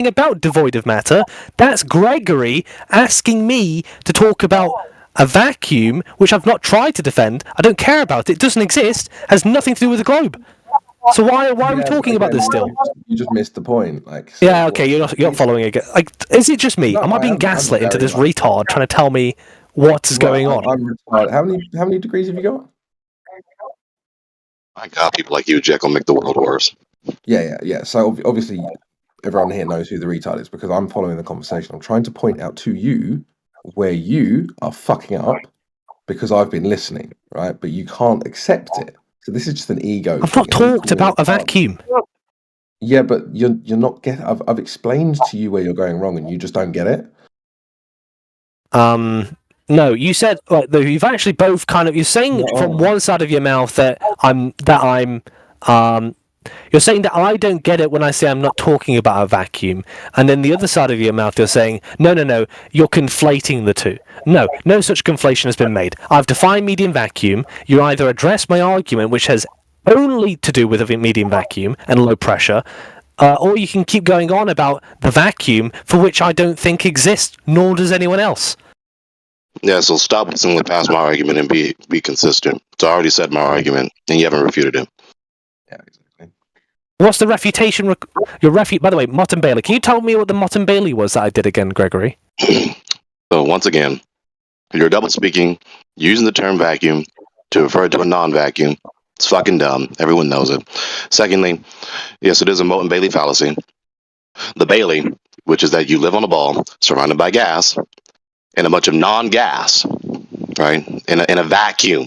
about devoid of matter. That's Gregory asking me to talk about a vacuum, which I've not tried to defend. I don't care about it. It doesn't exist. Has nothing to do with the globe. So why are we talking about this still? You just missed the point. Yeah, okay, you're not following it. Is it just me? No, am I being gaslit into this retard trying to tell me what is going on? I'm retarded. How many degrees have you got? My God, people like you, Jekyll, make the world worse. Yeah. So obviously, everyone here knows who the retard is because I'm following the conversation. I'm trying to point out to you where you are fucking up because I've been listening, right? But you can't accept it. So this is just an ego. I've not talked about a vacuum. Yeah, but you're not getting. I've explained to you where you're going wrong, and you just don't get it. No, you said you've actually both kind of. You're saying from one side of your mouth that you're saying that I don't get it when I say I'm not talking about a vacuum, and then the other side of your mouth you're saying no, you're conflating the two. No such conflation has been made. I've defined medium vacuum. You either address my argument, which has only to do with a medium vacuum and low pressure, or you can keep going on about the vacuum for which I don't think exists, nor does anyone else. Yeah, so stop listening past my argument and be consistent. So I already said my argument, and you haven't refuted it. Yeah, exactly. What's the refutation? By the way, Motte and Bailey. Can you tell me what the Motte and Bailey was that I did again, Gregory? So once again, you're double speaking, using the term vacuum to refer to a non-vacuum. It's fucking dumb. Everyone knows it. Secondly, yes, it is a Motte and Bailey fallacy. The Bailey, which is that you live on a ball surrounded by gas and a bunch of non-gas, right? In a vacuum,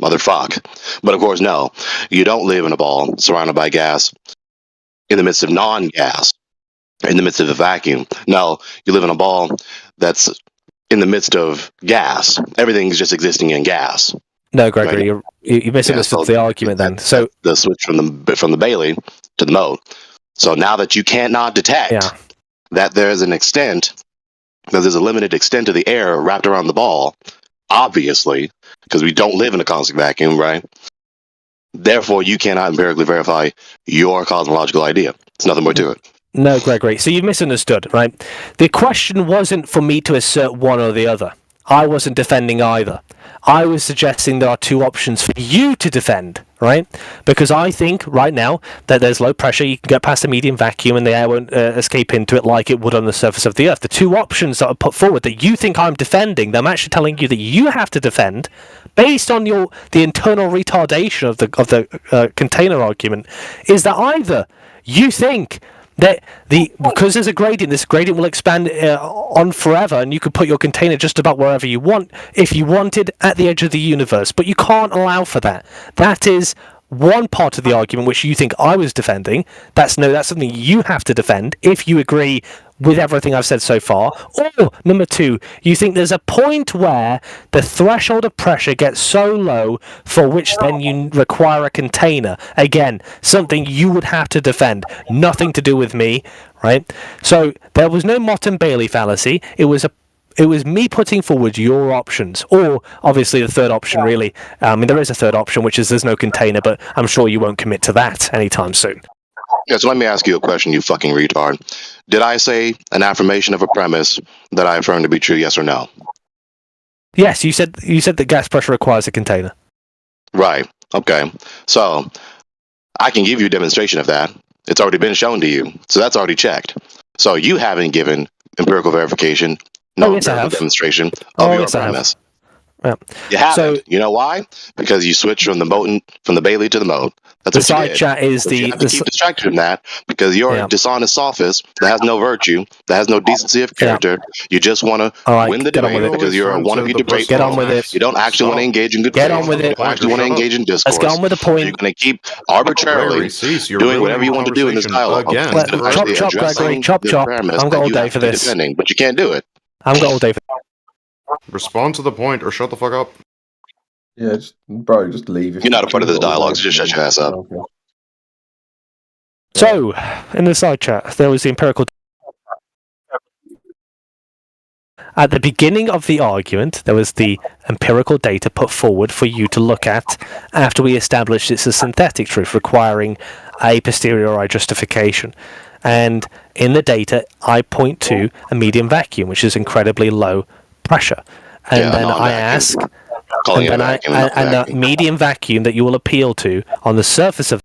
motherfuck. But of course, no, you don't live in a ball surrounded by gas in the midst of non-gas, in the midst of a vacuum. No, you live in a ball that's in the midst of gas. Everything's just existing in gas. No, Gregory, right? you misunderstood the argument then. So the switch from the Bailey to the Motte. So now that you cannot detect that there's an extent, that there's a limited extent to the air wrapped around the ball, obviously, because we don't live in a constant vacuum, right? Therefore, you cannot empirically verify your cosmological idea. There's nothing more to it. No, Gregory. So you've misunderstood, right? The question wasn't for me to assert one or the other. I wasn't defending either. I was suggesting there are two options for you to defend, right? Because I think right now that there's low pressure, you can get past a medium vacuum and the air won't escape into it like it would on the surface of the Earth. The two options that are put forward that you think I'm defending, that I'm actually telling you that you have to defend, based on the internal retardation of the container argument, is that either you think that because there's a gradient, this gradient will expand on forever, and you could put your container just about wherever you want, if you wanted, at the edge of the universe. But you can't allow for that. That is one part of the argument which you think I was defending. That's something you have to defend if you agree with everything I've said so far. Or, number two, you think there's a point where the threshold of pressure gets so low for which then you require a container. Again, something you would have to defend. Nothing to do with me, right? So there was no Motte and Bailey fallacy. It was me putting forward your options, or obviously the third option, really. There is a third option, which is there's no container, but I'm sure you won't commit to that anytime soon. Yeah, so let me ask you a question, you fucking retard. Did I say an affirmation of a premise that I affirm to be true, yes or no? Yes, you said that gas pressure requires a container. Right, okay. So, I can give you a demonstration of that. It's already been shown to you, so that's already checked. So you haven't given empirical verification, empirical demonstration of your premise. Yeah. You haven't. So, you know why? Because you switched from the Bailey to the Motte. That's the side chat is but you have to keep distracted from that because you're a dishonest sophist that has no virtue, that has no decency of character. You just want to win the debate because you're a wannabe debate. Get on with it. You don't actually want to engage in good Get on with it. You actually want to engage in discourse. Let's get on with the point. You're going to keep arbitrarily doing whatever you want to do in this dialogue. Chop, Gregory. Chop. I've got all day for this. But you can't do it. I've got all day for Respond to the point or shut the fuck up. Yeah, just leave. You're not a part of this dialogue, so just shut your ass up. Okay. So, in the side chat, there was the empirical... At the beginning of the argument, there was the empirical data put forward for you to look at after we established it's a synthetic truth requiring a posteriori justification. And in the data, I point to a medium vacuum, which is incredibly low pressure. And Yeah, then I non-vacuum. ask, Calling it a and vacuum, the medium vacuum that you will appeal to on the surface of.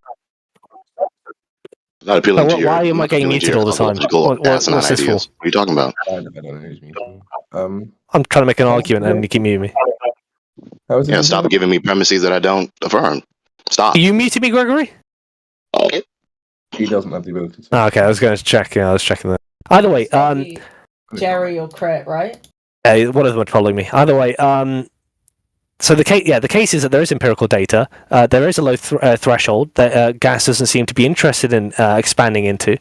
Not appealing to your. Why am I getting muted all the time? What's this for? What are you talking about? I don't know who's muting. I'm trying to make an argument and you keep muting me. How is it? Stop giving me premises that I don't affirm. Stop. You muted me, Gregory? Okay. He doesn't have the ability to. Oh, okay, I was going to check. I was checking that. Either way, Jerry or Crit, right? one of them are trolling me. Either way, so the case is that there is empirical data. There is a low threshold that gas doesn't seem to be interested in expanding into.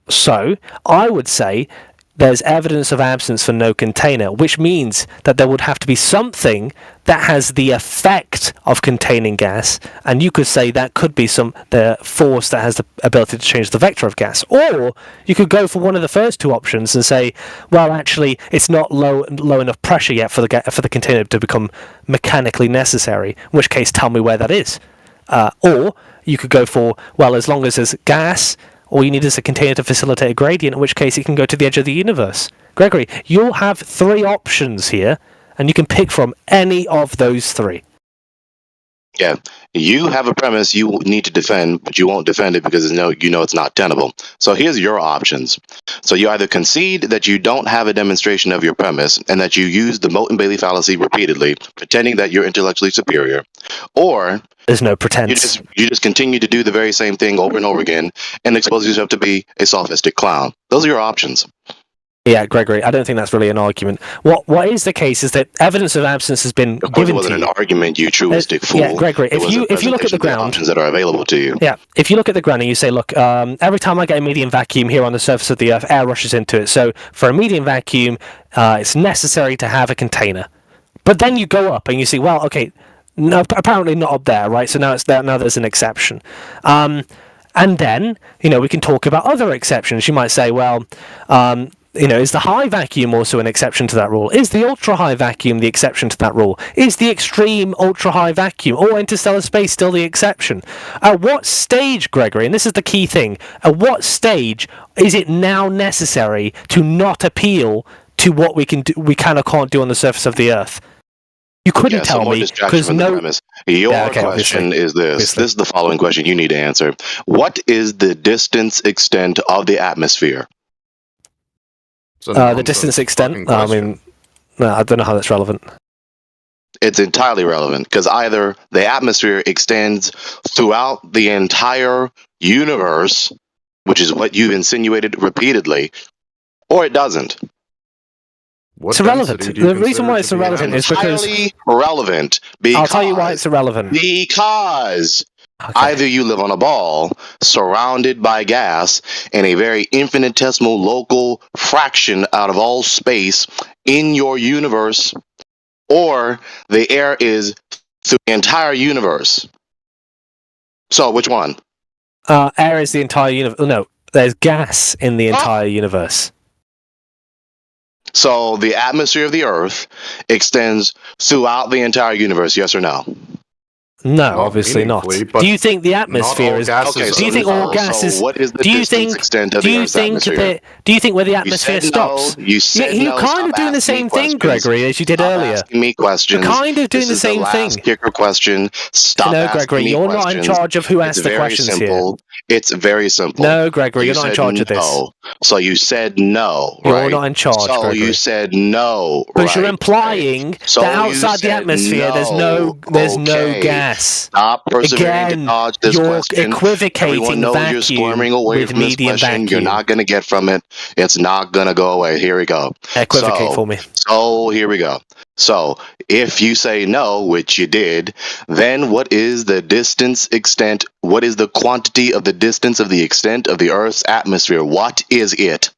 So I would say there's evidence of absence for no container, which means that there would have to be something that has the effect of containing gas, and you could say that could be the force that has the ability to change the vector of gas. Or you could go for one of the first two options and say, well, actually, it's not low enough pressure yet for the container to become mechanically necessary, in which case tell me where that is. Or you could go for, well, as long as there's gas, all you need is a container to facilitate a gradient, in which case it can go to the edge of the universe. Gregory, you'll have three options here, and you can pick from any of those three. Yeah, you have a premise you need to defend, but you won't defend it because you know it's not tenable. So here's your options. So you either concede that you don't have a demonstration of your premise and that you use the Motte and Bailey fallacy repeatedly, pretending that you're intellectually superior, or there's no pretense. You just continue to do the very same thing over and over again and expose yourself to be a sophistic clown. Those are your options. Yeah, Gregory, I don't think that's really an argument. What is the case is that evidence of absence has been given to you. Of course, it wasn't an argument, you truistic fool. Yeah, Gregory, if you look at the ground, options that are available to you. Yeah, if you look at the ground and you say, look, every time I get a medium vacuum here on the surface of the Earth, air rushes into it. So for a medium vacuum, it's necessary to have a container. But then you go up and you see, well, okay, no, apparently not up there, right? So now it's there. Now there's an exception. And then we can talk about other exceptions. You might say, well. Is the high vacuum also an exception to that rule? Is the ultra-high vacuum the exception to that rule? Is the extreme ultra-high vacuum or interstellar space still the exception? At what stage, Gregory, and this is the key thing, at what stage is it now necessary to not appeal to what we can or can't do on the surface of the Earth? You couldn't tell me because Your question is this. Obviously. This is the following question you need to answer. What is the distance extent of the atmosphere? The distance extent? I mean, no, I don't know how that's relevant. It's entirely relevant because either the atmosphere extends throughout the entire universe, which is what you've insinuated repeatedly, or it doesn't. It's irrelevant. The reason why it's irrelevant is because... Highly relevant. I'll tell you why it's irrelevant. Because... Okay. Either you live on a ball surrounded by gas in a very infinitesimal local fraction out of all space in your universe, or the air is through the entire universe. So, which one? Air is the entire universe. No, there's gas in the entire universe. So, the atmosphere of the Earth extends throughout the entire universe, yes or no? No, obviously not. Do you think the atmosphere is? Okay, do you think all gas is? What is the distance extent of the Earth's atmosphere? Do you think where the atmosphere stops? You said no. You're kind of doing the same thing, Gregory, as you did earlier. Asking me questions. You're kind of doing the same thing. Kicker question. Stop. No, Gregory, you're not in charge of who asks the questions here. It's very simple. No, Gregory, you're not in charge of this. So you said no, right? You're not in charge, So you said no, right? Because you're implying that outside the atmosphere there's no gas. Stop persevering to dodge this question. You're equivocating Everyone knows vacuum you're squirming away with from this medium question. vacuum. You're not going to get from it. It's not going to go away. Here we go. Equivocate for me. So here we go. So if you say no, which you did, then what is the distance extent? What is the quantity of the distance of the extent of the Earth's atmosphere? What is it?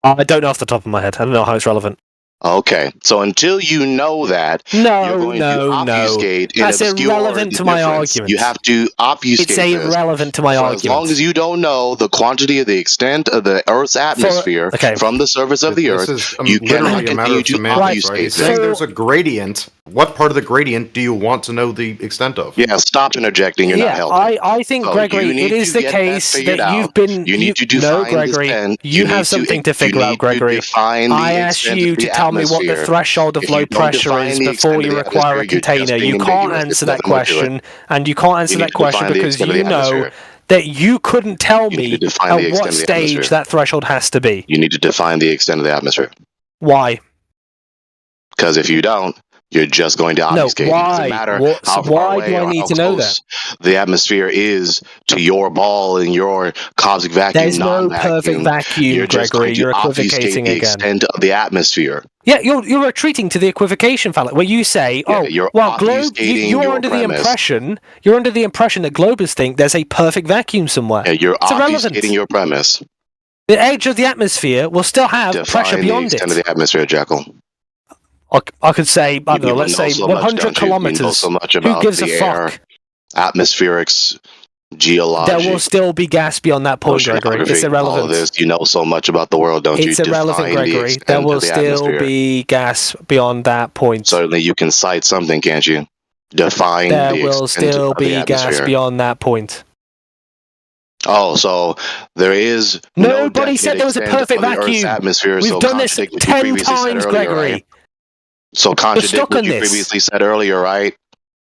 I don't know off the top of my head. I don't know how it's relevant. Okay, so until you know that, you're going to obfuscate in That's obscure irrelevant to my argument. You have to obfuscate It's irrelevant to my argument. As long as you don't know the quantity of the extent of the Earth's atmosphere from the surface of the Earth, you cannot continue to obfuscate. Saying there's a gradient what part of the gradient do you want to know the extent of? Yeah, stop interjecting. You're not helping. I think, So Gregory, you need it is to the get case figured that you've out. been. You need to No, define Gregory, the extent. you have something to figure out, Gregory. I asked you to tell me what the threshold of If low you don't pressure define is the before extent you of the require a atmosphere, you're just container. being You can't ambiguous. answer There's that nothing more to it. question, and you can't answer You need that to question define the because extent of you the know atmosphere. that you couldn't tell You need me to define the at what extent of the stage atmosphere. that threshold has to be. You need to define the extent of the atmosphere. Why? Because if you don't, you're just going to obfuscate. why? It doesn't matter What- how far why away do I or need how to know close the atmosphere is to your ball in your cosmic vacuum, There's no perfect non-vacuum. vacuum, You're just Gregory. going to You're obfuscate equivocating the again. extent of the atmosphere. Yeah, you're retreating to the equivocation fallacy, where you say, Yeah, "Oh, you're well, globe." obfuscating You're your under premise. the impression. You're under the impression that globers think there's a perfect vacuum somewhere. Yeah, you're It's irrelevant. obfuscating your premise. The edge of the atmosphere will still have pressure Define the beyond extent it. of the atmosphere, Jackal. I could say, I don't know, You let's know say so 100 much, don't you? kilometers. You know so much Who about gives a the fuck? air, atmospherics, geology. There will still be gas beyond that point, Gregory. It's oceanography, all of irrelevant. this. You know so much about the world, don't you? It's irrelevant, Define the Gregory. extent There will of the still atmosphere. be gas beyond that point. Certainly, you can cite something, can't you? Define There the will extent still of the be gas atmosphere. beyond that point. Oh, so there is no Nobody said there was a definite perfect extent of the Earth's vacuum. atmosphere. We've So done this contradict what you 10 previously said times, earlier, Gregory. right? So contradict stuck what on you this. previously said earlier, right?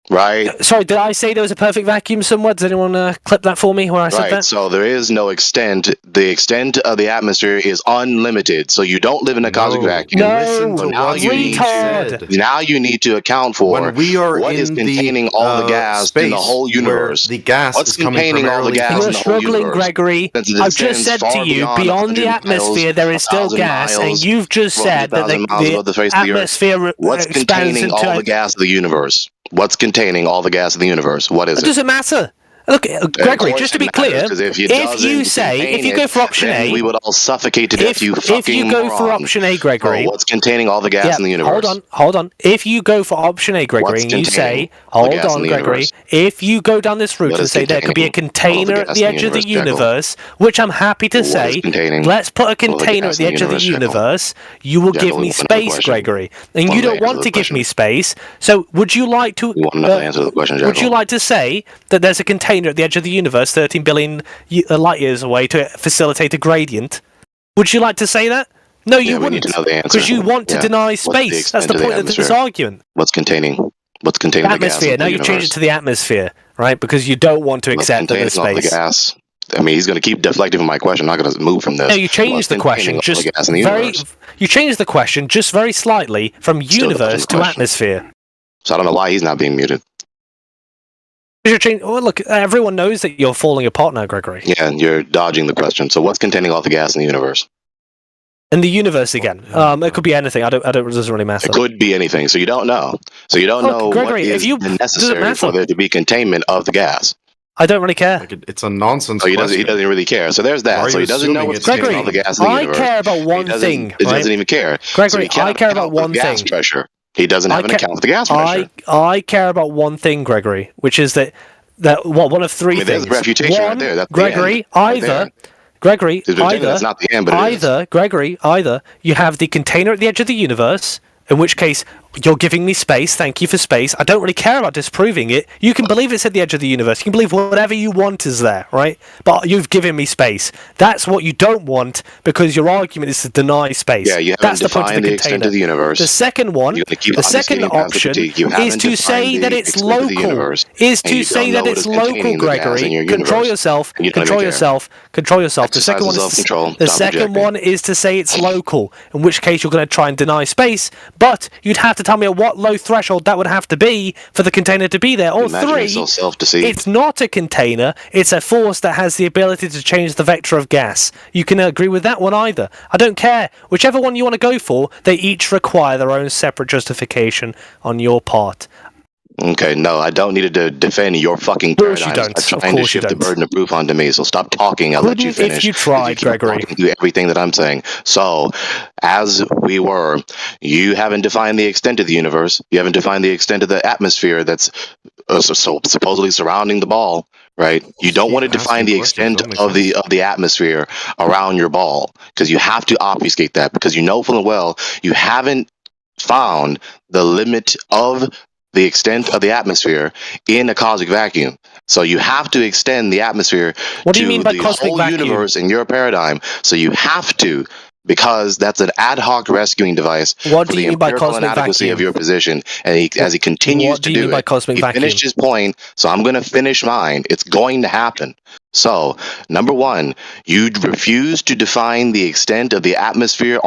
Right? Sorry, did I say there was a perfect vacuum somewhere? Does anyone clip that for me where I said Right. that? So there is no extent. The extent of the atmosphere is unlimited. So you don't live in a cosmic vacuum. No, Listen to now what you we need retard. said. Now you need to account for When we are what in is containing all the gas space in the whole universe. where the gas What's is coming containing all the primarily gas from in You're the whole struggling, universe? Gregory. Since it I've just extends said to far you, beyond beyond the 100 atmosphere there is still 1,000 gas, and miles, you've just said that 400,000 miles above the face of the Earth. atmosphere What's expands containing into... all the gas of the universe? What's containing all the gas of the universe? What is It it? doesn't matter. Look, Gregory, just to be clear, if you go for option A, we would all suffocate to death. if you go for option A, Gregory, what's containing all the gas in the universe? Hold on. If you go for option A, Gregory, What's and you say, containing all the hold gas in on, the Gregory, universe? if you go down this route What and is say there could be a containing all the container at gas the in the edge of the universe, Jackal? universe, which I'm happy to What say, is containing let's put a all the container gas at the in edge of the Jackal? universe, you will Jackal, give we me want to know the space, question. Gregory, and We you want to don't answer want the to give question. me space. So would you like to? We want to know the answer to the question, Would you Jackal. like to say that there's a container at the edge of the universe, 13 billion light years away, to facilitate a gradient? Would you like to say that? No, you we need wouldn't, to know the answer. because you want to deny What's the space. That's extent the of the point of this atmosphere? argument. What's containing the gas Atmosphere. of Now the you've changed universe? it to the atmosphere, right? Because you don't want to What's accept that containing there's all the space. gas? I mean, he's going to keep deflecting from my question. I'm not going to move from this. No, you What's changed the question containing all just the gas in the very. universe? You changed the question just very slightly from Still universe dodging the to question. atmosphere. So I don't know why he's not being muted. Oh, look, everyone knows that you're falling apart now, Gregory. Yeah, and you're dodging the question. So what's containing all the gas in the universe? And the universe again. It could be anything. It doesn't really matter. It could be anything. So you don't know. So you don't know Gregory, what is necessary for there to be containment of the gas. I don't really care. It's a nonsense So he question. doesn't really care. So there's that. Why are So you he doesn't know assuming what's it's containing all Gregory, the gas in the I universe. care about one He thing. He doesn't even care. Gregory, so he can't I care account about one for gas thing. pressure. He doesn't have an account for the gas pressure. I care about one thing, Gregory, which is that one of three things. There's refutation right there. That's Gregory, the end. Right Gregory, that's not the end, but it is. Gregory, either you have the container at the edge of the universe, in which case you're giving me space. Thank you for space. I don't really care about disproving it. You can believe it's at the edge of the universe. You can believe whatever you want is there, right? But you've given me space. That's what you don't want, because your argument is to deny space. Yeah, you haven't That's the point of defined the the extent container. of the universe. The second one, the second option is to say that it's local. Is to say that it's local, Gregory. Control yourself. Control yourself. Control yourself. The second one is the second one is to say it's local. In which case you're going to try and deny space, but you'd have to tell me at what low threshold that would have to be for the container to be there. Or three, it's not a container. It's a force that has the ability to change the vector of gas. You can agree with that one either. I don't care. Whichever one you want to go for, they each require their own separate justification on your part. Okay, no, I don't need to defend your fucking paradigms. I'm trying to shift the burden of proof onto me, so stop talking. I'll let you finish. If you tried, Gregory. Do everything that I'm saying. So, as we were, you haven't defined the extent of the universe. You haven't defined the extent of the atmosphere that's so supposedly surrounding the ball, right? You don't want to define the extent of the atmosphere around your ball, because you have to obfuscate that, because you know full and well you haven't found the limit of the extent of the atmosphere in a cosmic vacuum. So you have to extend the atmosphere What do you to mean by the cosmic whole vacuum? universe in your paradigm. So you have to, because that's an ad hoc rescuing device What for do the you mean by empirical cosmic inadequacy vacuum? of your position. And as he continues What to do you do mean by it, cosmic he vacuum? finished his point, so I'm going to finish mine. It's going to happen. So, number one, you refuse to define the extent of the atmosphere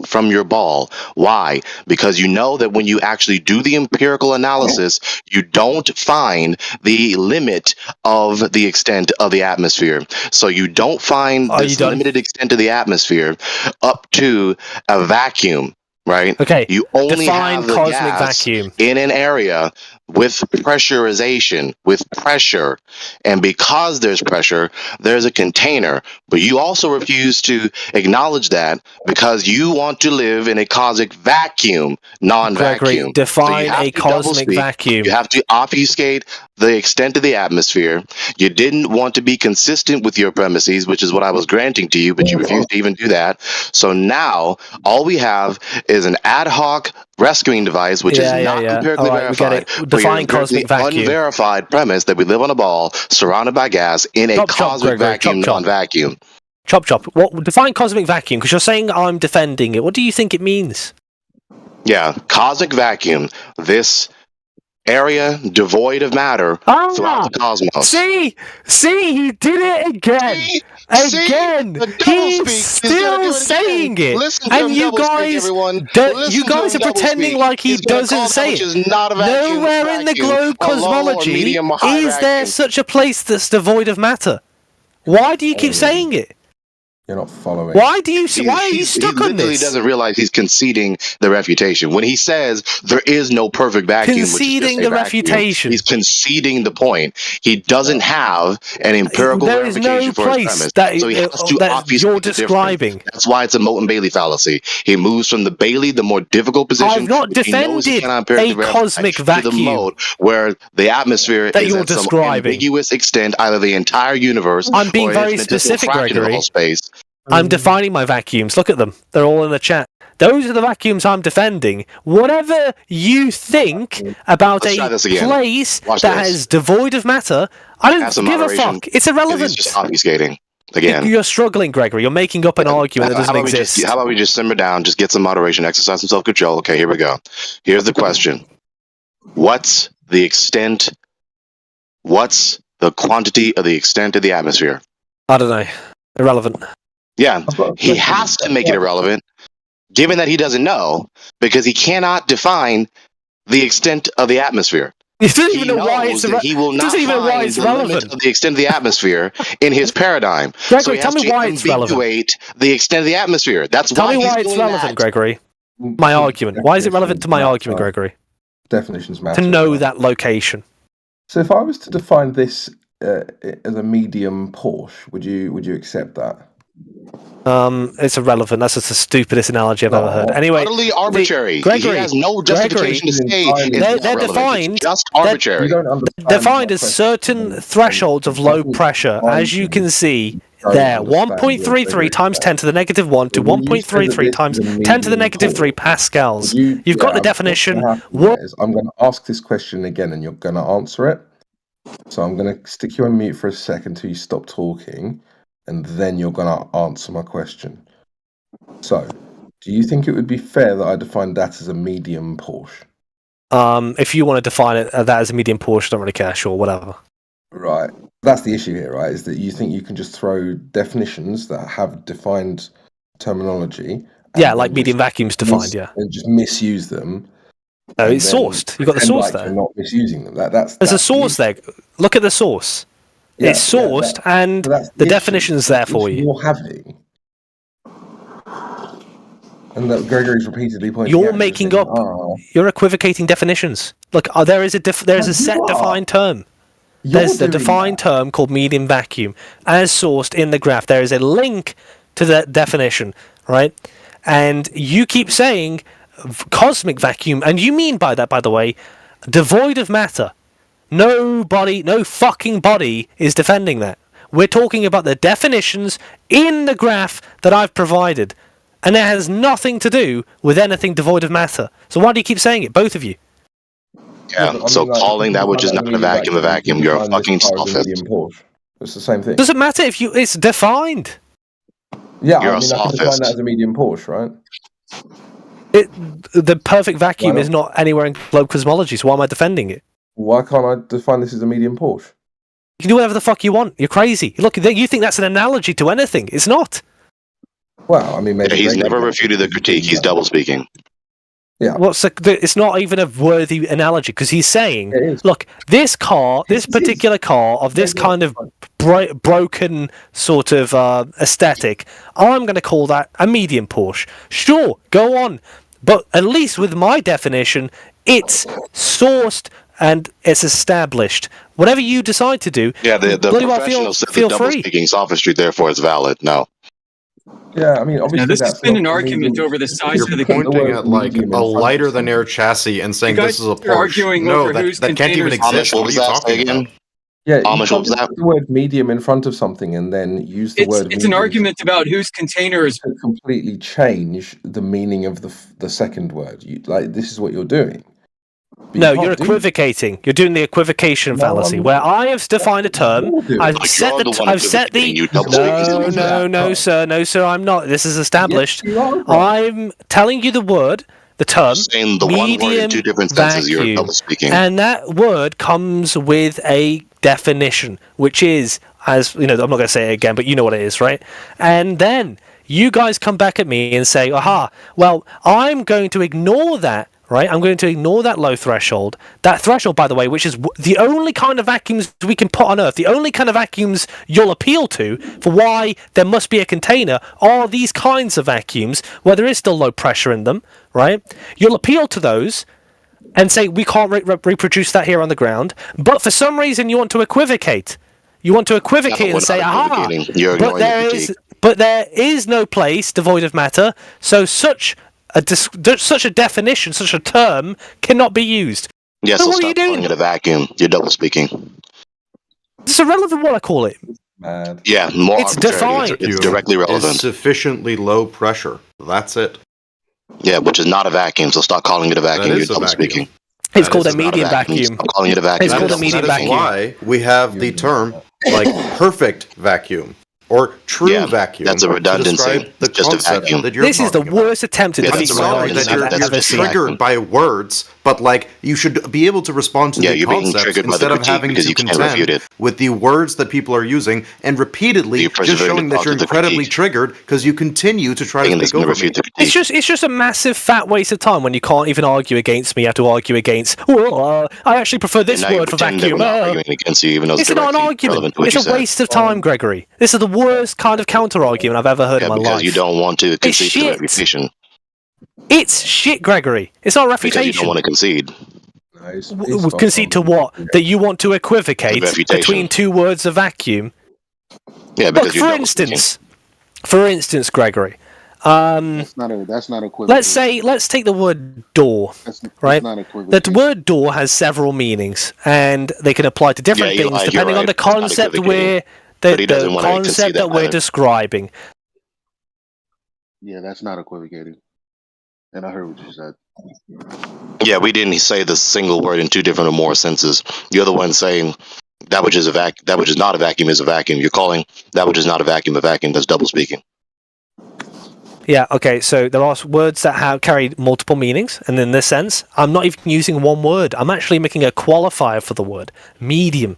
from your ball. Why? Because you know that when you actually do the empirical analysis, you don't find the limit of the extent of the atmosphere. So you don't find Are you this done? limited extent of the atmosphere up to a vacuum, right? Okay. You only Define have the cosmic gas vacuum. in an area with pressurization, with pressure. And because there's pressure, there's a container. But you also refuse to acknowledge that because you want to live in a cosmic vacuum, Gregory, non-vacuum. So you define have a to cosmic doublespeak. vacuum. You have to obfuscate the extent of the atmosphere. You didn't want to be consistent with your premises, which is what I was granting to you, but you refused to even do that. So now all we have is an ad hoc rescuing device, which is not empirically All right, we verified, get it. for your Define empirically cosmic vacuum. unverified premise that we live on a ball surrounded by gas in a Chop, chop, cosmic Gregory, vacuum, chop, chop. non-vacuum. Chop, chop. What? Define cosmic vacuum, because you're saying I'm defending it. What do you think it means? Yeah, cosmic vacuum. This area devoid of matter throughout the cosmos. See, he did it again. Again, The he's doublespeak is still gonna do it saying again. it, Listen to and him you doublespeak, guys, everyone. you Listen to guys him are pretending doublespeak. like he He's gonna doesn't call that say which it. is not a vacuum, Nowhere in the globe a low or cosmology medium or high is there vacuum. such a place that's devoid of matter. Why do you keep saying it? You're not following. Why are you stuck he on literally this? doesn't realize he's conceding the refutation. When he says there is no perfect vacuum, which is just Conceding a the vacuum, refutation. he's conceding the point. He doesn't have an empirical There is verification no for his place premise, that so he has to that obfuscate you're the difference. describing. That's why it's a Motte and Bailey fallacy. He moves from the Bailey, the more difficult position, I've not which he knows he defended cannot empirically a verify, cosmic to the vacuum Motte, where the atmosphere that is you're at some describing. ambiguous extent, either the entire universe I'm being or very an infinitesimal specific, fraction of the Gregory. whole space. I'm defining my vacuums. Look at them. They're all in the chat. Those are the vacuums I'm defending. Whatever you think about Let's try a this again. place Watch that this. is devoid of matter, I Have don't some give a moderation, fuck. It's because irrelevant. he's just obfuscating again. You're struggling, Gregory. You're making up an argument that doesn't exist. How about we just simmer down, just get some moderation, exercise some self-control. Okay, here we go. Here's the question. What's the quantity of the extent of the atmosphere? I don't know. Irrelevant. Yeah, he has to make it irrelevant, given that he doesn't know, because he cannot define the extent of the atmosphere. He doesn't He even know why it's knows that he will not even know why find it's the limit relevant. of the extent of the atmosphere in his paradigm. Gregory, So he tell has me to why it's relevant. ambiguate the extent of the atmosphere. That's Tell why me he's why it's doing relevant, that. Gregory. My argument. Why is it relevant to my argument, Gregory? Definitions matter. To know that location. So if I was to define this as a medium Porsche, would you accept that? It's irrelevant. That's just the stupidest analogy I've ever heard. Anyway, Utterly arbitrary. Gregory, He has no justification to say it's they're relevant. defined. It's just arbitrary. You don't understand Defined my as question. certain thresholds of low pressure, as you can see there. 1.33 times 10 to the negative 1 to 1.33 times 10 to the negative 3 pascals. You've got the definition. I'm going to ask this question again, and you're going to answer it. So I'm going to stick you on mute for a second till you stop talking, and then you're going to answer my question. So, do you think it would be fair that I defined that as a medium Porsche? If you want to define it that as a medium Porsche, I don't really care. Sure, whatever. Right. That's the issue here, right? Is that you think you can just throw definitions that have defined terminology. Yeah, like medium vacuum's defined, yeah. And just misuse them. No, it's sourced. You've got the source there. You're not misusing them. There's a source there. Look at the source. Yeah, it's sourced, and the definition's there for you. You're having. And that Gregory's repeatedly pointing You're out. making up. You're equivocating definitions. Look, there is a set defined term. There's a defined term called medium vacuum, as sourced in the graph. There is a link to that definition, right? And you keep saying cosmic vacuum, and you mean by that, by the way, devoid of matter. No fucking body is defending that. We're talking about the definitions in the graph that I've provided. And it has nothing to do with anything devoid of matter. So why do you keep saying it, both of you? Yeah, but I so mean, like, calling that which is not a vacuum a vacuum, you're a define this fucking car as a sophist. medium Porsche. It's the same thing. Doesn't matter if you. It's defined. Yeah, You're I a mean, I can define sophist. that as a medium Porsche, right? The perfect vacuum Why is not anywhere in globe cosmology, so why am I defending it? Why can't I define this as a medium Porsche? You can do whatever the fuck you want. You're crazy. Look, you think that's an analogy to anything. It's not. Well, I mean, maybe He's Gregory never can refuted the critique. He's double speaking. Yeah. It's not even a worthy analogy because he's saying, It is. look, this particular car of this kind of broken sort of aesthetic, I'm going to call that a medium Porsche. Sure, go on. But at least with my definition, it's sourced and it's established. Whatever you decide to do, Yeah, the bloody well professional said feel the double free. speaking sophistry, therefore it's valid. No. Yeah, I mean, obviously Now, this has that's been not an a argument medium- over the size You're of the pointing word at like medium in a front of lighter than air something. chassis and saying You this is a guys are Porsche. arguing No, over that, whose that can't even containers- exist. Amish, what What are was you that talking again? about? Yeah, you Amish, what can't was just that? put the word medium in front of something and then use the word It's medium an argument about whose container is. to completely change the meaning of the second word. This is what you're doing. But No, you you're can't do equivocating. You're doing the equivocation No, fallacy, I'm- where I have defined a term. You're doing. I've You're set the one I've set the. equivocating, you double speaking. No, sir, I'm not. This is established. Yes, you are, bro. I'm telling you the word, the term, Just saying the one word in two different senses, you're vacuum, double speaking. and that word comes with a definition, which is, as you know, I'm not going to say it again, but you know what it is, right? And then you guys come back at me and say, "Aha! Well, I'm going to ignore that." Right, I'm going to ignore that low threshold. That threshold, by the way, which is the only kind of vacuums we can put on Earth, the only kind of vacuums you'll appeal to for why there must be a container are these kinds of vacuums where there is still low pressure in them, right? You'll appeal to those and say, we can't reproduce that here on the ground, but for some reason you want to equivocate. You want to equivocate No, and say, we're not aha, equivocating. You're but ignoring the there is no place devoid of matter, so such a definition, such a term, cannot be used. Yeah, So so what are stop you doing? calling it a vacuum. You're double speaking. It's irrelevant what I call it. Mad. Yeah, more It's arbitrary. defined. It's directly Is relevant. sufficiently low pressure. That's it. Yeah, which is not a vacuum, so stop calling it a vacuum. That You're is a double vacuum. speaking. It's That called is a Not medium vacuum. Stop calling it a vacuum. It's You're called a double medium speaking. vacuum. Why we have the term like perfect vacuum or true Yeah, vacuum. that's a to redundancy. describe the It's just a concept vacuum. that you're This is the talking about. worst attempt at Yeah, I'm that's defeating a my sorry argument that redundancy. I've you're ever That's seen. triggered by words, but like you should be able to respond to Yeah, the you're being concepts triggered by the instead of critique having because to you can't refute contend it. with the words that people are using and repeatedly You're just persevering showing to that talk you're to the incredibly critique. triggered because you continue to try to Thinking that's speak going to over me. refute the critique. It's just a massive fat waste of time when you can't even argue against me. You have to argue against. Well, I actually prefer this And now you word for pretend that vacuum. we're not arguing against you, even though it's It's not an directly argument. relevant to what It's you a said. waste of time, Gregory. This is the worst kind of counter argument I've ever heard Yeah, in my because life. you don't want to concede to the shit. refutation. It's shit, Gregory. It's not a Because you refutation. don't want to concede. No, it's Concede to what? That you want to equivocate Refutation. between two words of vacuum. Yeah, because Look, you're for double speaking. instance, Gregory. That's not equivocation. Let's take the word door, That's right? not equivocation. That word door has several meanings, and they can apply to different Yeah, things you're depending on right. the It's not concept equivocating. But he the doesn't want to concede concept that that we're either. describing. Yeah, that's not equivocating. And I heard what you said. Yeah, we didn't say the single word in two different or more senses. You're the one saying that which is that which is not a vacuum is a vacuum. You're calling that which is not a vacuum. That's double speaking. Yeah, okay, so there are words that have carried multiple meanings, and in this sense, I'm not even using one word. I'm actually making a qualifier for the word, medium.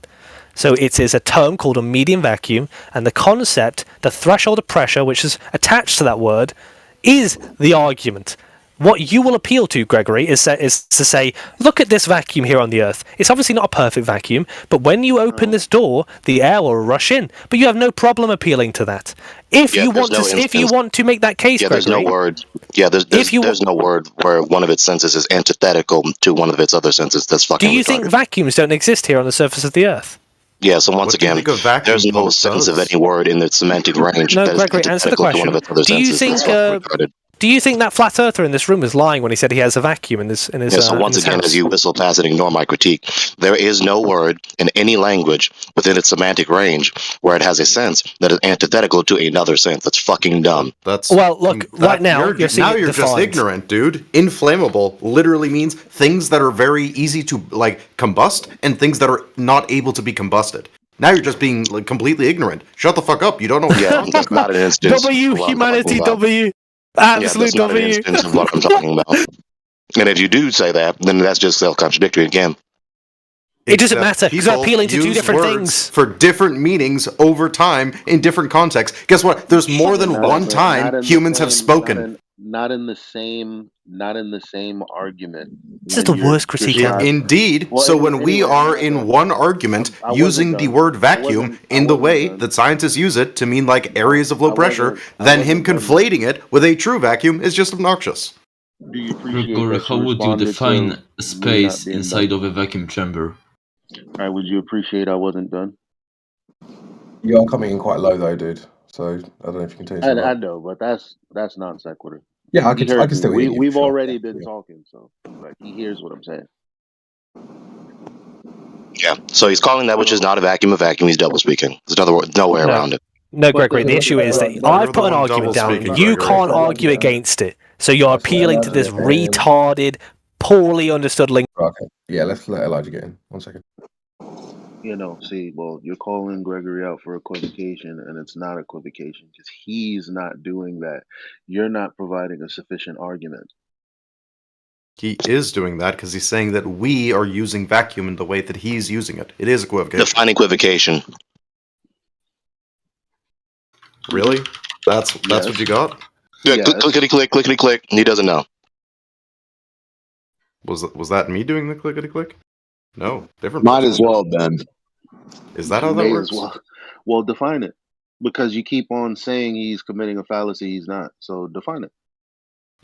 So it is a term called a medium vacuum, and the concept, the threshold of pressure, which is attached to that word, is the argument. What you will appeal to, Gregory, is to say, look at this vacuum here on the Earth. It's obviously not a perfect vacuum, but when you open this door, the air will rush in. But you have no problem appealing to that. If you want to make that case, Yeah, Gregory, there's no word. Yeah, there's no word where one of its senses is antithetical to one of its other senses. That's fucking do you retarded. think vacuums don't exist here on the surface of the Earth? Yeah, so once What do you again, think a vacuum there's no pump sense of does? any word in the semantic range No, that is Gregory, answer the antithetical to one of question. its other Do you senses. think? That's fucking retarded. do you think that flat earther in this room is lying when he said he has a vacuum in his So once again, house? as you whistle past and ignore my critique, there is no word in any language within its semantic range where it has a sense that is antithetical to another sense. That's fucking dumb. Well, look, right now you're seeing now it you're just defined. ignorant, dude. Inflammable literally means things that are very easy to combust and things that are not able to be combusted. Now you're just being completely ignorant. Shut the fuck up. You don't know what you're talking That's about. not an instance. W, of what I'm humanity, talking about. W. Yeah, Absolute that's not an W. instance of what I'm talking about. And if you do say that, then that's just self-contradictory again. It doesn't matter, because they're People appealing to two use different words things. for different meanings over time in different contexts. Guess what? There's more than one time humans have spoken. Not in the same argument. This is the worst critique ever. Indeed. Well, So when we anyway, are I'm in not one argument I wasn't using the done. word I vacuum wasn't- in I the wasn't way done. that scientists use it to mean like areas of low I pressure, wasn't- I then him wasn't done. conflating it with a true vacuum is just obnoxious. Do you appreciate Gregor, that how you would you responded define to me not space being inside done? of a vacuum chamber? All right, would you appreciate I wasn't done? You are coming in quite low though, dude. So I don't know if you can turn yourself I up. know, but that's non sequitur. Yeah, I He can heard me. still hear you. We've sure. already Yeah, been yeah. talking, so like he hears what I'm saying. Yeah. So he's calling that which is not a vacuum. He's double speaking. There's another word, no way No. around it. No, But Gregory, the issue is that You're I've put the an one argument down. double-speaking, You Gregory. can't argue Yeah. against it. So you're That's appealing what to this Elijah is saying. retarded, poorly understood link. Okay. Yeah, let's let Elijah get in. 1 second. See, well, you're calling Gregory out for equivocation, and it's not equivocation because he's not doing that. You're not providing a sufficient argument. He is doing that because he's saying that we are using vacuum in the way that he's using it. It is equivocation. Define equivocation. Really? That's Yes. what you got? Yeah, Yes. clickety click. He doesn't know. Was that me doing the clickety click? No, different. Might as well, Ben. Is that how that May works? as well. Well, define it because you keep on saying he's committing a fallacy. He's not. So define it.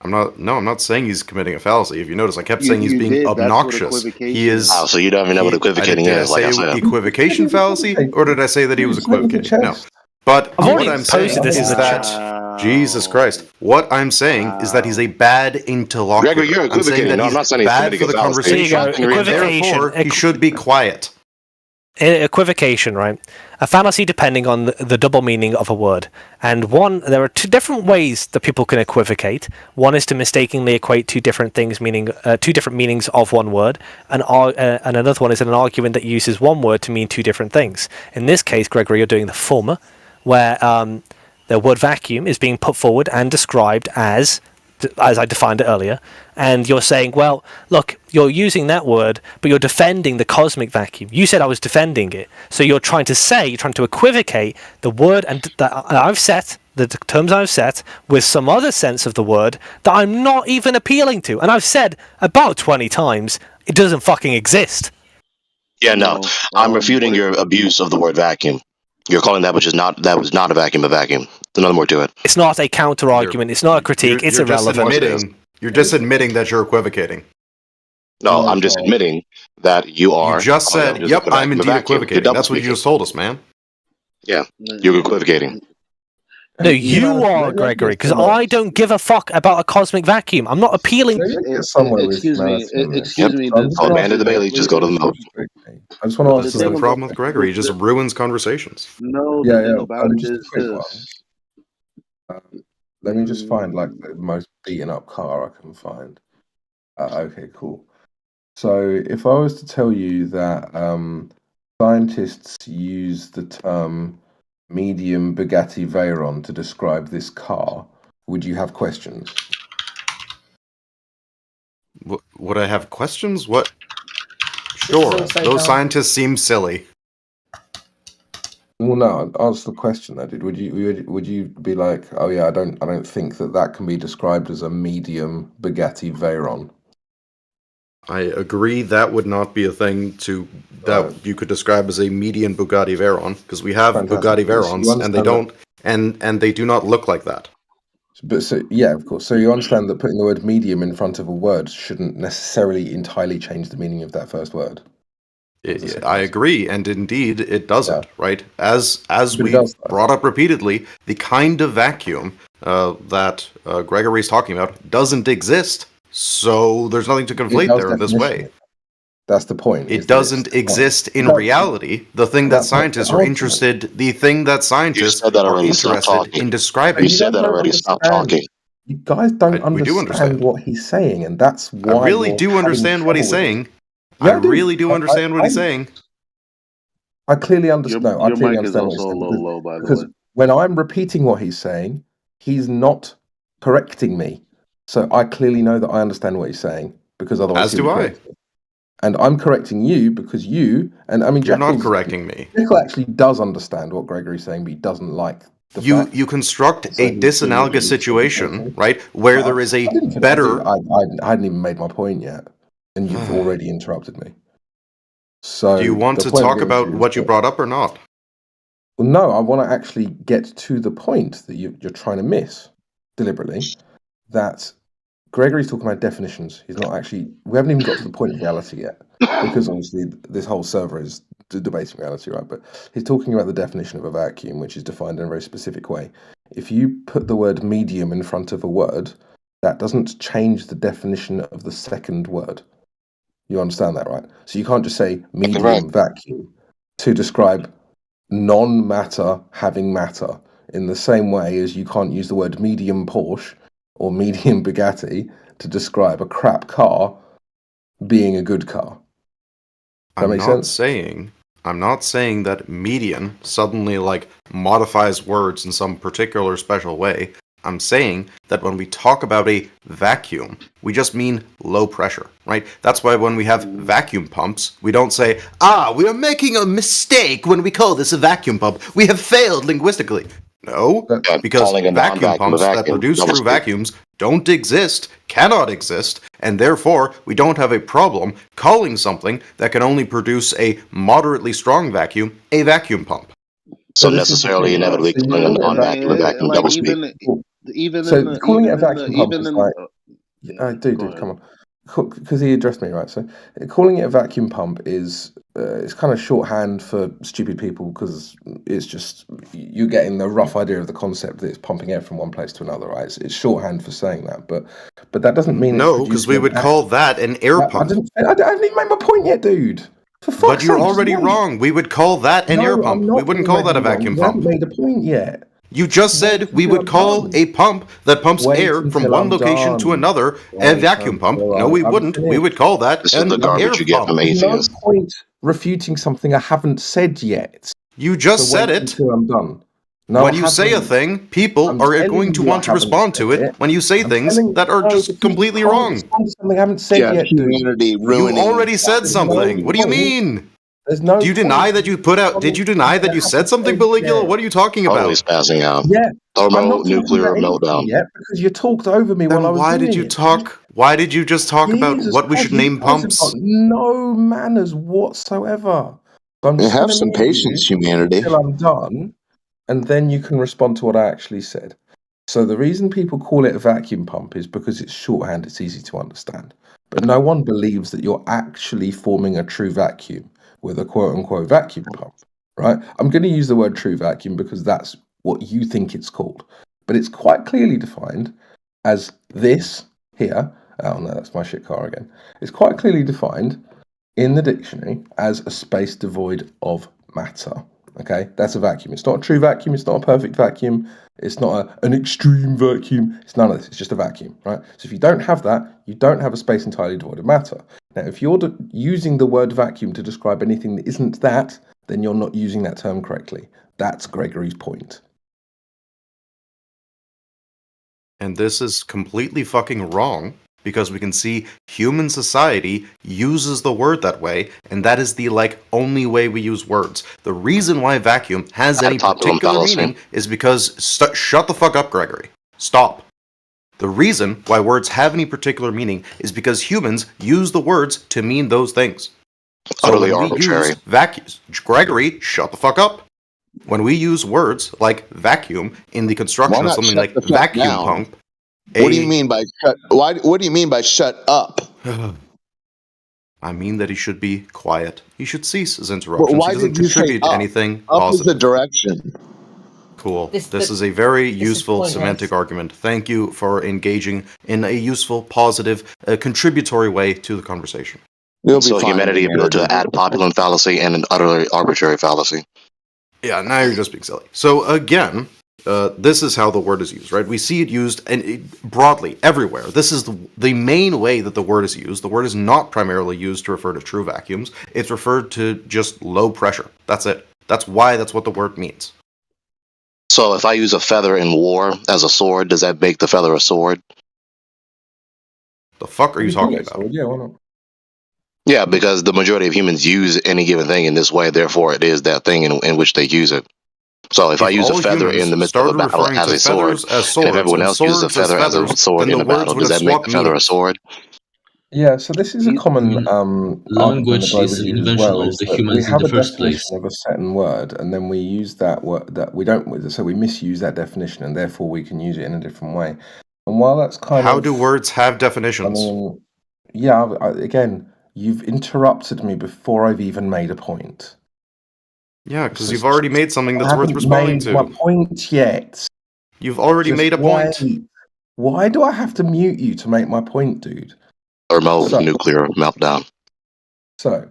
I'm not saying he's committing a fallacy. If you notice, I kept You- saying he's you being did. That's what obnoxious. equivocation He is. is. Oh, so you don't even know what equivocating did is, like I I say said. equivocation fallacy, or did I say that he was Just look at the equivocating? No. chest. But I've what already I'm saying posted this is in the that chat. Jesus Christ. What I'm saying is that he's a bad interlocutor. Gregory, you're I'm saying equivocating. that No, I'm he's not saying he's bad committing for the a fallacy. There you go. conversation. Equivocation. Therefore, he should be quiet. Equivocation, right? A fallacy depending on the double meaning of a word. And there are two different ways that people can equivocate. One is to mistakenly equate two different things, meaning two different meanings of one word, and another one is an argument that uses one word to mean two different things. In this case, Gregory, you're doing the former, where the word vacuum is being put forward and described as I defined it earlier, and you're saying, well, look, you're using that word, but you're defending the cosmic vacuum. You said I was defending it, so you're trying to equivocate the word and that I've set, the terms I've set, with some other sense of the word that I'm not even appealing to, and I've said about 20 times it doesn't fucking exist. Yeah, no. I'm refuting your abuse of the word vacuum. You're calling that was not a vacuum a vacuum. There's another more to it. It's not a counter argument. It's not a critique. It's irrelevant. You're just admitting that you're equivocating. No, I'm just admitting that you are. You just said, "Yep, I'm indeed equivocating." That's what you just told us, man. Yeah, you're equivocating. No, you are, Gregory, because I don't give a fuck about a cosmic vacuum. I'm not appealing. Excuse me. Oh, man, the Bailey, just go to the mouth. I just want to This is the problem with Gregory. He just ruins conversations. No, the thing about it is this. Let me just find like the most beaten up car I can find. Okay, cool. So if I was to tell you that scientists use the term medium Bugatti Veyron to describe this car, would you have questions? Would I have questions? What? Sure. Those scientists seem silly. Well, no. Answer the question, though, dude. Would you be like, oh yeah, I don't think that can be described as a medium Bugatti Veyron? I agree that would not be a thing that you could describe as a median Bugatti Veyron, because we have Bugatti Veyrons and they don't and they do not look like that. But so yeah, of course. So you understand that putting the word medium in front of a word shouldn't necessarily entirely change the meaning of that first word. I agree, and indeed it doesn't, right? As But it we does, though. brought up repeatedly, the kind of vacuum that Gregory's talking about doesn't exist, so there's nothing to It conflate does there in this way. definitionally. That's the point. It doesn't exist in reality. The thing that scientists are interested, the thing that scientists said that are already, stop interested talking. in describing. You said that already, stop talking. You guys don't We do understand understand. what he's saying, and that's I why really you're do having understand what he's trouble with it. saying. Yeah, I really do understand what he's saying. I clearly understand. No, I Your clearly mic is understand what he's also a saying little low, by the because way. when I'm repeating what he's saying, he's not correcting me. So I clearly know that I understand what he's saying because otherwise As he do would I. correct me. And I'm correcting you because you and I mean You're not Jekyll's- correcting me. Jekyll actually does understand what Gregory's saying, but he doesn't like the fact. You construct So a he's disanalogous being situation, irritating. right, where I there is a didn't finish- better. I hadn't even made my point yet, and you've already interrupted me. So Do you want the to point talk being about is what you that- brought up or not? Well, no, I want to actually get to the point that you're trying to miss deliberately. That Gregory's talking about definitions. He's not actually. We haven't even got to the point of reality yet, because obviously this whole server is debating reality, right? But he's talking about the definition of a vacuum, which is defined in a very specific way. If you put the word medium in front of a word, that doesn't change the definition of the second word. You understand that, right? So you can't just say medium vacuum to describe non-matter having matter in the same way as you can't use the word medium Porsche or medium Bugatti to describe a crap car being a good car. That makes sense? I'm not saying that median suddenly like modifies words in some particular special way. I'm saying that when we talk about a vacuum, we just mean low pressure, right? That's why when we have vacuum pumps, we don't say, we are making a mistake when we call this a vacuum pump. We have failed linguistically. No, because vacuum pumps that produce true vacuums don't exist, cannot exist, and therefore we don't have a problem calling something that can only produce a moderately strong vacuum a vacuum pump. So necessarily, inevitably, calling a non-vacuum a vacuum double speak. So calling it a vacuum pump is like, dude, come on, because he addressed me right. So calling it a vacuum pump is it's kind of shorthand for stupid people because it's just you're getting the rough idea of the concept that it's pumping air from one place to another, right? It's shorthand for saying that, but that doesn't mean no, because we would call that an air pump. I haven't even made my point yet, dude. But you're already wrong. We would call that an air pump. We wouldn't call that a vacuum pump. You haven't made a point yet. You just said we would call a pump that pumps air from one location to another a vacuum pump. No, we wouldn't. We would call that an air pump. There's no point refuting something I haven't said yet. You just said it. Until I'm done. No, when you say a thing, people are going to want to respond to it when you say things that are just completely wrong. Something I haven't said yet, humanity you already said something. What do you mean? There's no. Do you deny that you put out? Did you deny that you said something, Caligula? What are you talking about? Always passing out. Yeah. Thermonuclear meltdown. Yet because you talked over me while I was why doing did you it. talk? Why did you just talk about what we should name pumps? Got no manners whatsoever. So I'm just have some patience, humanity. Until I'm done, and then you can respond to what I actually said. So the reason people call it a vacuum pump is because it's shorthand, it's easy to understand. But no one believes that you're actually forming a true vacuum with a quote-unquote vacuum pump, right? I'm going to use the word true vacuum because that's what you think it's called. But it's quite clearly defined as this here. Oh no, that's my shit car again. It's quite clearly defined in the dictionary as a space devoid of matter. Okay, that's a vacuum. It's not a true vacuum. It's not a perfect vacuum. It's not an extreme vacuum. It's none of this. It's just a vacuum, right? So if you don't have that, you don't have a space entirely devoid of matter. Now, if you're using the word vacuum to describe anything that isn't that, then you're not using that term correctly. That's Gregory's point. And this is completely fucking wrong. Because we can see human society uses the word that way, and that is the only way we use words. The reason why vacuum has any particular meaning is because shut the fuck up, Gregory. Stop. The reason why words have any particular meaning is because humans use the words to mean those things. So Utterly when we arbitrary. use vacuums, Gregory, shut the fuck up. When we use words like vacuum in the construction of something like vacuum pump. What do you mean by shut? What do you mean by shut up? I mean that he should be quiet. He should cease his But interruptions. why He doesn't did you say contribute up? anything Up is the positive. direction. Cool. This Is a very is useful pointless. semantic argument. Thank you for engaging in a useful, positive, contributory way to the conversation. You'll be So fine, humanity appealed to Mary. an ad populum fallacy and an utterly arbitrary fallacy. Yeah, now you're just being silly. So again, this is how the word is used, right? We see it used broadly everywhere. This is the main way that the word is used. The word is not primarily used to refer to true vacuums. It's referred to just low pressure. That's it. That's what the word means. So if I use a feather in war as a sword, does that make the feather a sword? The fuck are you talking about? Yeah, why not? Yeah, because the majority of humans use any given thing in this way, therefore it is that thing in which they use it. So if I use a all feather humans in the midst of a started battle referring as to a sword, feathers as and swords if everyone and else uses a swords as feather as a feathers, sword then in the a words battle, would does have that make swapped the feather a meanings. sword? Yeah, so this is a common argument the Language is globers an use as invention well, of is the that we humans in have the a first place. definition of a certain word, and then we use that word that we don't, so we misuse that definition, and therefore we can use it in a different way. And while that's kind How of, do words have I definitions? mean, yeah, again, you've interrupted me before I've even made a point. Yeah, because So you've already made something that's I worth haven't responding made my to. point yet. You've already Just made a point. wait. Why do I have to mute you to make my point, dude? Nuclear meltdown. So,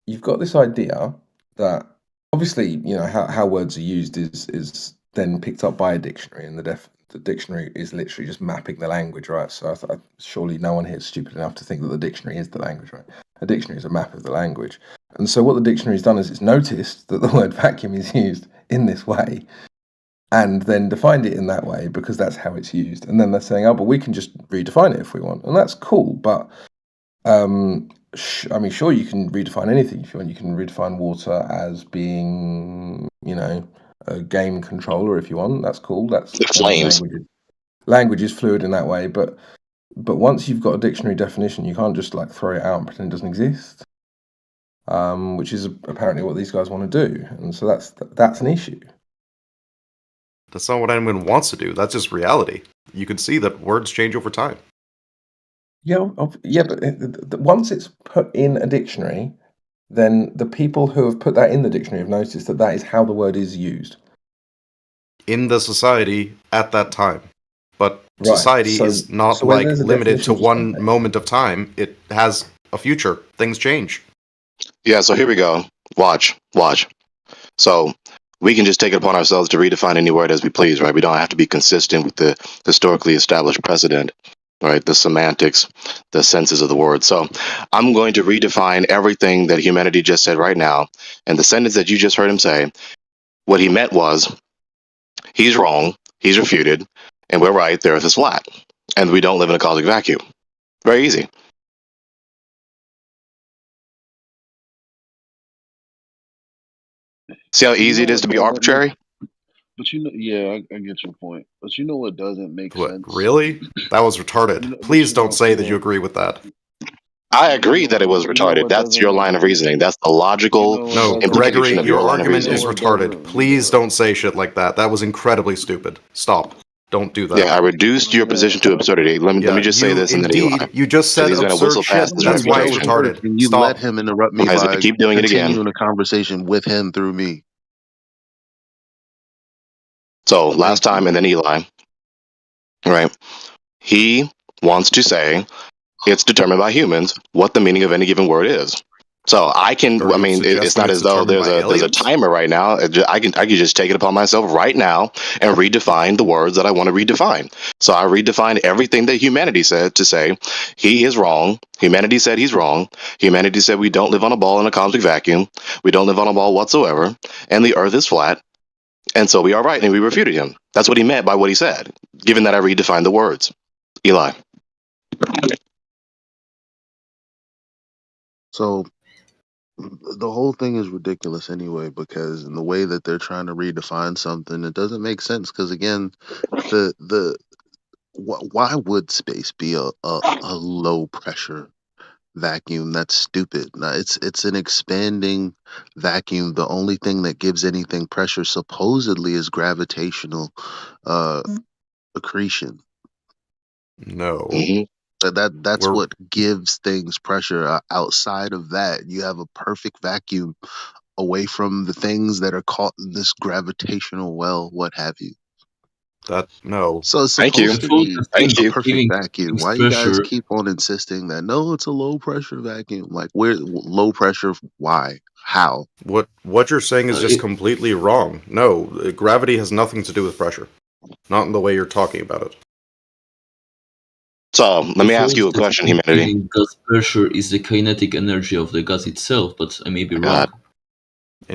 you've got this idea that obviously, you know, how words are used is then picked up by a dictionary, and the dictionary is literally just mapping the language, right? So surely no one here is stupid enough to think that the dictionary is the language, right? A dictionary is a map of the language. And so what the dictionary's done is it's noticed that the word vacuum is used in this way, and then defined it in that way because that's how it's used. And then they're saying, oh, but we can just redefine it if we want. And that's cool, but I mean, sure, you can redefine anything if you want. You can redefine water as being, you know, a game controller if you want. That's cool. That's Flames. language is fluid in that way. But once you've got a dictionary definition, you can't just like throw it out and pretend it doesn't exist. Which is apparently what these guys want to do, and so that's an issue. That's not what anyone wants to do. That's just reality. You can see that words change over time. Yeah, but once it's put in a dictionary, then the people who have put that in the dictionary have noticed that is how the word is used. In the society at that time. But Right, society so- is not so when like there's a limited to definition of one something- moment of time. It has a future. Things change. Yeah, so here we go. Watch. So we can just take it upon ourselves to redefine any word as we please, right? We don't have to be consistent with the historically established precedent, right? The semantics, the senses of the word. So I'm going to redefine everything that humanity just said right now. And the sentence that you just heard him say, what he meant was, he's wrong, he's refuted, and we're right, the earth is flat. And we don't live in a cosmic vacuum. Very easy. See how easy it is to be arbitrary? But yeah, I get your point. But you know what doesn't make What, sense? really? That was retarded. Please don't say that you agree with that. I agree that it was retarded. That's your line of reasoning. That's the logical No, implication Gregory, of your your line of argument reasoning. is retarded. Please don't say shit like that. That was incredibly stupid. Stop. Don't do that. Yeah, I reduced your position to absurdity. Let me just say this, and then Indeed, you just said he's going to absurd whistle shit. past his That's why it's reputation. retarded. And you Stop. let him interrupt me Guys, if by you keep doing it again. continuing a conversation with him through me. So last time, and then Eli, right? He wants to say it's determined by humans what the meaning of any given word is. So I can. Are I you mean, it's suggesting not it's as though determined by there's a aliens? timer right now. I can just take it upon myself right now and redefine the words that I want to redefine. So I redefined everything that humanity said to say he is wrong. Humanity said he's wrong. Humanity said we don't live on a ball in a cosmic vacuum. We don't live on a ball whatsoever, and the Earth is flat. And so we are right, and we refuted him. That's what he meant by what he said, given that I redefined the words. Eli. So the whole thing is ridiculous anyway, because in the way that they're trying to redefine something, it doesn't make sense. Because again, why would space be a low pressure vacuum? That's stupid. Now, it's an expanding vacuum. The only thing that gives anything pressure supposedly is gravitational accretion. No. Mm-hmm. That's We're what gives things pressure. Outside of that, you have a perfect vacuum away from the things that are caught in this gravitational well, what have you. no. So it's Thank you. supposed to thought be that Thank a you. perfect giving vacuum. things Why you guys pressure. keep on insisting that no, it's a low pressure vacuum? Like, we're low pressure. Why? How? What you're saying is just It, completely wrong. No, gravity has nothing to do with pressure. Not in the way you're talking about it. So let I me ask thought you a that question, humanity. giving gas pressure is the kinetic energy of the gas itself, but I may be God. wrong.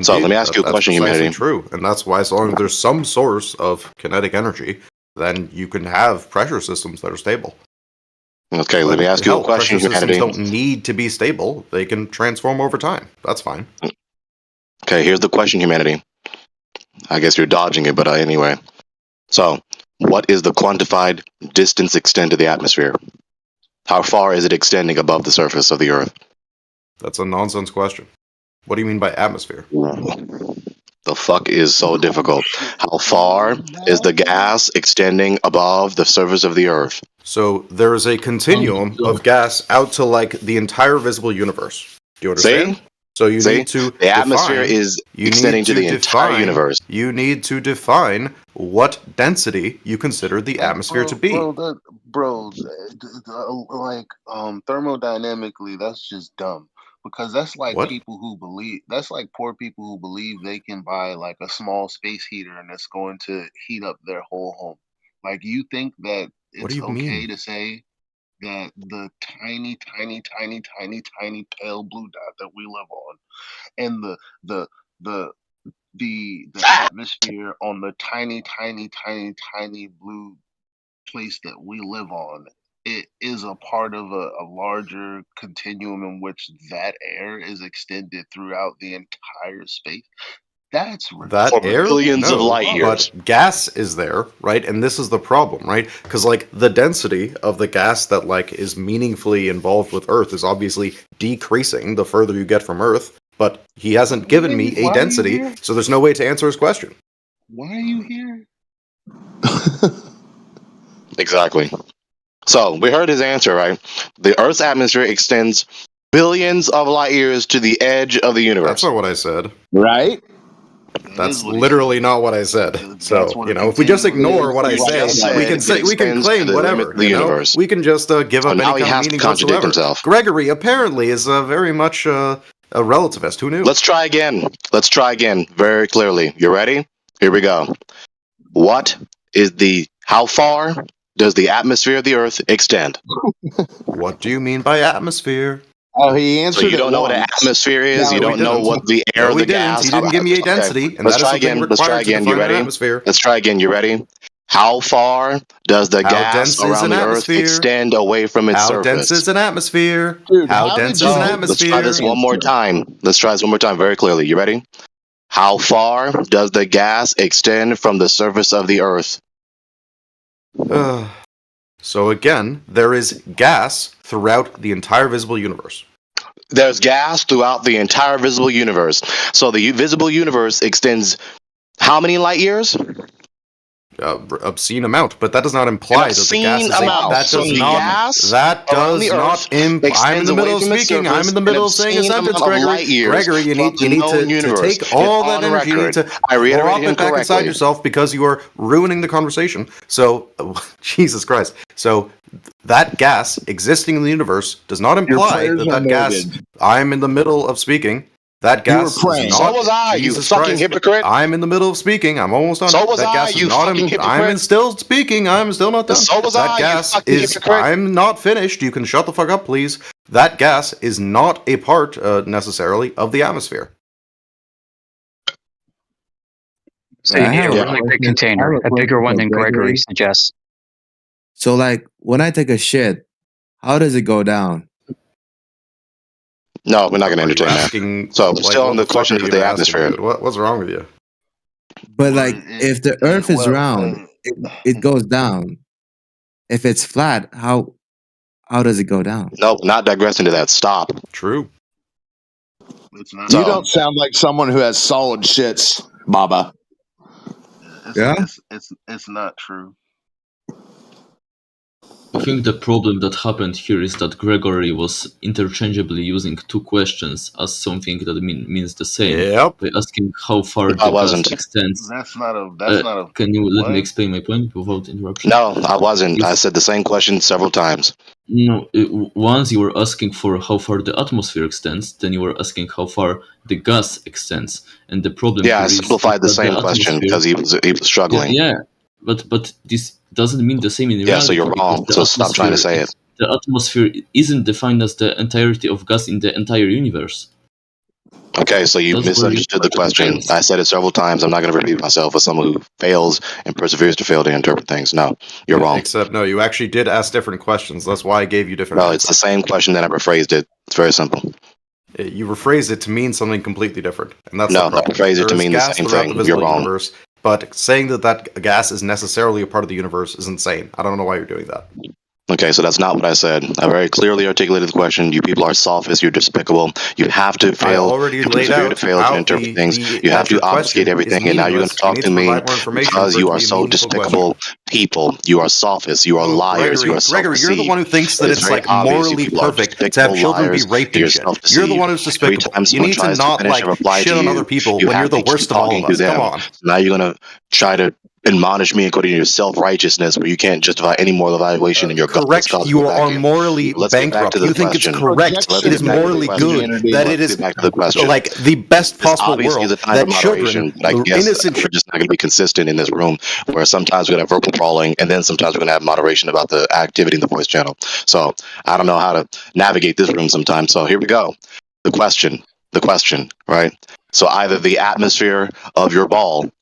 So let Indeed, me ask you a that's question, precisely humanity. true, and that's why, as long as there's some source of kinetic energy, then you can have pressure systems that are stable. Okay, let But me ask you a hell, question, pressure systems humanity. don't need to be stable; they can transform over time. That's fine. Okay, here's the question, humanity. I guess you're dodging it, but anyway. So, what is the quantified distance extent to the atmosphere? How far is it extending above the surface of the Earth? That's a nonsense question. What do you mean by atmosphere? The fuck is so difficult? Shit, How far man, is the man. gas extending above the surface of the Earth? So there is a continuum of gas out to like the entire visible universe. Do you understand? See? So you See? need to The atmosphere define. is You need extending to to the entire define. universe. You need to define what density you consider the atmosphere to be. Like, thermodynamically, that's just dumb. Because that's like What? that's like poor people who believe they can buy like a small space heater and it's going to heat up their whole home. Like, you think that What do it's you okay mean? to say that the tiny, tiny, tiny, tiny, tiny pale blue dot that we live on, and the the the atmosphere on the tiny, tiny, tiny, tiny blue place that we live on, it is a part of a larger continuum in which that air is extended throughout the entire space. That's That For air? ridiculous billions as of No. light fuck. years. But gas is there, right? And this is the problem, right? Because like the density of the gas that like is meaningfully involved with Earth is obviously decreasing the further you get from Earth. But he hasn't given me a Why are you density, here? so there's no way to answer his question. Why are you here? Exactly. So, we heard his answer, right? The Earth's atmosphere extends billions of light years to the edge of the That's universe. not what I said. Right? That is That's what he said. literally not what I said. That's So, what you a know, if we just continuum ignore is. what I He say, just we said can it say we can extends to claim the limit whatever, of the you know? universe. We can just give So up now any he kind of has to meaning contradict whatsoever. himself. Gregory apparently is very much a relativist. Who knew? Let's try again. Let's try again very clearly. You ready? Here we go. How far does the atmosphere of the Earth extend? What do you mean by atmosphere? Oh, he So answered you it don't know what an once. atmosphere is? Now You No, he don't know didn't. what the air, No, he the didn't. gas, He how, didn't give me a okay. density, and Let's that is try something again. Let's try required to again. You define an ready? atmosphere. Let's try again. You ready? How far does the How gas dense is around an the Earth atmosphere? extend away from its How dense surface? is an atmosphere? dude, How how did dense you is an So get the let's try this atmosphere? one more answer? time. Let's try this one more time very clearly. You ready? How far does the gas extend from the surface of the Earth? So again, there is gas throughout the entire visible universe. There's gas throughout the entire visible universe. So the visible universe extends how many light years? Obscene amount, but that does not An imply that the gas obscene is a. amount. That So does the not. gas That around the does Earth not imply. I'm in extends the middle away of from its speaking. I'm in surface the an middle of saying a obscene sentence, amount of Gregory. light years Gregory, you from need the to known universe. take It's all that on energy. You need record. to I reiterated drop him it back inside correctly. yourself because you are ruining the conversation. So, Jesus Christ. So that gas existing in the universe does not Your imply prayers that are that gas. noted. I'm in the middle of speaking. That You were gas is praying. So not. was I, you Jesus fucking Christ. hypocrite. I'm in the middle of speaking. I'm almost done. So was That I, gas is you not. fucking hypocrite. Still speaking. I'm still not done. So was That I, you gas fucking is. hypocrite. I'm not finished. You can shut the fuck up, please. That gas is not a part necessarily of the atmosphere. So you I need have a a Yeah. really big question. I have container, a a bigger question one for than Gregory Gregory. suggests. So, like, when I take a shit, how does it go down? No, we're not going to Are you entertain that. asking? So Like, still on what the the fuck are question you of even the asking, atmosphere. dude? What's wrong with you? But, Well, like, if the Earth is round, it goes down. If it's flat, how does it go down? Nope, not digressing to that. Stop. True. it's not. So- You don't sound like someone who has solid shits, Baba. It's, Yeah? it's not true. I think the problem that happened here is that Gregory was interchangeably using two questions as something that means the same. Yep. By asking how far I the gas wasn't. extends. That's not a Can you let me what? explain my point without interruption? No, I wasn't. If- I said the same question several times. No, once you were asking for how far the atmosphere extends, then you were asking how far the gas extends, and the problem Yeah, I here is simplified the that same question because he was struggling. yeah, but this doesn't mean the same in Yeah, reality. so you're because wrong. the So stop trying to say it. The atmosphere isn't defined as the entirety of gas in the entire universe. Okay, so you That's where misunderstood the question. fails. I said it several times. I'm not going to repeat myself as someone who fails and perseveres to fail to interpret things. No, you're wrong. Except, no, you actually did ask different questions. That's why I gave you different No, answers. it's the same question that I rephrased it. It's very simple. You rephrased it to mean something completely different, and that's No, the problem. I rephrased it to There is mean the gas same throughout thing. the You're visible wrong. universe, but saying that gas is necessarily a part of the universe is insane. I don't know why you're doing that. Okay, so that's not what I said. I very clearly articulated the question. You people are sophists. You're despicable. You have to I fail. already You laid persevere out to fail to how interpret things. You have that your to obfuscate question is everything, and now you're going to meaningless. You talk need to to me provide more information because for it you to are be a so meaningful despicable people. You are sophists. You are Oh, liars. You are Gregory, you're the self-deceived. one who thinks It that is it's very like obvious you morally people are perfect to have despicable children be liars. raped You're and shit. You're the self-deceived. one who's Every despicable. time You someone need to tries to not finish a like reply shit to on you, other people you when you're have the to keep worst of all talking of to us. Come them. on. So now you're going to try to admonish me according to your self-righteousness, but you can't justify any moral evaluation in your godless Correct. You cosmic are vacuum. morally Let's get back to bankrupt. the You think it's question. correct. Let's It get is back to the morally question. good that it Let's is get back to the question. like the best This possible obviously is world a time that for moderation, children, but I guess innocent we're just not going to be consistent in this room, where sometimes we're going to have verbal brawling, and then sometimes we're going to have moderation about the activity in the voice channel. So I don't know how to navigate this room sometimes. So here we go. The question, right? So either the atmosphere of your ball,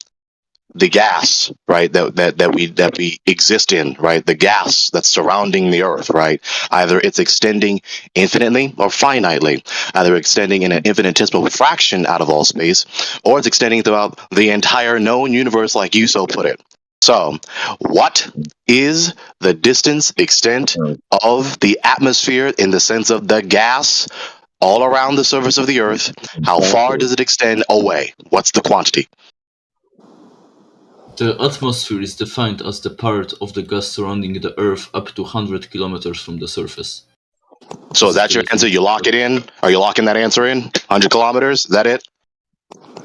the gas, right, that we exist in, right, the gas that's surrounding the earth, right, either it's extending infinitely or finitely, either extending in an infinitesimal fraction out of all space, or it's extending throughout the entire known universe, like you so put it. So what is the distance extent of the atmosphere in the sense of the gas all around the surface of the earth? How far does it extend away? What's the quantity? The atmosphere is defined as the part of the gas surrounding the Earth up to 100 kilometers from the surface. So is that your answer? You lock it in? Are you locking that answer in? 100 kilometers? Is that it?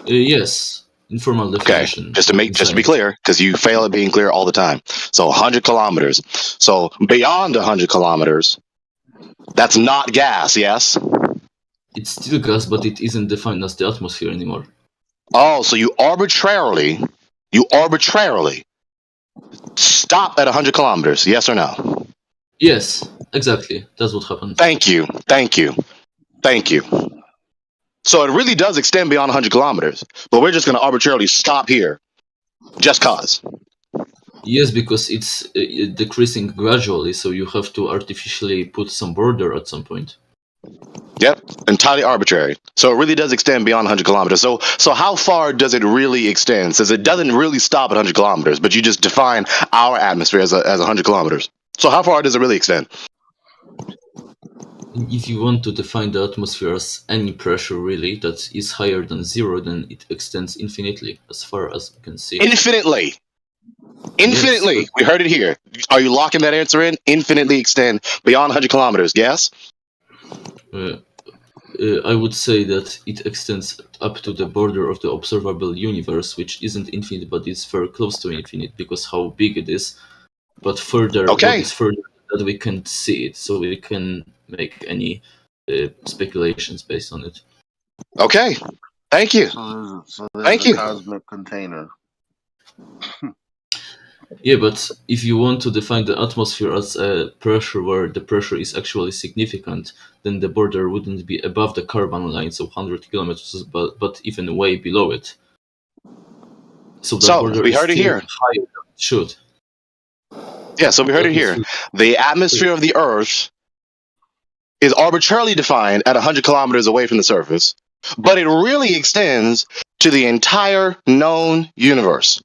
Yes, informal Okay, definition. just to be clear, because you fail at being clear all the time. So 100 kilometers. So beyond 100 kilometers, that's not gas, yes? It's still gas, but it isn't defined as the atmosphere anymore. Oh, so you arbitrarily stop at 100 kilometers, yes or no? Yes, exactly. That's what happened. Thank you. So it really does extend beyond 100 kilometers, but we're just going to arbitrarily stop here, just cause. Yes, because it's decreasing gradually, so you have to artificially put some border at some point. Yep, entirely arbitrary. So it really does extend beyond 100 kilometers. So how far does it really extend? Since it doesn't really stop at 100 kilometers, but you just define our atmosphere as 100 kilometers. So how far does it really extend? If you want to define the atmosphere as any pressure really that is higher than zero, then it extends infinitely, as far as we can see. Infinitely. Yes, We heard it here. Are you locking that answer in? Infinitely extend beyond 100 kilometers, yes? I would say that it extends up to the border of the observable universe, which isn't infinite, but is very close to infinite because how big it is. But further, Okay. what is further that we can't see it, so we can make any speculations based on it. Okay. Thank you. So there's Thank a you. cosmic container. Yeah, but if you want to define the atmosphere as a pressure where the pressure is actually significant, then the border wouldn't be above the carbon lines of 100 kilometers, but even way below it. So the border we is heard it still here. higher than it should. Yeah, so we heard it here. The atmosphere of the Earth is arbitrarily defined at 100 kilometers away from the surface, but it really extends to the entire known universe.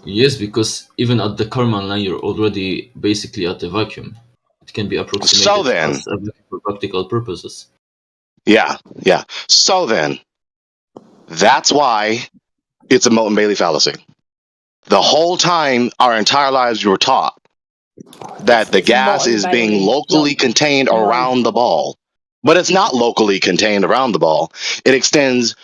Yes, because even at the Karman line, you're already basically at the vacuum. It can be approximated So then, as a vacuum for practical purposes. yeah. So then, that's why it's a Motte and Bailey fallacy. The whole time, our entire lives, we were taught that the It's gas Motte and is being Bailey, locally not contained Motte. around the ball. But it's not locally contained around the ball. It extends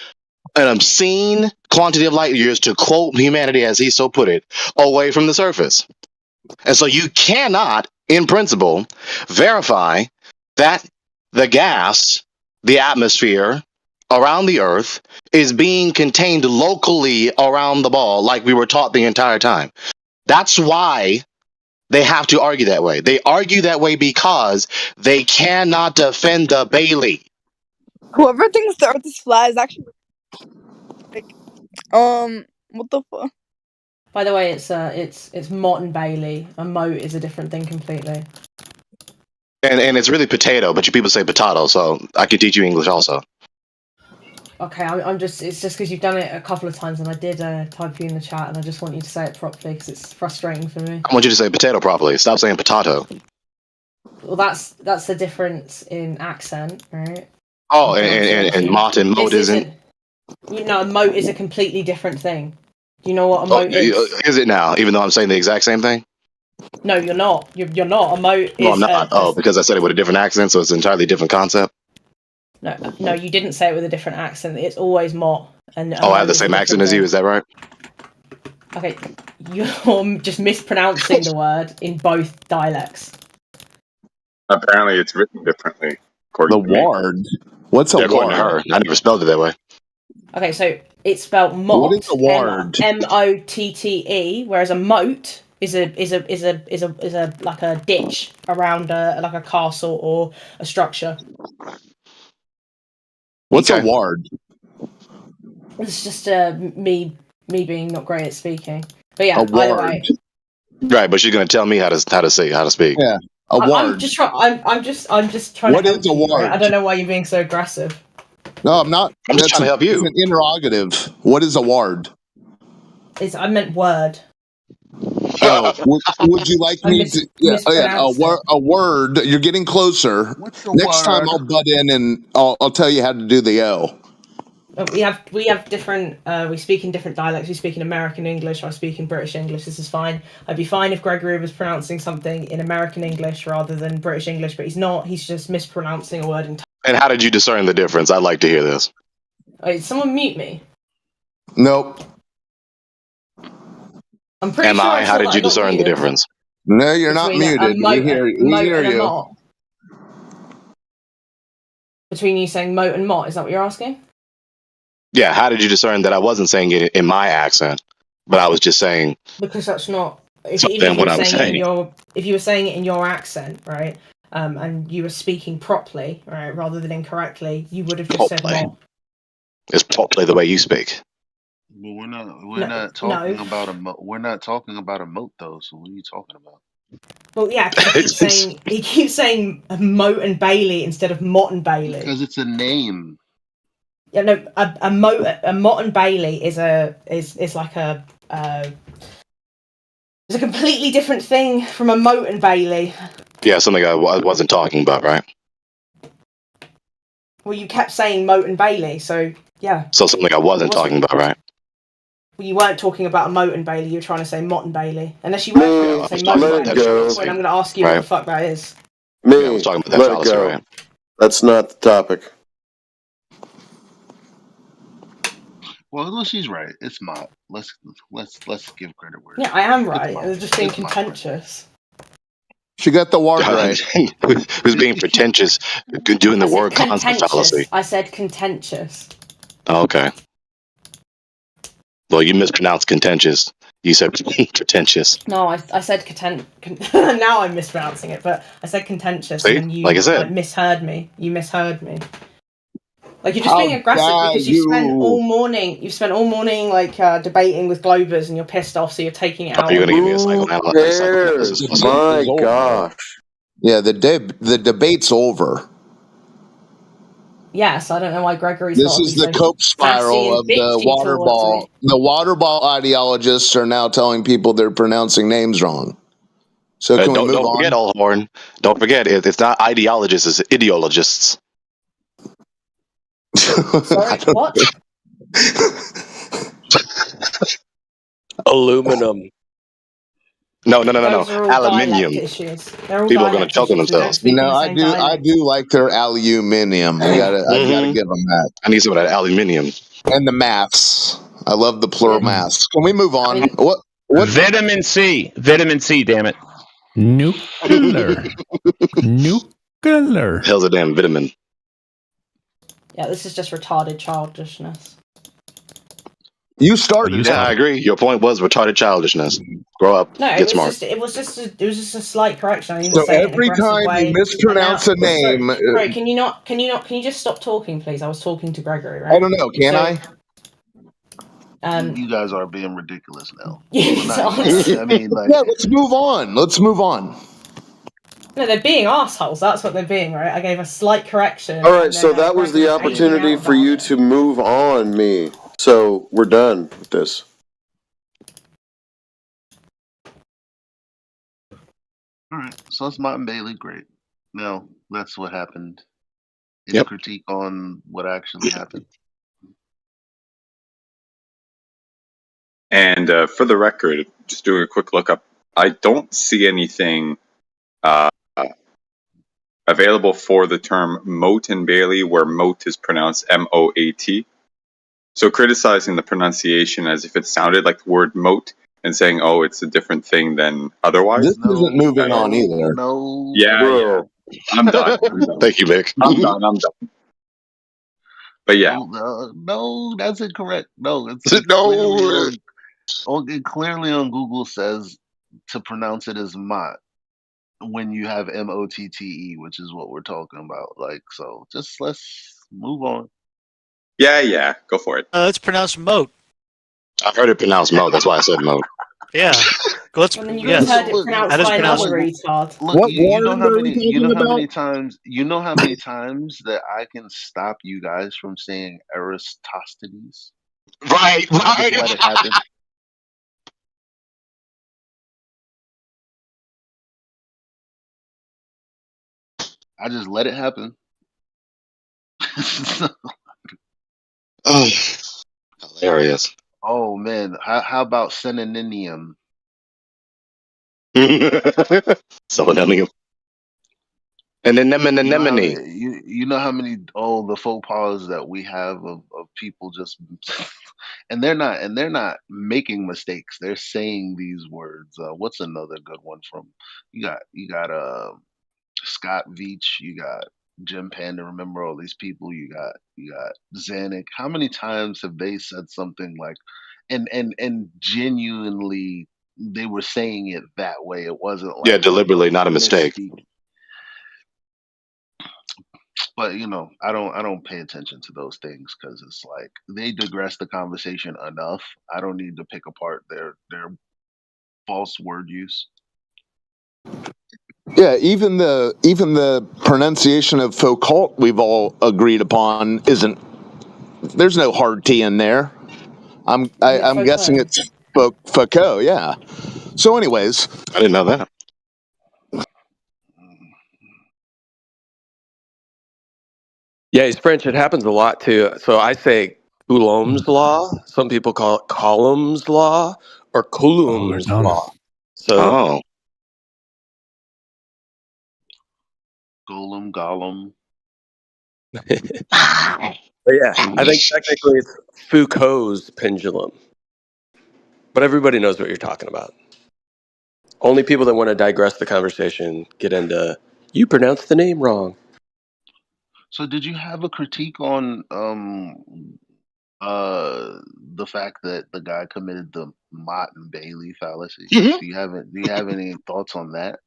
an obscene quantity of light years, to quote humanity as he so put it, away from the surface. And so you cannot, in principle, verify that the gas, the atmosphere around the Earth is being contained locally around the ball like we were taught the entire time. That's why they have to argue that way. They argue that way because they cannot defend the Bailey. Whoever thinks the Earth is flat is actually like, what the fuck? By the way, it's Motte and Bailey. A moat is a different thing completely. And it's really potato, but you people say potato, so I can teach you English also. Okay, it's just because you've done it a couple of times, and I did type you in the chat, and I just want you to say it properly because it's frustrating for me. I want you to say potato properly. Stop saying potato. Well, that's the difference in accent, right? Oh, and Motte and Motte isn't. You know, a moat is a completely different thing. Do you know what a moat is? Is it now? Even though I'm saying the exact same thing? No, you're not. You're not. A moat No, is. I'm not. Because I said it with a different accent, so it's an entirely different concept. No, you didn't say it with a different accent. It's always Motte. And I have the same accent as you. Is that right? Okay, you're just mispronouncing the word in both dialects. Apparently, it's written differently. The ward. What's a according to her. I never spelled it that way. Okay, so it's spelled Motte. What is a ward? Motte, whereas a moat is a like a ditch around like a castle or a structure. What's a ward? It's just me being not great at speaking. But yeah, A either ward. way. Right, but she's going to tell me how to speak. Yeah, a ward. I'm just trying What to help is a you, right? ward? I don't know why you're being so aggressive. No, I'm not. I'm just trying to help you. It's an interrogative. What is a ward? I meant word. Oh, would you like me to? Yeah, a word. You're getting closer. Next time I'll butt in and I'll tell you how to do the L. We have different. We speak in different dialects. We speak in American English. I speak in British English. This is fine. I'd be fine if Gregory was pronouncing something in American English rather than British English, but he's not. He's just mispronouncing a word entirely. And how did you discern the difference? I'd like to hear this. Wait, someone mute me. Nope. I'm pretty sure. How did you discern the difference? No, you're not muted. We hear you. Between you saying moat and Motte, is that what you're asking? Yeah, how did you discern that I wasn't saying it in my accent, but I was just saying? Because that's not. If you were saying it in your accent, right, and you were speaking properly, right, rather than incorrectly, you would have just said Motte. It's properly the way you speak. But we're not talking about a moat. We're not talking about a moat though. So what are you talking about? Well, yeah, he keeps saying Motte and Bailey instead of Motte and Bailey because it's a name. Yeah, no, a Motte and Bailey is like a it's a completely different thing from a Motte and Bailey. Yeah, something I wasn't talking about, right? Well, you kept saying Motte and Bailey, so yeah. So something I wasn't talking about, right? Well, you weren't talking about a Motte and Bailey. You were trying to say Motte and Bailey, unless you were trying to say Motte and Bailey. When I'm going to ask you what the fuck that is. I was talking about that fallacy, right? That's not the topic. Well, she's right. It's Motte. Let's give credit where. Yeah, I am right. It was just being contentious. She got the word right. Who's being pretentious, doing the word concept fallacy? I said contentious. Oh, okay. Well, you mispronounced contentious. You said pretentious. No, I said now I'm mispronouncing it, but I said contentious. See? And you like I said. misheard me. You misheard me. Like you're just being aggressive because you've spent all morning like debating with Globers and you're pissed off, so you're taking it out. You're gonna give me a psychoanalysis. My gosh. Yeah, the debate's over. Yes, I don't know why Gregory's. This is the Cope spiral of the water ball. The water ball ideologists are now telling people they're pronouncing names wrong. So can we move on? Don't forget, Allhorn. Don't forget, it's not ideologists, it's ideologists. Sorry, what? Aluminum. No. Those are all Aluminium. dialect issues. They're all People are going dialect to choke on issues. We don't themselves. speak in the I same do. I dialect. do like their aluminium. I gotta give them that. I need some of that aluminium. And the maths. I love the plural Yeah. maths. Can we move on? I mean- What? Vitamin C. Vitamin C. Damn it. Nuclear. Nuclear. Hell's a damn vitamin. Yeah, this is just retarded childishness. You started it. Yeah, I agree. Your point was retarded childishness. Grow up. No, Get smart. it was just a slight correction. I didn't So say it in an every aggressive time way. you mispronounce a name, Sorry, can you just stop talking, please? I was talking to Gregory, right? I don't know. Can I? You guys are being ridiculous now. I mean, like, yeah. Let's move on. No, they're being assholes. That's what they're being, right? I gave a slight correction. All right, so that was the opportunity for you to move on me. So we're done with this. all right, so it's Motte and Bailey, great. Now that's what happened. Any Yep. critique on what actually happened? And for the record, just doing a quick look up, I don't see anything available for the term Motte and Bailey, where Motte is pronounced M-O-A-T. So criticizing the pronunciation as if it sounded like the word moat and saying, "Oh, it's a different thing than otherwise." This isn't moving on either. No. Yeah. I'm done. Thank you, Mick. I'm done. But yeah. No, that's incorrect. No, it's No. clearly on Google says to pronounce it as Motte when you have M-O-T-T-E, which is what we're talking about. Like, so just let's move on. Yeah, go for it. It's pronounced moat. I heard it pronounced moat. That's why I said moat. Yeah. Let's. And then you Yes. heard it pronounced That is by another pronounced. retard. Look, you know how many times that I can stop you guys from saying Aristosthenes? Right. I just let it happen. I just let it happen. Oh, hilarious. Oh man, how about synonym? Synonym. And then anemone. You know how many the faux pas that we have of people just and they're not making mistakes. They're saying these words. What's another good one from you got Scott Veach, you got Jim Panda, remember all these people, you got Zanuck. How many times have they said something like and genuinely they were saying it that way? It wasn't like deliberately, not a mistake. But I don't pay attention to those things because it's like they digress the conversation enough. I don't need to pick apart their false word use. Yeah, even the pronunciation of Foucault we've all agreed upon isn't. There's no hard T in there. I'm guessing it's Foucault. Yeah. So, anyways, I didn't know that. Yeah, he's French. It happens a lot too. So I say Coulomb's law. Some people call it Coulomb's law or Coulomb's law. So Gollum. But yeah, I think technically it's Foucault's pendulum. But everybody knows what you're talking about. Only people that want to digress the conversation get into, you pronounced the name wrong. So did you have a critique on the fact that the guy committed the Motte and Bailey fallacy? Do you have any thoughts on that,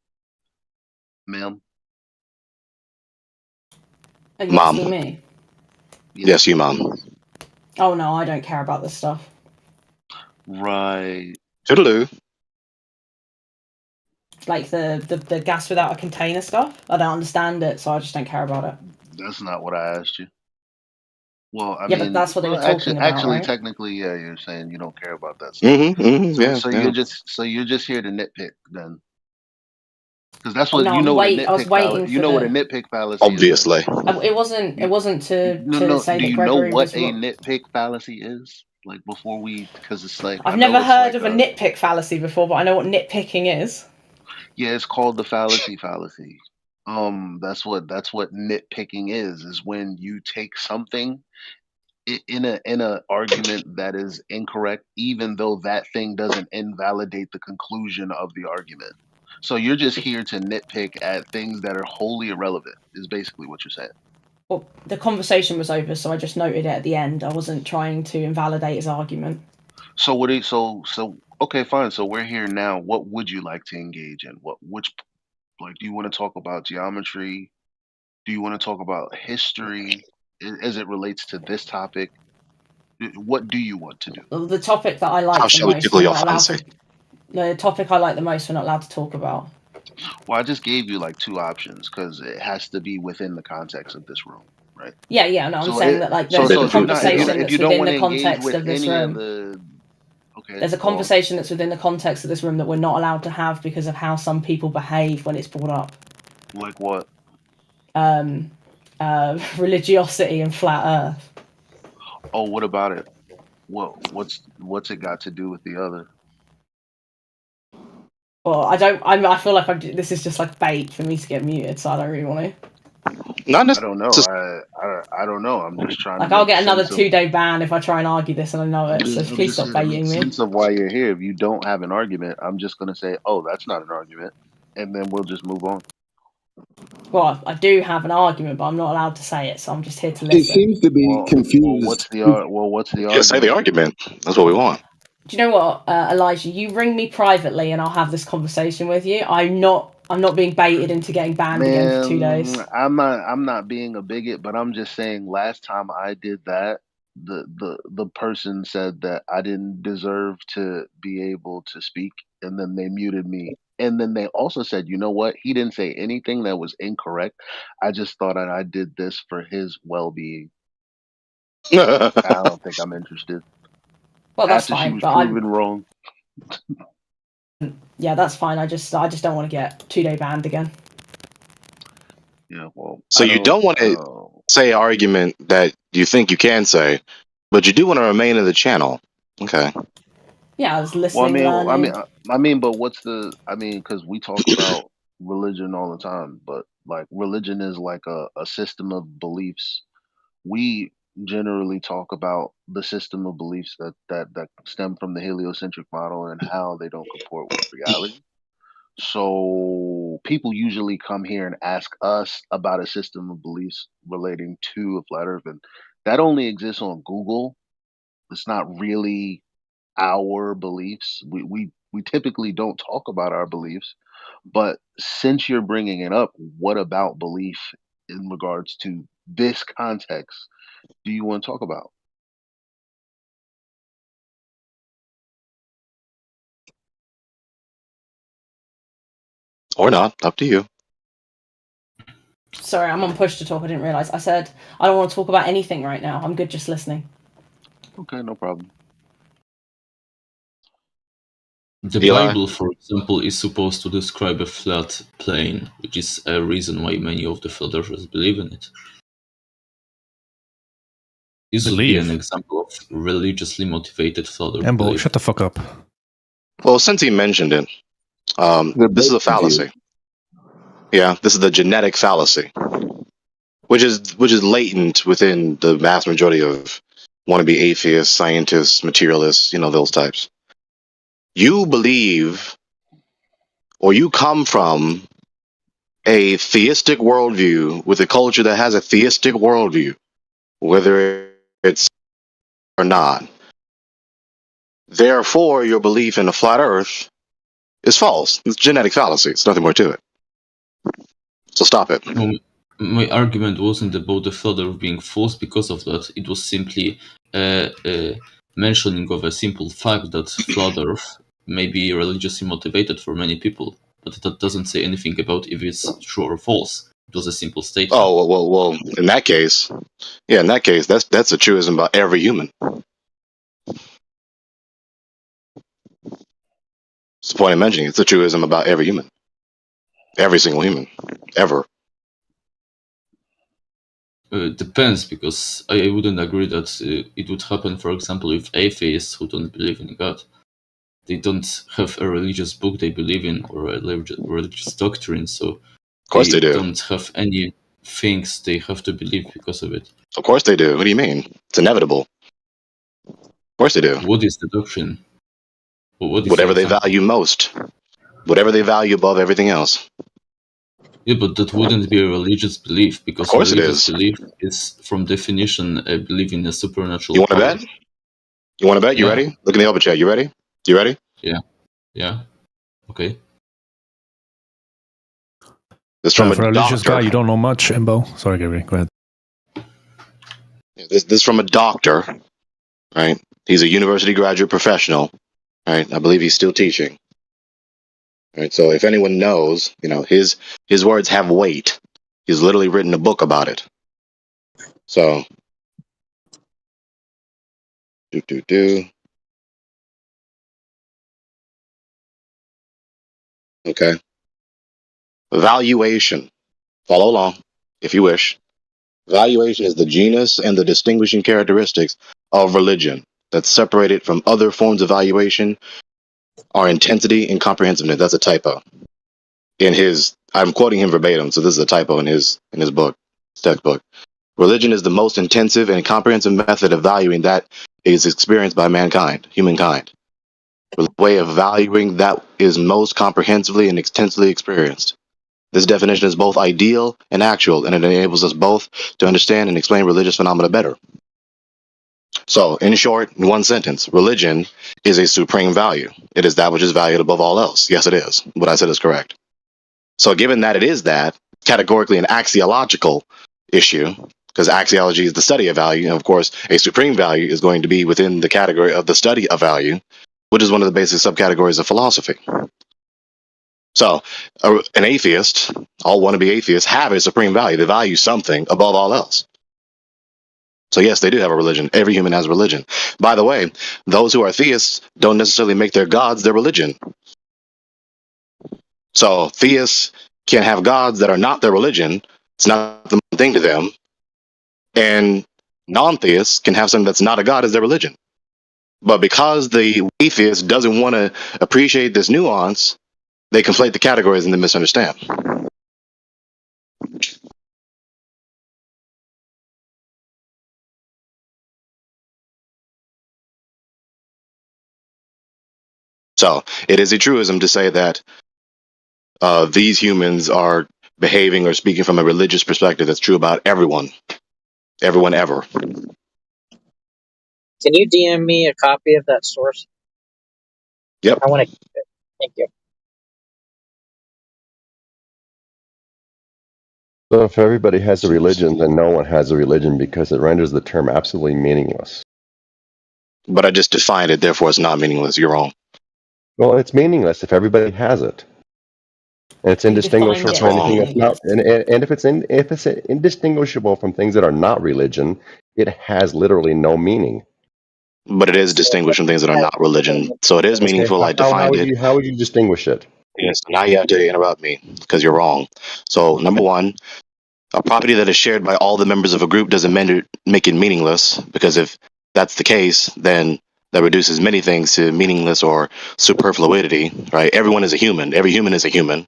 ma'am? Are you Mom. asking me? Yes, you, Mom. Oh no, I don't care about this stuff. Right. Toodaloo. Like the gas without a container stuff. I don't understand it, so I just don't care about it. That's not what I asked you. Well, I Yeah, mean, but that's what they were talking about, actually, right? technically, yeah, you're saying you don't care about that stuff. Yeah. So you're just here to nitpick then, because that's Oh, what no, you know. I was waiting for what a nitpick fallacy Obviously. is. It wasn't to say No. that Do you know Gregory what was a wrong. nitpick fallacy is? Like before because it's like I've I know never it's heard like of a nitpick fallacy before, but I know what nitpicking is. yeah, it's called the fallacy. That's what nitpicking is when you take something in a argument that is incorrect, even though that thing doesn't invalidate the conclusion of the argument. So you're just here to nitpick at things that are wholly irrelevant. Is basically what you're saying. Well, the conversation was over, so I just noted it at the end. I wasn't trying to invalidate his argument. So what? Okay, fine. So we're here now. What would you like to engage in? Do you want to talk about geometry? Do you want to talk about history as it relates to this topic? What do you want to do? The topic that I like How the shall we most, tickle we're your not allowed fancy? to. The topic I like the most, we're not allowed to talk about. Well, I just gave you like two options because it has to be within the context of this room, right? Yeah. No, I'm So saying that there's so a conversation if that's you don't within want the to engage context with of this any of room. the There's a conversation that's within the context of this room that we're not allowed to have because of how some people behave when it's brought up. Like what? Religiosity and flat Earth. Oh, what about it? What's it got to do with the other? Well, I feel like this is just like bait for me to get muted, so I don't really want to. I don't know. I don't know. I'm just trying to I'll make get another sense of 2-day ban if I try and argue this, and I know it. So please stop trying to make baiting me. sense of why you're here. If you don't have an argument, I'm just gonna say, "Oh, that's not an argument," and then we'll just move on. Well, I do have an argument, but I'm not allowed to say it, so I'm just here to He listen. seems to be confused. What's the argument? Yeah, say the argument. That's what we want. Do you know what, Elijah? You ring me privately, and I'll have this conversation with you. I'm not being baited into getting banned again for 2 days. I'm not being a bigot, but I'm just saying. Last time I did that, the person said that I didn't deserve to be able to speak, and then they muted me. And then they also said, you know what? He didn't say anything that was incorrect. I just thought that I did this for his well-being. I don't think I'm interested. Well, that's After she fine, was but proven wrong. Yeah, that's fine. I just don't want to get 2-day banned again. Yeah, well. So you don't want to say argument that you think you can say, but you do want to remain in the channel. Okay. Yeah, I was listening, learning. But because we talk about religion all the time, but like religion is like a system of beliefs. We generally talk about the system of beliefs that stem from the heliocentric model and how they don't comport with reality. So people usually come here and ask us about a system of beliefs relating to a flat earth, and that only exists on Google. It's not really our beliefs. We typically don't talk about our beliefs, but since you're bringing it up, what about belief in regards to this context do you want to talk about? Or not. Up to you. Sorry, I'm on push to talk. I didn't realize. I said I don't want to talk about anything right now. I'm good just listening. Okay, no problem. The Bible, for example, is supposed to describe a flat plane, which is a reason why many of the flat earthers believe in it. This would be an example of religiously motivated flat earth Embo, belief. shut the fuck up. Well, since he mentioned it, this is a fallacy. Yeah, this is the genetic fallacy, which is latent within the vast majority of wannabe atheists, scientists, materialists, those types. You believe, or you come from a theistic worldview with a culture that has a theistic worldview, whether it's or not. Therefore, your belief in a flat Earth is false. It's genetic fallacy. It's nothing more to it. So stop it. No, my argument wasn't about the flat earth being false because of that. It was simply a mentioning of a simple fact that flat earth may be religiously motivated for many people, but that doesn't say anything about if it's true or false. It was a simple statement. Oh, well, in that case, that's a truism about every human. It's the point of mentioning it's a truism about every human. Every single human. Ever. Depends, because I wouldn't agree that it would happen, for example, with atheists who don't believe in God. They don't have a religious book they believe in or a religious doctrine, so Of course they do. don't have any things they have to believe because of it. Of course they do. What do you mean? It's inevitable. Of course they do. What is the doctrine? What is Whatever the they example? value most. Whatever they value above everything else. Yeah, but that wouldn't be a religious belief, because Of course it religious is. belief is, from definition, a belief in a supernatural You want to power. bet? You want to bet? You Yeah. ready? Look in the open chat. You ready? You ready? Yeah. Okay. This from a For a religious doctor. guy, you don't know much, Imbo. Sorry, Gary. Go ahead. This from a doctor, right? He's a university graduate professional, right? I believe he's still teaching. Right. So if anyone knows, his words have weight. He's literally written a book about it. So Okay. Valuation. Follow along, if you wish. Valuation is the genus and the distinguishing characteristics of religion that's separated from other forms of valuation are intensity and comprehensiveness. That's a typo. I'm quoting him verbatim, so this is a typo in his book, textbook. Religion is the most intensive and comprehensive method of valuing that is experienced by mankind, humankind. The way of valuing that is most comprehensively and extensively experienced. This definition is both ideal and actual, and it enables us both to understand and explain religious phenomena better. So, in short, in one sentence, religion is a supreme value. It is that which is valued above all else. Yes, it is. What I said is correct. So, given that it is that, categorically an axiological issue, because axiology is the study of value, and of course, a supreme value is going to be within the category of the study of value, which is one of the basic subcategories of philosophy. So, an atheist, all wannabe atheists, have a supreme value. They value something above all else. So, yes, they do have a religion. Every human has a religion. By the way, those who are theists don't necessarily make their gods their religion. So, theists can have gods that are not their religion. It's not the thing to them. And non-theists can have something that's not a god as their religion. But because the atheist doesn't want to appreciate this nuance, they conflate the categories and they misunderstand. So it is a truism to say that these humans are behaving or speaking from a religious perspective that's true about everyone ever. Can you DM me a copy of that source? Yep. I want to keep it. Thank you. So if everybody has a religion, then no one has a religion because it renders the term absolutely meaningless. But I just defined it, therefore it's not meaningless. You're wrong. Well, it's meaningless if everybody has it. And it's indistinguishable from anything that's not. And if it's indistinguishable from things that are not religion, it has literally no meaning. But it is distinguished from things that are not religion. So it is meaningful. I defined it. How would you distinguish it? Yes, now you have to interrupt me because you're wrong. So, number one, a property that is shared by all the members of a group doesn't make it meaningless, because if that's the case, then that reduces many things to meaningless or superfluidity, right? Everyone is a human. Every human is a human.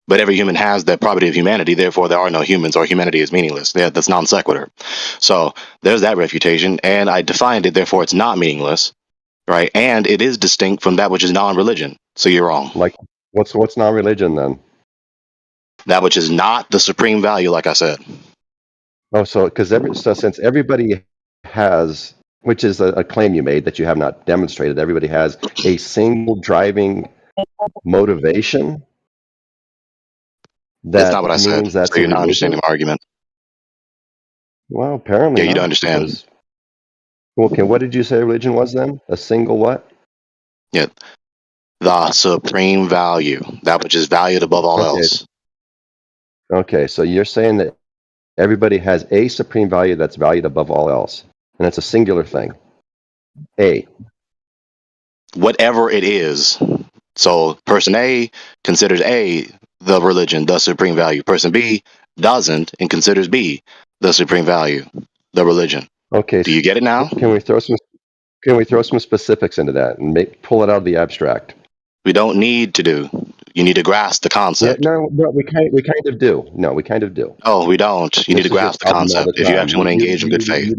But every human has that property of humanity. Therefore, there are no humans, or humanity is meaningless. That's non sequitur. So there's that refutation. And I defined it. Therefore, it's not meaningless, right? And it is distinct from that which is non-religion. So you're wrong. Like, what's non-religion then? That which is not the supreme value, like I said. Oh, so since everybody has, which is a claim you made that you have not demonstrated, everybody has a single driving motivation. That's not what I said. So you're not understanding my argument. Well, apparently you not, don't understand. because- okay, what did you say religion was then? A single what? Yeah, the supreme value, that which is valued above all else. Okay, so you're saying that everybody has a supreme value that's valued above all else, and it's a singular thing. A. Whatever it is. So person A considers A the religion, the supreme value. Person B doesn't and considers B the supreme value, the religion. Okay, Do you get it now? can we throw some specifics into that and pull it out of the abstract? We don't need to do. You need to grasp the Yeah, concept. no, we kind of do. No, we kind of do. No, we don't. You need This to is your grasp the problem all the concept if you time. actually want to engage in good faith.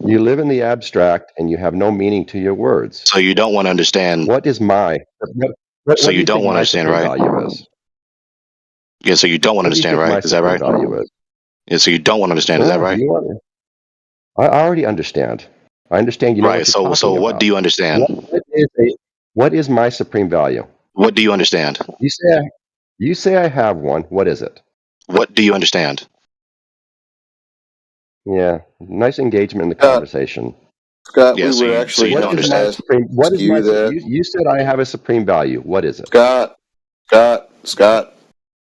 You live in the abstract and you have no meaning to your words. So you don't want to understand. What is my? What So do you you don't think want to my understand, supreme right? value is? Yeah. So you don't want to What do you understand, think my right? Is that supreme right? value is? Yeah. So you don't want to understand. Is that No, right? you want I already understand. I understand. You know Right. what you're So talking what about. do you understand? What is my supreme value? What do you understand? You say I have one. What is it? What do you understand? Yeah, nice engagement in the Scott, conversation. Scott, Yeah. we So would you actually don't have to understand. ask What is my? you that. You said I have a supreme value. What is it? Scott.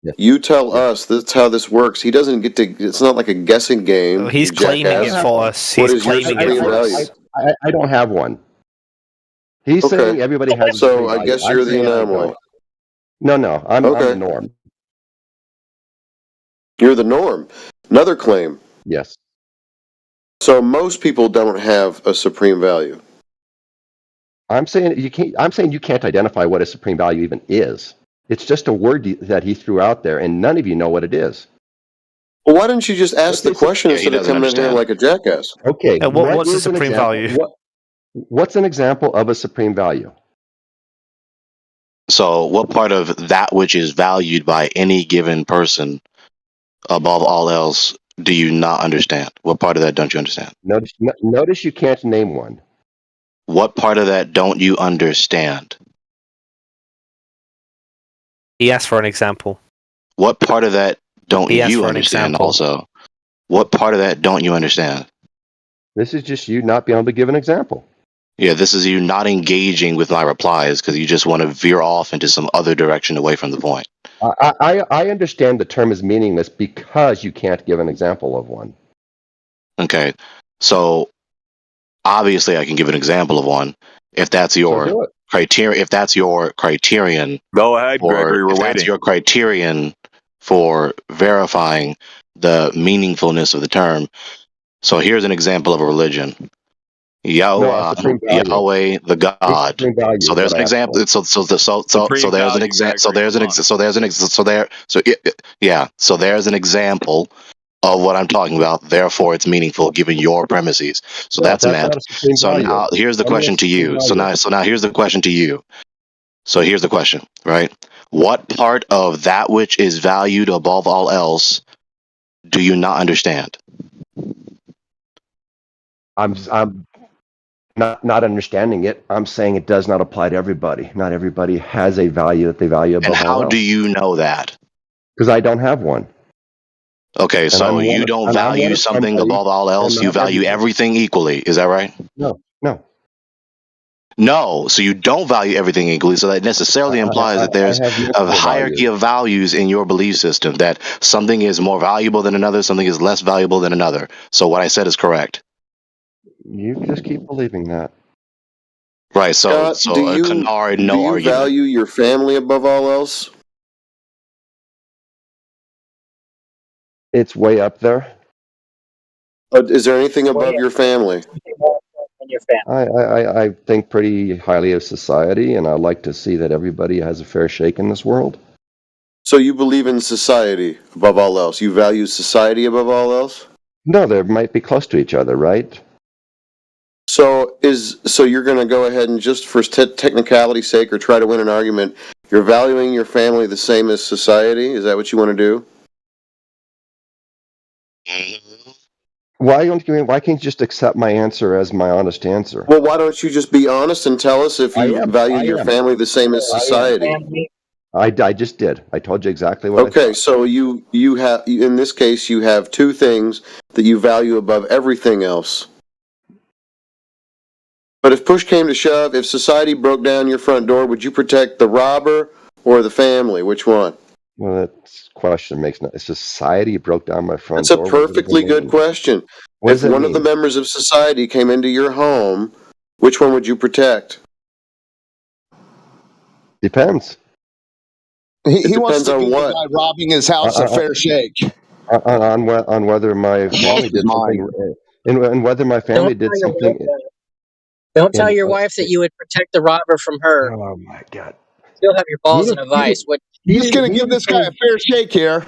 Yes. You tell Yes. us that's how this works. He doesn't get to. It's not like a guessing game. Oh, he's you claiming jackass. it for us. What He's is your claiming it supreme for value? us. I don't have one. He's saying Okay. everybody has a So supreme I value. guess I'm you're the saying I anomaly. don't. No, I'm the Okay. norm. You're the norm. Another claim. Yes. So most people don't have a supreme value. I'm saying you can't. I'm saying you can't identify what a supreme value even is. It's just a word that he threw out there, and none of you know what it is. Well, why didn't you just ask the question Yeah, he instead of doesn't coming in here understand. like a jackass? Okay. What's the is an supreme example? value? What's an example of a supreme value? So what part of that which is valued by any given person above all else do you not understand? What part of that don't you understand? Notice you can't name one. What part of that don't you understand? He asked for an example. What part of that don't He asked you for an understand example. also? What part of that don't you understand? This is just you not being able to give an example. Yeah, this is you not engaging with my replies because you just want to veer off into some other direction away from the point. I understand the term is meaningless because you can't give an example of one. Okay, so obviously I can give an example of one if that's your do it. criteria. If that's your criterion, Go ahead, Gregory. We're if that's waiting. your criterion for verifying the meaningfulness of the term. So here's an example of a religion. No, a supreme value. Yahweh, the A God. supreme value So is there's what an I asked example. for. Supreme There's an value, example. So Gregory, there's an come ex- on. so there's an ex- so there so it, yeah. So there's an example of what I'm talking about. Therefore, it's meaningful given your premises. So No, that's that's met. not a supreme So value. now here's the Tell me a question to supreme you. value. So now here's the question to you. So here's the question, right? What part of that which is valued above all else do you not understand? I'm not understanding it. I'm saying it does not apply to everybody. Not everybody has a value that they value And above all how do else. you know that? Because I don't have one. Okay, so you don't I'm one value of something somebody, above all and else. You not value everybody. everything equally. Is that right? No. No, so you don't value everything equally. So that necessarily implies that there's I have a multiple hierarchy values. of values in your belief system, that something is more valuable than another, something is less valuable than another. So what I said is correct. You just keep believing that. Right, so Scott, do a you canard, no argument. value your family above all else? It's way up there. Is there anything above your family? In your family. I think pretty highly of society, and I like to see that everybody has a fair shake in this world. So you believe in society above all else? You value society above all else? No, they might be close to each other, right? So you're going to go ahead and just for technicality's sake or try to win an argument, you're valuing your family the same as society? Is that what you want to do? Why can't you just accept my answer as my honest answer? Well, why don't you just be honest and tell us if you value your family the same as society? I just did. I told you exactly what I Okay, thought. so you have, in this case, you have two things that you value above everything else. But if push came to shove, if society broke down your front door, would you protect the robber or the family? Which one? Well, that question makes no. Society broke down my front That's a door. What does it perfectly good mean? question. What does If it one of the mean? members of society came into your home, which one would you protect? Depends. It He wants depends to on give the what. guy robbing his house a fair shake. On whether my family did something, and whether my family did something. Don't tell your wife that you would protect the robber from her. Oh my God! She'll have your balls in a vice. What? He's going to give this guy a fair shake here.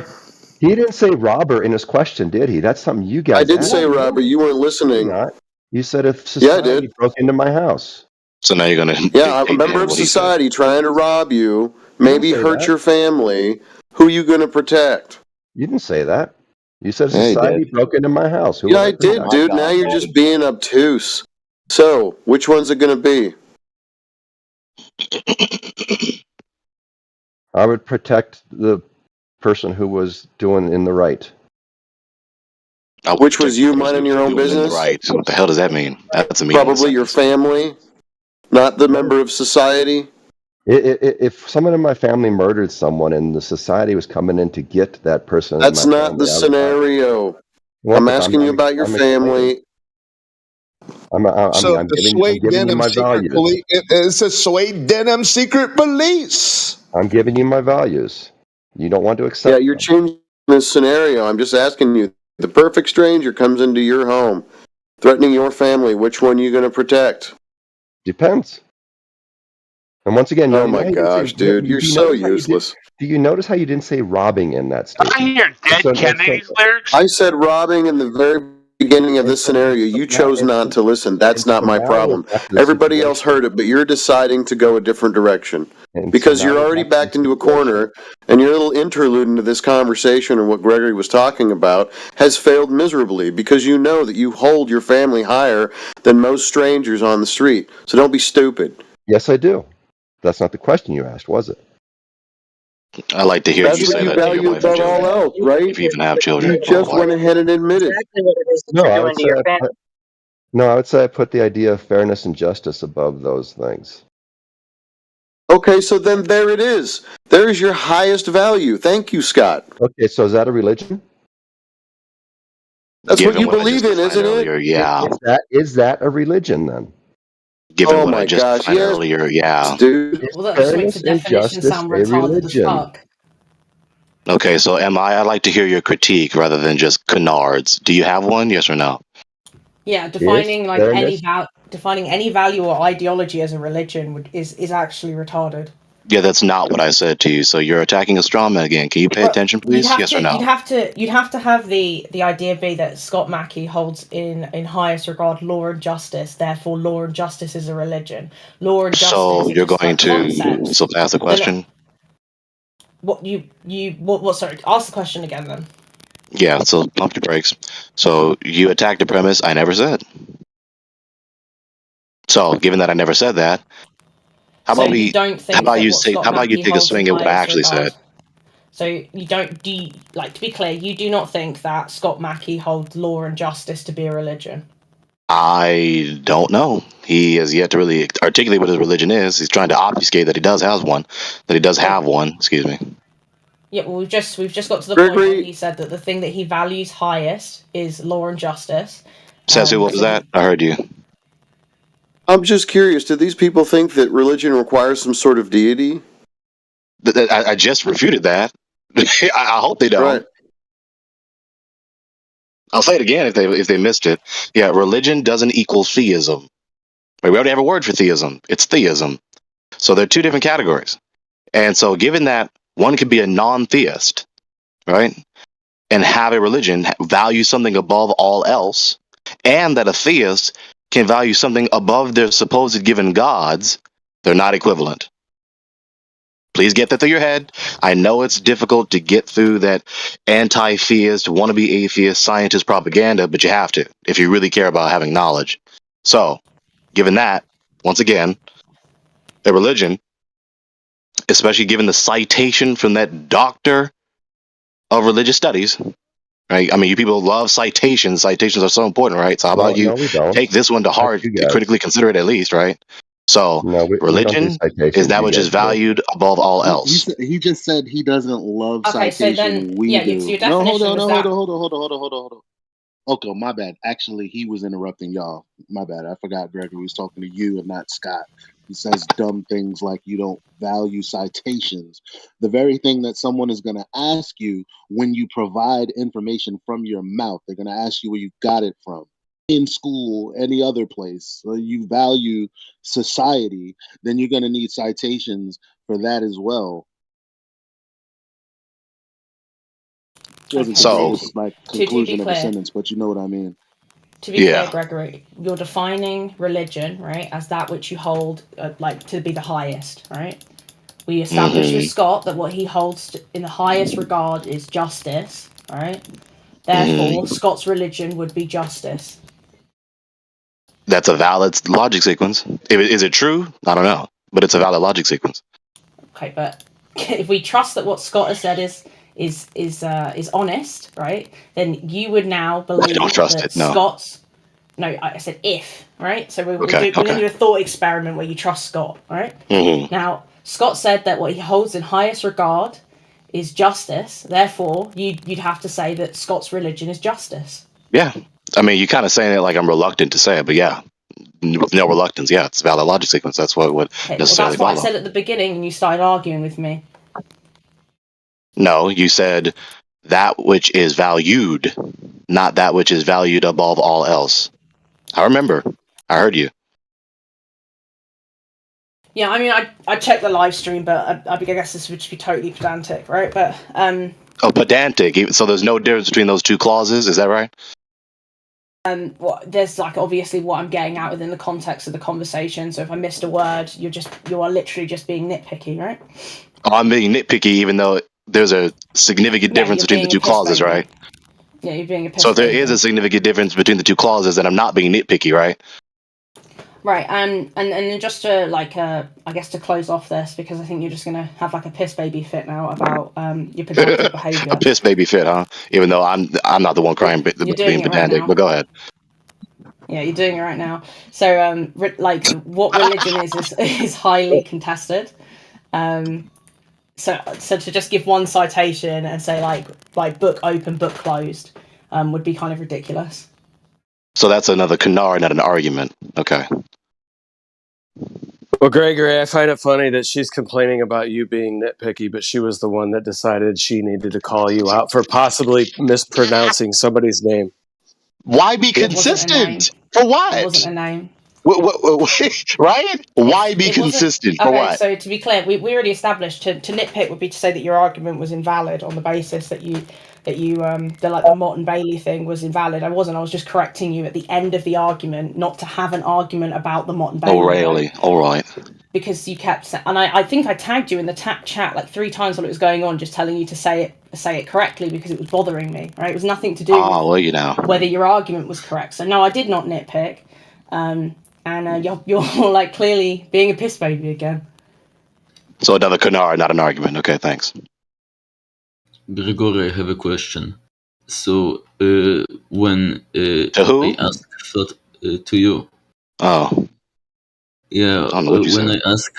He didn't say robber in his question, did he? That's something you I guys did asked. say robber. You weren't listening. Not. You said if Yeah, I society did. broke into my house. So now you're gonna Yeah, I'm a dictate member of what he said. society trying to rob you, maybe say hurt that. your family. Who are you going to protect? You didn't say that. You said Yeah, you society did. broke into my house. Who Yeah, would I did, protect? dude. Now you're just being obtuse. So, which one's it going to be? I would protect the person who was doing in the right. Which was you minding your own Doing business? right. What the hell does that mean? That's a meaningless Probably your family, not the member of society. If someone in my family murdered someone and the society was coming in to get that person in That's my not family, the scenario. Well, I'm but asking you about your I'm explaining. family. So I'm the suede giving you denim my secret values. police. It's a suede denim secret police. I'm giving you my values. You don't want to Yeah, accept you're them. changing this scenario. I'm just asking you. The perfect stranger comes into your home, threatening your family. Which one are you going to protect? Depends. And once again, Oh my gosh, dude, you're so useless. Do you notice how you didn't say robbing in that statement? I hear Dead Kennedy's lyrics. I said robbing in the very beginning of this scenario. You chose not to listen. That's not my problem. Everybody else heard it, but you're deciding to go a different direction. Because you're already backed into a corner, and your little interlude into this conversation and what Gregory was talking about has failed miserably because you know that you hold your family higher than most strangers on the street. So don't be stupid. Yes, I do. That's not the question you asked, was it? I like to hear That's you what say you that to your value wife and above all children, else, right? if you even have children. You just went ahead and admitted. Exactly what it is that No, you're I doing would to say your family. I would say I put the idea of fairness and justice above those things. Okay, so then there it is. There is your highest value. Thank you, Scott. Okay, so is that a religion? That's what Given you what I believe just in, defined isn't earlier, it? yeah. Is that a religion then? Given Oh what I my just gosh, defined yes, earlier, yeah. dude. Well, that just makes the Fairness and definition justice sound a retarded as religion? fuck. Okay, so I'd like to hear your critique rather than just canards. Do you have one? Yes or no? Yeah, Is defining like fairness? defining any value or ideology as a religion is actually retarded. Yeah, that's not what I said to you. So you're attacking a straw man again. Can you pay attention, please? Yes or no? You'd have to have the idea be that Scott Mackey holds in highest regard law and justice. Therefore, law and justice is a religion. Law and justice So are you're just going like to concepts. so ask the question? What? Sorry, ask the question again then. Yeah, so pump your brakes. So you attacked the premise I never said. So given that I never said that, how So about you don't think that what Scott how about you Mackey take a holds in swing at what I highest actually regard? said? So you don't to be clear, you do not think that Scott Mackey holds law and justice to be a religion. I don't know. He has yet to really articulate what his religion is. He's trying to obfuscate that he does have one. Excuse me. Yeah, well, we've just got to the point Gregory, where he said that the thing that he values highest is law and justice. Sasu, what was that? I heard you. I'm just curious. Do these people think that religion requires some sort of deity? I just refuted that. I hope they don't. Right. I'll say it again if they missed it. Yeah, religion doesn't equal theism. Right, we already have a word for theism. It's theism. So they're two different categories. And so given that one could be a non-theist, right, and have a religion, value something above all else, and that a theist can value something above their supposed given gods, they're not equivalent. Please get that through your head. I know it's difficult to get through that anti-theist, wannabe atheist, scientist propaganda, but you have to if you really care about having knowledge. So, given that, once again, a religion, especially given the citation from that doctor of religious studies, right? I mean, you people love citations. Citations are so important, right? So how about you we don't. take this one to heart, you guys. critically consider it at least, right? So we don't do religion citations, is that you which guys is do. valued above all else. He just said he doesn't love Okay, so citation. then, We yeah, do. so your No, hold definition on, was hold that. on, hold on. Okay, my bad. Actually, he was interrupting y'all. My bad. I forgot Gregory was talking to you and not Scott. He says dumb things like you don't value citations. The very thing that someone is going to ask you when you provide information from your mouth, they're going to ask you where you got it from. In school, any other place, or you value society, then you're going to need citations for that as well. It wasn't the So, greatest like To be conclusion of a clear, sentence, but you know what I mean. to be clear, Gregory, you're defining religion, right, as that which you hold, like, to be the highest, right? We established with Scott that what he holds in the highest regard is justice, right? Therefore, Scott's religion would be justice. That's a valid logic sequence. Is it true? I don't know, but it's a valid logic sequence. Okay, but if we trust that what Scott has said is honest, right? Then you would now believe I don't trust that it. No. Scott's. No, I said if, right? So we're Okay. going to do a thought experiment where you trust Scott, right? Now, Scott said that what he holds in highest regard is justice. Therefore, you'd have to say that Scott's religion is justice. Yeah. I mean, you're kind of saying it like I'm reluctant to say it, but yeah, with no reluctance. Yeah, it's a valid logic sequence. That's what would Okay, well, necessarily that's what I follow. said at the beginning, and you started arguing with me. No, you said that which is valued, not that which is valued above all else. I remember. I heard you. Yeah, I mean, I checked the live stream, but I guess this would just be totally pedantic, right? But Oh, pedantic. So there's no difference between those two clauses. Is that right? there's like obviously what I'm getting at within the context of the conversation. So if I missed a word, you are literally just being nitpicky, right? Oh, I'm being nitpicky, even though there's a significant difference between the two clauses, right? Yeah, you're being a piss So if there baby. is a significant difference between the two clauses, then I'm not being nitpicky, right? Right, and then just to like I guess to close off this, because I think you're just gonna have like a piss baby fit now about your pedantic behaviour. A piss baby fit, huh? Even though I'm not the one crying You're doing being it right pedantic, now. but go ahead. Yeah, you're doing it right now. So like what religion is highly contested. So to just give one citation and say like book open, book closed, would be kind of ridiculous. So that's another canard, not an argument. Okay. Well, Gregory, I find it funny that she's complaining about you being nitpicky, but she was the one that decided she needed to call you out for possibly mispronouncing somebody's name. Why be consistent? For what? It wasn't a name. Right? Why be consistent? For Okay, what? so to be clear, we already established to nitpick would be to say that your argument was invalid on the basis that you the Motte and Bailey thing was invalid. I wasn't. I was just correcting you at the end of the argument, not to have an argument about the Motte and Bailey. Oh, really? All right. Because you kept and I think I tagged you in the chat like 3 times while it was going on, just telling you to say it correctly because it was bothering me. Right? It was nothing to do with whether your argument was correct. So no, I did not nitpick. And you're like clearly being a piss baby again. So another canard, not an argument. Okay, thanks. Gregory, I have a question. So when to who? I asked to you. Oh. Yeah, when I ask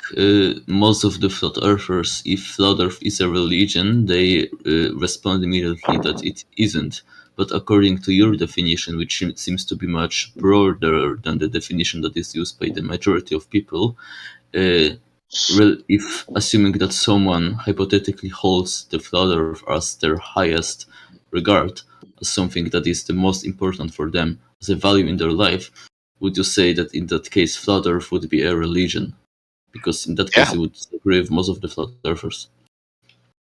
most of the flat earthers if flat earth is a religion, they respond immediately that it isn't. But according to your definition, which seems to be much broader than the definition that is used by the majority of people, if assuming that someone hypothetically holds the flat earth as their highest regard, as something that is the most important for them, as a value in their life, would you say that in that case flat earth would be a religion? Because in that case you would agree with most of the flat earthers.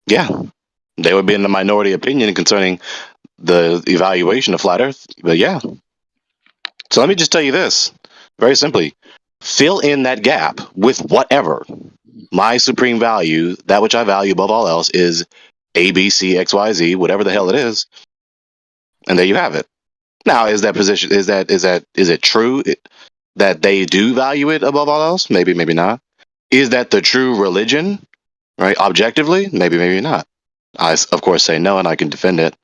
Yeah. They would be in the minority opinion concerning the evaluation of flat earth. But yeah. So let me just tell you this. Very simply. Fill in that gap with whatever. My supreme value, that which I value above all else, is A, B, C, X, Y, Z, whatever the hell it is. And there you have it. Now, is it true that they do value it above all else? Maybe, maybe not. Is that the true religion? Right? Objectively? Maybe, maybe not. I, of course, say no, and I can defend it.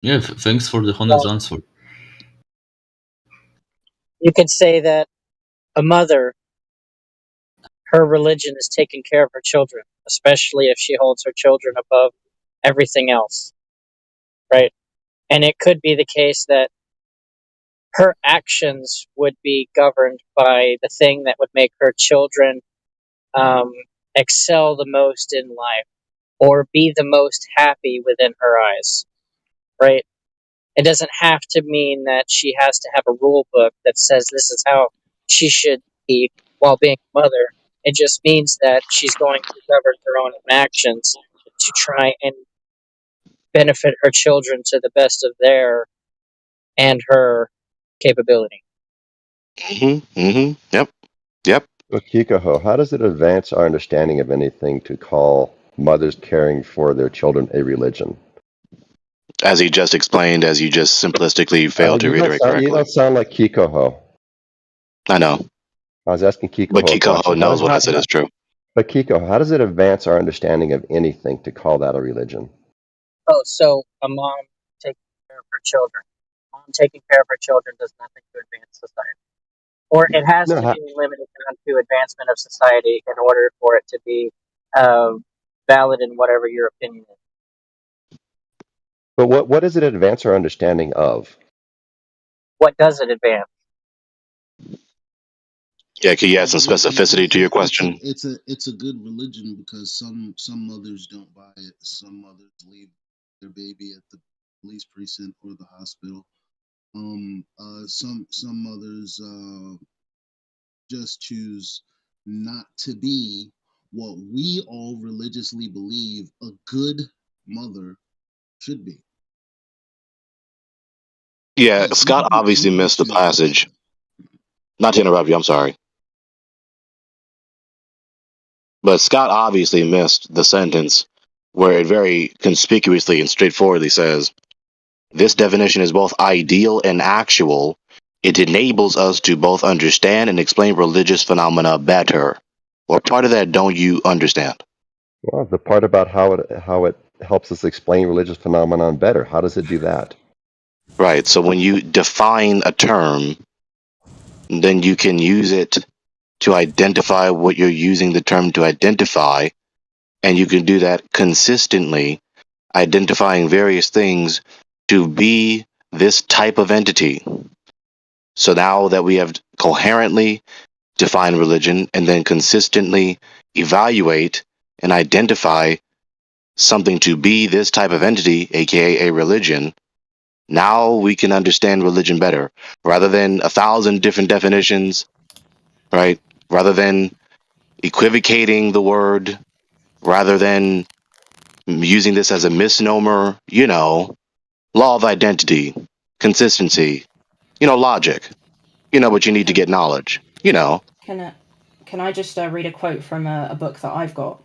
Yeah, thanks for the honest answer. You could say that a mother, her religion is taking care of her children, especially if she holds her children above everything else, right? And it could be the case that her actions would be governed by the thing that would make her children excel the most in life or be the most happy within her eyes, right? It doesn't have to mean that she has to have a rule book that says this is how she should be while being a mother. It just means that she's going to govern her own actions to try and benefit her children to the best of their and her capability. Yep. Well, Kikoho, how does it advance our understanding of anything to call mothers caring for their children a religion? As he just explained, as you just simplistically failed to You reiterate you correctly. don't sound like Kikoho. I know. I was asking But Kikoho a Kikoho question. knows what I said is true. But Kikoho, how does it advance our understanding of anything to call that a religion? Oh, so a mom taking care of her children. Mom taking care of her children does nothing to advance society. Or it has to be limited down to advancement of society in order for it to be valid in whatever your opinion is. But what does it advance our understanding of? What does it advance? Yeah, can you add some specificity to your question? It's a good religion because some mothers don't buy it. Some mothers leave their baby at the police precinct or the hospital. Some mothers just choose not to be what we all religiously believe a good mother should be. Yeah, Scott obviously missed the passage. Not to interrupt you, I'm sorry. But Scott obviously missed the sentence where it very conspicuously and straightforwardly says, this definition is both ideal and actual. It enables us to both understand and explain religious phenomena better. What part of that don't you understand? Well, the part about how it helps us explain religious phenomenon better. How does it do that? Right. So when you define a term, then you can use it to identify what you're using the term to identify, and you can do that consistently, identifying various things to be this type of entity. So now that we have coherently defined religion and then consistently evaluate and identify something to be this type of entity, aka a religion, now we can understand religion better rather than 1,000 different definitions, right? Rather than equivocating the word, rather than using this as a misnomer, law of identity, consistency, logic, but you need to get knowledge, Can I just read a quote from a book that I've got?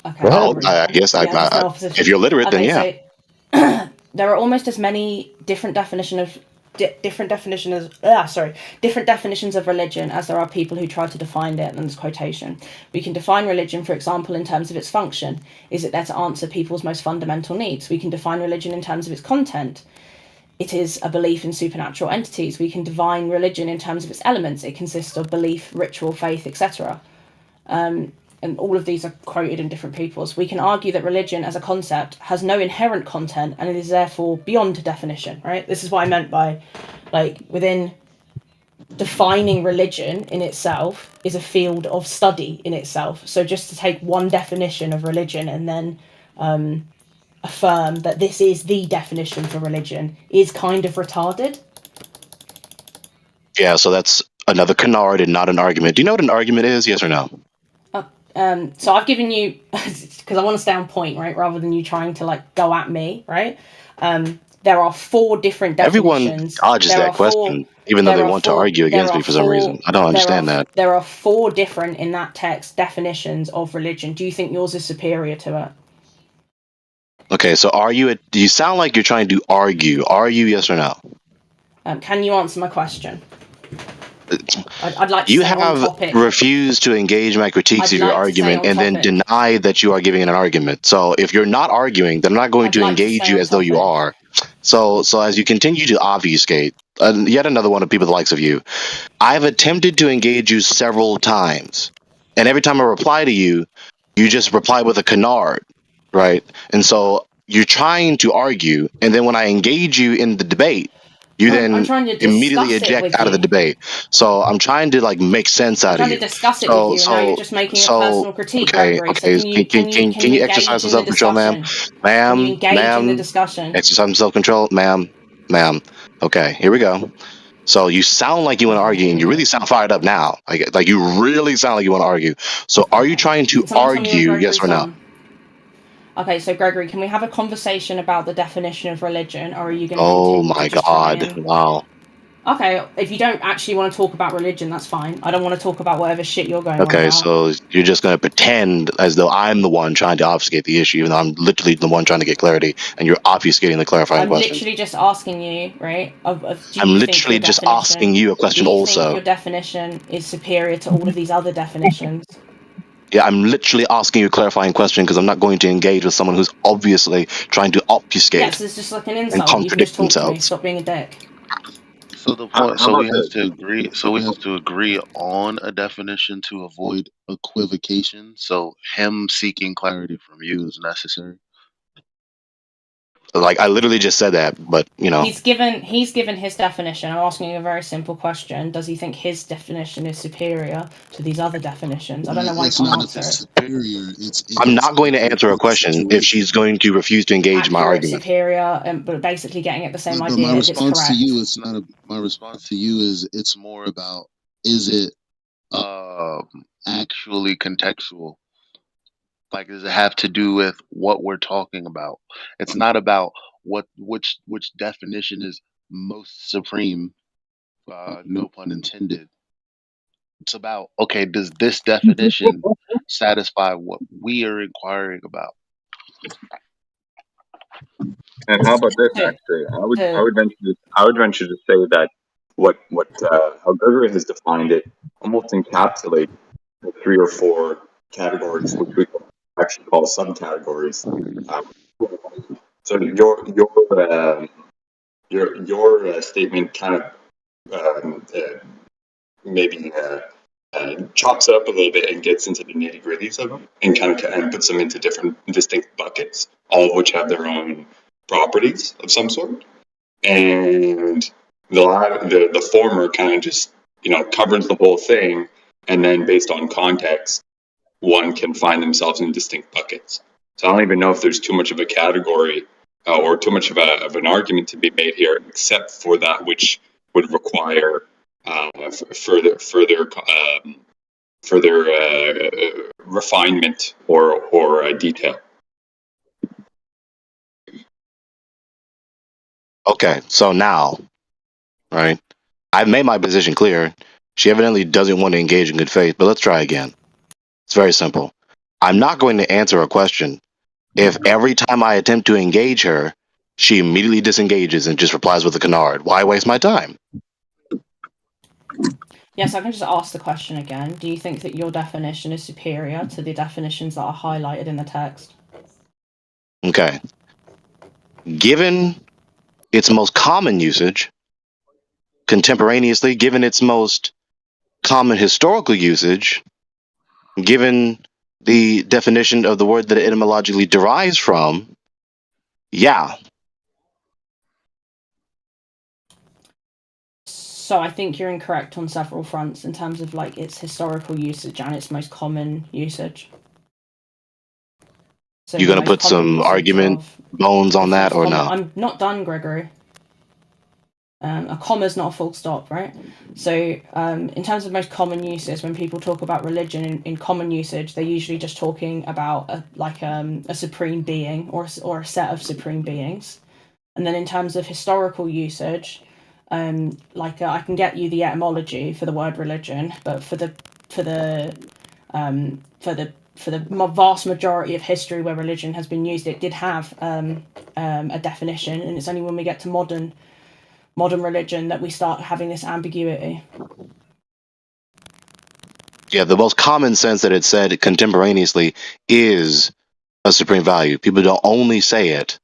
Okay. Well, I guess if you're literate, then yeah. So there are almost as many different definitions of religion as there are people who try to define it. And this quotation: we can define religion, for example, in terms of its function. Is it there to answer people's most fundamental needs? We can define religion in terms of its content. It is a belief in supernatural entities. We can define religion in terms of its elements. It consists of belief, ritual, faith, etc. And all of these are quoted in different peoples. We can argue that religion as a concept has no inherent content and it is therefore beyond definition, right? This is what I meant by, within defining religion in itself is a field of study in itself. So just to take one definition of religion and then affirm that this is the definition for religion is kind of retarded. Yeah, so that's another canard and not an argument. Do you know what an argument is? Yes or no? So I've given you, because I want to stay on point, right? Rather than you trying to go at me, right? There are 4 different definitions. Everyone dodges that question, even though they want to argue against me for some reason. I don't understand that. There are 4 different, in that text, definitions of religion. Do you think yours is superior to it? Okay, so do you sound like you're trying to argue? Are you, yes or no? Can you answer my question? I'd like to you stay on have topic. refused to engage my critiques of your argument and then deny that you are giving an argument. So if you're not arguing, then I'm not going to engage you as though you are. So as you continue to obfuscate, yet another one of people the likes of you, I've attempted to engage you several times. And every time I reply to you, you just reply with a canard, right? And so you're trying to argue, and then when I engage you in the debate, you I'm then trying to immediately discuss it eject with out of the you. debate. So I'm trying to like make sense I'm out of trying to you. discuss it with you, and now you're just making a personal critique, Gregory. So can you Can you exercise engage some in the self-control, ma'am? discussion? Can you engage in the discussion? Exercise some self-control, ma'am. Okay, here we go. So you sound like you want to argue, and you really sound fired up now. Like you really sound like you want to argue. So are you trying to Can someone tell me when argue? Yes Gregory's or no? done? Okay, so Gregory, can we have a conversation about the definition of religion, or are you going to Oh continue my to just try God! and... Wow. Okay, if you don't actually want to talk about religion, that's fine. I don't want to talk about whatever shit you're going on Okay, about. so you're just going to pretend as though I'm the one trying to obfuscate the issue, even though I'm literally the one trying to get clarity, and you're obfuscating the clarifying I'm question. literally just asking you, right? Do I'm you think literally your just definition? asking you a question Do you think also. your definition is superior to all of these other definitions? Yeah, I'm literally asking you a clarifying question because I'm not going to engage with someone who's obviously trying to obfuscate Yes, it's just like an and insult. You've contradict mistalked me. themselves. Stop being a dick. So the How, point. how So about we have this? to agree. So we have to agree on a definition to avoid equivocation. So him seeking clarity from you is necessary. Like I literally just said that, but you know. He's given his definition. I'm asking you a very simple question. Does he think his definition is superior to these other definitions? I don't know why you can't answer it. Superior. I'm not going to answer a question if she's going to refuse to engage my Accurate, argument. superior, but basically getting at the same But idea. my If it's response to correct. you, it's not a. My response to you is it's more about is it Actually contextual. Like, does it have to do with what we're talking about? It's not about which definition is most supreme. No pun intended. It's about, okay, does this definition satisfy what we are inquiring about? And how about this? Actually, I would venture to say that how Gregory has defined it almost encapsulates the 3 or 4 categories, which we actually call subcategories. So your statement kind of maybe chops it up a little bit and gets into the nitty gritties of them, and and puts them into different distinct buckets, all of which have their own properties of some sort. And the former kind of just covers the whole thing, and then based on context, one can find themselves in distinct buckets. So I don't even know if there's too much of a category or too much of an argument to be made here, except for that which would require further refinement or detail. Okay, so now, right? I've made my position clear. She evidently doesn't want to engage in good faith, but let's try again. It's very simple. I'm not going to answer a question if every time I attempt to engage her, she immediately disengages and just replies with a canard. Why waste my time? Yes, I can just ask the question again. Do you think that your definition is superior to the definitions that are highlighted in the text? Okay. Given its most common usage, contemporaneously, given its most common historical usage, given the definition of the word that it etymologically derives from, yeah. So I think you're incorrect on several fronts in terms of like its historical usage and its most common usage. So You gonna put some argument bones on that or no? I'm not done, Gregory. A comma is not a full stop, right? So in terms of most common uses, when people talk about religion in common usage, they're usually just talking about a supreme being or a set of supreme beings. And then in terms of historical usage, I can get you the etymology for the word religion, but for the vast majority of history where religion has been used, it did have a definition, and it's only when we get to modern religion that we start having this ambiguity. Yeah, the most common sense that it said contemporaneously is a supreme value. People don't only say it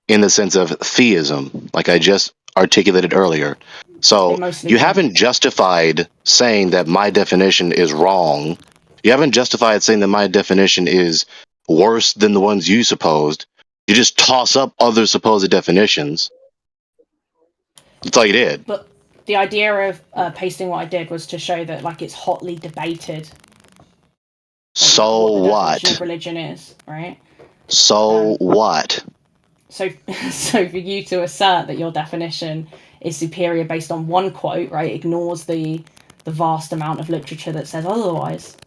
in the sense of theism, like I just articulated earlier. So you haven't justified saying that my definition is wrong. You haven't justified saying that my definition is worse than the ones you supposed. You just toss up other supposed definitions. That's all you did. But the idea of pasting what I did was to show that like it's hotly debated. So what the definition what? of religion is, right? So what? So for you to assert that your definition is superior based on one quote, right, ignores the vast amount of literature that says otherwise.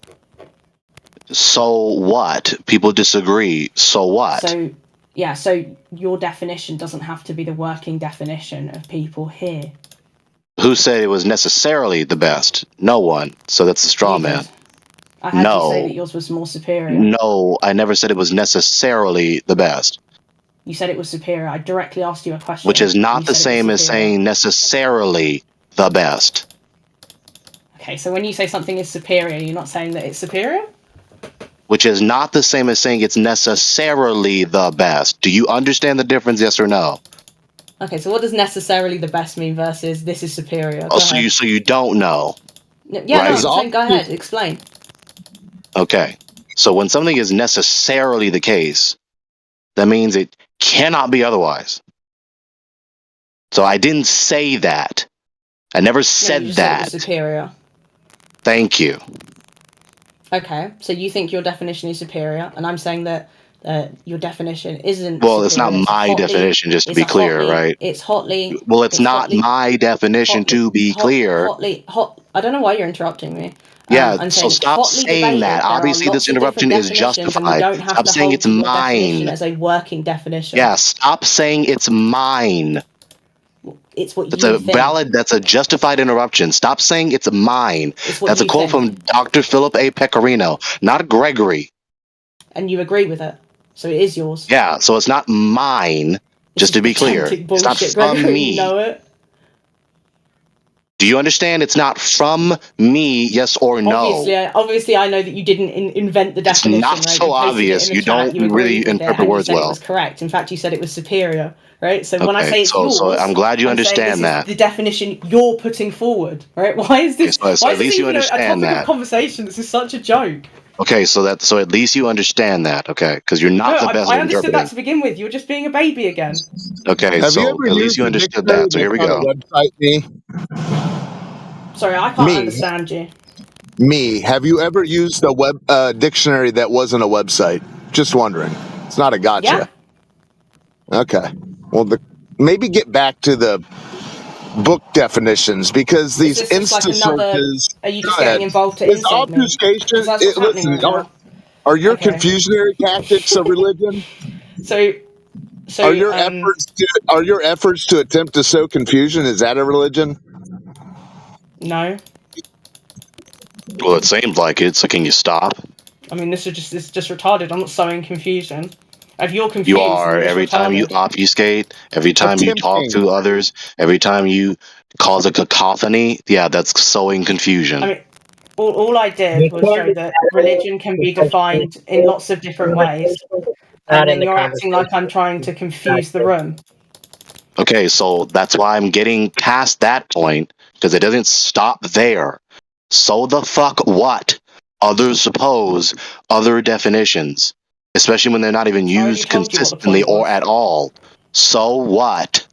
So what? People disagree. So what? So yeah, so your definition doesn't have to be the working definition of people here. Who said it was necessarily the best? No one. So that's a straw man. I had you say that yours was more superior. No, I never said it was necessarily the best. You said it was superior. I directly asked you a question. Which is not the same as saying necessarily the best. Okay, so when you say something is superior, you're not saying that it's superior? Which is not the same as saying it's necessarily the best. Do you understand the difference, yes or no? Okay, so what does necessarily the best mean versus this is superior? Oh, so you don't know. Yeah, right? No, I'm saying go ahead, explain. Okay. So when something is necessarily the case, that means it cannot be otherwise. So I didn't say that. I never said you just that. Said it was superior. Thank you. Okay, so you think your definition is superior, and I'm saying that your definition isn't. Well, it's superior. not my definition, just to be clear, right? It's hotly. Well, it's not my definition, to be clear. I don't know why you're interrupting me. Yeah, so stop saying that. Obviously, this interruption is justified. Stop saying it's mine. As a working definition. Yeah, stop saying it's mine. It's what that's you a think. valid, that's a justified interruption. Stop saying it's mine. That's a quote from Dr. Philip A. Pecorino, not Gregory. And you agree with it, so it is yours. Yeah, so it's not mine, just to be clear. It's not from me. You know it. Do you understand? It's not from me, yes or no? Obviously, I know that you didn't invent the definition. It's not right? so obvious. You don't really interpret words well. It was correct. In fact, you said it was superior, right? So when I say it's yours, so I'm glad you understand that. The definition you're putting forward, right? Why is this? Okay, so at least you understand that. Of conversation. This is such a joke. Okay, so at least you understand that, okay? Because you're not the best at interpreting. I understood that to begin with. You're just being a baby again. Okay, so at least you understood that. So here we go. Sorry, I can't understand you. Have you ever used a web dictionary that wasn't a website? Just wondering. It's not a gotcha. Yeah. Okay. Well, maybe get back to the book definitions because these instant searches. Are you just getting involved to insult me? Obfuscation. Listen, are your confusionary tactics a religion? So are your efforts to attempt to sow confusion? Is that a religion? No. Well, it seems like it. So can you stop? I mean, this is just retarded. I'm not sowing confusion. If you're confused, you are. Every time you obfuscate, every time you talk to others, every time you cause a cacophony, yeah, that's sowing confusion. I mean, all I did was show that religion can be defined in lots of different ways, and then you're acting like I'm trying to confuse the room. Okay, so that's why I'm getting past that point, because it doesn't stop there. So the fuck what? Others suppose other definitions, especially when they're not even used consistently or at all. So what?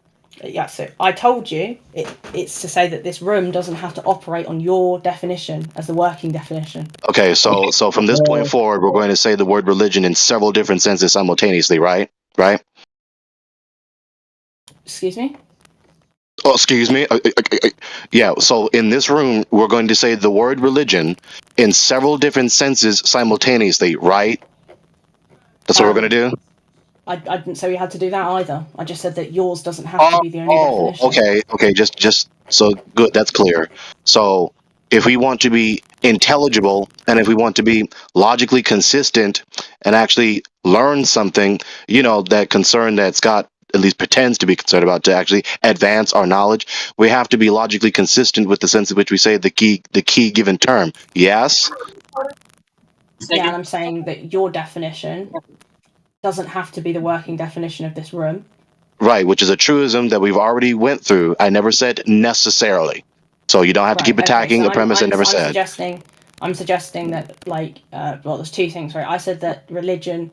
Yeah, so I told you it's to say that this room doesn't have to operate on your definition as the working definition. Okay, so from this point forward, we're going to say the word religion in several different senses simultaneously, right? Right? Excuse me? Oh, excuse me? Yeah, so in this room, we're going to say the word religion in several different senses simultaneously, right? That's what we're going to do? I didn't say we had to do that either. I just said that yours doesn't have to be the only definition. Okay, just so good, that's clear. So if we want to be intelligible and if we want to be logically consistent and actually learn something, that concern that Scott at least pretends to be concerned about to actually advance our knowledge, we have to be logically consistent with the sense in which we say the key given term. Yes? Yeah, and I'm saying that your definition doesn't have to be the working definition of this room. Right, which is a truism that we've already went through. I never said necessarily. So you don't have to keep attacking a premise I never said. I'm suggesting that, there's two things, right? I said that religion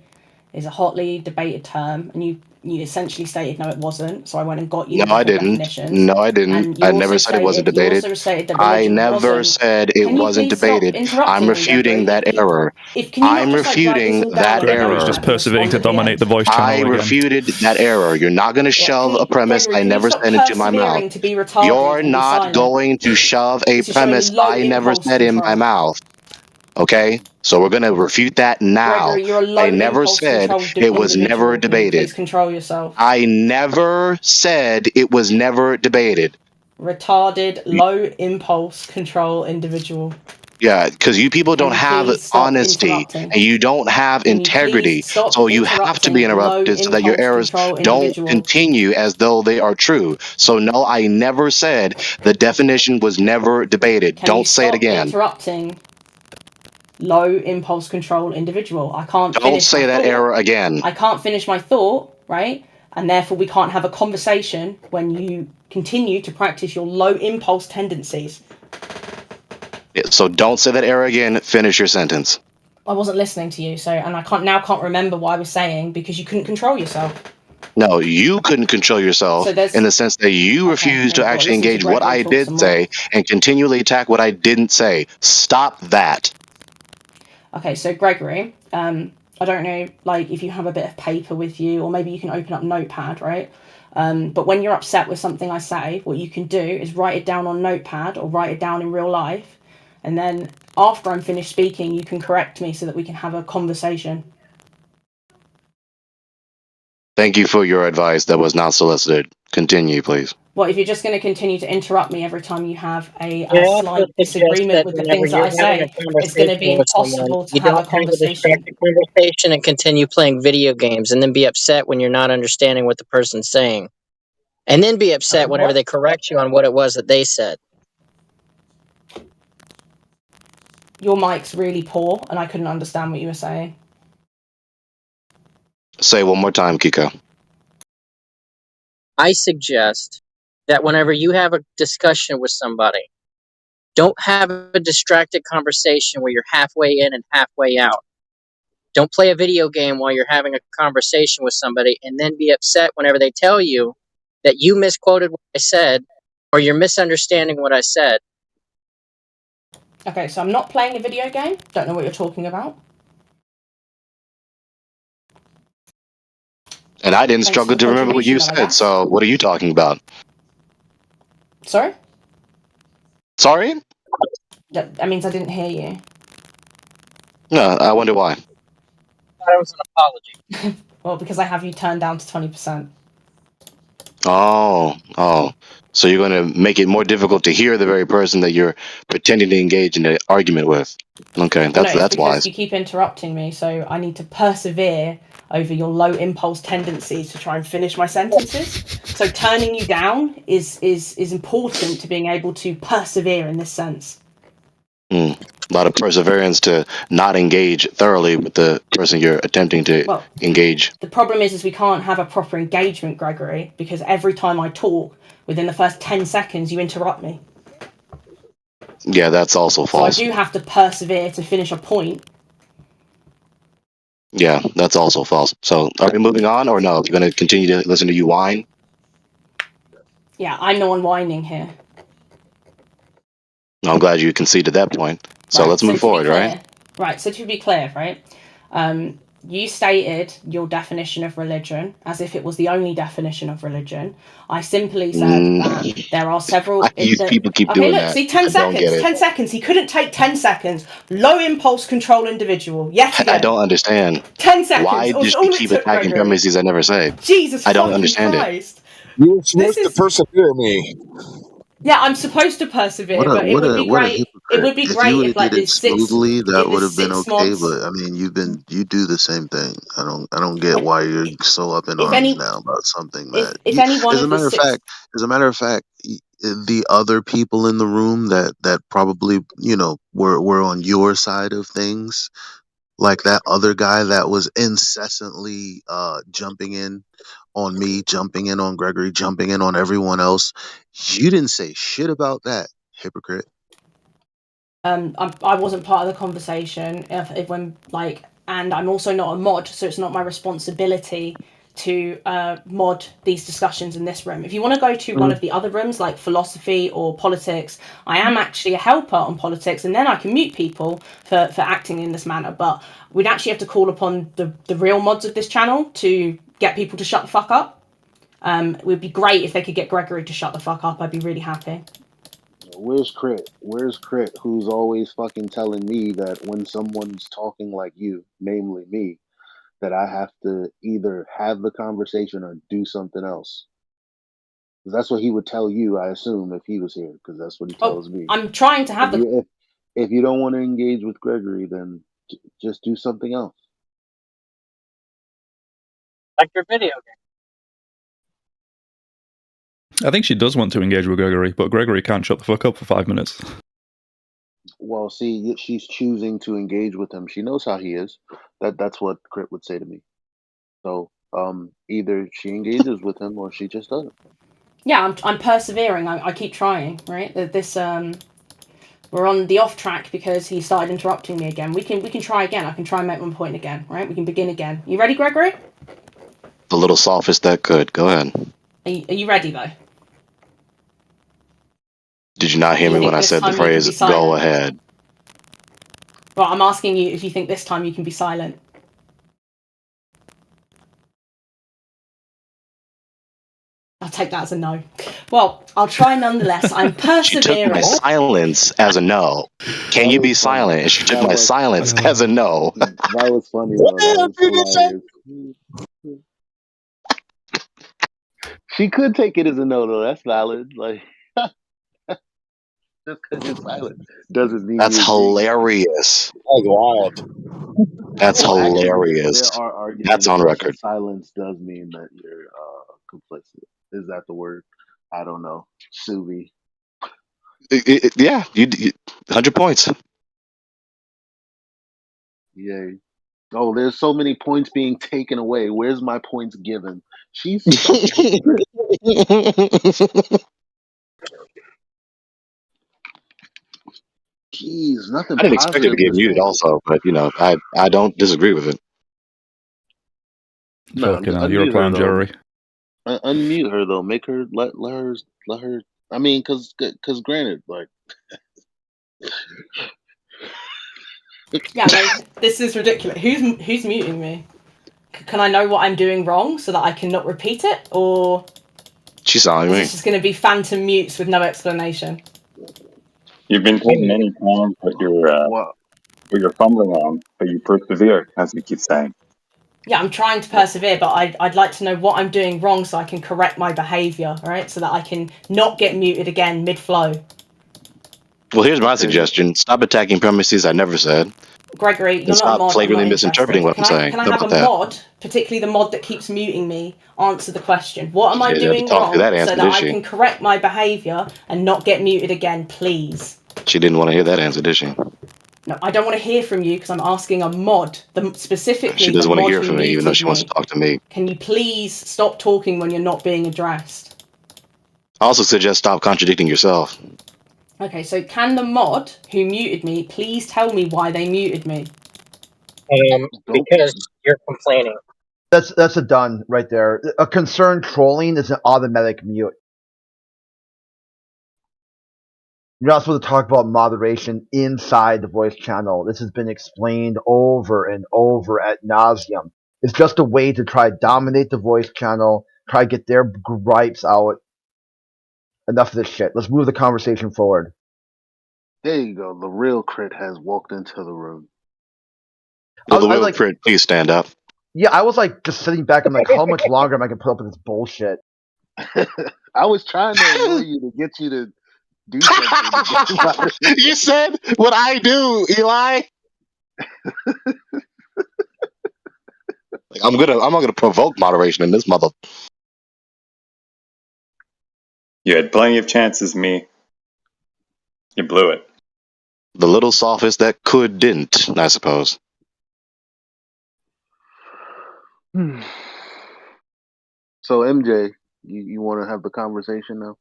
is a hotly debated term, and you essentially stated no, it wasn't. So I went and got you No, the I different didn't. definitions. No, I didn't. And you I also never said it wasn't stated you debated. also stated that I religion never wasn't. said it Can you wasn't please stop debated. interrupting I'm me, refuting Gregory? that error. Can you not I'm just like write this refuting all down that like a Gregory's just error. notepad and persevering respond to at the dominate end? the voice I channel again. refuted that error. You're not going to Yeah, shove a premise Gregory, I can you never stop said into my mouth. persevering to be retarded You're and be not silent? going to shove a This is showing premise low I never impulse said in my control. mouth. Okay? So we're going to refute that now. Gregory, you're a low I never impulse said control it was individual. never Can you please debated. control yourself? I never said it was never debated. Retarded, low impulse control individual. Yeah, because you people Can don't you have please stop honesty interrupting? and you don't have Can you integrity. please stop So you have to be interrupting, low interrupted so that your impulse errors control don't individual? continue as though they are true. So no, I never said the definition was never debated. Can you Don't say it stop again. interrupting, low impulse control individual? I can't Don't finish say my that thought. error again. I can't finish my thought, right? And therefore we can't have a conversation when you continue to practice your low impulse tendencies. So don't say that error again. Finish your sentence. I wasn't listening to you, and I can't remember what I was saying because you couldn't control yourself. No, you couldn't control yourself in the sense that you refused to actually engage what I did say and continually attack what I didn't say. Stop that. Okay, so Gregory, I don't know, like if you have a bit of paper with you, or maybe you can open up Notepad, right? But when you're upset with something I say, what you can do is write it down on Notepad or write it down in real life, and then after I'm finished speaking, you can correct me so that we can have a conversation. Thank you for your advice that was not solicited. Continue, please. Well, if you're just going to continue to interrupt me every time you have a slight suggest disagreement that with the whenever things that I you're having a say, it's going to be conversation with someone, impossible to you have don't a have a conversation. distracted conversation and continue playing video games, and then be upset when you're not understanding what the person's saying, and then be upset whenever What? they correct you on what it was that they said. Your mic's really poor, and I couldn't understand what you were saying. Say one more time, Kiko. I suggest that whenever you have a discussion with somebody, don't have a distracted conversation where you're halfway in and halfway out. Don't play a video game while you're having a conversation with somebody and then be upset whenever they tell you that you misquoted what I said or you're misunderstanding what I said. Okay, so I'm not playing a video game. Don't know what you're talking about. And I didn't Thanks struggle for the to remember what you contribution, though, I said, guess. so what are you talking about? Sorry? Sorry? That means I didn't hear you. No, I wonder why. That was an apology. Well, because I have you turned down to 20%. Oh. So you're going to make it more difficult to hear the very person that you're pretending to engage in an argument with. Okay, Well, no, it's that's because wise. you keep interrupting me, so I need to persevere over your low impulse tendencies to try and finish my sentences. So turning you down is important to being able to persevere in this sense. A lot of perseverance to not engage thoroughly with the person you're attempting to engage. The problem is we can't have a proper engagement, Gregory, because every time I talk, within the first 10 seconds, you interrupt me. Yeah, that's also false. So I do have to persevere to finish a point. Yeah, that's also false. So are we moving on or no? You're going to continue to listen to you whine? Yeah, I'm the one whining here. I'm glad you conceded that point. So let's move forward, right? Right, so to be clear, right? You stated your definition of religion as if it was the only definition of religion. I simply said that there are several... People keep okay, doing look, that. see, 10 seconds. 10 seconds. He couldn't take 10 seconds. Low impulse control individual. Yet again. I don't understand. 10 seconds. Why does she keep attacking premises I never said? Jesus I don't fucking understand Christ. it. You were supposed to persevere me. Yeah, I'm supposed to persevere, but it would be What a great. It hypocrite! would be If you great would if have like did it this six smoothly, that in would this have been 6 okay. months. But I mean, you do the same thing. I don't get why you're so up in If arms any now about something if that if you. any one As a of the matter of 6 fact, the other people in the room that probably were on your side of things, like that other guy that was incessantly jumping in on me, jumping in on Gregory, jumping in on everyone else. You didn't say shit about that, hypocrite. I wasn't part of the conversation if when like and I'm also not a mod, so it's not my responsibility to mod these discussions in this room. If you want to go to one of the other rooms like philosophy or politics, I am actually a helper on politics, and then I can mute people for acting in this manner. But we'd actually have to call upon the real mods of this channel to get people to shut the fuck up. It would be great if they could get Gregory to shut the fuck up. I'd be really happy. Where's Crit? Where's Crit, who's always fucking telling me that when someone's talking like you, namely me, that I have to either have the conversation or do something else? 'Cause that's what he would tell you, I assume, if he was here, because that's what he tells me. I'm trying to have If you don't want to engage with Gregory, then just do something else. Like your video game. I think she does want to engage with Gregory, but Gregory can't shut the fuck up for 5 minutes. Well, see, she's choosing to engage with him. She knows how he is. That's what Crit would say to me. So, either she engages with him or she just doesn't. Yeah, I'm persevering. I keep trying. Right. This we're on the off track because he started interrupting me again. We can try again. I can try and make one point again. Right. We can begin again. You ready, Gregory? The little sophist that could. Go ahead. Are you ready though? Did you not hear me when I said the phrase, go ahead? Well, I'm asking you if you think this time you can be silent. I'll take that as a no. Well, I'll try nonetheless. I'm persevering. She took my silence as a no. Can you be silent? And she took my silence as a no. That was funny though. That was hilarious. She could take it as a no, though. That's valid. Like, just because you're silent doesn't mean That's hilarious. That's wild. That's hilarious. There are arguments That's on record. silence does mean that you're complicit. Is that the word? I don't know. Suvi. Yeah, you 100 points. Yay. Oh, there's so many points being taken away. Where's my points given? She's Jeez, nothing. I didn't expect it to get muted also, but I don't disagree with it. No, Fucking hell, you're a clown, Jerry. Unmute her though. Make her let her. I mean, because granted, like. Yeah, like, this is ridiculous. Who's muting me? Can I know what I'm doing wrong so that I can not repeat it, or she's on me? This is going to be phantom mutes with no explanation. You've been told many times what you're fumbling on, but you persevere, as we keep saying. Yeah, I'm trying to persevere, but I'd like to know what I'm doing wrong so I can correct my behaviour, right? So that I can not get muted again mid-flow. Well, here's my suggestion. Stop attacking premises I never said. Gregory, you're not a mod. Flagrantly misinterpreting what I'm saying. Can I have a mod, particularly the mod that keeps muting me, answer the question? What am I doing wrong so that I can correct my behaviour and not get muted again, please? She didn't want to hear that answer, did she? No, I don't want to hear from you because I'm asking a mod. Specifically, she doesn't want to hear from me, even though she wants to talk to me. Can you please stop talking when you're not being addressed? I also suggest stop contradicting yourself. Okay, so can the mod who muted me please tell me why they muted me? Because you're complaining. That's a done right there. A concerned trolling is an automatic mute. You're not supposed to talk about moderation inside the voice channel. This has been explained over and over ad nauseum. It's just a way to try to dominate the voice channel, try to get their gripes out. Enough of this shit. Let's move the conversation forward. There you go. The real Crit has walked into the room. Will the real Crit please stand up? Yeah, I was like just sitting back. I'm like, how much longer am I going to put up with this bullshit? I was trying to annoy you to get you to do something. You said what I do, Eli. I'm not gonna provoke moderation in this mother. You had plenty of chances, me. You blew it. The little sophist that could didn't, I suppose. So MJ, you want to have the conversation now?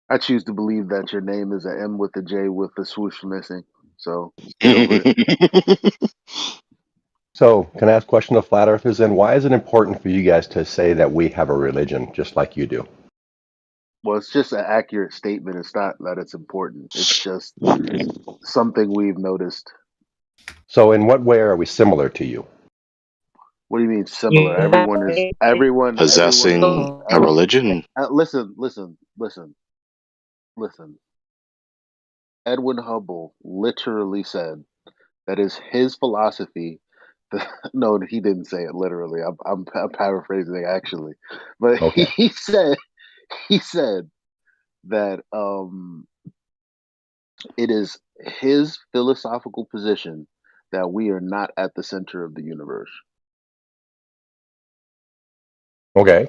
I choose to believe that your name is an M with a J with the swoosh missing. So get over it. So, can I ask a question to flat earthers then? Why is it important for you guys to say that we have a religion just like you do? Well, it's just an accurate statement. It's not that it's important. It's just something we've noticed. So, in what way are we similar to you? What do you mean similar? Everyone. Possessing a religion? Listen. Edwin Hubble literally said that is his philosophy. No, he didn't say it literally. I'm paraphrasing actually, but Okay. he said that it is his philosophical position that we are not at the center of the universe. Okay.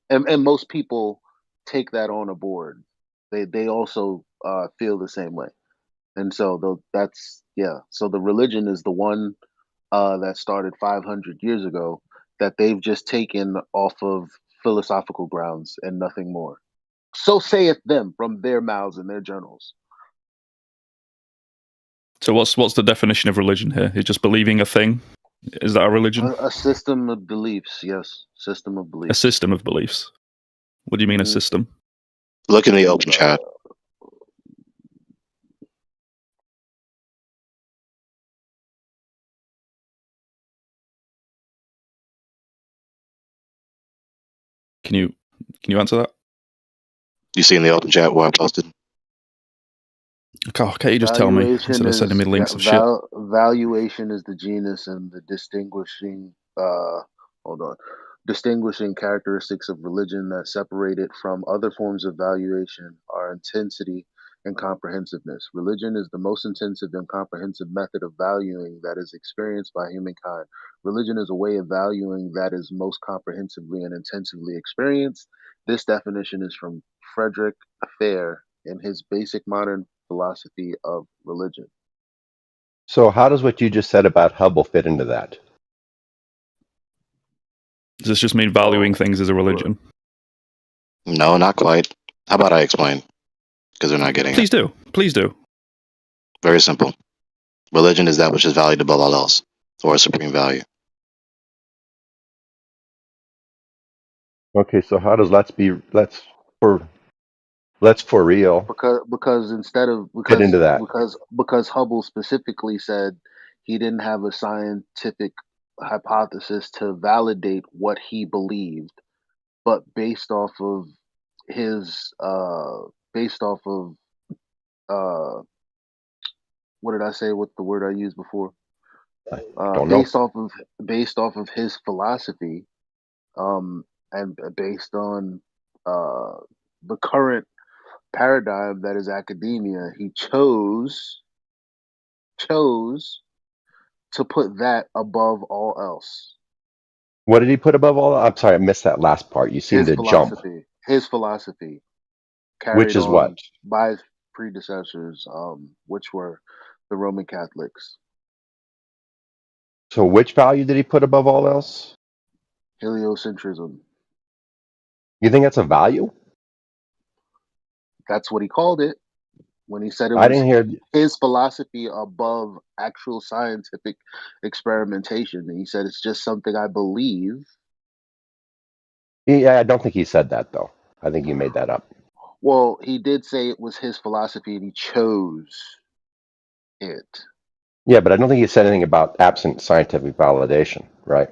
And most people take that on aboard. They also feel the same way, and so that's yeah. So the religion is the one that started 500 years ago that they've just taken off of philosophical grounds and nothing more. So saith them from their mouths and their journals. So what's the definition of religion here? Is just believing a thing? Is that a religion? A system of beliefs, yes. System of A beliefs. system of beliefs. What do you mean a system? Look in the open chat. Can you answer that? You see in the open chat what I posted? Oh, can't you just tell me instead of sending me links of shit? Valuation is the genus and the distinguishing characteristics of religion that separate it from other forms of valuation are intensity and comprehensiveness. Religion is the most intensive and comprehensive method of valuing that is experienced by humankind. Religion is a way of valuing that is most comprehensively and intensively experienced. This definition is from Frederick Fair in his Basic Modern Philosophy of Religion. So, how does what you just said about Hubble fit into that? Does this just mean valuing things as a religion? No, not quite. How about I explain? Because they're not getting Please do. Please do. Very simple. Religion is that which is valued above all else, or a supreme value. Okay, so how does let's for real Because instead of fit into that? because Hubble specifically said he didn't have a scientific hypothesis to validate what he believed, but based off of his what did I say? What the word I used before? Don't know. Based off of his philosophy, and based on the current paradigm that is academia, he chose to put that above all else. What did he put above all? I'm sorry, I missed that last part. You seemed to jump. His philosophy, Which carried is what? on by his predecessors, which were the Roman Catholics. So, which value did he put above all else? Heliocentrism. You think that's a value? That's what he called it when he said it I was didn't hear. his philosophy above actual scientific experimentation. And he said it's just something I believe. Yeah, I don't think he said that though. I think you made that up. Well, he did say it was his philosophy and he chose it. Yeah, but I don't think he said anything about absent scientific validation, right?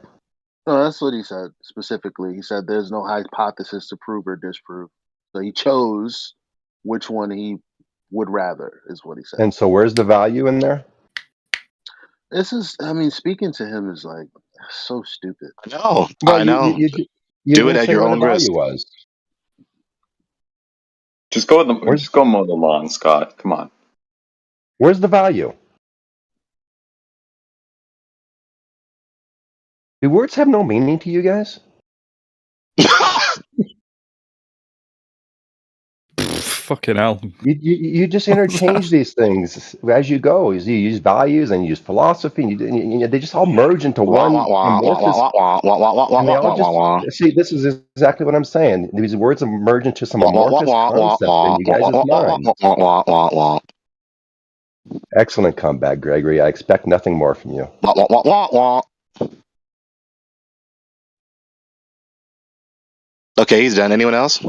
No, that's what he said specifically. He said there's no hypothesis to prove or disprove. So he chose which one he would rather, is what he said. And so, where's the value in there? This is, I mean, speaking to him is like so stupid. No, Well, I know. You Do it didn't at say your where the own risk. value was. Just go mow the lawn, Scott. Come on. Where's the value? Do words have no meaning to you guys? Fucking hell. You just interchange these things as you go. You use values and you use philosophy, and they just all merge into one amorphous. And they all just see. This is exactly what I'm saying. These words merge into some amorphous concept in you guys' mind. Excellent comeback, Gregory. I expect nothing more from you. Okay, he's done. Anyone else?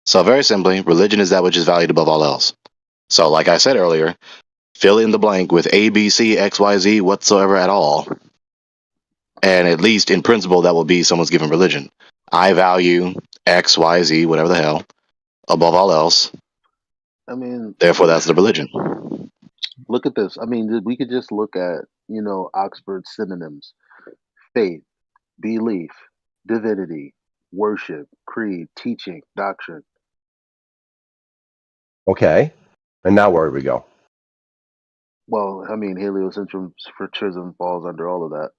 So very simply, religion is that which is valued above all else. So like I said earlier, fill in the blank with A, B, C, X, Y, Z, whatsoever at all. And at least in principle, that will be someone's given religion. I value X, Y, Z, whatever the hell, above all else. I mean, therefore that's the religion. Look at this. I mean, we could just look at, Oxford synonyms: faith, belief, divinity, worship, creed, teaching, doctrine. Okay. And now where do we go? Well, I mean, heliocentrism falls under all of that.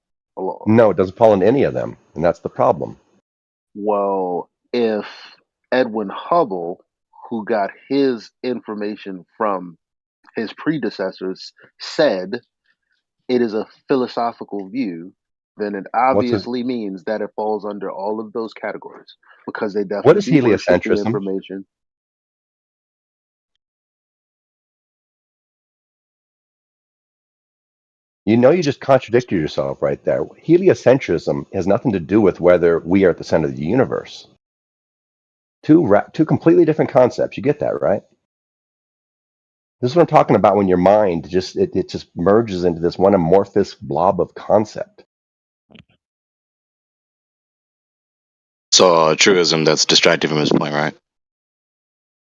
No, it doesn't fall in any of them, and that's the problem. Well, if Edwin Hubble, who got his information from his predecessors, said it is a philosophical view, then it obviously means that it falls under all of those categories, because they What is definitely worship the heliocentrism? information. You know, you just contradicted yourself right there. Heliocentrism has nothing to do with whether we are at the center of the universe. Two completely different concepts. You get that, right? This is what I'm talking about when your mind just it just merges into this one amorphous blob of concept. So a truism that's distracted from his point, right?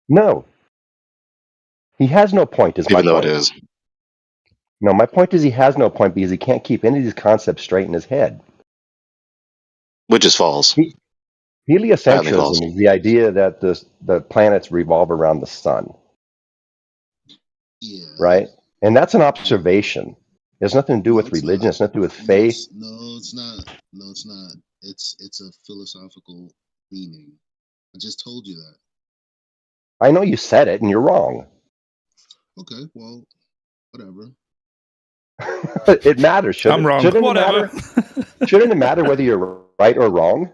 No. He has no point, is my Even though point. it is. No, my point is he has no point because he can't keep any of these concepts straight in his head. Which is false. Heliocentrism is the idea that the planets revolve around the sun. Yeah. Right? And that's an observation. It has nothing to do with religion. It's nothing to do with faith. No, it's not. No, it's not. It's a philosophical meaning. I just told you that. I know you said it and you're wrong. Okay, well, whatever. It matters. I'm wrong. Shouldn't Whatever. It matter? Shouldn't it matter whether you're right or wrong?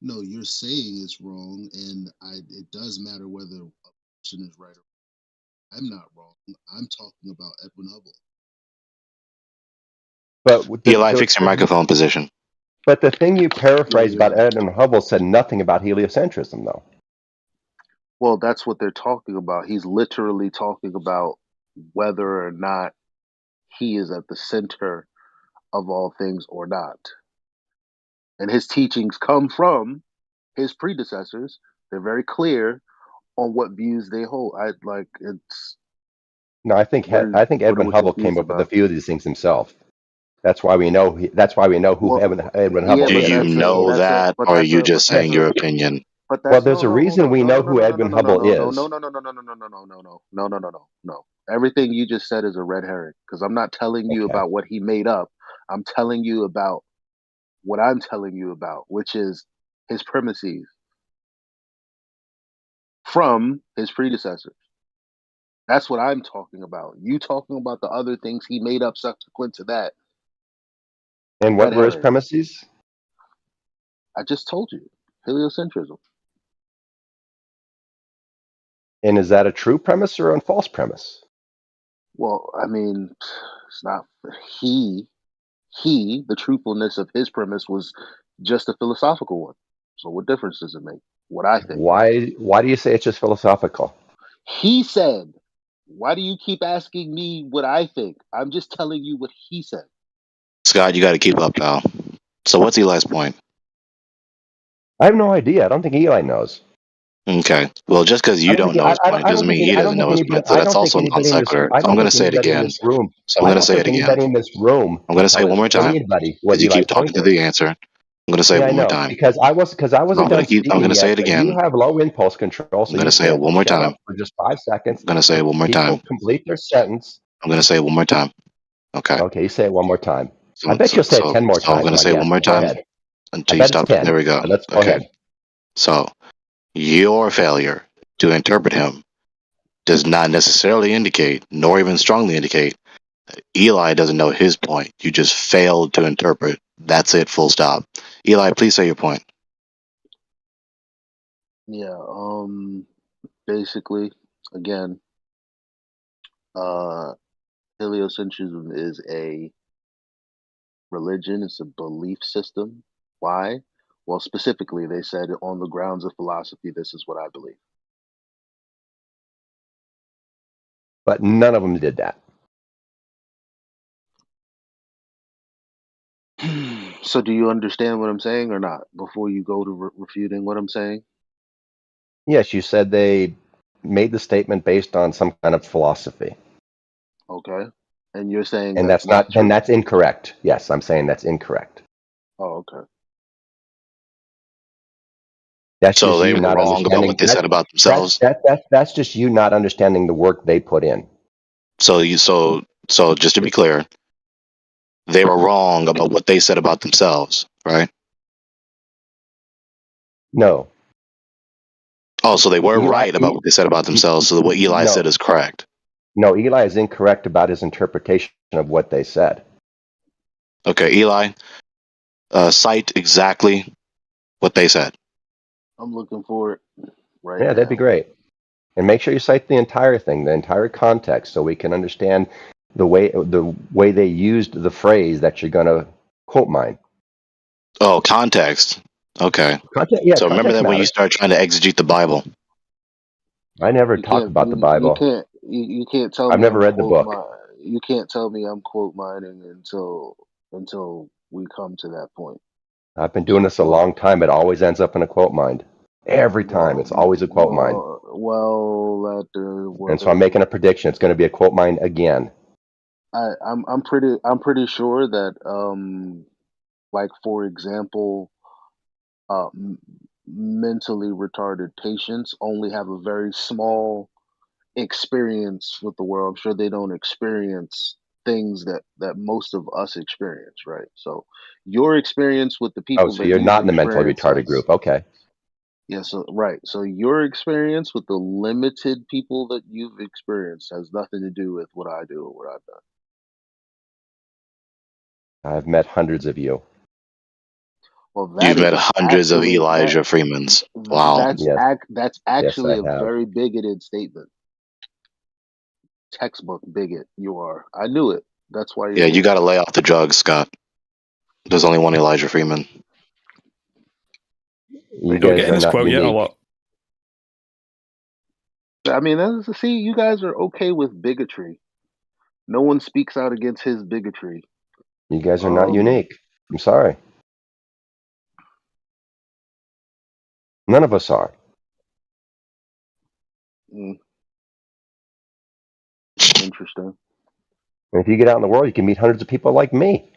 No, you're saying it's wrong, and it does matter whether a person is right or wrong. I'm not wrong. I'm talking about Edwin Hubble. But Eli, fix your microphone position. But the thing you paraphrased about Edwin Hubble said nothing about heliocentrism, though. Well, that's what they're talking about. He's literally talking about whether or not he is at the center of all things or not. And his teachings come from his predecessors. They're very clear on what views they hold. No, I think Edwin Hubble came up with a few of these things himself. That's why we know. That's why we know who Edwin Hubble Do is. you know that, or are you just saying your opinion? Well, there's a reason we know who Edwin Hubble is. No. Everything you just said is a red herring, because I'm not telling you about what he made up. I'm telling you about what I'm telling you about, which is his premises from his predecessors. That's what I'm talking about. You talking about the other things he made up subsequent to that. And what were his premises? I just told you. Heliocentrism. And is that a true premise or a false premise? Well, I mean, it's not the truthfulness of his premise was just a philosophical one. So what difference does it make? What I think. Why do you say it's just philosophical? He said. Why do you keep asking me what I think? I'm just telling you what he said. Scott, you got to keep up, pal. So what's Eli's point? I have no idea. I don't think Eli knows. Okay. Well, just because you don't know his point doesn't mean he doesn't know his point. So that's also non sequitur. So I'm going to say it again. So I'm going to say it again. Anybody in this room. I'm going to say it one more time. Because you keep talking to the answer. I'm going to say it one more time. Because I wasn't done speaking I'm going to yet, say it again. You have low impulse control, so I'm going to say it one more time. For just 5 seconds. I'm going to say it one more time. Complete their sentence. I'm going to say it one more time. Okay. Okay, you say it one more time. I bet you'll say it 10 more So I'm times. going to say it one more Go time ahead. until I you bet it's stop. 10. There we go. But let's go ahead. So your failure to interpret him does not necessarily indicate, nor even strongly indicate, that Eli doesn't know his point. You just failed to interpret. That's it, full stop. Eli, please say your point. Yeah. Basically, again, heliocentrism is a religion. It's a belief system. Why? Well, specifically, they said on the grounds of philosophy, this is what I believe. But none of them did that. So, do you understand what I'm saying or not? Before you go to refuting what I'm saying. Yes, you said they made the statement based on some kind of philosophy. Okay. And you're saying And that's that's not not, then true. that's incorrect. Yes, I'm saying that's incorrect. Oh, okay. That's So just they you were not wrong about what understanding. they said about themselves. That's just you not understanding the work they put in. So just to be clear, they were wrong about what they said about themselves, right? No. Oh, so they were Eli, right about what they said about themselves. So what Eli said no, is correct. no. Eli is incorrect about his interpretation of what they said. Okay, Eli, cite exactly what they said. I'm looking for it right Yeah, that'd be now. great. And make sure you cite the entire thing, the entire context, so we can understand the way they used the phrase that you're going to quote mine. Oh, context. Okay. Yeah, So remember context that when you matters. start trying to exegete the Bible. I never You talk can't. about the Bible. You can't tell I've me never I'm read the quote book. my. You can't tell me I'm quote mining until we come to that point. I've been doing this a long time. It always ends up in a quote mind. Every time, it's always a quote mine. Well, And so I'm making a prediction. It's going to be a quote mine again. I'm pretty sure that like for example, mentally retarded patients only have a very small experience with the world. I'm sure they don't experience things that most of us experience, right? So your experience with the Oh, people so that you're you've not in the mentally experienced retarded has group. Okay. yeah, so right. So your experience with the limited people that you've experienced has nothing to do with what I do or what I've done. I've met hundreds of you. Well, You've that met is hundreds of actually Elijah Freemans. Wow. that's Yes, actually I a have. very bigoted statement. Textbook bigot you are. I knew it. That's why you're Yeah, you here. got to lay off the drugs, Scott. There's only one Elijah Freeman. You Are we guys getting are this not quote yet or unique. what? I mean, see, you guys are okay with bigotry. No one speaks out against his bigotry. You guys are not unique. I'm sorry. None of us are. Interesting. And if you get out in the world, you can meet hundreds of people like me.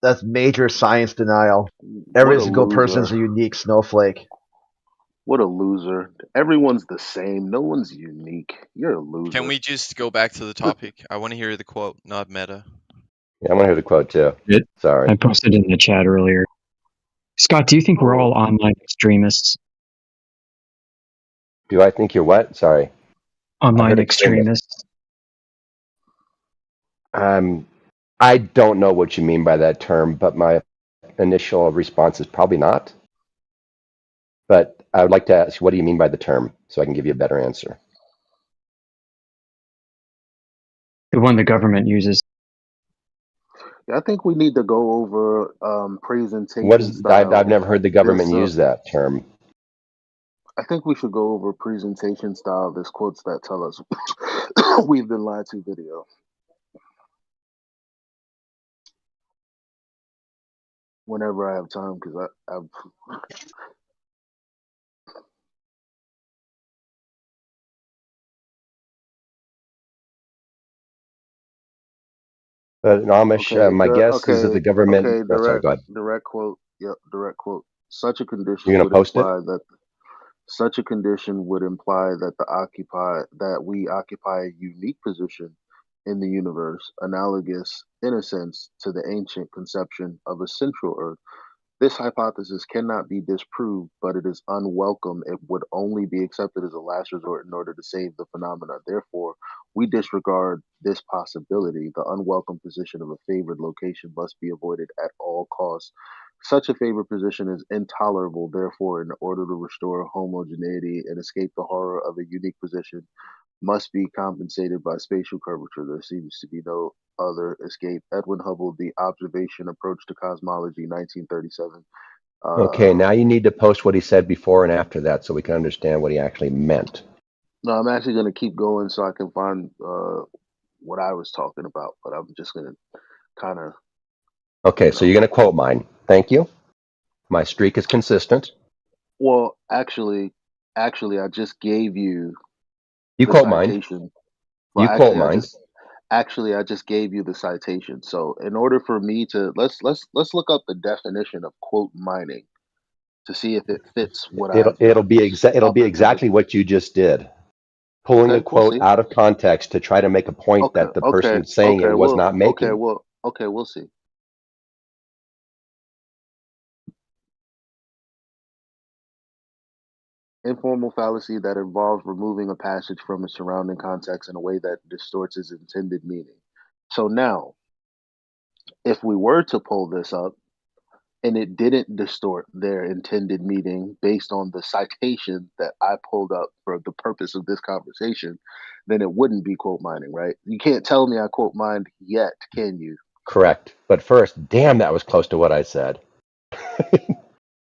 That's major science denial. What Every a single person's a loser. unique snowflake. What a loser. Everyone's the same. No one's unique. You're a loser. Can we just go back to the topic? I want to hear the quote, not meta. Yeah, I want to hear the quote too. Sorry. I posted in the chat earlier. Scott, do you think we're all online extremists? Do I think you're what? Sorry. Online extremists? I don't know what you mean by that term, but my initial response is probably not. But I would like to ask, what do you mean by the term, so I can give you a better answer? The one the government uses. I think we need to go over presentation What is? style. I've never heard the government This, use that term. I think we should go over presentation style. This quotes that tell us we've been lied to video. Whenever I have time, because I've But Amish, okay, my guess is that the government. okay, Oh, sorry, go ahead. direct quote. Yep, direct quote. Such a You're condition gonna would post it? imply that such a condition would imply that we occupy a unique position in the universe, analogous, in a sense, to the ancient conception of a central Earth. This hypothesis cannot be disproved, but it is unwelcome. It would only be accepted as a last resort in order to save the phenomena. Therefore, we disregard this possibility. The unwelcome position of a favored location must be avoided at all costs. Such a favored position is intolerable. Therefore, in order to restore homogeneity and escape the horror of a unique position, must be compensated by spatial curvature. There seems to be no other escape. Edwin Hubble, The Observation Approach to Cosmology, 1937. Okay, now you need to post what he said before and after that so we can understand what he actually meant. No, I'm actually going to keep going so I can find what I was talking about, but I'm just going to kind of. Okay, so you're going to quote mine. Thank you. My streak is consistent. Well, actually, I just gave you. You the quote mine. citation. Well, You quote mine. I just gave you the citation. So in order for me to let's look up the definition of quote mining to see if it fits what I've It'll be up until exactly this. what you just did. Pulling Okay, a quote see. out of context to try to make a point that the person saying it was not making. We'll see. Informal fallacy that involves removing a passage from its surrounding context in a way that distorts its intended meaning. So now, if we were to pull this up and it didn't distort their intended meaning based on the citation that I pulled up for the purpose of this conversation, then it wouldn't be quote mining, right? You can't tell me I quote mined yet, can you? Correct. But first, damn, that was close to what I said.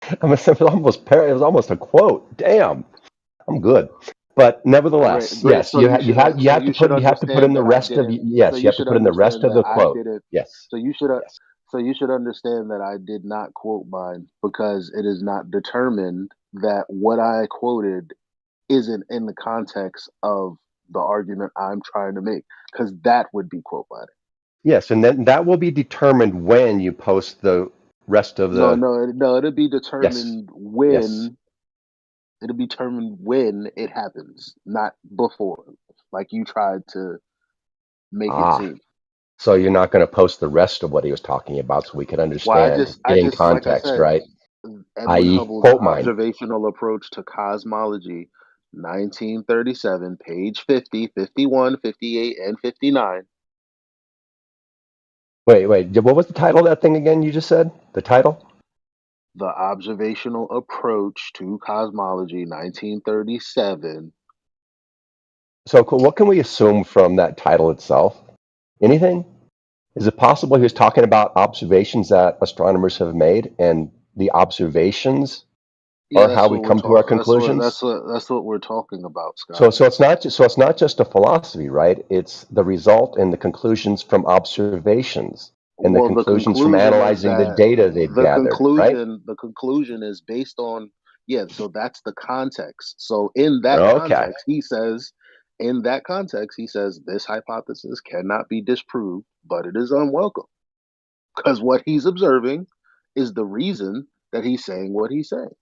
It was almost a quote. Damn, I'm good. But nevertheless, yes, So you have to put in the rest of yes, you have to put in the rest of the quote. Yes. So you should understand that I did not quote mine because it is not determined that what I quoted isn't in the context of the argument I'm trying to make, because that would be quote mining. Yes, and then that will be determined when you post the rest of the. No, it'll be determined when. It'll be determined when it happens, not before, like you tried to make it seem. So you're not going to post the rest of what he was talking about so we can understand in context, like I said, right? Edwin Hubble's Observational Approach to Cosmology, 1937, page 50, 51, 58, and 59. Wait. What was the title of that thing again you just said? The title? The Observational Approach to Cosmology, 1937. So what can we assume from that title itself? Anything? Is it possible he was talking about observations that astronomers have made, and the observations are how we come to our conclusions? That's what we're talking about, Scott. So it's not just a philosophy, right? It's the result and the conclusions from observations and the conclusions from analyzing the data they've gathered, right? The conclusion is based on so that's the context. So in that context, he says this hypothesis cannot be disproved, but it is unwelcome. Because what he's observing is the reason that he's saying what he's saying.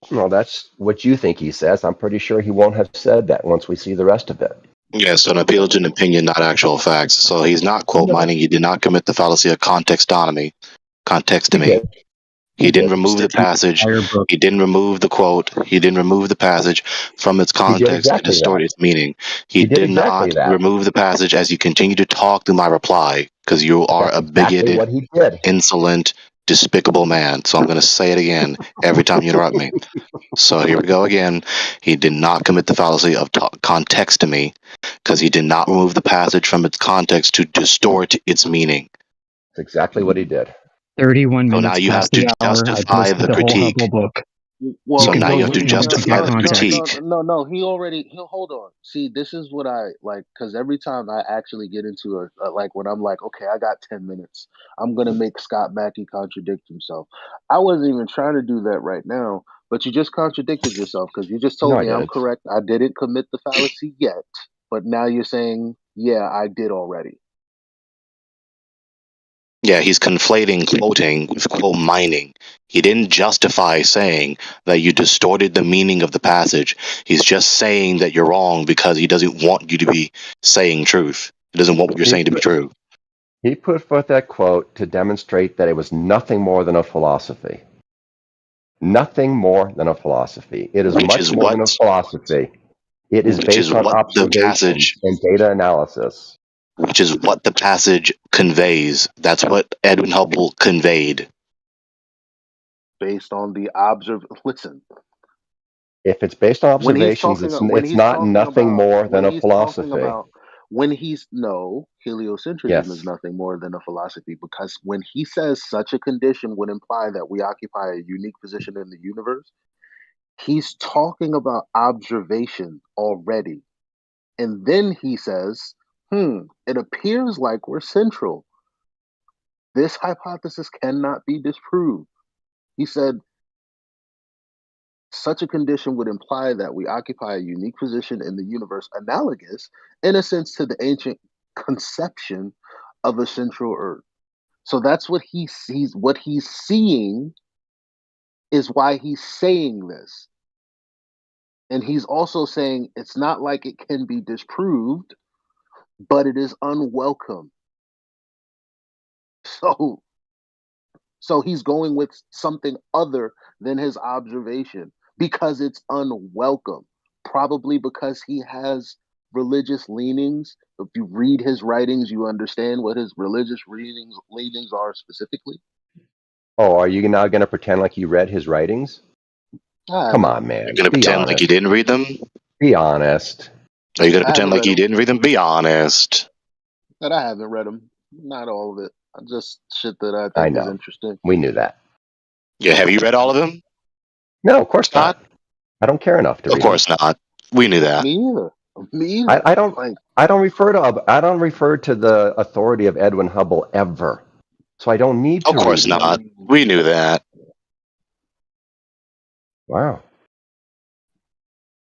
Well, that's what you think he says. I'm pretty sure he won't have said that once we see the rest of it. Yeah, so an appeal to an opinion, not actual facts. So he's not quote mining. He did not commit the fallacy of contextonomy. He didn't remove the passage. He didn't remove the quote. He didn't remove the passage from its context to distort its meaning. He did not remove the passage as you continue to talk through my reply, because you are a bigoted, insolent, despicable man. So I'm going to say it again every time you interrupt me. So here we go again. He did not commit the fallacy of contextomy because he did not remove the passage from its context to distort its meaning. That's exactly what he did. 31 minutes. So now you have to justify the critique. Well, so now you have to justify the critique. No, he'll hold on. See, this is what I like, because every time I actually get into like when I'm like, okay, I got 10 minutes, I'm going to make Scott Mackey contradict himself. I wasn't even trying to do that right now, but you just contradicted yourself because you just told me I'm correct. I didn't commit the fallacy yet, but now you're saying, yeah, I did already. Yeah, he's conflating quoting with quote mining. He didn't justify saying that you distorted the meaning of the passage. He's just saying that you're wrong because he doesn't want you to be saying truth. It doesn't want what you're saying to be true. He put forth that quote to demonstrate that it was nothing more than a philosophy. Nothing more than a philosophy. It is Which much is more what than a philosophy. It is which is based on what the observations passage and data analysis. which is what the passage conveys. That's what Edwin Hubble conveyed. Based on the listen, If it's based on when he's observations, talking it's not nothing more than a philosophy. Heliocentrism is Yes. nothing more than a philosophy, because when he says such a condition would imply that we occupy a unique position in the universe, he's talking about observation already. And then he says, it appears like we're central. This hypothesis cannot be disproved. He said, such a condition would imply that we occupy a unique position in the universe, analogous, in a sense, to the ancient conception of a central Earth. So that's what he sees. What he's seeing is why he's saying this. And he's also saying it's not like it can be disproved, but it is unwelcome. So he's going with something other than his observation because it's unwelcome. Probably because he has religious leanings. If you read his writings, you understand what his religious leanings are specifically. Oh, are you now going to pretend like you read his writings? Come on, man. You're gonna pretend like you didn't read them? Be honest. Are you gonna I pretend haven't like read you them. didn't read them? Be honest. But I haven't read them. Not all of it. Just shit that I I think is know. interesting. We knew that. Yeah, have you read all of them? No, of course not. I don't care enough to read Of course not. We knew that. Me either. Me either. I don't refer to the authority of Edwin Hubble ever. So I don't need to Of course read not. them. We knew that. Wow.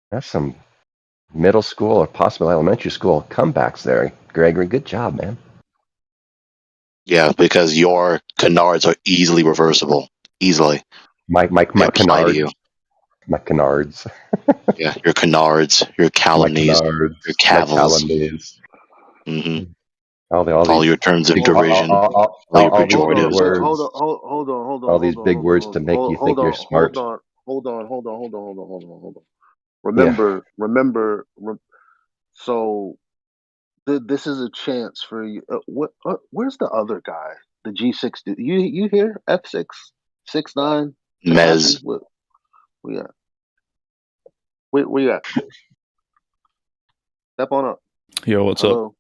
That's some middle school or possibly elementary school comebacks there, Gregory. Good job, man. Yeah, because your canards are easily reversible. Easily. My apply to you. canards. My canards. Yeah, your canards, your calumnies, canards, your my cavils. calumnies. Mm-hmm. All your terms of derision, all your pejoratives. Hold on. All these big words to make you think you're smart. Hold on. Remember. So this is a chance for you. Where's the other guy? The G6. You here? F6, 6-9. Mez. What we at? Where you at? Step on up. Yo, what's up?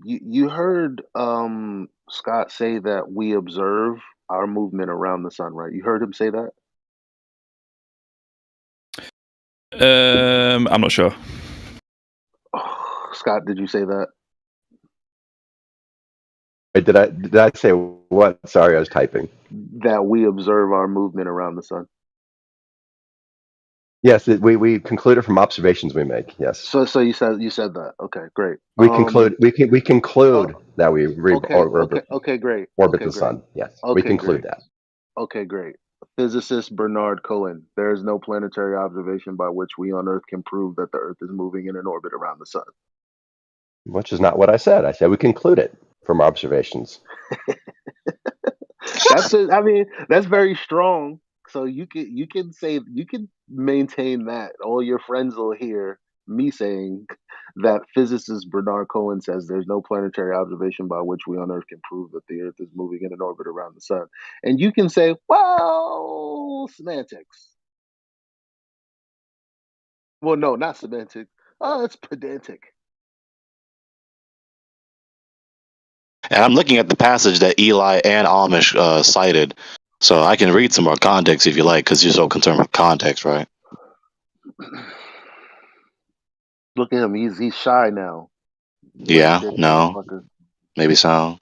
You heard Scott say that we observe our movement around the sun, right? You heard him say that? I'm not sure. Scott, did you say that? Did I say what? Sorry, I was typing. That we observe our movement around the sun. Yes, we concluded from observations we make. Yes. So you said that. Okay, great. We conclude that we Okay, great. Orbit the sun. Yes, we conclude that. Okay, great. Physicist Bernard Cohen. There is no planetary observation by which we on Earth can prove that the Earth is moving in an orbit around the sun. Which is not what I said. I said we conclude it from observations. That's very strong. So you can maintain that. All your friends will hear me saying that physicist Bernard Cohen says there's no planetary observation by which we on Earth can prove that the Earth is moving in an orbit around the sun. And you can say, well, semantics. Well, no, not semantics. Oh, it's pedantic. And I'm looking at the passage that Eli and Amish cited, so I can read some more context if you like, because you're so concerned with context, right? Look at him. He's shy now. Yeah, no, maybe so.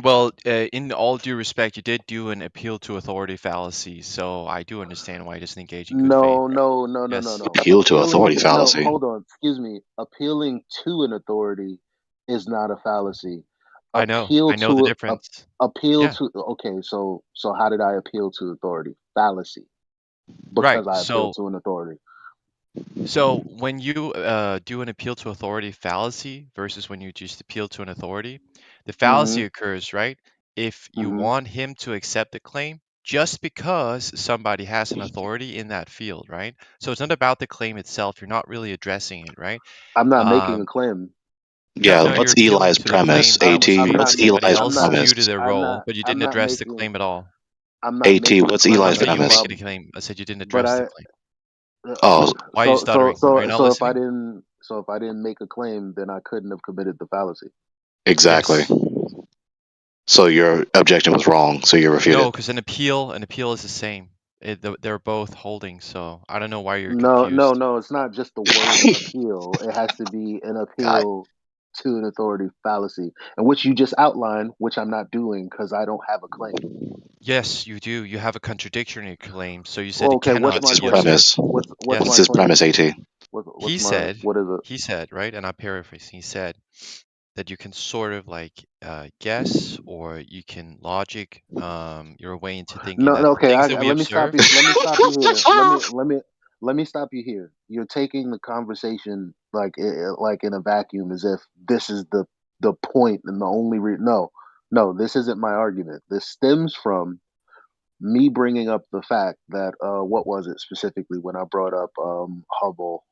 Well, in all due respect, you did do an appeal to authority fallacy, so I do understand why he doesn't engage in good faith. No. Appeal to authority fallacy. No, hold on. Excuse me. Appealing to an authority is not a fallacy. I know the difference. Okay, so how did I appeal to authority? Fallacy. Because I appeal to an authority. So when you do an appeal to authority fallacy versus when you just appeal to an authority, the fallacy occurs, right? If you want him to accept the claim just because somebody has an authority in that field, right? So it's not about the claim itself. You're not really addressing it, right? I'm not making a claim. Yeah, No, you're what's appealing Eli's to the premise? claim that AT, was made by what's somebody Eli's else premise? due to their role, but you didn't address the claim at all. I'm not AT, making a what's claim. Not Eli's that you're premise? making a claim. I said you didn't But address the I claim. Oh, Why are you stuttering? Are you not so if I listening? didn't make a claim, then I couldn't have committed the fallacy. exactly. Yes. So your objection was wrong. So you're refuted. No, because an appeal is the same. They're both holding, so I don't know why you're No, confused. it's not just the word appeal. It has to be an appeal to an authority fallacy, and which you just outlined, which I'm not doing because I don't have a claim. Yes, you do. You have a contradictory claim, so you said Well, it okay, cannot what's What's my his be claim? asserted. premise? What's Yes. What's my his claim? premise, AT? He said, right, and I'm paraphrasing. He said that you can sort of like guess, or you can logic your way into thinking No, that the okay. things that we Let me stop observe. you. Let me stop you here. Let me stop you here. You're taking the conversation like in a vacuum, as if this is the point and the only no. This isn't my argument. This stems from me bringing up the fact that what was it specifically when I brought up Hubble?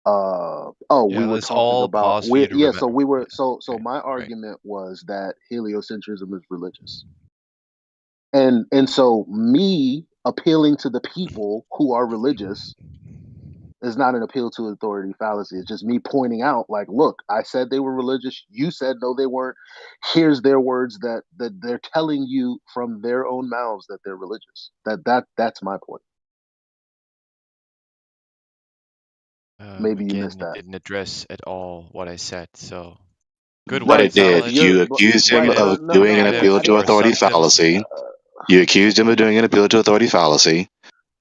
We Yeah, were let's talking all about pause for you to remember. so we were so Right, my right. argument was that heliocentrism is religious. And so me appealing to the people who are religious is not an appeal to authority fallacy. It's just me pointing out, like, look, I said they were religious. You said no, they weren't. Here's their words that they're telling you from their own mouths that they're religious. That's my point. Maybe you Again, missed you that. didn't address at all what I said. So good What white it did, salad. you accused him right. of No, doing an I appeal didn't. to authority fallacy. You accused him of doing an appeal to authority fallacy,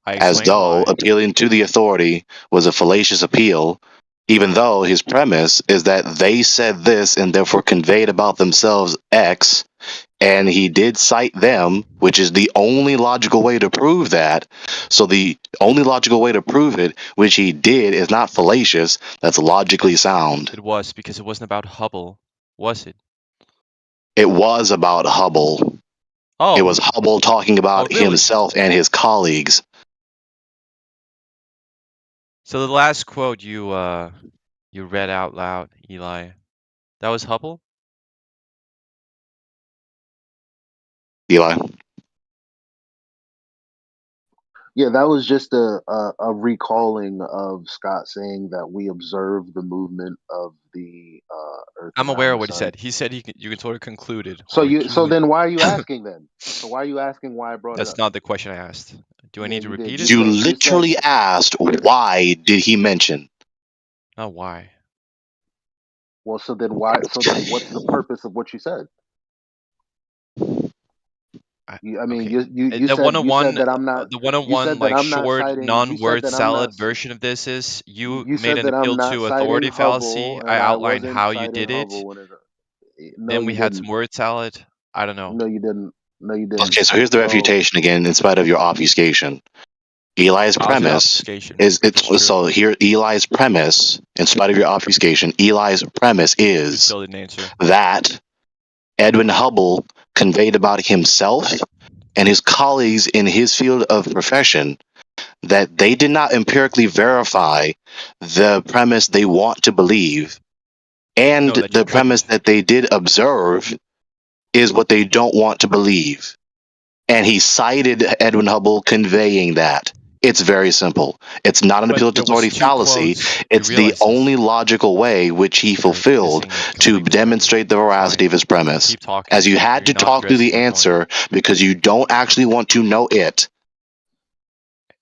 I as explained though why. appealing to the authority was a fallacious appeal, even though his premise is that they said this and therefore conveyed about themselves X, and he did cite them, which is the only logical way to prove that. So the only logical way to prove it, which he did, is not fallacious, that's logically sound. It was because it wasn't about Hubble, was it? It was about Hubble. It was Oh. Hubble talking about Oh, really? himself and his colleagues. So the last quote you read out loud, Eli, that was Hubble? Eli? Yeah, that was just a recalling of Scott saying that we observe the movement of the Earth I'm aware around of the what he sun. said. He said you can sort of conclude it, So or so you then why are you asking then? So why are you asking why I brought it That's up? not the question I asked. Do I Yeah, need to you did. repeat it? You You said literally asked, why did he mention? Not why. well. So then why? So then what's the purpose of what you said? I mean, Okay. you The said 101, that I'm not. the You 101 said that like I'm not short citing. You said non-word that I'm not. salad version of this is you You made said an that I'm appeal not to citing authority Hubble, fallacy. I and I outlined wasn't how you citing did it. Hubble. When no, Then you we had some didn't. word salad. I don't know. No, you didn't. No, you didn't. Okay, so here's the So refutation again, in spite of your obfuscation. Eli's Positive premise obfuscation, is which is true. so here. Eli's premise, in spite of your obfuscation, Eli's premise You is still didn't answer. that Edwin Hubble conveyed about himself and his colleagues in his field of profession that they did not empirically verify the premise they want to believe, and No, that you the premise couldn't. that they did observe is what they don't want to believe. And he cited Edwin Hubble conveying that. It's very simple. It's not an But appeal to there was authority two fallacy. quotes. You It's the realize this. only logical way which he You're fulfilled missing it to completely. demonstrate the veracity Fine. of his premise. Keep talking. As you had You're to not talk through addressing the my point. answer because you don't actually want to know it.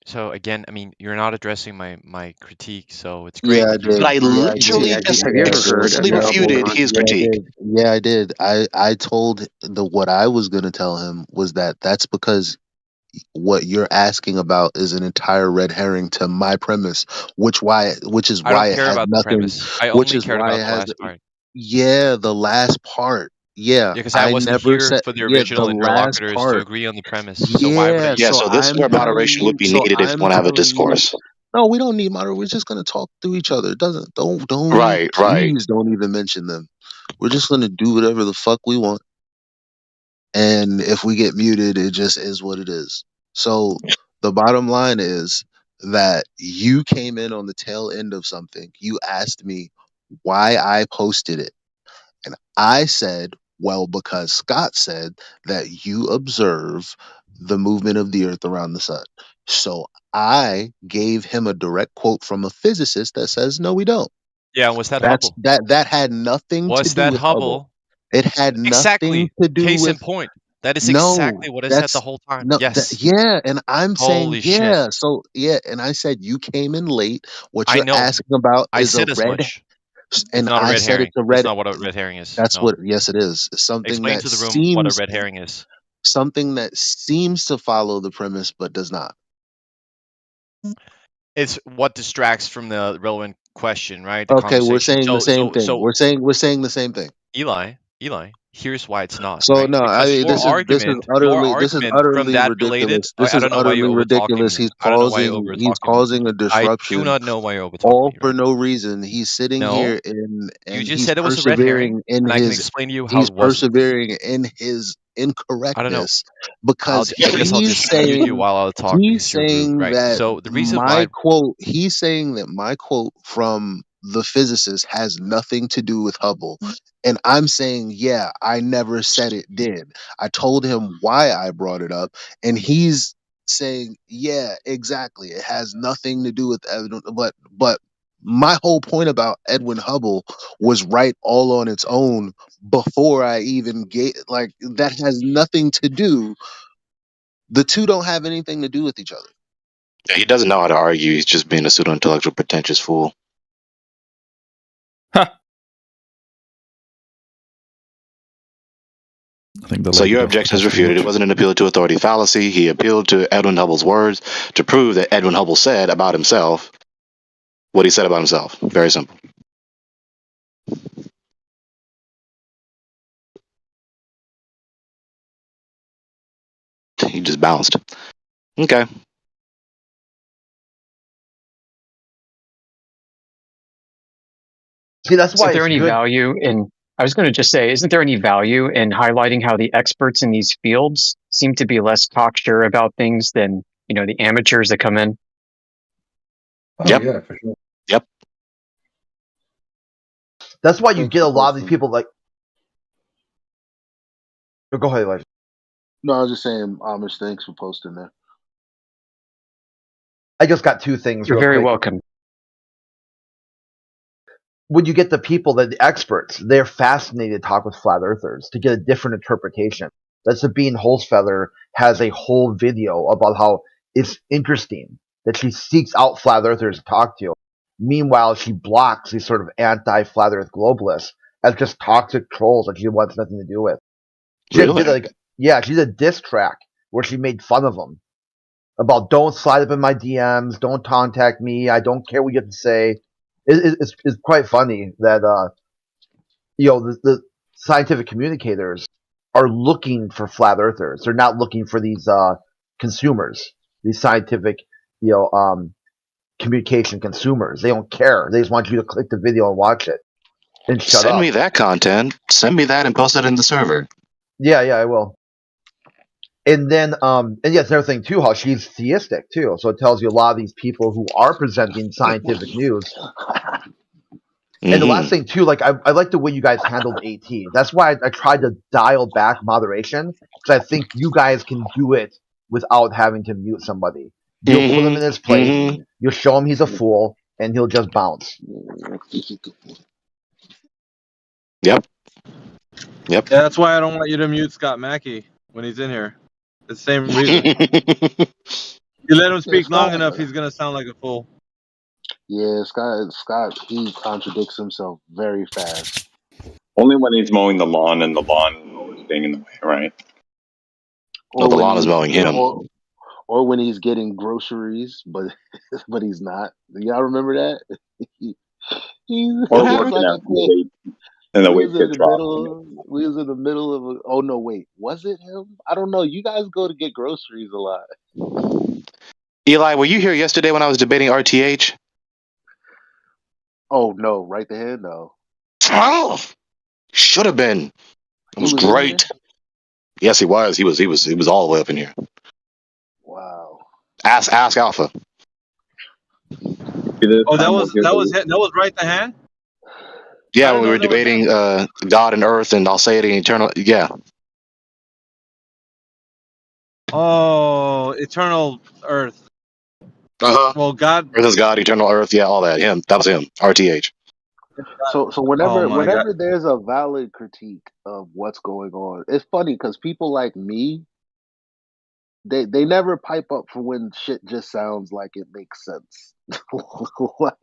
So again, I mean, you're not addressing my critique, so it's great Yeah, I that you did. But I Yeah, I literally did. just Yeah, I did. explicitly Yeah, I did. refuted his Yeah, I critique. did. Yeah, I did. I told what I was gonna tell him was that that's because what you're asking about is an entire red herring to my premise, which is I don't why it care had about the nothing, premise. I which only is cared why about it the has last part. yeah, the last part. Yeah, because I wasn't here for the the original last interlocutors to part. agree on the premise. So why would I Yeah, use Yeah, so so this is I'm where telling moderation would you, be needed if you want to have a discourse. no, we don't need moderation. We're just gonna talk to each other. It doesn't don't Right, right. please don't even mention them. We're just gonna do whatever the fuck we want. And if we get muted, it just is what it is. So the bottom line is that you came in on the tail end of something. You asked me why I posted it. And I said, well, because Scott said that you observe the movement of the earth around the sun. So I gave him a direct quote from a physicist that says, no, we don't. Yeah, was that That's Hubble? that had nothing to Was do that with Hubble. Hubble? It had nothing Exactly. to do Case in with point. That is no. exactly what I said the That's whole time. no Yes. yeah, and I'm saying Holy shit. yeah. So yeah, and I said you came in late. What I you're know. asking about I is a said as red, much. It's and not a I red said herring. it's a That's red. not what a red herring is. That's No. what. Yes, it is. It's Explain to the room what a red herring is. something that seems to follow the premise but does not. It's what distracts from the relevant question, right? The Okay, we're conversation. saying the same thing. We're saying the same thing. Eli, here's why it's not, So right? no, I Because mean your this is argument from utterly that related, ridiculous. This I is don't know why utterly you're over talking ridiculous. me. I don't know why you're over He's talking me. causing a I do disruption, not know why you're over talking all me for right no now. reason. He's sitting No, here you and just he's said it was a red herring, persevering in and I can his explain to you how it wasn't. I don't know. incorrectness because I guess I'll just mute you while I talk because you're rude, right? So the reason why he's saying that my quote from the physicist has nothing to do with Hubble. And I'm saying, yeah, I never said it did. I told him why I brought it up, and he's saying, yeah, exactly. It has nothing to do with evidence, but my whole point about Edwin Hubble was right all on its own before I even like that has nothing to do. The two don't have anything to do with each other. Yeah, he doesn't know how to argue. He's just being a pseudo-intellectual, pretentious fool. So your objection is refuted. It wasn't an appeal to authority fallacy. He appealed to Edwin Hubble's words to prove that Edwin Hubble said about himself what he said about himself. Very simple. He just bounced. Okay. See, that's why Isn't there it's any good. value in? I was going to just say, isn't there any value in highlighting how the experts in these fields seem to be less cocksure about things than the amateurs that come in? Oh, yep. Yeah, for sure. Yep. That's why you get a lot of these people like. Go ahead, Elijah. No, I was just saying, Amish, thanks for posting there. I just got two things. You're real very quick. welcome. When you get the people, the experts, they're fascinated to talk with flat earthers to get a different interpretation. That Sabine Holzfeather has a whole video about how it's interesting that she seeks out flat earthers to talk to. Meanwhile, she blocks these sort of anti-flat earth globalists as just toxic trolls that she wants nothing to do with. She Really? she did a diss track where she made fun of them about don't slide up in my DMs, don't contact me, I don't care what you have to say. It's quite funny that the scientific communicators are looking for flat earthers. They're not looking for these consumers, these scientific communication consumers. They don't care. They just want you to click the video and watch it and shut Send up. me that content. Send me that and post it in the server. Yeah, I will. And then, and yes, another thing too, how she's theistic too. So it tells you a lot of these people who are presenting scientific news. And the last thing too, like I like the way you guys handled AT. That's why I tried to dial back moderation because I think you guys can do it without having to mute somebody. You'll put him in his place. You'll show him he's a fool, and he'll just bounce. Yep. Yeah, that's why I don't want you to mute Scott Mackey when he's in here. The same reason. You let him speak long enough, he's gonna sound like a fool. Yeah, Scott, he contradicts himself very fast. Only when he's mowing the lawn and the lawn is always being in the way, right? Well, the lawn is mowing him. Or when he's getting groceries, but he's not. Y'all remember that? Or working out late. And the We weights was in get the dropped. middle. We was in the middle of a. Oh no, wait, was it him? I don't know. You guys go to get groceries a lot. Eli, were you here yesterday when I was debating RTH? Oh no, right the hand no. Oh, should have been. It He was was in here. great. Yes, he was. He was all the way up in here. Wow. Ask Alpha. Oh, that was right the hand. Yeah, I when didn't we know were that was debating him. God and Earth, and I'll say it in eternal. Yeah. Oh, eternal Earth. Well, God. Earth is God, eternal Earth. Yeah, all that. Him. That was him. RTH. So Oh my God. whenever there's a valid critique of what's going on, it's funny because people like me, they never pipe up for when shit just sounds like it makes sense. Like what?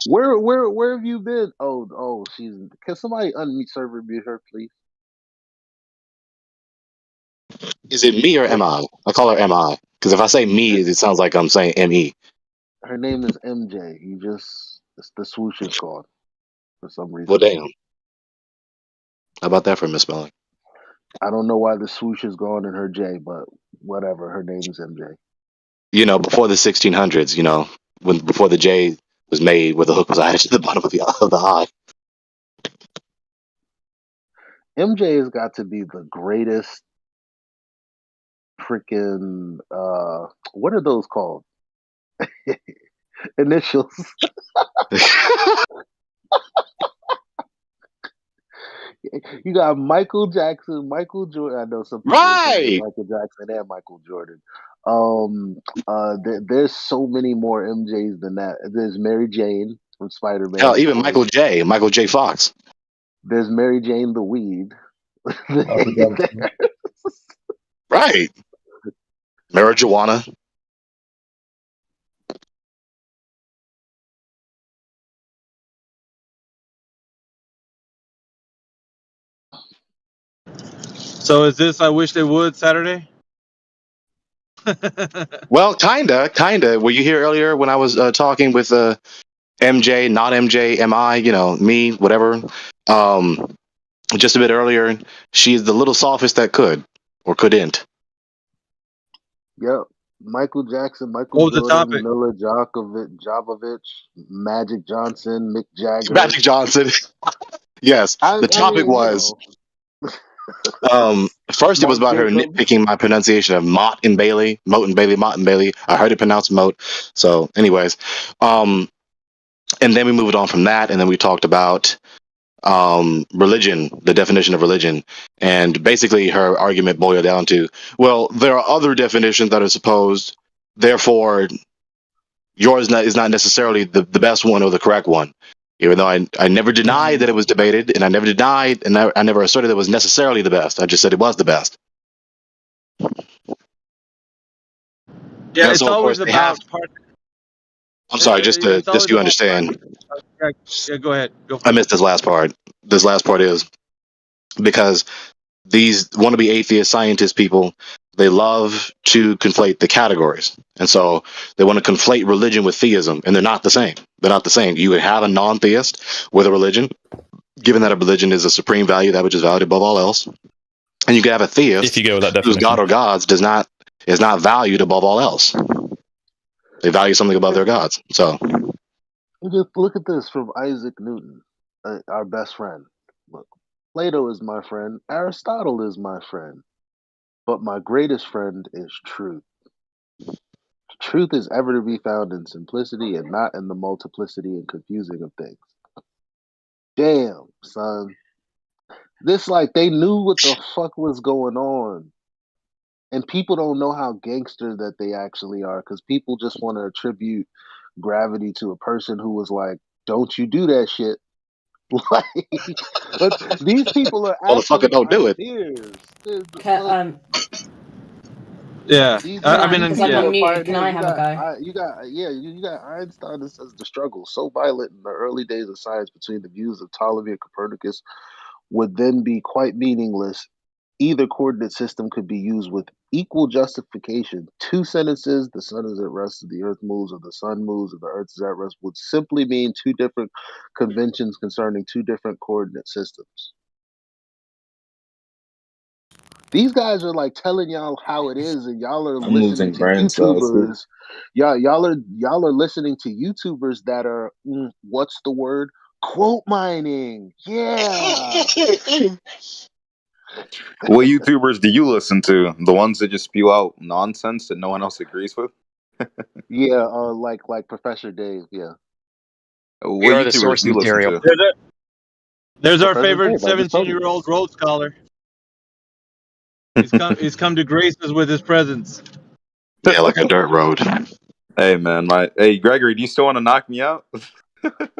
Where have you been? Oh, she's. Can somebody unmute server mute her, please? Is it me or am I? I call her MI. Because if I say me, it sounds like I'm saying ME. Her name is MJ. The swoosh is gone for some Well, reason. damn. How about that for misspelling? I don't know why the swoosh is gone in her J, but whatever. Her name is MJ. You know, before the 1600s, you know, before the J was made, where the hook was added to the bottom of the I. MJ has got to be the greatest freaking what are those called? Initials. You got Michael Jackson, Michael Jordan. I know some people would say Right. Michael Jackson and Michael Jordan. There's so many more MJs than that. There's Mary Jane from Spider-Man. Hell, Of even course. Michael J. Fox. There's Mary Jane the Weed. Right. Marijuana. So is this I wish they would Saturday? Well, kinda. Were you here earlier when I was talking with MJ, not MJ, MI? You know, me, whatever. Just a bit earlier, she's the little sophist that could or couldn't. Yep. Michael Jackson, Michael What was the Jordan, topic? Mila Jovovich, Magic Johnson, Mick Jagger. Magic Johnson. Yes. The I topic mean, you was know, first it was Mark about her Jacobs. nitpicking my pronunciation of Motte and Bailey. I heard it pronounced Mote. So, anyways. And then we moved on from that, and then we talked about religion, the definition of religion, and basically her argument boiled down to, well, there are other definitions that are supposed, therefore yours is not necessarily the best one or the correct one. Even though I never denied that it was debated, and I never denied, and I never asserted it was necessarily the best. I just said it was the best. Yeah, And it's so, of course, always they have. about part. I'm sorry, just It's so always you about part. understand. Yeah, go ahead. Go I for it. missed this last part. This last part is because these wannabe atheist scientist people, they love to conflate the categories. And so they want to conflate religion with theism, and they're not the same. They're not the same. You would have a non-theist with a religion, given that a religion is a supreme value, that which is valued above all else. And you could have a theist If you go with that whose god definition. or gods is not valued above all else. They value something above their gods. So Just look at this from Isaac Newton, our best friend. Look, Plato is my friend. Aristotle is my friend. But my greatest friend is truth. Truth is ever to be found in simplicity and not in the multiplicity and confusing of things. Damn, son. This like they knew what the fuck was going on. And people don't know how gangster that they actually are because people just want to attribute gravity to a person who was like, don't you do that shit. Like, but these people are motherfucker actually don't do it. pioneers. Yeah, I These mean, Because I'm yeah. people are unmuted, can pioneers. I have a go? You got Einstein that says the struggle so violent in the early days of science between the views of Ptolemy and Copernicus would then be quite meaningless. Either coordinate system could be used with equal justification. Two sentences, the sun is at rest, the earth moves, or the sun moves, or the earth is at rest, would simply mean two different conventions concerning two different coordinate systems. These guys are like telling y'all how it is, and y'all are I'm listening losing to brain cells. YouTubers. Y'all are listening to YouTubers that are what's the word? Quote mining. Yeah. What YouTubers do you listen to? The ones that just spew out nonsense that no one else agrees with? Yeah, like Professor Dave. Yeah. We What are the YouTubers source do you listen material. to? There's our Professor favorite Dave. I just told you. 17-year-old Rhodes Scholar. He's come to grace us with his presence. Yeah, like a dirt road. Hey man, hey Gregory, do you still want to knock me out?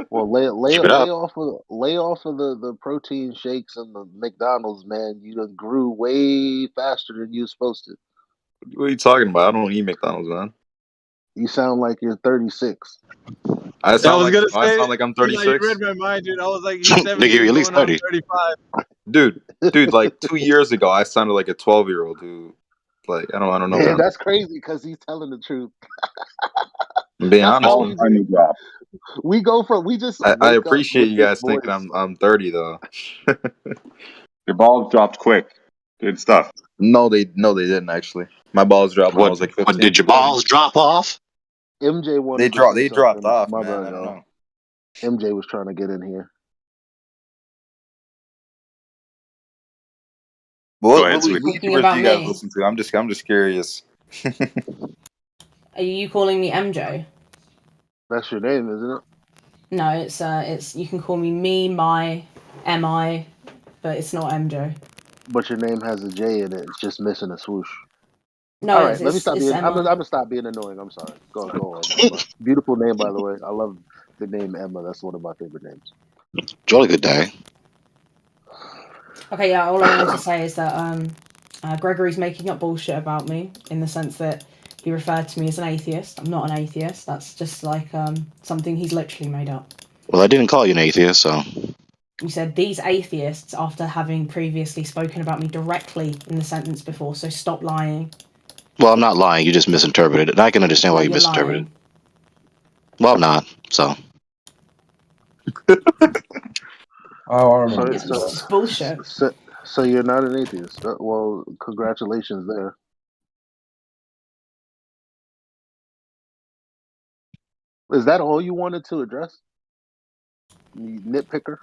Well, lay Keep it up. off of the protein shakes and the McDonald's, man. You done grew way faster than you supposed to. What are you talking about? I don't eat McDonald's, man. You sound like you're 36. I I sound was like gonna I say, sound like I'm you 36. read my mind, dude. I was like, he's Nigga, you're 17 at least going on 30. 35. Dude, like 2 years ago, I sounded like a 12-year-old who, like, I don't know, Yeah, man. that's crazy because he's telling the truth. I'm being That's honest, how man. easy we just I wake up appreciate with you this guys thinking voice. I'm 30 though. Your balls dropped quick. Good stuff. No, they didn't actually. My balls dropped when I What? was like What 15. did your balls drop off? MJ wanted to say They dropped something. off, My man. bad, I don't y'all. know. MJ was trying to get in here. Go What ahead, Sweet. Talking YouTubers do about you guys me. listen to? I'm just curious. Are you calling me MJ? That's your name, isn't it? No, it's you can call me my, mi, but it's not MJ. But your name has a J in it. It's just missing a swoosh. No, All right, let me stop it's being. I'm mi. gonna stop being annoying. I'm sorry. Go on, Emma. Beautiful name, by the way. I love the name Emma. That's one of my favorite names. Jolly good day. Okay, yeah. All I wanted to say is that Gregory's making up bullshit about me in the sense that he referred to me as an atheist. I'm not an atheist. That's just like something he's literally made up. Well, I didn't call you an atheist, so. You said these atheists after having previously spoken about me directly in the sentence before, so stop lying. Well, I'm not lying. You just misinterpreted it. And I can understand why you You're misinterpreted lying. it. Well, I'm not, so. Oh, I remember It's this. just bullshit. So you're not an atheist. Well, congratulations there. Is that all you wanted to address? You nitpicker.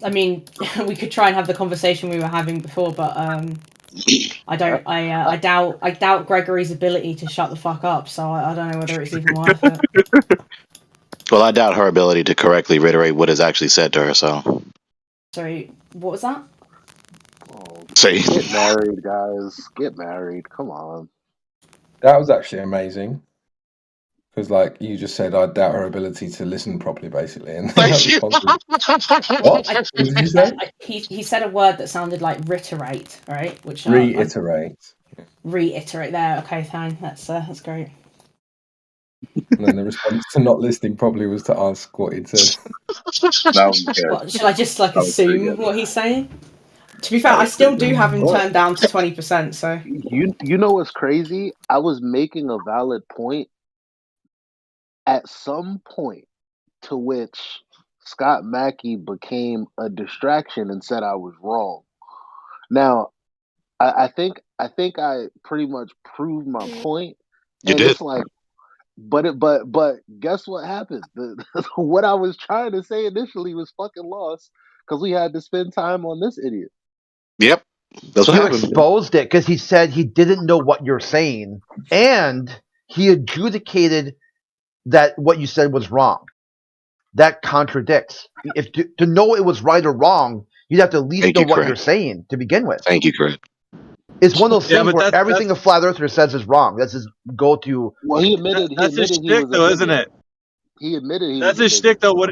I mean, we could try and have the conversation we were having before, but I doubt Gregory's ability to shut the fuck up. So I don't know whether it's even worth it. Well, I doubt her ability to correctly reiterate what is actually said to her, so. Sorry, what was that? Oh, See? get married, guys. Get married. Come on. That was actually amazing. Because, like you just said, I doubt her ability to listen properly, basically. And Thank you. what? What did you say? He said a word that sounded like reiterate, right? Which Reiterate. Reiterate. There, okay, fine. That's great. And then the response to not listening properly was to ask what he'd said. That was good. What, should I just like That was pretty assume good. what he's saying? To be fair, I still do have him turned down to 20%. So You know what's crazy? I was making a valid point at some point to which Scott Mackey became a distraction and said I was wrong. Now, I think I pretty much proved my point, You and did. it's like, but guess what happened? What I was trying to say initially was fucking lost because we had to spend time on this idiot. Yep. That's what You happened. exposed it because he said he didn't know what you're saying, and he adjudicated that what you said was wrong. That contradicts. If to know it was right or wrong, you'd have to at least Thank know you, what Craig. you're saying to begin with. Thank you, Craig. It's one of those Yeah, things but where everything a that's flat earther says is wrong. That's his go-to. Well, he admitted that's his he shtick, was a though, isn't bigot. it? He admitted he That's was a his shtick, bigot. though.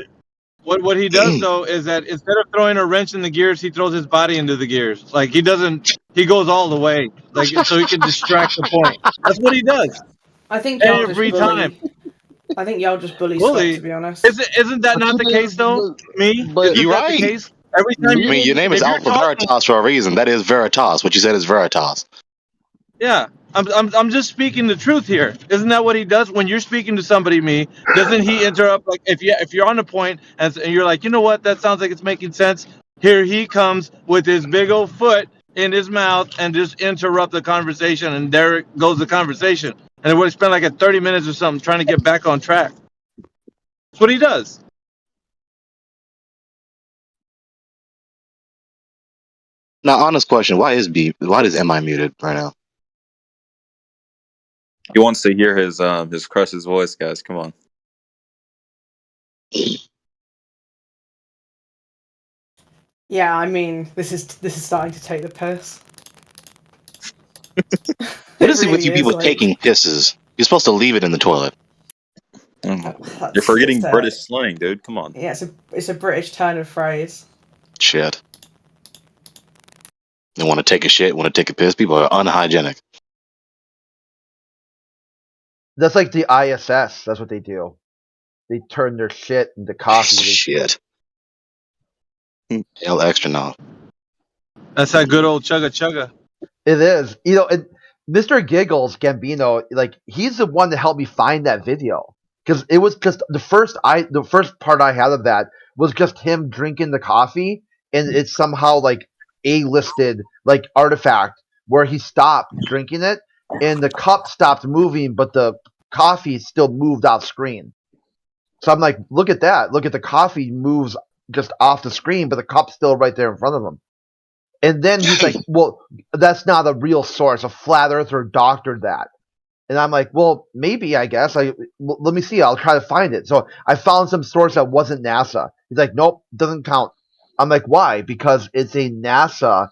What he does though is that instead of throwing a wrench in the gears, he throws his body into the gears. Like he goes all the way, like so he can distract the point. That's what he does I think y'all just every time. bully. I think y'all just bully Scott, Bully. to be honest. Isn't that But not you the did, case though? Me, but isn't You're that the right. case? Every time I mean, your name is if you're Alpha talking, Veritas for a reason. That is Veritas. What you said is Veritas. Yeah, I'm just speaking the truth here. Isn't that what he does when you're speaking to somebody? Me, doesn't he interrupt? Like if you're on a point and you're like, you know what, that sounds like it's making sense. Here he comes with his big old foot in his mouth and just interrupt the conversation, and there goes the conversation. And it would spend like 30 minutes or something trying to get back on track. That's what he does. Now, honest question: Why is MI muted right now? He wants to hear his crush's voice, guys. Come on. Yeah, I mean, this is starting to take the piss. What is it with really you is, people like- taking pisses? You're supposed to leave it in the toilet. You're forgetting British slang, dude. Come on. Yeah, it's a British turn of phrase. Shit. They want to take a shit, want to take a piss. People are unhygienic. That's like the ISS. That's what they do. They turn their shit into coffee. Shit. Hell extra now. That's that good old chugga chugga. It is. You know, Mr. Giggles Gambino, like, he's the one that helped me find that video. Because it was just the first part I had of that was just him drinking the coffee, and it's somehow like A-listed like artifact where he stopped drinking it and the cup stopped moving, but the coffee still moved off screen. So I'm like, look at that. Look at the coffee moves just off the screen, but the cup's still right there in front of him. And then he's like, well, that's not a real source. A flat earther doctored that. And I'm like, well, maybe, I guess. Let me see. I'll try to find it. So I found some source that wasn't NASA. He's like, nope, doesn't count. I'm like, why? Because it's a NASA.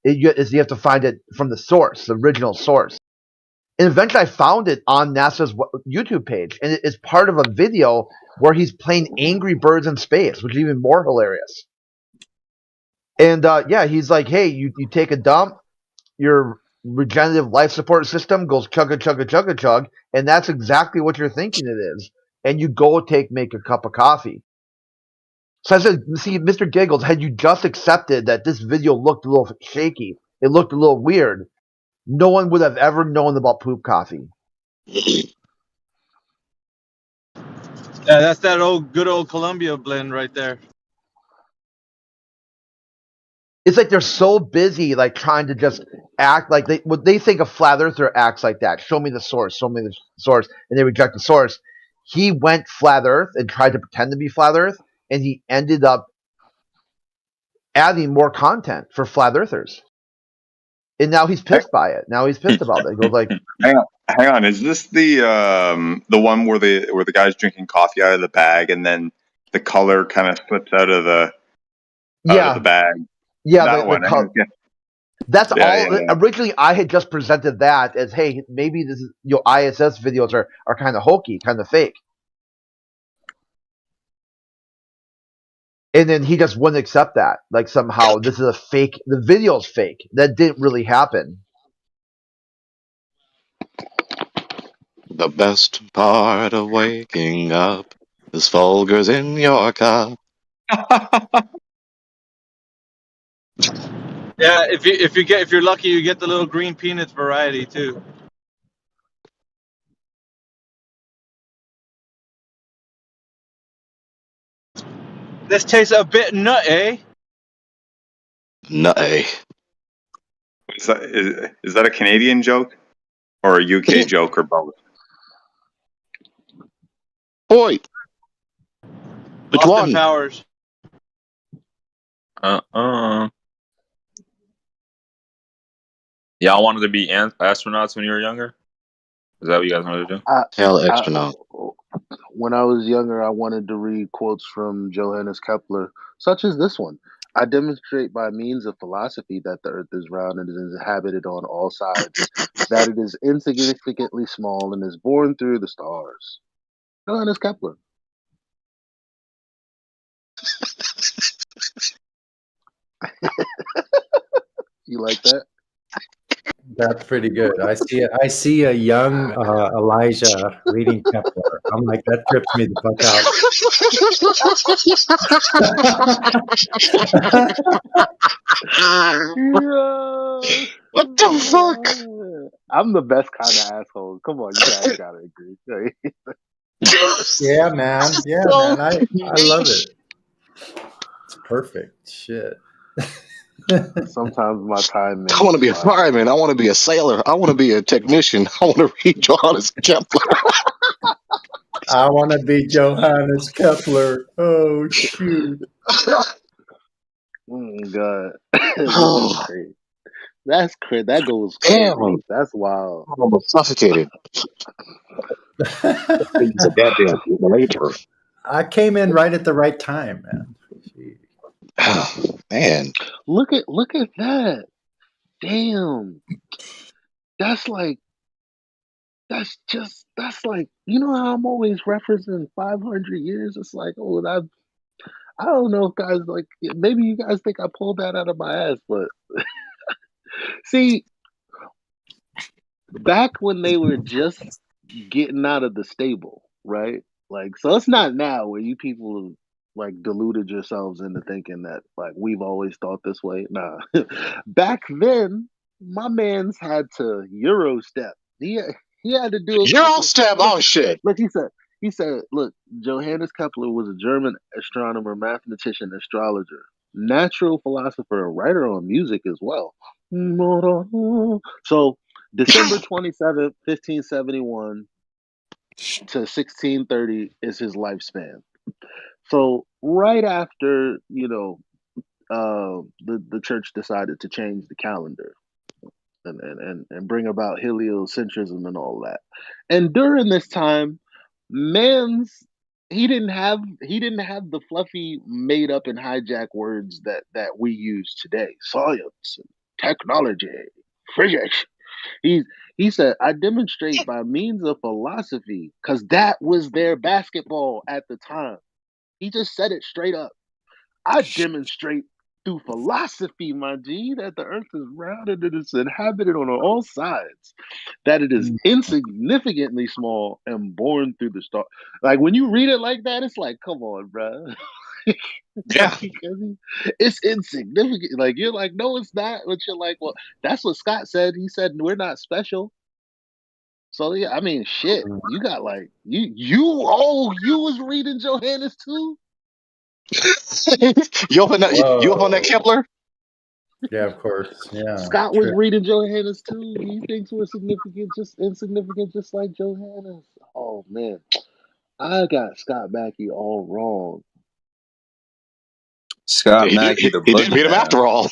You have to find it from the source, the original source. And eventually I found it on NASA's YouTube page. And it's part of a video where he's playing Angry Birds in space, which is even more hilarious. And yeah, he's like, hey, you take a dump, your regenerative life support system goes chugga chugga chugga chug, and that's exactly what you're thinking it is. And you go make a cup of coffee. So I said, see, Mr. Giggles, had you just accepted that this video looked a little shaky, it looked a little weird, no one would have ever known about poop coffee. Yeah, that's that good old Columbia blend right there. It's like they're so busy, like trying to just act like they think a flat earther acts like that. Show me the source, and they reject the source. He went flat Earth and tried to pretend to be flat Earth, and he ended up adding more content for flat earthers. And now he's pissed by it. Now he's pissed about it. He goes like, hang on. Is this the one where the guy's drinking coffee out of the bag and then the color kind of slips out of the bag? Yeah, that one. That's all. Yeah. Originally, I had just presented that as, hey, maybe this is ISS videos are kind of hokey, kind of fake. And then he just wouldn't accept that. Like, somehow this is a fake. The video's fake. That didn't really happen. The best part of waking up is Folgers in your cup. Yeah, if you're lucky, you get the little green peanuts variety too. This tastes a bit nutty. Nutty. Is that a Canadian joke or a UK joke or both? Boy, which Austin one? Powers. Y'all wanted to be astronauts when you were younger? Is that what you guys wanted to do? Hell, astronaut. When I was younger, I wanted to read quotes from Johannes Kepler, such as this one. I demonstrate by means of philosophy that the earth is round and is inhabited on all sides, that it is insignificantly small and is borne through the stars. Johannes Kepler. You like that? That's pretty good. I see a young Elijah reading Kepler. I'm like, that trips me the fuck out. What the fuck? I'm the best kind of asshole. Come on, you guys gotta agree. Yeah, man. Yeah, man. I love it. It's perfect. Shit. Sometimes my timing I want to is be a spot on. fireman. I want to be a sailor. I want to be a technician. I want to read Johannes Kepler. I want to be Johannes Kepler. Oh, shoot. Oh God, this is Oh, crazy. That's crazy. That goes damn. crazy. That's wild. I'm almost suffocated. It's a goddamn later. I came in right at the right time, man. Man. Look at that. Damn. That's like that's like, you know how I'm always referencing 500 years. It's like, oh, I don't know if guys like, maybe you guys think I pulled that out of my ass, but see, back when they were just getting out of the stable, right? Like, so it's not now where you people have like deluded yourselves into thinking that like we've always thought this way. Nah, back then, my man's had to Euro step. He had to do a couple. Eurostep. Look, Oh, shit. look. He said, look, Johannes Kepler was a German astronomer, mathematician, astrologer, natural philosopher, and writer on music as well. So December 27th, 1571 to 1630 is his lifespan. So right after, the church decided to change the calendar and bring about heliocentrism and all that. And during this time, man's he didn't have the fluffy made up and hijack words that we use today. Science, technology, physics. He he said, I demonstrate by means of philosophy, because that was their basketball at the time. He just said it straight up. I demonstrate through philosophy, my G, that the earth is round and it is inhabited on all sides, that it is insignificantly small and born through the star. Like when you read it like that, it's like, come on, bro. Yeah. It's insignificant. Like you're like, no, it's not. But you're like, well, that's what Scott said. He said we're not special. So yeah, I mean, shit. You got like you was reading Johannes too. You up on that Kepler? Yeah, of course. Yeah. Scott was reading Johannes too. He thinks we're significant, just insignificant, just like Johannes. Oh man, I got Scott Mackey all wrong. Scott Mackey, the He didn't beat him after all.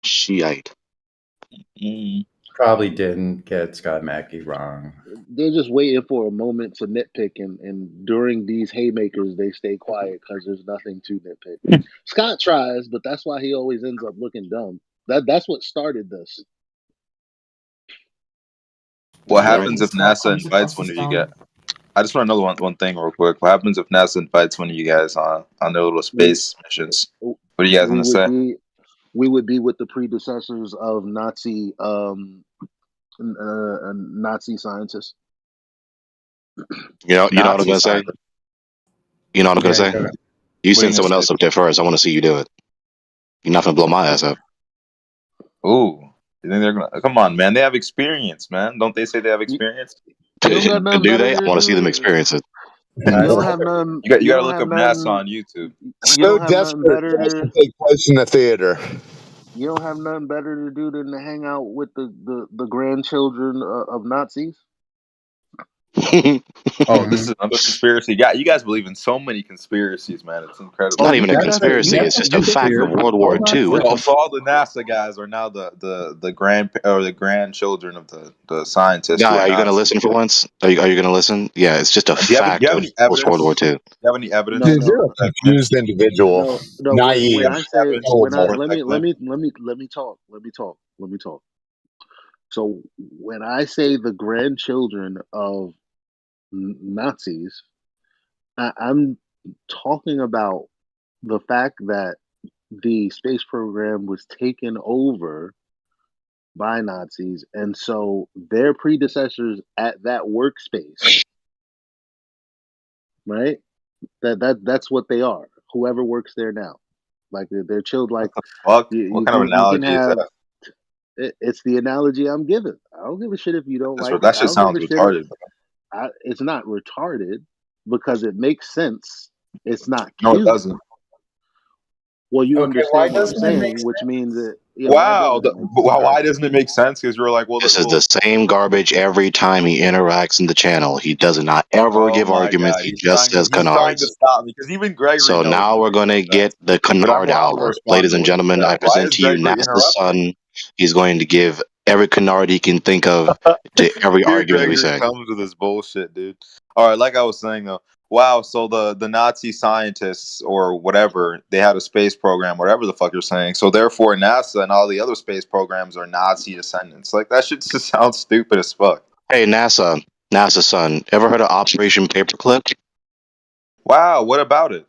Shiite. Probably didn't get Scott Mackey wrong. They're just waiting for a moment to nitpick, and during these haymakers, they stay quiet because there's nothing to nitpick. Scott tries, but that's why he always ends up looking dumb. That's what started this. What happens if NASA invites one of you guys? I just want to know one thing real quick. What happens if NASA invites one of you guys on their little space missions? What are you guys gonna say? We would be with the predecessors of Nazi Nazi scientists. You know what I'm gonna say? You know what I'm gonna say? You send someone else up there first. I want to see you do it. You're not gonna blow my ass up. Ooh, you think they're gonna? Come on, man. They have experience, man. Don't they say they have experience? Do they? I want to see them experience it. You don't have none. You gotta look up NASA on YouTube. So desperate for us to take place in the theater. You don't have nothing better to do than to hang out with the grandchildren of Nazis. Oh, this is another conspiracy. Yeah, you guys believe in so many conspiracies, man. It's incredible. It's not even a conspiracy. It's just a fact of World War II. So all the NASA guys are now the grandchildren of the scientists. Guy, are you gonna listen for once? Are you gonna listen? Yeah, it's just a fact of post World War II. Do you have any evidence? Dude, you're a confused individual. No. Naive. When I say let me talk. Let me talk. So when I say the grandchildren of Nazis, I'm talking about the fact that the space program was taken over by Nazis, and so their predecessors at that workspace, right? That's what they are. Whoever works there now. Like they're chilled. Like Fuck. you, What you kind of can you can analogy is have. that? It's the analogy I'm giving. I don't give a shit if you don't like it. That I shit don't give sounds a shit if retarded. it's not retarded because it makes sense. It's not No, it cute. doesn't. Well, you Okay, why understand what I'm doesn't it make saying, sense? which means that why Wow. doesn't it make sense? Why doesn't it make sense? Because you're like, well, This is the same garbage every time he interacts in the channel. He does not ever oh give my arguments. god, He just says he's trying to canards. stop me because even Gregory So knows now that we're makes going no to get sense. the But I'm canard gonna hour. respond Ladies to and what you gentlemen, said. I Why present is to you Gregory NASA's interrupting? son. He's going to give every canard he can think of to every Here argument we Gregory say. comes with this bullshit, dude. All right, like I was saying though, wow. So the Nazi scientists or whatever, they had a space program, whatever the fuck you're saying. So therefore, NASA and all the other space programs are Nazi descendants. Like that shit just sounds stupid as fuck. Hey, NASA son, ever heard of Operation Paperclip? Wow, what about it?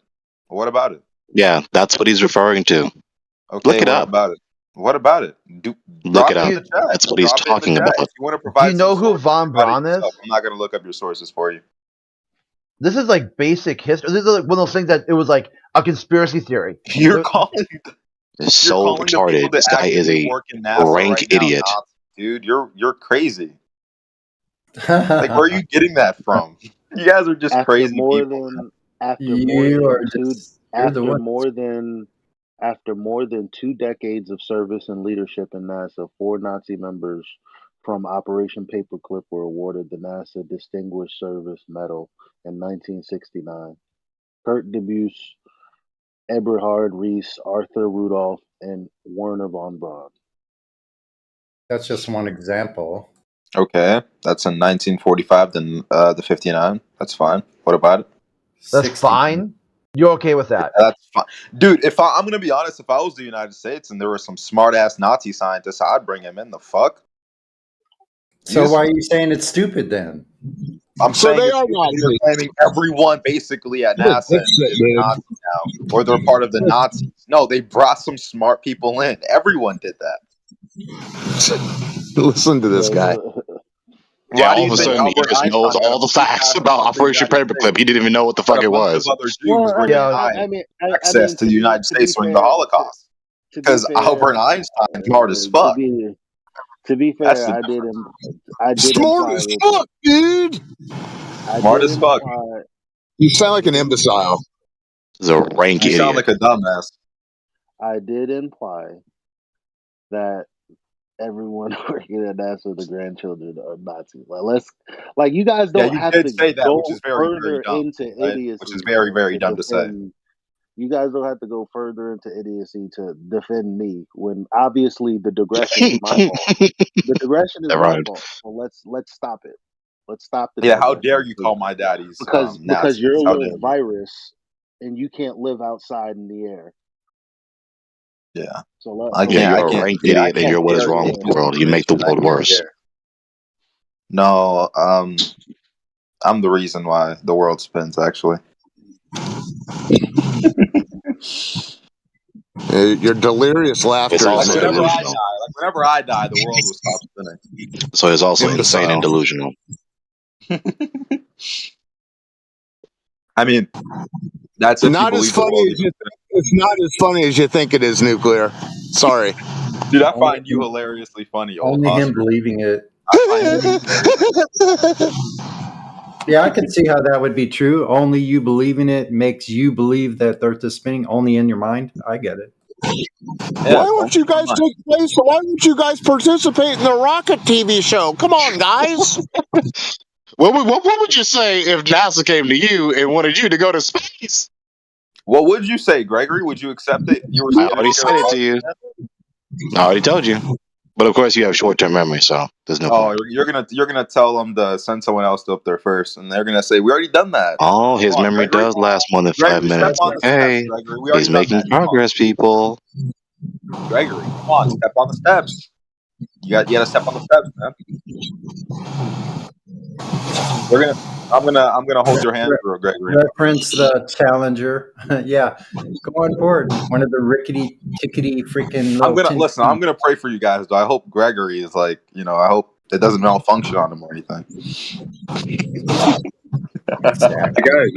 What about it? Yeah, that's what he's referring to. Okay, Look it what up. about it? What about it? Look Drop it it in up. the chat. That's what he's Drop it in the talking chat. about. If you want to Do you provide some know who sources von about it Braun is? yourself, I'm not going to look up your sources for you. This is like basic history. This is like one of those things that it was like a conspiracy theory. You're calling It's so the people retarded. that This guy is actually a work in NASA rank right now, idiot. Nazi, dude. You're crazy. Like, where are you getting that from? You guys are just After crazy more people. than after more You are than two just you're the one. after more than 2 decades of service and leadership in NASA, 4 Nazi members from Operation Paperclip were awarded the NASA Distinguished Service Medal in 1969. Kurt Debus, Eberhard Rees, Arthur Rudolph, and Werner von Braun. That's just one example. Okay, that's in 1945, then the 59. That's fine. What about it? That's fine. You're okay with that? Yeah, that's fine, dude. I'm gonna be honest, if I was the United States and there were some smart ass Nazi scientists, I'd bring him in. The fuck. So why are you saying it's stupid then? I'm So saying they it's are stupid that you're Nazis. claiming everyone basically at Look, NASA that's is a Nazi now, or they're part of the Nazis. No, they brought some smart people in. Everyone did that. Listen to this guy. Yeah, Why do all you of a think sudden he Albert just knows Einstein got all a the free facts pass to about come to the Operation United Paperclip. States? He didn't even know what the But fuck a it bunch of was. other Jews were denied access to the United States during the Holocaust because Albert Einstein smart as fuck. To be That's fair, the I did difference. Smart imply as that fuck, dude. Smart as fuck. You sound like an imbecile. He's a rank You sound idiot. like a dumbass. I did imply that everyone working at NASA, the grandchildren are Nazis. Like you guys Yeah, don't you have did to say that, which go is very, very further dumb, into right? Which is idiocy very, very to dumb to say. defend. You guys don't have to go further into idiocy to defend me when obviously the digression is my fault. The digression is That my rhymed. fault. So let's stop it. Let's stop the Yeah, how digression dare you call my daddies because you're a Nazis? How dare little you? virus and you can't live outside in the air. Yeah. So I Yeah, can't. you're a rank idiot, and you're what is dare wrong you with the world. You make the world worse. No, I'm the reason why the world spins. Actually, Your delirious laughter It's also is delusional. whenever I die, the world will stop spinning. So it's also insane and Imbecile. delusional. I mean, that's if you Not as believe the funny world. as you. It's not as funny as you think it is. Nuclear. Sorry. Dude, I find you hilariously funny, old Only him Oscar. believing it. I find you hilarious. Yeah, I can see how that would be true. Only you believing it makes you believe that the Earth is spinning only in your mind. I get it. Why won't you guys take place? Why won't you guys participate in the Rocket TV show? Come on, guys. What would you say if NASA came to you and wanted you to go to space? What would you say, Gregory? Would you accept it? You were I already said it to you. I already told you. But of course, you have short-term memory, so there's no point. You're gonna tell them to send someone else up there first, and they're gonna say, "We already done that." Oh, his Come on, memory Gregory. does last more than Gregory, 5 step minutes. on the steps, Okay, Gregory. We already he's done making that. Come on. progress, people. Gregory, come on, step on the steps. You gotta step on the steps, man. I'm gonna hold your hand through, Gregory. Reference the Challenger. Yeah, go on board. One of the rickety tickety freaking I'm little. gonna pray for you guys, though. I hope Gregory is I hope it doesn't malfunction on him or anything. Guys,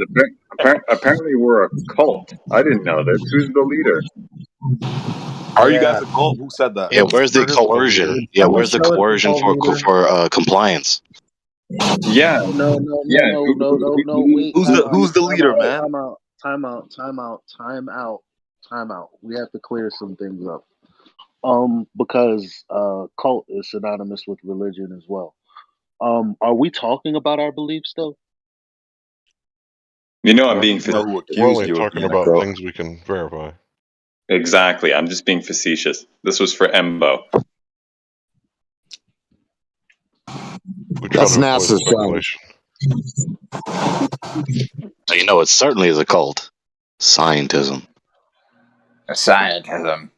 apparently we're a cult. I didn't know this. Who's the leader? Are you guys Yeah. a cult? Who said that? Yeah, where's the Heard of cult coercion? leader. Yeah, Someone where's the show us the coercion cult leader. for compliance? Yeah, No, no, no, yeah. no, no, no, no. Wait, Who's time the out, leader, man? time out, time out, time out, time out, time out. We have to clear some things up. Because cult is synonymous with religion as well. Are we talking about our beliefs though? You know, I'm I being don't know who We're accused only you of talking being a about cult. things we can verify. exactly. I'm just being facetious. This was for Embo. We try That's to avoid NASA's job. speculation. So you know, it certainly is a cult. Scientism. Scientism.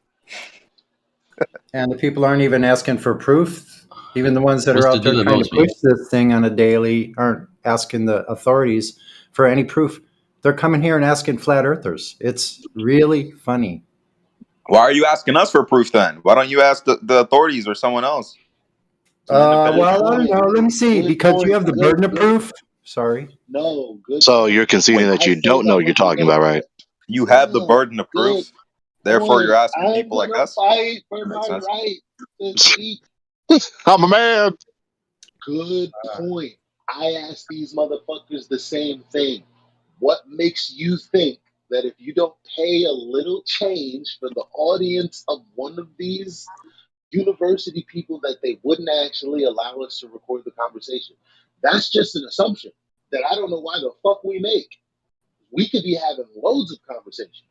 And the people aren't even asking for proof. Even the ones that What's are the out there deal trying about to me? push this thing on a daily aren't asking the authorities for any proof. They're coming here and asking flat earthers. It's really funny. Why are you asking us for proof then? Why don't you ask the authorities or someone else? Some independent. Well, I don't know. Let me see. Good Because you point. have the Good, burden of good. proof. Sorry. No, good So point. you're conceding When that I you say don't know that, what you're talking about, right? You have the yeah, burden of good proof. Therefore, point. you're asking I'm people like gonna us. fight for That makes my sense. right to speak. I'm a man. Good point. I ask these motherfuckers the same thing. What makes you think that if you don't pay a little change for the audience of one of these university people that they wouldn't actually allow us to record the conversation? That's just an assumption that I don't know why the fuck we make. We could be having loads of conversation.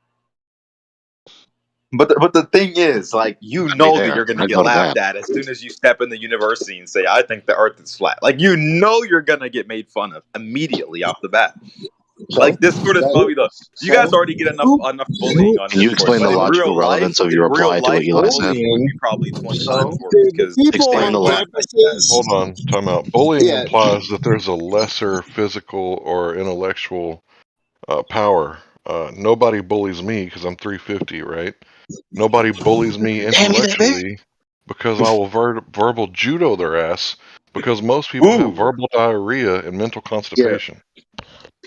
But the thing is, like, you I'd be know that there. you're gonna I'd get go to that. laughed at as soon as you step in the university and say, "I think the Earth is flat." Like, you know you're gonna get made fun of immediately off the bat. Like, So Discord is probably the. You guys already get enough bullying on Can you Discord, explain but the logical relevance of your reply to what Eli said? bullying would be probably 20 times So worse because the people Explain on the people logic. act like you guys. Hold on, time out. Bullying yeah, implies that there's a lesser physical or intellectual power. Nobody bullies me because I'm 350, right? Nobody bullies me Damn, you that big? intellectually because I will verbal judo their ass because most people have Ooh, verbal diarrhea and mental Yeah. constipation.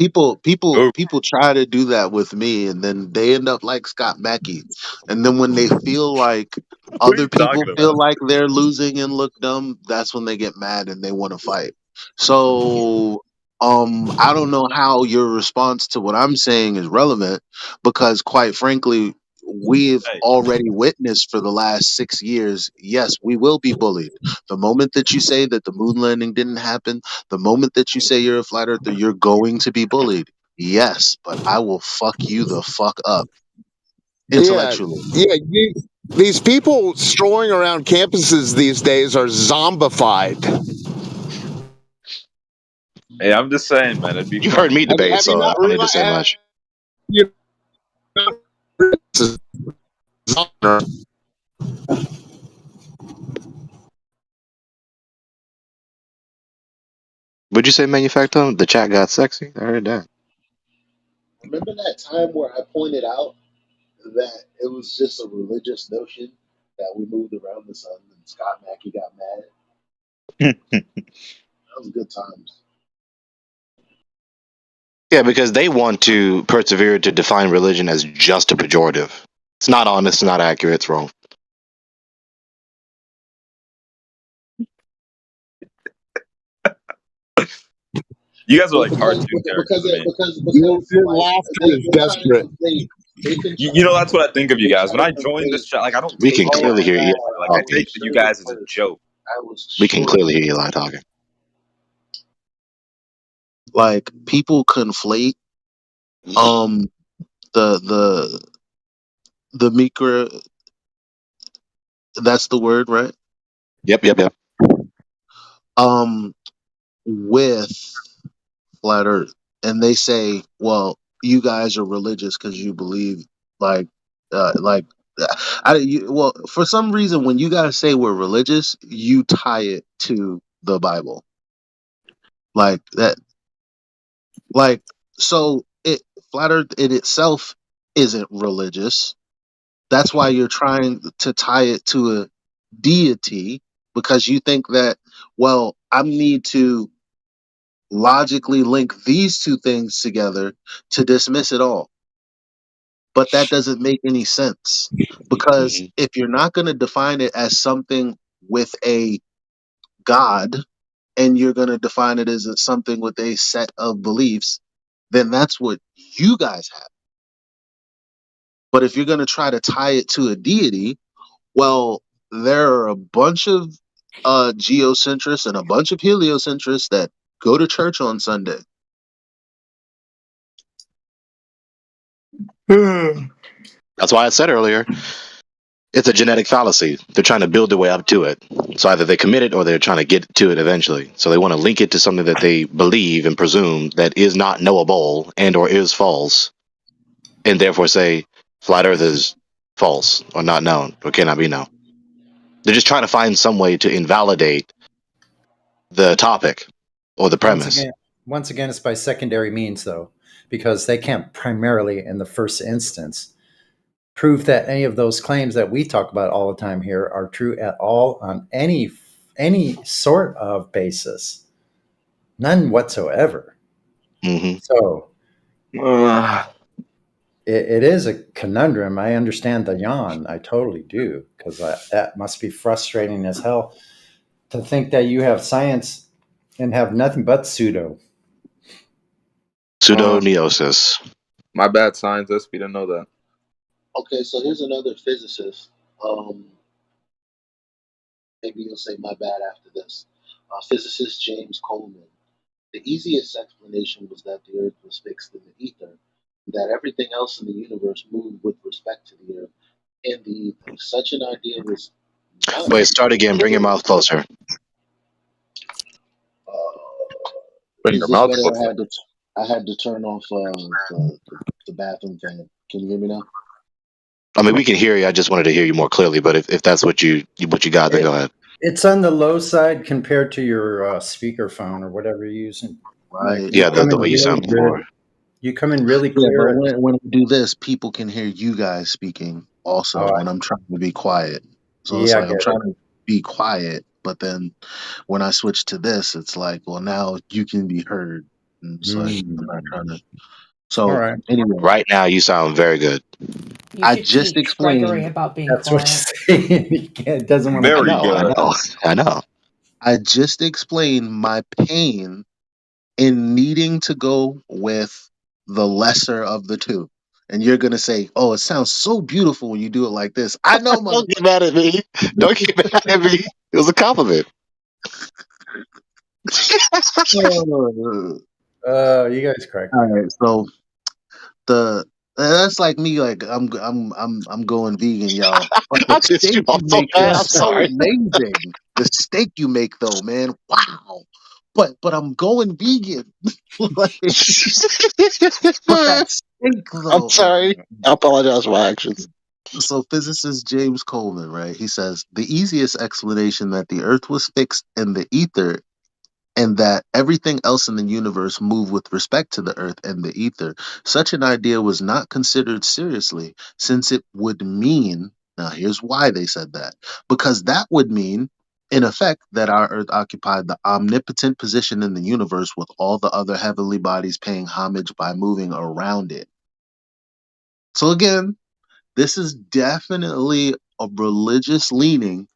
ooh. People try to do that with me, and then they end up like Scott Mackey. And then when they feel like What are other you people talking feel about? like they're losing and look dumb, that's when they get mad and they want to fight. So, I don't know how your response to what I'm saying is relevant because, quite frankly, we've Hey, already witnessed for the last 6 years. Yes, we will be bullied. The moment that you say that the moon landing didn't happen, the moment that you say you're a flat earther, you're going to be bullied. Yes, but I will fuck you the fuck up yeah, intellectually. yeah. These people strolling around campuses these days are zombified. hey, I'm just saying, man, it'd be You've heard funny. me debate, Have you so I not don't need to realized? say much. You know, Would you say manufactum? The chat got sexy. I heard that. Remember that time where I pointed out that it was just a religious notion that we moved around the sun and Scott Mackey got mad? That was good times. Yeah, because they want to persevere to define religion as just a pejorative. It's not honest, not accurate, it's wrong. You guys are Well, like cartoon characters because to me. because your like laughter they, is they're trying to desperate. conflate. They can try You know, to that's what I think of you they guys. try When to I join conflate. this chat, like, I don't We take can you clearly guys hear seriously. Eli Like, I I talking. take was you showing guys as a first. joke. I was We can showing clearly hear first. Eli talking. Like people conflate um the the micro, that's the word, right? Yep. Um with flat earth, and they say, well, you guys are religious because you believe like like well, for some reason when you guys say we're religious, you tie it to the Bible, like that, like, so it, flat earth in itself isn't religious. That's why you're trying to tie it to a deity, because you think that, well, I need to logically link these two things together to dismiss it all. but that doesn't make any sense, because if you're not going to define it as something with a God, and you're going to define it as something with a set of beliefs, then that's what you guys have. But if you're going to try to tie it to a deity, well, there are a bunch of geocentrists and a bunch of heliocentrists that go to church on Sunday. That's why I said earlier, it's a genetic fallacy. They're trying to build their way up to it. So either they commit it or they're trying to get to it eventually. So they want to link it to something that they believe and presume that is not knowable and or is false, and therefore say flat Earth is false or not known or cannot be known. They're just trying to find some way to invalidate the topic or the premise. Once again, it's by secondary means, though, because they can't primarily, in the first instance, prove that any of those claims that we talk about all the time here are true at all on any sort of basis. None whatsoever. So it is a conundrum. I understand the yawn. I totally do, because that must be frustrating as hell to think that you have science and have nothing but pseudo-neosis. My bad, scientist. We didn't know that. Okay, so here's another physicist. Maybe you'll say my bad after this. Physicist James Coleman. The easiest explanation was that the Earth was fixed in the ether, that everything else in the universe moved with respect to the Earth and the ether. Such an idea was not. Wait, start again. Bring your mouth closer. Bring your mouth closer. I had to turn off the bathroom fan. Can you hear me now? I mean, we can hear you. I just wanted to hear you more clearly. But if that's what you got, then go ahead. It's on the low side compared to your speakerphone or whatever you're using. Right. Like, yeah, the way you sound before. You come in really clear. Yeah, but when I do this, people can hear you guys speaking also when I'm trying to be quiet. So it's like I'm trying to be quiet, but then when I switch to this, it's like, well, now you can be heard. And it's like, I'm not trying to. So anyway, right now you sound very good. I just explained Gregory about being That's quiet. what you're saying. It doesn't want Very to. good. I know. I just explained my pain in needing to go with the lesser of the two. And you're going to say, oh, it sounds so beautiful when you do it like this. I know, Don't get mad at me. Don't get mad at me. It was a compliment. You guys crack. All right, so that's like me, like I'm going vegan, y'all. But the steak you make is so amazing. The steak you make, though, man, wow. But I'm going vegan. Like, but that steak, though. I'm sorry. I apologize for my actions. So physicist James Coleman, right? He says the easiest explanation that the Earth was fixed in the ether and that everything else in the universe moved with respect to the Earth and the ether. Such an idea was not considered seriously, since it would mean, now here's why they said that, because that would mean, in effect, that our Earth occupied the omnipotent position in the universe with all the other heavenly bodies paying homage by moving around it. So again, this is definitely a religious leaning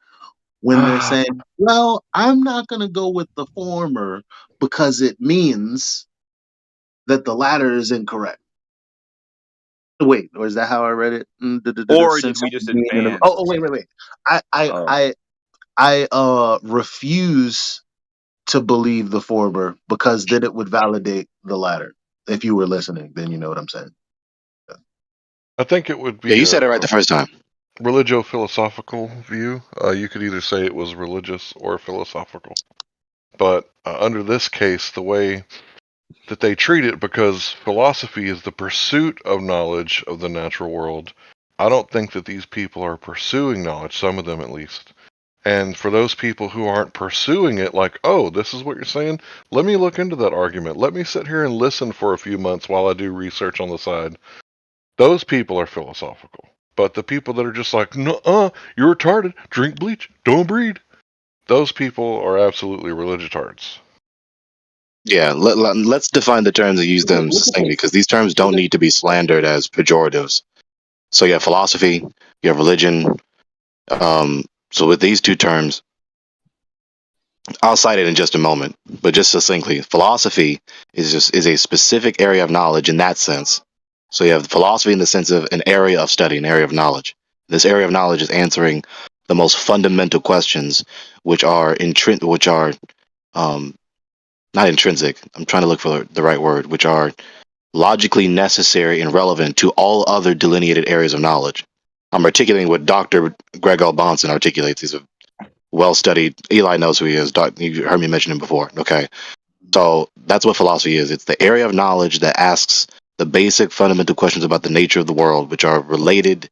when they're saying, well, I'm not going to go with the former because it means that the latter is incorrect. Wait, or is that how I read it? Or did we just advance? Oh, wait. I refuse to believe the former because then it would validate the latter. If you were listening, then you know what I'm saying. I think it would be. Yeah, you said it right the first time. Religio-philosophical view. You could either say it was religious or philosophical. But under this case, the way that they treat it, because philosophy is the pursuit of knowledge of the natural world, I don't think that these people are pursuing knowledge, some of them at least. And for those people who aren't pursuing it, like, oh, this is what you're saying? Let me look into that argument. Let me sit here and listen for a few months while I do research on the side. Those people are philosophical. But the people that are just like, nuh-uh, you're retarded, drink bleach, don't breed. Those people are absolutely religiotards. Yeah, let's define the terms and use them succinctly, because these terms don't need to be slandered as pejoratives. So you have philosophy, you have religion. So with these two terms, I'll cite it in just a moment, but just succinctly, philosophy is a specific area of knowledge in that sense. So you have philosophy in the sense of an area of study, an area of knowledge. This area of knowledge is answering the most fundamental questions, which are um, not intrinsic. I'm trying to look for the right word, which are logically necessary and relevant to all other delineated areas of knowledge. I'm articulating what Dr. Greg L. Bonson articulates. He's a well-studied. Eli knows who he is. You heard me mention him before. Okay, so that's what philosophy is. It's the area of knowledge that asks the basic fundamental questions about the nature of the world, which are related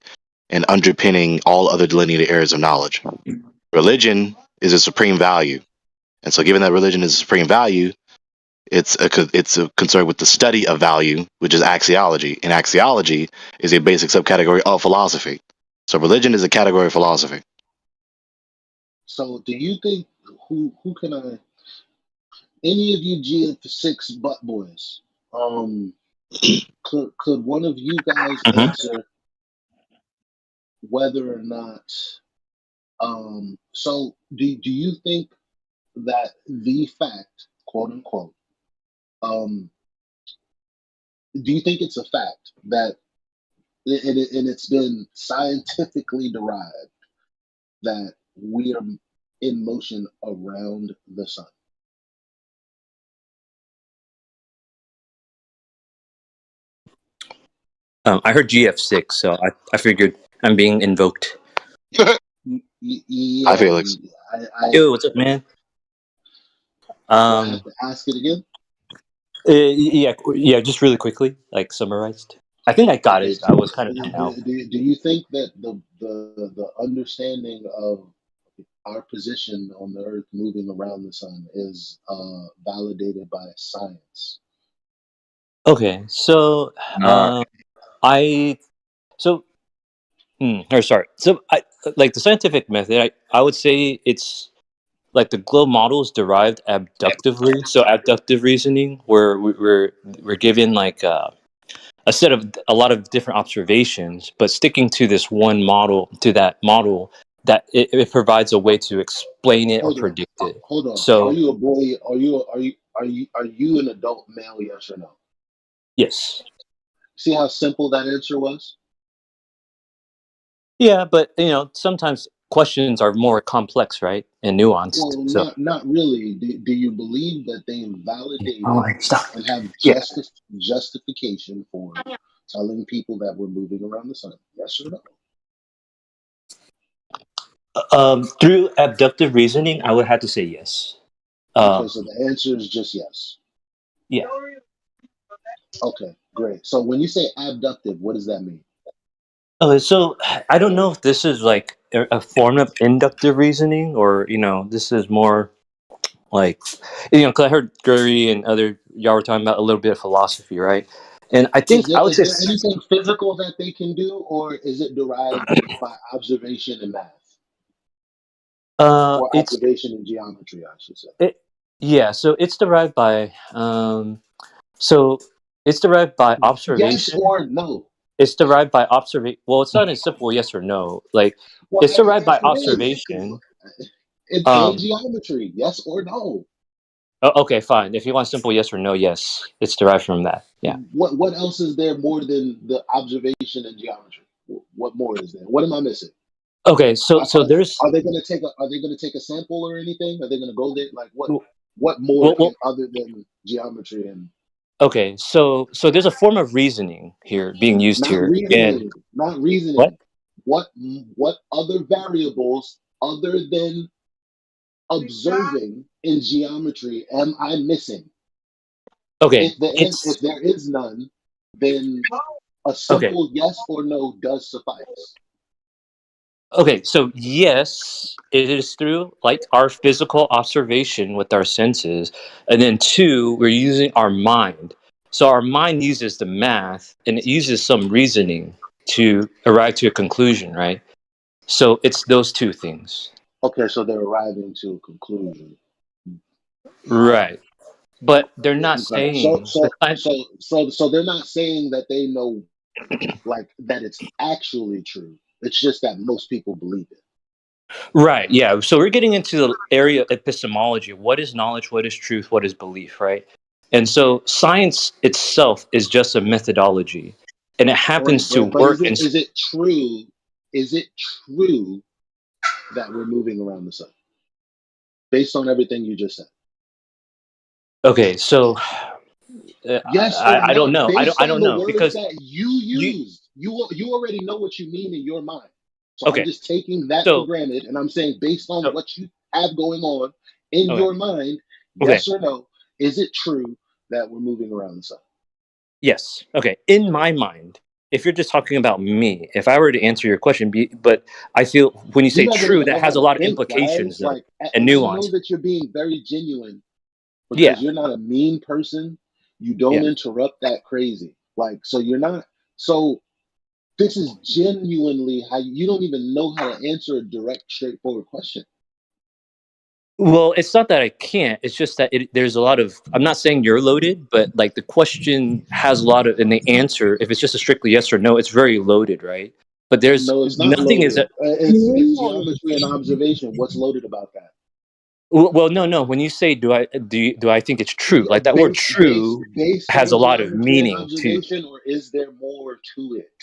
and underpinning all other delineated areas of knowledge. Religion is a supreme value, and so given that religion is a supreme value, it's a concern with the study of value, which is axiology, and axiology is a basic subcategory of philosophy. So religion is a category of philosophy. So do you think who can I any of you GF6 butt boys could one of you guys answer whether or not so do you think that the fact, quote unquote, do you think it's a fact that and it's been scientifically derived that we are in motion around the sun? I heard GF6, so I figured I'm being invoked. Yeah, Hi, Felix. Yo, what's up, man? Do I have to ask it again? Yeah, just really quickly, like summarized. I think I got Okay. it. I was kind of in out. Do you think that the understanding of our position on the Earth moving around the sun is validated by science? Okay, so I so or sorry. So I like the scientific method. I would say it's like the globe model is derived abductively. So abductive reasoning, where we're given like a set of a lot of different observations, but sticking to this one model, to that model, that it provides a way to explain it or Hold on, predict it. hold on. Are So you a boy? Are you an adult male? Yes or no? yes, See how simple that answer was? yeah, but sometimes questions are more complex, right, and nuanced. Well, So not really. Do you believe that they validated stop. and have Yeah. justification for telling people that we're moving around the sun? Yes or no? Through abductive reasoning, I would have to say yes. Okay, so the answer is just yes. Yeah. Okay, great. So when you say abductive, what does that mean? Okay, so I don't know if this is like a form of inductive reasoning, or this is more like, because I heard Gurry and other y'all were talking about a little bit of philosophy, right? And I think I would Is say, there anything physical that they can do, or is it derived by observation and math, or it's observation and geometry, I should say? yeah. So it's derived by so it's derived by Yes observation. or no? It's derived by observation. Well, it's not as simple yes or no. Like Well, it's derived by yes, it is. observation. And geometry, yes or no? Okay, fine. If you want simple yes or no, yes, it's derived from that. Yeah. What else is there more than the observation and geometry? What more is there? What am I missing? Okay, so there's Are they going to take a sample or anything? Are they going to go there? Like what more well, can other than geometry and okay, so there's a form of reasoning here being used not here, and reasoning, not what? reasoning? What other variables other than observing in geometry am I missing? Okay, If there is none, then a okay, simple yes or no does suffice. okay. So yes, it is through like our physical observation with our senses, and then two, we're using our mind. So our mind uses the math and it uses some reasoning to arrive to a conclusion, right? So it's those two things. Okay, so they're arriving to a conclusion. Right. But they're not Okay. So saying the so science. so so so they're not saying that they know like that it's actually true. It's just that most people believe it. Right. Yeah. So we're getting into the area of epistemology. What is knowledge? What is truth? What is belief? Right. And so science itself is just a methodology, and it Correct. happens to But work in. is it true? Is it true that we're moving around the sun based on everything you just said? Okay. So Yes or I don't no? know. Based I on don't the know words because that you you. used, you already know what you mean in your mind. So I'm Okay. just taking that for So granted, and I'm saying based on so what you have going on in okay. your mind, Okay. yes or no? Is it true that we're moving around the sun? Yes. Okay. In my mind, if you're just talking about me, if I were to answer your question, but I feel when you You're say not gonna true, even that know how has a to lot of think, implications guys. though Like, and and I know nuance. that you're being very genuine Yeah. because you're not a mean person. You don't Yeah. interrupt that crazy. Like, so you're not. So this is genuinely how you don't even know how to answer a direct, straightforward question. Well, it's not that I can't. It's just that there's a lot of. I'm not saying you're loaded, but like the question has a lot of, and the answer, if it's just a strictly yes or no, it's very loaded, right? But there's No, it's not nothing is loaded. a. It's geometry and observation. What's loaded about that? Well, no. When you say do I think it's true? Like that word true Based has a on lot of geometry and meaning to. observation, or is there more to it?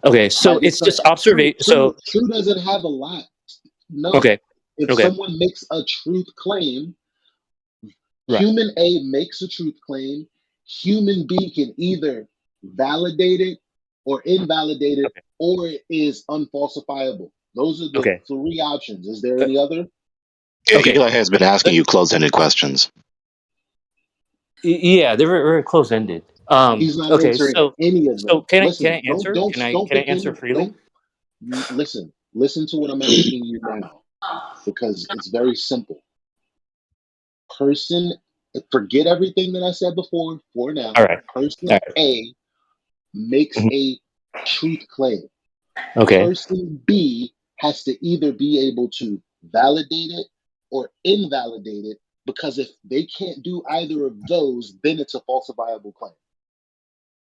Okay, so Like it's it's like just observation. So true doesn't have a lot. No. okay, If okay, someone makes a truth claim, right, human A makes a truth claim, human B can either validate it or invalidate it, okay, or it is unfalsifiable. Those are the okay, three options. Is there any other? okay. Eli has been asking you closed-ended questions. Yeah, they're very, very close ended. He's not Okay, answering so any of them. can I Listen, answer? Can I answer freely? don't listen. Listen to what I'm asking you now because it's very simple. Person, forget everything that I said before for now. All right, Person all right. A makes Mhm. a truth claim. Okay, Person B has to either be able to validate it or invalidate it, because if they can't do either of those, then it's a falsifiable claim.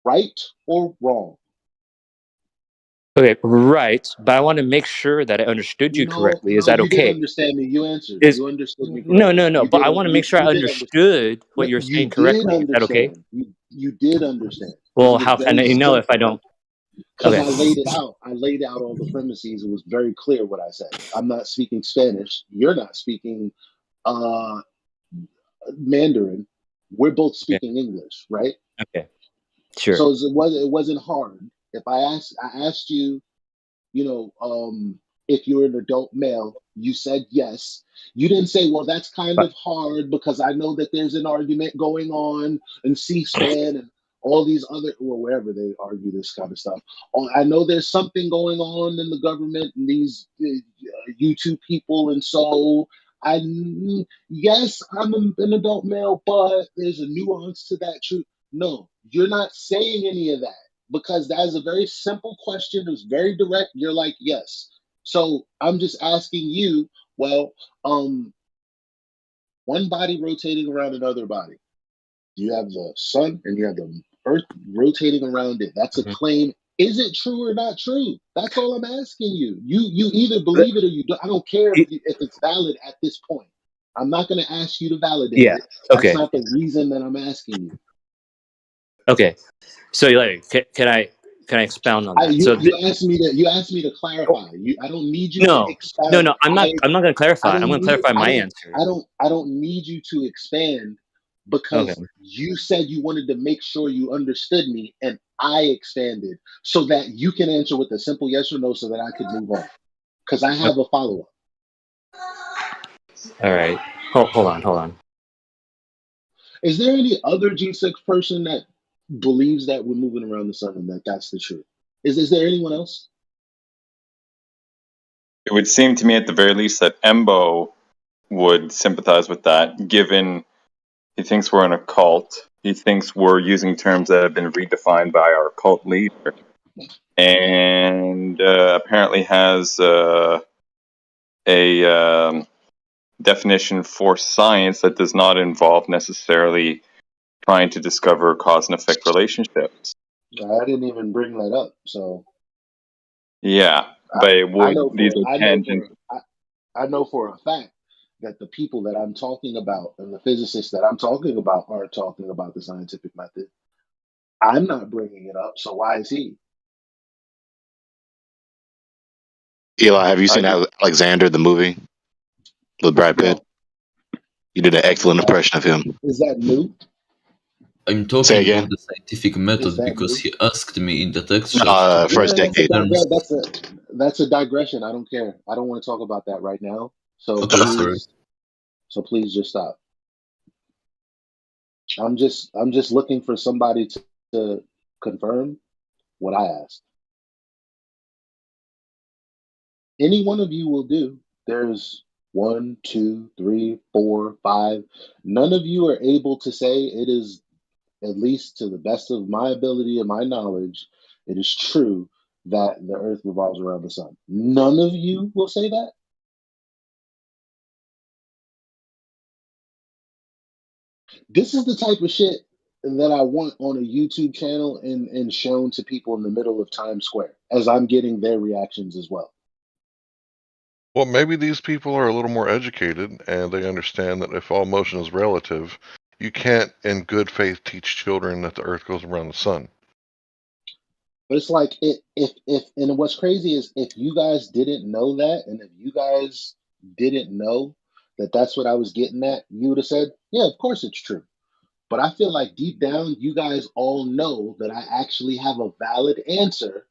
Right or wrong? okay, right. But I want to make sure that I understood you No, correctly. Is no, that you did okay? understand me. You answered. Is You understood me no, correctly. no, no. You But did. I want to make sure I You did understand. understood what you're You saying did correctly. Is that okay? understand. You did understand. It Well, was how can very I know if I simple don't? because Okay, I laid it out. I laid out all the premises. It was very clear what I said. I'm not speaking Spanish. You're not speaking uh, Mandarin. We're both okay, speaking English, right? okay. Sure. So it wasn't hard. If I asked you, you know, if you're an adult male, you said yes. You didn't say, well, that's kind But of hard because I know that there's an argument going on in C-SPAN and all these other, well, wherever they argue this kind of stuff. Oh, I know there's something going on in the government and these YouTube people, and so I, yes, an adult male, but there's a nuance to that truth. No, you're not saying any of that because that is a very simple question. It's very direct. You're like, yes. So I'm just asking you, well, one body rotating around another body. You have the sun and you have the earth rotating around it. That's a Mhm. claim. Is it true or not true? That's all I'm asking you. You either believe it or you don't. I don't care if it's valid at this point. I'm not going to ask you to validate Yeah. it. That's Okay. not the reason that I'm asking you. Okay. So, like, can I expound on that? So, You asked me to clarify. I don't need you to no, no, expound. no. I'm not going to I clarify. I'm don't going to need clarify my answer. I don't need you to expand Okay. because you said you wanted to make sure you understood me, and I expanded so that you can answer with a simple yes or no so that I could move on. Because I have a follow up. All right. Hold on. Is there any other G6 person that believes that we're moving around the sun and that that's the truth? Is there anyone else? It would seem to me at the very least that Embo would sympathize with that, given he thinks we're in a cult. He thinks we're using terms that have been redefined by our cult leader, and apparently has a definition for science that does not involve necessarily trying to discover cause and effect relationships. I didn't even bring that up, so Yeah, but it would. These are tangents. I know for a fact that the people that I'm talking about and the physicists that I'm talking about aren't talking about the scientific method. I'm not bringing it up, so why is he? Eli, have you seen Alexander the movie with Brad Pitt? You did an excellent impression of him. Is that new? I'm Say talking again? about the scientific method that because new? he asked me in the text No, chat to first use decade. terms. That's a digression. I don't care. I don't want to talk about that right now. So Okay, sorry. please just stop. I'm just looking for somebody to confirm what I asked. Any one of you will do. There's 1, 2, 3, 4, 5. None of you are able to say it is, at least to the best of my ability and my knowledge, it is true that the earth revolves around the sun. None of you will say that. This is the type of shit that I want on a YouTube channel and shown to people in the middle of Times Square as I'm getting their reactions as well. Well, maybe these people are a little more educated and they understand that if all motion is relative, you can't, in good faith, teach children that the earth goes around the sun. But it's like if and what's crazy is if you guys didn't know that, and if you guys didn't know that that's what I was getting at, you would have said, "Yeah, of course it's true." But I feel like deep down, you guys all know that I actually have a valid answer,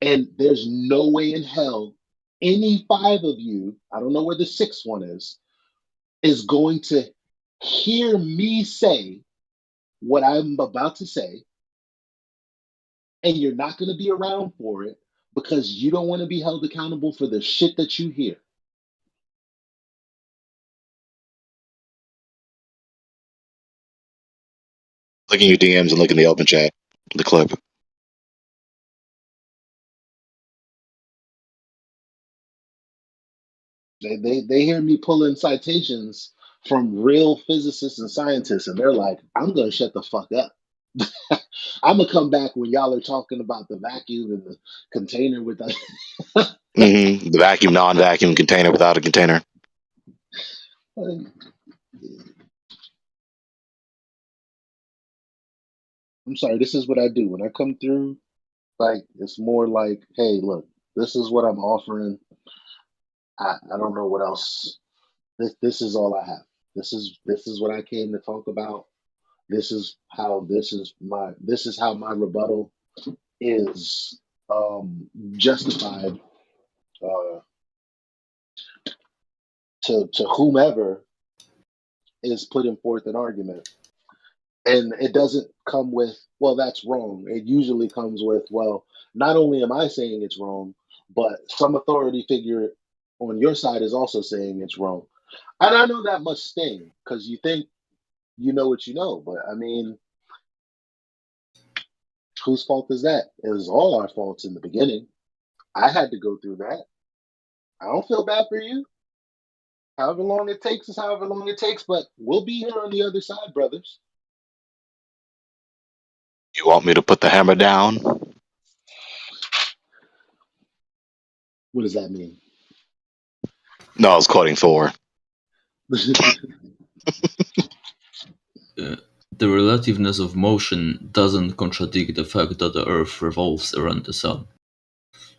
and there's no way in hell any 5 of you, I don't know where the 6th one is going to hear me say what I'm about to say, and you're not going to be around for it because you don't want to be held accountable for the shit that you hear. Look in your DMs and look in the open chat, the clip. They hear me pulling citations from real physicists and scientists, and they're like, I'm going to shut the fuck up. I'm going to come back when y'all are talking about the vacuum and the container with the. The vacuum, non-vacuum, container without a container. I'm sorry, this is what I do. When I come through, like, it's more like, hey, look, this is what I'm offering. I don't know what else. This is all I have. This is what I came to talk about. This is how my rebuttal is justified to whomever is putting forth an argument. And it doesn't come with, well, that's wrong. It usually comes with, well, not only am I saying it's wrong, but some authority figure on your side is also saying it's wrong. And I know that must sting because you think you know what you know. But I mean, whose fault is that? It was all our faults in the beginning. I had to go through that. I don't feel bad for you. However long it takes is however long it takes, but we'll be here on the other side, brothers. You want me to put the hammer down? What does that mean? No, I was quoting Thor. The relativeness of motion doesn't contradict the fact that the Earth revolves around the Sun.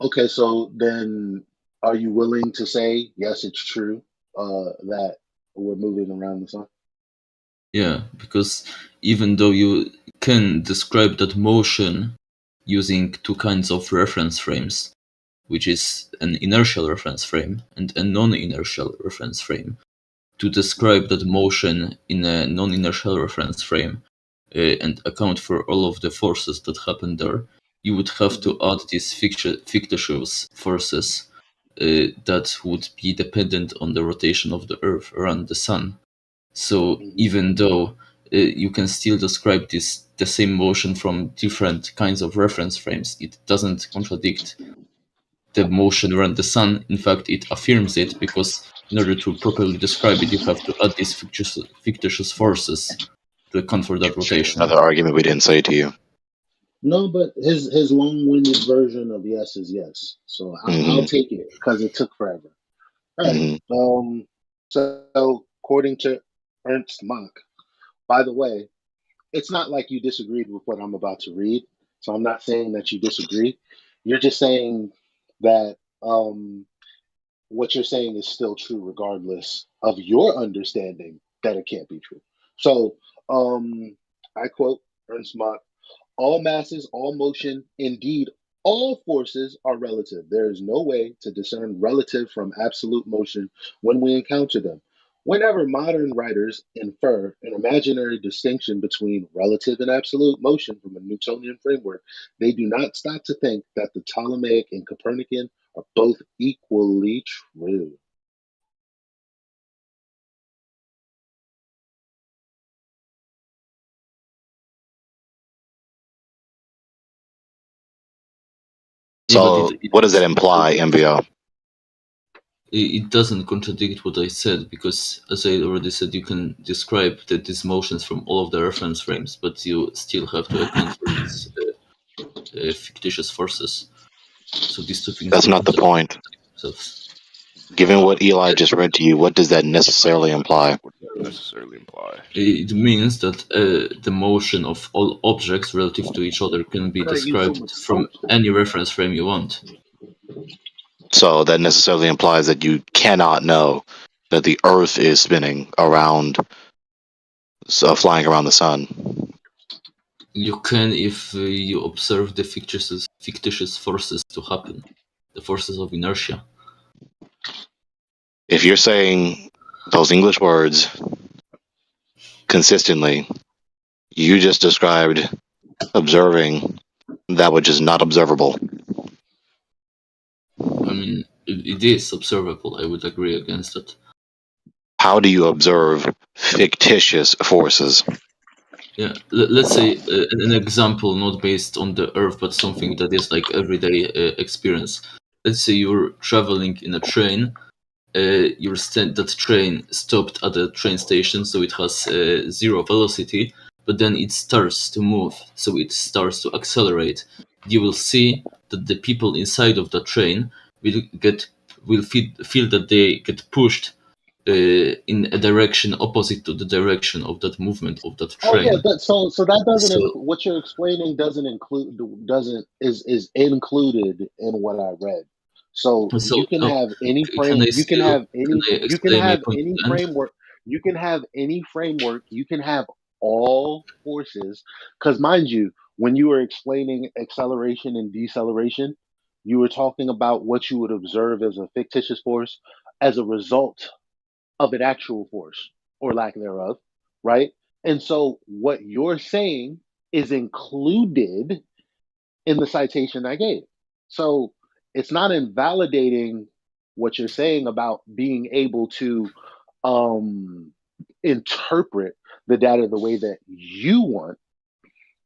Okay, so then are you willing to say, yes, it's true that we're moving around the sun? Yeah, because even though you can describe that motion using 2 kinds of reference frames, which is an inertial reference frame and a non-inertial reference frame, to describe that motion in a non-inertial reference frame and account for all of the forces that happen there, you would have to add these fictitious forces that would be dependent on the rotation of the Earth around the Sun. So even though you can still describe the same motion from different kinds of reference frames, it doesn't contradict the motion around the Sun. In fact, it affirms it, because in order to properly describe it, you have to add these fictitious forces to account for that rotation. Another argument we didn't say to you. No, but his long-winded version of yes is yes. So I'll take it because it took forever. All right. So according to Ernst Mach, by the way, it's not like you disagreed with what I'm about to read. So I'm not saying that you disagree. You're just saying that what you're saying is still true, regardless of your understanding that it can't be true. So I quote Ernst Mach: all masses, all motion, indeed, all forces are relative. There is no way to discern relative from absolute motion when we encounter them. Whenever modern writers infer an imaginary distinction between relative and absolute motion from a Newtonian framework, they do not stop to think that the Ptolemaic and Copernican are both equally true. So, what does that imply, MVO? It doesn't contradict what I said, because, as I already said, you can describe these motions from all of the reference frames, but you still have to account for these fictitious forces. So these two things. That's not the point. Themselves. Given what Eli just read to you, what does that necessarily imply? What does that necessarily imply? It means that the motion of all objects relative to each other can be described from any reference frame you want. So that necessarily implies that you cannot know that the Earth is spinning around, flying around the sun. You can if you observe the fictitious forces to happen, the forces of inertia. If you're saying those English words consistently, you just described observing that which is not observable. I mean, it is observable. I would agree against that. How do you observe fictitious forces? Yeah, let's say an example not based on the Earth, but something that is like everyday experience. Let's say you're traveling in a train. That train stopped at a train station, so it has zero velocity, but then it starts to move, so it starts to accelerate. You will see that the people inside of the train will feel that they get pushed in a direction opposite to the direction of that movement of that train. Oh yeah, so that doesn't what you're explaining is included in what I read. So you can have any frame. You can have any framework. You can have any framework. You can have all forces. Because mind you, when you were explaining acceleration and deceleration, you were talking about what you would observe as a fictitious force as a result of an actual force or lack thereof, right? And so what you're saying is included in the citation I gave. So it's not invalidating what you're saying about being able to interpret the data the way that you want,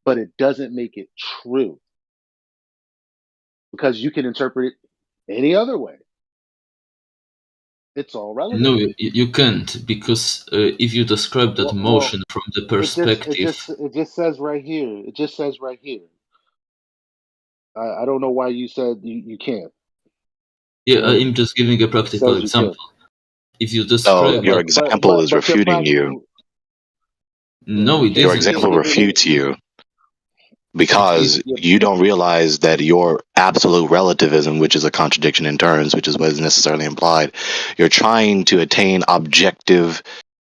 but it doesn't make it true because you can interpret it any other way. It's all relative. No, you can't, because if you describe that motion from the perspective, it just says right here. It just says right here. I don't know why you said you can't. Yeah, I'm just giving a practical example. If you describe your example is refuting you. No, it isn't. Your example refutes you because you don't realize that your absolute relativism, which is a contradiction in terms, which is what is necessarily implied, you're trying to attain objective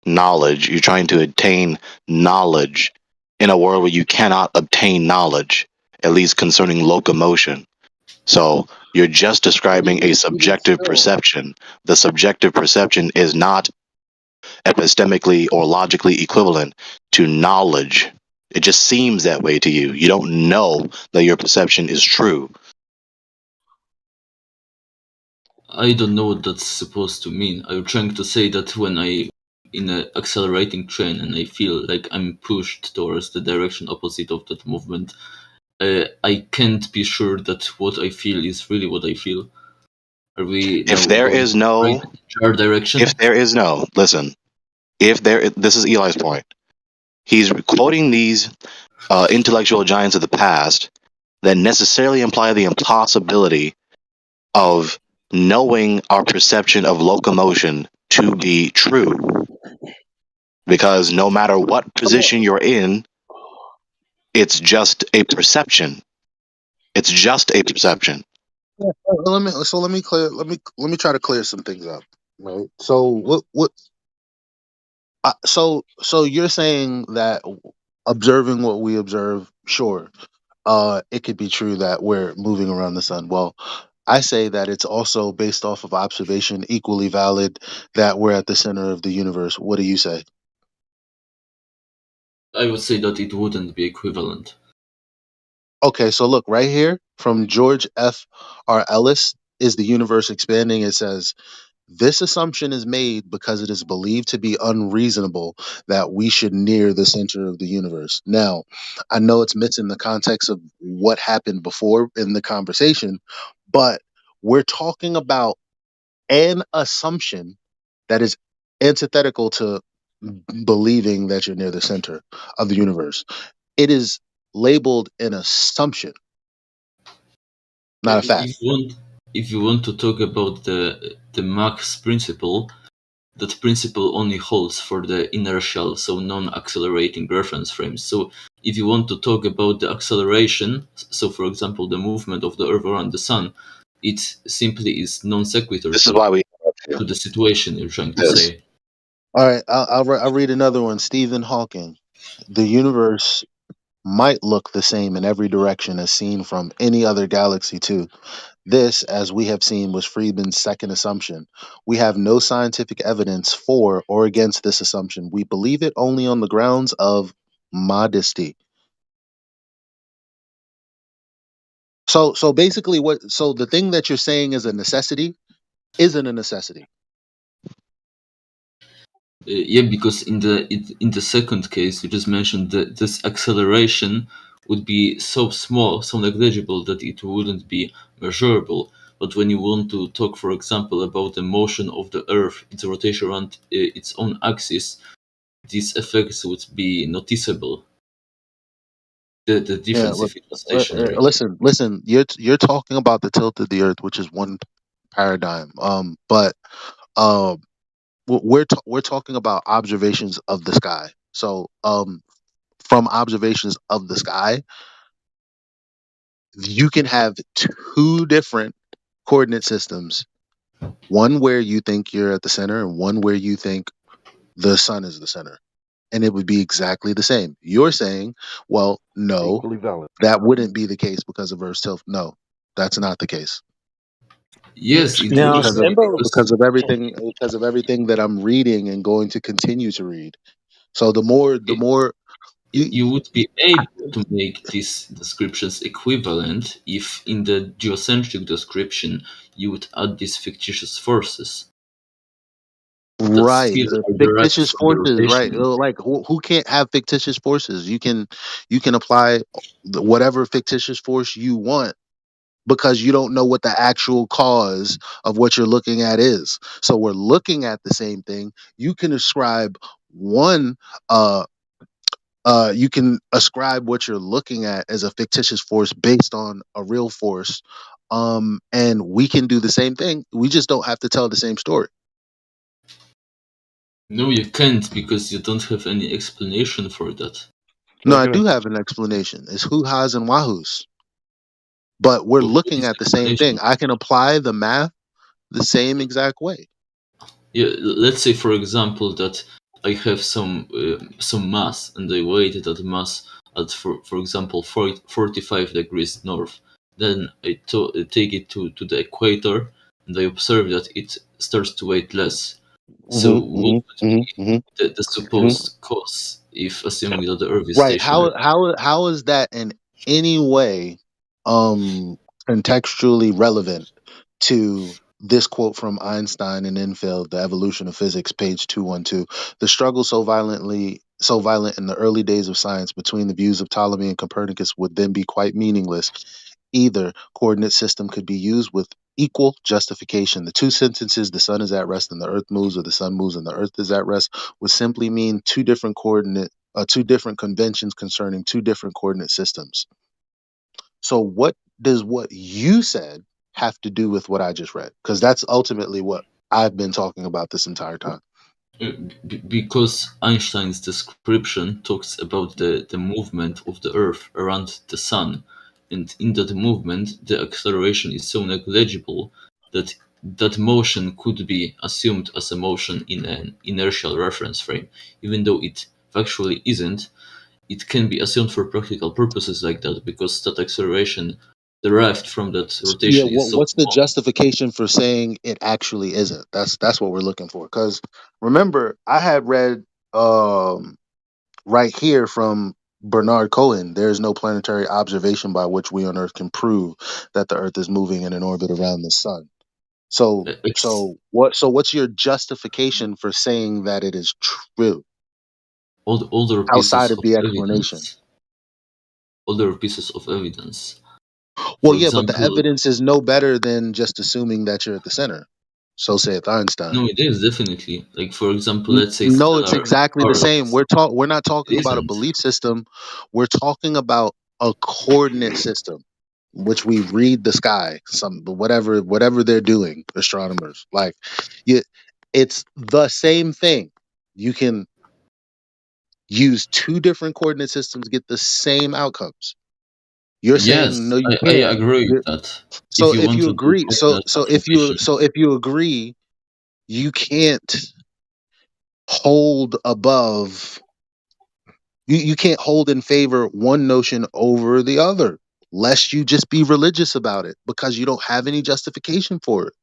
knowledge. You're trying to attain knowledge in a world where you cannot obtain knowledge, at least concerning locomotion. So you're just describing a subjective perception. The subjective perception is not epistemically or logically equivalent to knowledge. It just seems that way to you. You don't know that your perception is true. I don't know what that's supposed to mean. I'm trying to say that when I in an accelerating train and I feel like I'm pushed towards the direction opposite of that movement, I can't be sure that what I feel is really what I feel. Are we? If there is no direction. If there is no, listen. This is Eli's point. He's quoting these intellectual giants of the past that necessarily imply the impossibility of knowing our perception of locomotion to be true. Because no matter what position you're in, it's just a perception. It's just a perception. Yeah, let me try to clear some things up. Right. So so you're saying that observing what we observe, sure, it could be true that we're moving around the sun. Well, I say that it's also based off of observation, equally valid that we're at the center of the universe. What do you say? I would say that it wouldn't be equivalent. Okay, so look right here from George F. R. Ellis. Is the universe expanding? It says, this assumption is made because it is believed to be unreasonable that we should near the center of the universe. Now, I know it's missing the context of what happened before in the conversation, but we're talking about an assumption that is antithetical to believing that you're near the center of the universe. It is labeled an assumption, not a fact. If you want to talk about the Mach's principle, that principle only holds for the inertial, so non-accelerating reference frames. So if you want to talk about the acceleration, so for example the movement of the Earth around the Sun, it simply is non sequitur This is why we to the situation you're trying to this. say. All right, I'll read another one. Stephen Hawking. The universe might look the same in every direction as seen from any other galaxy, too. This, as we have seen, was Friedman's second assumption. We have no scientific evidence for or against this assumption. We believe it only on the grounds of modesty. So basically so the thing that you're saying is a necessity isn't a necessity. Yeah, because in the second case you just mentioned that this acceleration would be so small, so negligible that it wouldn't be measurable. But when you want to talk, for example, about the motion of the Earth, its rotation around its own axis, these effects would be noticeable. The Yeah, difference if it was stationary. listen. You're talking about the tilt of the Earth, which is one paradigm. But we're talking about observations of the sky. So from observations of the sky, you can have two different coordinate systems. One where you think you're at the center, and one where you think the sun is the center, and it would be exactly the same. You're saying, well, no, Equally valid. that wouldn't be the case because of Earth's tilt. No, that's not the case. Yes, it Now, would because of be Sambo, because of everything that I'm reading and going to continue to read. So the more you you would be able to make these descriptions equivalent if in the geocentric description you would add these fictitious forces that right, still are derived fictitious from the forces, right? rotation. Like who can't have fictitious forces? You can apply whatever fictitious force you want because you don't know what the actual cause of what you're looking at is. So we're looking at the same thing. You can ascribe one you can ascribe what you're looking at as a fictitious force based on a real force. And we can do the same thing. We just don't have to tell the same story. No, you can't because you don't have any explanation for that. No, I do have an explanation. It's hoo-has and wahoos. But we're What looking is at the same thing. explanation? I can apply the math the same exact way. Yeah, let's say for example that I have some mass and I weight that mass at for example 45 degrees north. Then I take it to the equator and I observe that it starts to weight less. So what would be the supposed cause if assuming that the Earth is Right. stationary? How is that in any way contextually relevant to this quote from Einstein and Enfield, The Evolution of Physics, page 212? The struggle so violent in the early days of science between the views of Ptolemy and Copernicus would then be quite meaningless. Either coordinate system could be used with equal justification. The two sentences, the sun is at rest and the earth moves, or the sun moves and the earth is at rest, would simply mean two different conventions concerning two different coordinate systems. So what does what you said have to do with what I just read? Because that's ultimately what I've been talking about this entire time. Because Einstein's description talks about the movement of the Earth around the Sun, and in that movement, the acceleration is so negligible that that motion could be assumed as a motion in an inertial reference frame, even though it factually isn't. It can be assumed for practical purposes like that because that acceleration derived from that Yeah, rotation is so what's the small. justification for saying it actually isn't? That's what we're looking for. Because remember, I had read right here from Bernard Cohen, there is no planetary observation by which we on Earth can prove that the Earth is moving in an orbit around the sun. So what's your justification for saying that it is true Older outside pieces of of the explanation? evidence. Other pieces of evidence. Well, For yeah, but the example, evidence is no better than just assuming that you're at the center. So saith Einstein. no, it is definitely. Like, for example, let's say No, it's stellar exactly the same. parallax. We're not talking It about a isn't. belief system. We're talking about a coordinate system, which we read the sky, some whatever they're doing, astronomers. Like, you, it's the same thing. You can use two different coordinate systems, get the same outcomes. You're saying Yes, no, you I can't. agree with that. If So you if want you to do agree, coordinate observation, so if you agree, you can't hold above. You can't hold in favor one notion over the other, lest you just be religious about it because you don't have any justification for it.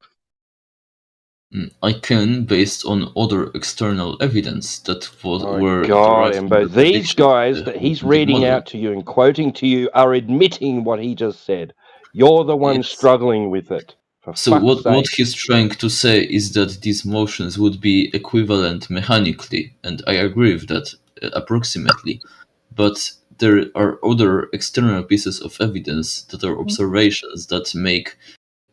I can based on other external evidence that My were God, derived from the Embo, these prediction of guys the that he's Heliocentrism reading model. out to you and quoting to you are admitting what he just said. You're the one Yes. struggling with it. For So fuck's what sake. he's trying to say is that these motions would be equivalent mechanically, and I agree with that approximately. But there are other external pieces of evidence that are observations that make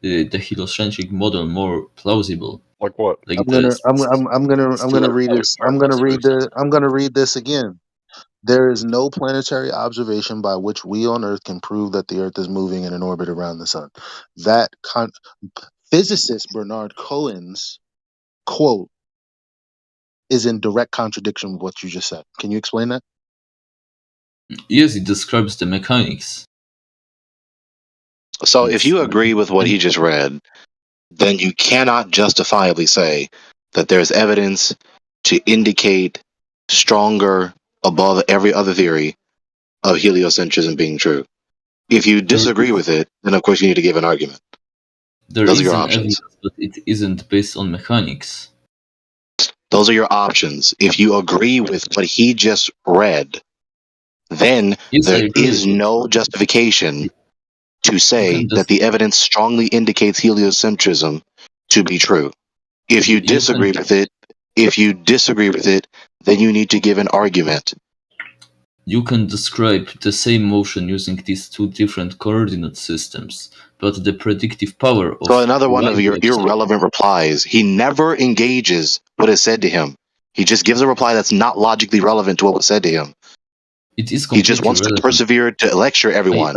the heliocentric model more plausible. Like what? Like I'm the gonna I'm gonna stellar read it. parallax, for example. I'm gonna read this again. There is no planetary observation by which we on Earth can prove that the Earth is moving in an orbit around the sun. That physicist Bernard Cohen's quote is in direct contradiction with what you just said. Can you explain that? Yes, it describes the mechanics. So if It's you agree with what he just read, then you cannot justifiably say that there's evidence to indicate stronger above every other theory of heliocentrism being true. If you there disagree with it, then of course you need to give an argument. there Those are is your an options. evidence, but it isn't based on mechanics. Those are your options. If you agree with what he just read, then Yes, I there agree is with it. no justification to You say can that just the evidence strongly indicates heliocentrism to be true. If you you can disagree with it, then you need to give an argument. you can describe the same motion using these two different coordinate systems, but the predictive power So of another one why of your the irrelevant replies, he never engages what is said to him. He just gives a reply that's not logically relevant to what was said to him. it is He just completely wants to relevant. persevere to lecture everyone.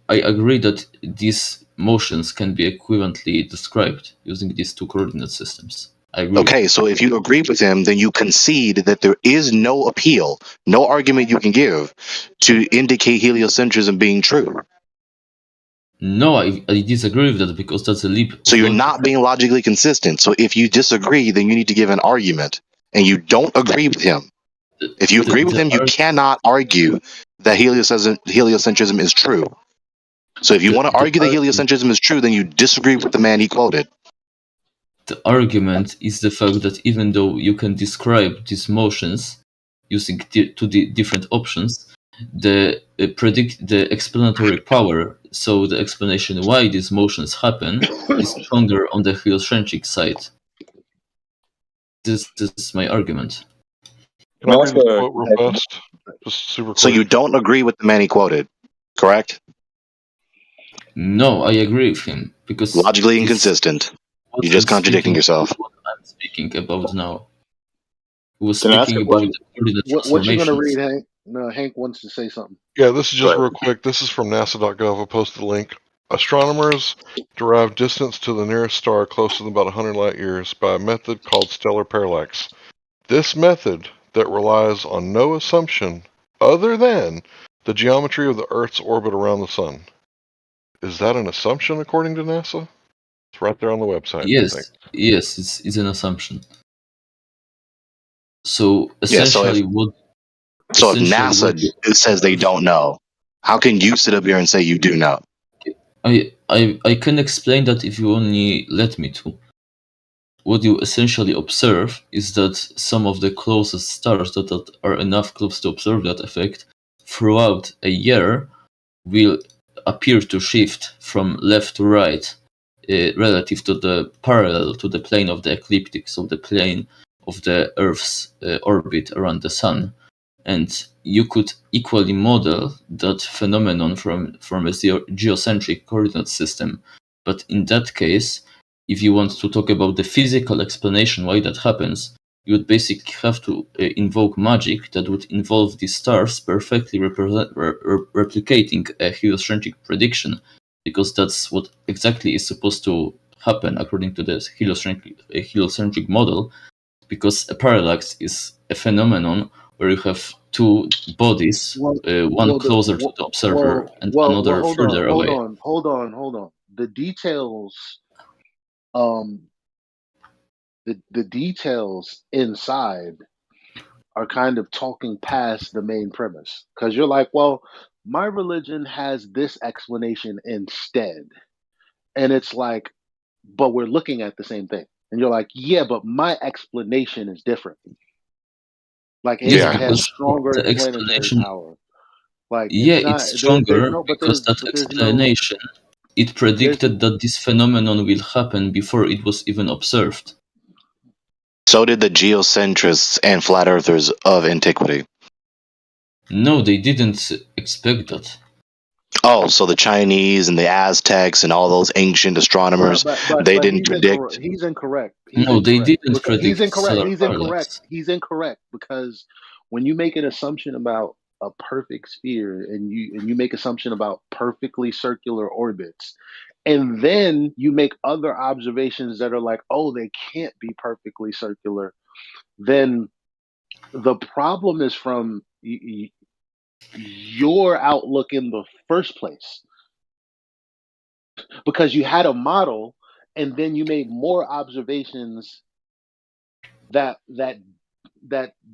I agree that these motions can be equivalently described using these two coordinate systems. I agree with Okay, that. so if you agree with him, then you concede that there is no appeal, no argument you can give to indicate heliocentrism being true. No, I disagree with that because that's a leap So of you're logic. not being logically consistent. So if you disagree, then you need to give an argument. And you don't agree with him. If you agree with him, you cannot argue that heliocentrism is true. So if you want to argue that heliocentrism is true, then you disagree with the man he quoted. The argument is the fact that even though you can describe these motions using two different options, the predict the explanatory power, so the explanation why these motions happen, is stronger on the heliocentric side. This is my argument. Can I read his quote real fast? Just super So quick. you don't agree with the man he quoted, correct? No, I agree with him because Logically this inconsistent. what You're just I'm contradicting speaking yourself. what I'm speaking about now. He was Can I ask a speaking about question? the coordinate What you gonna transformations. read, Hank? No, Hank wants to say something. Yeah, this is just real quick. This is from NASA.gov. I'll post the link. Astronomers derive distance to the nearest star closer than about 100 light years by a method called stellar parallax. This method that relies on no assumption other than the geometry of the Earth's orbit around the sun. Is that an assumption according to NASA? It's right there on the website. Yes, yes, it's an assumption. So Yeah, so if essentially, what NASA says they don't know, how can you sit up here and say you do know? I can explain that if you only let me to. What you essentially observe is that some of the closest stars that are enough close to observe that effect throughout a year will appear to shift from left to right relative to the parallel to the plane of the ecliptic, so the plane of the Earth's orbit around the Sun. And you could equally model that phenomenon from a geocentric coordinate system. But in that case, if you want to talk about the physical explanation why that happens, you would basically have to invoke magic that would involve these stars perfectly replicating a heliocentric prediction, because that's what exactly is supposed to happen according to the heliocentric model, because a parallax is a phenomenon where you have two bodies, one closer to the observer and another further away. Hold on. The details, the details inside are kind of talking past the main premise, because you're like, well, my religion has this explanation instead, and it's like, but we're looking at the same thing, and you're like, yeah, but my explanation is different. Like it Yes, has because stronger the explanatory explanation, power. Like yeah, it's not it's there's stronger no, because that there's no explanation, it predicted that this phenomenon will happen before it was even observed. So did the geocentrists and flat earthers of antiquity. No, they didn't expect that. Oh, so the Chinese and the Aztecs and all those ancient astronomers, they didn't predict. he's incorrect. No, they didn't Because he's predict incorrect. solar parallax. He's incorrect because when you make an assumption about a perfect sphere and you make assumption about perfectly circular orbits, and then you make other observations that are like, oh, they can't be perfectly circular, then the problem is from your outlook in the first place, because you had a model and then you made more observations that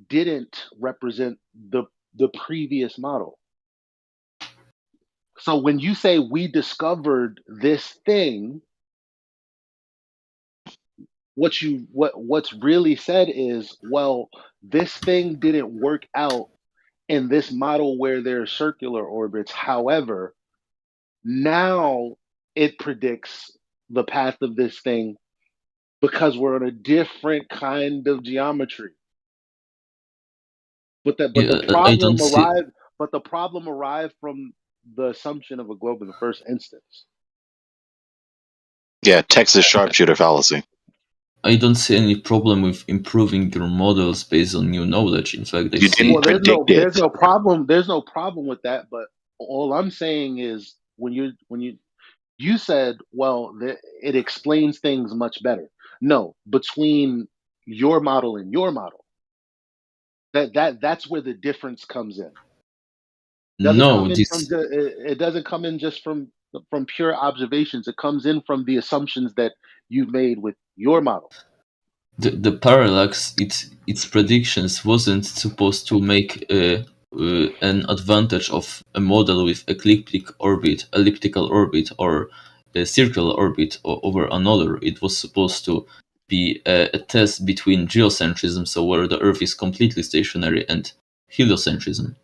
didn't represent the previous model. So when you say we discovered this thing, what's really said is, well, this thing didn't work out in this model where there are circular orbits. However, now it predicts the path of this thing because we're on a different kind of geometry. But the problem arrived from the assumption of a globe in the first instance. Yeah, Texas sharpshooter fallacy. I don't see any problem with improving your models based on new knowledge. In fact, There's no problem. There's no problem with that. But all I'm saying is when you said, well, it explains things much better. No, between your model and your model, that's where the difference comes in. It doesn't come in just from pure observations. It comes in from the assumptions that you've made with your model. The parallax, its predictions wasn't supposed to make an advantage of a model with elliptical orbit, or a circular orbit over another. It was supposed to be a test between geocentrism, so where the Earth is completely stationary, and heliocentrism,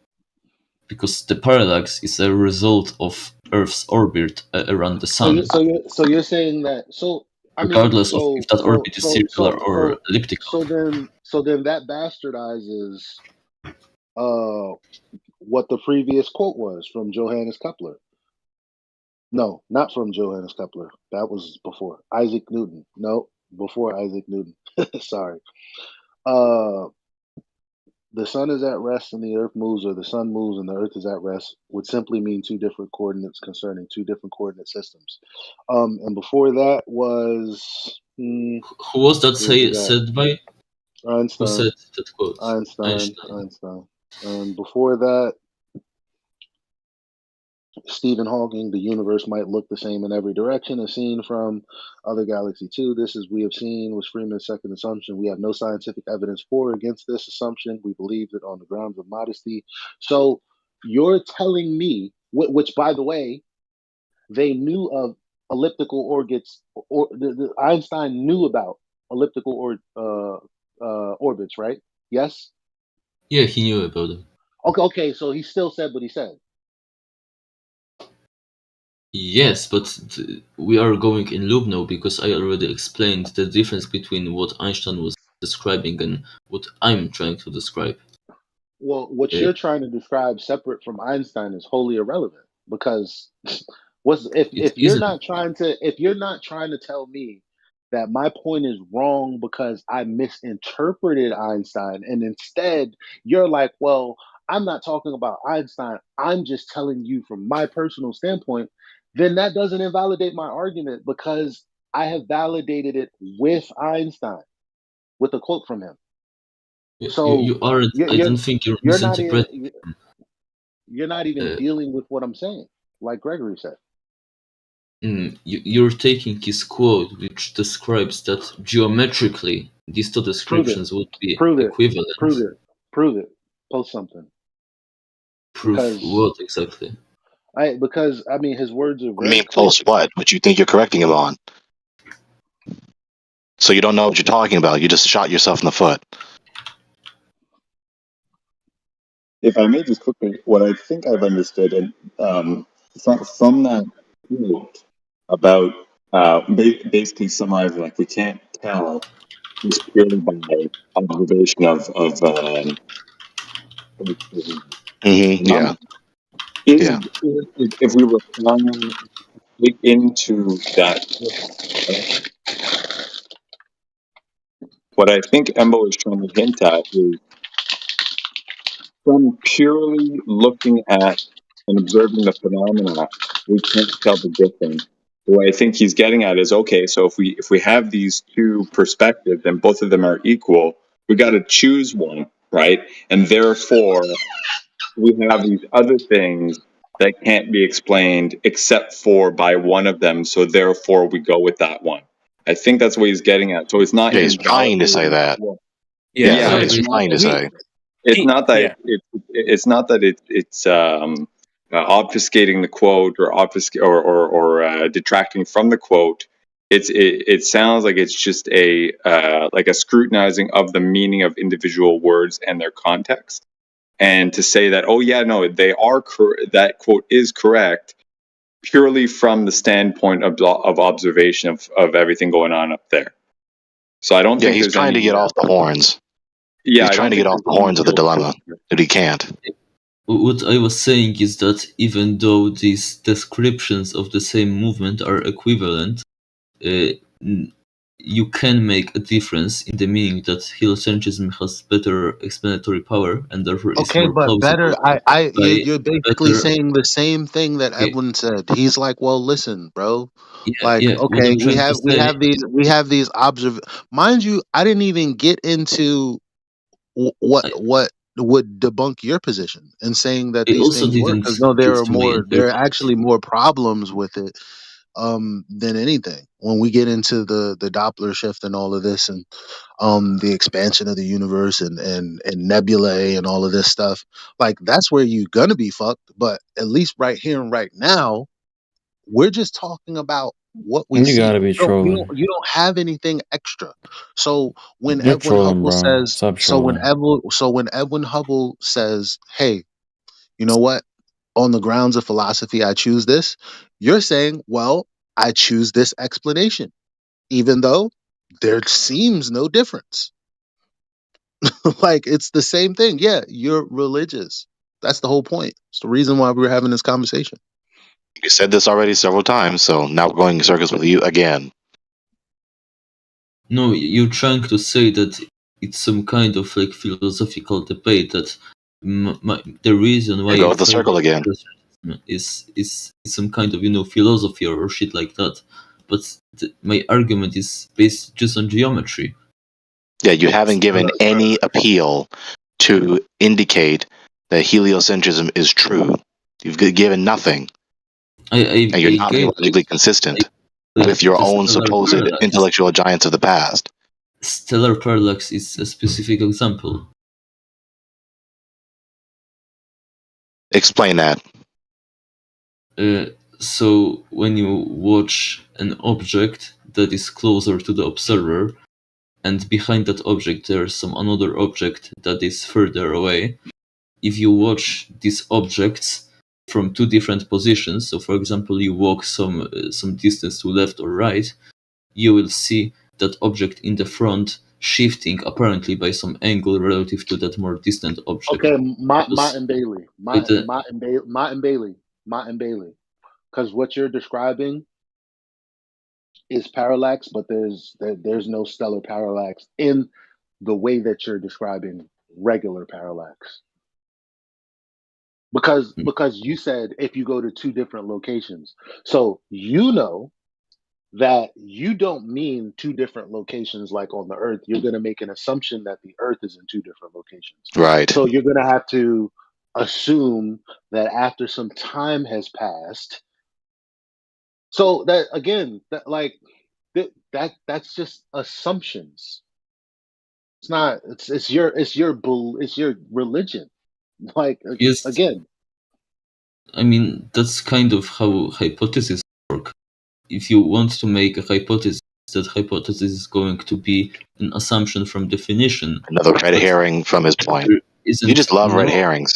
because the parallax is a result of Earth's orbit around the Sun. So you're saying that. Regardless of if that orbit is circular or elliptical. So then that bastardizes what the previous quote was from Johannes Kepler. No, not from Johannes Kepler. That was before Isaac Newton. No, before Isaac Newton. Sorry. the sun is at rest and the earth moves, or the sun moves and the earth is at rest, would simply mean two different coordinates concerning two different coordinate systems. And before that was Who was that said by? Who Einstein. said that quote? Einstein. Einstein. Einstein. And before that, Stephen Hawking, the universe might look the same in every direction as seen from other galaxy 2. This, as we have seen, was Freeman's second assumption. We have no scientific evidence for or against this assumption. We believe it on the grounds of modesty. So you're telling me, which, by the way, they knew of elliptical orbits, or Einstein knew about elliptical orbits, right? Yes? Yeah, he knew about it. Okay, so he still said what he said. Yes, but we are going in loop now because I already explained the difference between what Einstein was describing and what I'm trying to describe. Well, what you're trying to describe separate from Einstein is wholly irrelevant, because if you're not trying to tell me that my point is wrong because I misinterpreted Einstein, and instead you're like, well, I'm not talking about Einstein, I'm just telling you from my personal standpoint, then that doesn't invalidate my argument, because I have validated it with Einstein, with a quote from him. So you aren't. I don't think you're misinterpreting. You're not even dealing with what I'm saying, like Gregory said. You're taking his quote, which describes that geometrically these two descriptions would be equivalent. Prove it. Post something. Prove what exactly? Because I mean, his words are very I mean, clear. post what? What you think you're correcting him on? So you don't know what you're talking about. You just shot yourself in the foot. If I may just quickly, what I think I've understood, and from that quote about basically summarizing, like we can't tell just purely by observation of Yeah. If we were flying into that, what I think Embo is trying to hint at is from purely looking at and observing the phenomena, we can't tell the difference. What I think he's getting at is, okay, so if we have these two perspectives and both of them are equal, we got to choose one, right? And therefore, we have these other things that can't be explained except for by one of them. So therefore, we go with that one. I think that's what he's getting at. So it's not. Yeah, he's trying to say that. Yeah, he's trying to say. It's not that it's not that it's obfuscating the quote or detracting from the quote. It sounds like it's just a like a scrutinizing of the meaning of individual words and their context, and to say that, oh yeah, no, they are that quote is correct purely from the standpoint of observation of everything going on up there. So I don't think he's trying to get off the horns. Yeah, he's trying to get off the horns of the dilemma, but he can't. What I was saying is that even though these descriptions of the same movement are equivalent, you can make a difference in the meaning that heliocentrism has better explanatory power and therefore is more plausible. Better. You're basically saying the same thing that Edwin said. He's like, well, listen, bro. Okay, we have these Mind you, I didn't even get into what would debunk your position and saying that these things work, because no, there are actually more problems with it than anything when we get into the Doppler shift and all of this, and the expansion of the universe and nebulae and all of this stuff. Like, that's where you're gonna be fucked. But at least right here and right now, we're just talking about what we see. Gotta be trolling. You don't have anything extra. So when You're Edwin trolling, Hubble bro. says, Stop trolling. when Edwin Hubble says, hey, you know what? On the grounds of philosophy, I choose this. You're saying, well, I choose this explanation, even though there seems no difference. Like, it's the same thing. Yeah, you're religious. That's the whole point. It's the reason why we're having this conversation. You said this already several times, so now we're going in circles with you again. No, you're trying to say that it's some kind of like philosophical debate that the reason why You go you with the favor circle again. is some kind of philosophy or shit like that. But my argument is based just on geometry. Yeah, you haven't given any appeal to indicate that heliocentrism is true. You've given nothing. And you're not being logically consistent with your own supposed intellectual giants of the past. Stellar parallax is a specific example. Explain that. So when you watch an object that is closer to the observer, and behind that object there's some another object that is further away, if you watch these objects from two different positions, so for example you walk some distance to left or right, you will see that object in the front shifting apparently by some angle relative to that more distant object. Okay, Mott and Bailey. Mott and Bailey. Because what you're describing is parallax, but there's no stellar parallax in the way that you're describing regular parallax. Because you said if you go to two different locations, so you know that you don't mean two different locations like on the Earth. You're going to make an assumption that the Earth is in two different locations. Right. So you're going to have to assume that after some time has passed. So that again, that's just assumptions. It's not. It's your religion. Like Yes. again. I mean, that's kind of how hypotheses work. If you want to make a hypothesis, that hypothesis is going to be an assumption from definition. Another red herring from his point. You just love red herrings.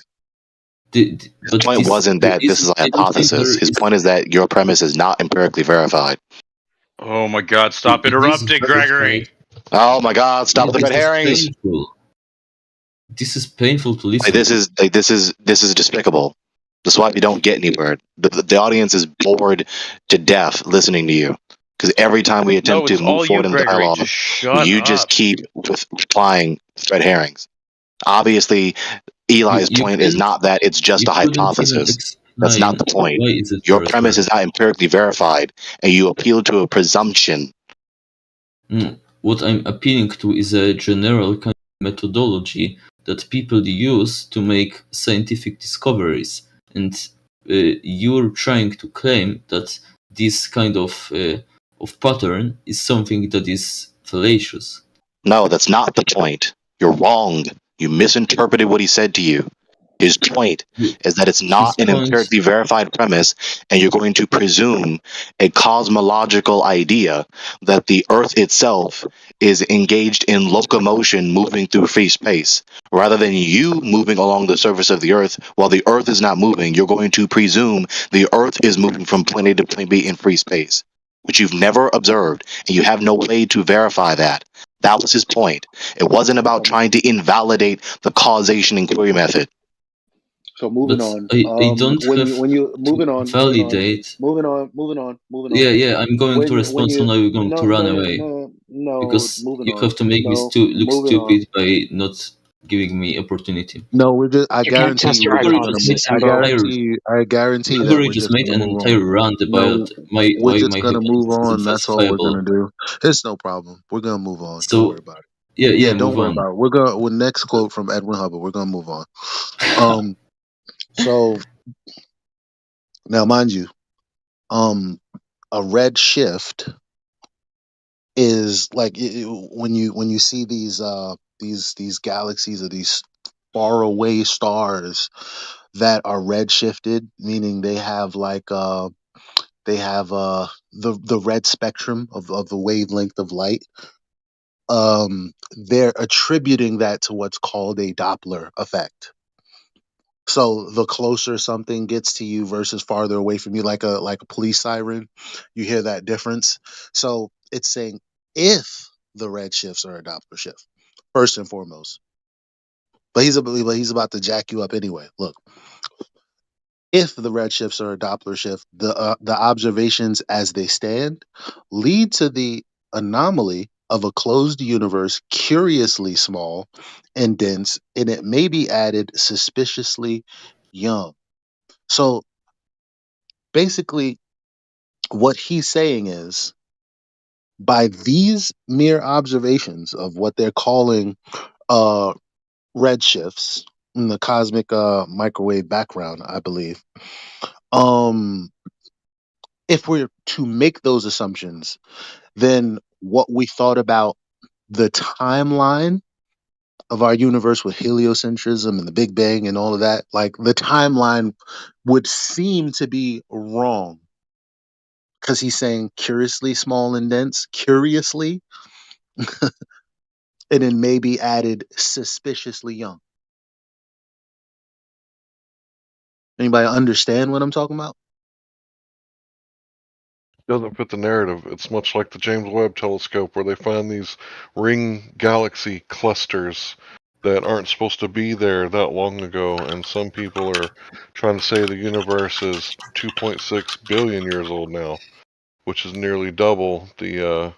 His point wasn't that this is a hypothesis. His point is that your premise is not empirically verified. Oh my God! Stop interrupting, Gregory. Oh my God! Stop with the red herrings. This is painful to listen. This is despicable. That's why we don't get anywhere. The audience is bored to death listening to you. Because every time we attempt to move forward in dialogue, you just keep replying red herrings. Obviously, Eli's point is not that it's just a hypothesis. That's not the point. Your premise is not empirically verified, and you appeal to a presumption. What I'm appealing to is a general kind of methodology that people use to make scientific discoveries. And you're trying to claim that this kind of pattern is something that is fallacious. No, that's not the point. You're wrong. You misinterpreted what he said to you. His point is that it's not an empirically verified premise, and you're going to presume a cosmological idea that the Earth itself is engaged in locomotion moving through free space. Rather than you moving along the surface of the Earth while the Earth is not moving, you're going to presume the Earth is moving from point A to point B in free space, which you've never observed, and you have no way to verify that. That was his point. It wasn't about trying to invalidate the causation inquiry method. So moving on. I don't when you moving on, validate. Moving on. Yeah. I'm going to respond, so now you're going to run away. No, because you have to make me look stupid by not giving me opportunity. No, we're just. I You can't guarantee test you. your We're just gonna move, hypothesis, I guarantee that Gregory we're just just made gonna an move entire on. rant No, about why we're just my gonna move hypothesis on. is That's all we're gonna falsifiable. do. It's no problem. We're gonna move on. So Don't worry about it. yeah, Don't move worry on. about it. We're gonna. With next quote from Edwin Hubbard. We're gonna move on. So now, mind you, a red shift is like when you see these galaxies or these far away stars that are red shifted, meaning they have like the red spectrum of the wavelength of light. They're attributing that to what's called a Doppler effect. So the closer something gets to you versus farther away from you, like a police siren, you hear that difference. So it's saying if the red shifts are a Doppler shift, first and foremost. But he's about to jack you up anyway. Look, if the red shifts are a Doppler shift, the observations as they stand lead to the anomaly of a closed universe curiously small and dense, and it may be added suspiciously young. So basically, what he's saying is by these mere observations of what they're calling uh, redshifts in the cosmic microwave background, I believe. If we're to make those assumptions, then what we thought about the timeline of our universe with heliocentrism and the Big Bang and all of that, like the timeline would seem to be wrong because he's saying curiously small and dense, curiously, and then maybe added suspiciously young. Anybody understand what I'm talking about? Doesn't fit the narrative. It's much like the James Webb Telescope, where they find these ring galaxy clusters that aren't supposed to be there that long ago, and some people are trying to say the universe is 2.6 billion years old now, which is nearly double the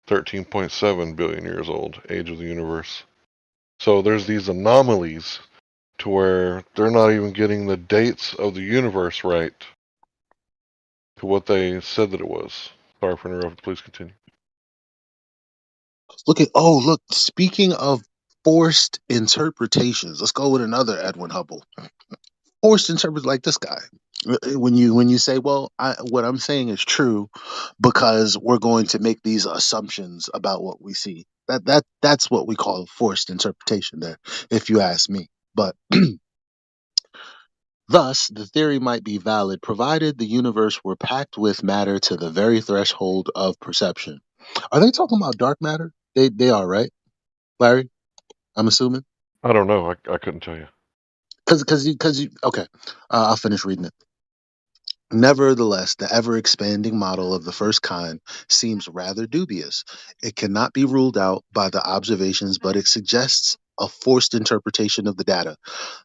13.7 billion years old age of the universe. So there's these anomalies to where they're not even getting the dates of the universe right to what they said that it was. Sorry for interrupting. Please continue. Look, speaking of forced interpretations, let's go with another Edwin Hubble. Forced interpret like this guy. When you say, well, what I'm saying is true because we're going to make these assumptions about what we see. That's what we call forced interpretation there, if you ask me. But thus, the theory might be valid provided the universe were packed with matter to the very threshold of perception. Are they talking about dark matter? They are, right, Larry? I'm assuming. I don't know. I couldn't tell you. Because you okay. I'll finish reading it. Nevertheless, the ever expanding model of the first kind seems rather dubious. It cannot be ruled out by the observations, but it suggests a forced interpretation of the data.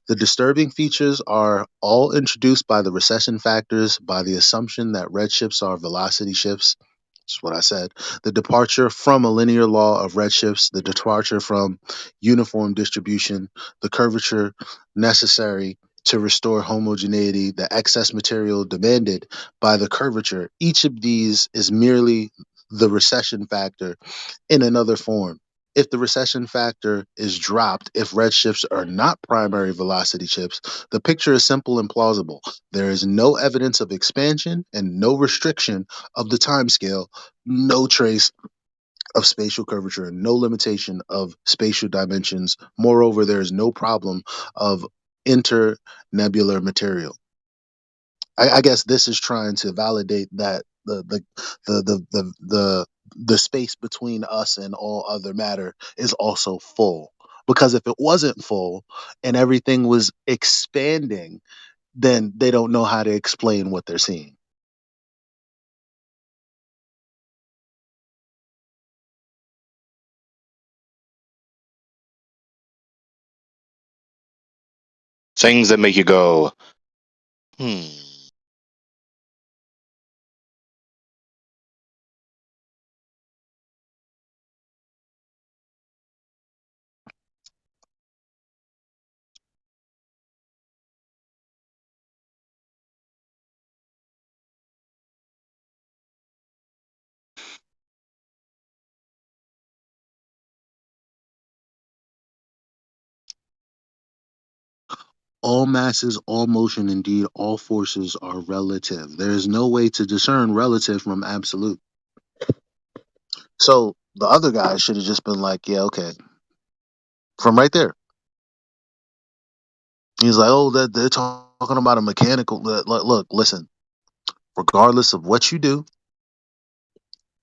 The disturbing features are all introduced by the recession factors, by the assumption that redshifts are velocity shifts. That's what I said. The departure from a linear law of redshifts, the departure from uniform distribution, the curvature necessary to restore homogeneity, the excess material demanded by the curvature. Each of these is merely the recession factor in another form. If the recession factor is dropped, if redshifts are not primary velocity shifts, the picture is simple and plausible. There is no evidence of expansion and no restriction of the timescale, no trace of spatial curvature, and no limitation of spatial dimensions. Moreover, there is no problem of internebular material. I guess this is trying to validate that the space between us and all other matter is also full. Because if it wasn't full and everything was expanding, then they don't know how to explain what they're seeing. Things that make you go, hmm. All masses, all motion, indeed all forces are relative. There is no way to discern relative from absolute. So the other guy should have just been like, yeah, okay. From right there. He's like, oh, that they're talking about a mechanical. Look, listen. Regardless of what you do,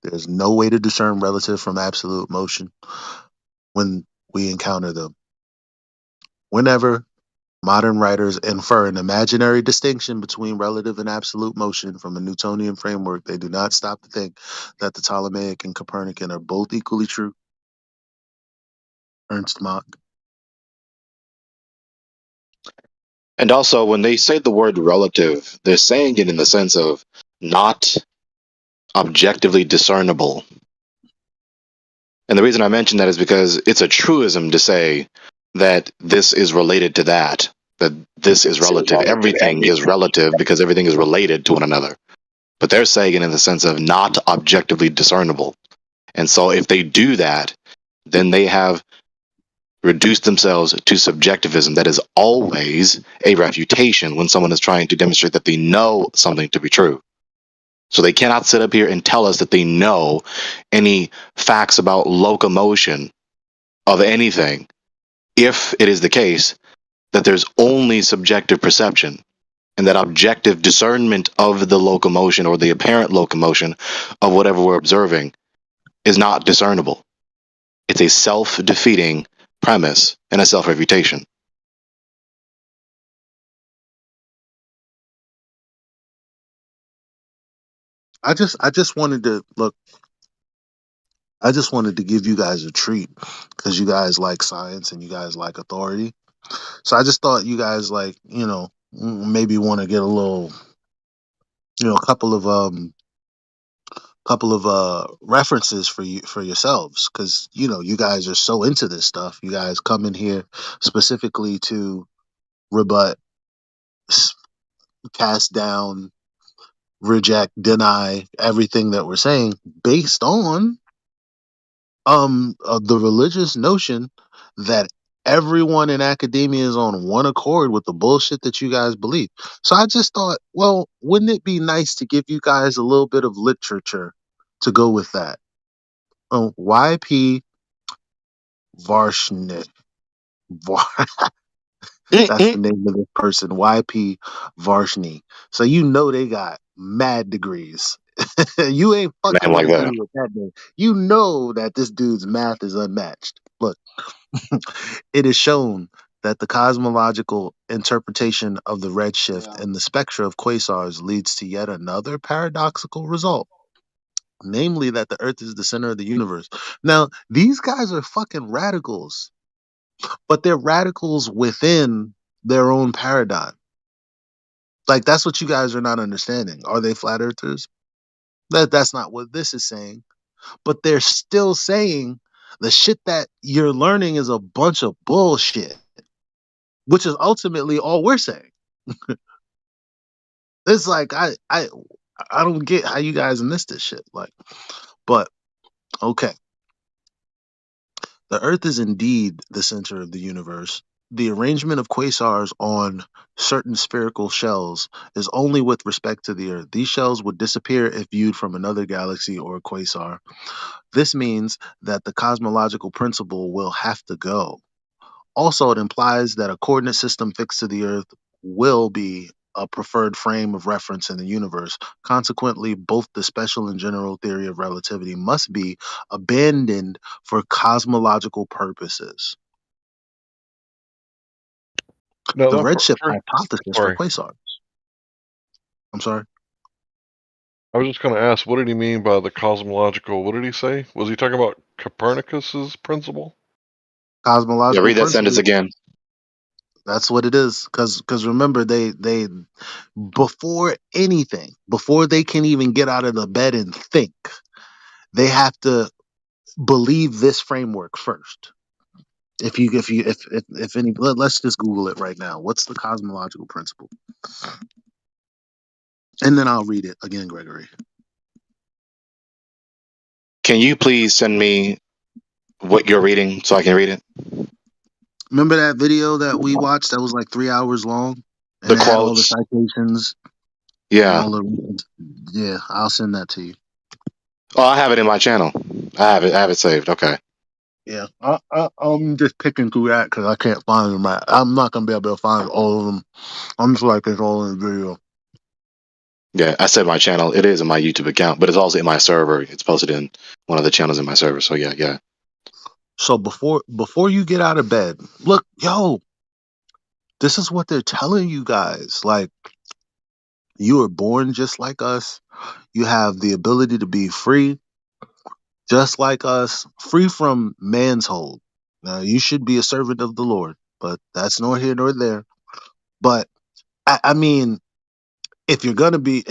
there's no way to discern relative from absolute motion when we encounter them. Whenever modern writers infer an imaginary distinction between relative and absolute motion from a Newtonian framework, they do not stop to think that the Ptolemaic and Copernican are both equally true. Ernst Mach. And also, when they say the word relative, they're saying it in the sense of not objectively discernible. And the reason I mention that is because it's a truism to say that this is related to that this is relative. Everything is relative because everything is related to one another. But they're saying it in the sense of not objectively discernible. And so if they do that, then they have reduced themselves to subjectivism. That is always a refutation when someone is trying to demonstrate that they know something to be true. So they cannot sit up here and tell us that they know any facts about locomotion of anything if it is the case that there's only subjective perception and that objective discernment of the locomotion or the apparent locomotion of whatever we're observing is not discernible. It's a self-defeating premise and a self-refutation. I just wanted to look. I just wanted to give you guys a treat because you guys like science and you guys like authority. So I just thought you guys like, maybe want to get a little, a couple of references for yourselves because you guys are so into this stuff. You guys come in here specifically to rebut, s- cast down, reject, deny everything that we're saying based on the religious notion that everyone in academia is on one accord with the bullshit that you guys believe. So I just thought, well, wouldn't it be nice to give you guys a little bit of literature to go with that? YP Varshnik. That's the name of this person, YP Varshni. So they got mad degrees. You ain't fucking Man with like a that. dude with that name. You know that this dude's math is unmatched. Look, it is shown that the cosmological interpretation of the redshift and the spectra of quasars leads to yet another paradoxical result, namely that the Earth is the center of the universe. Now, these guys are fucking radicals, but they're radicals within their own paradigm. Like that's what you guys are not understanding. Are they flat earthers? That's not what this is saying. But they're still saying the shit that you're learning is a bunch of bullshit, which is ultimately all we're saying. It's like I don't get how you guys miss this shit. Like, but okay. The Earth is indeed the center of the universe. The arrangement of quasars on certain spherical shells is only with respect to the Earth. These shells would disappear if viewed from another galaxy or quasar. This means that the cosmological principle will have to go. Also, it implies that a coordinate system fixed to the Earth will be a preferred frame of reference in the universe. Consequently, both the special and general theory of relativity must be abandoned for cosmological purposes. No, The that redshift first, hypothesis for sorry. quasars. I'm sorry. I was just going to ask, what did he mean by the cosmological? What did he say? Was he talking about Copernicus's principle? Yeah, Cosmological read that sentence principle. again. That's what it is. Because remember, they before anything, before they can even get out of the bed and think, they have to believe this framework first. If any, let's just Google it right now. What's the cosmological principle? And then I'll read it again, Gregory. Can you please send me what you're reading so I can read it? Remember that video that we watched that was like 3 hours long, and The it had all the quotes. citations and Yeah. all the. Yeah, I'll send that to you. Oh, I have it in my channel. I have it saved. Okay. Yeah, I'm just picking through that because I can't find them. I'm not gonna be able to find all of them. I'm just like it's all in the video. Yeah, I said my channel. It is in my YouTube account, but it's also in my server. It's posted in one of the channels in my server. So yeah. So before you get out of bed, look, yo, this is what they're telling you guys. Like you were born just like us. You have the ability to be free, just like us, free from man's hold. Now you should be a servant of the Lord, but that's nor here nor there. But I mean, if you're gonna be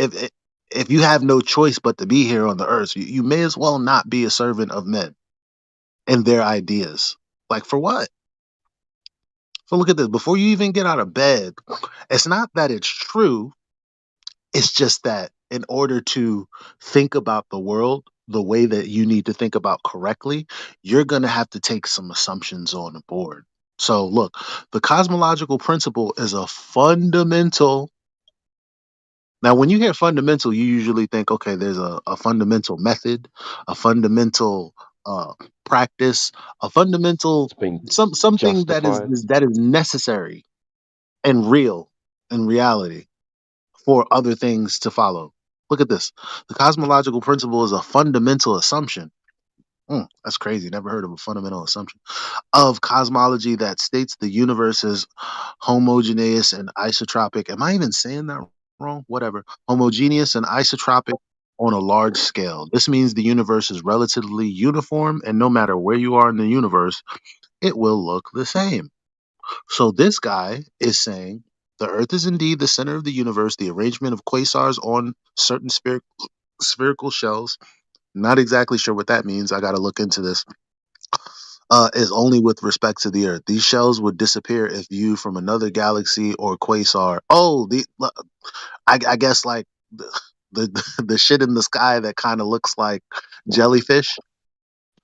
if you have no choice but to be here on the earth, you may as well not be a servant of men. and their ideas. Like, for what? So look at this. Before you even get out of bed, it's not that it's true. It's just that in order to think about the world the way that you need to think about correctly, you're going to have to take some assumptions on the board. So, look, the cosmological principle is a fundamental. Now, when you hear fundamental, you usually think, okay, there's a fundamental method, a fundamental practice, a fundamental something that justified. that is necessary and real in reality for other things to follow. Look at this. The cosmological principle is a fundamental assumption. That's crazy. Never heard of a fundamental assumption of cosmology that states the universe is homogeneous and isotropic. Am I even saying that wrong? Whatever. Homogeneous and isotropic on a large scale. This means the universe is relatively uniform, and no matter where you are in the universe, it will look the same. So this guy is saying the Earth is indeed the center of the universe. The arrangement of quasars on certain spherical shells. Not exactly sure what that means. I got to look into this. Is only with respect to the Earth. These shells would disappear if viewed from another galaxy or quasar. Oh, I guess like the shit in the sky that kind of looks like jellyfish.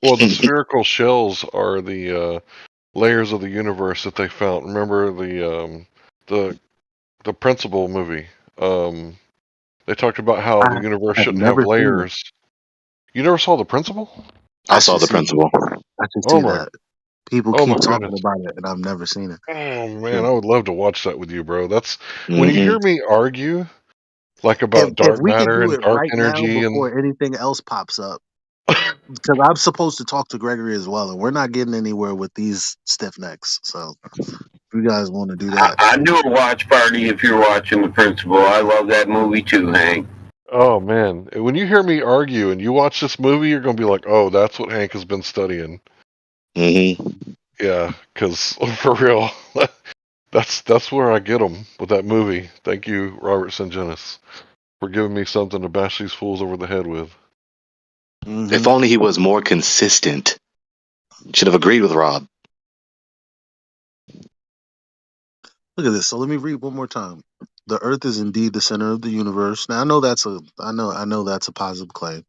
Well, the spherical shells are the layers of the universe that they found. Remember the Principle movie? They talked about how the universe I've shouldn't have never seen it. layers. You never saw the Principle? I saw the principle. I should Oh see my! that. People Oh my keep talking goodness! about it, and I've never seen it. Oh Yeah. man, I would love to watch that with you, bro. That's when you hear me argue like If about if dark we could matter do and it dark right now energy and before anything else pops up, because I'm supposed to talk to Gregory as well, and we're not getting anywhere with these stiff necks. So if you guys want to do that, I do a watch party if you're watching The Principal. I love that movie too, Hank. oh man, when you hear me argue and you watch this movie, you're gonna be like, "Oh, that's what Hank has been studying." Mm-hmm. Yeah, because for real, that's where I get them with that movie. Thank you, Robert Sangenis, for giving me something to bash these fools over the head with. If only he was more consistent. Should have agreed with Rob. look at this. So let me read one more time. The Earth is indeed the center of the universe. Now I know that's a positive claim.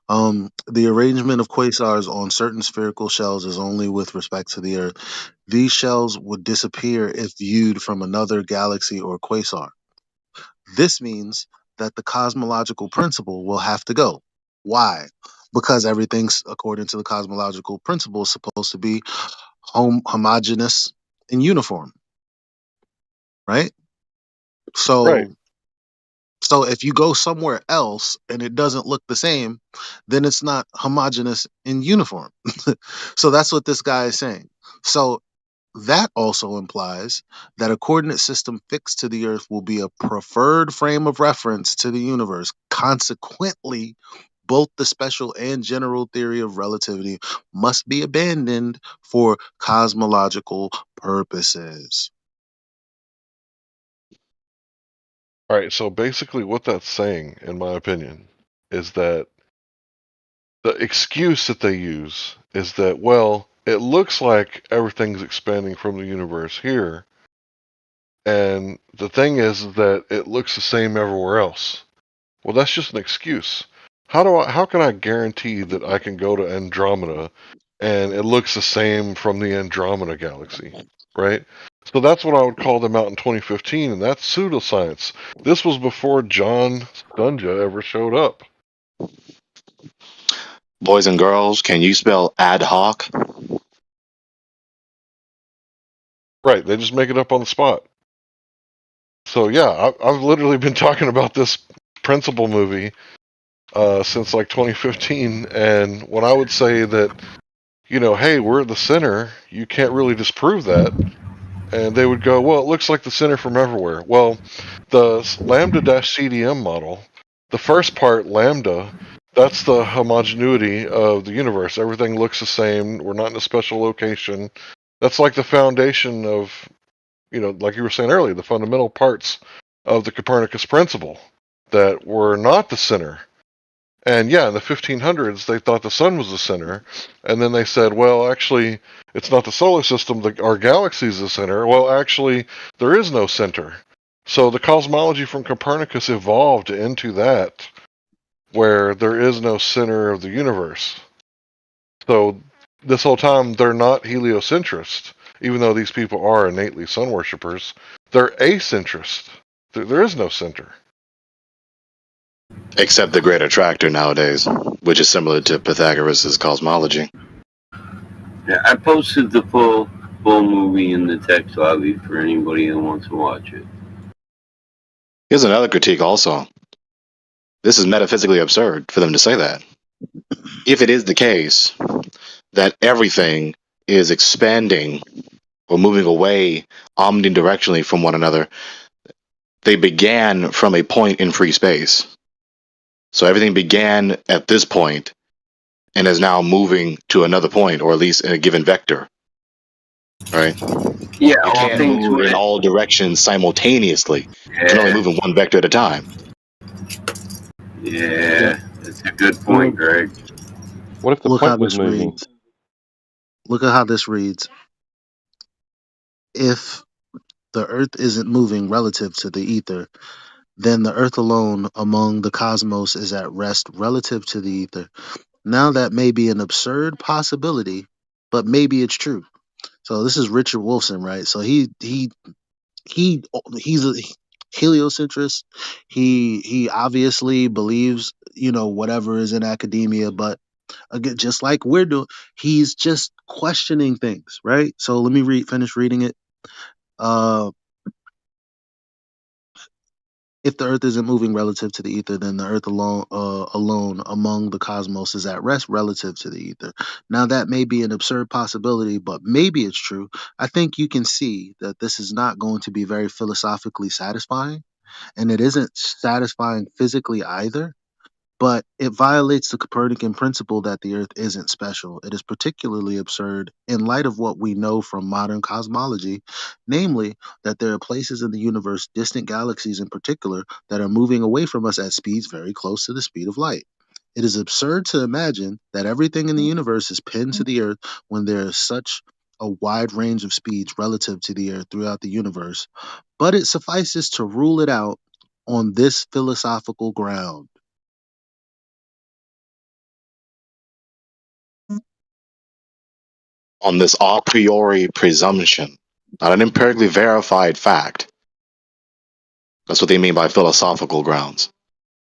The arrangement of quasars on certain spherical shells is only with respect to the Earth. These shells would disappear if viewed from another galaxy or quasar. This means that the cosmological principle will have to go. Why? Because everything's, according to the cosmological principle, is supposed to be homogeneous and uniform, right? Right. So if you go somewhere else and it doesn't look the same, then it's not homogeneous and uniform. So that's what this guy is saying. So that also implies that a coordinate system fixed to the Earth will be a preferred frame of reference to the universe. Consequently, both the special and general theory of relativity must be abandoned for cosmological purposes. All right, so basically, what that's saying, in my opinion, is that the excuse that they use is that, well, it looks like everything's expanding from the universe here, and the thing is that it looks the same everywhere else. Well, that's just an excuse. How can I guarantee that I can go to Andromeda and it looks the same from the Andromeda galaxy, right? So that's what I would call them out in 2015, and that's pseudoscience. This was before John Stunja ever showed up. Boys and girls, can you spell ad hoc? Right, they just make it up on the spot. So yeah, I've literally been talking about this Principle movie since like 2015, and when I would say that, you know, hey, we're at the center, you can't really disprove that. And they would go, well, it looks like the center from everywhere. Well, the lambda-CDM model, the first part, lambda, that's the homogeneity of the universe. Everything looks the same. We're not in a special location. That's like the foundation of, you know, like you were saying earlier, the fundamental parts of the Copernicus principle, that we're not the center. And yeah, in the 1500s, they thought the sun was the center, and then they said, well, actually, it's not the solar system, our galaxy is the center. Well, actually, there is no center. So the cosmology from Copernicus evolved into that, where there is no center of the universe. So this whole time, they're not heliocentrists, even though these people are innately sun worshippers. They're acentrists. There is no center. Except the great attractor nowadays, which is similar to Pythagoras' cosmology. Yeah, I posted the full movie in the text lobby for anybody that wants to watch it. Here's another critique also. This is metaphysically absurd for them to say that. If it is the case that everything is expanding or moving away omnidirectionally from one another, they began from a point in free space. So everything began at this point and is now moving to another point, or at least in a given vector. Right? Yeah, you can't move in all directions simultaneously. You can only move in one vector at a time. Yeah, that's a good point, Greg. What if the Look how point was this moving? reads. Look at how this reads. If the Earth isn't moving relative to the ether, then the Earth alone among the cosmos is at rest relative to the ether. Now that may be an absurd possibility, but maybe it's true. So this is Richard Wolfson, right? So he's a heliocentrist. He obviously believes, whatever is in academia, but again, just like we're doing, he's just questioning things, right? So let me finish reading it. Uh If the Earth isn't moving relative to the ether, then the Earth alone among the cosmos is at rest relative to the ether. Now, that may be an absurd possibility, but maybe it's true. I think you can see that this is not going to be very philosophically satisfying, and it isn't satisfying physically either. But it violates the Copernican principle that the Earth isn't special. It is particularly absurd in light of what we know from modern cosmology, namely that there are places in the universe, distant galaxies in particular, that are moving away from us at speeds very close to the speed of light. It is absurd to imagine that everything in the universe is pinned to the Earth when there is such a wide range of speeds relative to the Earth throughout the universe, but it suffices to rule it out on this philosophical ground. On this a priori presumption, not an empirically verified fact. That's what they mean by philosophical grounds,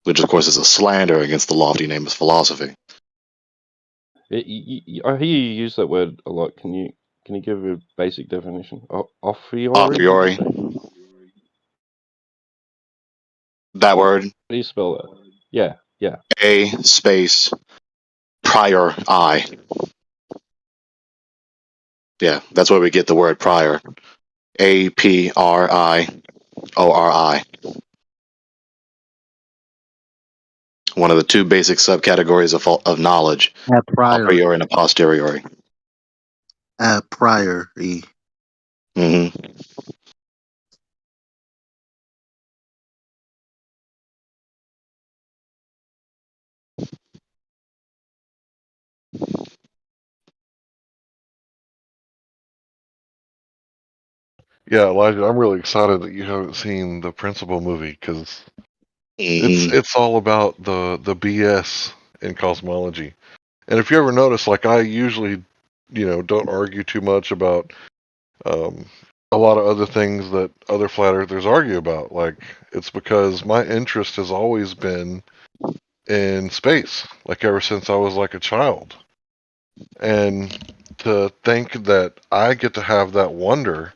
which of course is a slander against the lofty name of philosophy. I hear you use that word a lot. Can you give a basic definition? A priori? A priori. That word. How do you spell that? Yeah. A space prior I. Yeah, that's where we get the word prior. APRIORI. One of the two basic subcategories of knowledge. A priori. A priori and a posteriori. A priori. Mm-hmm. Yeah, Elijah, I'm really excited that you haven't seen the Principal movie because it's all about the BS in cosmology. And if you ever notice, like I usually, don't argue too much about a lot of other things that other flat earthers argue about. Like it's because my interest has always been in space, like ever since I was like a child. And to think that I get to have that wonder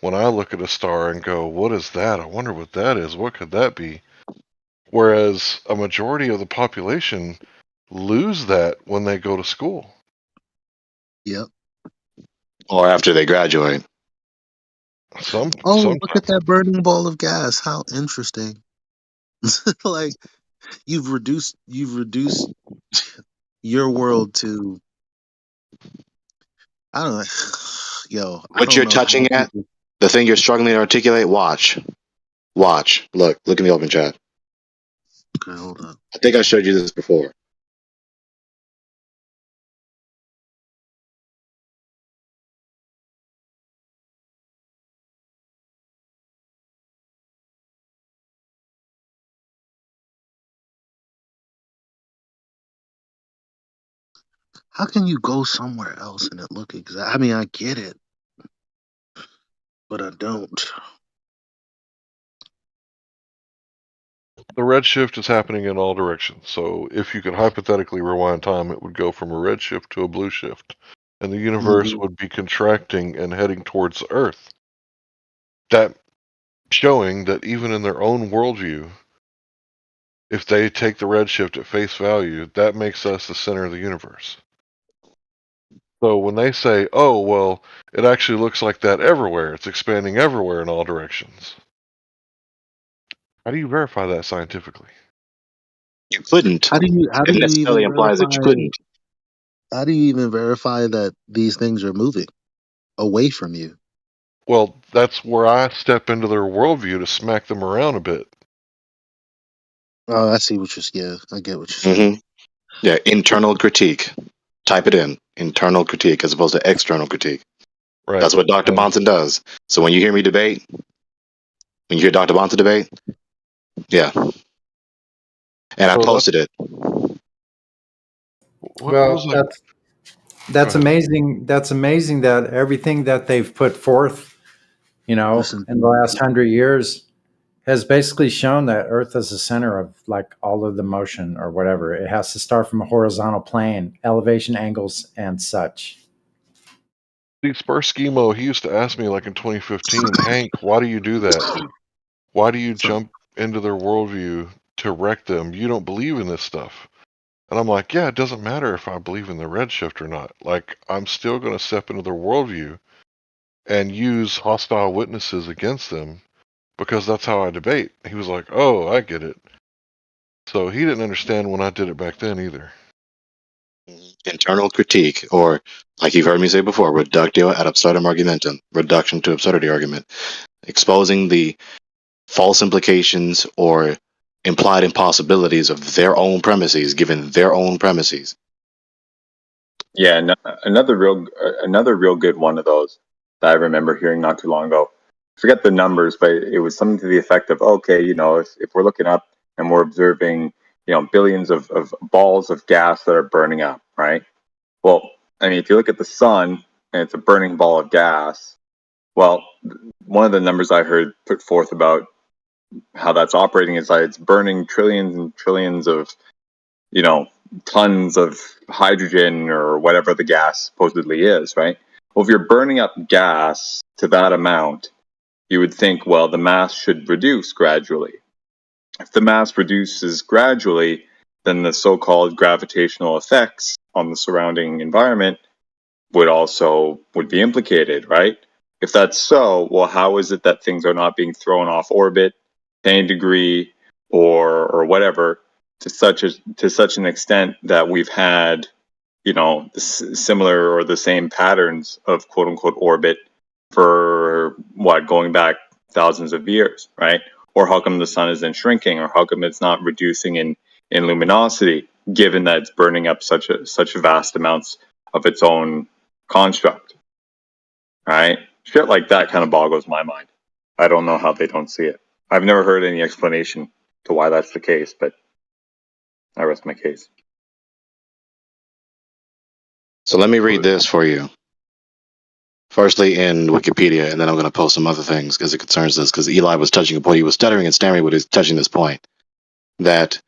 when I look at a star and go, what is that? I wonder what that is. What could that be? Whereas a majority of the population lose that when they go to school. Yep. Or after they graduate. Look at that burning ball of gas. How interesting. Like you've reduced your world to, I don't know. Yo, I What don't you're know how touching at, people. the thing you're struggling to articulate, watch. Look in the open chat. Okay, hold on. I think I showed you this before. How can you go somewhere else and it look exact? I mean, I get it, but I don't. The redshift is happening in all directions. So if you could hypothetically rewind time, it would go from a redshift to a blue shift. And the universe would be contracting and heading towards Earth. That showing that even in their own worldview, if they take the redshift at face value, that makes us the center of the universe. So when they say, oh, well, it actually looks like that everywhere, it's expanding everywhere in all directions. How do you verify that scientifically? You couldn't. How do you It necessarily even implies that you verify? couldn't. How do you even verify that these things are moving away from you? Well, that's where I step into their worldview to smack them around a bit. Oh, I see what you're. Yeah, I get what you're saying. Yeah, internal critique. Type it in. Internal critique as opposed to external critique. Right. That's what Dr. Bonson does. So when you hear me debate, when you hear Dr. Bonson debate, yeah. And I posted it. Well, that's amazing. That's amazing that everything that they've put forth, in the last 100 years, has basically shown that Earth is the center of like all of the motion or whatever. It has to start from a horizontal plane, elevation angles, and such. See, Spur Schemo, he used to ask me like in 2015, Hank, why do you do that? Why do you jump into their worldview to wreck them? You don't believe in this stuff. And I'm like, yeah, it doesn't matter if I believe in the redshift or not. Like, I'm still going to step into their worldview and use hostile witnesses against them because that's how I debate. He was like, oh, I get it. So he didn't understand when I did it back then either. Internal critique, or like you've heard me say before, reductio ad absurdum argumentum, reduction to absurdity argument, exposing the false implications or implied impossibilities of their own premises, given their own premises. Yeah, another real good one of those that I remember hearing not too long ago. I forget the numbers, but it was something to the effect of, okay, if we're looking up and we're observing, billions of balls of gas that are burning up, right? Well, I mean, if you look at the sun and it's a burning ball of gas, well, one of the numbers I heard put forth about how that's operating is that it's burning trillions and trillions of, tons of hydrogen or whatever the gas supposedly is, right? Well, if you're burning up gas to that amount, you would think, well, the mass should reduce gradually. If the mass reduces gradually, then the so-called gravitational effects on the surrounding environment would be implicated, right? If that's so, well, how is it that things are not being thrown off orbit to any degree or whatever to such an extent that we've had, similar or the same patterns of quote unquote orbit for going back thousands of years, right? Or how come the sun isn't shrinking, or how come it's not reducing in luminosity, given that it's burning up such vast amounts of its own construct, right? Shit like that kind of boggles my mind. I don't know how they don't see it. I've never heard any explanation to why that's the case, but I rest my case. So let me read this for you. Firstly, in Wikipedia, and then I'm going to post some other things because it concerns this, because Eli was touching a point. He was stuttering and stammering when he was touching this point, that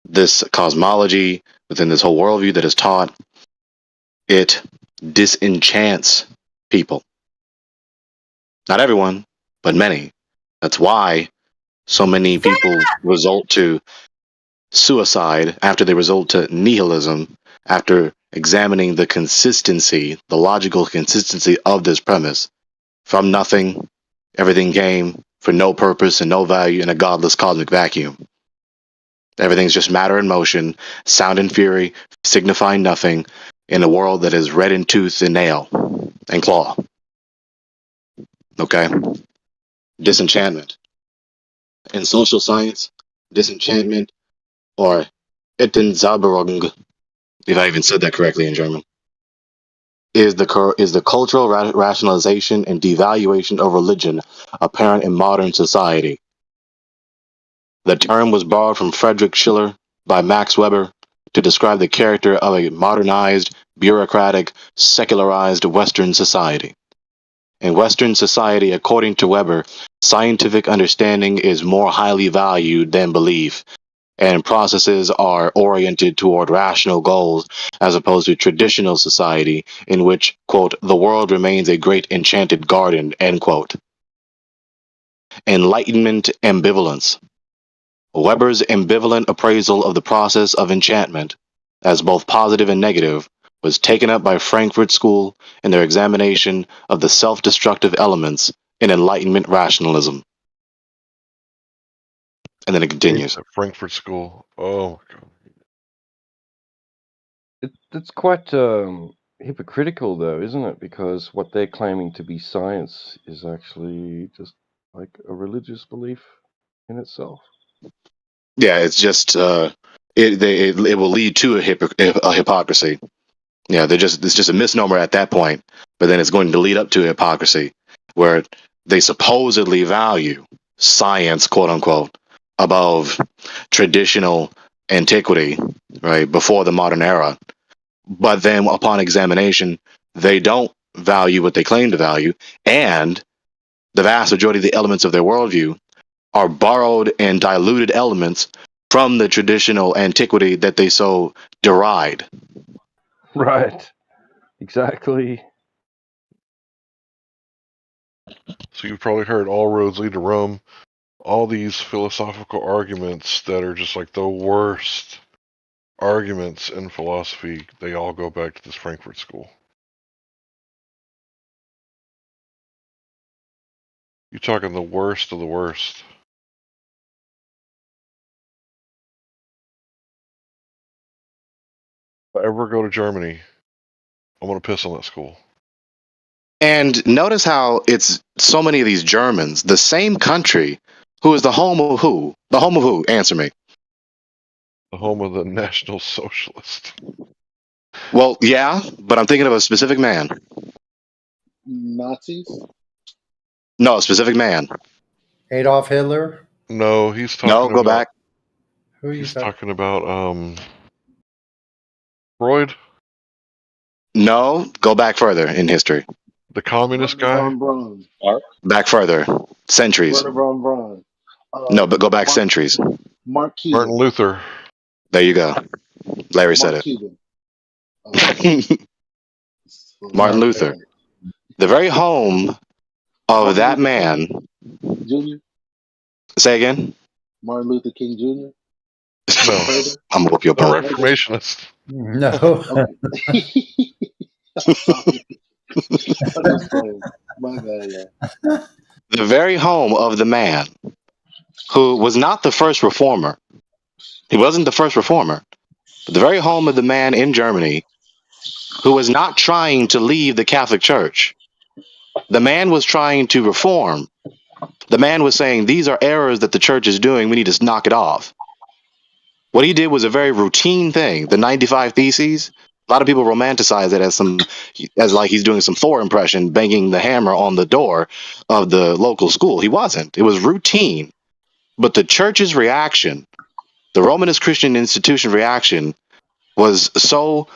this cosmology within this whole worldview that is taught, it disenchants people. Not everyone, but many. That's why so many people result to suicide after they result to nihilism after examining the consistency, the logical consistency of this premise. From nothing, everything came for no purpose and no value in a godless cosmic vacuum. Everything's just matter and motion, sound and fury, signifying nothing in a world that is red in tooth and nail and claw. Okay? Disenchantment. In social science, disenchantment or Ettenzaberung, if I even said that correctly in German, is the cultural rationalization and devaluation of religion apparent in modern society. The term was borrowed from Friedrich Schiller by Max Weber to describe the character of a modernized, bureaucratic, secularized Western society. In Western society, according to Weber, scientific understanding is more highly valued than belief, and processes are oriented toward rational goals as opposed to traditional society in which, quote, the world remains a great enchanted garden, end quote. Enlightenment ambivalence. Weber's ambivalent appraisal of the process of enchantment, as both positive and negative, was taken up by Frankfurt School in their examination of the self-destructive elements in Enlightenment rationalism. And then it continues. At Frankfurt School. Oh my god. It's quite hypocritical, though, isn't it? Because what they're claiming to be science is actually just like a religious belief in itself. Yeah, it's just it will lead to a hypocrisy. Yeah, it's just a misnomer at that point, but then it's going to lead up to hypocrisy, where they supposedly value science, quote unquote, above traditional antiquity, right, before the modern era. But then upon examination, they don't value what they claim to value, and the vast majority of the elements of their worldview are borrowed and diluted elements from the traditional antiquity that they so deride. Right. Exactly. So you've probably heard all roads lead to Rome. All these philosophical arguments that are just like the worst arguments in philosophy, they all go back to this Frankfurt School. You're talking the worst of the worst. If I ever go to Germany, I'm going to piss on that school. And notice how it's so many of these Germans, the same country, who is the home of who? The home of who? Answer me. The home of the National Socialist. Well, yeah, but I'm thinking of a specific man. Nazis? No, a specific man. Adolf Hitler? No, he's talking No, go about, back. Who are you he's talking about Freud? No, go back further in history. The communist guy? Von Braun. Back further. Centuries. Werner von Braun. No, but go back centuries. Mark Martin Cuban. Luther. There you go. Larry said Mark it. Cuban. Martin Luther. The very home of that man. Jr.? Say again? Martin Luther King Jr.? No. I'm gonna whoop your A butt. Reformationist. No. Sorry. I'm just playing. My bad, yeah. The very home of the man who was not the first reformer. He wasn't the first reformer. But the very home of the man in Germany who was not trying to leave the Catholic Church. The man was trying to reform. The man was saying, these are errors that the church is doing. We need to knock it off. What he did was a very routine thing. The 95 Theses, a lot of people romanticize it as like he's doing some Thor impression, banging the hammer on the door of the local school. He wasn't. It was routine. But the church's reaction, the Romanist Christian institution reaction, was so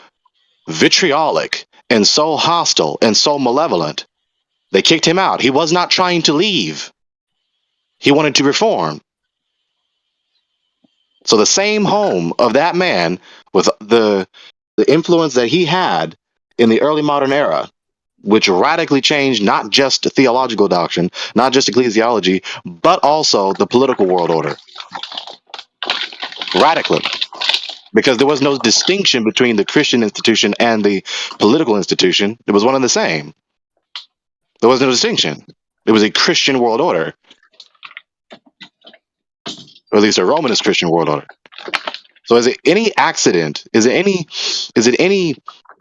vitriolic and so hostile and so malevolent. They kicked him out. He was not trying to leave. He wanted to reform. So the same home of that man, with the influence that he had in the early modern era, which radically changed not just theological doctrine, not just ecclesiology, but also the political world order. Radically. Because there was no distinction between the Christian institution and the political institution. It was one and the same. There was no distinction. It was a Christian world order. Or at least a Romanist Christian world order. So is it any accident? Is it any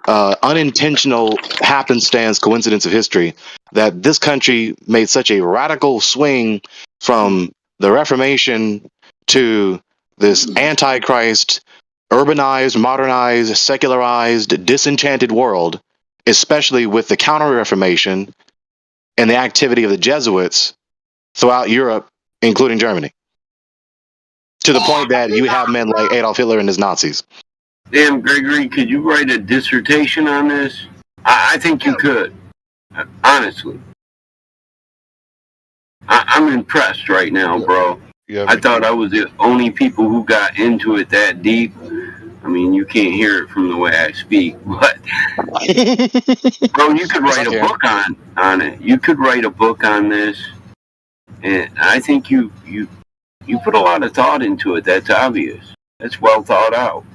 unintentional happenstance, coincidence of history that this country made such a radical swing from the Reformation to this antichrist, urbanized, modernized, secularized, disenchanted world, especially with the Counter-Reformation and the activity of the Jesuits throughout Europe, including Germany, to the point that you have men like Adolf Hitler and his Nazis. Damn, Gregory, could you write a dissertation on this? I think you could, honestly. I'm impressed right now, bro. Yeah, I thought I was the only people who got into it that deep. I mean, you can't hear it from the way I speak, but bro, you could write a book on it. You could write a book on this, and I think you put a lot of thought into it. That's obvious. That's well thought out.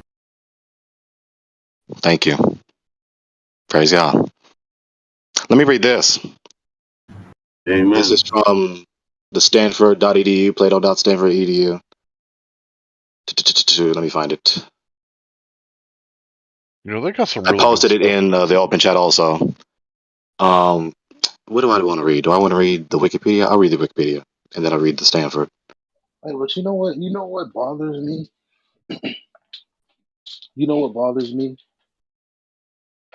Thank you. Praise God. Let me read this. Amen. This is from the Stanford.edu, Plato.stanford.edu. Let me find it. You know, they got some I really posted good it in the open chat also. What do I want to read? Do I want to read the Wikipedia? I'll read the Wikipedia, and then I'll read the Stanford. Hey, but you know what? You know what bothers me? You know what bothers me?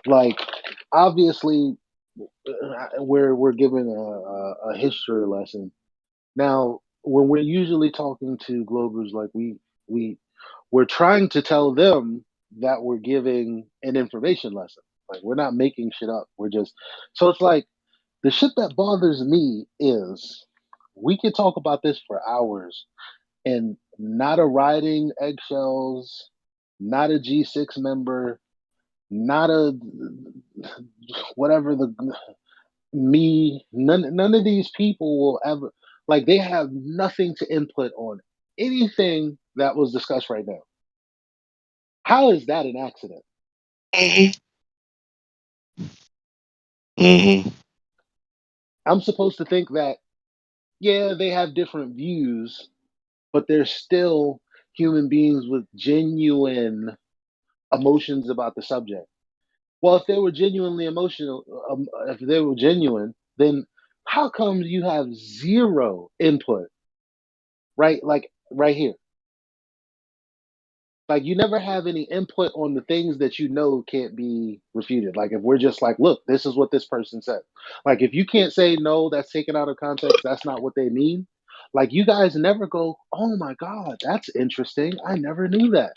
Like, obviously, we're given a history lesson. Now, when we're usually talking to Globers, like we're trying to tell them that we're giving an information lesson. Like, we're not making shit up. We're just so it's like the shit that bothers me is we could talk about this for hours and not a riding eggshells, not a G6 member, not a whatever the me, none of these people will ever, like, they have nothing to input on anything that was discussed right now. How is that an accident? Mm-hmm. I'm supposed to think that, yeah, they have different views, but they're still human beings with genuine emotions about the subject. Well, if they were genuinely emotional, if they were genuine, then how come you have zero input? Right, like right here. Like, you never have any input on the things that you know can't be refuted. Like, if we're just like, look, this is what this person said. Like, if you can't say no, that's taken out of context, that's not what they mean. Like, you guys never go, oh my God, that's interesting. I never knew that.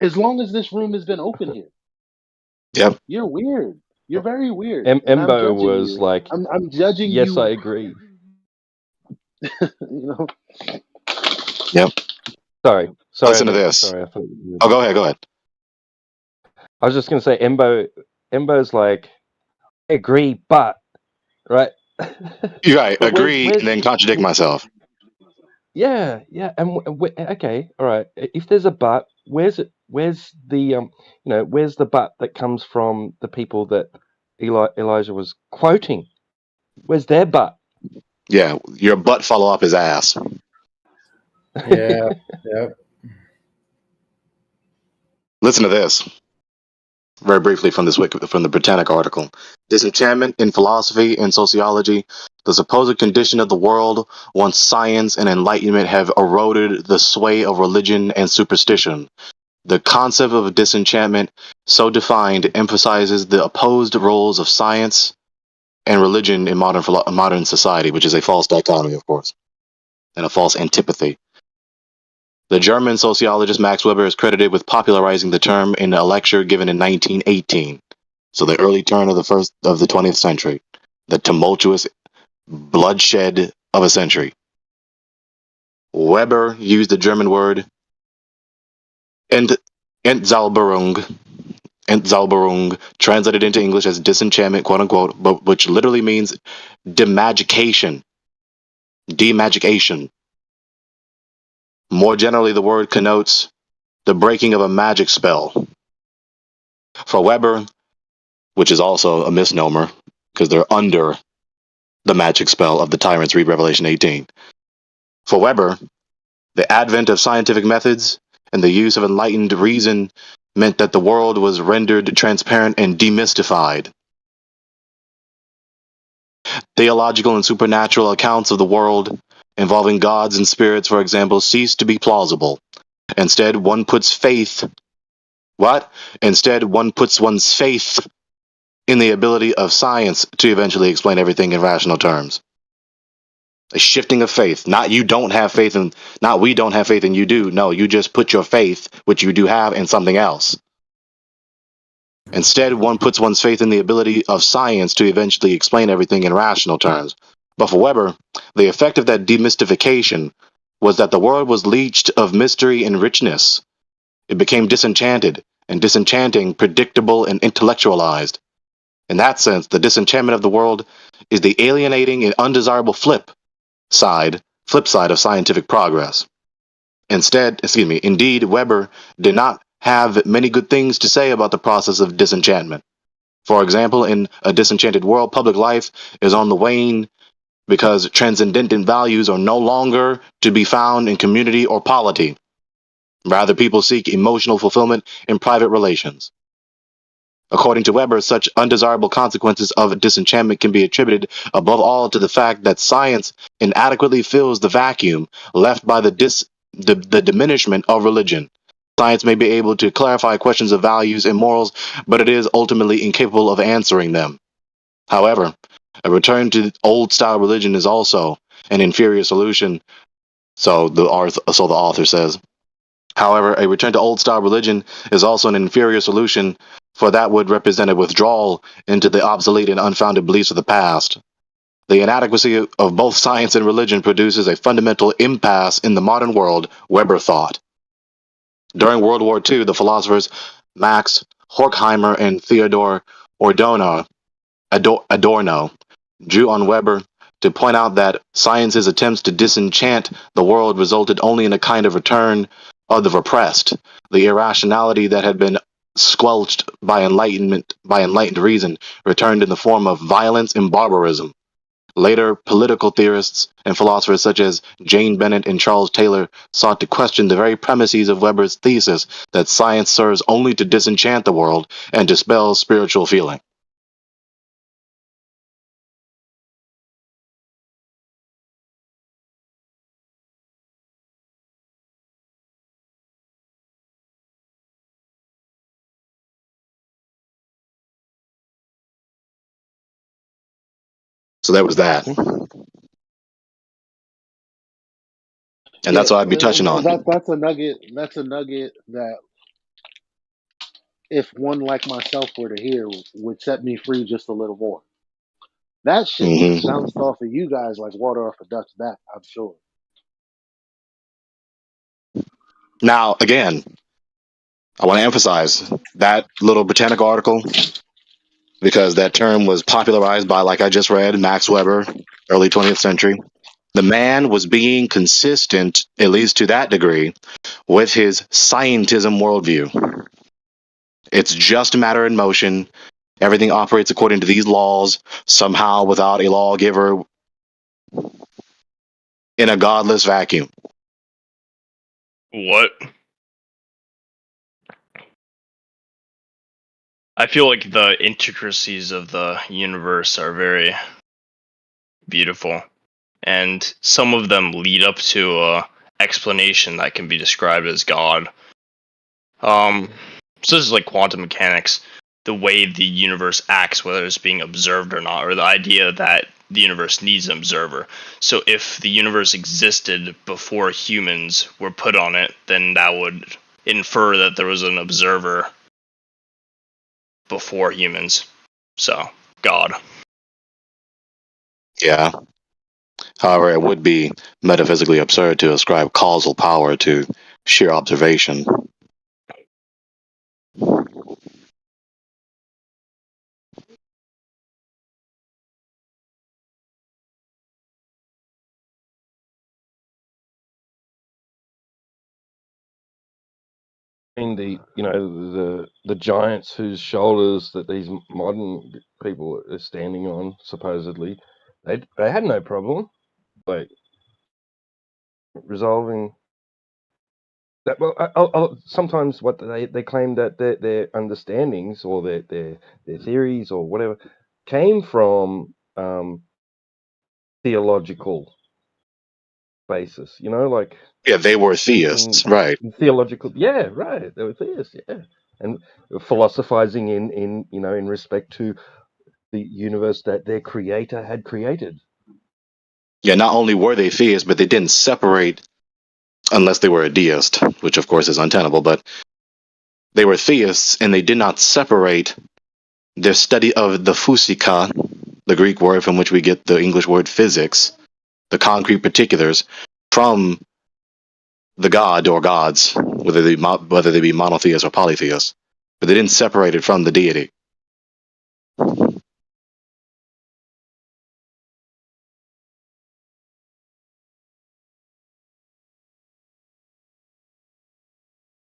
As long as this room has been open here. Yep. You're weird. You're very weird. And I'm Embo judging was you. like, I'm judging yes, you. I agree. You know? Yep. Sorry. Listen to this. Sorry, I thought you Oh, go ahead. I was just going to say, Embo's like, I agree, but, right? You're right. But Agree and then contradict myself. Yeah, and okay, all right. If there's a but, where's it? Where's the where's the but that comes from the people that Elijah was quoting? Where's their but? Yeah, your butt fall off his ass. Yeah, yeah. Listen to this. Very briefly from the Britannic article. Disenchantment in philosophy and sociology, the supposed condition of the world once science and enlightenment have eroded the sway of religion and superstition. The concept of disenchantment, so defined, emphasizes the opposed roles of science and religion in modern society, which is a false dichotomy, of course, and a false antipathy. The German sociologist Max Weber is credited with popularizing the term in a lecture given in 1918, so the early turn of the 20th century, the tumultuous bloodshed of a century. Weber used the German word Entzauberung, translated into English as disenchantment, quote unquote, but which literally means demagication. Demagication. More generally, the word connotes the breaking of a magic spell. For Weber, which is also a misnomer, because they're under the magic spell of the tyrants, read Revelation 18. For Weber, the advent of scientific methods and the use of enlightened reason meant that the world was rendered transparent and demystified. Theological and supernatural accounts of the world involving gods and spirits, for example, cease to be plausible. Instead, one puts faith. What? Instead, one puts one's faith in the ability of science to eventually explain everything in rational terms. A shifting of faith. Not you don't have faith and not we don't have faith and you do. No, you just put your faith, which you do have, in something else. Instead, one puts one's faith in the ability of science to eventually explain everything in rational terms. But for Weber, the effect of that demystification was that the world was leached of mystery and richness. It became disenchanted, and disenchanting, predictable, and intellectualized. In that sense, the disenchantment of the world is the alienating and undesirable flip side of scientific progress. Indeed, Weber did not have many good things to say about the process of disenchantment. For example, in A Disenchanted World, public life is on the wane because transcendent values are no longer to be found in community or polity. Rather, people seek emotional fulfillment in private relations. According to Weber, such undesirable consequences of disenchantment can be attributed above all to the fact that science inadequately fills the vacuum left by the diminishment of religion. Science may be able to clarify questions of values and morals, but it is ultimately incapable of answering them. However, a return to old-style religion is also an inferior solution, so the author says. However, a return to old-style religion is also an inferior solution, for that would represent a withdrawal into the obsolete and unfounded beliefs of the past. The inadequacy of both science and religion produces a fundamental impasse in the modern world, Weber thought. During World War II, the philosophers Max Horkheimer and Theodor Adorno drew on Weber to point out that science's attempts to disenchant the world resulted only in a kind of return of the repressed, the irrationality that had been squelched by enlightened reason returned in the form of violence and barbarism. Later, political theorists and philosophers such as Jane Bennett and Charles Taylor sought to question the very premises of Weber's thesis that science serves only to disenchant the world and dispel spiritual feeling. So that was that. And that's what I'd be touching on. That's a nugget. That's a nugget that, if one like myself were to hear, would set me free just a little more. That shit would have bounced off of you guys like water off a duck's back, I'm sure. Now, again, I want to emphasize that little Britannica article, because that term was popularized by, like I just read, Max Weber, early 20th century. The man was being consistent, at least to that degree, with his scientism worldview. It's just matter in motion. Everything operates according to these laws, somehow without a lawgiver, in a godless vacuum. What? I feel like the intricacies of the universe are very beautiful, and some of them lead up to a explanation that can be described as God. So this is like quantum mechanics, the way the universe acts, whether it's being observed or not, or the idea that the universe needs an observer. So if the universe existed before humans were put on it, then that would infer that there was an observer before humans. So, God. Yeah. However, it would be metaphysically absurd to ascribe causal power to sheer observation. The giants whose shoulders that these modern people are standing on, supposedly, they had no problem like resolving that. Well, sometimes what they claim that their understandings or their theories or whatever came from theological basis, you know, like Yeah, they were thinking theists, right? in theological. Yeah, right. They were theists. Yeah, and philosophizing in you know in respect to the universe that their creator had created. Yeah, not only were they theists, but they didn't separate unless they were a deist, which of course is untenable. But they were theists, and they did not separate their study of the physika, the Greek word from which we get the English word physics, the concrete particulars, from the god or gods, whether they be monotheists or polytheists. But they didn't separate it from the deity.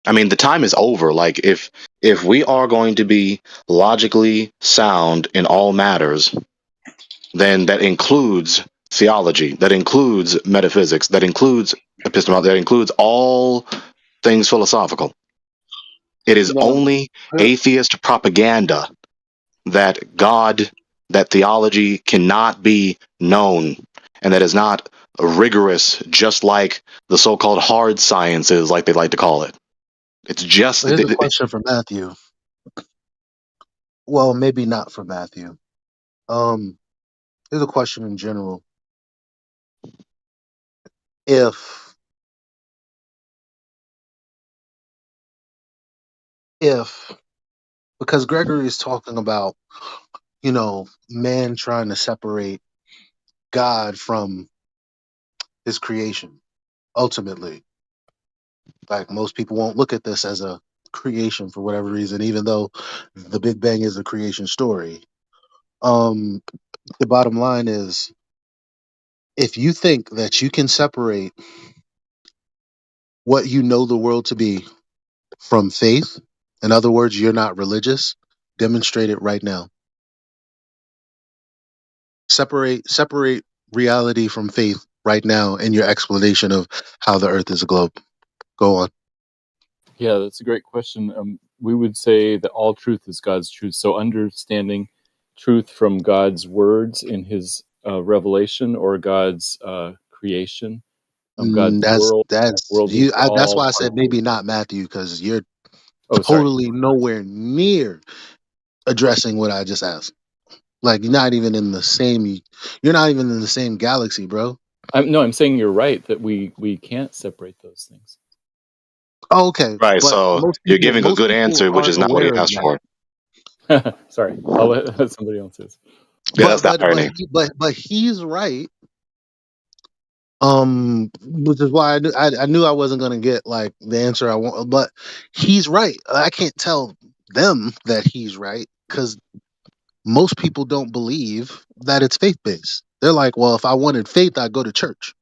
I mean, the time is over. Like, if we are going to be logically sound in all matters, then that includes theology, that includes metaphysics, that includes epistemology, that includes all things philosophical. It is only atheist propaganda that God, that theology cannot be known, and that is not rigorous, just like the so-called hard sciences, like they like to call it. It's just Here's a question for Matthew. Well, maybe not for Matthew. Here's a question in general. If because Gregory is talking about, you know, man trying to separate God from his creation, ultimately. Like most people won't look at this as a creation for whatever reason, even though the Big Bang is a creation story. The bottom line is, if you think that you can separate what you know the world to be from faith, in other words, you're not religious, demonstrate it right now. Separate reality from faith right now in your explanation of how the earth is a globe. Go on. Yeah, that's a great question. We would say that all truth is God's truth. So understanding truth from God's words in His revelation, or God's creation, God's world, That's you. worldviews, That's all why I part said of maybe not Matthew, because you're Oh, sorry. totally nowhere near addressing what I just asked. Like you're not even in the same. You're not even in the same galaxy, bro. I'm saying you're right that we can't separate those things. Oh, okay, Right, but so you're giving a most good people answer, which is aren't not what he aware of asked for. that. Sorry, I'll let somebody else is. Yeah, that's the irony. But he's right. Which is why I knew I wasn't gonna get like the answer I want, but he's right. I can't tell them that he's right because most people don't believe that it's faith based. They're like, well, if I wanted faith, I'd go to church.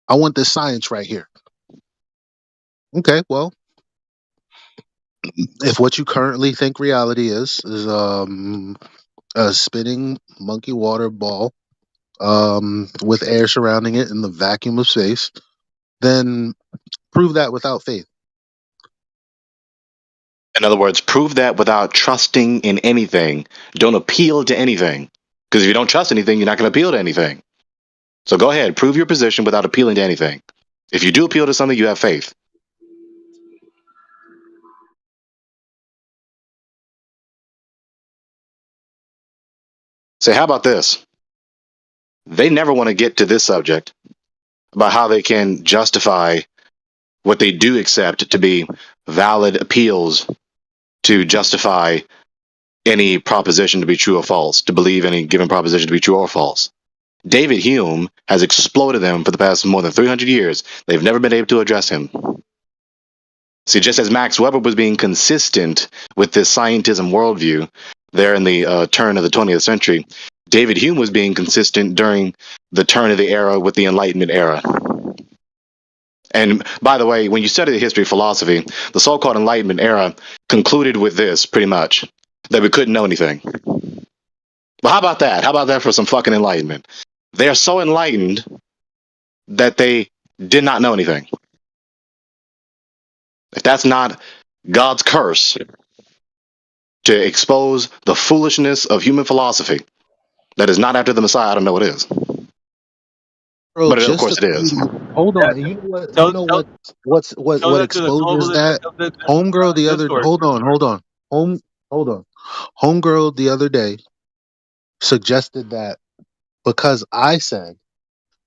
I want this science right here. Okay, well, if what you currently think reality is a spinning monkey water ball with air surrounding it in the vacuum of space, then prove that without faith. In other words, prove that without trusting in anything. Don't appeal to anything. Because if you don't trust anything, you're not going to appeal to anything. So go ahead, prove your position without appealing to anything. If you do appeal to something, you have faith. Say, how about this? They never want to get to this subject about how they can justify what they do accept to be valid appeals to justify any proposition to be true or false, to believe any given proposition to be true or false. David Hume has exploded them for the past more than 300 years. They've never been able to address him. See, just as Max Weber was being consistent with this scientism worldview there in the turn of the 20th century, David Hume was being consistent during the turn of the era with the Enlightenment era. And by the way, when you study the history of philosophy, the so-called Enlightenment era concluded with this, pretty much, that we couldn't know anything. Well, how about that? How about that for some fucking enlightenment? They're so enlightened that they did not know anything. If that's not God's curse to expose the foolishness of human philosophy that is not after the Messiah, I don't know what is. Bro, But of just course to it is. hold Yeah, on. You know what? You tell, know tell, what that to the exposes that? Homegirl the other Discord. hold on. Hold on. Homegirl the other day suggested that because I said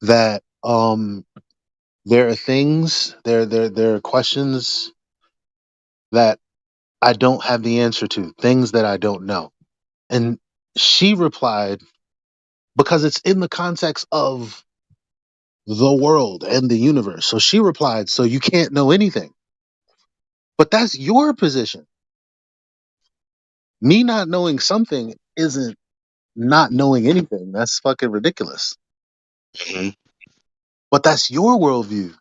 that there are things there are questions that I don't have the answer to, things that I don't know. And she replied, because it's in the context of the world and the universe. So she replied, so you can't know anything. But that's your position. Me not knowing something isn't not knowing anything. That's fucking ridiculous. Mhm. But that's your worldview.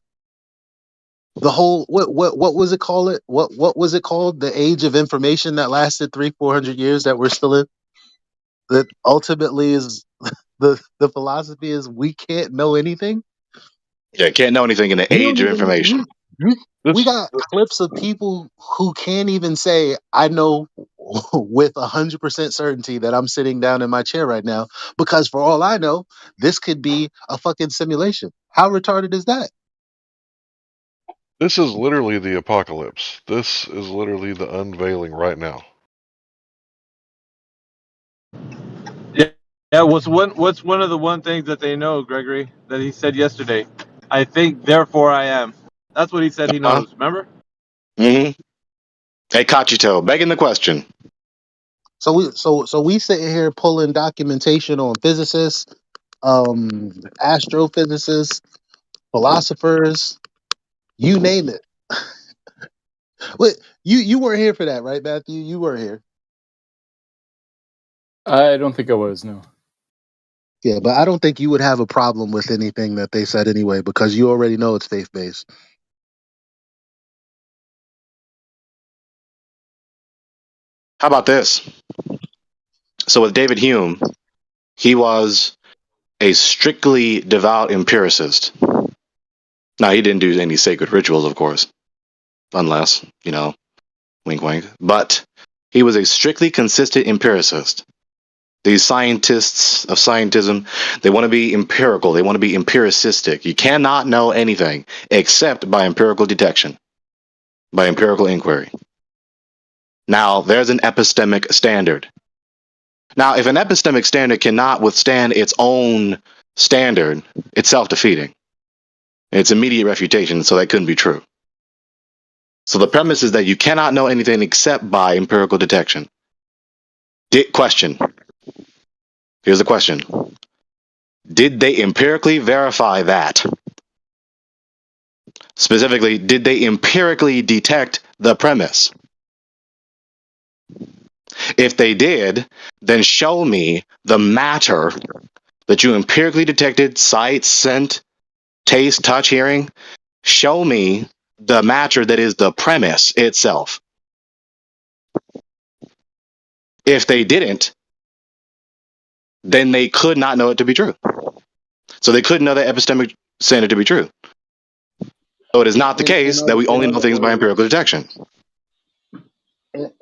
The whole what was it called? What was it called? The age of information that lasted 300-400 years that we're still in. That ultimately is the philosophy is we can't know anything. Yeah, can't know anything in the We don't age of even information. we got clips of people who can't even say I know with 100% certainty that I'm sitting down in my chair right now because for all I know this could be a fucking simulation. How retarded is that? This is literally the apocalypse. This is literally the unveiling right now. Yeah, what's one of the one things that they know, Gregory, that he said yesterday? I think, therefore I am. That's what he said he Huh? knows. Remember? Mm-hmm. Hey, Cachito, begging the question. So we sitting here pulling documentation on physicists, astrophysicists, philosophers, you name it. Wait, you weren't here for that, right, Matthew? You weren't here. I don't think I was, no. Yeah, but I don't think you would have a problem with anything that they said anyway, because you already know it's faith based. How about this? So with David Hume, he was a strictly devout empiricist. Now, he didn't do any sacred rituals, of course, unless, wink wink. But he was a strictly consistent empiricist. These scientists of scientism, they want to be empirical. They want to be empiricistic. You cannot know anything except by empirical detection, by empirical inquiry. Now, there's an epistemic standard. Now, if an epistemic standard cannot withstand its own standard, it's self-defeating. It's immediate refutation, so that couldn't be true. So the premise is that you cannot know anything except by empirical detection. Question. Here's the question. Did they empirically verify that? Specifically, did they empirically detect the premise? If they did, then show me the matter that you empirically detected, sight, scent, taste, touch, hearing. Show me the matter that is the premise itself. If they didn't, then they could not know it to be true. So they couldn't know that epistemic standard to be true. So it is not the case that we In only know other things by empirical words, detection.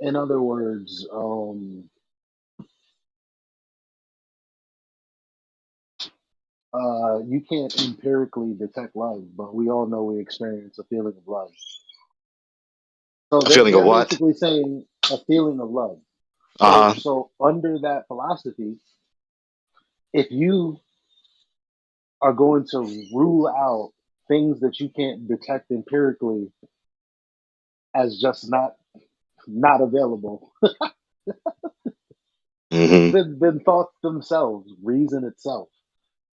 in other words, you can't empirically detect love, but we all know we experience a feeling of love. So A feeling of they're what? basically saying a feeling of love. Uh-huh. So under that philosophy, if you are going to rule out things that you can't detect empirically as just not available, Mm-hmm. then thoughts themselves, reason itself,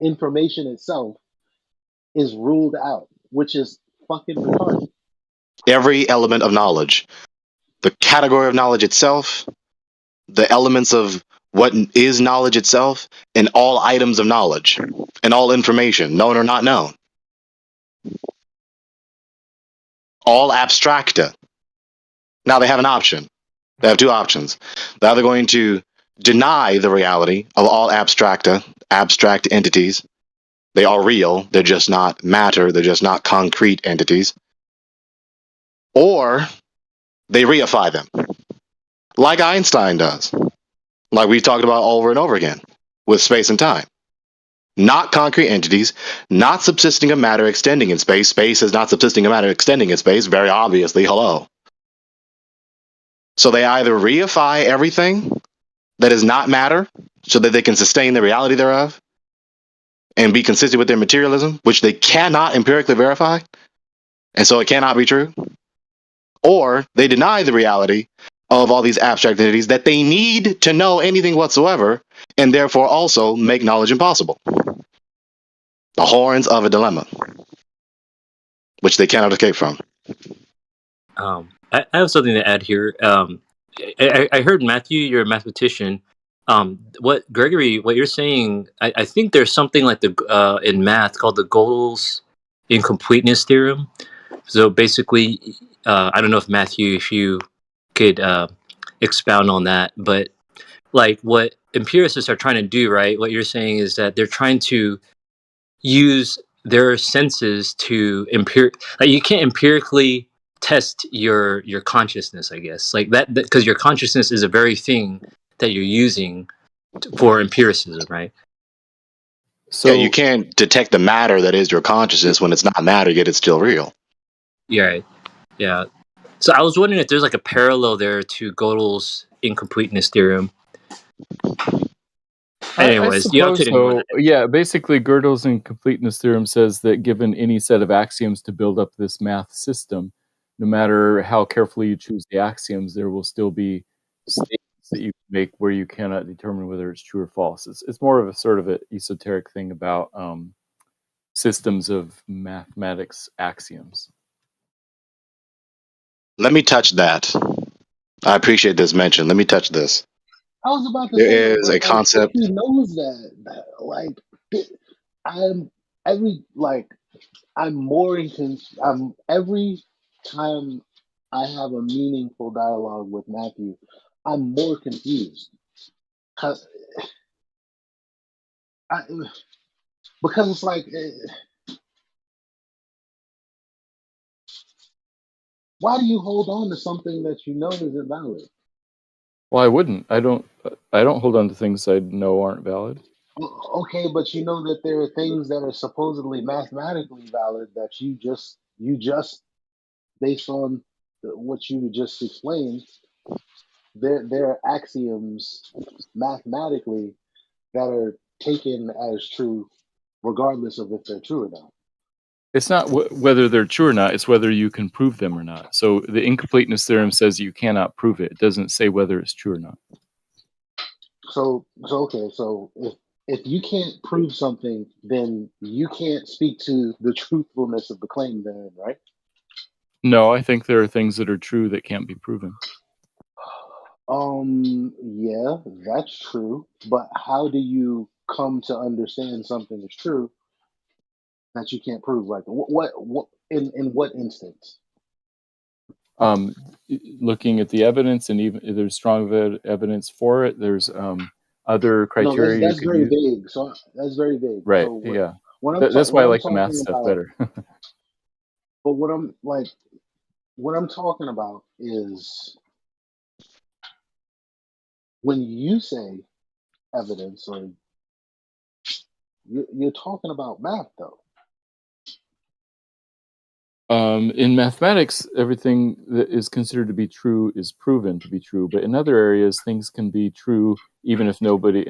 information itself is ruled out, which is fucking retarded. Every element of knowledge, the category of knowledge itself, the elements of what is knowledge itself, and all items of knowledge, and all information, known or not known. All abstracta. Now they have an option. They have two options. They're either going to deny the reality of all abstracta, abstract entities. They are real, they're just not matter, they're just not concrete entities. Or they reify them, like Einstein does, like we've talked about over and over again with space and time. not concrete entities, not subsisting of matter extending in space. Space is not subsisting of matter extending in space, very obviously. Hello. So they either reify everything that is not matter so that they can sustain the reality thereof and be consistent with their materialism, which they cannot empirically verify, and so it cannot be true, or they deny the reality of all these abstract entities that they need to know anything whatsoever, and therefore also make knowledge impossible. The horns of a dilemma, which they cannot escape from. I have something to add here. I heard Matthew, you're a mathematician. What Gregory, what you're saying, I think there's something like the in math called the Gödel's incompleteness theorem. So basically, I don't know if Matthew, if you could expound on that, but like what empiricists are trying to do, right? What you're saying is that they're trying to use their senses to like you can't empirically test your consciousness, I guess, like that because your consciousness is a very thing that you're using for empiricism, right? So yeah, you can't detect the matter that is your consciousness when it's not matter, yet it's still real. Yeah, yeah. So I was wondering if there's like a parallel there to Gödel's incompleteness theorem. Anyways, I suppose so. Yeah, basically, Gödel's incompleteness theorem says that given any set of axioms to build up this math system, no matter how carefully you choose the axioms, there will still be statements that you make where you cannot determine whether it's true or false. It's more of a sort of an esoteric thing about systems of mathematics axioms. Let me touch that. I appreciate this mention. Let me touch this. I was about to There say, is but a like, concept. if he knows that, like, I'm I'm more I'm every time I have a meaningful dialogue with Matthew, I'm more confused because it's like, why do you hold on to something that you know isn't valid? Well, I wouldn't. I don't hold on to things I know aren't valid. Okay, but you know that there are things that are supposedly mathematically valid that you just based on what you just explained, there are axioms mathematically that are taken as true, regardless of if they're true or not. It's not whether they're true or not, it's whether you can prove them or not. So the incompleteness theorem says you cannot prove it. It doesn't say whether it's true or not. So okay, so if you can't prove something, then you can't speak to the truthfulness of the claim then, right? No, I think there are things that are true that can't be proven. Yeah, that's true. But how do you come to understand something is true that you can't prove? Like what in what instance? Looking at the evidence, and even if there's strong evidence for it, there's other criteria No, that's you could very use. vague. So that's very vague. Right. So Yeah. That's why what I I'm like the math talking stuff about, better. but what I'm talking about is when you say evidence, or you're talking about math, though. In mathematics, everything that is considered to be true is proven to be true. But in other areas, things can be true even if nobody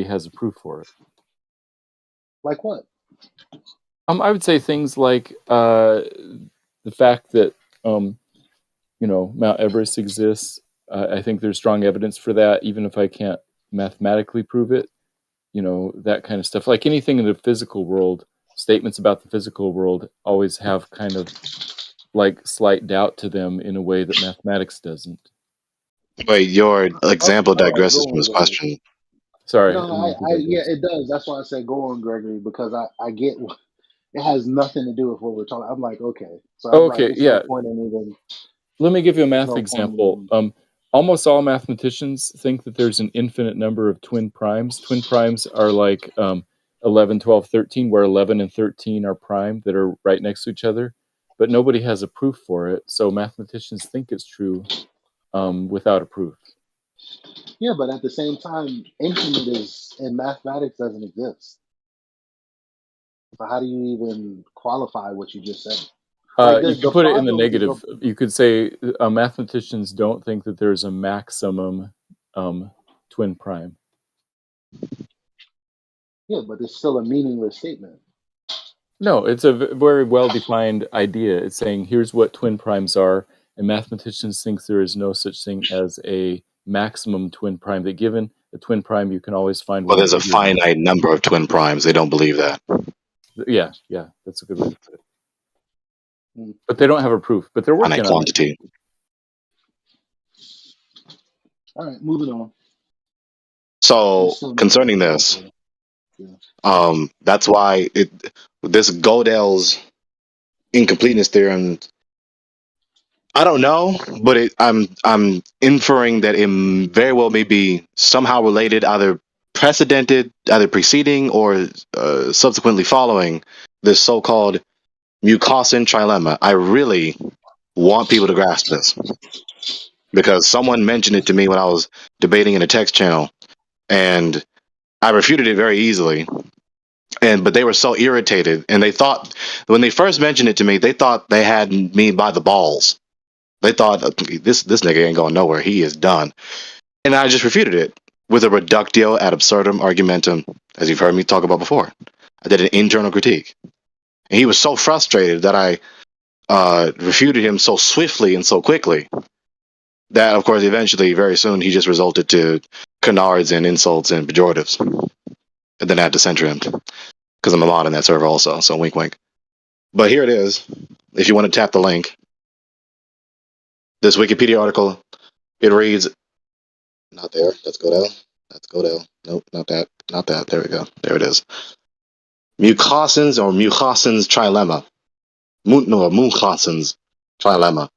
has a proof for it. Like what? I would say things like the fact that Mount Everest exists. I think there's strong evidence for that, even if I can't mathematically prove it. That kind of stuff. Like anything in the physical world, statements about the physical world always have kind of like slight doubt to them in a way that mathematics doesn't. Wait, your example All right, digresses go from on, his Gregory. question. Sorry. No, yeah, it does. That's why I said go on, Gregory, because I get it has nothing to do with what we're talking. I'm like, okay, so I'm like, Okay, it's no yeah. point in even. Let me give you a It's math no point in example. even. Almost all mathematicians think that there's an infinite number of twin primes. Twin primes are like 11, 12, 13, where 11 and 13 are prime that are right next to each other, but nobody has a proof for it. So mathematicians think it's true without a proof. Yeah, but at the same time, infinite is in mathematics doesn't exist. So how do you even qualify what you just said? Like You the could put it in the problem, negative. You could say mathematicians don't think that there's a maximum twin prime. yeah, but it's still a meaningless statement. No, it's a very well-defined idea. It's saying here's what twin primes are, and mathematicians think there is no such thing as a maximum twin prime. That given a twin prime, you can always find Well, one there's a bigger than it. finite number of twin primes. They don't believe that. Yeah, that's a good way to put it. Hmm. But they don't have a proof. But they're Finite working on it. quantity. All right, moving on. So concerning this, that's why this Gödel's incompleteness theorem. I don't know, but I'm inferring that it very well may be somehow related, either precedented, either preceding or subsequently following this so-called Mucausin trilemma. I really want people to grasp this because someone mentioned it to me when I was debating in a text channel, and I refuted it very easily. But they were so irritated, and they thought when they first mentioned it to me, they thought they had me by the balls. They thought this nigga ain't going nowhere. He is done. And I just refuted it with a reductio ad absurdum argumentum, as you've heard me talk about before. I did an internal critique, and he was so frustrated that I refuted him so swiftly and so quickly that, of course, eventually, very soon, he just resulted to canards and insults and pejoratives. And then I had to censor him because I'm a mod in that server also. So wink, wink. But here it is. If you want to tap the link, this Wikipedia article, it reads, not there. Let's go down. Let's go down. Nope, not that. Not that. There we go. There it is. Mucausin's trilemma. Munchausen's trilemma.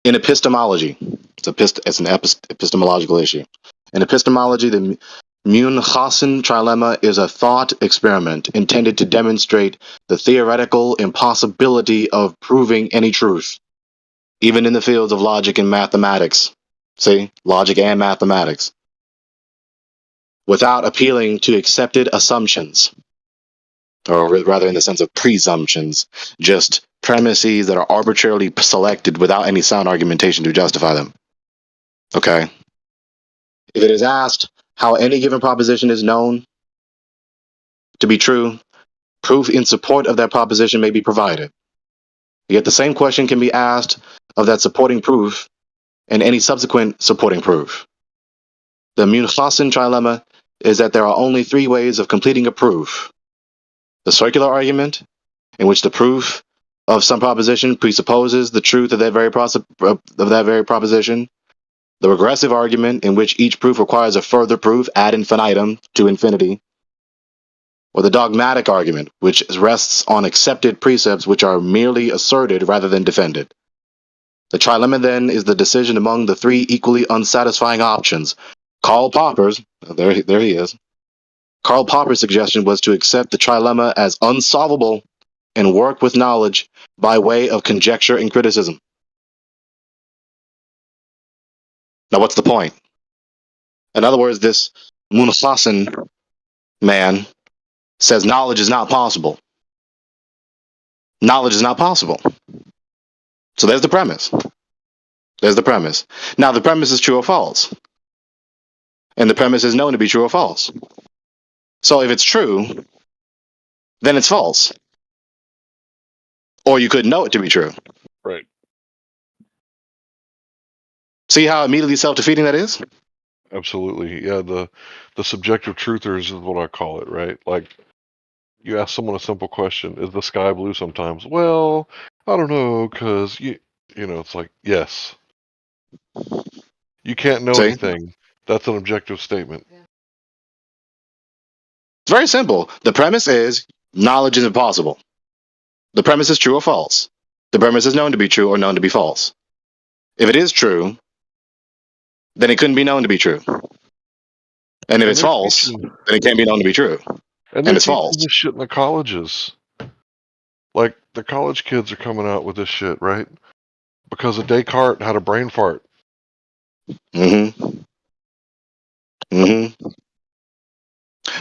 In epistemology, it's an epistemological issue. In epistemology, the Munchausen trilemma is a thought experiment intended to demonstrate the theoretical impossibility of proving any truth, even in the fields of logic and mathematics. See, logic and mathematics, without appealing to accepted assumptions, or rather in the sense of presumptions, just premises that are arbitrarily selected without any sound argumentation to justify them. Okay? If it is asked how any given proposition is known to be true, proof in support of that proposition may be provided. Yet the same question can be asked of that supporting proof and any subsequent supporting proof. The Munchausen trilemma is that there are only three ways of completing a proof: the circular argument, in which the proof of some proposition presupposes the truth of that very proposition; the regressive argument, in which each proof requires a further proof ad infinitum to infinity; or the dogmatic argument, which rests on accepted precepts which are merely asserted rather than defended. The trilemma, then, is the decision among the three equally unsatisfying options. Karl Popper's, there he is. Karl Popper's suggestion was to accept the trilemma as unsolvable and work with knowledge by way of conjecture and criticism. Now, what's the point? In other words, this Munchausen man says knowledge is not possible. Knowledge is not possible. So there's the premise. There's the premise. Now, the premise is true or false. And the premise is known to be true or false. So if it's true, then it's false. Or you could know it to be true. Right. See how immediately self-defeating that is? Absolutely. Yeah, the subjective truthers is what I call it, right? Like, you ask someone a simple question, is the sky blue sometimes? Well, I don't know, because, you know, it's like, yes. You can't know See? anything. That's an objective statement. It's very simple. The premise is knowledge is impossible. The premise is true or false. The premise is known to be true or known to be false. If it is true, then it couldn't be known to be true. And if it's false, then it can't be known to be true. And And they're it's teaching false. this shit in the colleges. Like, the college kids are coming out with this shit, right? Because of Descartes had a brain fart. Mm-hmm. Mm-hmm.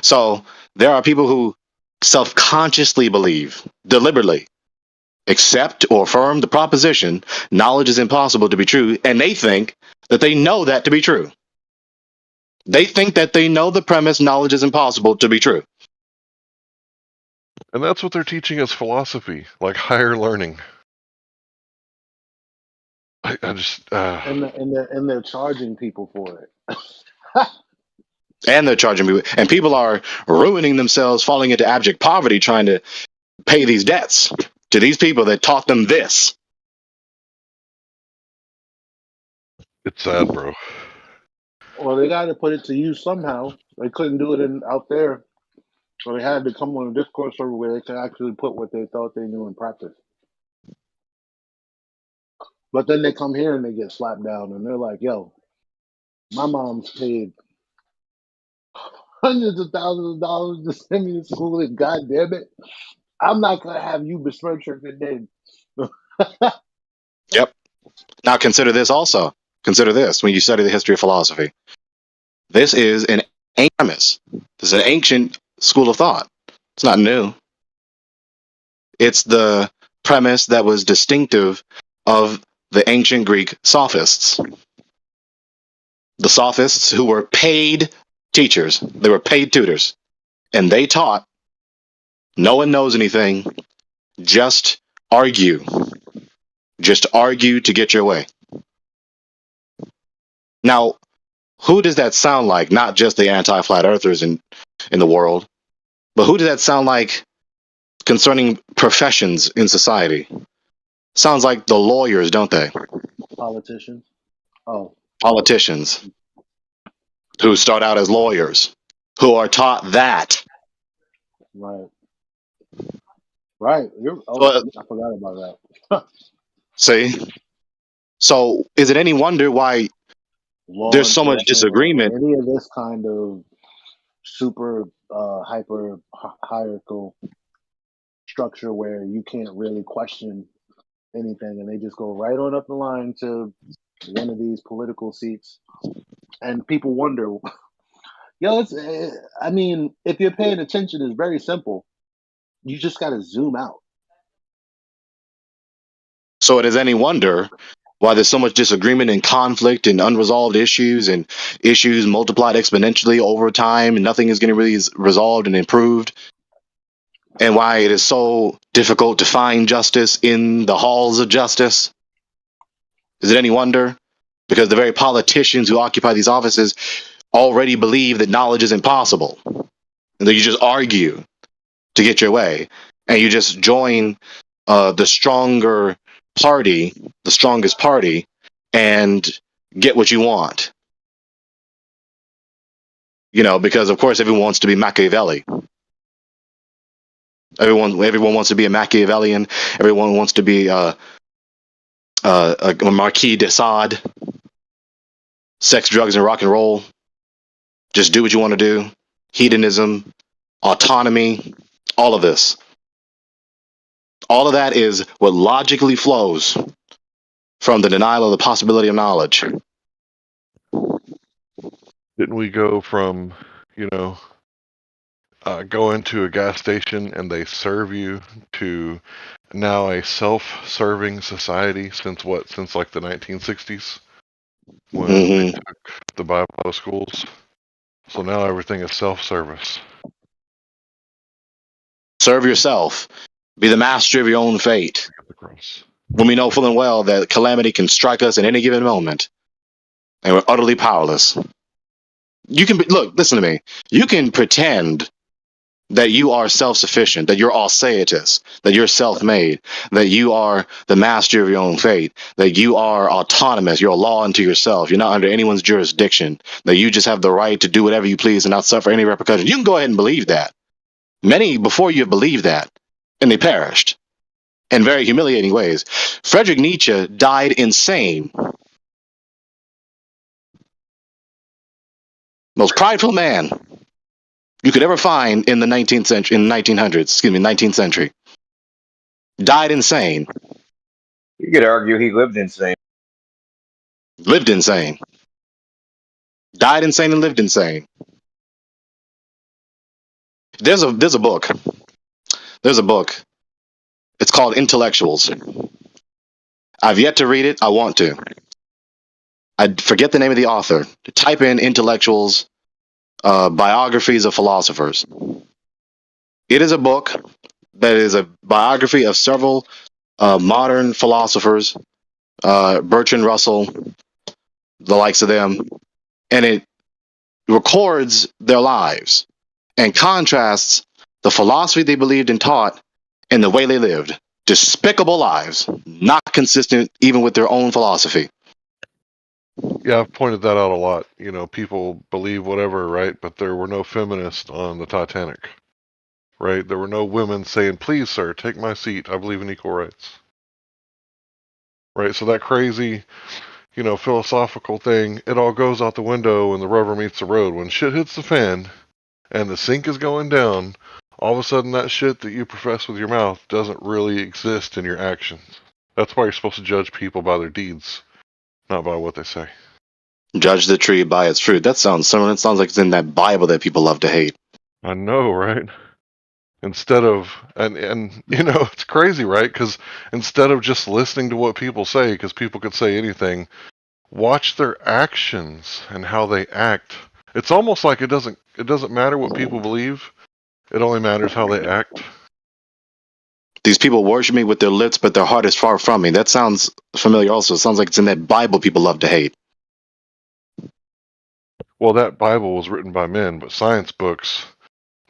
So there are people who self-consciously believe, deliberately, accept or affirm the proposition, knowledge is impossible to be true, and they think that they know that to be true. They think that they know the premise, knowledge is impossible to be true. And that's what they're teaching as philosophy, like higher learning. I just and they're charging people for it. And they're charging people, and people are ruining themselves, falling into abject poverty, trying to pay these debts to these people that taught them this. It's sad, bro. Well, they got to put it to use somehow. They couldn't do it out there, so they had to come on a Discord server where they could actually put what they thought they knew in practice. But then they come here and they get slapped down, and they're like, "Yo, my mom's paid hundreds of thousands of dollars to send me to school, and God damn it, I'm not gonna have you besmirch her good name." Yep. Now consider this also. Consider this when you study the history of philosophy. This is an ancient premise. This is an ancient school of thought. It's not new. It's the premise that was distinctive of the ancient Greek sophists. The sophists who were paid teachers, they were paid tutors, and they taught no one knows anything, just argue. Just argue to get your way. Now, who does that sound like? Not just the anti-flat earthers in the world, but who does that sound like concerning professions in society? Sounds like the lawyers, don't they? Politicians. Oh. Politicians who start out as lawyers, who are taught that. Right. Right. I forgot about that. See? So is it any wonder why Law there's so much enforcement or disagreement? any of this kind of super hyper hierarchical structure where you can't really question anything and they just go right on up the line to one of these political seats and people wonder I mean, if you're paying attention, it's very simple. You just got to zoom out. So it is any wonder why there's so much disagreement and conflict and unresolved issues and issues multiplied exponentially over time and nothing is getting really resolved and improved, and why it is so difficult to find justice in the halls of justice. Is it any wonder? Because the very politicians who occupy these offices already believe that knowledge is impossible, and that you just argue to get your way, and you just join the stronger party, the strongest party, and get what you want. You know, because of course everyone wants to be Machiavelli. Everyone wants to be a Machiavellian. Everyone wants to be a Marquis de Sade. Sex, drugs, and rock and roll. Just do what you want to do. Hedonism, autonomy, all of this. All of that is what logically flows from the denial of the possibility of knowledge. Didn't we go from, go into a gas station and they serve you to now a self-serving society since like the 1960s when they took the Bible out of schools? So now everything is self-service. Serve yourself. Be the master of your own fate. When we know full and well that calamity can strike us at any given moment, and we're utterly powerless. You can listen to me. You can pretend that you are self-sufficient, that you're all-seatus, that you're self-made, that you are the master of your own fate, that you are autonomous, you're a law unto yourself, you're not under anyone's jurisdiction, that you just have the right to do whatever you please and not suffer any repercussions. You can go ahead and believe that. Many before you have believed that, and they perished in very humiliating ways. Friedrich Nietzsche died insane. Most prideful man you could ever find in the 19th century, in the 19th century. Died insane. You could argue he lived insane. Lived insane. Died insane and lived insane. There's a book There's a book. It's called Intellectuals. I've yet to read it. I want to. I forget the name of the author. Type in Intellectuals, biographies of philosophers. It is a book that is a biography of several modern philosophers, Bertrand Russell, the likes of them, and it records their lives and contrasts the philosophy they believed and taught and the way they lived. Despicable lives, not consistent even with their own philosophy. Yeah, I've pointed that out a lot. You know, people believe whatever, right? But there were no feminists on the Titanic, right? There were no women saying, please, sir, take my seat. I believe in equal rights. Right? So that crazy, you know, philosophical thing, it all goes out the window when the rubber meets the road. When shit hits the fan and the sink is going down, all of a sudden that shit that you profess with your mouth doesn't really exist in your actions. That's why you're supposed to judge people by their deeds, not by what they say. Judge the tree by its fruit. That sounds similar. It sounds like it's in that Bible that people love to hate. I know, right? Instead of, and you know, it's crazy, right? Because instead of just listening to what people say, because people could say anything, watch their actions and how they act. It's almost like it doesn't matter what people believe. It only matters how they act. These people worship me with their lips, but their heart is far from me. That sounds familiar also. It sounds like it's in that Bible people love to hate. Well, that Bible was written by men, but science books,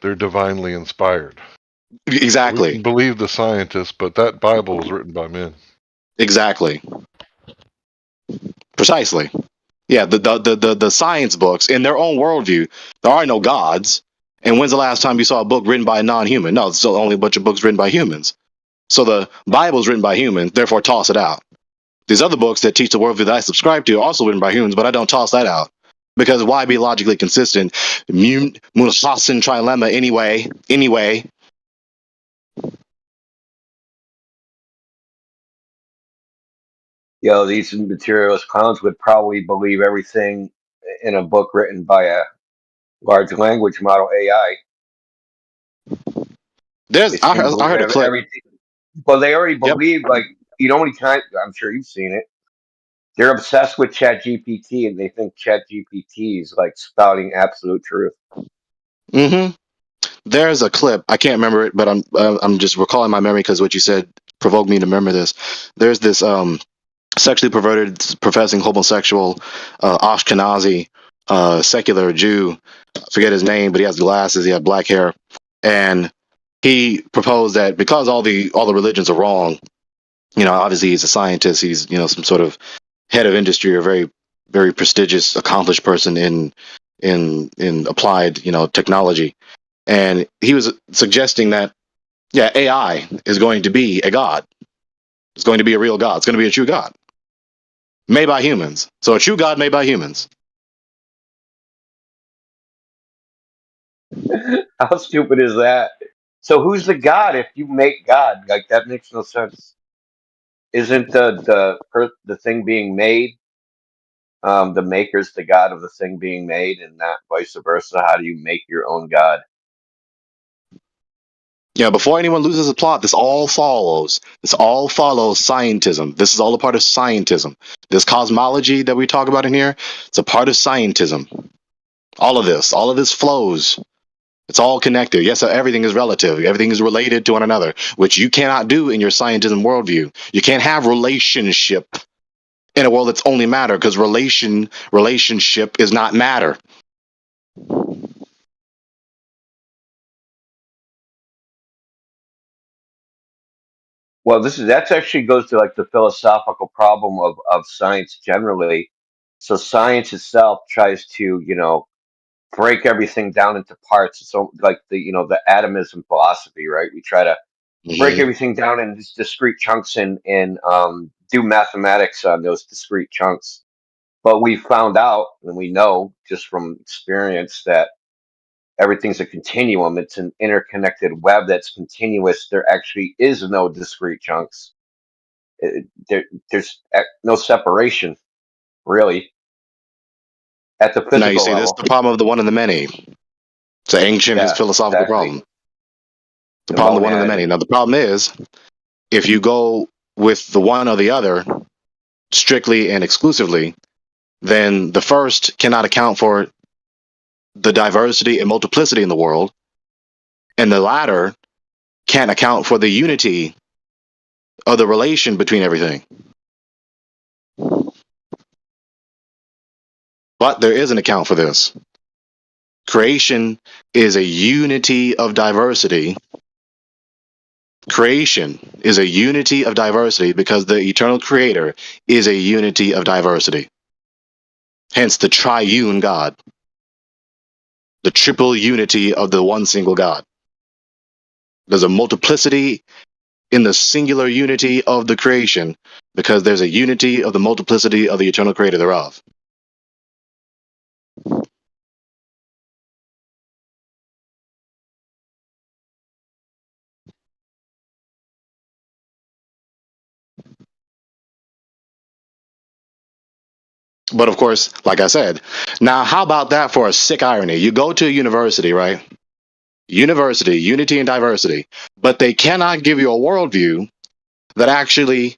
they're divinely inspired. Exactly. We can believe the scientists, but that Bible was written by men. Exactly. Precisely. Yeah, the science books, in their own worldview, there are no gods. And when's the last time you saw a book written by a non-human? No, it's still only a bunch of books written by humans. So the Bible's written by humans, therefore toss it out. These other books that teach the worldview that I subscribe to are also written by humans, but I don't toss that out. Because why be logically consistent? Munhausen trilemma anyway. These materialist clowns would probably believe everything in a book written by a large language model AI. I heard a clip. Everything. Well, they already believe, like, you know how many times, I'm sure you've seen it, they're obsessed with ChatGPT and they think ChatGPT is like spouting absolute truth. Mm-hmm. There's a clip. I can't remember it, but I'm just recalling my memory because what you said provoked me to remember this. There's this sexually perverted, professing homosexual Ashkenazi secular Jew. I forget his name, but he has glasses. He had black hair, and he proposed that because all the religions are wrong. You know, obviously he's a scientist. He's, you know, some sort of head of industry or very, very prestigious, accomplished person in applied, you know, technology. And he was suggesting that, yeah, AI is going to be a god. It's going to be a real god. It's going to be a true god made by humans. So a true god made by humans. How stupid is that? So who's the god if you make God? Like, that makes no sense. Isn't the thing being made, the maker's the god of the thing being made, and not vice versa? How do you make your own god? Yeah, before anyone loses the plot, this all follows. This all follows scientism. This is all a part of scientism. This cosmology that we talk about in here, it's a part of scientism. All of this flows. It's all connected. Yes, everything is relative. Everything is related to one another, which you cannot do in your scientism worldview. You can't have relationship in a world that's only matter, because relationship is not matter. Well, that's actually goes to like the philosophical problem of science generally. So science itself tries to, break everything down into parts. So like the atomism philosophy, right? We try to break everything down in these discrete chunks and do mathematics on those discrete chunks. But we found out, and we know just from experience, that everything's a continuum. It's an interconnected web that's continuous. There actually is no discrete chunks. There's no separation, really, at the Now you physical see, this is level. the problem of the one and the many. It's an ancient philosophical problem. The problem, the one and the many. Now, the problem is, if you go with the one or the other, strictly and exclusively, then the first cannot account for the diversity and multiplicity in the world, and the latter can't account for the unity of the relation between everything. But there is an account for this. Creation is a unity of diversity. Creation is a unity of diversity because the eternal creator is a unity of diversity. Hence the triune God, the triple unity of the one single God. There's a multiplicity in the singular unity of the creation because there's a unity of the multiplicity of the eternal creator thereof. But of course, like I said, now how about that for a sick irony? You go to a university, right? University, unity and diversity, but they cannot give you a worldview that actually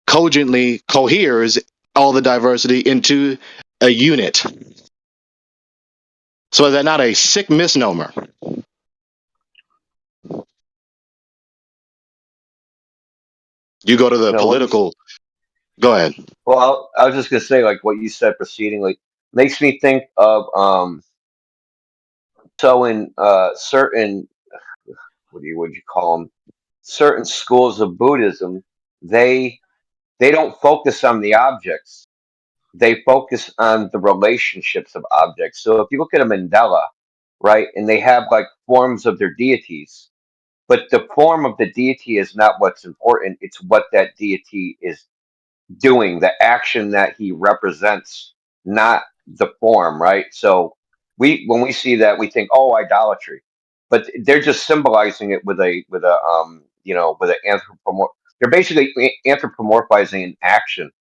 cogently coheres all the diversity into a unit. So is that not a sick misnomer? You go to the political. Go ahead. Well, I was just gonna say, like what you said preceding, like makes me think of so in certain would you call them, certain schools of Buddhism, they don't focus on the objects, they focus on the relationships of objects. So if you look at a mandala, right, and they have like forms of their deities, but the form of the deity is not what's important, it's what that deity is doing, the action that he represents, not the form, right? So when we see that, we think, oh, idolatry, but they're just symbolizing it with a with an they're basically anthropomorphizing an action,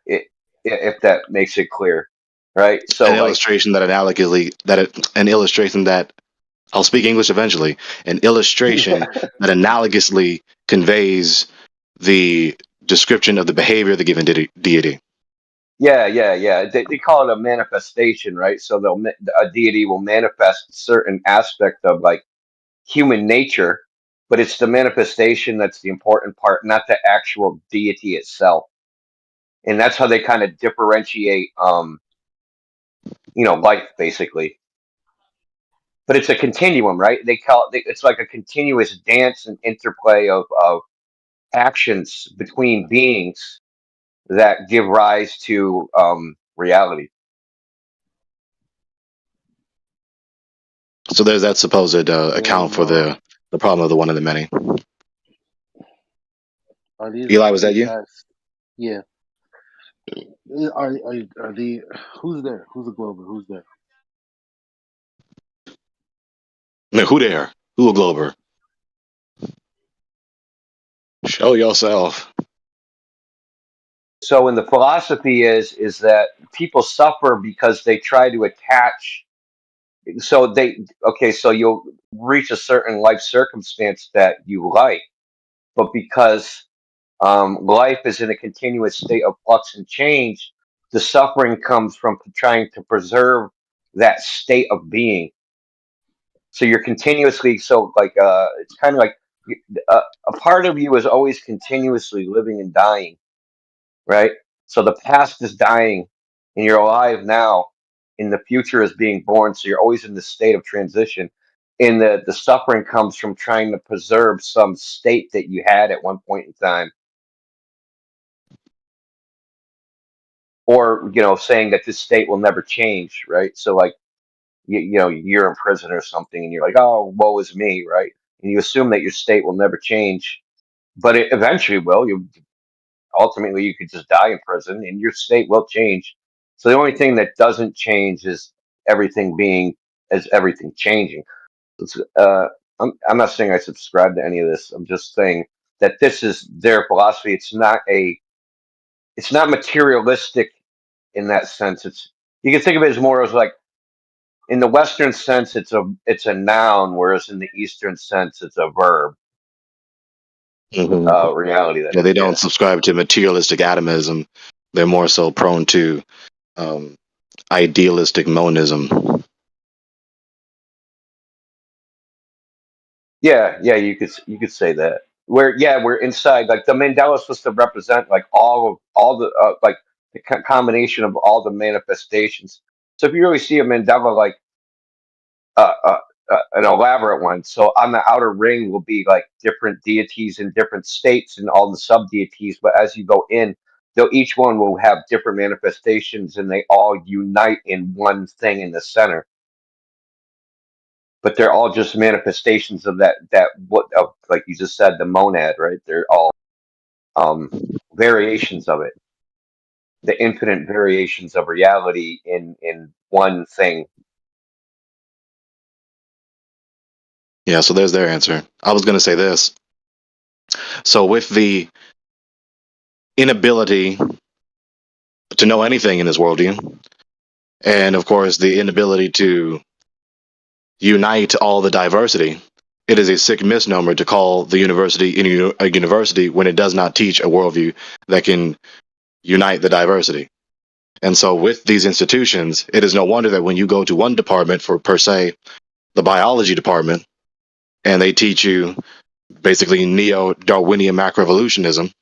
if that makes it clear, right? So an illustration that an illustration that I'll speak English eventually. An illustration that analogously conveys the description of the behavior of the given deity. Yeah. They call it a manifestation, right? So a deity will manifest certain aspect of like human nature, but it's the manifestation that's the important part, not the actual deity itself. And that's how they kind of differentiate, life basically. But it's a continuum, right? They call it. It's like a continuous dance and interplay of actions between beings that give rise to reality. So there's that supposed account for the problem of the one and the many. Eli, was that you? Guys, yeah. Are the who's there? Who's the Glober? Who's there? No, who there? Who a Glober? Show yourself. So, in the philosophy is that people suffer because they try to attach. So so you'll reach a certain life circumstance that you like, but because life is in a continuous state of flux and change, the suffering comes from trying to preserve that state of being. So you're continuously, it's kind of like a part of you is always continuously living and dying, right? So the past is dying and you're alive now, and the future is being born. So you're always in this state of transition. And the suffering comes from trying to preserve some state that you had at one point in time. Or, saying that this state will never change, right? So like, you're in prison or something and you're like, oh, woe is me, right? And you assume that your state will never change, but it eventually will. Ultimately, you could just die in prison and your state will change. So the only thing that doesn't change is everything changing. It's, I'm not saying I subscribe to any of this. I'm just saying that this is their philosophy. It's not materialistic in that sense. You can think of it as more as like in the Western sense, it's a noun, whereas in the Eastern sense, it's a verb. Reality. That Yeah, they is, don't subscribe to materialistic atomism. They're more so prone to idealistic monism. Yeah, you could say that. We're inside. Like the Mandela is supposed to represent like all the like the combination of all the manifestations. So if you really see a Mandela like uh, uh, an elaborate one, so on the outer ring will be like different deities in different states and all the sub deities. But as you go in, though each one will have different manifestations, and they all unite in one thing in the center. But they're all just manifestations of that what of, like you just said, the monad, right? They're all variations of it, the infinite variations of reality in one thing. Yeah, so there's their answer. I was going to say this. So with the inability to know anything in this worldview, and of course the inability to unite all the diversity, it is a sick misnomer to call the university a university when it does not teach a worldview that can unite the diversity. And so with these institutions, it is no wonder that when you go to one department, for per se the biology department, and they teach you basically neo-Darwinian macroevolutionism,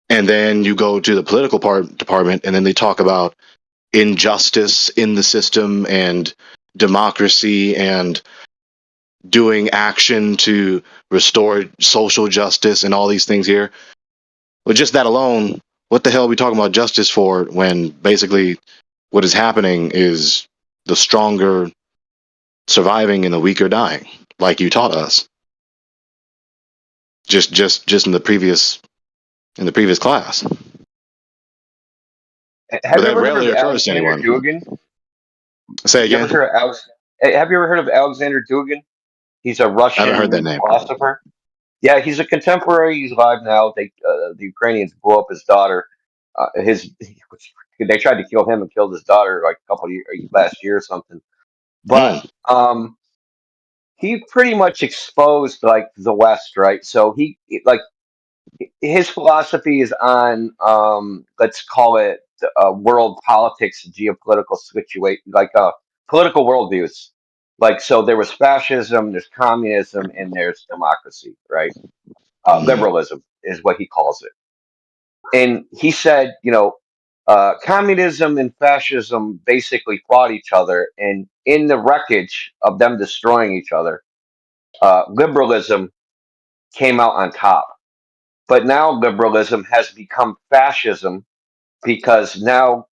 and then you go to the political department, and then they talk about injustice in the system and democracy and doing action to restore social justice and all these things here. Well, just that alone, what the hell are we talking about justice for when basically what is happening is the stronger surviving and the weaker dying, like you taught us just in the previous class. Have But you that ever heard of rarely occurs to Alexander anyone. Dugin? Say You ever again? heard of Have you ever heard of Alexander Dugin? He's a I haven't heard that Russian name. philosopher. Yeah, he's a contemporary. He's alive now. The Ukrainians blew up his daughter. They tried to kill him and killed his daughter like a couple of years last year or something. But he pretty much exposed like the West, right? So like his philosophy is on let's call it world politics, geopolitical situation, like political worldviews. Like so, there was fascism, there's communism, and there's democracy, right? Liberalism is what he calls it. And he said, communism and fascism basically fought each other, and in the wreckage of them destroying each other, liberalism came out on top. But now liberalism has become fascism because now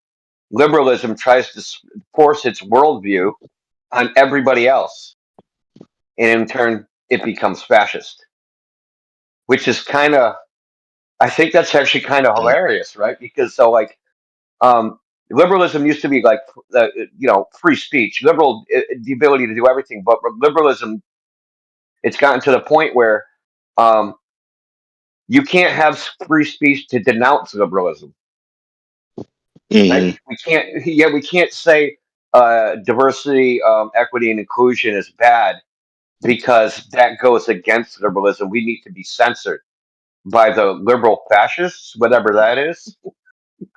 liberalism tries to force its worldview on everybody else. And in turn, it becomes fascist, which is I think that's actually kind of hilarious, right? Because um, liberalism used to be like, free speech, the ability to do everything. But liberalism, it's gotten to the point where um, you can't have free speech to denounce liberalism. Right? We can't. Yeah, we can't say diversity, equity, and inclusion is bad because that goes against liberalism. We need to be censored by the liberal fascists, whatever that is.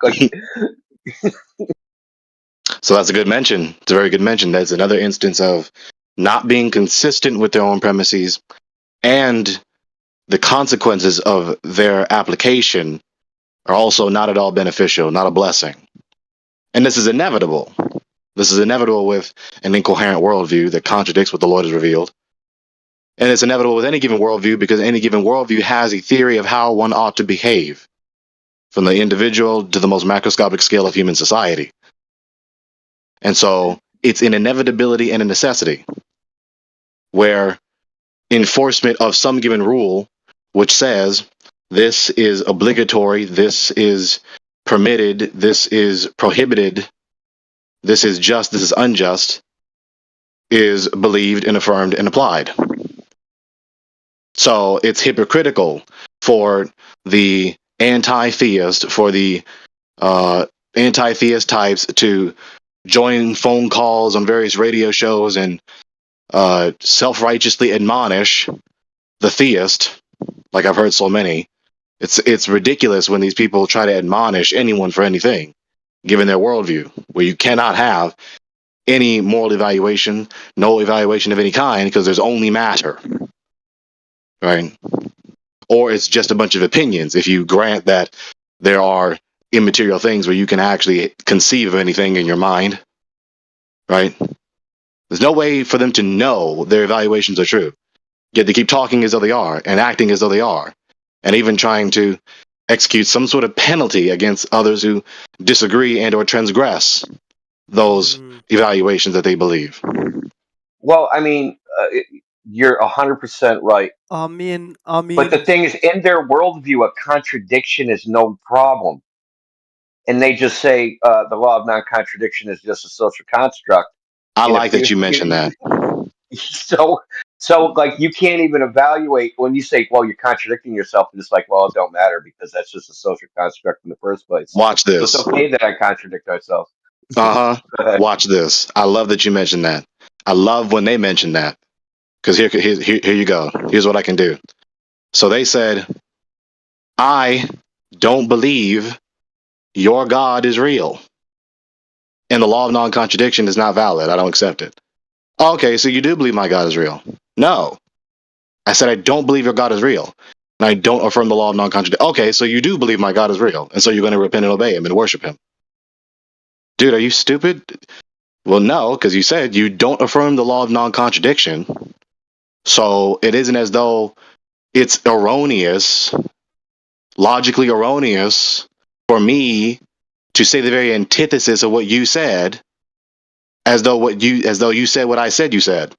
Like, So that's a good mention. It's a very good mention. That's another instance of not being consistent with their own premises, and the consequences of their application are also not at all beneficial, not a blessing. And this is inevitable. This is inevitable with an incoherent worldview that contradicts what the Lord has revealed. And it's inevitable with any given worldview because any given worldview has a theory of how one ought to behave, from the individual to the most macroscopic scale of human society. And so it's an inevitability and a necessity where enforcement of some given rule, which says this is obligatory, this is permitted, this is prohibited, this is just, this is unjust, is believed and affirmed and applied. So it's hypocritical for the anti-theist, for the anti-theist types to join phone calls on various radio shows and self-righteously admonish the theist, like I've heard so many. It's ridiculous when these people try to admonish anyone for anything, given their worldview, where you cannot have any moral evaluation, no evaluation of any kind, because there's only matter, right? Or it's just a bunch of opinions. If you grant that there are immaterial things where you can actually conceive of anything in your mind, right? There's no way for them to know their evaluations are true. Yet they keep talking as though they are and acting as though they are, and even trying to execute some sort of penalty against others who disagree and or transgress those evaluations that they believe. Well, I mean, you're 100% right. But the thing is, in their worldview, a contradiction is no problem. And they just say the law of non-contradiction is just a social construct. I like that you mentioned that. So like you can't even evaluate when you say, well, you're contradicting yourself, and it's like, well, it don't matter because that's just a social construct in the first place. Watch So it's this. okay that I contradict ourselves. Watch this. I love that you mentioned that. I love when they mention that. Because here you go. Here's what I can do. So they said, I don't believe your God is real. And the law of non-contradiction is not valid. I don't accept it. Okay, so you do believe my God is real? No. I said, I don't believe your God is real. And I don't affirm the law of non-contradiction. Okay, so you do believe my God is real. And so you're going to repent and obey him and worship him. Dude, are you stupid? Well, no, because you said you don't affirm the law of non-contradiction. So it isn't as though it's erroneous, logically erroneous, for me to say the very antithesis of what you said, as though you said what I said you said.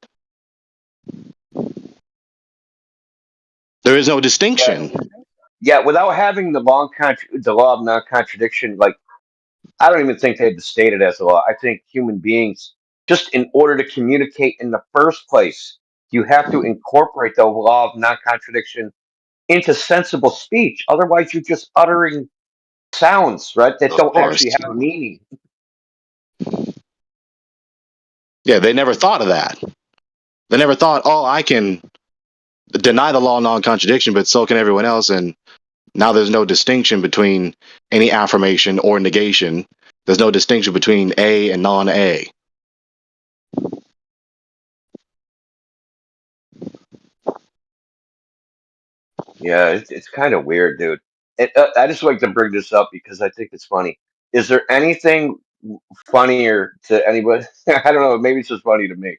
There is no distinction. Yeah, without having the law of non-contradiction, like I don't even think they had to state it as a law. I think human beings, just in order to communicate in the first place, you have to incorporate the law of non-contradiction into sensible speech. Otherwise, you're just uttering sounds, right, that don't actually have meaning. Yeah, they never thought of that. They never thought, oh, I can deny the law of non-contradiction, but so can everyone else. And now there's no distinction between any affirmation or negation. There's no distinction between A and non-A. Yeah, it's kind of weird, dude. I just like to bring this up because I think it's funny. Is there anything funnier to anybody? I don't know. Maybe it's just funny to me.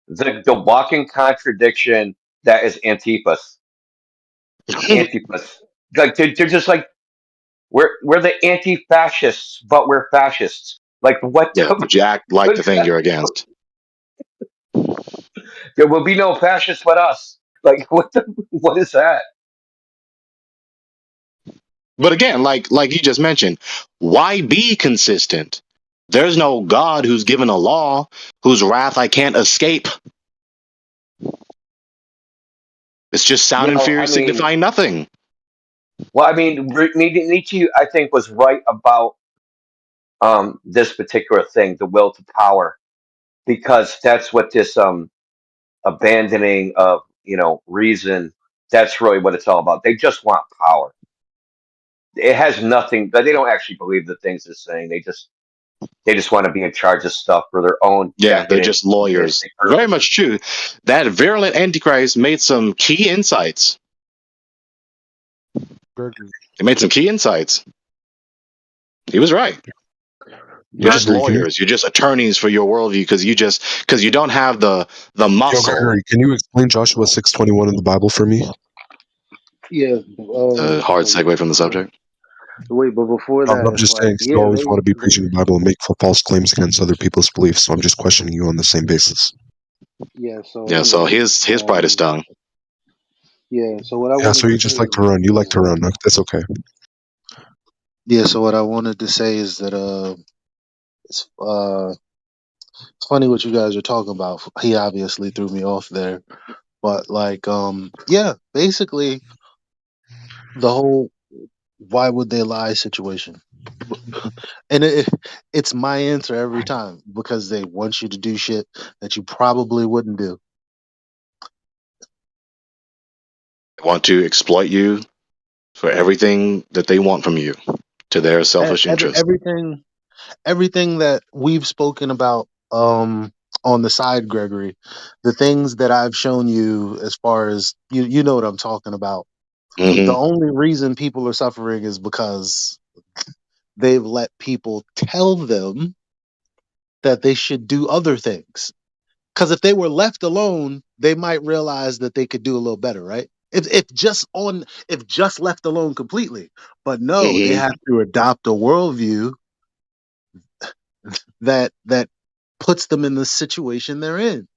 The walking contradiction that is Antipas. Antipas. Like they're just like we're the anti-fascists, but we're fascists. Like what? Yeah, but you act like the thing you're against. There will be no fascists but us. Like what is that? But again, like you just mentioned, why be consistent? There's no God who's given a law whose wrath I can't escape. It's just sound and fury signifying nothing. Well, I mean, Nietzsche, I think, was right about this particular thing, the will to power, because that's what this abandoning of reason. That's really what it's all about. They just want power. It has nothing. They don't actually believe the things they're saying. They just want to be in charge of stuff for their own. Yeah, they're just lawyers. Very much true. That virulent Antichrist made some key insights. He made some key insights. He was right. You're just lawyers. You're just attorneys for your worldview because you don't have the muscle. Yo, Gregory, can you explain Joshua 6:21 in the Bible for me? Yeah. Hard segue from the subject. Wait, but before that, I'm just saying, you always want to be preaching the Bible and make false claims against other people's beliefs. So I'm just questioning you on the same basis. Yeah. So yeah. So his pride is stung. Yeah. So what I yeah. So you just like to run. You like to run. That's okay. Yeah. So what I wanted to say is that it's funny what you guys are talking about. He obviously threw me off there, but basically the whole why would they lie situation. And it's my answer every time because they want you to do shit that you probably wouldn't do. They want to exploit you for everything that they want from you to their selfish interest. Everything that we've spoken about on the side, Gregory, the things that I've shown you as far as you know what I'm talking about. The only reason people are suffering is because they've let people tell them that they should do other things. Because if they were left alone, they might realize that they could do a little better, right? If just left alone completely. But no, they have to adopt a worldview that puts them in the situation they're in.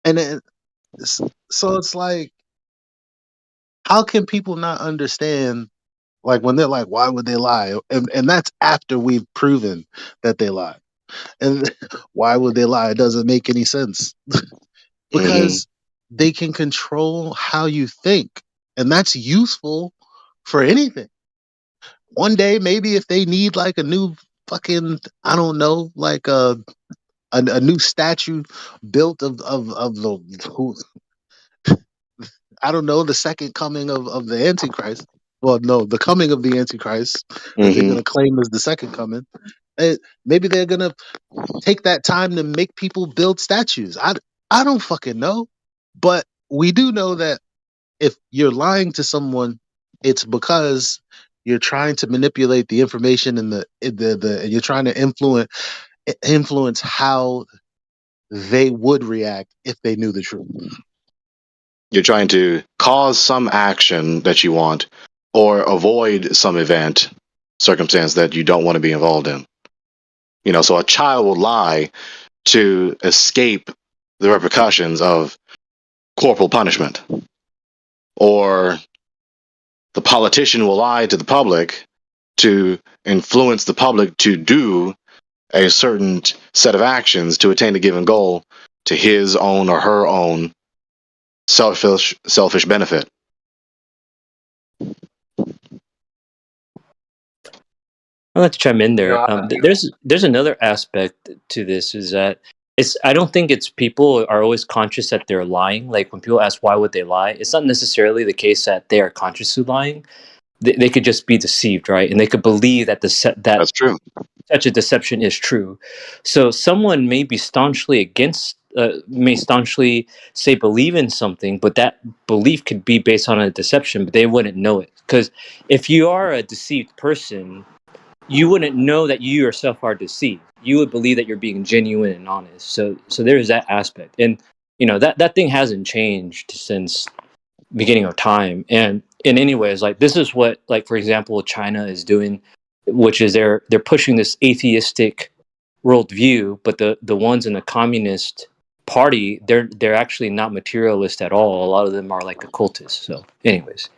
And then, so it's like, how can people not understand? Like when they're like, why would they lie? And that's after we've proven that they lie. And why would they lie? It doesn't make any sense because they can control how you think. And that's useful for anything. One day, maybe if they need like a new fucking, I don't know, like a new statue built of the who, I don't know, the second coming of the Antichrist. Well, no, the coming of the Antichrist that they're gonna claim is the second coming. Maybe they're gonna take that time to make people build statues. I don't fucking know, but we do know that if you're lying to someone, it's because you're trying to manipulate the information and and you're trying to influence how they would react if they knew the truth. You're trying to cause some action that you want or avoid some event, circumstance that you don't want to be involved in. You know, so a child will lie to escape the repercussions of corporal punishment. Or the politician will lie to the public to influence the public to do a certain set of actions to attain a given goal to his own or her own selfish benefit. I'd like to chime in You there. know, There's another aspect to this is that I don't think it's people are always conscious that they're lying. Like when people ask why would they lie, it's not necessarily the case that they are consciously lying. They could just be deceived, right? And they could believe that That's true. such a deception is true. So someone may be staunchly against, may staunchly say believe in something, but that belief could be based on a deception, but they wouldn't know it. Because if you are a deceived person, you wouldn't know that you yourself are deceived. You would believe that you're being genuine and honest. So there is that aspect, and that thing hasn't changed since beginning of time. And in any ways, like this is what, like for example, China is doing, which is they're pushing this atheistic worldview, but the ones in the communist party, they're actually not materialist at all. A lot of them are like occultists. So, anyways,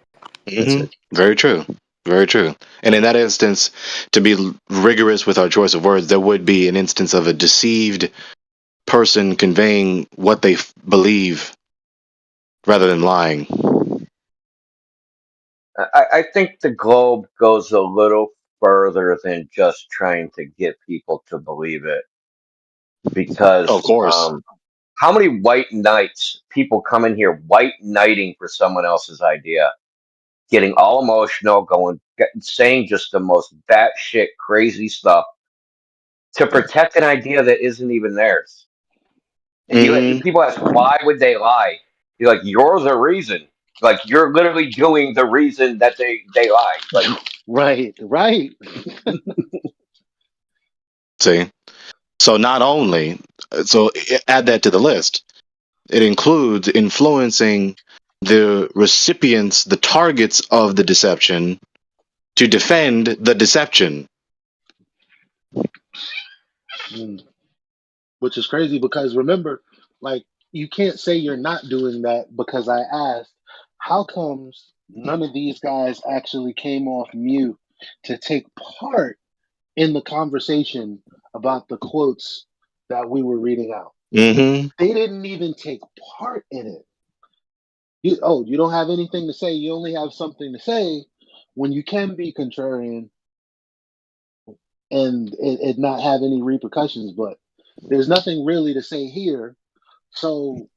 that's it. Very true. Very true. And in that instance, to be rigorous with our choice of words, there would be an instance of a deceived person conveying what they believe rather than lying. I think the globe goes a little further than just trying to get people to believe it. Because Of course. how many white knights people come in here white knighting for someone else's idea, getting all emotional, saying just the most batshit crazy stuff to protect an idea that isn't even theirs. People ask why would they lie? You're like, you're the reason. Like you're literally doing the reason that they lie. Like Right. See? So not only, so add that to the list. It includes influencing the recipients, the targets of the deception to defend the deception. Which is crazy because remember, like you can't say you're not doing that because I asked, how comes none of these guys actually came off mute to take part in the conversation about the quotes that we were reading out? Mm-hmm. They didn't even take part in it. You don't have anything to say. You only have something to say when you can be contrarian. and it not have any repercussions. But there's nothing really to say here. So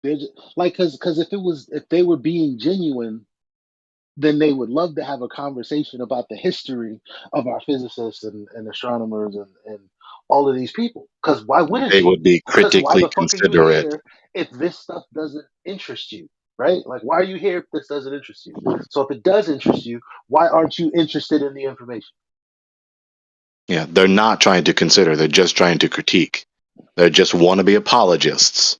there's like, because if they were being genuine, then they would love to have a conversation about the history of our physicists and astronomers and all of these people. Because why wouldn't They you? would be Because why critically the fuck are you considerate. here if this stuff doesn't interest you? Right? Like, why are you here if this doesn't interest you? So if it does interest you, why aren't you interested in the information? Yeah, they're not trying to consider, they're just trying to critique. They're just wannabe apologists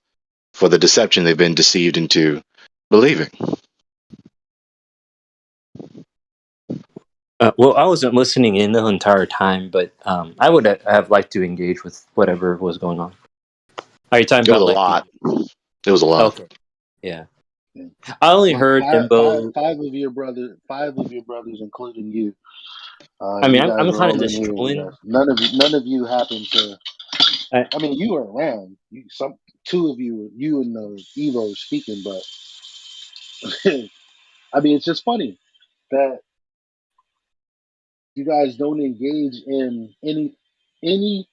for the deception they've been deceived into believing. Well, I wasn't listening in the entire time, but I would have liked to engage with whatever was going on. Are you talking It was about a like lot. It was a lot. Okay, yeah. I only Look, heard Imbo. five of your brothers, including you, I you mean, guys I'm are kind of all in just here with trolling. us. None of you happen to. I mean, you were around. Two of you, you and Evo were speaking, but I mean, it's just funny that you guys don't engage in any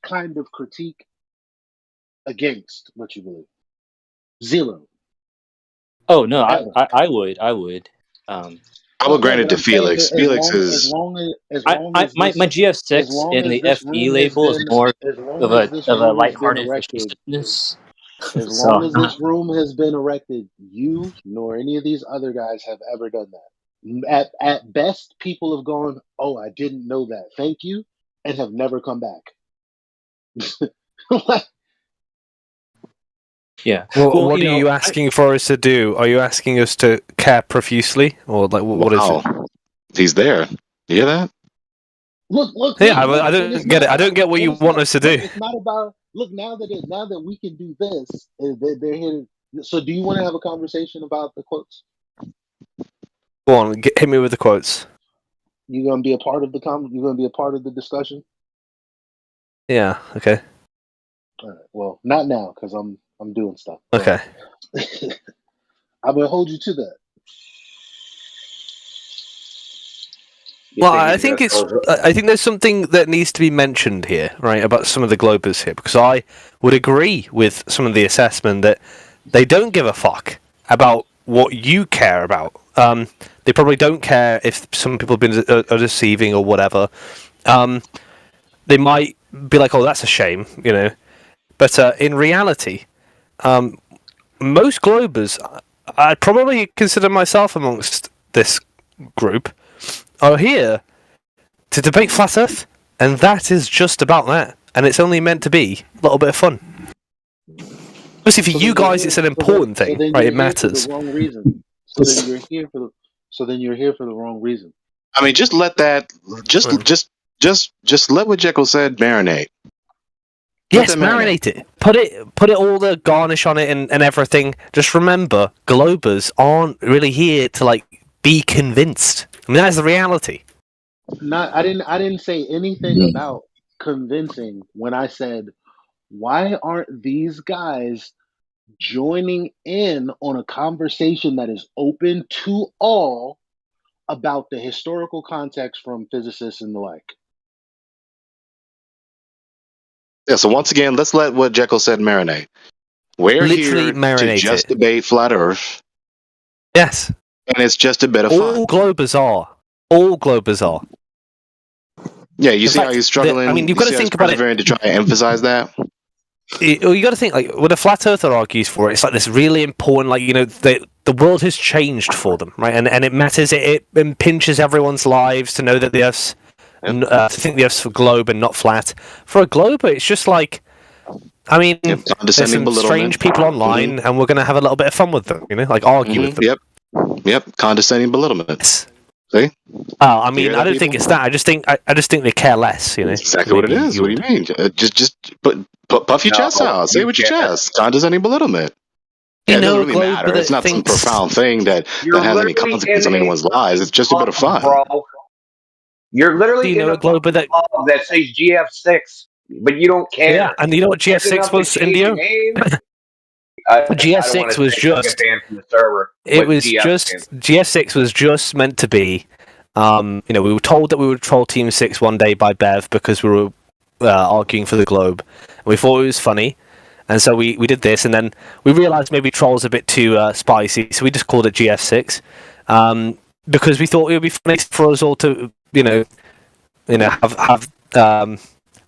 kind of critique against what you believe. Zero. Oh no, Ever. I would. I will grant it But to I'm saying Felix. that Felix is. My GF6 in the FE label is more of a lighthearted facetiousness. as So long I'm as not. this room has been erected, you nor any of these other guys have ever done that. At best, people have gone, "Oh, I didn't know that. Thank you," and have never come back. Yeah. Well, what are you asking for us to do? Are you asking us to care profusely, or like what is it? He's there. You hear that? Look. Yeah, Look, I and it's don't get it. not. I don't get what you want us to do. It's not about. Look, now that we can do this, they're here. So, do you want to have a conversation about the quotes? Go on, hit me with the quotes. You gonna be a part of the You gonna be a part of the discussion? Yeah. Okay. All right. Well, not now because I'm doing stuff. Okay. I'm gonna hold you to that. Well, I think there's something that needs to be mentioned here, right, about some of the globers here, because I would agree with some of the assessment that they don't give a fuck about what you care about. They probably don't care if some people have been deceiving or whatever. They might be like, "Oh, that's a shame," you know. But in reality, most globers, I'd probably consider myself amongst this group, are here to debate flat Earth, and that is just about that. And it's only meant to be a little bit of fun. Obviously, for you guys, it's an important thing, right? It matters. For the wrong reason. So then you're here for the wrong reason. I mean, just let that. Just let what Jekyll said marinate. Yes, marinate it. Put it all the garnish on it and everything. Just remember, globers aren't really here to like be convinced. I mean, that's the reality. I didn't say anything about convincing when I said, why aren't these guys joining in on a conversation that is open to all about the historical context from physicists and the like? Yeah, so once again, let's let what Jekyll said marinate. We're Literally here marinate to just it. debate flat Earth. Yes. And it's just a bit of fun. All globers are. All globers are. Yeah, you see how he's struggling? I mean, you've got to think about it. To try and emphasize that. You got to think, like, when a flat earther argues for it, it's like this really important, like, you know, the world has changed for them, right? And it matters. It impinges everyone's lives to know that the Earth's, to think the Earth's a globe and not flat. For a glober, it's just like, I mean, there's some strange people online, and we're going to have a little bit of fun with them, you know, like argue with them. Yep. Condescending belittlement. See? I mean, I don't think it's that. I just think they care less, you know. That's exactly what it is. What do you mean? Just puff your chest out. Say with your chest. Condescending belittlement. Yeah, it doesn't really matter. It's not some profound thing that has any consequence on anyone's lives. It's just a bit of fun. Bro. You're literally in a club that says GF6, but you don't care. Yeah, and you know what GF6 was, Indio? GF6 was just. Banned from the server. It was just GF6 was just meant to be We were told that we would troll Team 6 one day by Bev because we were arguing for the globe. And we thought it was funny, and so we did this, and then we realised maybe troll's a bit too spicy, so we just called it GF6 because we thought it would be funny for us all to have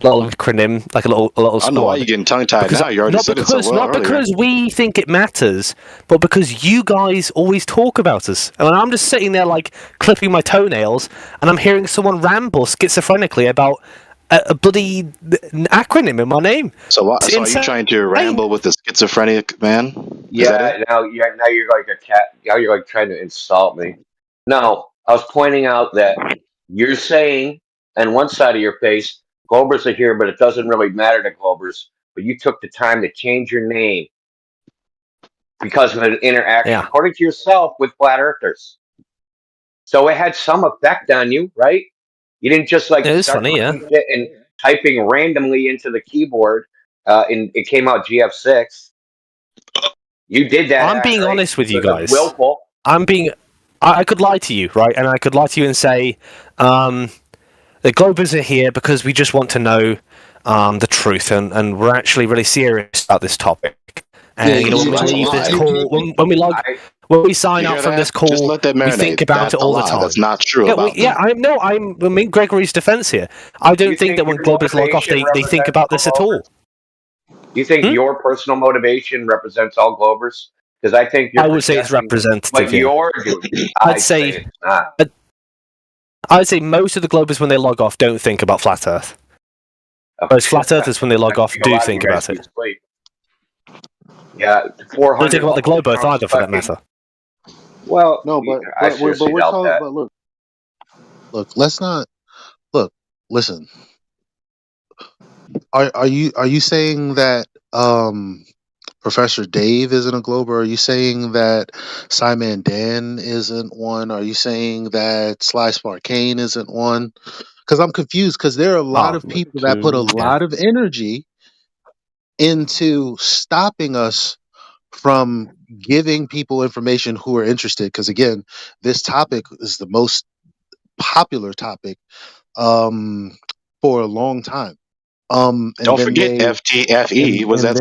little acronym, like a little squad. I don't know why you're getting tongue-tied now. You already said it so well earlier. Because we think it matters, but because you guys always talk about us. And I'm just sitting there, like, clipping my toenails, and I'm hearing someone ramble schizophrenically about a bloody acronym in my name. So what? So are you trying to ramble with the schizophrenic man? Yeah, now you're like a cat. Now you're like trying to insult me. No, I was pointing out that you're saying, on one side of your face, Globers are here, but it doesn't really matter to Globers. But you took the time to change your name because of an interaction, according to yourself, with flat earthers. So it had some effect on you, right? You didn't just like start shit and typing randomly into the keyboard, and it came out GF6. You did that. I'm being honest with you guys. Willful. I could lie to you, right? And I could lie to you and say, the Globers are here because we just want to know the truth, and we're actually really serious about this topic. And when we leave this call, when we sign up from this call, we think about it all the time. That's not true about I'm in Gregory's defense here. I don't think that when Globers log off, they think about this at all. Do you think your personal motivation represents all Globers? Because I think I would say it's representative. What you're doing, I'd say it's not. I'd say most of the Globers, when they log off, don't think about flat Earth. Whereas flat Earthers, when they log off, do think about it. Yeah, 400. Don't think about the globe Earth either, for that matter. Well, no, but we're talking. But look, let's not look. Listen, are you saying that Professor Dave isn't a Glober? Are you saying that Simon Dan isn't one? Are you saying that Sly Sparkane isn't one? Because I'm confused. Because there are a lot of people that put a lot of energy into stopping us from giving people information who are interested. Because again, this topic is the most popular topic for a long time. And don't forget FTFE. Was that?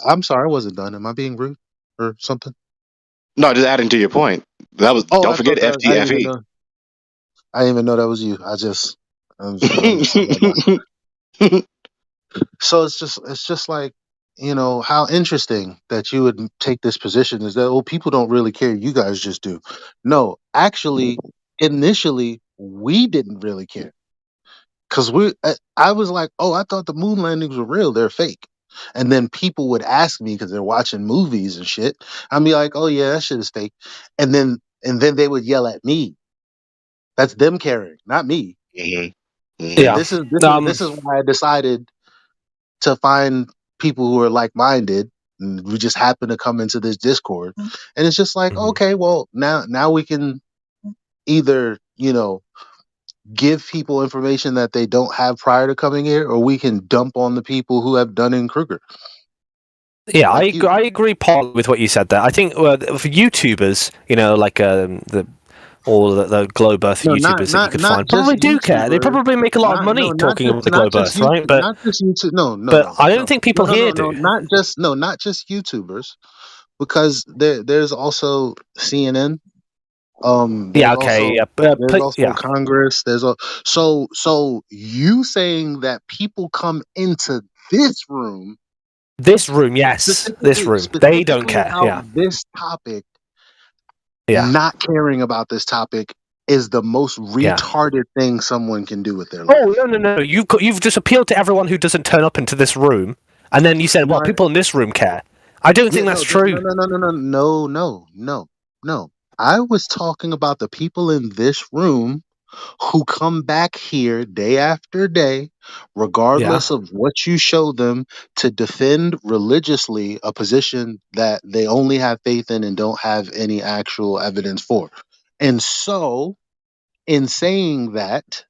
I'm sorry, I wasn't done. Am I being rude or something? No, just adding to your point. That was. Don't forget FTFE. I didn't even know that was you. So it's just like, how interesting that you would take this position is that, people don't really care. You guys just do. No, actually, initially, we didn't really care. Because I was like, I thought the moon landings were real. They're fake. And then people would ask me because they're watching movies and shit. I'd be like, oh yeah, that shit is fake. And then they would yell at me. That's them caring, not me. Mm-hmm. Yeah. This is why I decided to find people who are like-minded. And we just happen to come into this Discord. And it's just like, okay, well, now we can either, give people information that they don't have prior to coming here, or we can dump on the people who have Dunning-Kruger. Yeah, I agree partly with what you said there. I think for YouTubers, like the Globe Earth YouTubers that you could find probably do care. They probably make a lot of money talking about the Globe Earth, right? But not just YouTube. But I don't think people here do. Not just YouTubers, because there's also CNN. There's also Congress. So you saying that people come into this room, yes, this room, they don't care. Yeah, this topic, not caring about this topic is the most retarded thing someone can do with their life. Oh no! You've just appealed to everyone who doesn't turn up into this room, and then you said, "Well, people in this room care." I don't think that's true. No. I was talking about the people in this room who come back here day after day, regardless of what you show them, to defend religiously a position that they only have faith in and don't have any actual evidence for. And so, in saying that,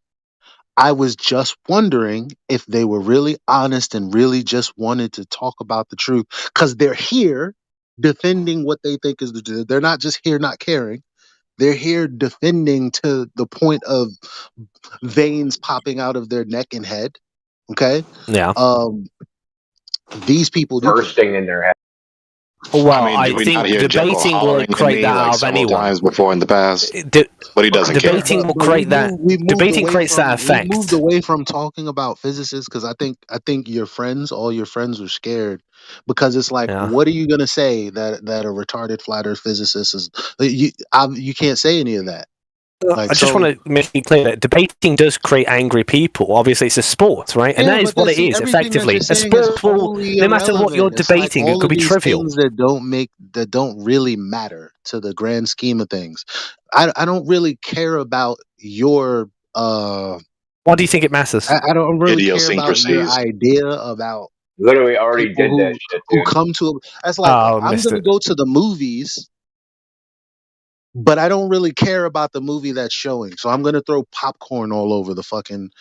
I was just wondering if they were really honest and really just wanted to talk about the truth, because they're here defending what they think is the truth. They're not just here not caring. They're here defending to the point of veins popping out of their neck and head. Okay. Yeah. These people do care. Bursting in their head. Well, I mean, I did we not think hear Jekyll debating hollering will at create me that like out of several anyone. times before in the past? But he doesn't care. Debating will But create that. we moved Debating away creates from that effect. we moved away from talking about physicists because I think all your friends were scared because it's like, Yeah. what are you gonna say that a retarded flat Earth physicist is? You can't say any of that. Like, I just want to make it clear that debating does create angry people. Obviously, it's a sport, right? And Yeah, that is but what it see, is, everything that effectively. you're A saying is sport will, wholly no matter what you're irrelevant. It's like debating, it all could of be these trivial. things that don't really matter to the grand scheme of things. I don't really care about your Why do you think it matters? I don't really care about your Idiosyncrasies. idea about Literally already people did that shit, who dude. come to that's like Oh, I'm missed gonna it. go to the movies, but I don't really care about the movie that's showing. So I'm gonna throw popcorn all over the fucking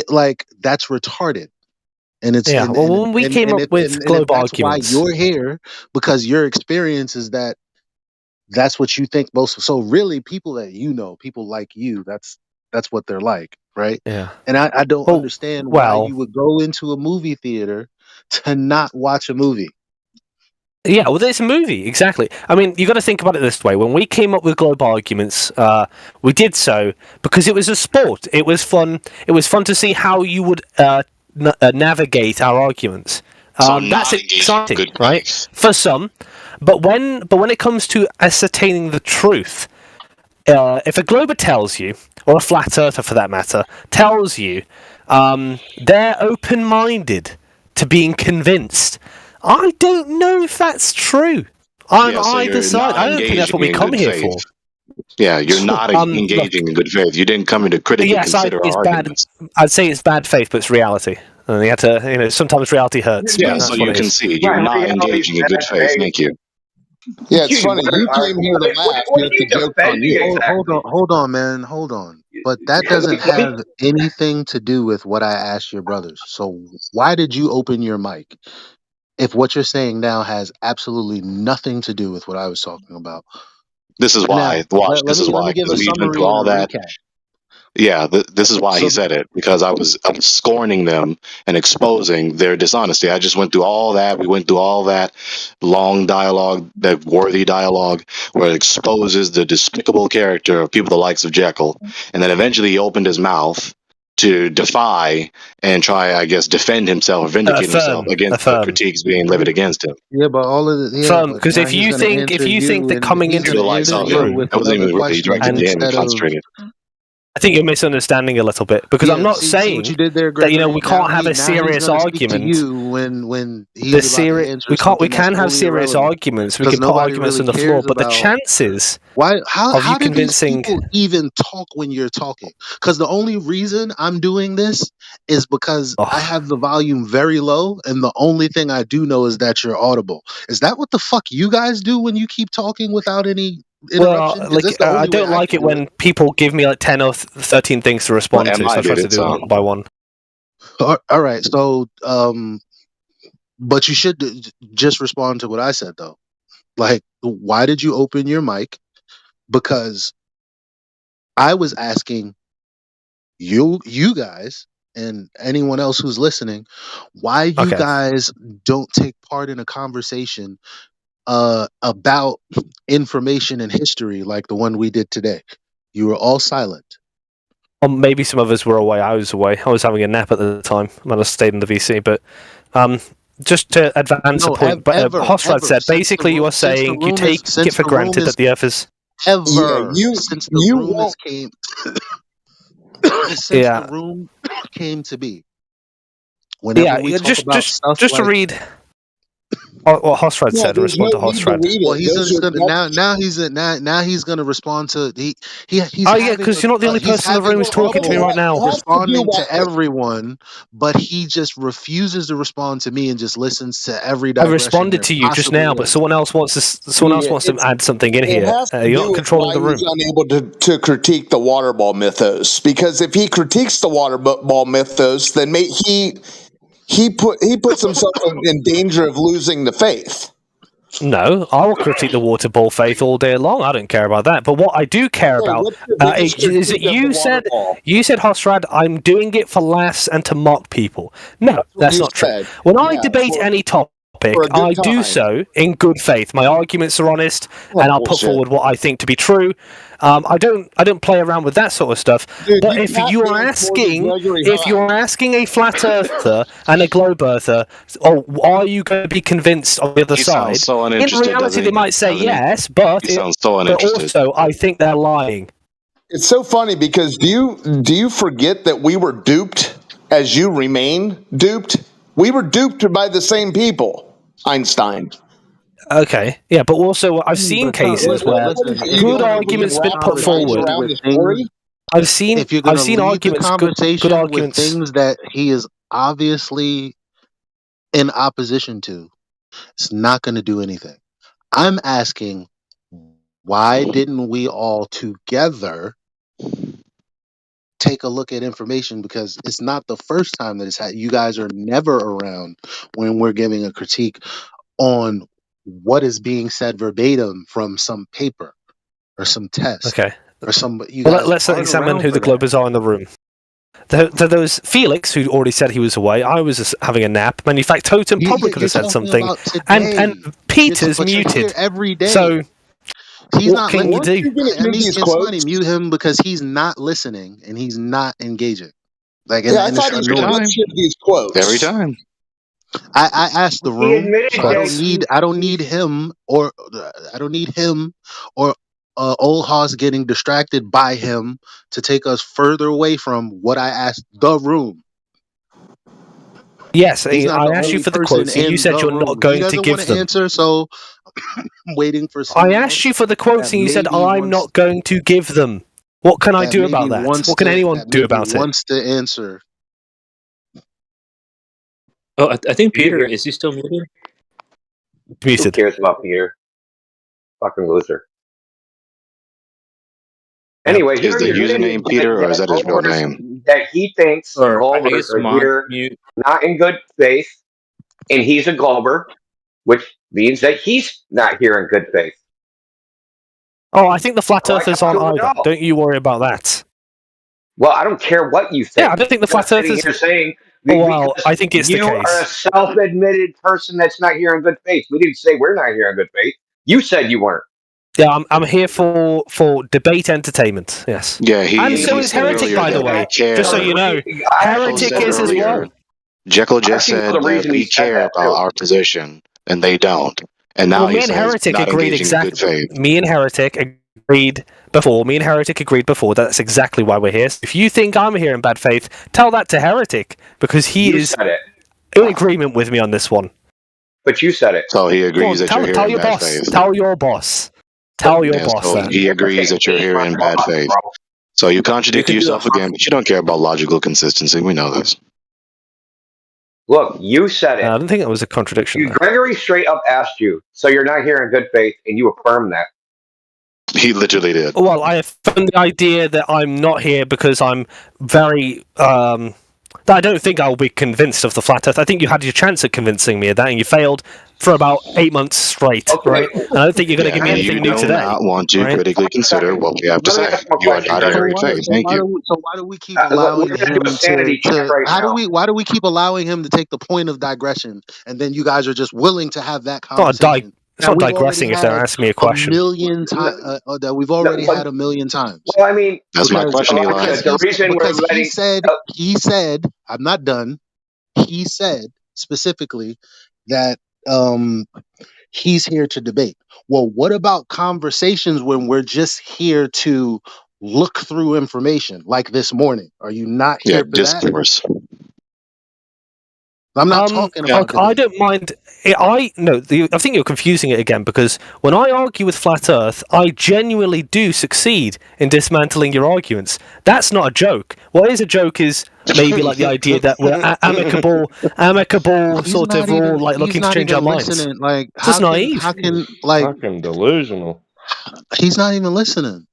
like that's retarded. And it's Yeah. Well, when we came up with if globe that's why arguments, you're here, because your experience is that's what you think most. So really, people that you know, people like you, that's what they're like, right? yeah. And I don't Well, understand why well, you would go into a movie theater to not watch a movie. yeah, well, there's a movie, exactly. I mean, you got to think about it this way. When we came up with globe arguments, we did so because it was a sport. It was fun. It was fun to see how you would navigate our arguments. So That's not engaging exciting, good right? faith. For some, but when it comes to ascertaining the truth, if a glober tells you, or a flat earther for that matter, tells you, they're open-minded to being convinced. I don't know if that's true. I'm Yeah, so either you're side. not I don't think that's what engaging we in come good here faith. for. Yeah, you're not Look, engaging in good faith. You didn't come in to critically yes, consider our it's bad. arguments. I'd say it's bad faith, but it's reality. And you have to, sometimes reality hurts. Yeah, But so that's what you it is. concede. You're not engaging in good faith. Thank you. Yeah, it's funny. You came here to laugh, What yet are the you joke's on defending you. exactly? Hold on, man, hold on. But that doesn't have anything to do with what I asked your brothers. So why did you open your mic if what you're saying now has absolutely nothing to do with what I was talking about? This is Now, why. Watch. This is let why. me give Because a we went through summary and a all that. recap. Yeah, this is why he So said it, because I was scorning them and exposing their dishonesty. I just went through all that. We went through all that long dialogue, that worthy dialogue, where it exposes the despicable character of people the likes of Jekyll, and then eventually he opened his mouth to defy and try, I guess, defend himself or vindicate himself against the Affirm. critiques being levied against him. yeah, but all of the but Because now if he's you going to think answer you, that and coming he's into going To the to likes answer of you him. with That wasn't another even really question directed to him and instead of concentrated. I think you're misunderstanding a little bit because I'm yeah. not See what saying you did there, that Gregory. we can't have a Now he's serious going to speak to argument. you when he's about to answer We something that's can have wholly serious irrelevant arguments. We because can put nobody arguments really on the floor, cares but the about chances why. of you How do these convincing people even talk when you're talking? Because the only reason I'm doing this is because I have the volume very low, and the only thing I do know is that you're audible. Is that what the fuck you guys do when you keep talking without any interruption? Because that's the I only way don't I like can it do it. when people give me like 10 or 13 things to Well, respond to, so MI I try did to it, do it so. one by one. All right. So, but you should just respond to what I said, though. Like, why did you open your mic? Because I was asking you guys and anyone else who's listening, why you Okay. guys don't take part in a conversation about information and history like the one we did today. You were all silent. Maybe some of us were away. I was away. I was having a nap at the time. I might have stayed in the VC, but just to advance a point, Hosrad said basically you are saying you take it for granted that the Earth is since the room is came since the room came to be. Whenever we talk about stuff just to like read what Hosrad said and respond to Hosrad. well, he's just gonna now he's gonna respond to he's because you're not the only person in the room who's talking to me right now. responding to everyone, but he just refuses to respond to me and just listens to every I digression. responded to you just now, but someone else wants to add something in here. You're not controlling the room. He's unable to critique the water ball mythos, because if he critiques the water ball mythos, then he puts himself in danger of losing the faith. No, I will critique the water ball faith all day long. I don't care about that. But what I do care about what's your biggest is that critique of you the said, water ball? Hosrad, I'm doing it for laughs and to mock people. No, that's you not true. said. When I Yeah, debate any topic, for a good I do time. so in good faith. My arguments are honest, Oh, and I'll put bullshit. forward what I think to be true. I don't play around with that sort of stuff. Dude, But you if tap you're dance more than asking, Gregory if Hine. you're asking a flat earther and a globe earther, oh, are you going to be convinced on the other He side? sounds so In uninterested, reality, doesn't they he? might say Doesn't he? yes, but He sounds so uninterested. also I think they're lying. It's so funny because do you forget that we were duped as you remain duped? We were duped by the same people, Einstein. Okay, yeah, but also I've seen But some, cases where listen, if good you're gonna arguments lead the been put forward. conversation with things, I've seen if you're gonna lead the arguments, good conversation with arguments. things that he is obviously in opposition to, it's not gonna do anything. I'm asking, why didn't we all together take a look at information? Because it's not the first time that it's had. You guys are never around when we're giving a critique on what is being said verbatim from some paper or some test Okay. or some. You Well, guys let's aren't examine around who for the that. Globers are in the room. There was Felix, who already said he was away. I was just having a nap. And in fact, Totem probably could You're have said talking something. about today. And Peter's But you're here muted. every day. So He's what not can you listening. do? I mean, can somebody mute him because he's not listening and he's not engaging? Like, Yeah, I and thought it's he said annoying. let's shift these quotes. Every time. I asked the He room, admitted so I don't that need him or old Hoss getting distracted by him to take us further away from what I asked the room. Yes, He's not I the asked you only for the person quotes, and you in said the you're room. not He going to doesn't want give to them. answer, so I'm waiting for I someone asked you else for the quotes, that and you said maybe I'm wants not going to give them. What can I that do maybe about that? wants What can to anyone that do maybe about it? wants to answer. Oh, I think Peter, Here- is he still muted? Who Muted. cares about Peter? Fucking loser. Anyway, Is here the he admitted username Peter or is that his real name? that he thinks Or I think Globers it's are Mod here mute. not in good faith, and he's a Glober, which means that he's not here in good faith. Oh, I think the flat I like earthers how aren't you either. know. Don't you worry about that. Well, I don't care what you think. Yeah, I don't think the You're not flat sitting earthers. here saying Well, because I think it's the you are a case. self-admitted person that's not here in good faith. We didn't say we're not here in good faith. You said you weren't. Yeah, I'm here for debate entertainment. Yes. Yeah, And so he is said Heretic, earlier by the that we way. care. Just so you know, Heretic said is as earlier, well. Jekyll I just actually said know the that reason he we said care that about too. our position, and they don't. And now Well, he me and says Heretic not agreed engaging in good exactly. faith. Me and Heretic agreed before. Me and Heretic agreed before. That's exactly why we're here. So if you think I'm here in bad faith, tell that to Heretic because he You is said it, in agreement with me on this one. but you said it. So he Go agrees on, that you're here tell in your bad boss. faith. Tell your boss. Tell your Yeah, boss so that. he agrees that you're here in bad faith. So you contradict yourself again, but you don't care about logical consistency. We know this. Look, you said it. I don't think it was a contradiction. There. Gregory straight up asked you, so you're not here in good faith, and you affirmed that. He literally did. Well, I affirm the idea that I'm not here because I'm very. I don't think I'll be convinced of the flat Earth. I think you had your chance at convincing me of that, and you failed for about 8 months straight, right? And I don't think you're going to give me anything new today. You do not want to critically consider what we have to say. You are not here in faith. Thank you. So why do we keep allowing him to? Why do we keep allowing him to take the point of digression, and then you guys are just willing to have that conversation? It's not digressing if they're asking me a question. That we've already had a million times. Well, I mean, that's my question, Eli. The reason we're letting he said, I'm not done. He said specifically that he's here to debate. Well, what about conversations when we're just here to look through information, like this morning? Are you not here for discourse. that? I'm not talking about I don't mind. I think you're confusing it again because when I argue with flat Earth, I genuinely do succeed in dismantling your arguments. That's not a joke. What is a joke is maybe like the idea that we're amicable, sort of all like looking to change our minds. Like, it's just naive. How can like fucking delusional? He's not even listening.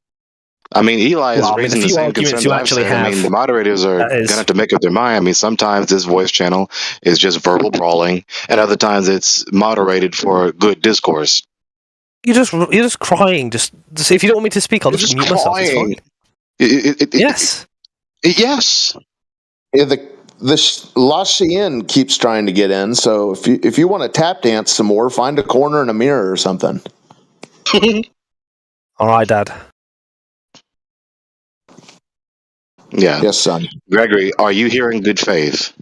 I mean, Eli is Well, I mean, raising the the few same arguments concerns you I've actually said. I mean, the have, moderators are that going is, to have to make up their mind. I mean, sometimes this voice channel is just verbal brawling, and other times it's moderated for good discourse. you're just crying. Just if you don't want me to speak, I'll You're just just mute myself. It's fine. crying. Yes. Yes. Yeah, the La Chien keeps trying to get in, so if you want to tap dance some more, find a corner and a mirror or something. All right, Dad. Yeah. Yes, son. Gregory, are you here in good faith?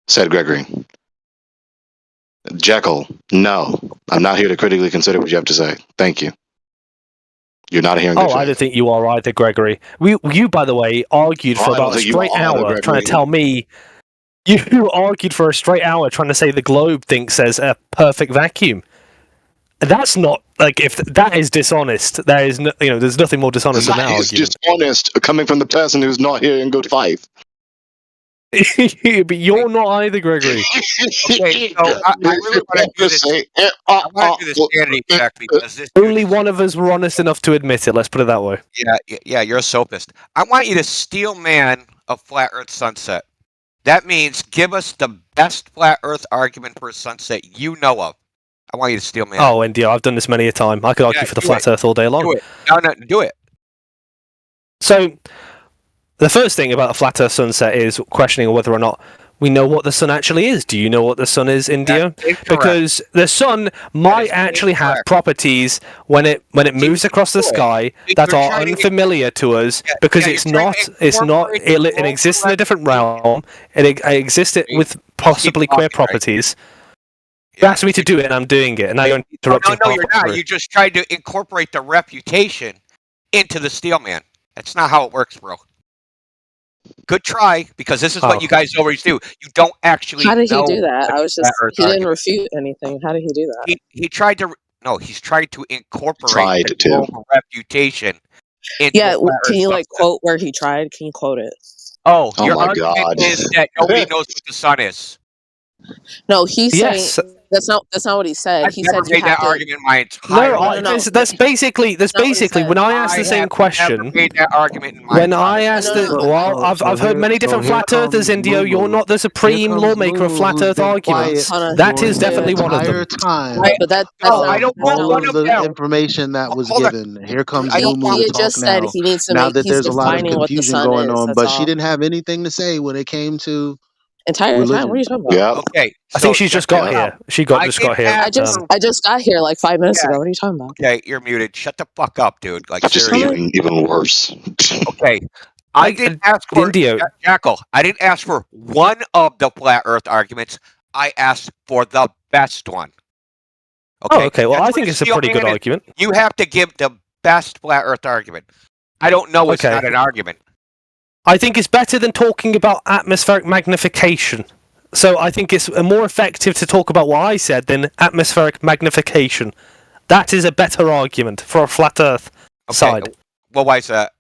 Said Gregory. Jekyll, no. I'm not here to critically consider what you have to say. Thank you. You're not here in good Oh, I don't faith. think you are either, Gregory. You, by the way, argued Oh, for I don't about a think you straight are either, hour trying Gregory. to tell me. You argued for a straight hour trying to say the globe thinks there's a perfect vacuum. That's not like if that is dishonest. There is no, there's nothing more dishonest than that That is argument. dishonest coming from the person who's not here in good faith. But you're not either, Gregory. Okay, so I really want to do this. I want to do this sanity check because this dude Only is, one of us were honest enough to admit it. Let's put it that way. yeah, you're a sophist. I want you to steel man a flat Earth sunset. That means give us the best flat Earth argument for a sunset you know of. I want you to steel man. Oh, India, I've done this many a time. I could argue for the flat Earth all day long. Do it. No, do it. So, the first thing about a flat Earth sunset is questioning whether or not we know what the sun actually is. Do you know what the sun is, India? Because the sun might actually have properties when it moves across the sky that are unfamiliar to us because it exists in a different realm. It exists with possibly queer properties. You asked me to do it, and I'm doing it, and now you're interrupting. No, you're not. You just tried to incorporate the refutation into the steel man. That's not how it works, bro. Good try, because this is what you guys always do. You don't actually How did he know do that? the I was flat just, Earth he didn't argument. refute anything. How did he do that? He tried to, no, he's tried to incorporate the global refutation into Yeah, a flat can Earth you sunset. quote where he tried? Can you quote it? Oh, your my argument God. is that nobody knows what the sun is. No, he's Yes. saying that's not what he said. I've he never said you made have that to. argument in my entire life. That's basically when I asked the same Never question. made that argument in my When I asked I've heard many different flat earthers, Indio. You're not the supreme lawmaker of flat earth arguments. That is definitely one of them. Time. Right, but that's No, not. I don't want all one of of the them. information that was Hold on. given. Here comes I don't Mumu want to He talk just said now. he needs to Now make. that He's there's a lot of defining what the confusion sun going is. on, That's but she all. didn't have anything to say when it came to Entire time. What are you religion. talking about? Okay, I think she's just got here. She just got here. I just got here like 5 minutes ago. What are you talking about? Okay, you're muted. Shut the fuck up, dude. Like Just seriously. even worse. Okay. I didn't ask for Jackal. I didn't ask for one of the flat Earth arguments. I asked for the best one. Okay. Oh, okay. Well, That's I what think a it's a steel pretty good man is. argument. You have to give the best flat Earth argument. I don't know. It's not an argument. I think it's better than talking about atmospheric magnification. So I think it's more effective to talk about what I said than atmospheric magnification. That is a better argument for a flat Earth side. Well, why is that?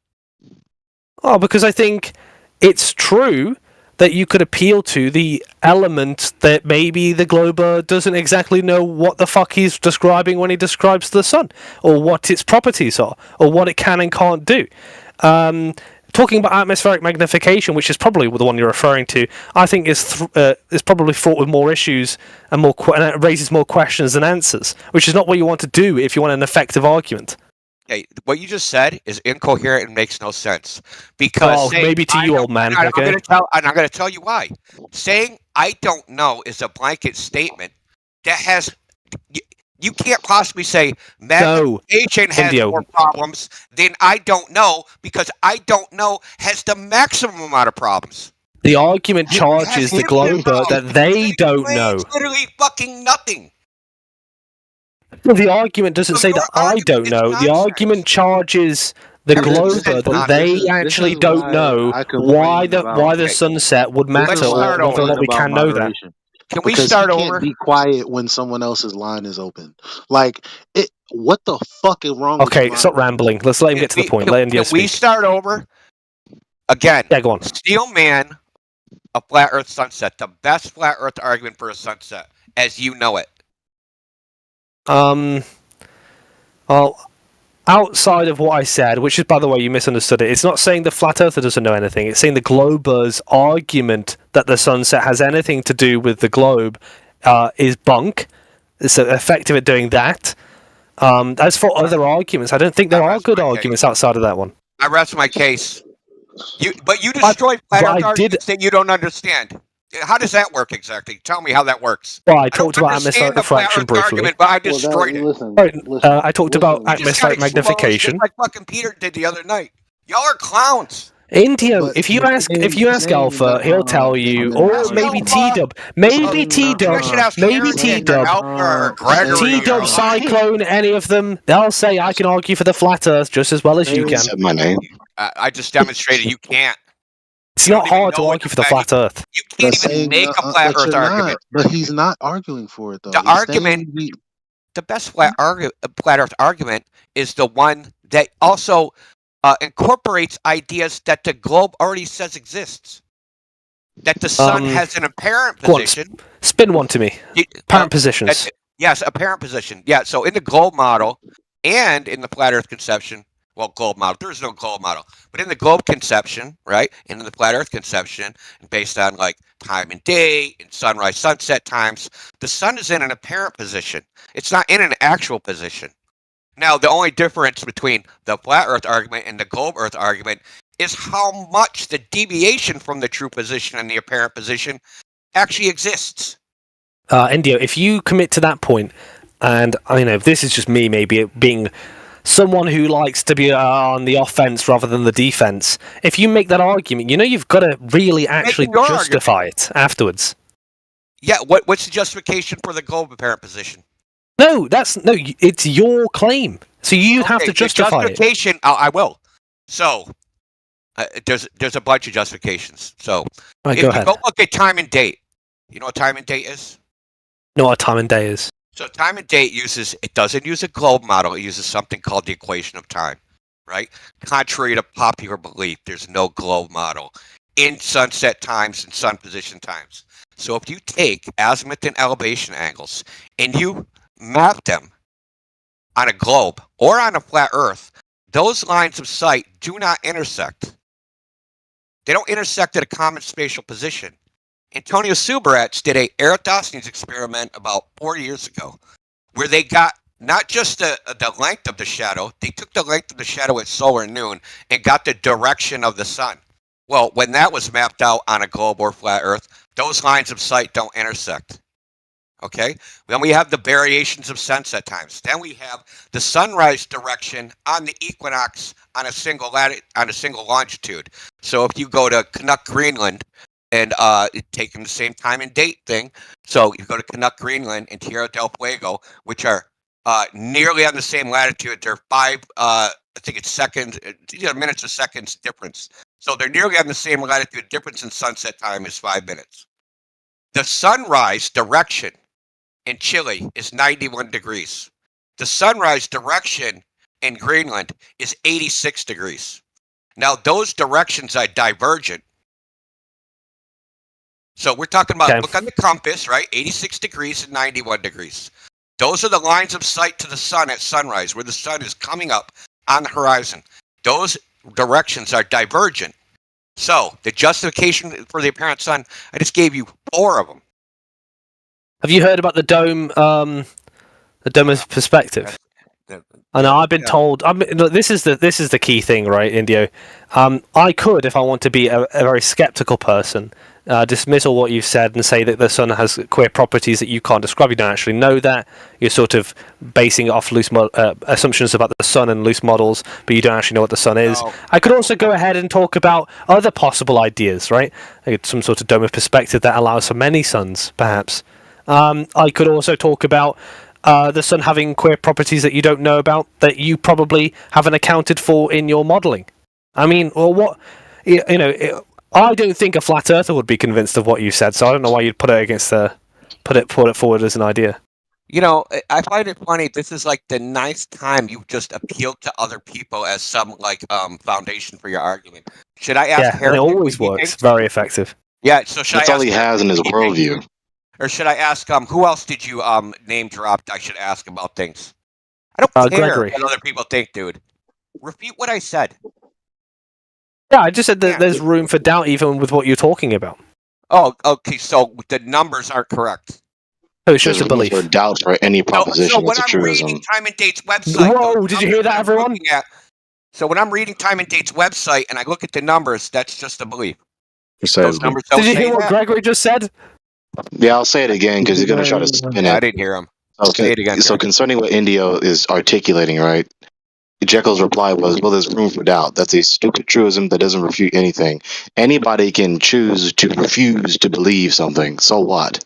Oh, because I think it's true that you could appeal to the element that maybe the glober doesn't exactly know what the fuck he's describing when he describes the sun, or what its properties are, or what it can and can't do. Talking about atmospheric magnification, which is probably the one you're referring to, I think is probably fraught with more issues and and it raises more questions than answers, which is not what you want to do if you want an effective argument. Okay, what you just said is incoherent and makes no sense. Because maybe to you, old man. I'm going to tell you why. Saying I don't know is a blanket statement that has. You can't possibly say magnification has more problems than I don't know, because I don't know has the maximum amount of problems. The argument charges the glober that they don't know. It's literally fucking nothing. Well, the argument doesn't say that I don't know. The argument charges the glober that they actually don't know why the sunset would matter, or whether or not we can know that. Can we Because start he can't over? be quiet when someone else's line is open. Like, what the fuck is wrong with Okay, stop rambling. Let's let him get to the point. Let India Can we speak. start over? Again, yeah, go on. Steel man, a flat Earth sunset. The best flat Earth argument for a sunset, as you know it. Well, outside of what I said, which is, by the way, you misunderstood it. It's not saying the flat earther doesn't know anything. It's saying the glober's argument that the sunset has anything to do with the globe is bunk. It's effective at doing that. As for other arguments, I don't think there are good arguments outside of that one. I rest my case. But you destroyed flat earth arguments that you don't understand. How does that work exactly? Tell me how that works. Well, I talked about atmospheric refraction briefly. Argument, but I destroyed it. I talked about atmospheric magnification. Just like fucking Peter did the other night. Y'all are clowns. Indio, if you ask Alpha, he'll tell you, or maybe T-Dub, maybe T-Dub, Cyclone, any of them, they'll say I can argue for the flat Earth just as well as you can. Said my name. I just demonstrated you can't. It's not hard to argue for the flat Earth. You can't even make a flat Earth argument. But he's not arguing for it, though. The argument, the best flat Earth argument is the one that also incorporates ideas that the globe already says exists. That the sun has an apparent position. Spin one to me. Apparent positions. Yes, apparent position. Yeah, so in the globe model and in the flat Earth conception, well, globe model, there is no globe model, but in the globe conception, right, and in the flat Earth conception, based on like time and day and sunrise, sunset times, the sun is in an apparent position. It's not in an actual position. Now, the only difference between the flat Earth argument and the globe Earth argument is how much the deviation from the true position and the apparent position actually exists. Indio, if you commit to that point, and I know this is just me maybe being someone who likes to be on the offense rather than the defense, if you make that argument, you know you've got to really actually justify it afterwards. Yeah, what's the justification for the globe apparent position? No, it's your claim. So you have to justify justification, it. I will. So, there's a bunch of justifications. So, right, if go you ahead. go look at time and date, you know what time and date is? Know what time and day is. So time and date doesn't use a globe model, it uses something called the equation of time, right? Contrary to popular belief, there's no globe model in sunset times and sun position times. So if you take azimuth and elevation angles and you map them on a globe or on a flat Earth, those lines of sight do not intersect. They don't intersect at a common spatial position. Antonio Subarats did a Eratosthenes experiment about 4 years ago, where they got not just the length of the shadow, they took the length of the shadow at solar noon and got the direction of the sun. Well, when that was mapped out on a globe or flat Earth, those lines of sight don't intersect. Okay? Then we have the variations of sunset times. Then we have the sunrise direction on the equinox on a single longitude. So if you go to Canuck, Greenland, and taking the same time and date thing. So you go to Canuck, Greenland, and Tierra del Fuego, which are nearly on the same latitude. They're I think it's seconds, minutes or seconds difference. So they're nearly on the same latitude. Difference in sunset time is 5 minutes. The sunrise direction in Chile is 91 degrees. The sunrise direction in Greenland is 86 degrees. Now, those directions are divergent. So we're talking about, look on the compass, right? 86 degrees and 91 degrees. Those are the lines of sight to the sun at sunrise, where the sun is coming up on the horizon. Those directions are divergent. So the justification for the apparent sun, I just gave you 4 of them. Have you heard about the dome of perspective? I know I've been told. This is the key thing, right, Indio? I could, if I want to be a very skeptical person, dismiss all what you've said and say that the sun has queer properties that you can't describe. You don't actually know that. You're sort of basing it off loose assumptions about the sun and loose models, but you don't actually know what the sun is. No. I could also go ahead and talk about other possible ideas, right? Some sort of dome of perspective that allows for many suns, perhaps. I could also talk about the sun having queer properties that you don't know about, that you probably haven't accounted for in your modelling. I mean, well, what I don't think a flat earther would be convinced of what you said, so I don't know why you'd put it forward as an idea. You know, I find it funny. This is like the ninth time you've just appealed to other people as some foundation for your argument. Should I ask? Yeah, and it always works. Very effective. Yeah. So should that's I all he has in his worldview. Or should I ask? Who else did you name drop? I should ask about things. I don't care Gregory. what other people think, dude. Repeat what I said. Yeah, I just said that there's room for doubt even with what you're talking about. Oh, okay. So the numbers aren't correct. Oh, it's just a belief. For doubt for any proposition. So when That's a I'm truism. reading Time and Date's website, whoa! Did you hear that, everyone? So when I'm reading Time and Date's website and I look at the numbers, that's just a belief. So, those numbers don't Did you say hear what that? Gregory just said? Yeah, I'll say it again because you're going to try to spin it. I didn't hear him. Okay. Say it again. So concerning what Indio is articulating, right? Jekyll's reply was, well, there's room for doubt. That's a stupid truism that doesn't refute anything. Anybody can choose to refuse to believe something. So what?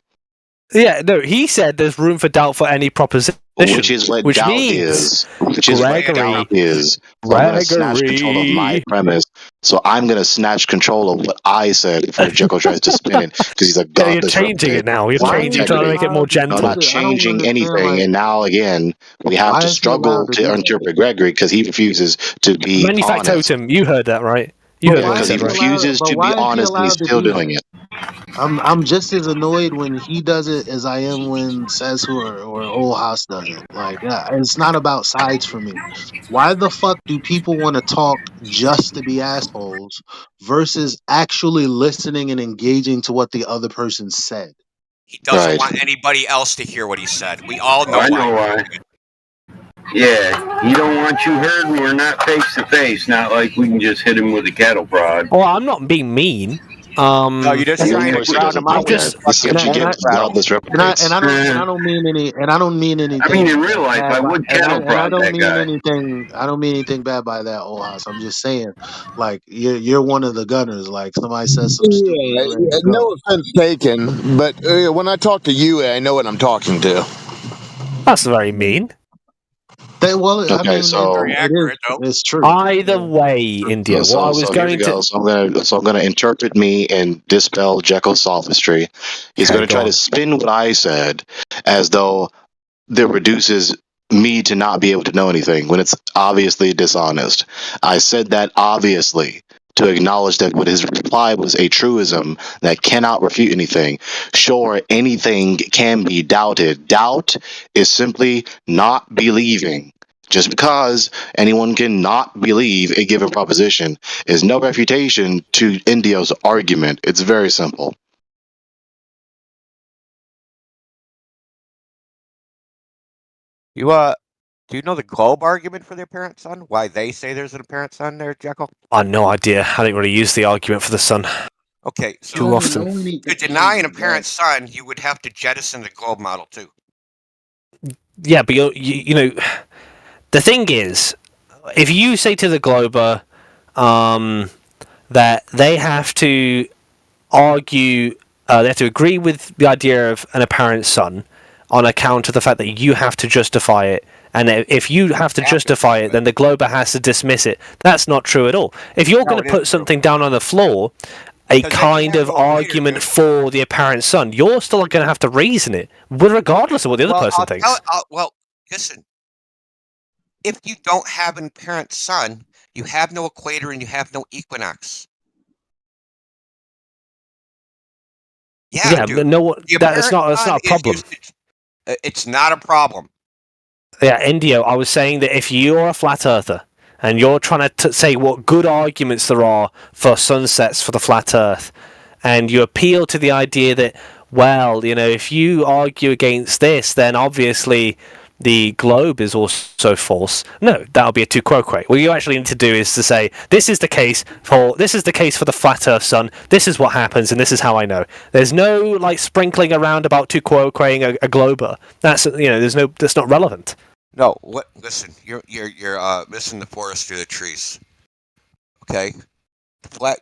Yeah, no, he said there's room for doubt for any proposition. Which is what doubt is. Which is what doubt is. So I'm going to snatch control of my premise. So I'm going to snatch control of what I said before Jekyll tries to spin it because he's a godless. You're changing it now. You're trying to make it more gentle. I'm not changing anything. And now, again, we have to struggle to interpret Gregory because he refuses to be honest. Totem, you heard that, right? You heard because he refuses to be honest and he's still doing it. I'm just as annoyed when he does it as I am when Sesu or Old House does it. Like, it's not about sides for me. Why the fuck do people want to talk just to be assholes versus actually listening and engaging to what the other person said? He doesn't want anybody else to hear what he said. We all know I know why. Yeah, he don't want you heard. We're not face to face. Not like we can just hit him with a cattle prod. Well, I'm not being mean. No, you're just trying to drown him out. And I don't mean anything. I mean, in real life, I would cattle prod that guy. I don't mean anything bad by that, Old House. I'm just saying, like, you're one of the gunners. Like, somebody says some stupid. Yeah, no offense taken, but when I talk to you, I know what I'm talking to. That's very mean. It's true. Either way, India. What I was going to. So I'm going to interpret me and dispel Jekyll's sophistry. He's going to try to spin what I said as though that reduces me to not be able to know anything when it's obviously dishonest. I said that obviously to acknowledge that what his reply was a truism that cannot refute anything. Sure, anything can be doubted. Doubt is simply not believing. Just because anyone cannot believe a given proposition is no refutation to Indio's argument. It's very simple. Do you know the globe argument for the apparent sun? Why they say there's an apparent sun there, Jekyll? I have no idea. I didn't really use the argument for the sun. Okay, so too often. to deny an apparent sun, you would have to jettison the globe model too. Yeah, but you know, the thing is, if you say to the Glober that they have to argue, they have to agree with the idea of an apparent sun on account of the fact that you have to justify it, and if you have to justify it, then the Glober has to dismiss it. That's not true at all. If you're going to put something down on the floor, a kind of argument for the apparent sun, you're still going to have to reason it, regardless of what the other person thinks. Listen. If you don't have an apparent sun, you have no equator and you have no equinox. Yeah, dude. No, that's not a problem. It's not a problem. Yeah, Indio, I was saying that if you're a flat earther and you're trying to say what good arguments there are for sunsets for the flat earth, and you appeal to the idea that, well, you know, if you argue against this, then obviously the globe is also false. No, that would be a tu quoque. What you actually need to do is to say, this is the case for the flat earth sun, this is what happens, and this is how I know. There's no like sprinkling around about tu quoqueing a glober. That's that's not relevant. No, listen, you're missing the forest through the trees. Okay?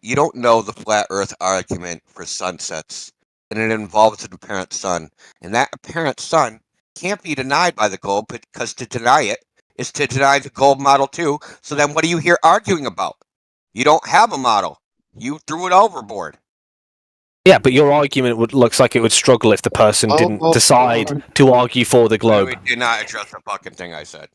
You don't know the flat earth argument for sunsets, and it involves an apparent sun. And that apparent sun can't be denied by the globe, because to deny it is to deny the globe model too. So then what are you here arguing about? You don't have a model. You threw it overboard. Yeah, but your argument looks like it would struggle if the person didn't decide to argue for the globe. We did not address the fucking thing I said.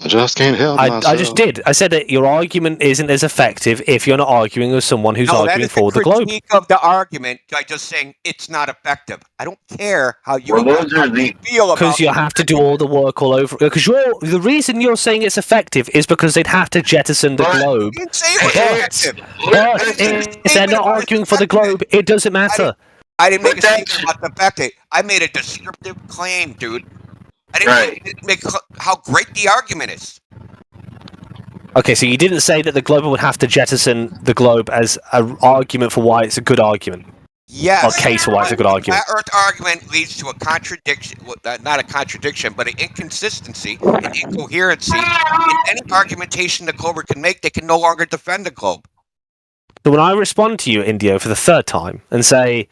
I just can't help myself. I just did. I said that your argument isn't as effective if you're not arguing with someone who's arguing for the globe. Critique of the argument by just saying it's not effective. I don't care how you feel about Because you have to do all the work all over. Because the reason you're saying it's effective is because they'd have to jettison the globe. I didn't say it was effective. But if they're not arguing for the globe, it doesn't matter. I didn't make a statement about the fact that I made a descriptive claim, dude. I didn't make how great the argument is. Okay, so you didn't say that the globe would have to jettison the globe as an argument for why it's a good argument. Yes. Or case for why it's a good argument. The flat Earth argument leads to a contradiction, not a contradiction, but an inconsistency, an incoherency in any argumentation the glober can make. They can no longer defend the globe. So when I respond to you, Indio, for the third time and say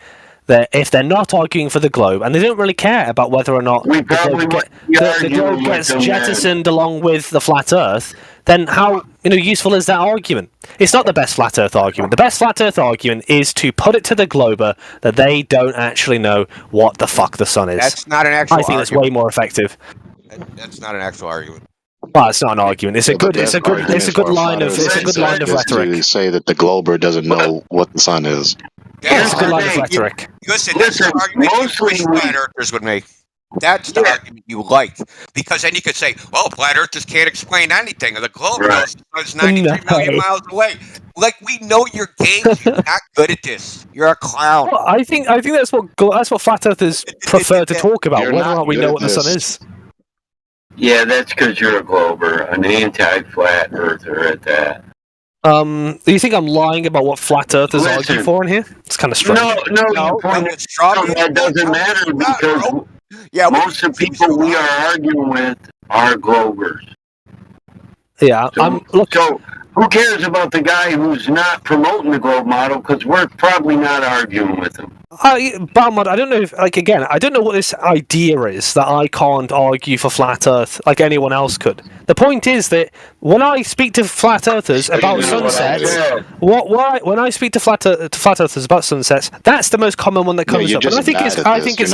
that if they're not arguing for the globe, and they don't really care about whether or not the globe gets jettisoned along with the flat Earth, then how useful is that argument? It's not the best flat Earth argument. The best flat Earth argument is to put it to the glober that they don't actually know what the fuck the sun is. That's not an actual argument. I think that's way more effective. That's not an actual argument. Well, it's not an argument. It's a good line of rhetoric. To say that the glober doesn't know what the sun is. It's a good line of rhetoric. Listen, that's the argument mostly flat earthers would make. That's the argument you like. Because then you could say, well, flat earthers can't explain anything. Or the globe is 93 million miles away. Like, we know your game. You're not good at this. You're a clown. Well, I think that's what flat earthers prefer to talk about, whether or not we know what the sun is. Yeah, that's because you're a glober, an anti-flat earther at that. Do you think I'm lying about what flat earthers argue for in here? It's kind of strange. No, that doesn't matter because most of the people we are arguing with are globers. Yeah, So who cares about the guy who's not promoting the globe model? Because we're probably not arguing with him. Balmod, I don't know if, I don't know what this idea is that I can't argue for flat Earth like anyone else could. The point is that when I speak to flat earthers about sunsets, when I speak to flat earthers about sunsets, that's the most common one that comes up. And I think it's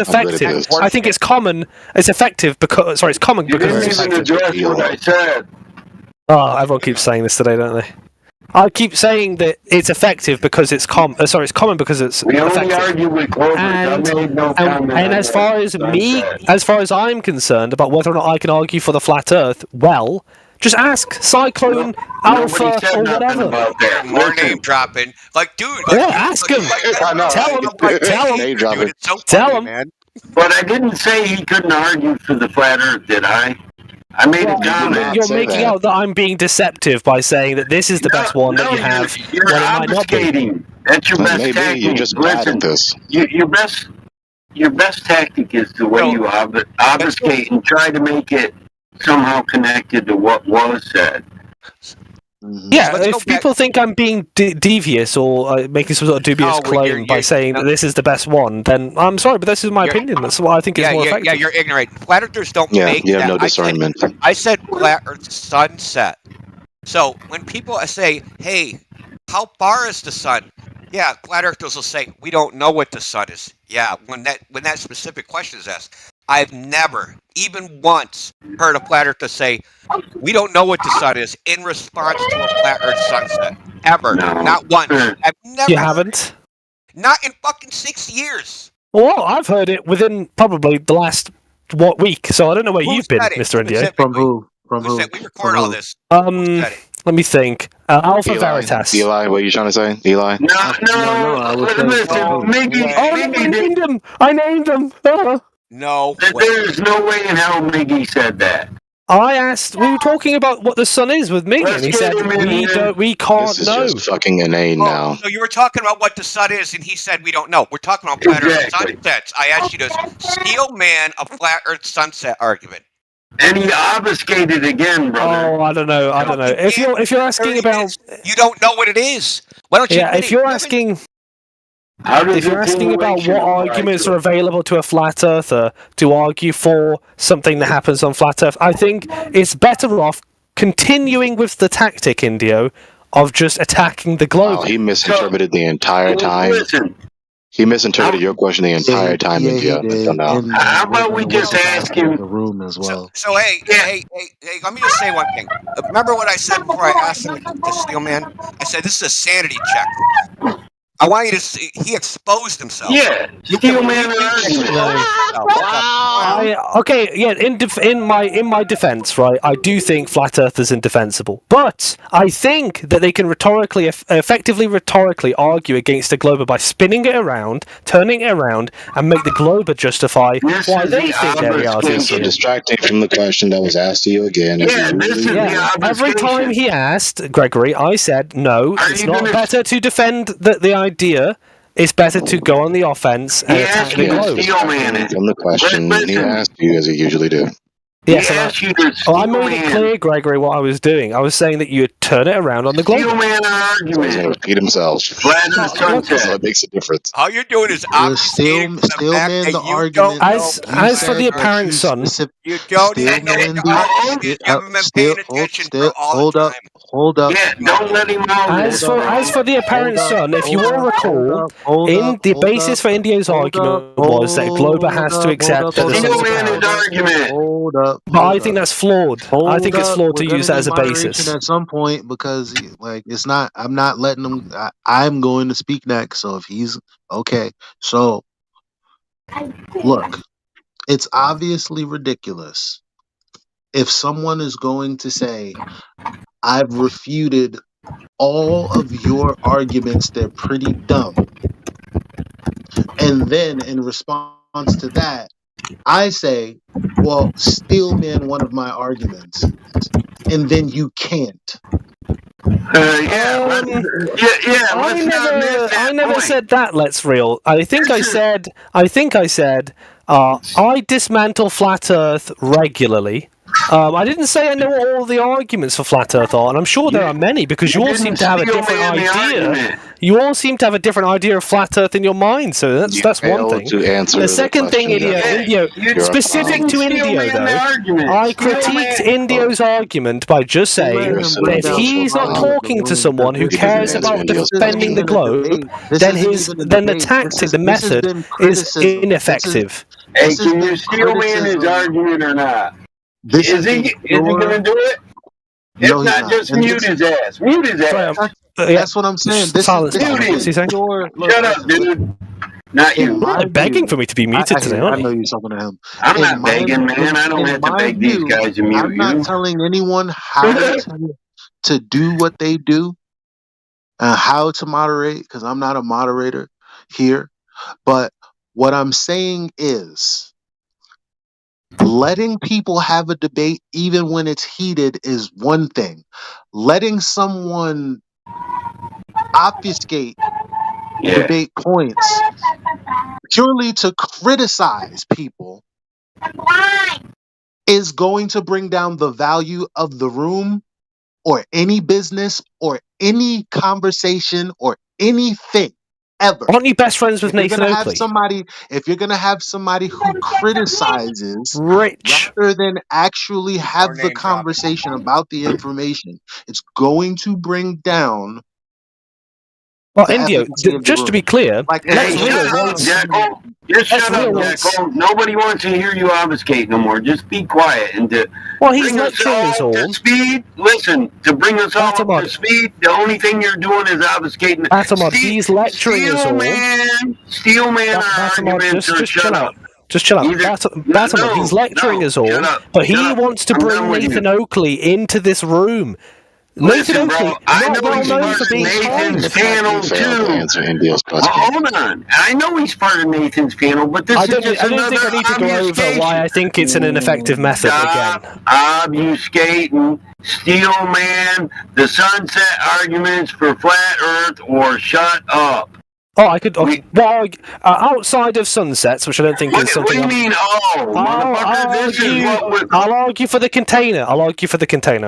effective. I think it's common. It's effective because it's common because it's effective. What I said. Oh, everyone keeps saying this today, don't they? I keep saying that it's effective because it's common. It's common because it's effective. We only argue with globers. I made no comment. And as far as I'm concerned about whether or not I can argue for the flat Earth, well, just ask Cyclone, Alpha, or whatever. More name dropping, like, dude. Ask him. Tell him. Tell him, man. But I didn't say he couldn't argue for the flat Earth, did I? I made a comment. You're making out that I'm being deceptive by saying that this is the best one that you have. You're obfuscating. That's your best tactic. You're just bad at this. Your best tactic is the way you obfuscate and try to make it somehow connected to what was said. Yeah, if people think I'm being devious or making some sort of dubious claim by saying that this is the best one, then I'm sorry, but this is my opinion. That's why I think it's more effective. Yeah, you're ignorant. Flat earthers don't make that. You have no discernment. I said flat Earth sunset. So when people say, hey, how far is the sun? Yeah, flat earthers will say, we don't know what the sun is. Yeah, when that specific question is asked. I've never, even once, heard a flat earther say, we don't know what the sun is in response to a flat earth sunset. Ever. No. Not once. I've never. You haven't? Not in fucking 6 years. Well, I've heard it within probably the last, week, so I don't know where you've been, Mr. India. From who? We record all this. Let me think. Alpha Veritas. Eli, what are you trying to say? Eli? No. I was saying, I named him. No. There's no way in hell Miggy said that. I asked. We were talking about what the sun is with Miggy, and he said we can't this is know. Just fucking inane now. So you were talking about what the sun is, and he said we don't know. We're talking about flat Earth sunsets. I asked you to steel man a flat Earth sunset argument. And he obfuscated again, brother. Oh, I don't know. If you're asking about, you don't know what it is. Why don't you? Yeah, if you're asking. If you're asking about what arguments are available to a flat earther to argue for something that happens on flat Earth, I think it's better off continuing with the tactic, Indio, of just attacking the globe. Oh, he misinterpreted the entire time. Listen, He misinterpreted your question the entire time, Yeah, India. he did. How about we And what's just his ask ass in him? the room as well. So hey, let me just say one thing. Remember what I said before I asked him to Steelman? I said this is a sanity check. I want you to see he exposed himself. Yeah, You Steelman completely exposed yourself. In my defense, right, I do think flat Earth is indefensible, but I think that they can effectively rhetorically argue against the globe by spinning it around, turning it around, and make the globe justify why they think their reality is So true. distracting from the question that was asked to you again. Every time he asked Gregory, I said no. It's not better to defend the idea. It's better to go on the offense and attack the globe. From the question he asked you, as he usually do. Yes, I made it clear, Gregory, what I was doing. I was saying that you turn it around on the globe. So he's going to repeat himself. So it makes a difference. All you're doing is obfuscating the fact Steelman, that the you argument. don't know. As for the apparent sun, you don't even know what the argument is. You haven't been paying attention for all the time. Hold up. Yeah, don't let him out. As for the apparent sun, if you all recall, the basis for India's argument was that Glober has to accept that the sun's apparent. Hold up. But I think that's flawed. I think it's flawed to use that as a basis. At some point, because it's not. I'm not letting him. I'm going to speak next. So if he's okay, so look, it's obviously ridiculous if someone is going to say, "I've refuted all of your arguments. They're pretty dumb," and then in response to that, I say, "Well, Steelman one of my arguments," and then you can't. I never said that. Let's real. I think I said. I dismantle flat Earth regularly. I didn't say I know what all the arguments for flat Earth are, and I'm sure there are many because you all seem to have a different idea. You all seem to have a different idea of flat Earth in your mind, so that's one thing. The second thing, Indio, specific to Indio though, I critiqued Indio's argument by just saying that if he's not talking to someone who cares about defending the globe, then the tactic, the method, is ineffective. Hey, can you Steelman his argument or not? Is he going to do it? If not, just mute his ass. Mute his ass. That's what I'm saying. Shut up, dude. Not you. You're begging for me to be muted today, aren't you? I know you're talking to him. I'm not begging, man. I don't have to beg these guys to mute you. I'm not telling anyone how to do what they do and how to moderate, because I'm not a moderator here. But what I'm saying is, letting people have a debate, even when it's heated, is one thing. Letting someone obfuscate debate points purely to criticize people is going to bring down the value of the room or any business or any conversation or anything ever. Aren't you best friends with Nathan Oakley? If you're going to have somebody who criticizes rather than actually have the conversation about the information, it's going to bring down. Well, Indio, just to be clear, let's Jacko. Just shut up, Jacko. Nobody wants to hear you obfuscate no more. Just be quiet and he's lecturing us all. To speed. Listen, to bring us all up to speed, the only thing you're doing is obfuscating. He's lecturing us all. Steelman arguments are shut up. Just chill out. Batamon, he's lecturing us all, but he wants to bring Nathan Oakley into this room. Listen, bro, I know he's part of Nathan's panel too. Hold on, I know he's part of Nathan's panel, but this is just another obfuscation. I don't think I need to go over why I think it's an ineffective method again. Obfuscating, Steelman, the sunset arguments for flat Earth, or shut up. Oh, I could. Well, outside of sunsets, which I don't think is something. What do you mean? I'll argue for the container.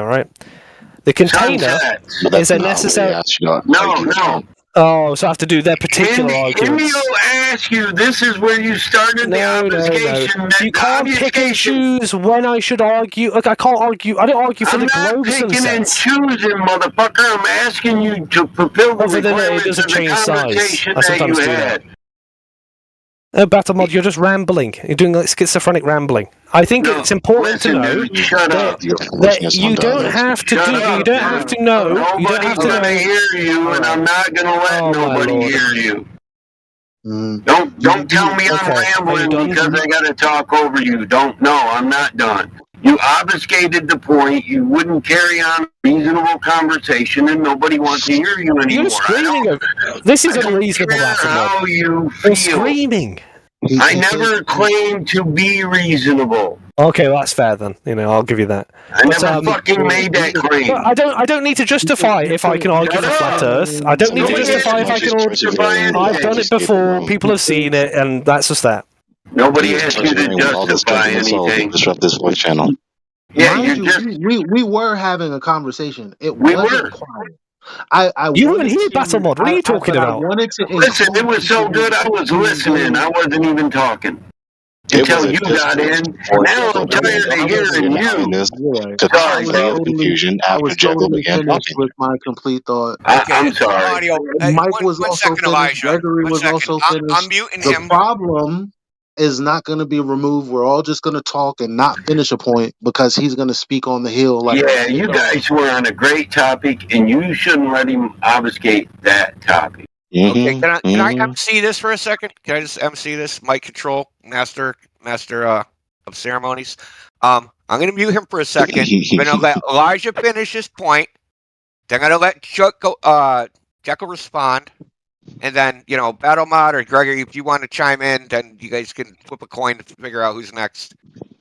Right? The container is a necessary. No. Oh, so I have to do their particular arguments. Indio asked you. This is where you started the obfuscation. No. You can't pick and choose when I should argue. Look, I can't argue. I don't argue for the globe sunsets. I'm not picking and choosing, motherfucker. I'm asking you to fulfill the requirements of the conversation that you had. Battlemod, you're just rambling. You're doing like schizophrenic rambling. I think it's important to know that you don't have to do. You don't have to know. You don't have to know. Nobody's gonna hear you, and I'm not gonna let nobody hear you. Don't tell me I'm rambling because I gotta talk over you. I'm not done. You obfuscated the point. You wouldn't carry on a reasonable conversation, and nobody wants to hear you anymore. You're screaming. This is unreasonable. How you feel? You're screaming. I never claimed to be reasonable. Okay, well, that's fair then. I'll give you that. I never fucking made that claim. I don't need to justify if I can argue for flat Earth. I don't need to justify if I can argue. I've done it before. People have seen it, and that's just that. Nobody asked you to justify anything. Disrupt this voice channel. Yeah, we were having a conversation. We were. You weren't here, Battlemod. What are you talking about? Listen, it was so good. I was listening. I wasn't even talking until you got in. Now I'm tired of hearing you. Sorry, confusion after Jekyll began talking. With my complete thought. I'm sorry. Audio. Mike was also second, finished. Elijah. Gregory was also finished. I'm muting the him. problem is not going to be removed. We're all just going to talk and not finish a point because he's going to speak on the hill. Yeah, you guys were on a great topic, and you shouldn't let him obfuscate that topic. Okay, can I MC this for a second? Can I just MC this? Mic control, master of ceremonies. I'm going to mute him for a second. I'm going to let Elijah finish his point. Then I'm going to let Jekyll respond. And then, Battlemod or Gregory, if you want to chime in, then you guys can flip a coin to figure out who's next.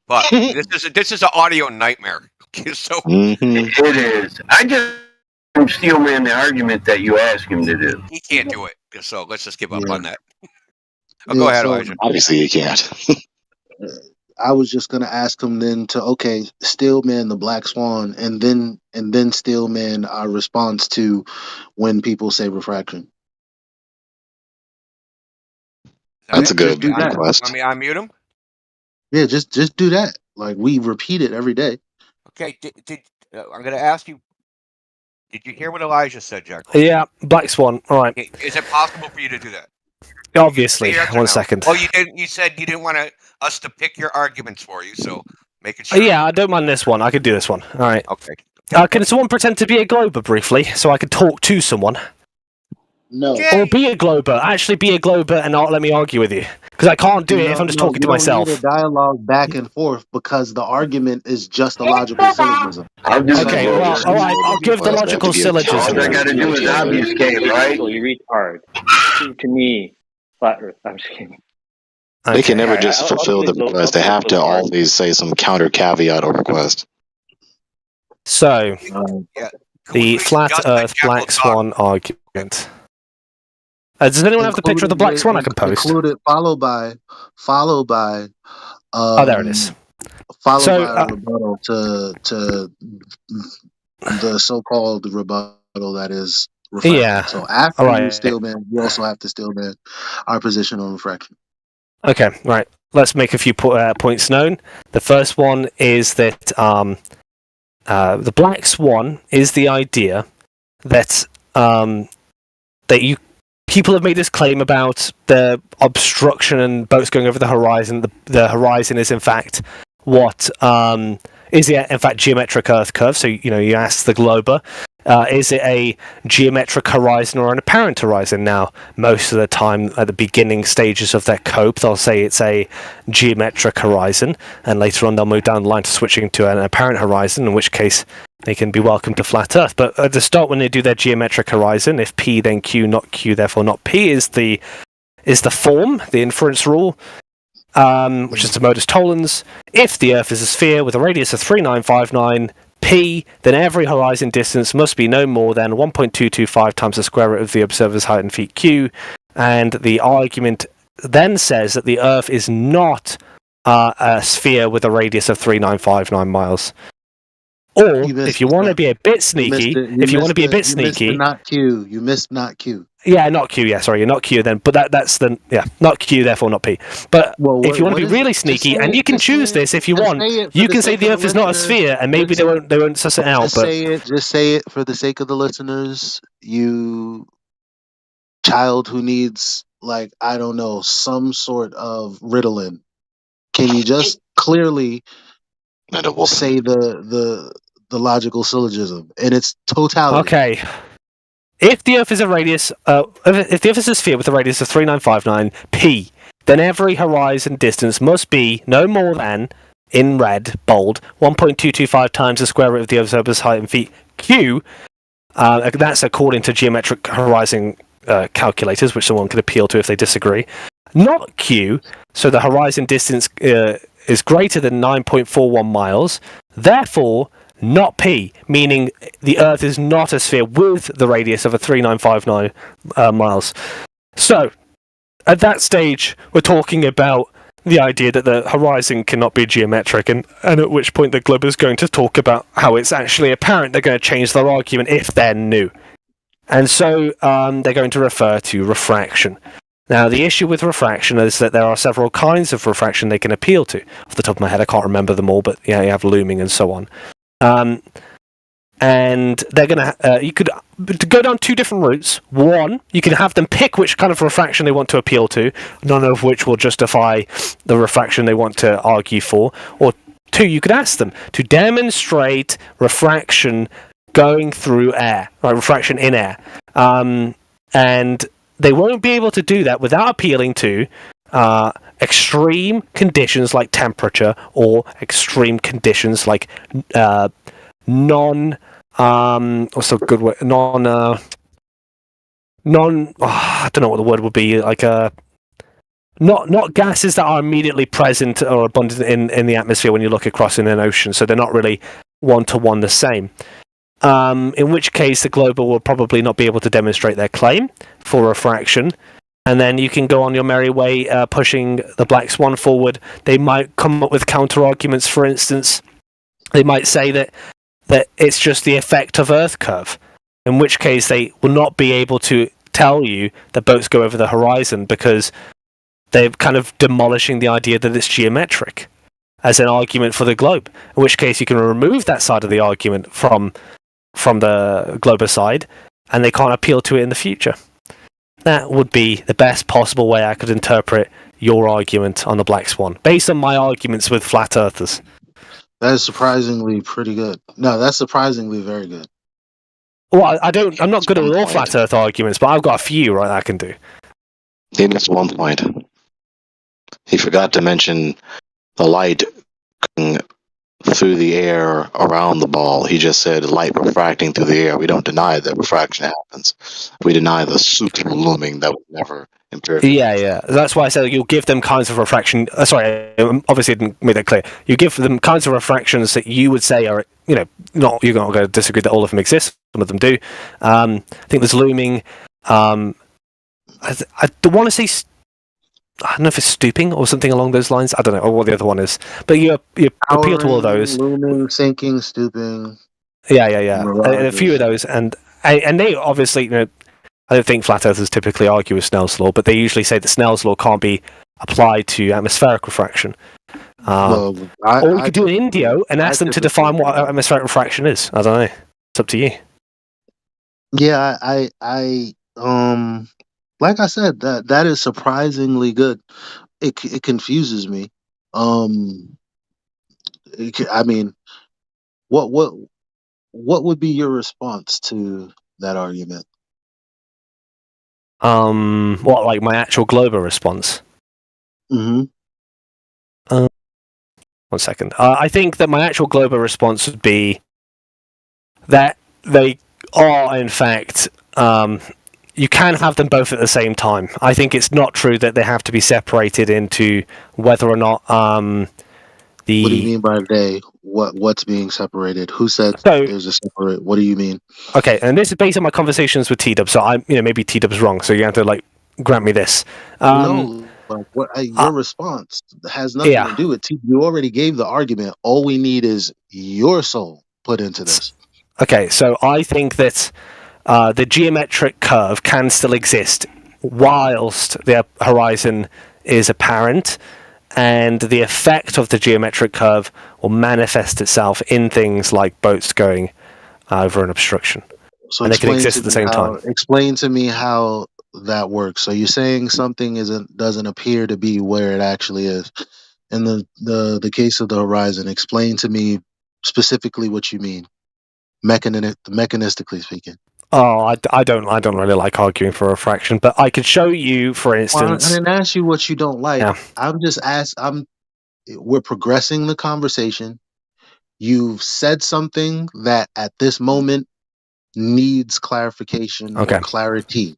But this is an audio nightmare. So it is. I just steelman the argument that you asked him to do. He can't do it. So let's just give up on that. Go ahead, Elijah. Obviously, you can't. I was just gonna ask him then to Steelman the Black Swan, and then Steelman our response to when people say refraction. That's a good request. Let me unmute him. Yeah, just do that. Like we repeat it every day. Okay, I'm going to ask you. Did you hear what Elijah said, Jack? Yeah, Black Swan. All right. Is it possible for you to do that? Obviously. One second. Oh, you didn't. You said you didn't want us to pick your arguments for you, so make it sure. Yeah, I don't mind this one. I could do this one. All right. Okay. Can someone pretend to be a Glober briefly, so I could talk to someone? No. Or be a Glober. Actually be a Glober and not let me argue with you. Because I can't do it if I'm just talking to myself. Need a dialogue back and forth because the argument is just a logical syllogism. Okay, well, all right. I'll give the logical syllogism. All I got to do is obfuscate, right? You read hard. To me, flat Earth. I'm just kidding. They can never just fulfill the request. They have to always say some counter caveat or request. So, the flat Earth Black Swan argument. Does anyone have the picture of the Black Swan I can post? Followed by. There it is. Followed by a rebuttal to the so-called rebuttal that is refraction. Yeah. So after you Steelman, you also have to Steelman our position on refraction. Okay, right. Let's make a few points known. The first one is that the Black Swan is the idea that people have made this claim about the obstruction and boats going over the horizon. The horizon is in fact what is it in fact geometric Earth curve? So you ask the Glober, is it a geometric horizon or an apparent horizon? Now, most of the time at the beginning stages of their cope, they'll say it's a geometric horizon, and later on they'll move down the line to switching to an apparent horizon, in which case they can be welcome to flat Earth. But at the start, when they do their geometric horizon, if P then Q, not Q, therefore not P, is the form, the inference rule, which is the modus tollens. If the Earth is a sphere with a radius of 3959 P, then every horizon distance must be no more than 1.225 times the square root of the observer's height in feet Q. And the argument then says that the Earth is not a sphere with a radius of 3959 miles. Or, if you want to be a bit sneaky, not Q. You missed not Q. Yeah, not Q. Yeah, sorry, you're not Q then. But that's not Q, therefore not P. But if you want to be really sneaky, and you can choose this if you want, you can say the Earth is not a sphere, and maybe they won't suss it out. Just say it for the sake of the listeners. You child who needs like, I don't know, some sort of Ritalin, can you just clearly say the logical syllogism in its totality? Okay. If the Earth is a radius, if the Earth is a sphere with a radius of 3959 p, then every horizon distance must be no more than, in red, bold, 1.225 times the square root of the observer's height in feet q. That's according to geometric horizon calculators, which someone can appeal to if they disagree. Not q, so the horizon distance is greater than 9.41 miles. Therefore, not p, meaning the Earth is not a sphere with the radius of a 3959 miles. So, at that stage, we're talking about the idea that the horizon cannot be geometric, and at which point the globe is going to talk about how it's actually apparent. They're going to change their argument if they're new. And so they're going to refer to refraction. Now, the issue with refraction is that there are several kinds of refraction they can appeal to. Off the top of my head, I can't remember them all, but yeah, you have looming and so on. And they're going to, you could go down two different routes. One, you can have them pick which kind of refraction they want to appeal to, none of which will justify the refraction they want to argue for. Or two, you could ask them to demonstrate refraction going through air, right, refraction in air. And they won't be able to do that without appealing to extreme conditions like temperature or extreme conditions like what's a good word? I don't know what the word would be, like not gases that are immediately present or abundant in the atmosphere when you look across in an ocean, so they're not really one-to-one the same. In which case the globe will probably not be able to demonstrate their claim for refraction, and then you can go on your merry way pushing the black swan forward. They might come up with counter-arguments. For instance, they might say that it's just the effect of Earth curve, in which case they will not be able to tell you that boats go over the horizon because they're kind of demolishing the idea that it's geometric as an argument for the globe, in which case you can remove that side of the argument from the globe side, and they can't appeal to it in the future. That would be the best possible way I could interpret your argument on the black swan, based on my arguments with flat earthers. That is surprisingly pretty good. No, that's surprisingly very good. Well, I'm not good at all flat earth arguments, but I've got a few, right, I can do. He missed one point. He forgot to mention the light going through the air around the ball. He just said light refracting through the air. We don't deny that refraction happens. We deny the super looming that was never empirical. Yeah. That's why I said you'll give them kinds of refraction. Sorry, obviously I didn't make that clear. You give them kinds of refractions that you would say are, you're not going to disagree that all of them exist. Some of them do. I think there's looming. I don't want to say. I don't know if it's stooping or something along those lines. I don't know, or what the other one is. But you appeal to all of those. Looming, sinking, stooping. Yeah. And a few of those, and they obviously, I don't think flat earthers typically argue with Snell's law, but they usually say that Snell's law can't be applied to atmospheric refraction. Or you could do an Indio and ask them to define what atmospheric refraction is. I don't know. It's up to you. Yeah, I like I said, that is surprisingly good. It confuses me. I mean, what would be your response to that argument? What, like my actual global response? Mm-hmm. 1 second. I think that my actual global response would be that they are, in fact, you can have them both at the same time. I think it's not true that they have to be separated into whether or not What do you mean by they? What's being separated? Who said there's a separate? What do you mean? Okay, and this is based on my conversations with T-Dub, so maybe T-Dub's wrong, so you have to grant me this. No, your response has nothing to do with T. You already gave the argument. All we need is your soul put into this. Okay, so I think that the geometric curve can still exist whilst the horizon is apparent, and the effect of the geometric curve will manifest itself in things like boats going over an obstruction. So and they can exist at the same time. Explain to me how that works? So you're saying something doesn't appear to be where it actually is. In the case of the horizon, explain to me specifically what you mean, mechanistically speaking. Oh, I don't really like arguing for refraction, but I could show you, for Well, I instance. didn't ask you what you don't like. Yeah. I'm just we're progressing the conversation. You've said something that at this moment needs clarification or Okay. clarity,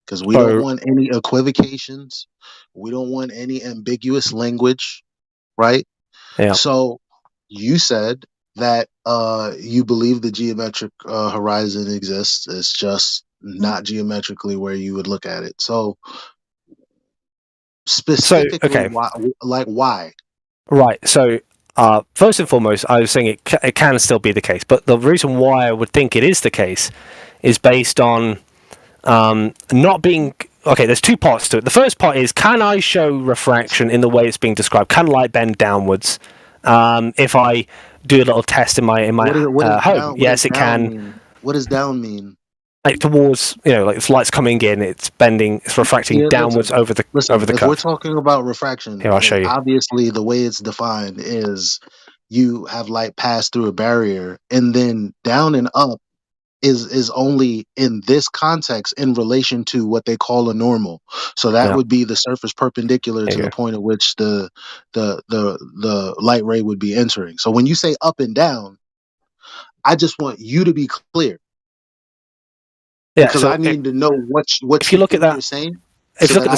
because we don't want any equivocations. We don't want any ambiguous language, right? Yeah. So you said that you believe the geometric horizon exists. It's just not geometrically where you would look at it. So specifically, okay. why? Right. So, first and foremost, I was saying it can still be the case, but the reason why I would think it is the case is based on not being. Okay, there's two parts to it. The first part is, can I show refraction in the way it's being described? Can light bend downwards? If I do a little test in my home, yes, it can. Mean? What does down mean? Like towards, like if light's coming in, it's bending, it's refracting downwards over the curve. If we're talking about refraction, here I'll show you. Obviously, the way it's defined is you have light pass through a barrier, and then down and up is only in this context in relation to what they call a normal. So that would be the surface perpendicular to the point at which the light ray would be entering. So when you say up and down, I just want you to be clear. Yeah, because so I need to know what if you look at that, you're saying. If you look at the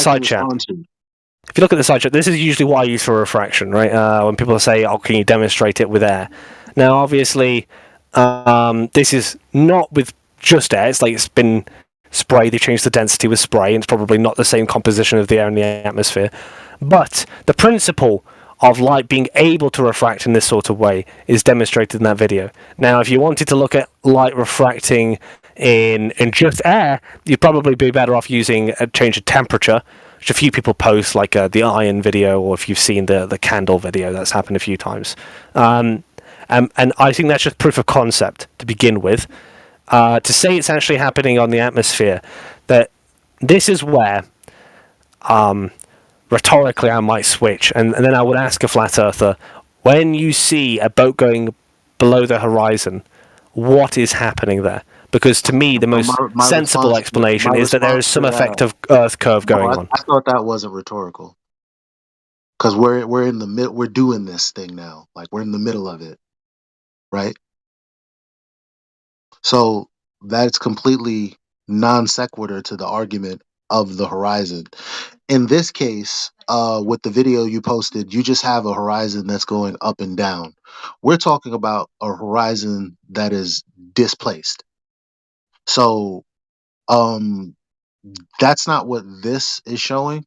side chat, this is usually what I use for refraction, right? When people say, "Oh, can you demonstrate it with air?" Now, obviously, this is not with just air. It's like it's been spray. They changed the density with spray, and it's probably not the same composition of the air in the atmosphere. But the principle of light being able to refract in this sort of way is demonstrated in that video. Now, if you wanted to look at light refracting in just air, you'd probably be better off using a change of temperature, which a few people post, like the iron video, or if you've seen the candle video, that's happened a few times. And I think that's just proof of concept to begin with. To say it's actually happening on the atmosphere, that this is where rhetorically I might switch, and then I would ask a flat earther, when you see a boat going below the horizon, what is happening there? Because to me, the most sensible explanation is that there is some effect of Earth curve going on. I thought that wasn't rhetorical, because we're in the mid. We're doing this thing now, like we're in the middle of it, right? So that's completely non sequitur to the argument of the horizon. In this case, with the video you posted, you just have a horizon that's going up and down. We're talking about a horizon that is displaced. So that's not what this is showing.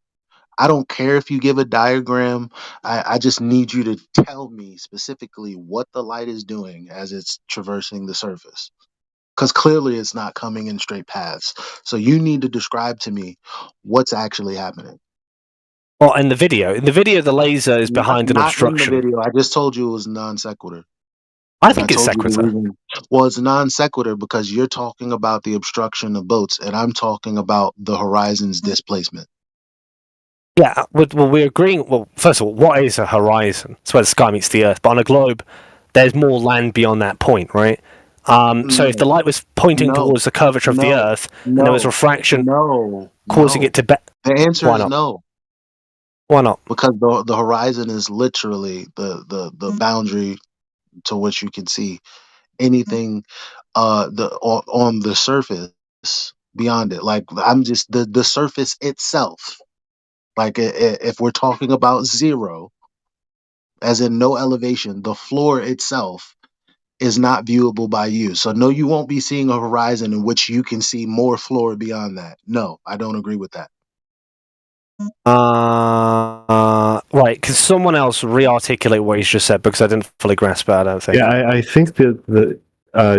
I don't care if you give a diagram. I just need you to tell me specifically what the light is doing as it's traversing the surface. Because clearly it's not coming in straight paths. So you need to describe to me what's actually happening. Well, in the video, the laser is behind an obstruction. Not in the video. I just told you it was non sequitur. I think it's sequitur. Well, it's non sequitur because you're talking about the obstruction of boats, and I'm talking about the horizon's displacement. Yeah, well, we're agreeing. Well, first of all, what is a horizon? It's where the sky meets the earth. But on a globe, there's more land beyond that point, right? So if the light was pointing towards the curvature of the earth, and there was refraction causing it to the answer is not? no. Why not? Because the horizon is literally the boundary to which you can see anything on the surface beyond it. Like I'm just the surface itself. Like if we're talking about zero, as in no elevation, the floor itself is not viewable by you. So no, you won't be seeing a horizon in which you can see more floor beyond that. No, I don't agree with that. Right, can someone else re-articulate what he's just said, because I didn't fully grasp it, I don't think. Yeah, I think that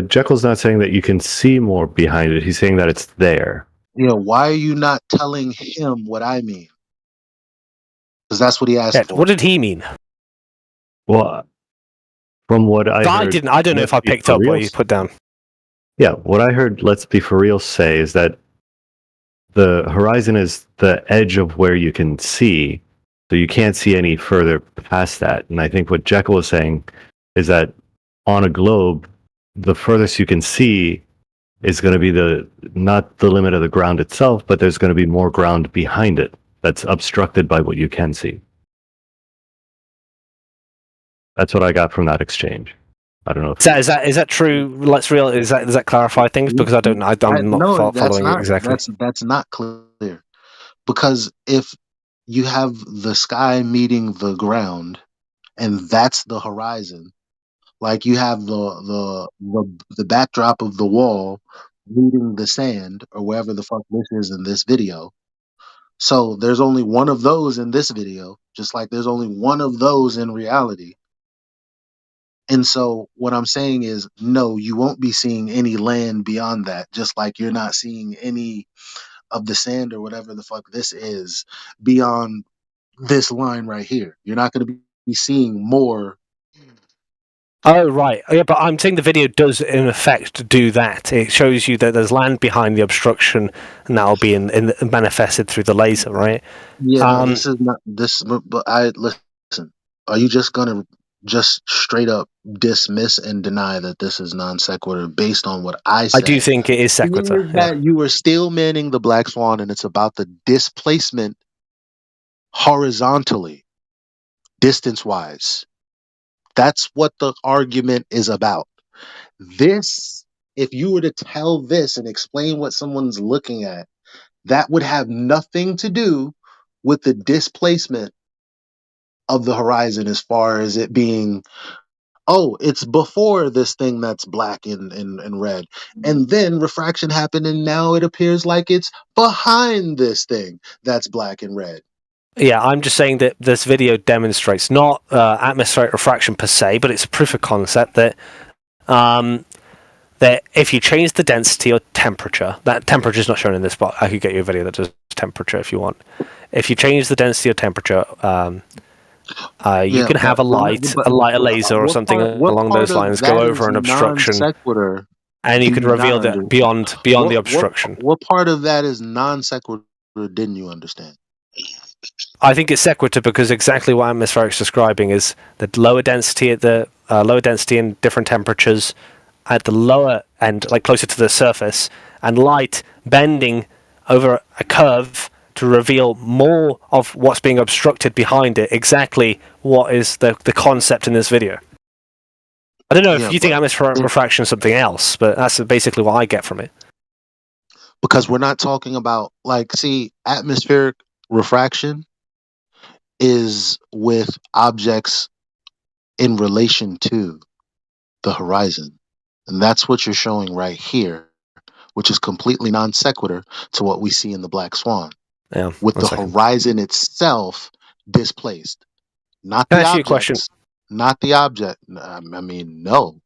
Jekyll's not saying that you can see more behind it. He's saying that it's there. Why are you not telling him what I mean? Because that's what he asked for. What did he mean? Well, from what I heard, I don't know if I picked up what you put down. Yeah, what I heard Let's Be For Real say is that the horizon is the edge of where you can see, so you can't see any further past that. And I think what Jekyll was saying is that on a globe, the furthest you can see is going to be not the limit of the ground itself, but there's going to be more ground behind it that's obstructed by what you can see. That's what I got from that exchange. I don't know. Is that true? Let's real. Does that clarify things? Because I'm not following it exactly. That's not clear. Because if you have the sky meeting the ground, and that's the horizon, like you have the backdrop of the wall meeting the sand, or wherever the fuck this is in this video. So there's only one of those in this video, just like there's only one of those in reality. And so what I'm saying is, no, you won't be seeing any land beyond that, just like you're not seeing any of the sand or whatever the fuck this is beyond this line right here. You're not going to be seeing more. Oh, right. Yeah, but I'm saying the video does, in effect, do that. It shows you that there's land behind the obstruction, and that'll be manifested through the laser, right? Yeah, no, this is not this. But listen. Are you just gonna just straight up dismiss and deny that this is non sequitur based on what I said? I do think it is sequitur. That you are still manning the black swan, and it's about the displacement horizontally, distance wise. That's what the argument is about. This, if you were to tell this and explain what someone's looking at, that would have nothing to do with the displacement of the horizon as far as it being, oh, it's before this thing that's black and red. And then refraction happened and now it appears like it's behind this thing that's black and red. Yeah, I'm just saying that this video demonstrates not atmospheric refraction per se, but it's a proof of concept that that if you change the density or temperature, that temperature is not shown in this, but I could get you a video that does temperature if you want. If you change the density or temperature, you can have a laser or something along those lines go over an obstruction, and you can reveal that beyond the obstruction. What part of that is non sequitur? Didn't you understand? I think it's sequitur because exactly what atmospheric's describing is that lower density at the lower density and different temperatures at the lower end, like closer to the surface, and light bending over a curve to reveal more of what's being obstructed behind it. Exactly what is the concept in this video. I don't know if you think atmospheric refraction is something else, but that's basically what I get from it. Because we're not talking about, like, see, atmospheric refraction is with objects in relation to the horizon. And that's what you're showing right here, which is completely non sequitur to what we see in the Black Swan. Yeah, with the horizon itself displaced. Not the objects. Not the object. I mean, no.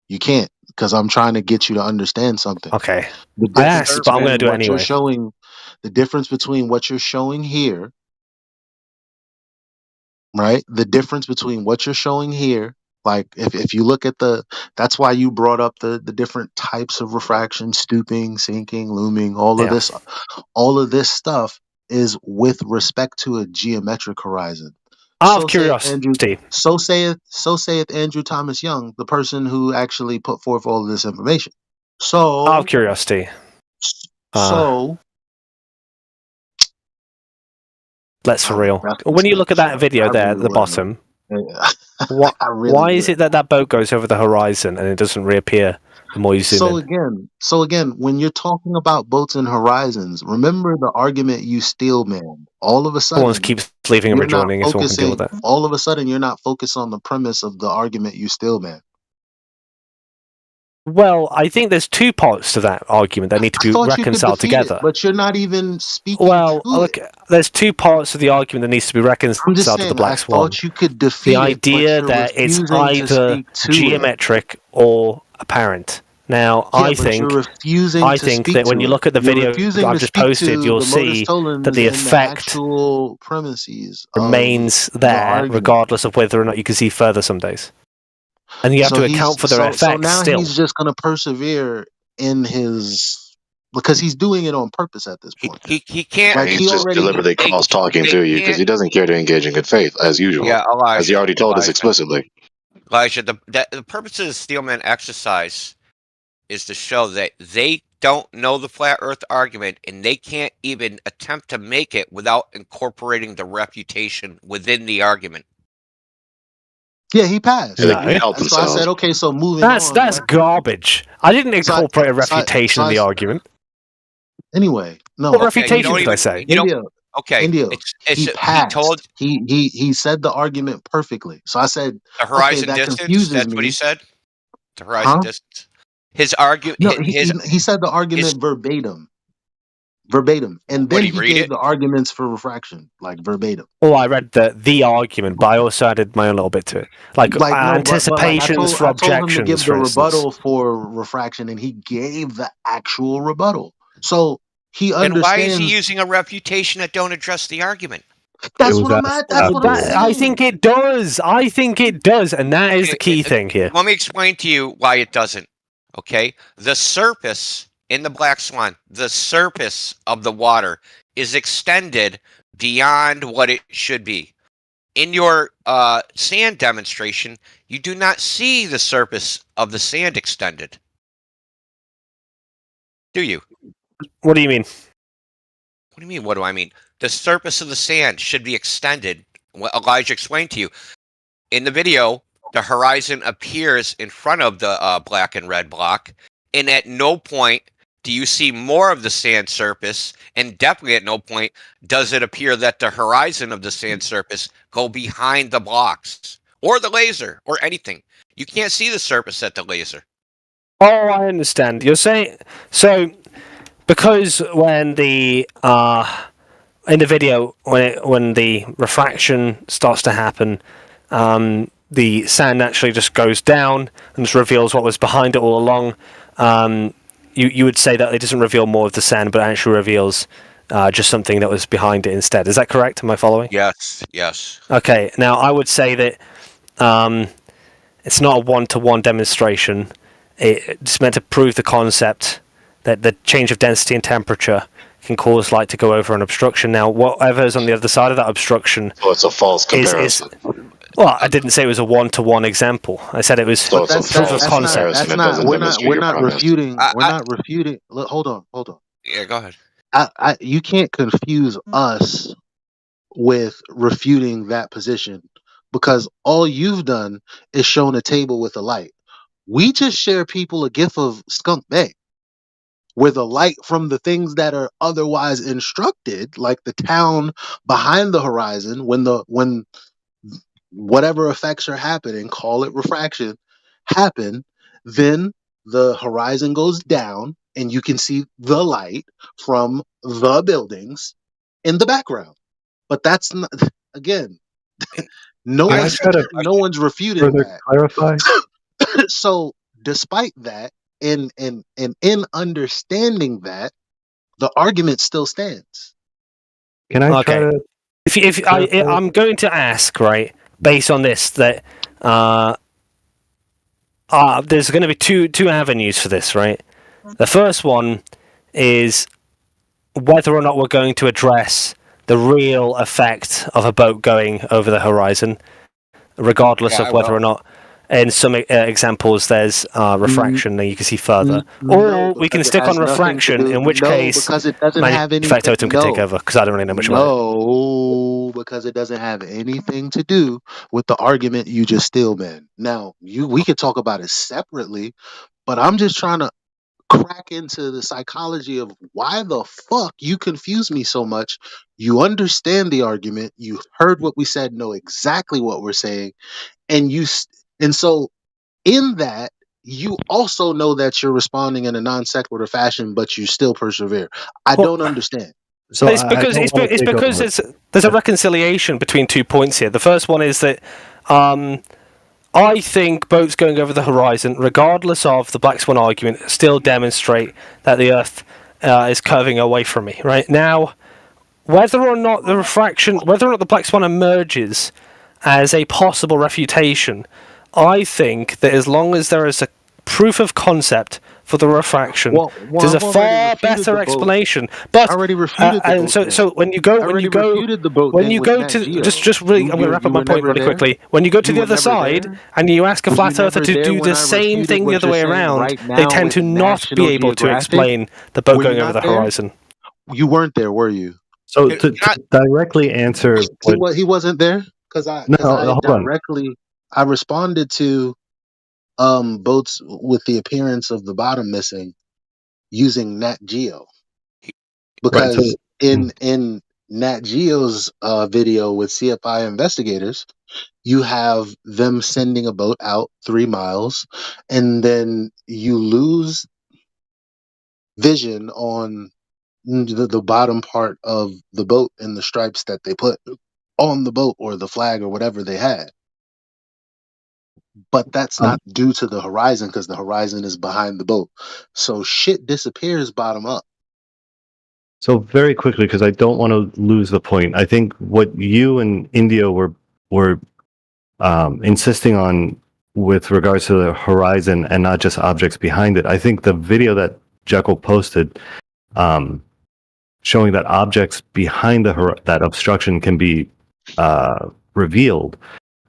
You can't, because I'm trying to get you to understand something. Okay. I asked, but I'm going to do it anyway. The difference between what you're showing here, right? The difference between what you're showing here, like if you look at that's why you brought up the different types of refraction, stooping, sinking, looming, all of this stuff is with respect to a geometric horizon. Out of curiosity. So saith Andrew Thomas Young, the person who actually put forth all of this information. So out of curiosity. Let's for real. When you look at that video there at the bottom, why is it that boat goes over the horizon and it doesn't reappear the more you zoom in? So again, when you're talking about boats and horizons, remember the argument you steel man. All of a sudden, someone keeps leaving and rejoining, so one can deal with that. All of a sudden, you're not focused on the premise of the argument you steel man. Well, I think there's two parts to that argument that need to be reconciled together. But you're not even speaking. Well, look, there's two parts of the argument that needs to be reconciled to the Black Swan. You could defeat the idea that it's either geometric or apparent. Now, I think that when you look at the video I've just posted, you'll see that the effect remains there, regardless of whether or not you can see further some days. And you have to account for their effects now still. He's just going to persevere in his because he's doing it on purpose at this point. He can't. Like He's he just already deliberately calls talking to you because he doesn't care to engage in good faith, as usual. Yeah, Elijah. As he already told us explicitly. Elijah, the purpose of the Steelman exercise is to show that they don't know the flat Earth argument, and they can't even attempt to make it without incorporating the refutation within the argument. Yeah, he passed. So they can help So I said, okay, so moving That's on. that's garbage. I didn't incorporate a so I- refutation in the argument. Anyway, no. What refutation did I say? India. Okay, India. He passed. told He said the argument perfectly. So I said, the horizon okay, that distance. confuses That's me. what he said. The horizon distance. His argument. No, he said the argument verbatim, and then he gave the arguments for refraction, like verbatim. Oh, I read the argument, but I also added my own little bit to it, like anticipations for I told him to give objections, the for instance. rebuttal for refraction, and he gave the actual rebuttal. So he understands. And why is he using a refutation that don't address the argument? That's what I'm at. That's what I'm saying. I think it does. I think it does, and that is the key thing here. Let me explain to you why it doesn't. Okay, the surface in the Black Swan, the surface of the water is extended beyond what it should be. In your sand demonstration, you do not see the surface of the sand extended. Do you? What do you mean? What do you mean? What do I mean? The surface of the sand should be extended. What Elijah explained to you. In the video, the horizon appears in front of the black and red block, and at no point do you see more of the sand surface, and definitely at no point does it appear that the horizon of the sand surface go behind the blocks, or the laser, or anything. You can't see the surface at the laser. Oh, I understand. You're saying so because when the in the video when the refraction starts to happen, the sand actually just goes down and just reveals what was behind it all along. You would say that it doesn't reveal more of the sand, but actually reveals just something that was behind it instead. Is that correct? Am I following? Yes. Okay. Now I would say that it's not a one-to-one demonstration. It's meant to prove the concept that the change of density and temperature can cause light to go over an obstruction. Now, whatever is on the other side of that obstruction... So it's a false comparison. Well, I didn't say it was a one-to-one example. I said it was proof of concept. We're not refuting. We're not refuting. Look, hold on. Yeah, go ahead. You can't confuse us with refuting that position, because all you've done is shown a table with a light. We just share people a gif of Skunk Bay, where the light from the things that are otherwise instructed, like the town behind the horizon, when whatever effects are happening, call it refraction, happen, then the horizon goes down and you can see the light from the buildings in the background. But that's not, again, no one's refuting that. Clarify. So despite that, and in understanding that, the argument still stands. Can I try to? If I'm going to ask, right, based on this, that there's going to be two avenues for this, right? The first one is whether or not we're going to address the real effect of a boat going over the horizon, regardless of whether or not. In some examples, there's refraction that you can see further, or we can stick on refraction. In which case, because it doesn't have any Factotum can take over because I don't really know much about it. No, because it doesn't have anything to do with the argument you just stillman. Now, we could talk about it separately, but I'm just trying to crack into the psychology of why the fuck you confuse me so much. You understand the argument, you heard what we said, know exactly what we're saying, and so in that, you also know that you're responding in a non sequitur fashion, but you still persevere. I don't understand. So it's because there's a reconciliation between 2 points here. The first one is that I think boats going over the horizon, regardless of the Black Swan argument, still demonstrate that the Earth is curving away from me. Right now, whether or not the Black Swan emerges as a possible refutation, I think that as long as there is a proof of concept for the refraction. Well, It is a I've already far refuted better the boat. explanation. But I already refuted the and boat. so when you go refuted the boat when then you with go Nat to Geo. just really, I'm going to wrap up You my were point never really there. quickly. When you go to You the were other never side there. and you ask a Was you flat earther never to there do when the I same refuted thing the what other you're way saying around, right they now tend with to not be National able to Geographic? explain the boat Were you going over not the there? horizon. You weren't there, were you? So to directly answer what He wasn't there because no, I hold on. directly I responded to boats with the appearance of the bottom missing using Nat Geo Right. So because in Nat Geo's video with CFI investigators, you have them sending a boat out 3 miles, and then you lose vision on the bottom part of the boat and the stripes that they put on the boat or the flag or whatever they had. But that's not due to the horizon because the horizon is behind the boat. So shit disappears bottom up. So very quickly, because I don't want to lose the point. I think what you and India were insisting on with regards to the horizon and not just objects behind it. I think the video that Jekyll posted, showing that objects behind that obstruction can be revealed,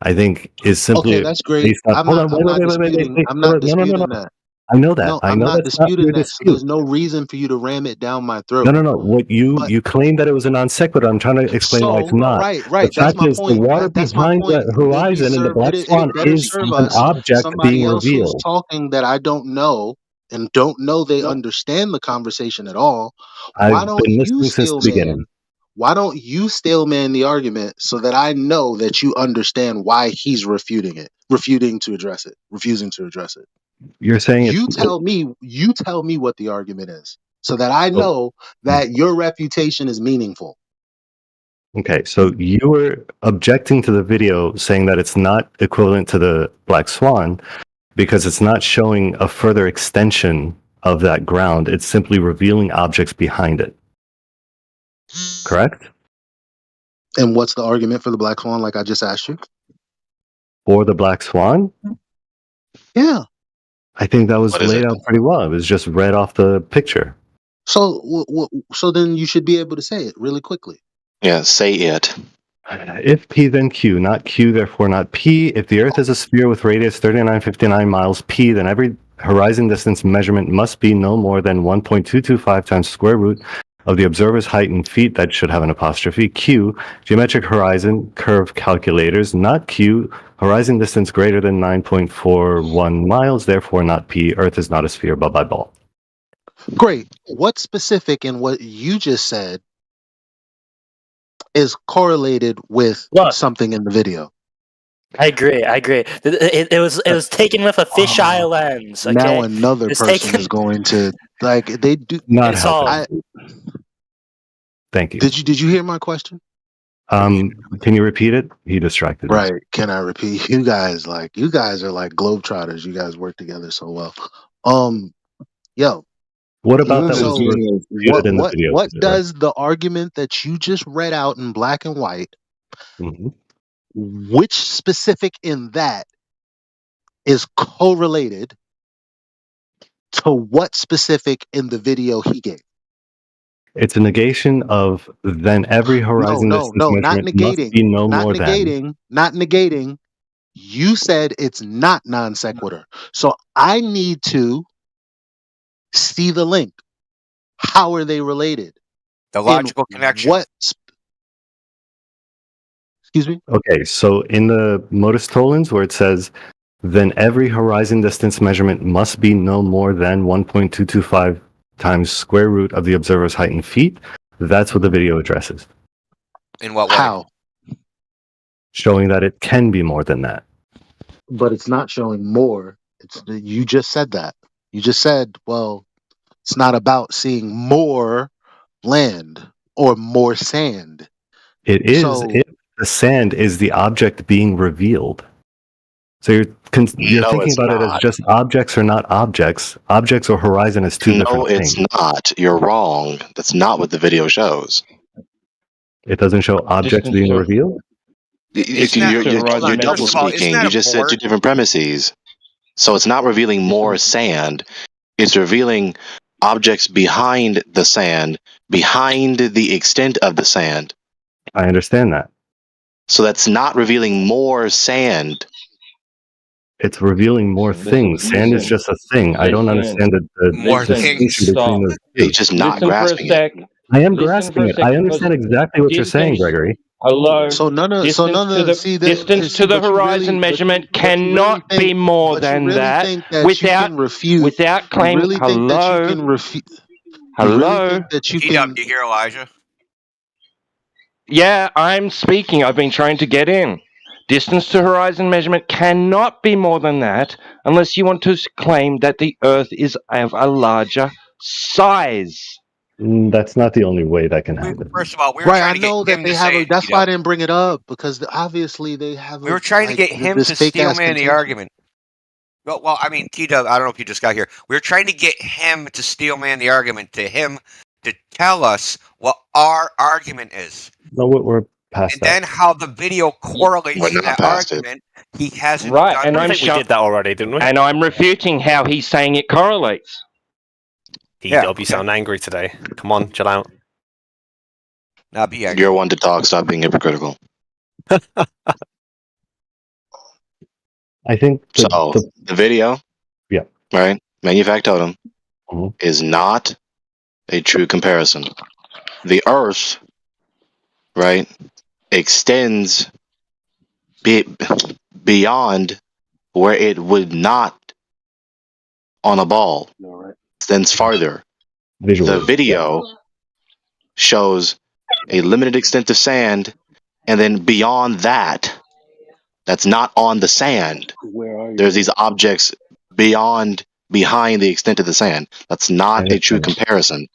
I think is simply Okay, that's great. based on. Hold on, wait. I'm not No. disputing that. I know that. No, I I'm know not that's not your disputing that. So dispute. there's no reason for you to ram it down my throat. No. What you claimed that it was a non sequitur. I'm trying to explain why it's not. Right. The That's fact my is, the point. water That's my behind point. the And then you horizon in the serve Black it Swan better is serve an us object somebody being else who's revealed. talking that I don't know and don't know they understand the conversation at all. I've been listening since the beginning. Why don't you staleman the argument so that I know that you understand why he's refusing to address it. You're saying You tell me what the argument is so that I Oh, know that your refutation is meaningful. okay. So you were objecting to the video, saying that it's not equivalent to the Black Swan because it's not showing a further extension of that ground. It's simply revealing objects behind it. Correct? And what's the argument for the Black Swan, like I just asked you? For the Black Swan? Yeah. I think that was laid out pretty well. It was just read off the picture. So, so then you should be able to say it really quickly. Yeah, say it. If P, then Q, not Q, therefore not P. If the Earth is a sphere with radius 3959 miles P, then every horizon distance measurement must be no more than 1.225 times square root of the observer's height in feet. That should have an apostrophe. Q, geometric horizon curve calculators, not Q, horizon distance greater than 9.41 miles, therefore not P. Earth is not a sphere, blah, blah, blah. Great. What's specific in what you just said is correlated with something in the video? I agree. It was taken with a fisheye lens. Okay? Now another It's person taken. is going to they do not It's all. Thank you. Did you hear my question? Can you repeat it? He distracted me. Right. Can I repeat? You guys are like globetrotters. You guys work together so well. Yo. What about that was So refuted in the video? what does the argument that you just read out in black and white? Mm-hmm. Which specific in that is correlated to what specific in the video he gave? It's a negation of then every horizon distance not measurement must negating. be no Not more negating. Not negating. You said it's not non sequitur. So I need to see the link. How are they related? The logical connection. What? Excuse me? Okay, so in the modus tollens where it says, then every horizon distance measurement must be no more than 1.225 times square root of the observer's height in feet, that's what the video addresses. In what way? How? Showing that it can be more than that. But it's not showing more. You just said that. You just said, well, it's not about seeing more land or more sand. It is if the sand is the object being revealed. So you're thinking about it as just objects or not objects. Objects or horizon is two different things. No, it's not. You're wrong. That's not what the video shows. It doesn't show objects being revealed? You're double speaking. You just said two different premises. So it's not revealing more sand. It's revealing objects behind the sand, behind the extent of the sand. I understand that. So that's not revealing more sand. It's revealing more things. Sand is just a thing. I don't understand the distinction between those two. You're just not Listen for a grasping it. sec. I am Listen for grasping a it. sec, I because understand exactly what you're saying, distance. Gregory. Hello. So none of Distance to the horizon measurement cannot be more than that without claim. You really think that you can refute? You really Hello. think that you T-Dub, can? do you hear Elijah? Yeah, I'm speaking. I've been trying to get in. Distance to horizon measurement cannot be more than that unless you want to claim that the Earth is of a larger size. That's not the only way that can happen. First of all, we were Right, I trying to get know that him they to have say a. it. That's why I T-Dub. didn't bring it up because obviously they have We were trying to get him this to fake steel ass man the contention. argument. Well, I mean, T-Dub, I don't know if you just got here. We were trying to get him to steel man the argument, to him to tell us what our argument is. No, we're past and that. then how the video correlates to that argument. He hasn't Right, done and that. I'm we did that already, didn't we? And I'm refuting how he's saying it correlates. T-Dub, you sound angry today. Come on, chill out. Not be angry. You're one to talk. Stop being hypocritical. I think the video, yeah, right, manufactotum, is not a true comparison. The Earth, right, extends beyond where it would not on a ball. Extends farther. Visually, the video shows a limited extent of sand, and then beyond that, that's not on the sand. There's these objects behind the extent of the sand. That's not a true comparison.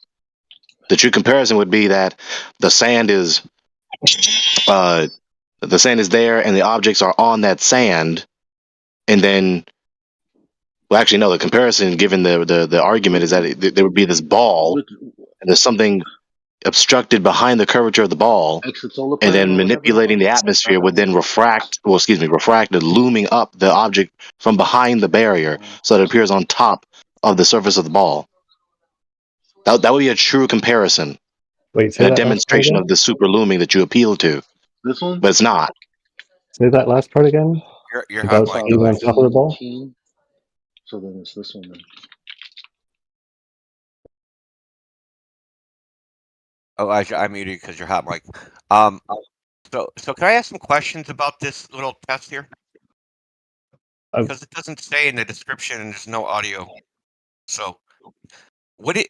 The true comparison would be that the sand is there, and the objects are on that sand, and then, well, actually, no. The comparison, given the argument, is that there would be this ball, and there's something obstructed behind the curvature of the ball, and then manipulating the atmosphere would then refract the looming up the object from behind the barrier so that it appears on top of the surface of the ball. That would be a true comparison. Wait, and a demonstration of the super looming that you appeal to. This one? But it's not. Say that last part again. You're about hot, being on top of the ball. So then it's this one then. Oh, I muted because you're hot, Mike. So can I ask some questions about this little test here? Because it doesn't say in the description, and there's no audio. So,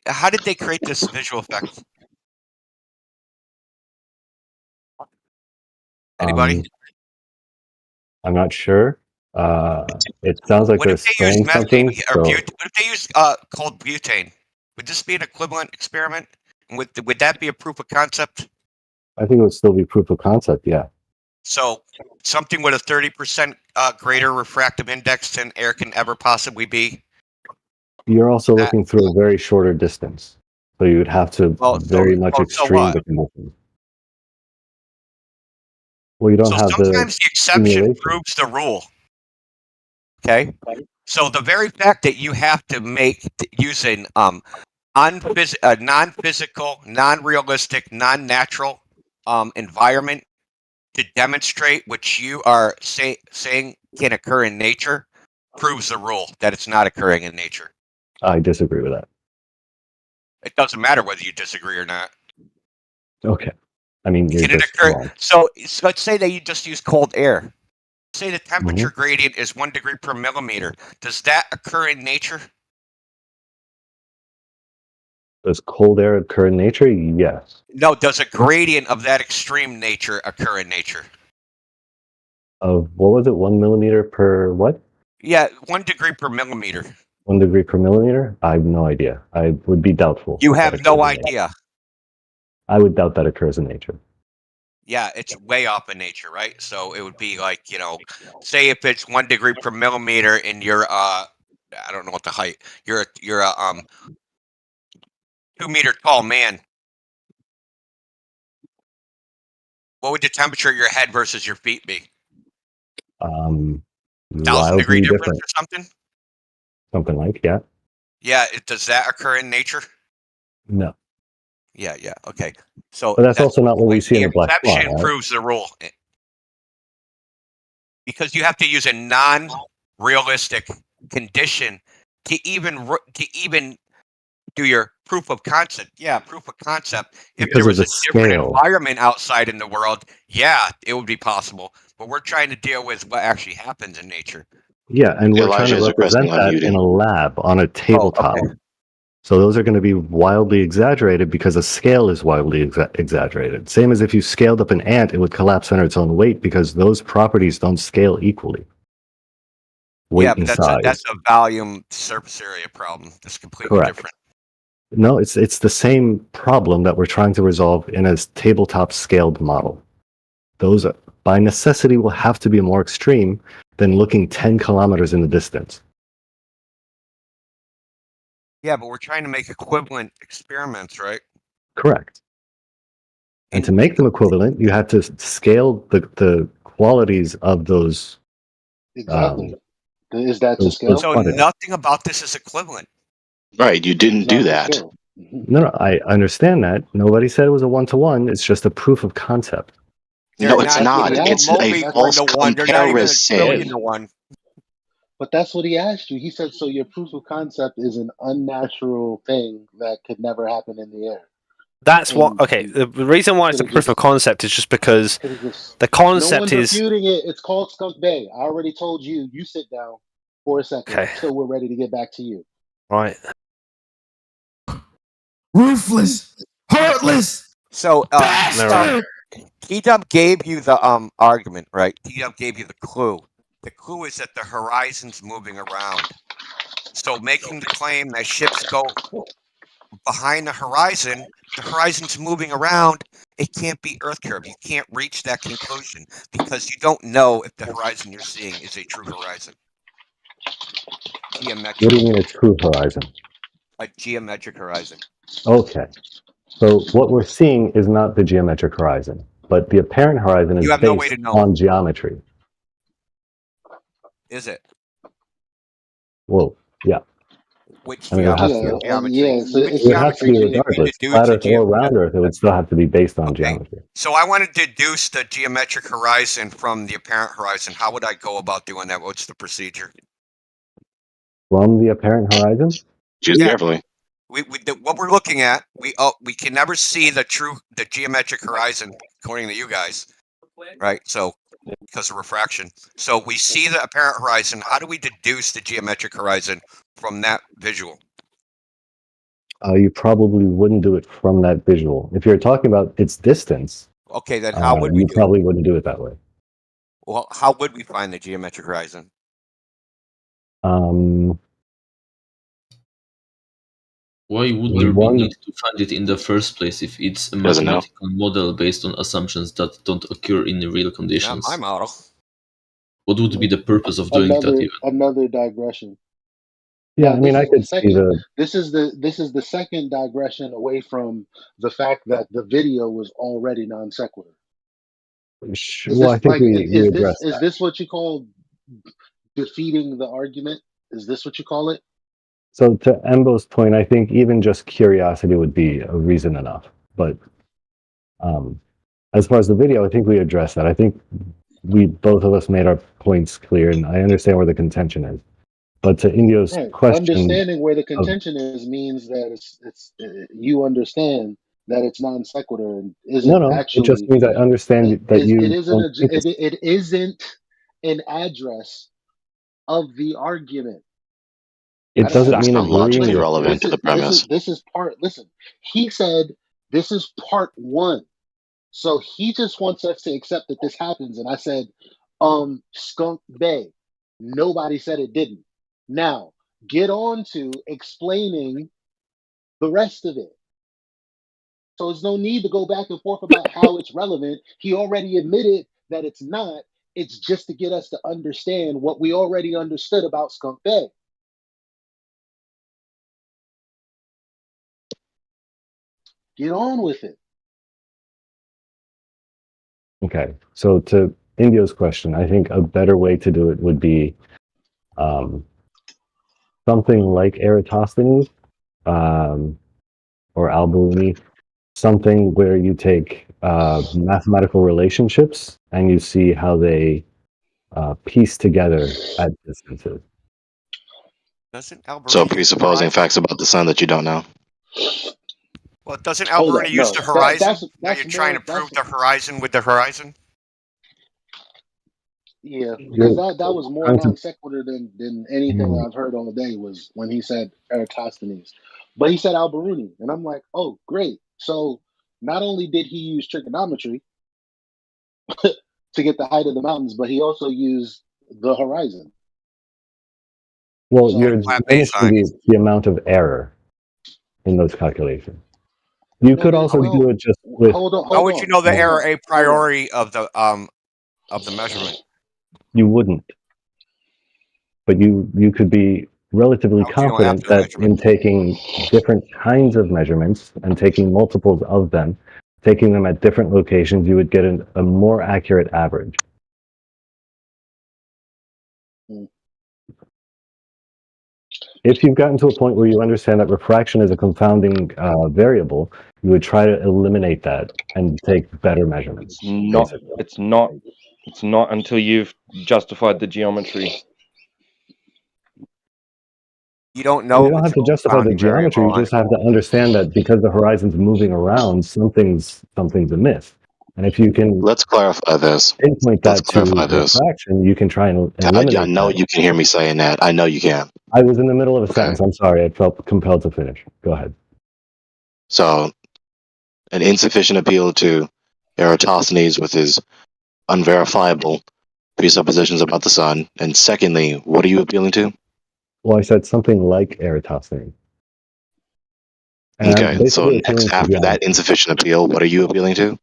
how did they create this visual effect? Anybody? I'm not sure. It sounds like they're saying something. What if they use cold butane? Would this be an equivalent experiment? And would that be a proof of concept? I think it would still be proof of concept. Yeah. So something with a 30% greater refractive index than air can ever possibly be. You're also looking through a very shorter distance, so you would have to very much extreme the conditions. Well, you don't have sometimes the exception proves the rule. Okay, so the very fact that you have to use an non-physical, non-realistic, non-natural environment to demonstrate what you are saying can occur in nature proves the rule that it's not occurring in nature. I disagree with that. It doesn't matter whether you disagree or not. Okay. I mean, can it occur? So let's say that you just use cold air. Say the temperature gradient is 1 degree per millimeter. Does that occur in nature? Does cold air occur in nature? Yes. No, does a gradient of that extreme nature occur in nature? Of what was it? 1 millimeter per what? Yeah, 1 degree per millimeter. 1 degree per millimeter? I have no idea. I would be doubtful. You have no idea. I would doubt that occurs in nature. Yeah, it's way off in nature, right? So it would be like, say if it's 1 degree per millimeter and you're I don't know what the height. You're a 2 meter tall man. What would the temperature of your head versus your feet be? 1,000 degree difference or something? Something like, yeah. Yeah, does that occur in nature? No. Yeah, okay. So But that's also not what we see in the the black swan, exception right? proves the rule. Because you have to use a non-realistic condition to even do your proof of concept. Yeah, proof of concept. If Because there of was the a different scale. environment outside in the world, yeah, it would be possible. But we're trying to deal with what actually happens in nature. Yeah, and we're trying Elijah to is represent requesting that in unmuting. a lab on a tabletop. okay. So those are going to be wildly exaggerated because the scale is wildly exaggerated. Same as if you scaled up an ant, it would collapse under its own weight because those properties don't scale equally. Weight Yeah, but and size. that's a volume surface area problem. That's completely Correct. different. No, it's the same problem that we're trying to resolve in a tabletop scaled model. Those are, by necessity will have to be more extreme than looking 10 kilometers in the distance. Yeah, but we're trying to make equivalent experiments, right? Correct. And to make them equivalent, you have to scale the qualities of those. Exactly. Is that to scale? So nothing about this is equivalent. Right, you didn't do that. No, I understand that. Nobody said it was a one-to-one. It's just a proof of concept. No, it's not. It's a false comparison. But that's what he asked you. He said, so your proof of concept is an unnatural thing that could never happen in the air. That's what. Okay, the reason why it's a proof of concept is just because the concept no one's is. refuting it. It's called Skunk Bay. I already told you. You sit down for a second until we're ready to get back to you. Right. Ruthless, heartless. So bastard. T-Dub gave you the argument, right? T-Dub gave you the clue. The clue is that the horizon's moving around. So making the claim that ships go behind the horizon's moving around, it can't be Earth curve. You can't reach that conclusion because you don't know if the horizon you're seeing is a true horizon. Geometric. What do you mean a true horizon? A geometric horizon. Okay. So what we're seeing is not the geometric horizon, but the apparent horizon is have no way to based know. on geometry. Is it? Well, yeah. Which I mean, it would have to, Yeah, so it would have to be regardless. Flat Earth or round Earth, it would still have to be based on geometry. So I want to deduce the geometric horizon from the apparent horizon. How would I go about doing that? What's the procedure? From the apparent horizon? Choose carefully. What we're looking at, we can never see the geometric horizon according to you guys, right? So because of refraction, so we see the apparent horizon. How do we deduce the geometric horizon from that visual? You probably wouldn't do it from that visual. If you're talking about its distance, okay, then how would we you probably wouldn't do it that way. Well, how would we find the geometric horizon? Why would there be need to find it in the first place if it's a mathematical model based on assumptions that don't occur in real conditions? Not my model. What would be the purpose of doing that even? Another digression. Yeah, I mean, I could see the. This is the second digression away from the fact that the video was already non sequitur. Well, I think we addressed that. Is this what you call defeating the argument? Is this what you call it? So to Embo's point, I think even just curiosity would be a reason enough. But as far as the video, I think we addressed that. I think both of us made our points clear, and I understand where the contention is. But to Indio's question, understanding where the contention is means that it's you understand that it's non sequitur and isn't actually. It just means I understand that it isn't an address of the argument. It doesn't mean not logically agreeing. relevant to the premise. This is part. Listen, he said this is part one, so he just wants us to accept that this happens. And I said, Skunk Bay. Nobody said it didn't. Now get on to explaining the rest of it. So there's no need to go back and forth about how it's relevant. He already admitted that it's not. It's just to get us to understand what we already understood about Skunk Bay. Get on with it. Okay, so to Indio's question, I think a better way to do it would be something like Eratosthenes or Al-Biruni, something where you take mathematical relationships and you see how they piece together at distances. Doesn't Al-Biruni So use the presupposing horizon? facts about the sun that you don't know. Well, doesn't Hold Al-Biruni up, use no, the horizon? Now that's you're trying more to prove the horizon with the horizon? yeah, because You're that was more trying to non sequitur than anything I've heard all day was when he said Eratosthenes, but he said Al-Biruni, and I'm like, oh, great. So not only did he use trigonometry to get the height of the mountains, but he also used the horizon. well, So you're Flat diminishing baseline. the amount of error in those calculations. You could also do it just with. How would you know the error a hold on. priori of the measurement? You wouldn't, but you could be relatively How would you know confident after the that measurement? in taking different kinds of measurements and taking multiples of them, taking them at different locations, you would get a more accurate average. If you've gotten to a point where you understand that refraction is a confounding variable, you would try to eliminate that and take better measurements. It's not until you've justified the geometry. You don't Well, know you don't if have it's a to justify the confounding geometry. You variable. just have to understand that because the horizon's moving around, something's amiss. And if you can Let's clarify this. pinpoint Let's that to clarify this. refraction, you can try and I eliminate know that. you can hear me saying that. I know you can. I was in the middle of a Okay. sentence. I'm sorry. I felt compelled to finish. Go ahead. So, an insufficient appeal to Eratosthenes with his unverifiable presuppositions about the sun. And secondly, what are you appealing to? Well, I said something like Eratosthenes. And I'm Okay, so basically next appealing to after geometry. that insufficient appeal, what are you appealing to?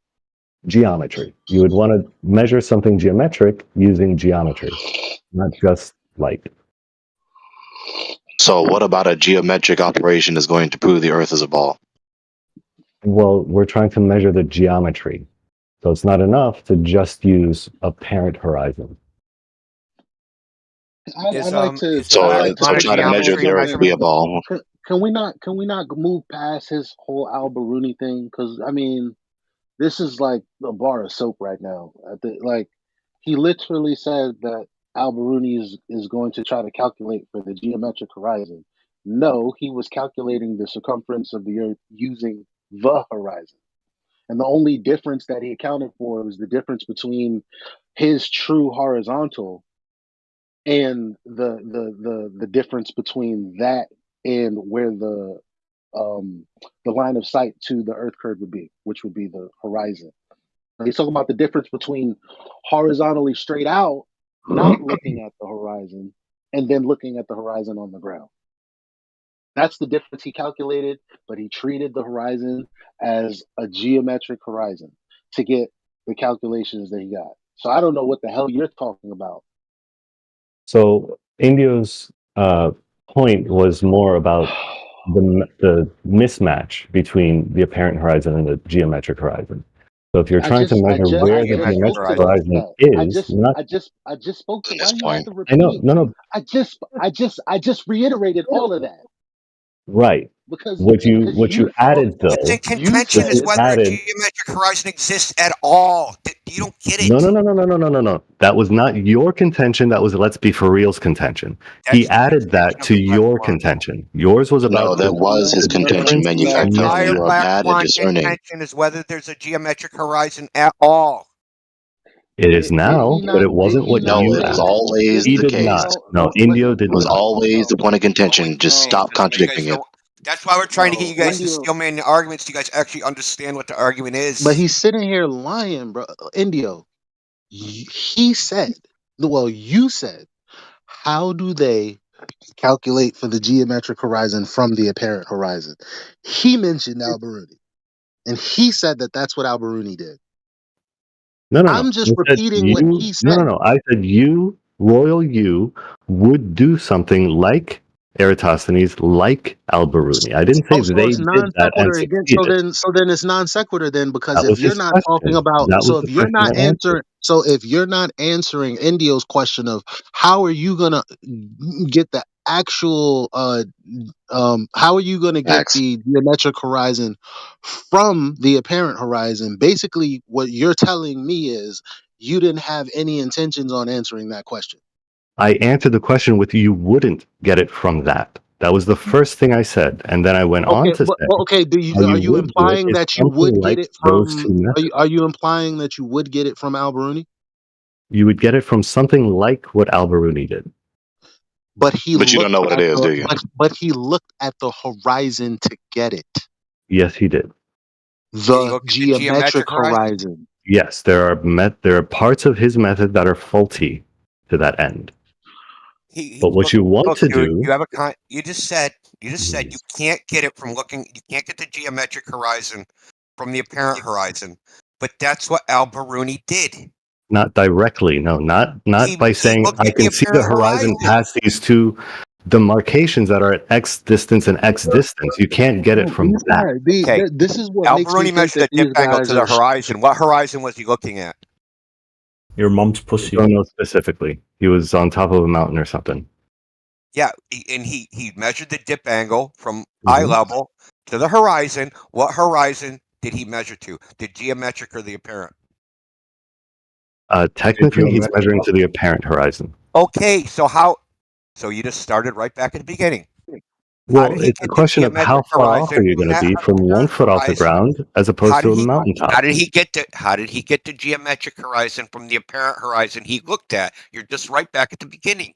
Geometry. You would want to measure something geometric using geometry, not just light. So, what about a geometric operation is going to prove the Earth is a ball? Well, we're trying to measure the geometry. So it's not enough to just use a parent horizon. I'd like to. So, I'd like to so put try the to measure balance the on Earth to be a ball. Can we not move past his whole Al-Biruni thing? Because I mean, this is like a bar of soap right now. Like he literally said that Al-Biruni is going to try to calculate for the geometric horizon. No, he was calculating the circumference of the Earth using the horizon. And the only difference that he accounted for was the difference between his true horizontal and the difference between that and where the line of sight to the Earth curve would be, which would be the horizon. He's talking about the difference between horizontally straight out, not looking at the horizon, and then looking at the horizon on the ground. That's the difference he calculated, but he treated the horizon as a geometric horizon to get the calculations that he got. So I don't know what the hell you're talking about. So Indio's point was more about the mismatch between the apparent horizon and the geometric horizon. So if you're trying to measure where the geometric horizon is, not I just spoke to. Why do you have to I know, repeat? no, I just reiterated all of that right. because What you added What's in though, contention what is you whether a added. geometric horizon exists at all. You don't get it. No. That was not your contention. That was let's be for real's contention. He added that to your contention. Yours was about No, that was his the contention, difference The manufacturer. entire You are black bad at swan discerning. contention is whether there's a geometric horizon at all. It is now, but it wasn't what No, you it was asked. always He the did case. not. No, Indio did It was not. always the point of contention. Just stop contradicting it. That's why we're trying to get you guys to Indio. steel man the arguments. So you guys actually understand what the argument is. But he's sitting here lying, bro. Indio, he said, well, you said, how do they calculate for the geometric horizon from the apparent horizon? He mentioned Al-Biruni, and he said that that's what Al-Biruni did. No. I'm just I said repeating what you. he said. No. I said you, royal you, would do something like Eratosthenes, like Al-Biruni. I didn't say Oh, so they it's did non that and sequitur again. succeeded. So then it's non sequitur then, because That if was you're his not talking question. about, That so was if the you're question not I answered. answering, so if you're not answering Indio's question of how are you gonna get the actual how are you going to get the geometric horizon from the apparent horizon? Basically, what you're telling me is you didn't have any intentions on answering that question. I answered the question with you wouldn't get it from that. That was the first thing I said, and then I went on Okay, to say, okay. how Are you you would do it implying is that you something would get like it those two from? methods. Are you implying that you would get it from Al-Biruni? You would get it from something like what Al-Biruni did. But he But you don't looked know what it at is, the do you? but he looked at the horizon to get it. Yes, he did. Did he The look at the geometric horizon. Yes, there are parts of his method that are faulty to that end. But what you want to dude, do, you have you just said you can't get it from looking. You can't get the geometric horizon from the apparent horizon. But that's what Al-Biruni did. not directly, no, not by saying looked I at the can see the apparent horizon past these two demarcations that are at X distance and X distance. You can't get it from that. Okay. This is what makes me Al-Biruni think measured that the dip these angle guys to the are. horizon. What horizon was he looking at? Your mom's I pussy. don't know specifically. He was on top of a mountain or something. Yeah, and he measured the dip angle from eye level to the horizon. What horizon did he measure to? The geometric or the apparent? Technically, he's measuring to the apparent horizon. Okay, so you just started right back at the beginning. Well, it's a question of how far off are you going to be from 1 foot off the ground as opposed to a mountaintop. How did he get the geometric horizon from the apparent horizon he looked at? You're just right back at the beginning.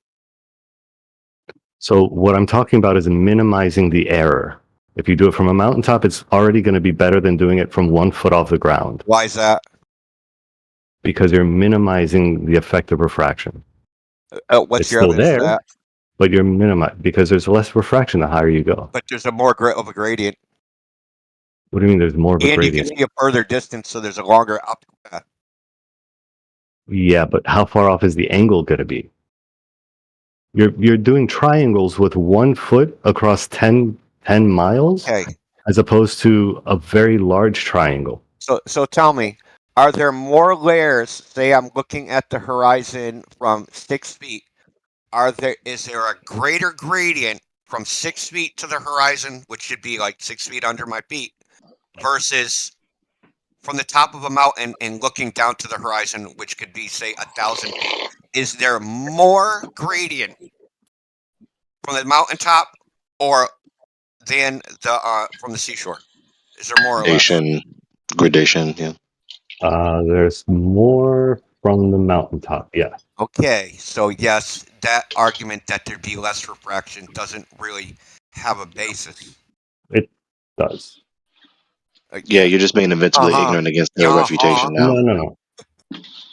So what I'm talking about is minimizing the error. If you do it from a mountaintop, it's already going to be better than doing it from 1 foot off the ground. Why is that? Because you're minimizing the effect of refraction. What's It's your still evidence for there, that? but you're minimizing because there's less refraction the higher you go. But there's a more of a gradient. What do you mean there's more of a And gradient? you can see a further distance, so there's a longer optical path. Yeah, but how far off is the angle going to be? You're doing triangles with 1 foot across 10 miles, as opposed to a very large triangle. So tell me, are there more layers? Say I'm looking at the horizon from 6 feet. Is there a greater gradient from 6 feet to the horizon, which should be like 6 feet under my feet, versus from the top of a mountain and looking down to the horizon, which could be say 1,000 feet? Is there more gradient from the mountaintop or than from the seashore? Is there more or less? Gradation, yeah. There's more from the mountaintop, yeah. Okay, so yes, that argument that there'd be less refraction doesn't really have a basis. It does. Yeah, you're just being invincibly ignorant against their refutation now. No.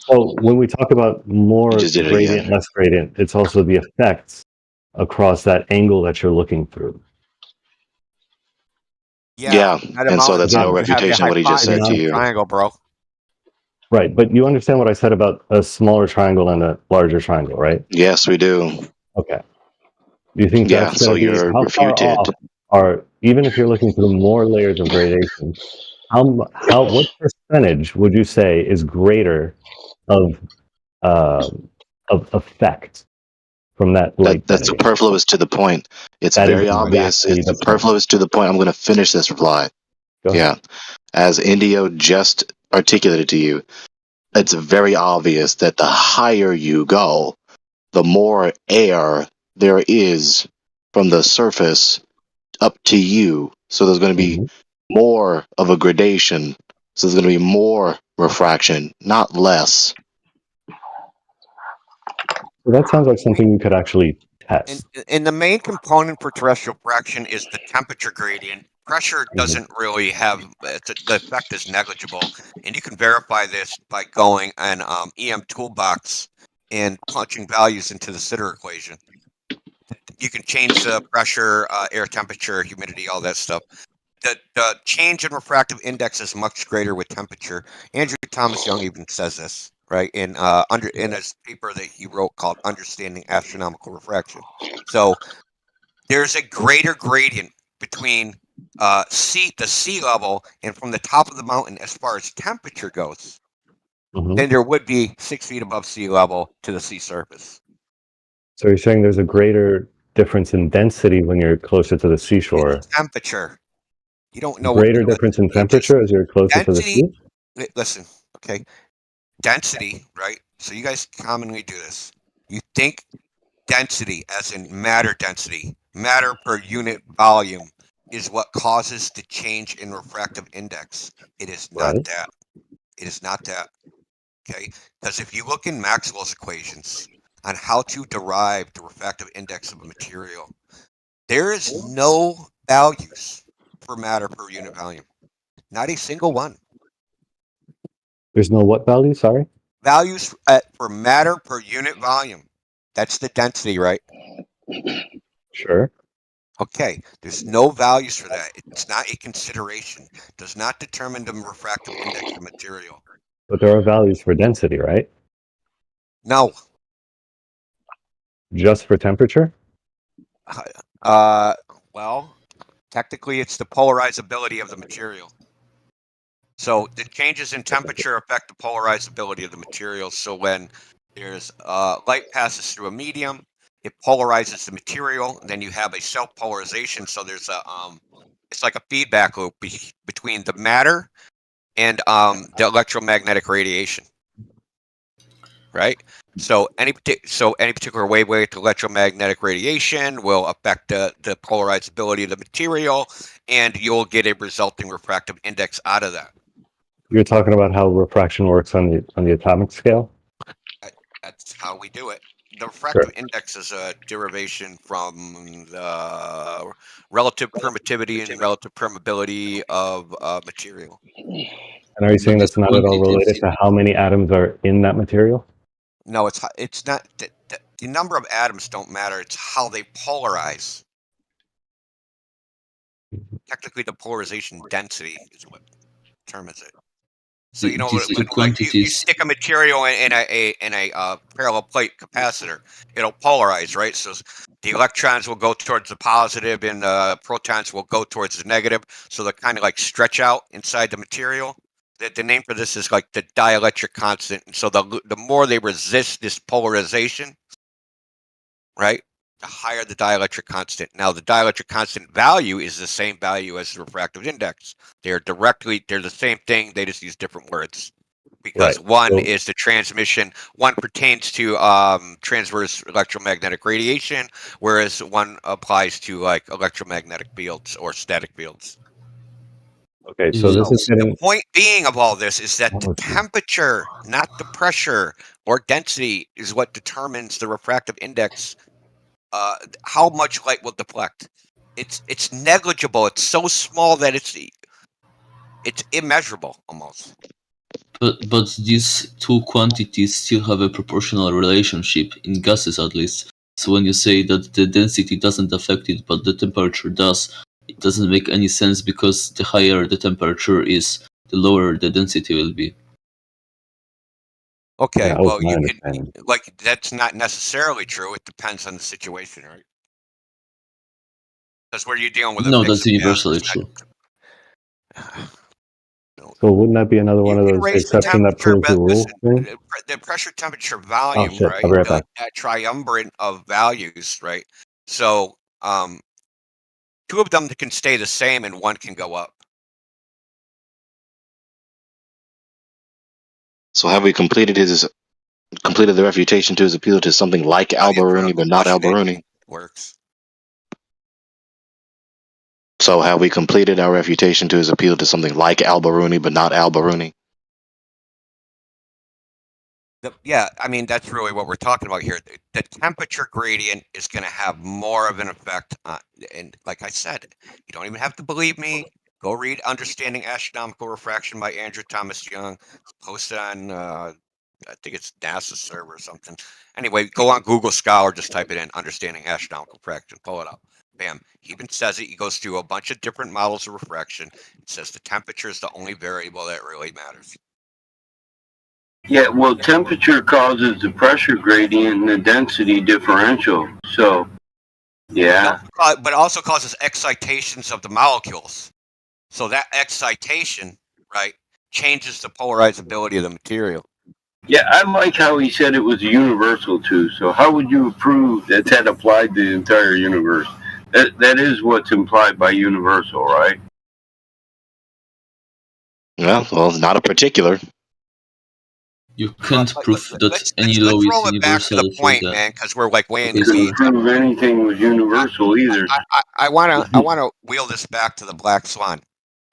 So when we talk about more You just did it gradient, again. less gradient, it's also the effects across that angle that you're looking through. Yeah, and so that's no refutation what he just said to you. Triangle, bro. Right, but you understand what I said about a smaller triangle and a larger triangle, right? Yes, we do. Okay. Do you think that's so going to be you're how far refuted. off? Or even if you're looking through more layers of gradation, what percentage would you say is greater of effect from that light? That's superfluous to the point. It's That very is obvious. exactly It's the point. superfluous to the point. I'm going to finish this reply. Go ahead. As Indio just articulated to you, it's very obvious that the higher you go, the more air there is from the surface up to you. So there's going to be more of a gradation. So there's going to be more refraction, not less. So that sounds like something you could actually test. And the main component for terrestrial refraction is the temperature gradient. Pressure doesn't really have the effect is negligible, and you can verify this by going on EM Toolbox and punching values into the Sitter equation. You can change the pressure, air temperature, humidity, all that stuff. The change in refractive index is much greater with temperature. Andrew Thomas Young even says this, right, in his paper that he wrote called Understanding Astronomical Refraction. So there's a greater gradient between the sea level and from the top of the mountain as far as temperature goes than there would be 6 feet above sea level to the sea surface. So you're saying there's a greater difference in density when you're closer to the seashore. It's temperature. You don't know Greater difference in temperature as you're closer to the sea? Listen, okay. Density, right? So you guys commonly do this. You think density, as in matter density, matter per unit volume, is what causes the change in refractive index. It is not that. It is not that. Okay? Because if you look in Maxwell's equations on how to derive the refractive index of a material, there is no values for matter per unit volume. Not a single one. There's no what value? Sorry? Values for matter per unit volume. That's the density, right? Sure. Okay, there's no values for that. It's not a consideration. Does not determine the refractive index of material. But there are values for density, right? No. Just for temperature? Well, technically it's the polarizability of the material. So the changes in temperature affect the polarizability of the material. So when there's light passes through a medium, it polarizes the material, and then you have a self-polarization. So there's a it's like a feedback loop between the matter and the electromagnetic radiation, right? So any particular wavelength electromagnetic radiation will affect the polarizability of the material, and you'll get a resulting refractive index out of that. You're talking about how refraction works on the atomic scale? That's how we do it. The refractive index is a derivation from the relative permittivity and relative permeability of material. And are you saying that's not at all related to how many atoms are in that material? No, it's not. The number of atoms don't matter. It's how they polarize. Technically, the polarization density is what determines it. So you know, like you stick a material in a parallel plate capacitor, it'll polarize, right? So the electrons will go towards the positive, and the protons will go towards the negative. So they kind of like stretch out inside the material. The name for this is like the dielectric constant. And so the more they resist this polarization, right, the higher the dielectric constant. Now, the dielectric constant value is the same value as the refractive index. They're the same thing. They just use different words. Because one is the transmission, one pertains to transverse electromagnetic radiation, whereas one applies to like electromagnetic fields or static fields. Okay, so this is getting... The point being of all this is that the temperature, not the pressure or density, is what determines the refractive index. How much light will deflect? It's negligible. It's so small that it's immeasurable almost. But these two quantities still have a proportional relationship, in gases at least. So when you say that the density doesn't affect it, but the temperature does, it doesn't make any sense, because the higher the temperature is, the lower the density will be. Okay, yeah, well, you can, like, that's not necessarily true. It depends on the situation, right? Because where you're dealing with no, that's universally true. So wouldn't that be another one of those exception that proves the rule thing? The pressure, temperature, volume, right? I'll be right back. That triumvirate of values, right? So two of them can stay the same and one can go up. So have we completed the refutation to his appeal to something like Alberuni but not Alberuni? Works. So have we completed our refutation to his appeal to something like Alberuni but not Alberuni? Yeah, I mean, that's really what we're talking about here. The temperature gradient is going to have more of an effect and like I said, you don't even have to believe me. Go read Understanding Astronomical Refraction by Andrew Thomas Young. It's posted on, I think it's NASA server or something. Anyway, go on Google Scholar, just type it in, Understanding Astronomical Refraction, pull it up. Bam. He even says it. He goes through a bunch of different models of refraction. It says the temperature is the only variable that really matters. Yeah, well, temperature causes the pressure gradient and the density differential. So, yeah. But it also causes excitations of the molecules. So that excitation, right, changes the polarizability of the material. Yeah, I like how he said it was universal too. So how would you prove that applied to the entire universe? That is what's implied by universal, right? Well, not a particular. You can't prove that any law Let's is roll it back to the universal for point, the. man, because we're like way in You the couldn't weeds. prove anything was universal either. I wanna wheel this back to the black swan.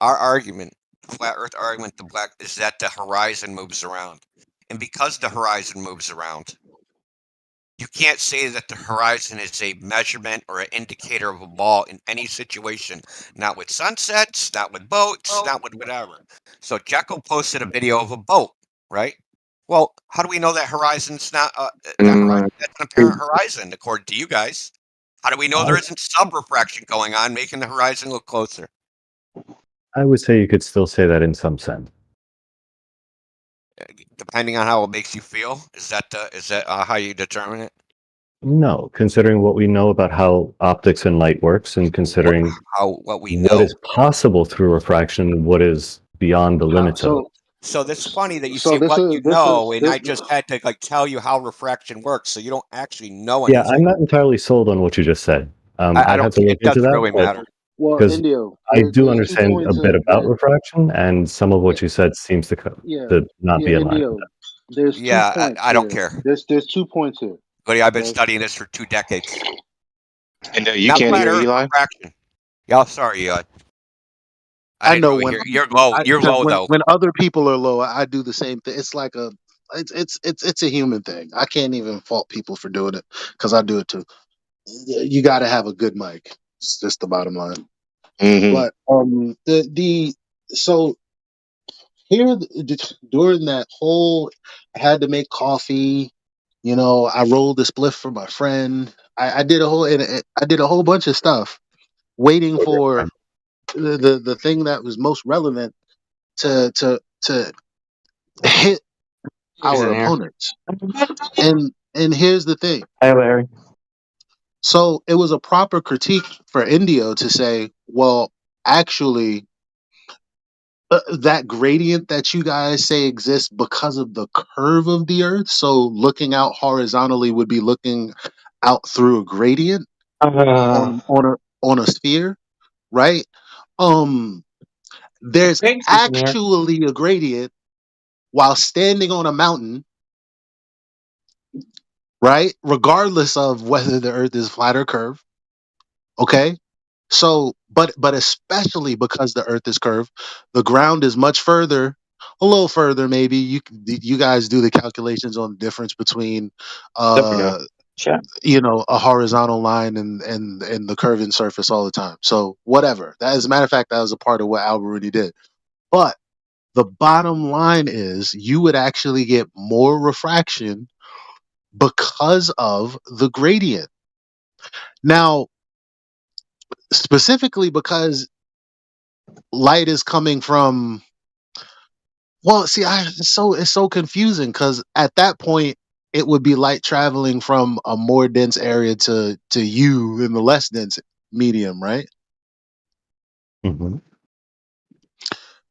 Our argument, flat Earth argument, is that the horizon moves around, and because the horizon moves around, you can't say that the horizon is a measurement or an indicator of a ball in any situation. Not with sunsets, not with boats, not with whatever. So Jekyll posted a video of a boat, right? Well, how do we know that horizon's not that's an apparent horizon according to you guys? How do we know there isn't subrefraction going on, making the horizon look closer? I would say you could still say that in some sense. Depending on how it makes you feel, is that how you determine it? No, considering what we know about how optics and light works, and considering what we know is possible through refraction and what is beyond the limits of it. So that's funny that you So say this what is you this know, is and this, I just had to like tell you how refraction works, so you don't actually know Yeah, anything. I'm not entirely sold on what you just said. I I'd have don't. to look It into doesn't that. really matter. well, Because Indio, I do there's 2 understand a points bit about that refraction, and some of what you said seems to yeah not be in line with Indio. There's 2 Yeah, points I don't here. care. There's 2 points here. Buddy, I've been Okay. studying this for 2 decades. And you Not can't flat hear Earth Eli? refraction. Yeah, sorry, Eli. I I didn't know really when hear. You're low. You're because low though. when other people are low, I do the same thing. It's like it's a human thing. I can't even fault people for doing it because I do it too. You got to have a good mic. It's just the bottom line. But the so here during that whole, I had to make coffee. You know, I rolled a spliff for my friend. I did a whole I did a whole bunch of stuff waiting for the thing that was most relevant to hit our opponents. And here's the thing. Hey, Larry. So it was a proper critique for Indio to say, well, actually, that gradient that you guys say exists because of the curve of the Earth. So looking out horizontally would be looking out through a gradient on a sphere, right? There's actually a gradient while standing on a mountain, right? Regardless of whether the Earth is flat or curved. Okay. So, but especially because the Earth is curved, the ground is much further, a little further maybe. You guys do the calculations on the difference between, a horizontal line and the curving surface all the time. So whatever. That, as a matter of fact, that was a part of what Alberuni did. But the bottom line is, you would actually get more refraction because of the gradient. Now, specifically because light is coming from, well, see, it's so confusing because at that point it would be light traveling from a more dense area to you in the less dense medium, right?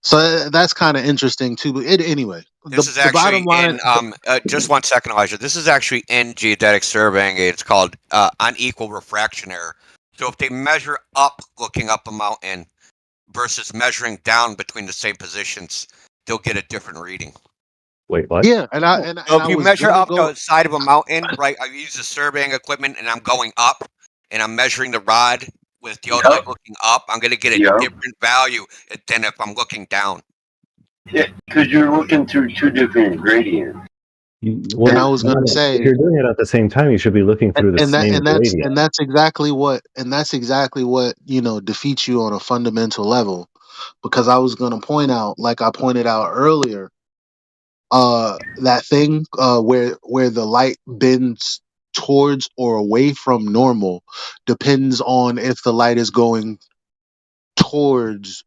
So that's kind of interesting too. But anyway, This is the bottom actually line. in just 1 second, Elijah. This is actually in geodetic surveying. It's called unequal refraction error. So if they measure up, looking up a mountain, versus measuring down between the same positions, they'll get a different reading. Wait, what? Yeah, and So if you was measure gonna up go. the side of a mountain, right? I use the surveying equipment and I'm going up, and I'm measuring the rod with theodolite looking up. I'm going to get a different value than if I'm looking down. Yeah, because you're looking through 2 different gradients. Well, And I was going to if say, you're doing it at the same time, you should be looking through the same gradient. that's exactly what defeats you on a fundamental level, because I was going to point out, like I pointed out earlier, that thing where the light bends towards or away from normal depends on if the light is going towards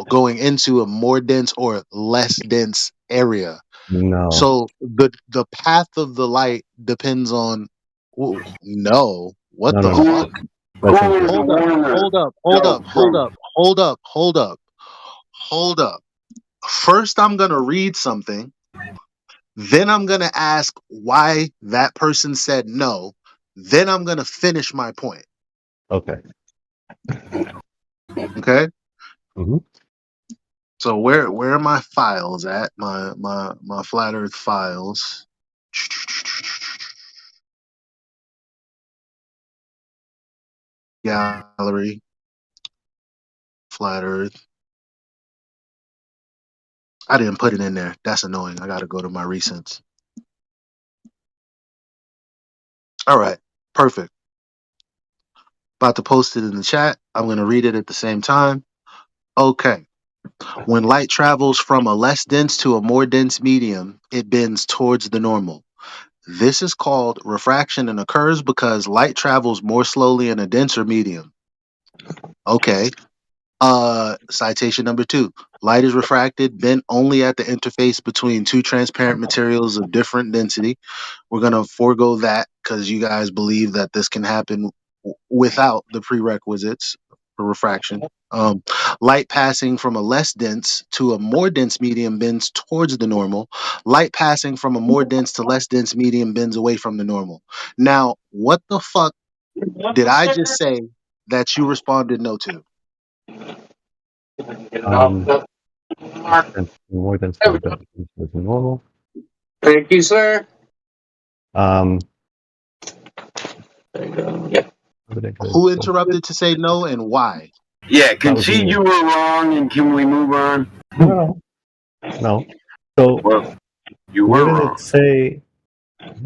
going into a more dense or less dense area. No. So the path of the light depends on. No, what No, the no, no. fuck? Hold up. First, I'm gonna read something Then I'm going to ask why that person said no. Then I'm going to finish my point. Okay. Okay. Mm-hmm. So where are my files at? My flat Earth files. Gallery. Flat Earth. I didn't put it in there. That's annoying. I got to go to my recents. All right. Perfect. About to post it in the chat. I'm going to read it at the same time. Okay. When light travels from a less dense to a more dense medium, it bends towards the normal. This is called refraction and occurs because light travels more slowly in a denser medium. Okay. Citation number 2. Light is refracted, bent only at the interface between two transparent materials of different density. We're going to forego that because you guys believe that this can happen without the prerequisites for refraction. Light passing from a less dense to a more dense medium bends towards the normal. Light passing from a more dense to less dense medium bends away from the normal. Now, what the fuck did I just say that you responded no to? More than normal. Thank you, sir. Who interrupted to say no and why? Yeah, concede you were wrong, and can we move on? No. So well, you where were did wrong. it say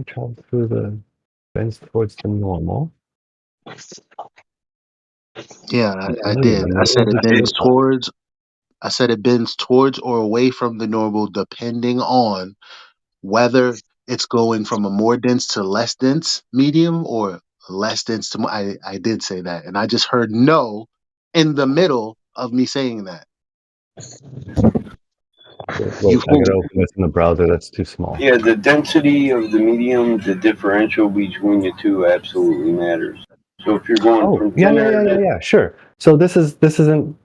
travel through the bends towards the normal? Yeah, I did. I said it bends towards. I said it bends towards or away from the normal, depending on whether it's going from a more dense to less dense medium or less dense to more. I did say that, and I just heard no in the middle of me saying that. Wait, I gotta open this in the browser. That's too small. Yeah, the density of the medium, the differential between the two absolutely matters. So if you're going from thinner Yeah, sure. So this isn't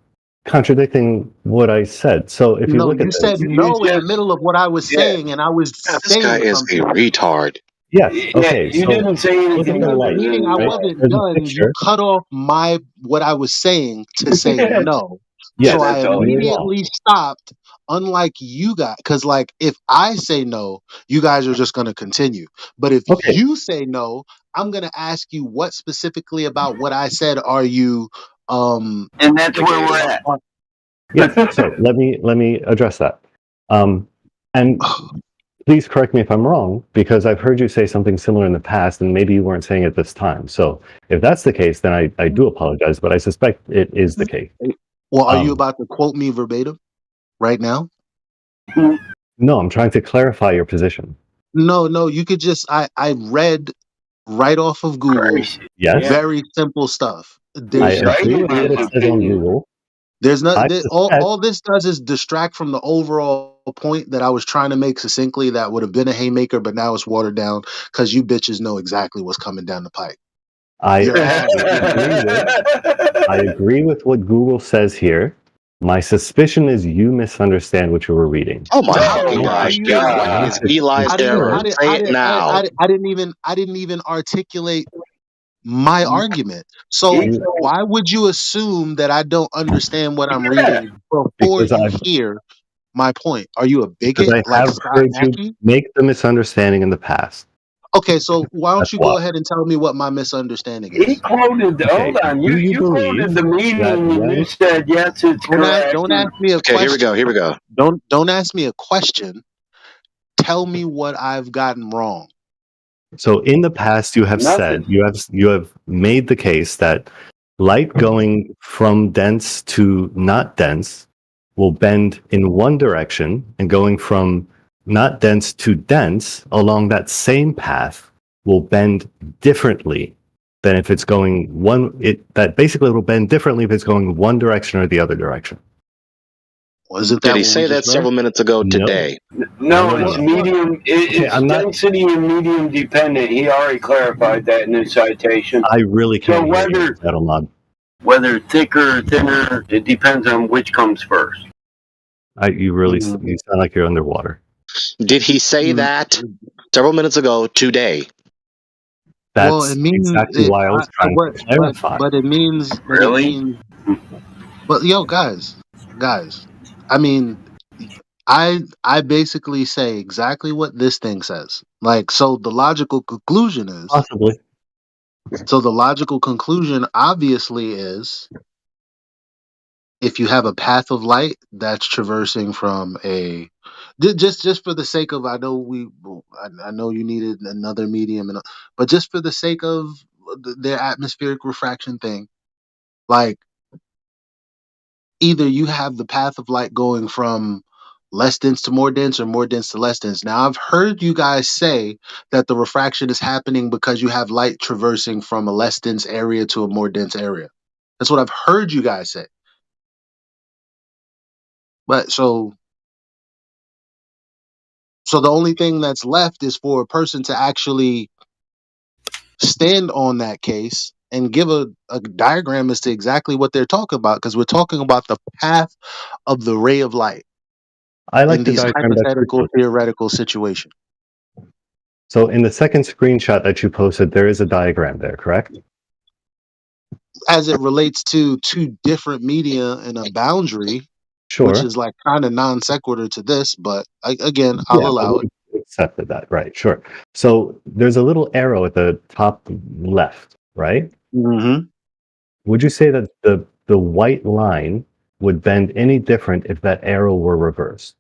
contradicting what I said. So if you No, look at you this, said no in the middle of what I was saying, and I was This guy saying is a something. retard. yes, okay. you So didn't say look at anything the other light. Meaning I Right? wasn't There's a done. You picture. cut off what I was saying to say no. Yes, So I and you're wrong. immediately stopped. Unlike you guys, because like if I say no, you guys are just gonna continue. But if Okay. you say no, I'm gonna ask you what specifically about what I said are you and that's where we're at. Yes. So let me address that. And please correct me if I'm wrong, because I've heard you say something similar in the past, and maybe you weren't saying it this time. So if that's the case, then I do apologize, but I suspect it is the case. Well, are you about to quote me verbatim right now? No, I'm trying to clarify your position. No, you could just I read right off of Google. Yes. Very simple stuff. I agree with what it says on Google. There's not I all this does is distract from the overall point that I was trying to make succinctly that would have been a haymaker, but now it's watered down because you bitches know exactly what's coming down the pipe. I agree with what Google says here. My suspicion is you misunderstand what you were reading. Oh my fucking gosh, dude! What is Eli's error? Say it now. I didn't even articulate my argument. So why would you assume that I don't understand what I'm reading before Because you hear my point? Are you a Because bigot I like have Scott heard you Mackey? make the misunderstanding in the past. Okay, so why don't That's you why. go ahead and tell me what my misunderstanding He is? quoted. Hold on, you quoted the meaning, and you said yes, it's correct. Don't ask me a Okay, question. here we go. Don't ask me a question. Tell me what I've gotten wrong. So in the past, you have said you have made the case that light going from dense to not dense will bend in one direction, and going from not dense to dense along that same path will bend differently than if it's going that basically it'll bend differently if it's going one direction or the other direction. Wasn't Did he say that several minutes ago today? No, it's medium. It's density and medium dependent. He already clarified that in his citation. I really can't So hear you, Settlemod. whether thicker or thinner, it depends on which comes first. You sound like you're underwater. Did he say that several minutes ago today? Well, it That's means exactly it. why I was trying to clarify. But it means. But it Really? means. But yo, guys. I mean, I basically say exactly what this thing says. Like, so the logical conclusion is. Possibly. So the logical conclusion obviously is, if you have a path of light that's traversing from a, just for the sake of, I know you needed another medium, but just for the sake of their atmospheric refraction thing, like, either you have the path of light going from less dense to more dense or more dense to less dense. Now, I've heard you guys say that the refraction is happening because you have light traversing from a less dense area to a more dense area. That's what I've heard you guys say. But so the only thing that's left is for a person to actually stand on that case and give a diagram as to exactly what they're talking about, because we're talking about the path of the ray of light I in like the these diagram that you hypothetical posted. theoretical situations. So in the second screenshot that you posted, there is a diagram there, correct? As it relates to two different media and a boundary, which Sure. is like kind of non sequitur to this, but again, I'll Yeah, I allow would it. have accepted that. Right, sure. So there's a little arrow at the top left, right? Mm-hmm. Would you say that the white line would bend any different if that arrow were reversed?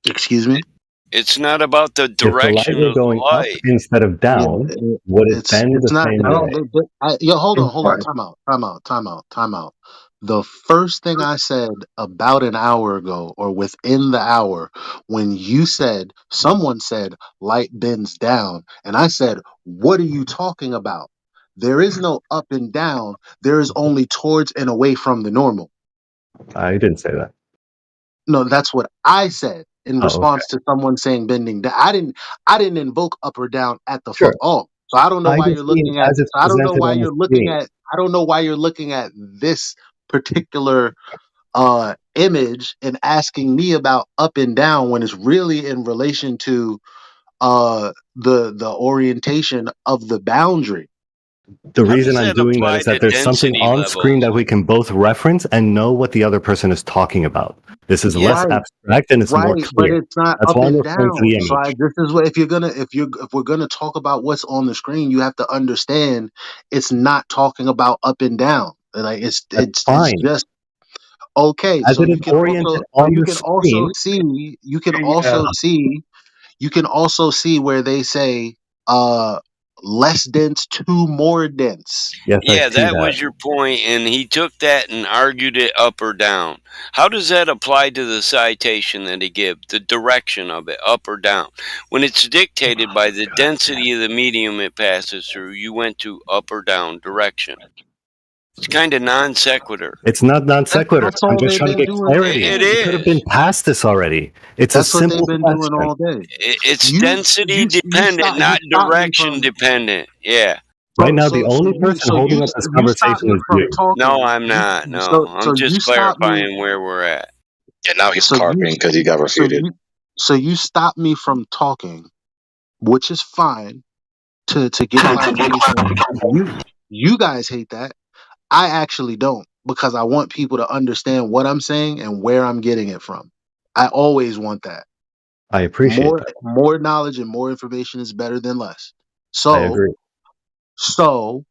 Excuse me? It's not about the If the light direction were of the going up light. instead of Yeah, down, would it bend it's the not. same way? Yo, hold on. Time out. The first thing I said about an hour ago, or within the hour, when someone said light bends down, and I said, "What are you talking about? There is no up and down. There is only towards and away from the normal." I didn't say that. No, that's what I said in Oh, okay. response to someone saying bending down. I didn't invoke up or down at the Sure. all. So I don't know I why just you're mean looking at. as it's So I don't know presented why on the you're looking screen. at. I don't know why you're looking at this particular image and asking me about up and down when it's really in relation to the orientation of the boundary. The How does reason I'm that doing that apply is to that there's something density on screen levels? that we can both reference and know what the other person is talking about. This is Yeah. less Right. abstract and it's more Right, but clear. it's not That's up why I'm and referring to down. the So image. this is what, if we're gonna talk about what's on the screen, you have to understand it's not talking about up and down. Like That's it's fine. just okay. As it is oriented on the screen. You can also see where they say less dense to more dense. Yes, I Yeah, see that that. was your point, and he took that and argued it up or down. How does that apply to the citation that he gave, the direction of it, up or down? When it's dictated by the density of the medium it passes through, you went to up or down direction. It's kind of non sequitur. It's not non sequitur. That's I'm all just they've trying to been get doing all clarity. It day. We could have been is. past this already. It's a That's what they've simple been doing question. all day. It's You density you dependent, stop not me direction from dependent. Yeah. Right now, the only person holding up this you stop conversation me is from you. No, talking. I'm not. No, So I'm you just stop me. clarifying where we're at. Yeah, now he's So you carping because he got so refuted. you so you stop me from talking, which is fine to get clarification. You guys hate that. I actually don't, because I want people to understand what I'm saying and where I'm getting it from. I always want that. I appreciate that. More knowledge and more information is better than less. I So agree. so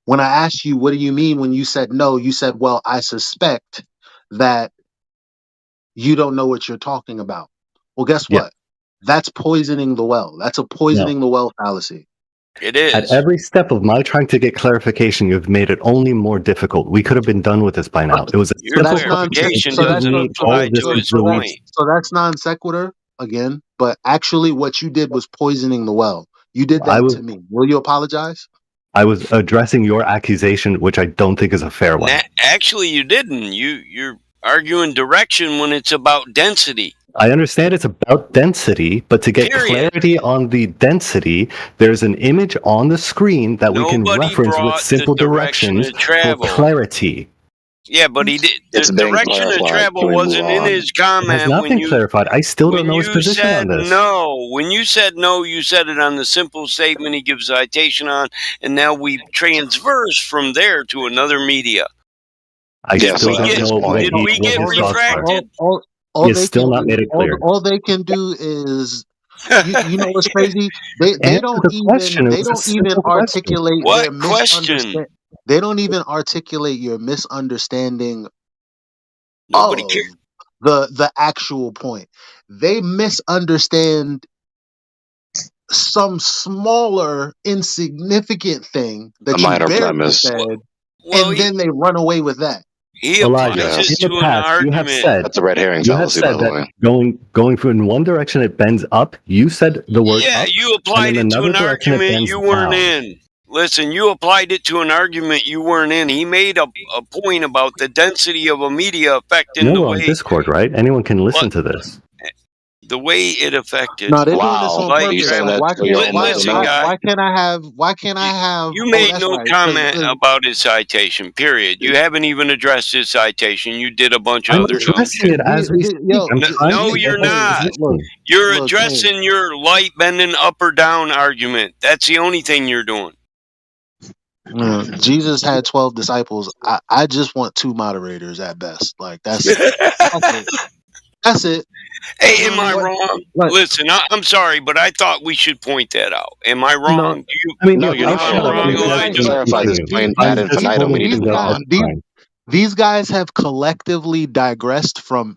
when I asked you, what do you mean when you said no, you said, well, I suspect that you don't know what you're talking about. Well, guess Yeah. what? That's poisoning the well. That's a No. poisoning the well fallacy. It At is. every step of my trying to get clarification, you've made it only more difficult. We could have been done with this by now. It was a Your So simple that's non question. clarification so that's doesn't so All apply of this to is his deleted. point. that's non sequitur again. But actually, what you did was poisoning the well. You did I that was to me. Will you apologize? I was addressing your accusation, which I don't think is a fair one. Actually, you didn't. You're arguing direction when it's about density. I understand it's about density, but to get Period. clarity on the density, there's an image on the screen that we can Nobody reference with brought the simple direction directions of for travel. clarity. Yeah, but he did. It's The been direction of clarified. travel Can we move wasn't in on? his It has comment not when been you clarified. I still don't know his position said on this. no. When you said no, you said it on the simple statement he gives citation on, and now we transverse from there to another media. I Did still we don't get? know what Did we get his thoughts are. refracted? He All has they still can not do, made it clear. all they can do is, you know what's crazy? They Answer the question. It was a don't even simple question. articulate What their question? misunderstand. They don't even articulate your misunderstanding Nobody of cares. the actual point. They misunderstand some smaller, insignificant thing A that you minor barely premise. said, Well, and then they run away with that. he Elijah, applies Yes. it in the to an past, argument. That's a red herring fallacy, by the that way. going in one direction it bends up. You said the word Yeah, up, you and applied in it to another an direction it argument bends you weren't down. in. Listen, you applied it to an argument you weren't in. He made a point about the density of a media affecting No, the we're on way Discord, right? Anyone can listen what to this. the way it affected No, they're doing this Wow. on light Are you purpose. saying Like, travel. that why for your can't own mental Listen, note? guy, why can't I have? you Oh, made that's no right. comment about his citation, period. You haven't even addressed his citation. You did a bunch of I'm other dumb addressing shit. it as we speak. I'm trying No, to get you're his not. look, position. You're look, King. addressing your light bending up or down argument. That's the only thing you're doing. Jesus had 12 disciples. I just want 2 moderators at best. Like that's it. That's it. Hey, You know am what I I mean? wrong? Like, Listen, I'm sorry, but I thought we should point that out. Am I no, wrong? Do you I mean, No, look, you're I'll believe not I'm shut up wrong. wrong, and You you just guys need to can Elijah? clarify this continue. plain ad I'm just infinitum quoting meaning things is out gone. of time. these guys have collectively digressed from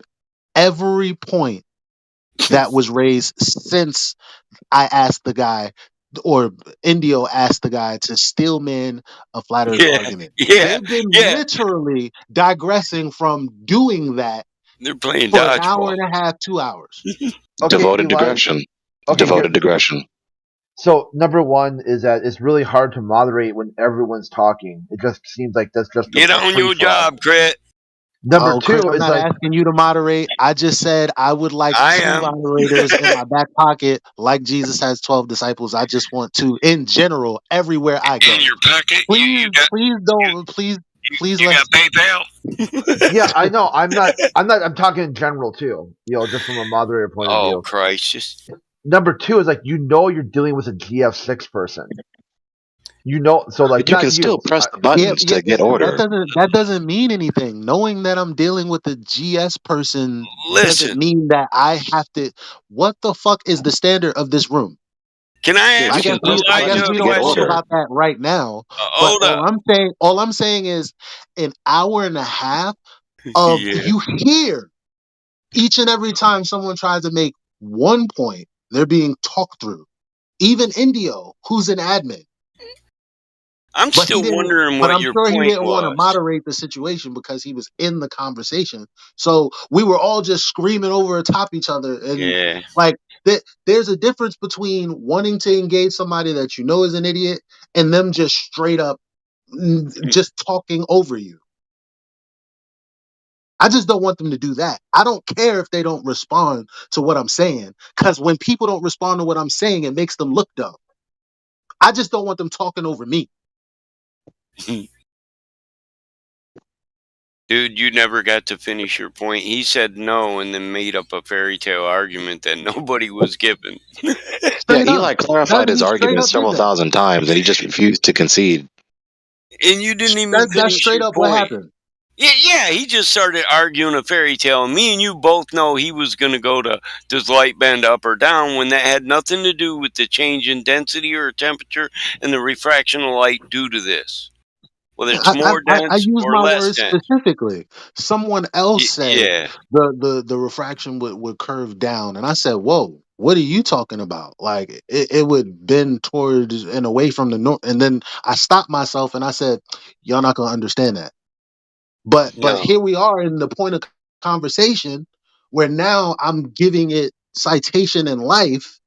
every point that was raised since I asked the guy, or Indio asked the guy to still man a flat Earth Yeah, argument. yeah, They've been yeah. literally digressing from doing that They're playing for an hour dodgeball. and a half, 2 hours. Okay, Devoted Elijah. digression. Okay, Devoted digression. so number one is that it's really hard to moderate when everyone's talking. It just seems like that's just Get a on free your for all. job, Crit. Number Oh, Chris, two I'm is not like, asking you to moderate. I just said I would like I 2 am. moderators in my back pocket, like Jesus has 12 disciples. I just want to, in general, everywhere I In go. your pocket, Please, please don't, please you got let's. PayPal. yeah, I know. I'm talking in general too. Just from a moderator point of Oh view. Christ! Just Number two is like, you're dealing with a GF6 person. So like But you can not still you. press the Yeah, buttons yeah. to get That order. doesn't mean anything. Knowing that I'm dealing with a GS person doesn't listen. mean that I have to. What the fuck is the standard of this room? Can I Yeah, I you ask guess can press the Elijah buttons a to don't get talk question? order. about that right now. But Hold up. all I'm saying is, an hour and a half of Yeah. you hear each and every time someone tries to make one point, they're being talked through. Even Indio, who's an admin, I'm but he still didn't. wondering But what I'm your sure he point didn't want to was. moderate the situation because he was in the conversation. So we were all just screaming over atop each other, and Yeah. like there's a difference between wanting to engage somebody that you know is an idiot and them just straight up just talking over you. I just don't want them to do that. I don't care if they don't respond to what I'm saying, because when people don't respond to what I'm saying, it makes them look dumb. I just don't want them talking over me. Dude, you never got to finish your point. He said no and then made up a fairy tale argument that nobody was given. Yeah, Straight up. Eli clarified his He straight argument up did several that. thousand times, and he just refused to concede. And you didn't even That's finish straight your up what point. happened. Yeah, he just started arguing a fairy tale. And me and you both know he was going to go to, does light bend up or down, when that had nothing to do with the change in density or temperature and the refraction of light due to this. Whether it's more I dense use or my less words dense. specifically. Someone else said Yeah. the refraction would curve down, and I said, "Whoa, what are you talking about? Like it would bend towards and away from the north." And then I stopped myself and I said, "Y'all not gonna understand that." But No. here we are in the point of conversation where now I'm giving it citation in life,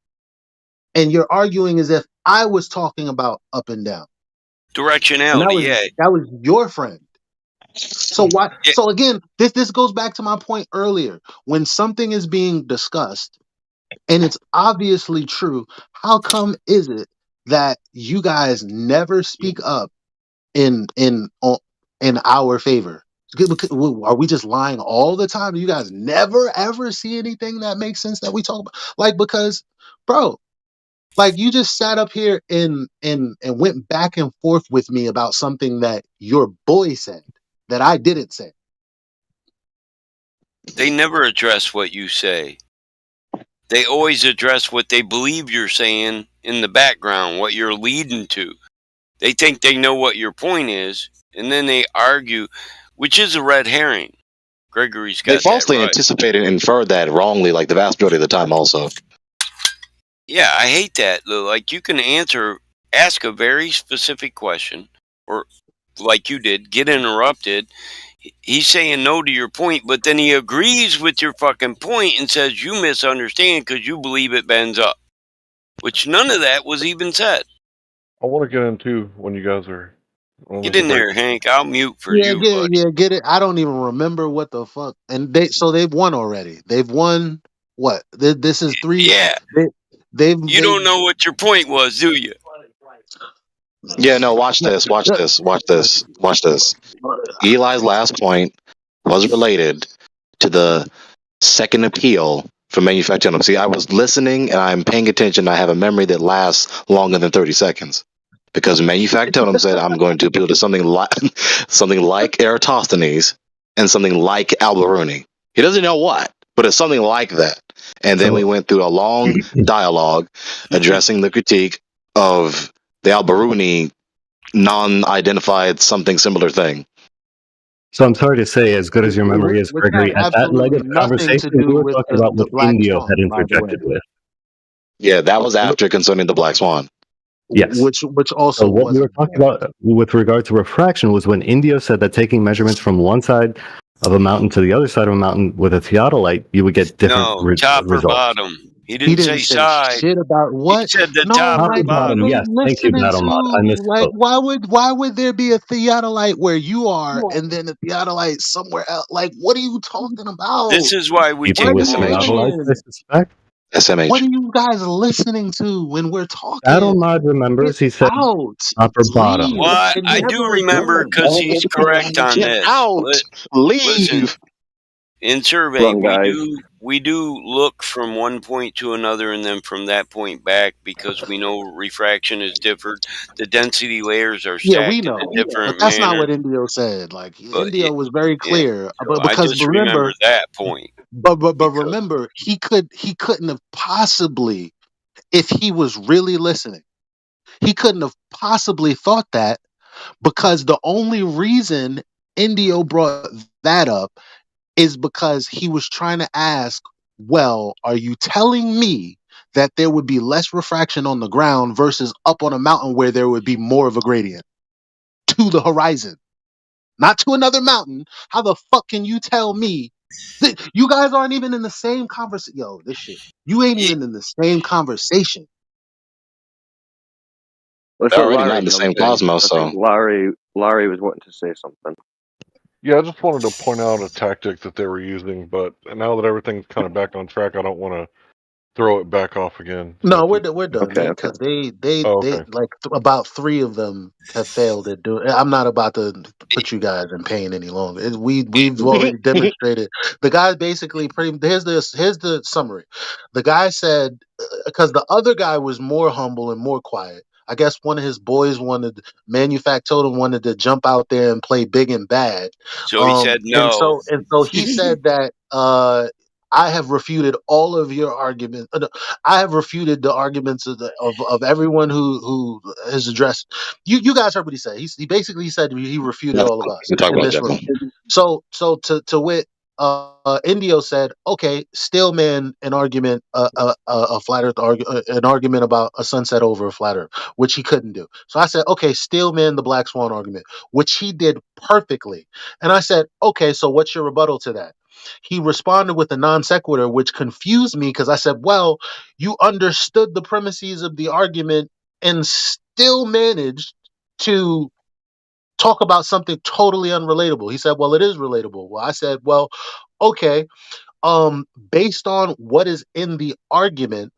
and you're arguing as if I was talking about up and down, and Directionality, yeah. that was your friend. So why? Yeah. So again, this goes back to my point earlier. When something is being discussed and it's obviously true, how come is it that you guys never speak up in our favor? Are we just lying all the time? Do you guys never ever see anything that makes sense that we talk about? Like, because, bro, like you just sat up here and went back and forth with me about something that your boy said that I didn't say. They never address what you say. They always address what they believe you're saying in the background, what you're leading to. They think they know what your point is, and then they argue, which is a red herring. Gregory's They got that falsely right. anticipated and inferred that wrongly, like the vast majority of the time, also. Yeah, I hate that. Like, you can ask a very specific question, or like you did, get interrupted. He's saying no to your point, but then he agrees with your fucking point and says you misunderstand because you believe it bends up, which none of that was even said. I want to get into when you guys are. Get in there, Hank. I'll mute for you, buddy. Get it. I don't even remember what the fuck. And they've won already. They've won what? This is three. Yeah. They've You don't know what your point was, do you? Yeah, no, watch this. Eli's last point was related to the second appeal for manufacturing. See, I was listening and I'm paying attention. I have a memory that lasts longer than 30 seconds. Because Manufactotum said I'm going to appeal to something like Eratosthenes and something like Alberuni. He doesn't know what, but it's something like that. And then we went through a long dialogue addressing the critique of the Alberuni non-identified something similar thing. So I'm sorry to say, as good as your memory is, which has Gregory, at that leg absolutely of the nothing to conversation, we do were with talking about the what Black Indio Swan, had by the way. interjected with. Yeah, that was after concerning the Black Swan. Yes. Which also So what we were talking about with regard to refraction was when Indio said that taking measurements from one side of a mountain to the other side of a mountain with a theodolite, you would get different No, top or results. bottom. He didn't say side. Shit about what? He said the No, top or like what are bottom. they Yes, thank you, listening Battlemod. I to? Like misspoke. why would there be a theodolite where you are and then a theodolite somewhere else? Like what are you talking about? This is why we People take with them theodolites, I suspect. SMH. What are you guys listening to when we're talking? Battlemod remembers he said Out. top or bottom. Leave. Well, It I do never remember does. because he's correct on Get this. out! Leave! Listen, in survey, Wrong guys. we do look from one point to another and then from that point back because we know refraction is different. The density layers are Yeah, we stacked in know. a different But that's not manner. what Indio said. Like But Indio was very yeah, clear. so But I because just remember remember that point. But remember, he couldn't have possibly, if he was really listening, he couldn't have possibly thought that because the only reason Indio brought that up is because he was trying to ask, well, are you telling me that there would be less refraction on the ground versus up on a mountain where there would be more of a gradient to the horizon, not to another mountain? How the fuck can you tell me? You guys aren't even in the same conversation. Yo, this shit. You ain't even in the same conversation. They're already not in the same cosmos, so. Larry was wanting to say something. Yeah, I just wanted to point out a tactic that they were using, but now that everything's kind of back on track, I don't want to throw it back off again. No, we're done. Okay, Because they okay. like about three of them have failed at doing. I'm not about to put you guys in pain any longer. We've already demonstrated. The guy basically here's the summary. The guy said because the other guy was more humble and more quiet. I guess one of his boys Manufactotum wanted to jump out there and play big and bad. So he said no. And so he said that I have refuted all of your arguments. I have refuted the arguments of everyone who has addressed. You guys heard what he said. He basically said he refuted all of us We talk in about this room. So to wit, Indio said, okay, Stillman an argument, a flat Earth an argument about a sunset over a flat Earth, which he couldn't do. So I said, okay, Stillman the Black Swan argument, which he did perfectly. And I said, okay, so what's your rebuttal to that? He responded with a non sequitur, which confused me because I said, well, you understood the premises of the argument and still managed to talk about something totally unrelatable. He said, well, it is relatable. Well, I said, well, okay, based on what is in the argument,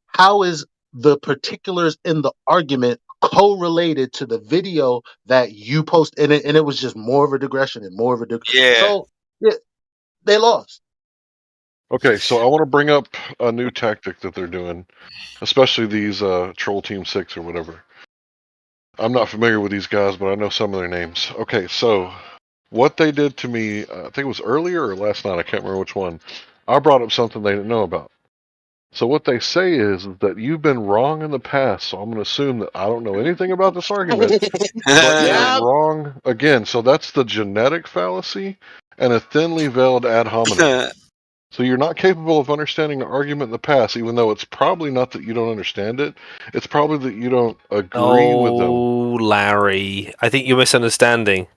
how is the particulars in the argument correlated to the video that you post, and it was just more of a digression and more of a digression. Yeah. So yeah, they lost. Okay, so I want to bring up a new tactic that they're doing, especially these Troll Team 6 or whatever. I'm not familiar with these guys, but I know some of their names. Okay, so what they did to me, I think it was earlier or last night, I can't remember which one. I brought up something they didn't know about. So what they say is that you've been wrong in the past, so I'm going to assume that I don't know anything about this argument, but you're wrong again. So that's the genetic fallacy and a thinly veiled ad hominem. So you're not capable of understanding an argument in the past, even though it's probably not that you don't understand it. It's probably that you don't agree with them. Oh, Larry, I think you're misunderstanding.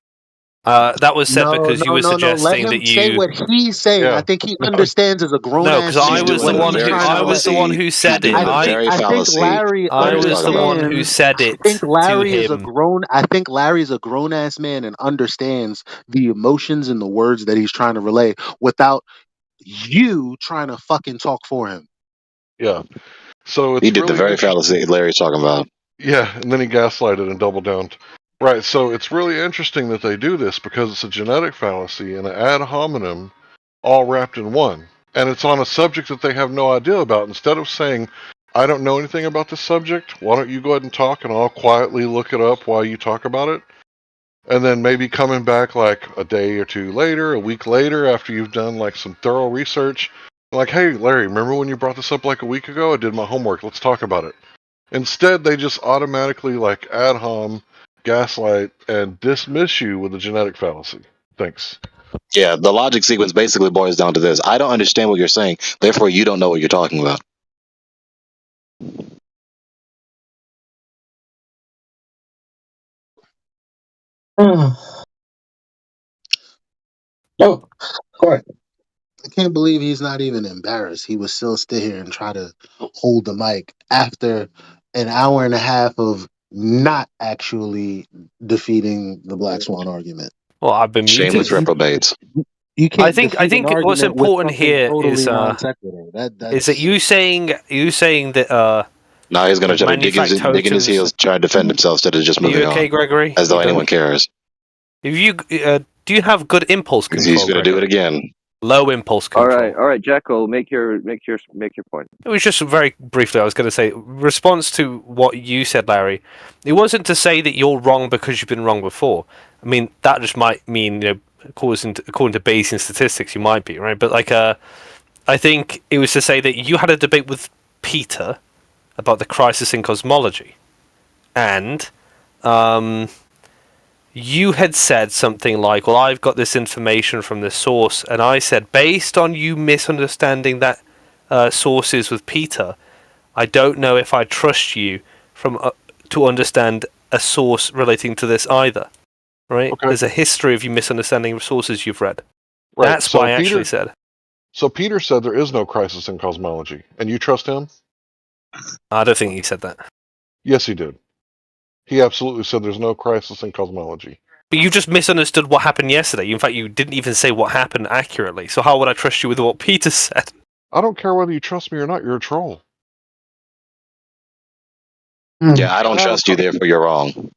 That was said because you were No. Let suggesting him that say you. what he's saying. I think he understands as a grown No, ass because man. I was the one who said it. I think Larry I was the one who understands. said it I think Larry to is a him. grown. I think Larry's a grown ass man and understands the emotions and the words that he's trying to relay without you trying to fucking talk for him. Yeah. So it's He did the really very fallacy Larry's talking about. Yeah, and then he gaslighted and doubled down. Right, so it's really interesting that they do this because it's a genetic fallacy and an ad hominem all wrapped in one. And it's on a subject that they have no idea about. Instead of saying, I don't know anything about this subject, why don't you go ahead and talk and I'll quietly look it up while you talk about it? And then maybe coming back like a day or two later, a week later, after you've done like some thorough research, like, hey, Larry, remember when you brought this up like a week ago? I did my homework. Let's talk about it. Instead, they just automatically like ad hom, gaslight, and dismiss you with a genetic fallacy. Thanks. Yeah, the logic sequence basically boils down to this. I don't understand what you're saying, therefore you don't know what you're talking about. Oh, Corey. I can't believe he's not even embarrassed. He would still stay here and try to hold the mic after an hour and a half of not actually defeating the Black Swan argument. Well, I've been muted. Shameless reprobates. You can't. I defeat think an what's argument with important something here totally is non sequitur. is that you saying that Now he's going to try to dig in his heels, try to defend himself instead of just Are you moving okay, on, Gregory? as though You done? anyone cares. If you do you have good impulse control? He's going to do it again. Low impulse control. All right, Jekyll, make your point. It was just very briefly. I was going to say, response to what you said, Larry. It wasn't to say that you're wrong because you've been wrong before. I mean, that just might mean, according to Bayesian statistics, you might be right. But I think it was to say that you had a debate with Peter about the crisis in cosmology, and you had said something like, well, I've got this information from this source, and I said, based on you misunderstanding that sources with Peter, I don't know if I trust you to understand a source relating to this either. Right? Okay. There's a history of you misunderstanding sources you've read. Right. That's so why I actually said. So Peter said there is no crisis in cosmology, and you trust him? I don't think he said that. Yes, he did. He absolutely said there's no crisis in cosmology. But you just misunderstood what happened yesterday. In fact, you didn't even say what happened accurately. So how would I trust you with what Peter said? I don't care whether you trust me or not. You're a troll. Yeah, I don't trust you, therefore you're wrong.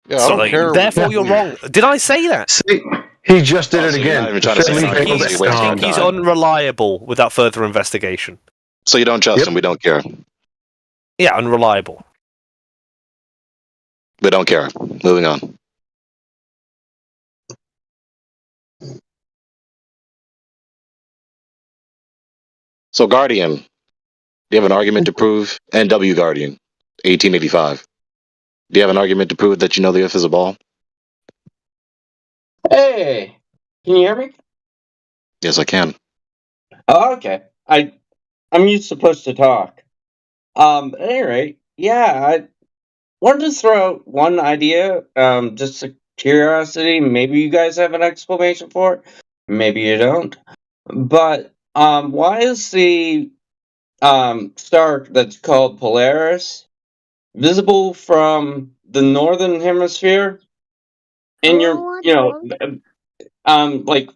Yeah, I don't care. Therefore you're wrong. Did I say that? See, he just did it So again. You're not even trying to say I think he's unreliable without further investigation. So you don't trust him, we don't care. Yeah, unreliable. We don't care. Moving on. So Guardian, do you have an argument to prove? NW Guardian, 1885. Do you have an argument to prove that you know the Earth is a ball? Hey, can you hear me? Yes, I can. Oh, okay. I'm used to push to talk. At any rate, yeah, I wanted to throw out one idea, just a curiosity. Maybe you guys have an explanation for it. Maybe you don't. But why is the star that's called Polaris visible from the northern hemisphere? And like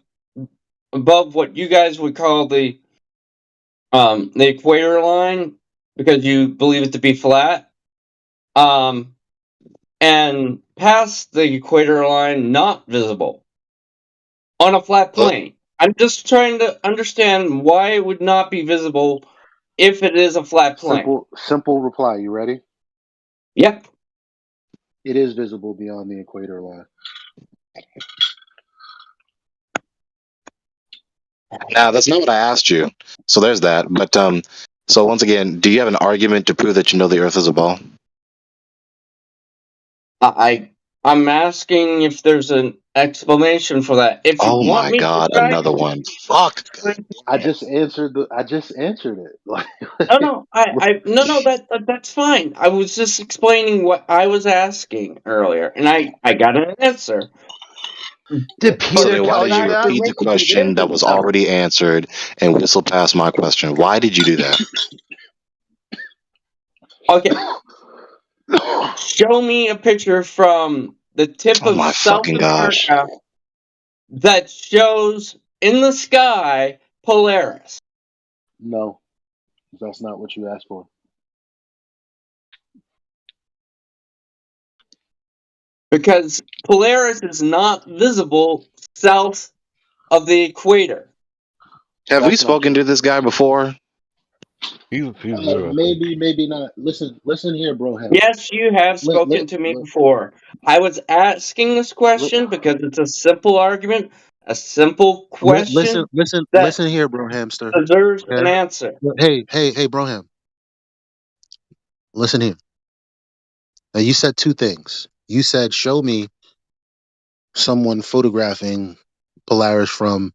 above what you guys would call the equator line, because you believe it to be flat, and past the equator line not visible on a flat plane. I'm just trying to understand why it would not be visible if it is a flat plane. Simple reply. You ready? Yep. It is visible beyond the equator line. Now, that's not what I asked you. So there's that. But so once again, do you have an argument to prove that you know the Earth is a ball? I'm asking if there's an explanation for that. If you Oh want my me to God, try another one. Fuck. I just answered it. Like, no, that's fine. I was just explaining what I was asking earlier, and I got an answer. Did So Peter then why tell did you you that? repeat the question that was already answered and whistle past my question? Why did you do that? Okay. Show me a picture from the tip Oh of my South fucking gosh. America that shows in the sky Polaris. no, that's not what you asked for. Because Polaris is not visible south of the equator. Have we spoken to this guy before? He's new, I think. Maybe not. Listen here, bro. Yes, you have spoken to me before. I was asking this question because it's a simple argument, a simple question that Listen here, bro hamster. deserves Okay? an answer. Hey, Broham. Listen here. Now you said two things. You said show me someone photographing Polaris from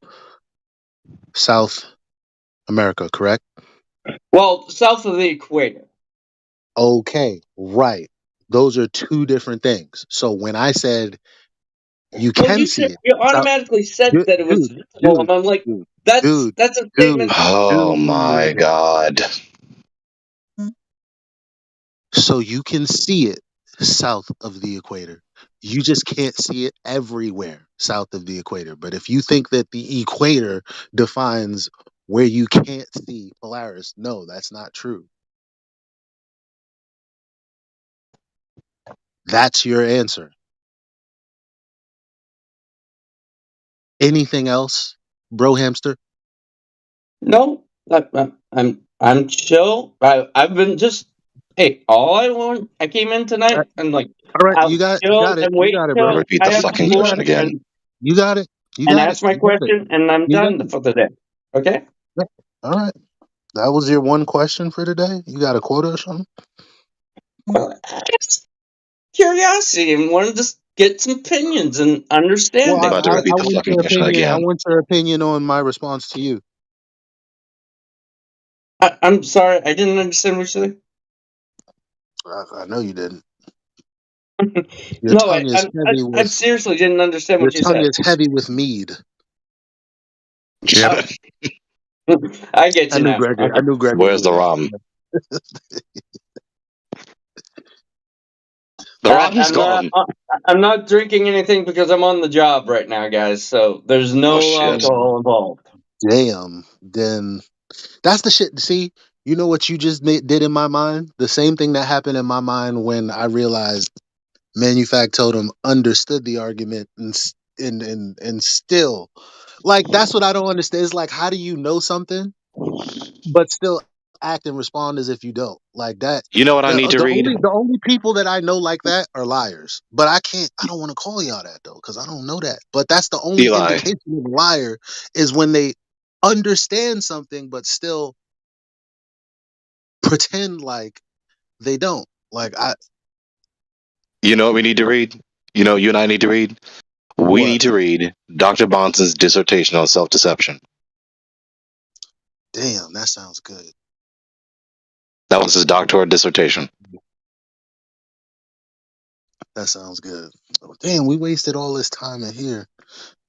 South America, correct? Well, south of the equator. Okay, right. Those are two different things. So when I said you Well, can see it, you South, automatically said that it was dude, visible, dude, and I'm like, dude, that's dude, a statement. Oh my dude. God. So you can see it south of the equator. You just can't see it everywhere south of the equator. But if you think that the equator defines where you can't see Polaris, no, that's not true. That's your answer. Anything else, bro hamster? No, I'm chill. I've been just I came in tonight and like All right, I'll you chill got it, and wait bro. till Repeat I the have the fucking You floor got question it. again. You got it. You and got it. ask my You got it. question, and I'm You got done it. for the day. Okay. Yep. All right. That was your one question for today. You got a quota or something? Well, just curiosity and wanted to just get some opinions and Well, You're understanding. about to repeat the fucking question I again. want your opinion on my response to you. I'm sorry, I didn't understand what you said. I know you didn't. Your No, tongue is heavy I with seriously didn't understand your what you tongue said. is heavy with mead. Yep. I get you now. Okay. I knew Gregory Where's would. the rum? The rum's gone. I'm not drinking anything because I'm on the job right now, guys. So there's Oh no shit. alcohol involved. Damn. Then that's the shit. See, you know what you just did in my mind? The same thing that happened in my mind when I realized Manufact Totem understood the argument and still, like, that's what I don't understand. It's like, how do you know something but still act and respond as if you don't? Like that. You know what I need to The read? only people that I know like that are liars. But I don't want to call y'all that though, because I don't know that. But that's the only Eli. indication of a liar is when they understand something but still pretend like they don't. Like You know what we need to read? You know, you and I need to read? We what? need to read Dr. Bonson's dissertation on self-deception. Damn, that sounds good. That was his doctoral dissertation. That sounds good. Oh, damn, we wasted all this time in here,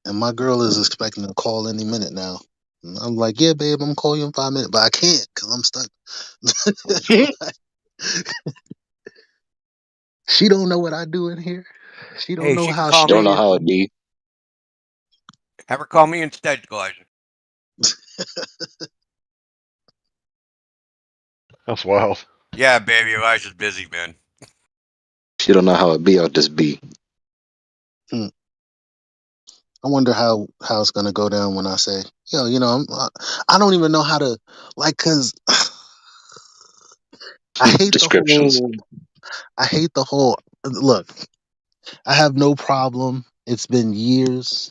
and my girl is expecting a call any minute now. And I'm like, yeah, babe, I'm gonna call you in 5 minutes, but I can't because I'm stuck. She don't know what I do in here. She don't Hey, know she can how call Don't me. know strong. how it be. Have her call me instead, Elijah. That's wild. Yeah, baby, Elijah's busy, man. She don't know how it be out this be. I wonder how it's gonna go down when I say, yo, I don't even know how to cause I hate Descriptions. I hate the whole look. I have no problem. It's been years.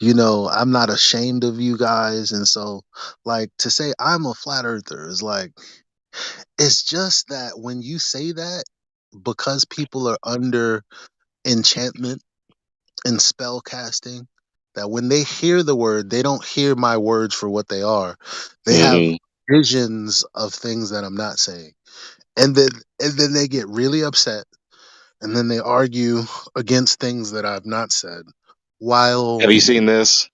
I'm not ashamed of you guys, and so to say I'm a flat earther is it's just that when you say that, because people are under enchantment and spell casting, that when they hear the word, they don't hear my words for what they are. They have visions of things that I'm not saying. And then they get really upset, and then they argue against things that I've not said. While Have you seen this?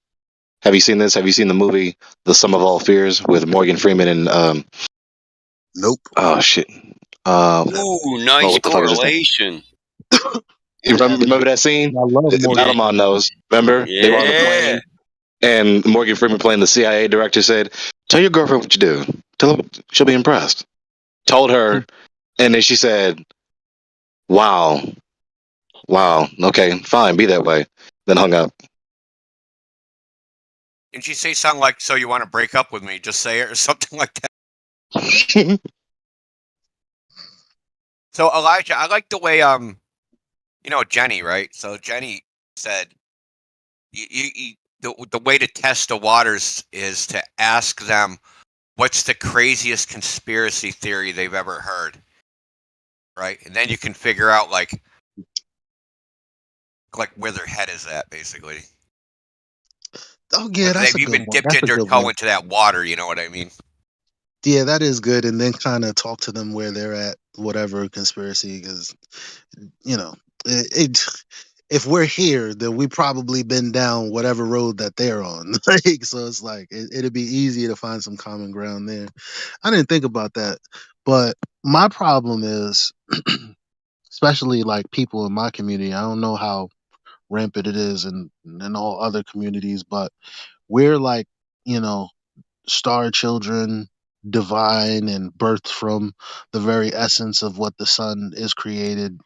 Have you seen this? Have you seen the movie The Sum of All Fears with Morgan Freeman and Nope. Oh shit. Ooh, nice What the fuck is his name? correlation. You remember that scene? I love Morgan. Battlemon knows. Remember? They were on the Yeah. plane, and Morgan Freeman playing the CIA director said, "Tell your girlfriend what you do. Tell her she'll be impressed." Told her, and then she said, "Wow, wow, okay, fine, be that way." Then hung up. Didn't she say something like, "So you want to break up with me? Just say it," or something like that? So Elijah, I like the way Jenny, right? So Jenny said, the way to test the waters is to ask them what's the craziest conspiracy theory they've ever heard, right? And then you can figure out like where their head is at, basically. Oh yeah, Whether that's they've a good even one. dipped That's in a their good toe one. into that water, you know what I mean? Yeah, that is good. And then kind of talk to them where they're at, whatever conspiracy, because you know, if we're here, then we probably been down whatever road that they're on. So it's it'd be easy to find some common ground there. I didn't think about that, but my problem is, especially people in my community. I don't know how rampant it is in all other communities, but we're you know star children, divine and birthed from the very essence of what the sun is created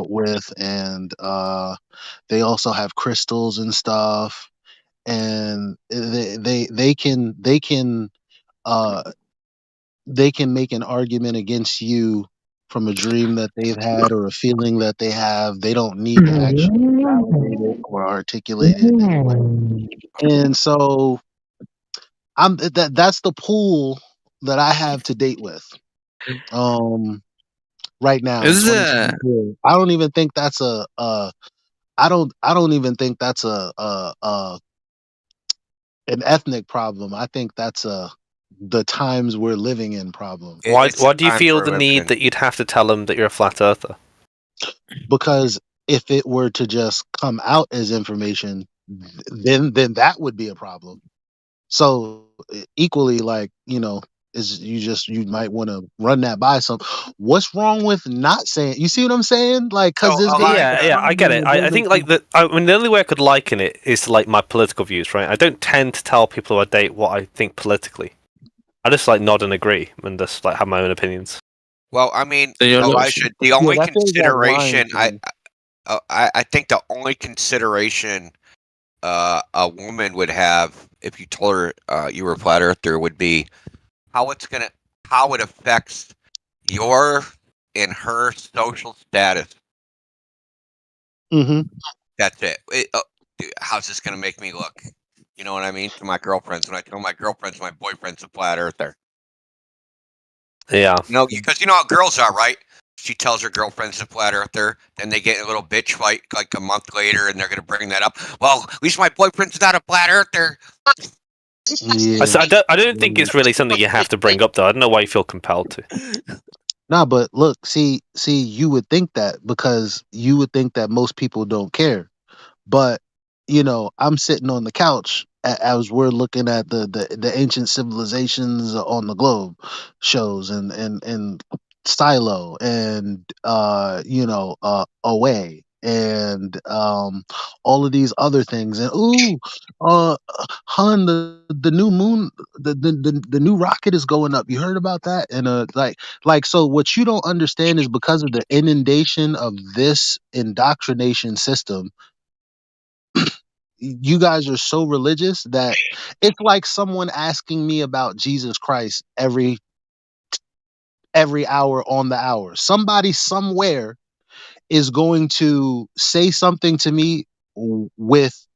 with, and they also have crystals and stuff, and uh they can make an argument against you from a dream that they've had or a feeling that they have. They don't need to actually validate it or articulate it in a way. And so that's the pool that I have to date with. Right now in Is there? 2024. I don't even think that's I don't even think that's an ethnic problem. I think that's the times we're living in problem. Why It's the do you times feel we're the living need in. that you'd have to tell them that you're a flat earther? Because if it were to just come out as information, then that would be a problem. So equally, is you might want to run that by some. What's wrong with not saying? You see what I'm saying? Because So there's gonna be a Yeah, time I get when it. the I building. think the only way I could liken it is to my political views, right? I don't tend to tell people who I date what I think politically. I just nod and agree and just have my own opinions. Well, I mean, Then you're not- Elijah, the Yeah, only that feels like lying consideration to me. I think the only consideration a woman would have if you told her you were a flat earther would be how it affects your and her social status. Mm-hmm. That's it. Dude, how's this gonna make me look? You know what I mean? To my girlfriends, when I tell my girlfriends my boyfriend's a flat earther. Yeah. Because you know how girls are, right? She tells her girlfriend's a flat earther, then they get in a little bitch fight like a month later, and they're gonna bring that up. Well, at least my boyfriend's not a flat earther. Yeah. I don't think it's really something you have to bring up, though. I don't know why you feel compelled to. Nah, but look, see, you would think that because you would think that most people don't care. But I'm sitting on the couch as we're looking at the ancient civilizations on the globe shows and Silo and away and all of these other things. And hun, the new moon, the new rocket is going up. You heard about that? And so what you don't understand is because of the inundation of this indoctrination system, you guys are so religious that it's like someone asking me about Jesus Christ every hour on the hour. Somebody somewhere is going to say something to me with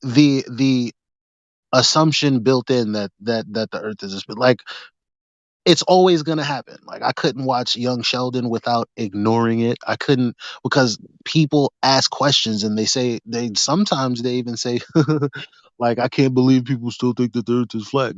the assumption built in that the earth is a spin. Like, it's always going to happen. Like, I couldn't watch Young Sheldon without ignoring it. I couldn't, because people ask questions and they sometimes they even say like, I can't believe people still think that the earth is flat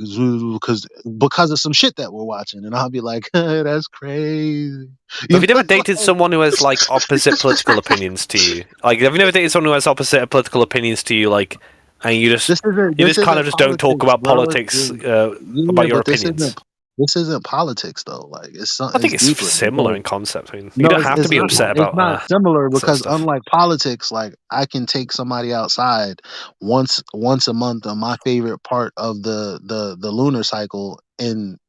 because of some shit that we're watching. And I'll be like, that's crazy. Have you never dated someone who has like opposite political opinions to you? Like, have you never dated someone who has opposite political opinions to you? Like, and you just kind of just don't talk about politics about your but opinions. this isn't politics though. Like, I think it's deeper. similar in concept. I mean, you No, don't have to be not. upset It's about not similar sort of because stuff. unlike politics, like, I can take somebody outside once a month on my favorite part of the lunar cycle, and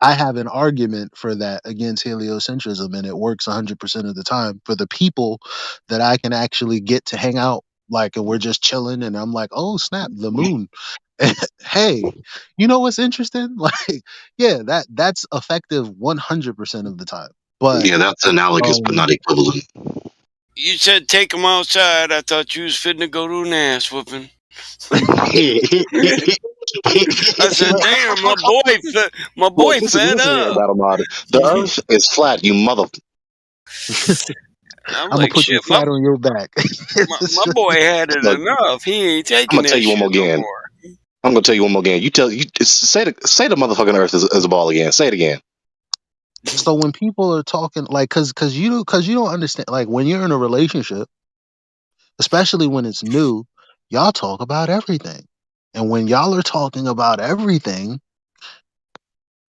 I have an argument for that against heliocentrism, and it works 100% of the time for the people that I can actually get to hang out. Like, and we're just chilling, and I'm like, oh snap, the moon. Hey, you know what's interesting? Like, yeah, that's effective 100% of the time. But Yeah, that's analogous, but not equivalent. You said take them outside. I thought you was fitting to go to an ass whooping. I said, damn, my boy fed up. Battle mod. The Earth is flat, you mother. I'm gonna like, put you shit, flat on your back. my boy had it enough. He ain't I'm taking gonna tell that you one shit more no again. more. I'm gonna tell you one more again. Say the motherfucking Earth is a ball again. Say it again. So when people are talking, like, cause you don't understand, like, when you're in a relationship, especially when it's new, y'all talk about everything. And when y'all are talking about everything,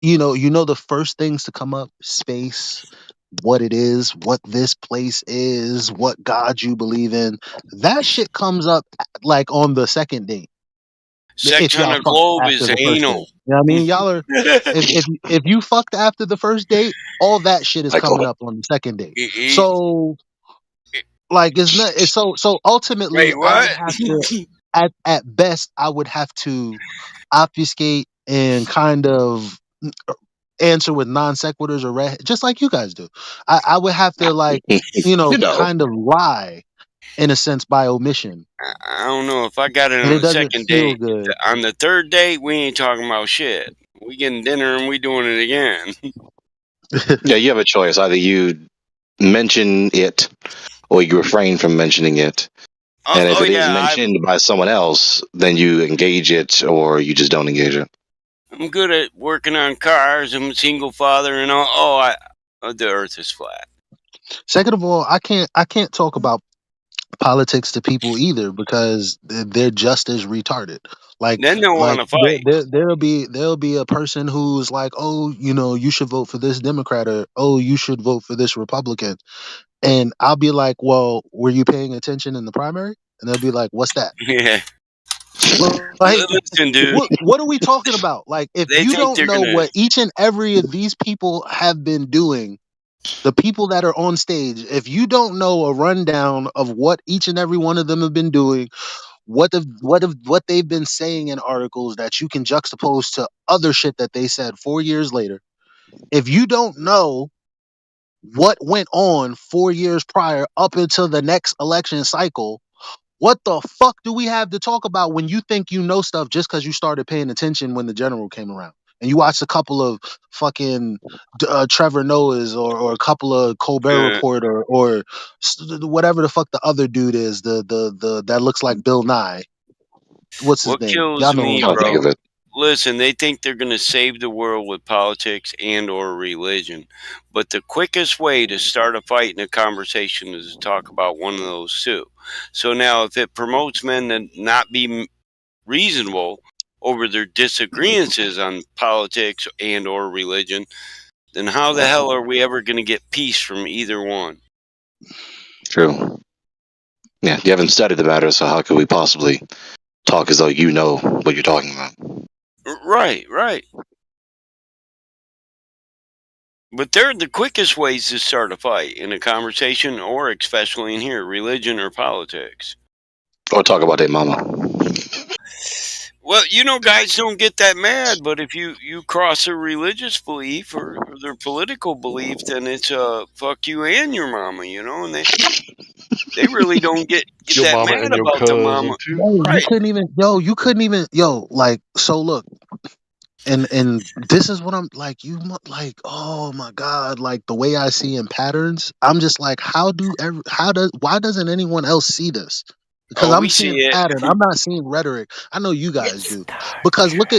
you know the first things to come up: space, what it is, what this place is, what God you believe in. That shit comes up like on the second date. If Sex on y'all a fucked globe after is the first date. anal. You know what I mean? Y'all are, if you fucked after the first date, all that shit is coming up on the second date. So, like, it's not, it's so ultimately Wait, I what? would have to, at best, I would have to obfuscate and kind of answer with non sequiturs or just like you guys do. I would have to, like, kind of lie in a sense by omission, I don't know if I got it and on it the doesn't second feel date. good. On the third date, we ain't talking about shit. We getting dinner and we doing it again. Yeah, you have a choice. Either you mention it or you refrain from mentioning it. And if it is mentioned by someone else, then you engage it or you just don't engage it. I'm good at working on cars. I'm a single father and all. The earth is flat. Second of all, I can't talk about politics to people either because they're just as retarded. Like, Then they'll want to fight. there'll be a person who's like, oh, you should vote for this Democrat, or oh, you should vote for this Republican, and I'll be like, well, were you paying attention in the primary? And they'll be like, what's that? Yeah. Like, Listen, dude. what are we talking about? Like, if They you think don't they're know gonna. what each and every of these people have been doing, the people that are on stage, if you don't know a rundown of what each and every one of them have been doing, what they've been saying in articles that you can juxtapose to other shit that they said 4 years later, if you don't know what went on 4 years prior up until the next election cycle, what the fuck do we have to talk about when you think you know stuff just because you started paying attention when the general came around and you watched a couple of fucking Trevor Noah's or a couple of Colbert Report or whatever the fuck the other dude is, the that looks like Bill Nye. What's his What name? Y'all kills know me, what I'm talking bro? about. Listen, they think they're gonna save the world with politics and or religion, but the quickest way to start a fight and a conversation is to talk about one of those two. So now, if it promotes men to not be reasonable over their disagreements on politics and or religion, then how the hell are we ever going to get peace from either one? True. Yeah, you haven't studied the matter, so how could we possibly talk as though you know what you're talking about? Right. But they're the quickest ways to start a fight in a conversation, or especially in here, religion or politics. Or talk about their mama. Well, guys don't get that mad, but if you cross a religious belief or their political belief, then it's fuck you and your mama, and they really don't get Your that mama mad and your about the cousin mama. too. Yo, Right. you couldn't even, like, so look, and this is what I'm like, oh my God, like the way I see in patterns, I'm just like, why doesn't anyone else see this? Because Oh, I'm we see seeing it. pattern. I'm not seeing rhetoric. I know you guys do. Because look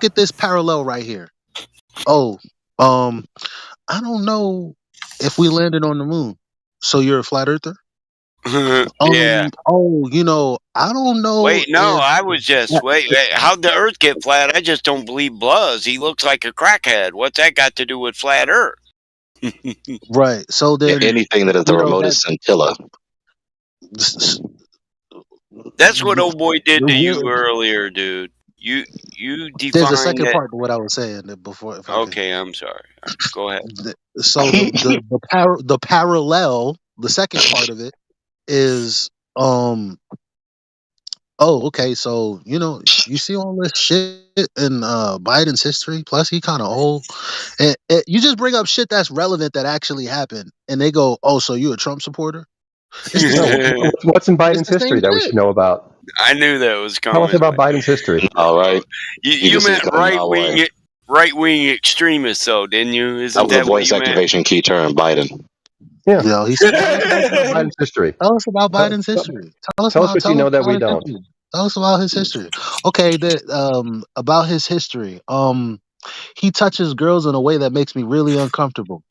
at this parallel right here. Oh, I don't know if we landed on the moon. So you're a flat earther? Yeah. Oh, I don't know Wait, no, if I was just wait. How'd the Earth get flat? I just don't believe Buzz. He looks like a crackhead. What's that got to do with flat Earth? right. So Yeah, then anything that is the remotest scintilla. That's what old boy did to you earlier, dude. You There's a defined second it. part to what I was saying before, if I could. Okay, I'm sorry. Go ahead. So the parallel, the second part of it is okay, so you see all this shit in Biden's history, plus he kind of old, and you just bring up shit that's relevant that actually happened, and they go, oh, so you a Trump supporter? It's the same. What's in It's Biden's the same history that we shit. should know about? I knew that was coming. Tell us about Biden's history. All right. You meant right wing extremists, though, didn't you? That Isn't was a that what voice you meant? activation key term, Biden. Yeah. Yo, he said, Tell us about Biden's history. tell us about Biden's history. Tell us what you know that we his don't. history. Tell us about his history. Okay, about his history. He touches girls in a way that makes me really uncomfortable.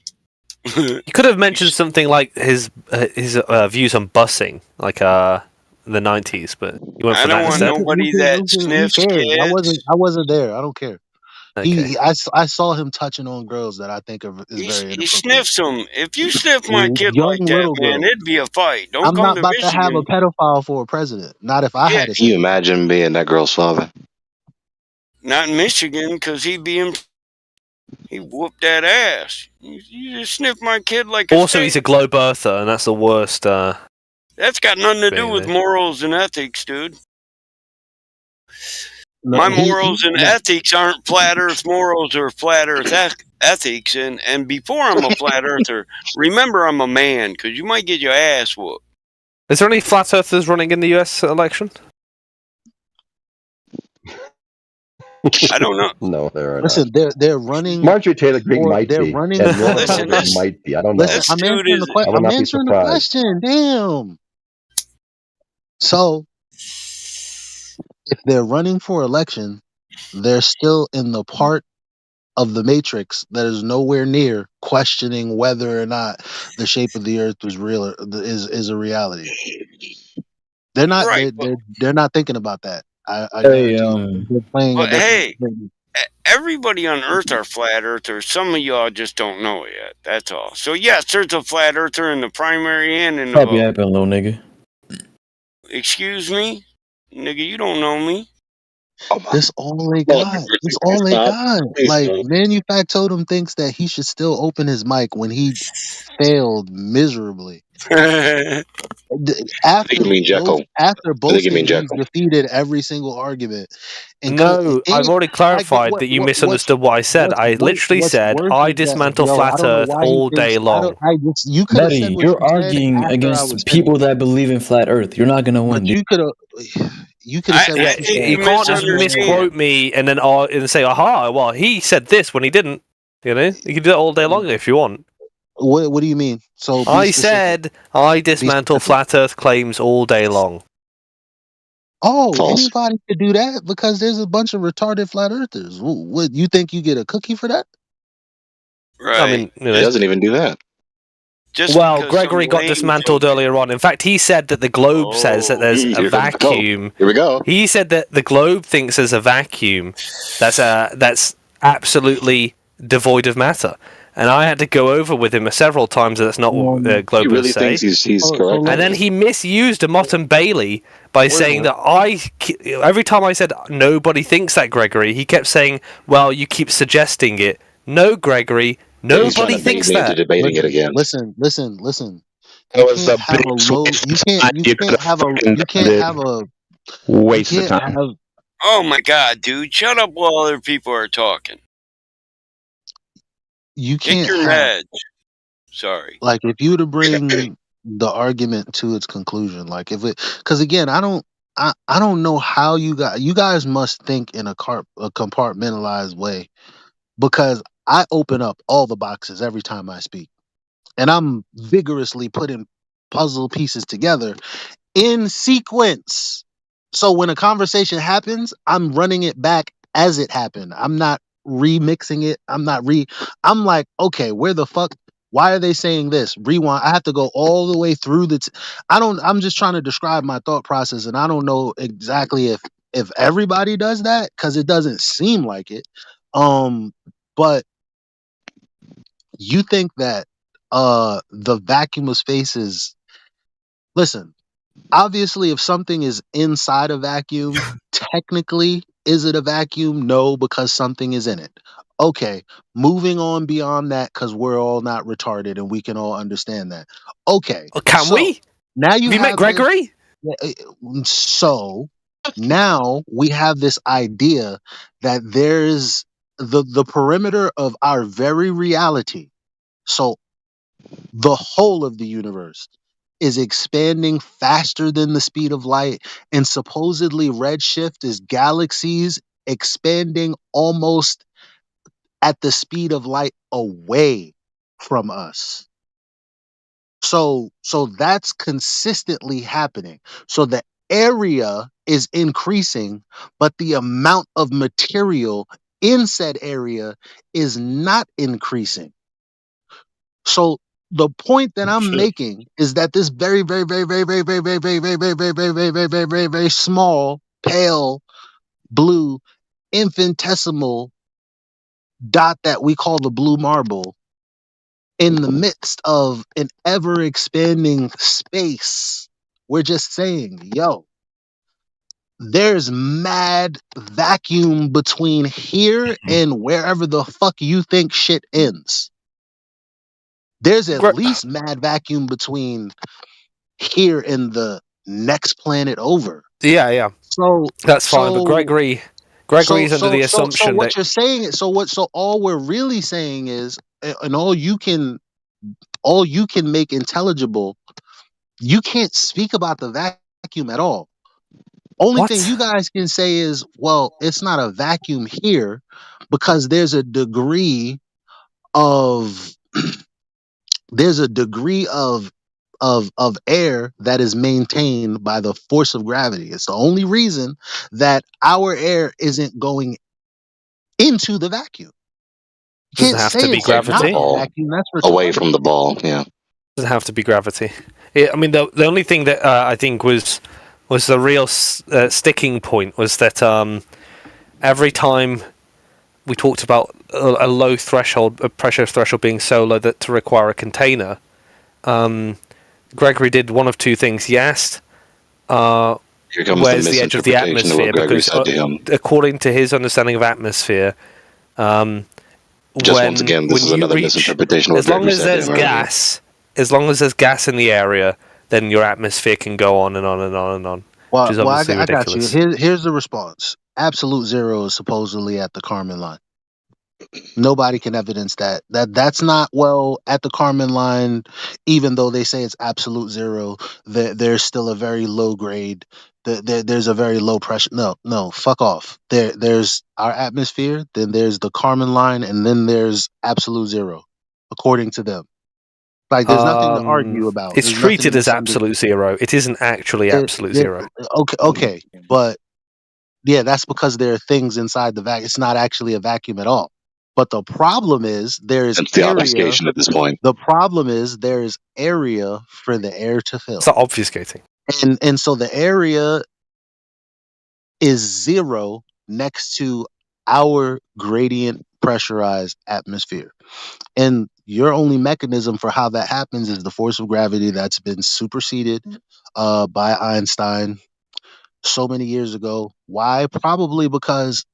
You could have mentioned something like his views on busing, like the 90s, but you went for I don't that want instead. nobody that Who sniffs cares? kids. I wasn't there. I don't care. Okay. I saw him touching on girls that I think is very He inappropriate. sniffs them. If you sniff my kid Young like that, little man, girls. it'd be a fight. Don't I'm come not to about to have a Michigan. pedophile for a president. Not if I Yeah. had a Can you say. imagine being that girl's father? Not in Michigan, because he whooped that ass. You just sniff my kid like a Also, steak. he's a globe earther, and that's the worst. That's got nothing to do being with there. morals and ethics, dude. No, My morals and ethics aren't flat earth morals or flat earth ethics. And before I'm a flat earther, remember I'm a man, because you might get your ass whooped. Is there any flat earthers running in the US election? I don't know. No, there are Listen, not. they're running. Marjorie Taylor Greene might They're be, running. and Laura Listen, Boebert might be. I don't know. Listen, I'm answering the question. I would I'm not be answering the surprised. question. Damn. So, if they're running for election, they're still in the part of the matrix that is nowhere near questioning whether or not the shape of the earth is real or is a reality. They're not. Right, They're not thinking about that. I Hey, guarantee you. They're playing a but different. hey, everybody on Earth are flat earthers. Some of y'all just don't know it yet. That's all. So yes, there's a flat earther in the primary and in the stop vote. yapping, little nigga. Excuse me, nigga, you don't know me. This all they got. This all they got. Like Manufactotum thinks that he should still open his mic when he failed miserably. I think you mean Jekyll. After I think you mean boasting, he's Jekyll. defeated every single argument. And No, I've already clarified that you misunderstood what I said. I literally said I dismantle flat Earth all day long. You could have said Betty, what you're you said arguing after I against was people finished. that believe in flat Earth. You're not gonna win. But you could have. You could have said what you said. You can't just misquote me and then say, "Aha!" Well, he said this when he didn't. You know, you can do that all day long if you want. What do you mean? So I said I dismantle flat Earth claims all day long. Oh, False. anybody could do that because there's a bunch of retarded flat earthers. What you think you get a cookie for that? Right. I mean, He doesn't even do that. Well, Gregory got dismantled earlier on. In fact, he said that the globe says that there's a vacuum. Here we go. He said that the globe thinks there's a vacuum that's absolutely devoid of matter. and I had to go over with him several times that that's not what He globalists really say. thinks he's correct. And then he misused a Motte and Bailey by saying that every time I said nobody thinks that, Gregory, he kept saying, well, you keep suggesting it. No, Gregory, nobody thinks that. Debating it again. Listen. That was a big waste of time. Oh my God, dude! Shut up while other people are talking. You Take can't your have meds. Sorry. like if you were to bring the argument to its conclusion, like if it, because again, I don't know how you guys must think in a compartmentalized way, because I open up all the boxes every time I speak, and I'm vigorously putting puzzle pieces together in sequence. So when a conversation happens, I'm running it back as it happened. I'm not remixing it. I'm like, okay, where the fuck? Why are they saying this? Rewind. I have to go all the way through I'm just trying to describe my thought process, and I don't know exactly if everybody does that, because it doesn't seem like it. But you think that the vacuum of space is, listen, obviously, if something is inside a vacuum, technically, is it a vacuum? No, because something is in it. Okay, moving on beyond that, because we're all not retarded and we can all understand that. Okay, Can we? Now you have you met Gregory? So now we have this idea that there's the perimeter of our very reality. So the whole of the universe is expanding faster than the speed of light, and supposedly redshift is galaxies expanding almost at the speed of light away from us. So that's consistently happening. So the area is increasing, but the amount of material in said area is not increasing. So the point that I'm making is that this very, very, very, very, very, very, very, very, very, very, very, very, very, very, very, very small, pale, blue, infinitesimal dot that we call the blue marble, in the midst of an ever expanding space, we're just saying, yo, there's mad vacuum between here and wherever the fuck you think shit ends. There's at least mad vacuum between here and the next planet over. Yeah. So that's fine. But Gregory's under the assumption what that you're saying is, so all we're really saying is, and all you can make intelligible, you can't speak about the vacuum at all. Only thing you guys can say is, well, it's not a vacuum here because there's a degree of air that is maintained by the force of gravity. It's the only reason that our air isn't going into the vacuum. You doesn't have to be gravity. Vacuum, that's away from the ball. Yeah, doesn't have to be gravity. I mean, the only thing that I think was the real sticking point was that every time we talked about a low threshold, a pressure threshold being so low that to require a container, Gregory did one of two things. He asked, here comes where's the edge of the atmosphere? Because according to his understanding of atmosphere, once again, this is another misinterpretation of what Gregory said to him earlier. As long as there's gas in the area, then your atmosphere can go on and on and on and on. Well, which is obviously ridiculous. I got you. Here's the response. Absolute zero is supposedly at the Kármán line. Nobody can evidence that. That's not, well, at the Kármán line, even though they say it's absolute zero, there's still a very low grade. There's a very low pressure. No, fuck off. There's our atmosphere, then there's the Kármán line, and then there's absolute zero, according to them. Like, there's nothing to argue about. It's treated as absolute zero. It isn't actually absolute zero. Okay, but yeah, that's because there are things inside the vacuum. It's not actually a vacuum at all. But the problem is there is the obfuscation at this point. The problem is there is area for the air to fill. It's not obfuscating. And so the area is zero next to our gradient pressurized atmosphere. And your only mechanism for how that happens is the force of gravity that's been superseded by Einstein so many years ago. Why? Probably because,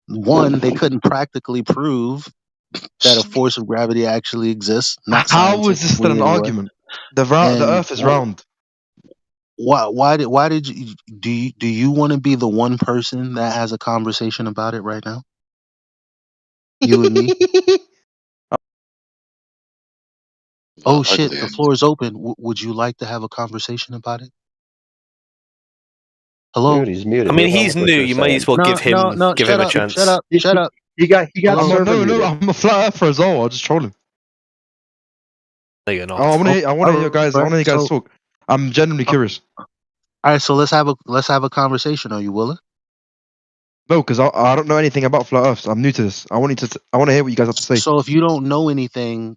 one, they couldn't practically prove that a force of gravity actually exists, not How is this still scientifically an anyway. argument? The And Earth is round. why did you do you want to be the one person that has a conversation about it right now? You and me? Oh shit, the floor is open. Would you like to have a conversation about it? Hello? Dude, he's muted. I mean, He'll tell he's us what new. you're You might as saying. well No, give him shut a up, chance. shut up, shut up. He got Hello? server muted. I'm a flat earther as well. I'll just troll him. No, you're not. I want to hear. I want to hear you guys. I want to hear you guys So, talk. I'm genuinely curious. all right, so let's have a conversation. Are you willing? No, because I don't know anything about flat Earth. I'm new to this. I want to hear what you guys have to say. So if you don't know anything,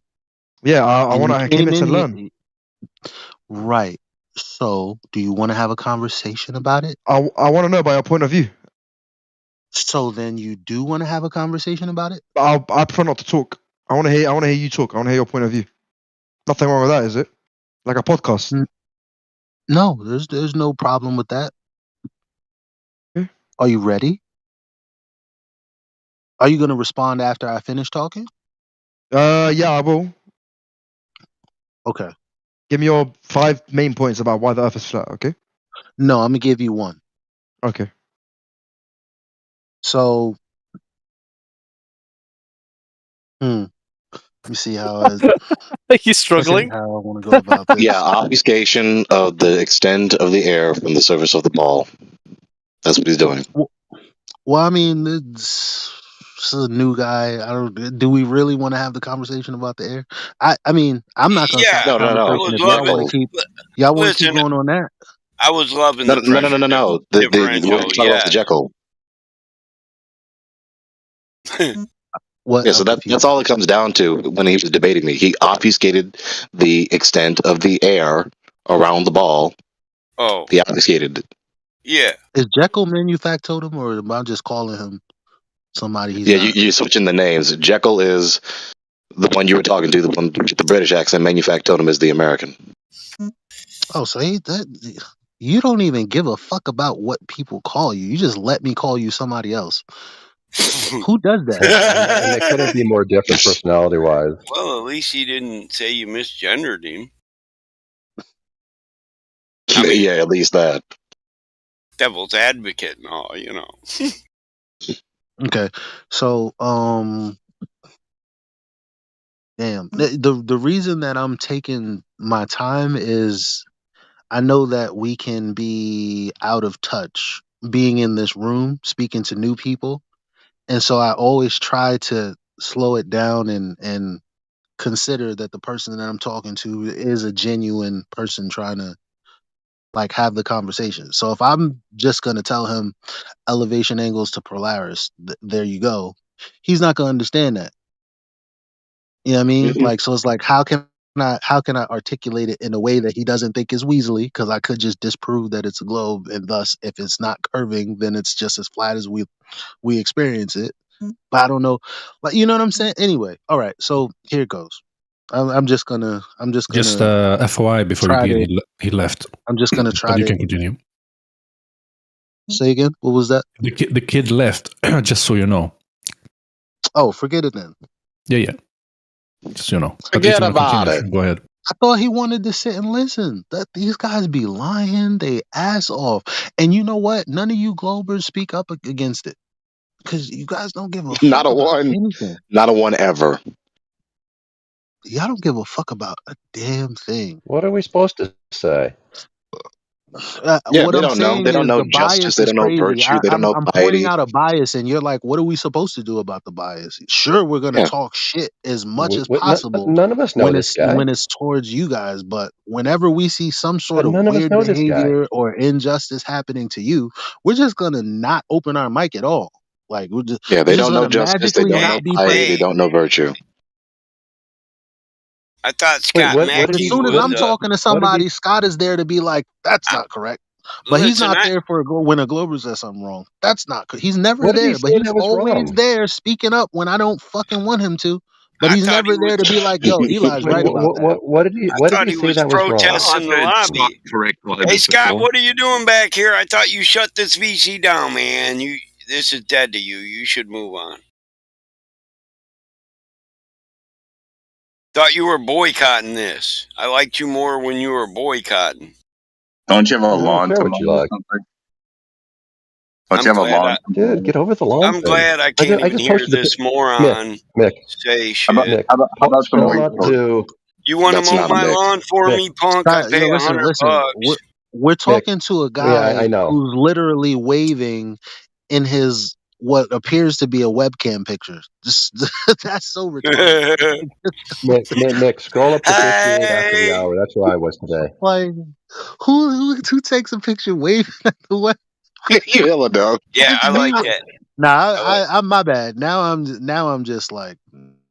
Yeah, I and I came in to learn. Right. So, do you want to have a conversation about it? I want to know by your point of view. So then you do want to have a conversation about it? I prefer not to talk. I want to hear you talk. I want to hear your point of view. Nothing wrong with that, is it? Like a podcast. No, there's no problem with that. Okay. Are you ready? Are you going to respond after I finish talking? Yeah, I will. Okay. Give me your 5 main points about why the Earth is flat. Okay. No, I'm gonna give you one. Okay. So, let me see how Are you struggling? how I want to go about this. Yeah, obfuscation of the extent of the air from the surface of the ball. That's what he's doing. Well, I mean, this is a new guy. Do we really want to have the conversation about the air? I mean, I'm not gonna stop the No, no, no. conversation I was if y'all loving. want to keep. Y'all want to keep Listen, going on that? I was loving No, the no, no, pressure no, no. We're differential. talking about the Jekyll. What? Yeah, so that's all it comes down to when he was debating me. He obfuscated the extent of the air around the ball. Oh. He obfuscated it. Yeah. Is Jekyll manufactotem, or am I just calling him somebody he's Yeah, not? you're switching the names. Jekyll is the one you were talking to, the one with the British accent. Manufactotum is the American. Oh, so you don't even give a fuck about what people call you. You just let me call you somebody else. Who does that? And they couldn't be more different personality-wise. Well, at least he didn't say you misgendered him. Yeah, at least that. Devil's advocate and all, you know. Okay, so damn. The reason that I'm taking my time is I know that we can be out of touch being in this room, speaking to new people. And so I always try to slow it down and consider that the person that I'm talking to is a genuine person trying to like have the conversation. So if I'm just going to tell him elevation angles to Polaris, there you go, he's not going to understand that. You know what I mean? Like, so it's like, how can I articulate it in a way that he doesn't think is weaselly? Because I could just disprove that it's a globe, and thus, if it's not curving, then it's just as flat as we experience it. But I don't know, like, you know what I'm saying? Anyway, all right. So here it goes. I'm just gonna Just FYI before you begin, he left. I'm just gonna try But you to can continue. say again. What was that? The kid left. Just so you know. Oh, forget it then. Yeah. Just so you know. Forget about it. Go ahead. I thought he wanted to sit and listen. That these guys be lying they ass off. And you know what? None of you Globers speak up against it. Because you guys don't give a Not fuck a about one. anything. Not a one ever. Y'all don't give a fuck about a damn thing. What are we supposed to say? Yeah, What they I'm don't know. saying They don't is know the justice. bias They is don't know crazy. virtue. They don't know I'm pointing piety. out a bias, and you're like, what are we supposed to do about the bias? Sure, we're gonna Yeah. talk shit as much as None possible of us know this guy. when it's towards you guys, but whenever we see some sort But of none of us weird know this guy. behavior or injustice happening to you, we're just gonna not open our mic at all. Like we're just They don't know justice. They don't know piety. They don't know virtue. I thought Wait, Scott what did Mackey he? As soon as was I'm talking to what did he? somebody, Scott is there to be like, that's not correct. But he's Listen, not there for when a Glober says something wrong. That's not. He's never What did he there, but say he's that was always wrong? there speaking up when I don't fucking want him to. But I he's thought he never there was. to be like, "Yo, Eli's right about that." What did he? I What did thought he he say was that was wrong? protesting the lobby. Hey Scott, what are you doing back here? I thought you shut this VC down, man. This is dead to you. You should move on. Thought you were boycotting this. I liked you more when you were boycotting. Don't you have a I don't lawn care to what you mow or like. something? Don't you have a lawn to mow? Dude, get over the lawn I'm thing. glad I can't I even just told hear you this the moron Mick. say How about, shit. Mick, how about the tell mowing not horse? to. You want to That's mow not my Mick. lawn for Mick, me, punk? I Scott, pay listen, listen. $100. We're Mick. talking to a guy Yeah, I know. who's literally waving in his what appears to be a webcam picture. Just that's so retarded. Mick, scroll up to 58 after the Hey, hour. That's where I was today. Like, who takes a picture waving at the web? You hella dog. yeah, I like that. Nah, I like. I'm my bad. Now I'm just like,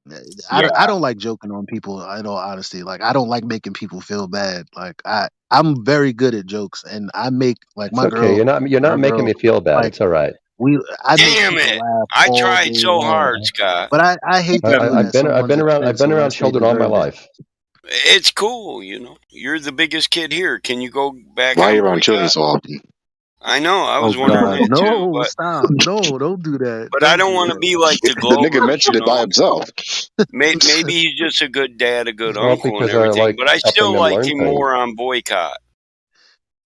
Yeah. I don't like joking on people. In all honesty, like I don't like making people feel bad. Like I'm very good at jokes, and I make like It's my okay. girl, You're not making me feel bad. like It's all right. I make Damn people it! laugh I all tried day so long. hard, Scott. But I hate to do it at someone's I've expense been around unless they children all my deserve it. life. It's cool, you know. You're the biggest kid here. Can you go back Why are on you around children boycott? so often? I know. I Oh was wondering God, that too, no! Stop! No, don't do that. but I Don't don't do want to that. be like the The nigga Glovers, mentioned you it by know. himself. Maybe he's just a good dad, a good Well, uncle, and because I everything. like But I helping still them like learn him things. more on boycott.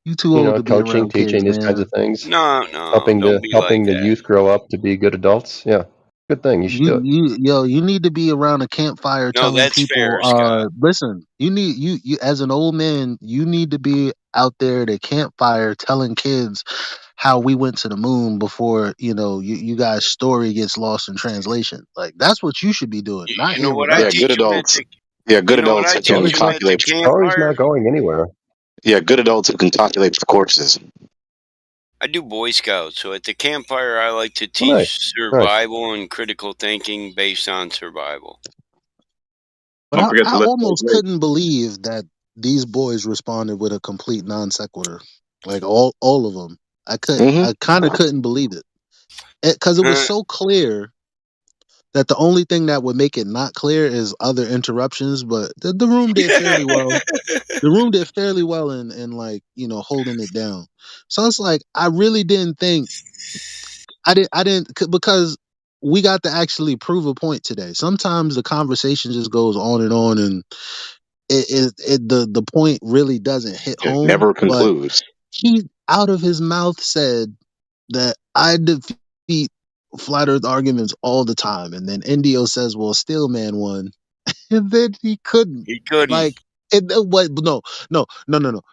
You too old to be Coaching, around kids, teaching, these kinds man. of things. No, don't be like Helping the that. youth grow up to be good adults. Yeah, good thing. You should do it. You need to be around a campfire No, telling that's people, fair, Scott. listen, you as an old man, you need to be out there at a campfire telling kids how we went to the moon before, you guys' story gets lost in translation. Like that's what you should be doing, not You know here what with I Yeah, us. good teach him at adults. the. Yeah, good You know what adults I who can teach him at the calculate. Story's campfire? not going anywhere. Yeah, good adults who can calculate for courses. I do Boy Scouts, so at the campfire, I like to Oh, nice. teach survival and critical thinking based on survival. But I almost couldn't believe that these boys responded with a complete non sequitur, like all of them. I kind of couldn't believe it because it was so clear that the only thing that would make it not clear is other interruptions. But the room did fairly well. The room did fairly well in like holding it down. So it's like I really didn't think I didn't because we got to actually prove a point today. Sometimes the conversation just goes on and the point really doesn't hit It home. never But concludes. he out of his mouth said that I defeat flat earth arguments all the time, and then Indio says, well, Steelman won. And then he couldn't. He couldn't. Like what? No.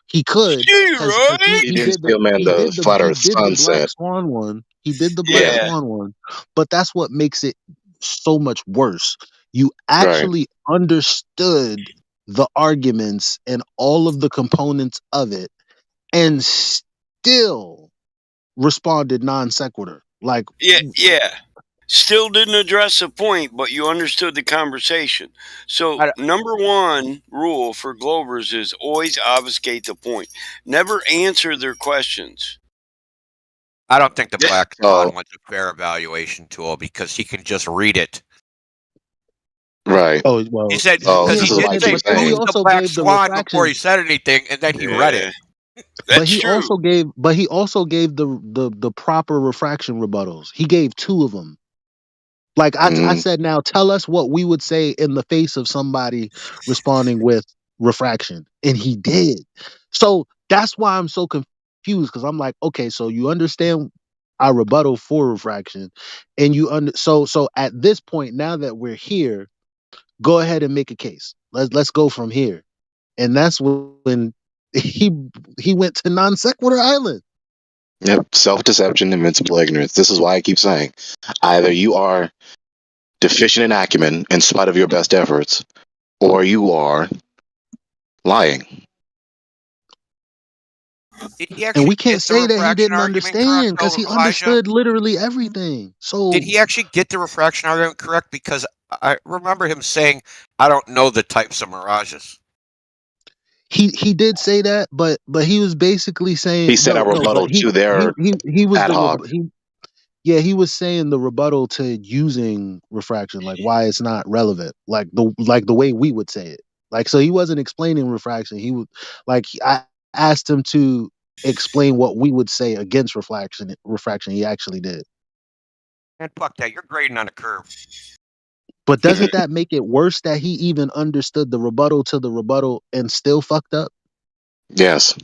He could because He didn't steal man the flat earth the Black sunset. Swan one. He did the Black Swan one, but that's what makes it so much worse. You actually understood the arguments and all of the components of it, and still responded non sequitur. Like Yeah. Still didn't address the point, but you understood the conversation. So, number one rule for Glovers is always obfuscate the point. Never answer their questions. I don't think the Black Swan was a fair evaluation tool because he can just read it. Right. Oh well. He said this he is what I did say keep saying. who's the Black Swan before he said anything, and then he read it. But he also gave the proper refraction rebuttals. He gave two of them. Like I said, now tell us what we would say in the face of somebody responding with refraction, and he did. So that's why I'm so confused because I'm like, okay, so you understand our rebuttal for refraction, and so at this point, now that we're here, go ahead and make a case. Let's go from here, and that's when he went to non sequitur island. Yep, self-deception, invincible ignorance. This is why I keep saying, either you are deficient in acumen in spite of your best efforts, or you are lying. Did he And we actually can't get the say that he refraction didn't argument understand correct, because though, he Elijah? understood literally everything. So Did he actually get the refraction argument correct? Because I remember him saying, "I don't know the types of mirages." he did say that, but he was basically saying He said a rebuttal to their he was ad hoc. he was saying the rebuttal to using refraction, like why it's not relevant, like the way we would say it. Like, so he wasn't explaining refraction. He would I asked him to explain what we would say against refraction. He actually did. And fuck that, you're grading on a curve. But doesn't that make it worse that he even understood the rebuttal to the rebuttal and still fucked up? Yes.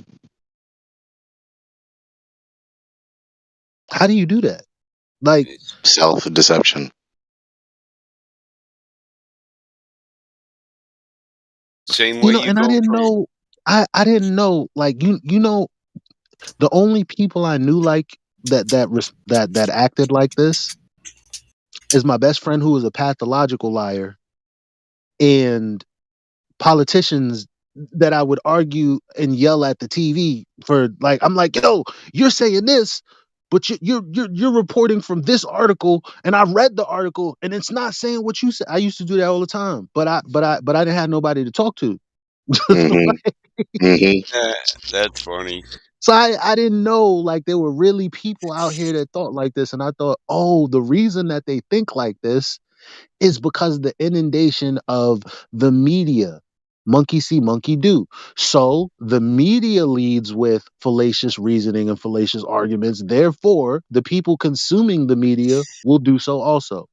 How do you do that? Like, Self-deception. Same way you and go I didn't from know. I didn't know. Like, you know, the only people I knew like that acted like this is my best friend who was a pathological liar, and politicians that I would argue and yell at the TV for. Like, I'm like, yo, you're saying this, but you're reporting from this article, and I read the article, and it's not saying what you said. I used to do that all the time, but I didn't have nobody to talk to. That's funny. So I didn't know, like, there were really people out here that thought like this, and I thought, oh, the reason that they think like this is because of the inundation of the media. Monkey see, monkey do. So the media leads with fallacious reasoning and fallacious arguments. Therefore, the people consuming the media will do so also.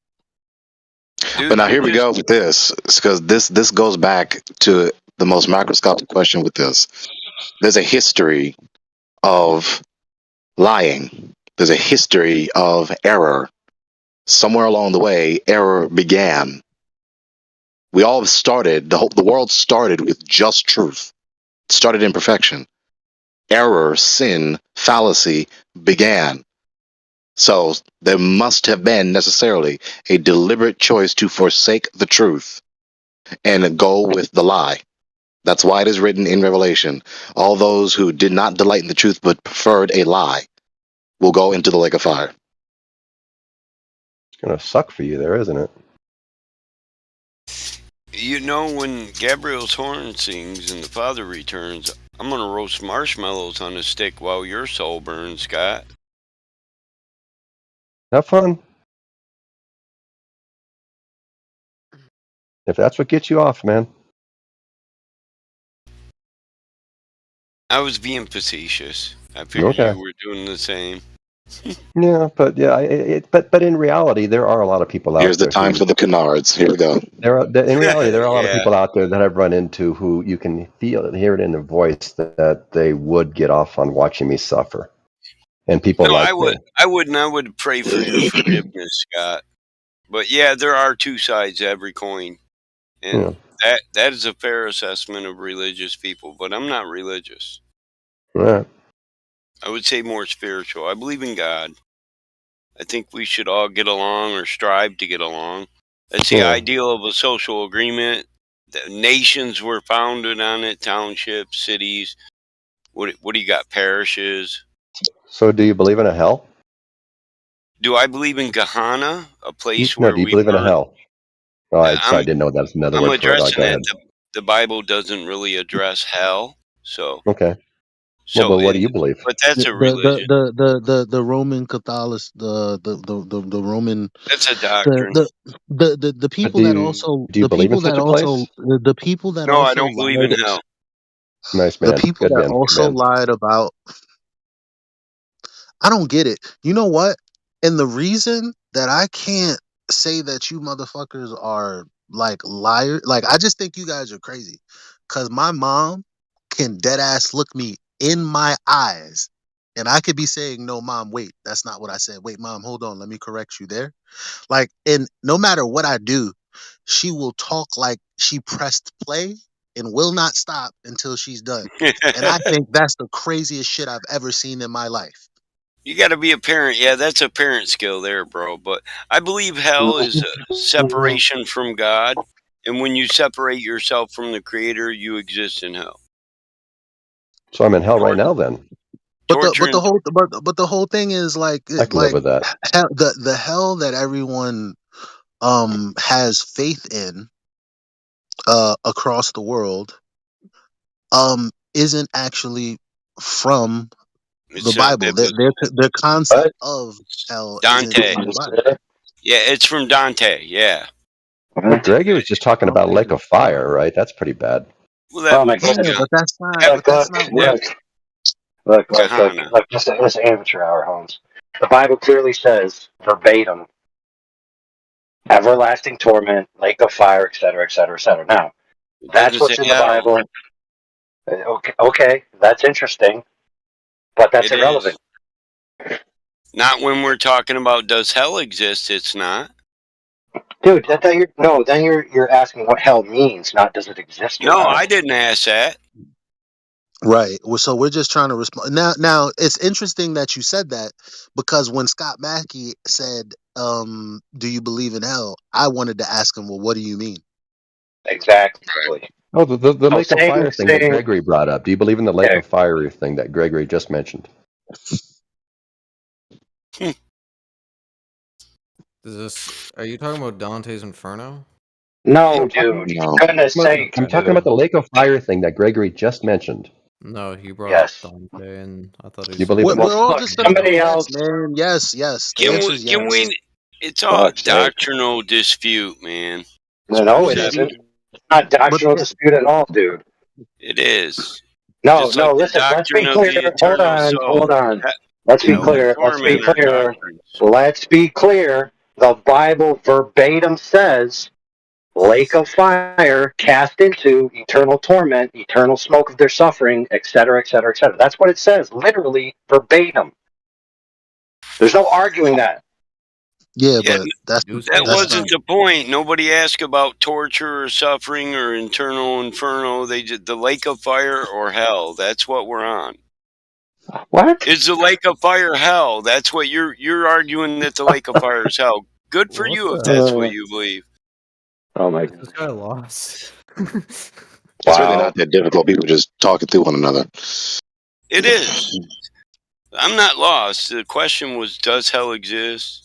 But now here we go with this, because this goes back to the most macroscopic question with this. There's a history of lying. There's a history of error. Somewhere along the way, error began. We all started, the world started with just truth. It started in perfection. Error, sin, fallacy began. So there must have been necessarily a deliberate choice to forsake the truth and go with the lie. That's why it is written in Revelation, all those who did not delight in the truth but preferred a lie will go into the lake of fire. It's going to suck for you there, isn't it? You know, when Gabriel's horn sings and the Father returns, I'm going to roast marshmallows on a stick while your soul burns, Scott. Have fun. If that's what gets you off, man. I was being facetious. I figured you were doing the same. Yeah, but but in reality, there are a lot of people out there. Here's the time for the canards. Here we go. In reality, there are a lot of people out there that I've run into who you can feel and hear it in their voice that they would get off on watching me suffer. And people like me. I would pray for your forgiveness, Scott. But yeah, there are two sides to every coin. And that is a fair assessment of religious people, but I'm not religious. Right. I would say more spiritual. I believe in God. I think we should all get along or strive to get along. That's the ideal of a social agreement. The nations were founded on it, townships, cities. What do you got? Parishes. So do you believe in a hell? Do I believe in Gehenna, a place No, where do you believe in a hell? Oh, I didn't know that's another word for it. addressing that. The Bible doesn't really address hell, so okay. So, well, what do you believe? But that's a religion. The Roman Catholic, the Roman. That's a doctrine. The people that also do you believe in such a place? the people that no, also I don't believe in hell. Nice man. The people Good that man. also lied about. I don't get it. You know what? And the reason that I can't say that you motherfuckers are like liars, like, I just think you guys are crazy. Cause my mom can dead ass look me in my eyes, and I could be saying, "No, mom, wait, that's not what I said. Wait, mom, hold on, let me correct you there." Like, and no matter what I do, she will talk like she pressed play and will not stop until she's done. And I think that's the craziest shit I've ever seen in my life. You got to be a parent. Yeah, that's a parent skill there, bro. But I believe hell is a separation from God. And when you separate yourself from the Creator, you exist in hell. So I'm in hell right now then. But the whole thing is like, I can live with that. The hell that everyone has faith in across the world isn't actually from It's the not Bible. Their concept of hell isn't Dante. from the Bible. Yeah, it's from Dante. Yeah. But Greggy was just talking about lake of fire, right? That's pretty bad. Well, that would be Yeah, but that's not. that, But that's not what. Look, Kahana. just this amateur hour, Holmes. The Bible clearly says verbatim, everlasting torment, lake of fire, etc., etc., etc. Now, It that's doesn't say what's in the hell. Bible. Okay, that's interesting, but that's It irrelevant. is. Not when we're talking about does hell exist, it's not. Dude, then you're asking what hell means, not does it exist or No, not. I didn't ask that. Right. So we're just trying to respond. Now it's interesting that you said that because when Scott Mackey said, "Do you believe in hell?" I wanted to ask him, "Well, what do you mean?" Exactly. Oh, the lake of saying, fire thing that Gregory brought up. Do you believe in the lake Yeah. of fire thing that Gregory just mentioned? Are you talking about Dante's Inferno? No, dude. For goodness sake. I'm talking about the lake of fire thing that Gregory just mentioned. No, he brought Yes. up Dante, and I thought he You said believe in We're all Look, just gonna go somebody yes, else. man. Yes. The answer is yes. Can we? It's all doctrinal dispute, man. No, it isn't. It's not doctrinal dispute at all, dude. It is. No, Just like the listen, let's be doctrine of clear. the eternal soul. Hold on. Let's be Hell and clear. torment are doctrines. Let's be clear. The Bible verbatim says, lake of fire cast into eternal torment, eternal smoke of their suffering, etc., etc., etc. That's what it says, literally verbatim. There's no arguing that. Yeah, Yeah, but that's wasn't the point. Nobody asked about torture or suffering or internal inferno. They did the lake of fire or hell. That's what we're on. What is the lake of fire hell? That's what you're arguing, that the lake of fire is hell. Good for you if that's what you believe. Oh my god, this guy lost. It's really not that difficult. People just talking through one another. It is. I'm not lost. The question was, does hell exist?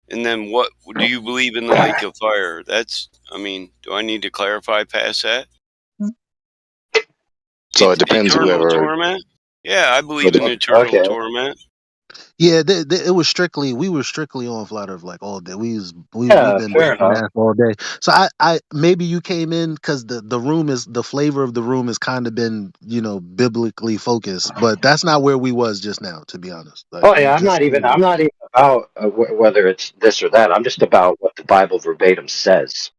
And then what do you believe in the lake of fire? Do I need to clarify past that? So it depends eternal whoever. torment? Yeah, I believe in eternal torment. Yeah, it was strictly. We were strictly on Flat Earth like all day. We've been fair enough. that all day. So I maybe you came in because the room is the flavor of the room has kind of been biblically focused, but that's not where we was just now. To be honest. Like, I'm not even about whether it's this or that. I'm just about what the Bible verbatim says.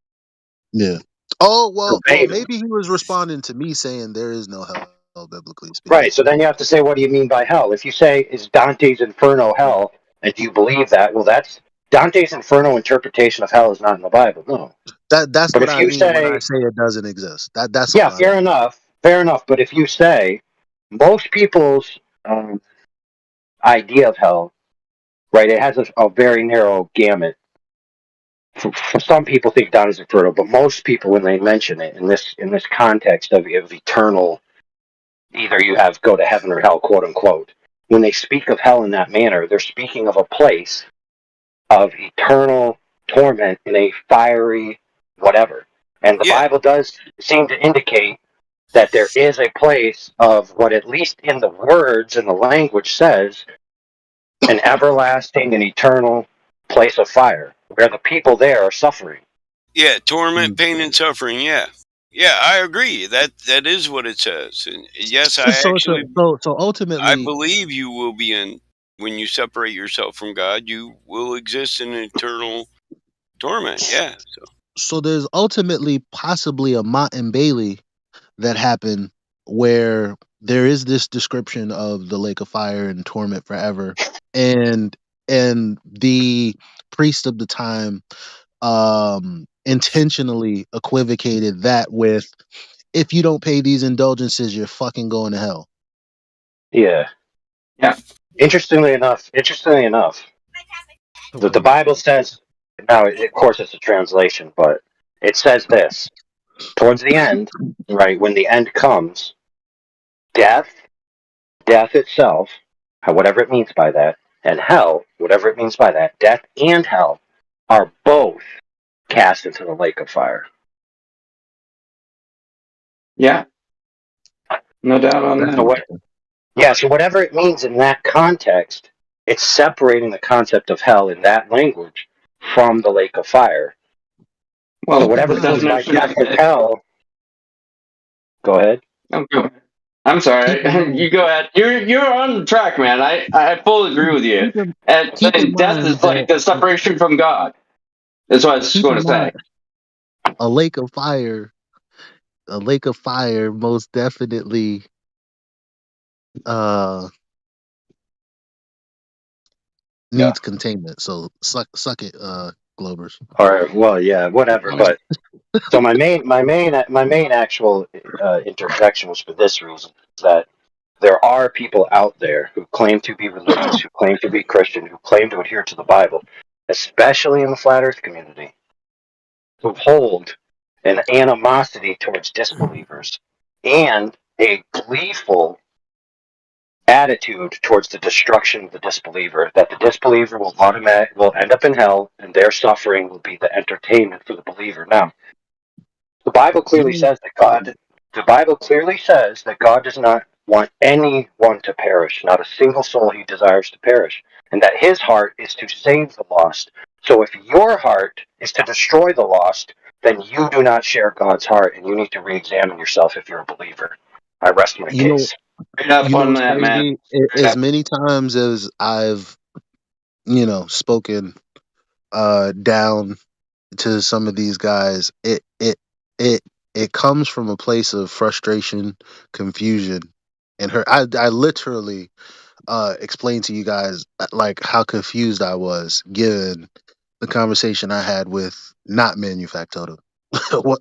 Yeah. Oh well, Verbatim. maybe he was responding to me saying there is no hell biblically speaking. Right. So then you have to say, what do you mean by hell? If you say is Dante's Inferno hell, and do you believe that? Well, that's Dante's Inferno interpretation of hell is not in the Bible. No. That's But what if I you mean when say, I say it doesn't exist. That's yeah, all. fair enough. But if you say most people's idea of hell, right, it has a very narrow gamut. For some people think Dante's Inferno, but most people, when they mention it in this context of eternal, either you have go to heaven or hell, quote unquote. When they speak of hell in that manner, they're speaking of a place of eternal torment in a fiery whatever. And the Bible does seem to indicate that there is a place of what, at least in the words and the language, says an everlasting and eternal place of fire, where the people there are suffering. Yeah, torment, pain, and suffering. Yeah, I agree. That is what it says. And yes, So ultimately, I believe you will be in. When you separate yourself from God, you will exist in eternal torment. Yeah. So there's ultimately possibly a Mott and Bailey that happened where there is this description of the lake of fire and torment forever, and the priest of the time intentionally equivocated that with, if you don't pay these indulgences, you're fucking going to hell. Yeah. Interestingly enough, the Bible says, now of course it's a translation, but it says this towards the end, right, when the end comes, death itself, whatever it means by that, and hell, whatever it means by that, death and hell are both cast into the lake of fire. Yeah. No doubt on That's that. interesting. Yeah, so whatever it means in that context, it's separating the concept of hell in that language from the lake of fire. Well, So whatever the means by definition death of is hell. Go ahead. I'm sorry. Keep in mind. You go ahead. You're on track, man. I fully agree with you. Keep in And death mind is like that. the separation from God. That's what I was Keep going in to say. mind a lake of fire. A lake of fire most definitely needs containment. So suck it, Globers. Or well, yeah, whatever. But so my main actual interjection was for this reason: that there are people out there who claim to be religious, who claim to be Christian, who claim to adhere to the Bible, especially in the flat Earth community, who hold an animosity towards disbelievers and a gleeful attitude towards the destruction of the disbeliever, that the disbeliever will end up in hell and their suffering will be the entertainment for the believer. Now, the Bible clearly says that God does not want anyone to perish, not a single soul he desires to perish, and that his heart is to save the lost. So if your heart is to destroy the lost, then you do not share God's heart, and you need to re-examine yourself if you're a believer. I rest my You know, case. Straight up you know on what's that, man. crazy? Straight As up. many times as I've, spoken down to some of these guys, it comes from a place of frustration, confusion, and hurt. I literally explained to you guys like how confused I was given the conversation I had with not Manufactotum.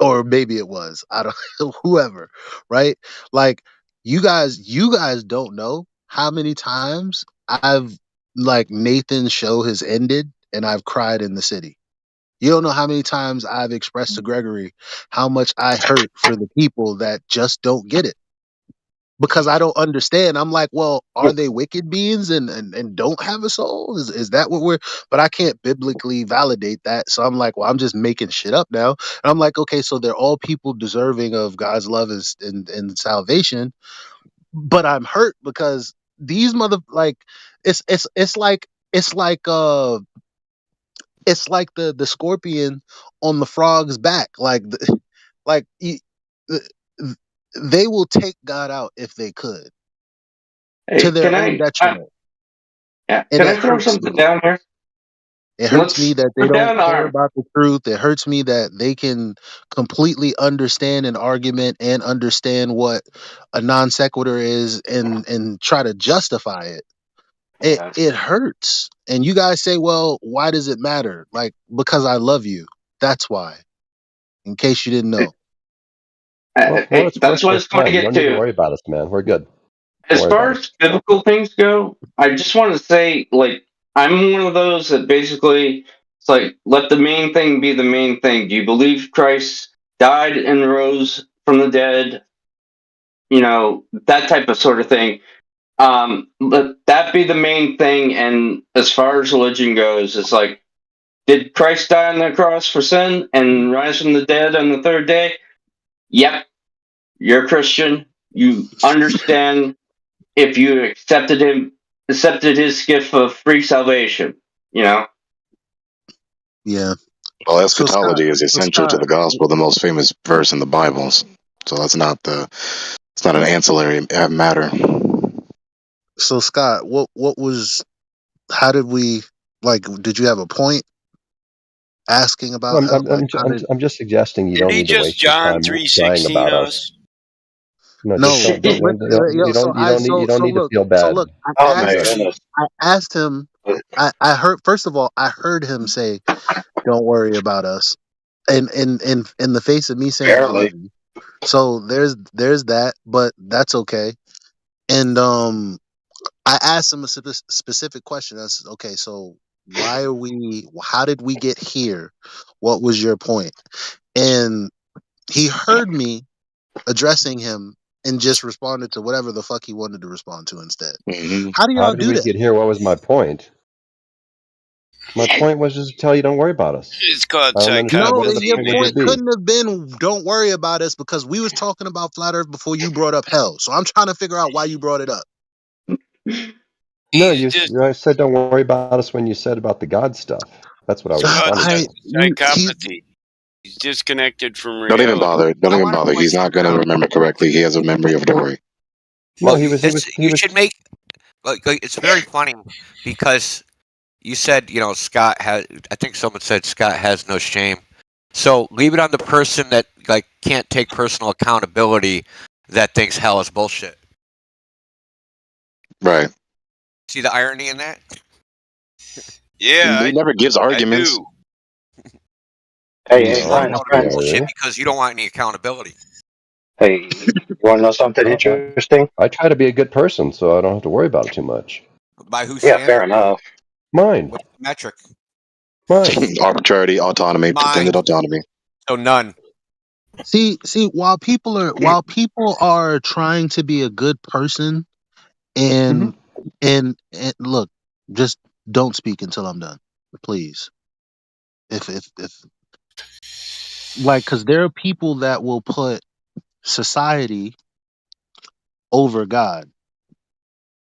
Or maybe it was. I don't whoever, right? Like you guys don't know how many times I've like Nathan's show has ended and I've cried in the city. You don't know how many times I've expressed to Gregory how much I hurt for the people that just don't get it because I don't understand. I'm like, well, are they wicked beings and don't have a soul? Is that what we're? But I can't biblically validate that. So I'm like, well, I'm just making shit up now. And I'm like, okay, so they're all people deserving of God's love and salvation. But I'm hurt because these like it's like it's like the scorpion on the frog's back. Like they will take God out if they could to Hey, their own detriment. yeah, And can it I throw hurts something me. down here? It hurts me Let's that they put don't down care our. about the truth. It hurts me that they can completely understand an argument and understand what a non sequitur is and try to justify it. It hurts. And you guys say, well, why does it matter? Like, because I love you. That's why. In case you didn't know. Well, we're Hey, that's expressing what I our was going to plan. You get don't need to to. worry about us, man. We're good. Don't As worry far about us. as biblical things go, I just want to say, like, I'm one of those that basically, it's like, let the main thing be the main thing. Do you believe Christ died and rose from the dead? You know, that type of sort of thing. Let that be the main thing. And as far as religion goes, it's like, did Christ die on the cross for sin and rise from the dead on the third day? Yep. You're a Christian. You understand if you accepted his gift of free salvation, you know? Yeah. Well, So Scott, eschatology is essential to the gospel, the most famous verse in the Bible. So it's not an ancillary matter. So Scott, what was how did we like did you have a point asking about I'm, hell? I'm, Like I'm, how I'm, did I'm just suggesting you Did don't he need to just waste your John time crying 3:16 about us. us? No, just no, don't but you so don't you don't need you don't so need to look feel so bad. look Oh my goodness. I asked him I heard first of all I heard him say don't worry about us and in the face of me saying I love Apparently. you. So there's that, but that's okay. And I asked him a specific question. I said, okay, so how did we get here? What was your point? And he heard me addressing him and just responded to whatever the fuck he wanted to respond to instead. Mm-hmm. How do How y'all did do we that? get here? What was my point? My point was just to tell you don't worry about us. It's called I don't understand what other psychopathy, your point would man. point there be. couldn't have been don't worry about us because we was talking about flat Earth before you brought up hell. So I'm trying to figure out why you brought it up. No, Just I said don't worry about us when you said about the God stuff. That's what I was responding to. psychopathy. He's disconnected from Don't even reality. bother. Don't even bother. He's not going to remember correctly. He has a memory of Dory. No, Well, he was. you should make. Like, it's very funny because you said Scott has. I think someone said Scott has no shame. So leave it on the person that can't take personal accountability that thinks hell is bullshit. Right. See the irony in that? Yeah, He never gives arguments. Hey, You don't friends, know it's friends. bullshit because you don't want any accountability. Hey, you want to know something interesting? I try to be a good person, so I don't have to worry about it too much. By whose Yeah, standard? fair enough. Mine. What's the metric? Mine. Arbitrarity, autonomy, Mine. pretended autonomy. So none. See, while people are trying to be a good person, and and look, just don't speak until I'm done, please. If like, because there are people that will put society over God.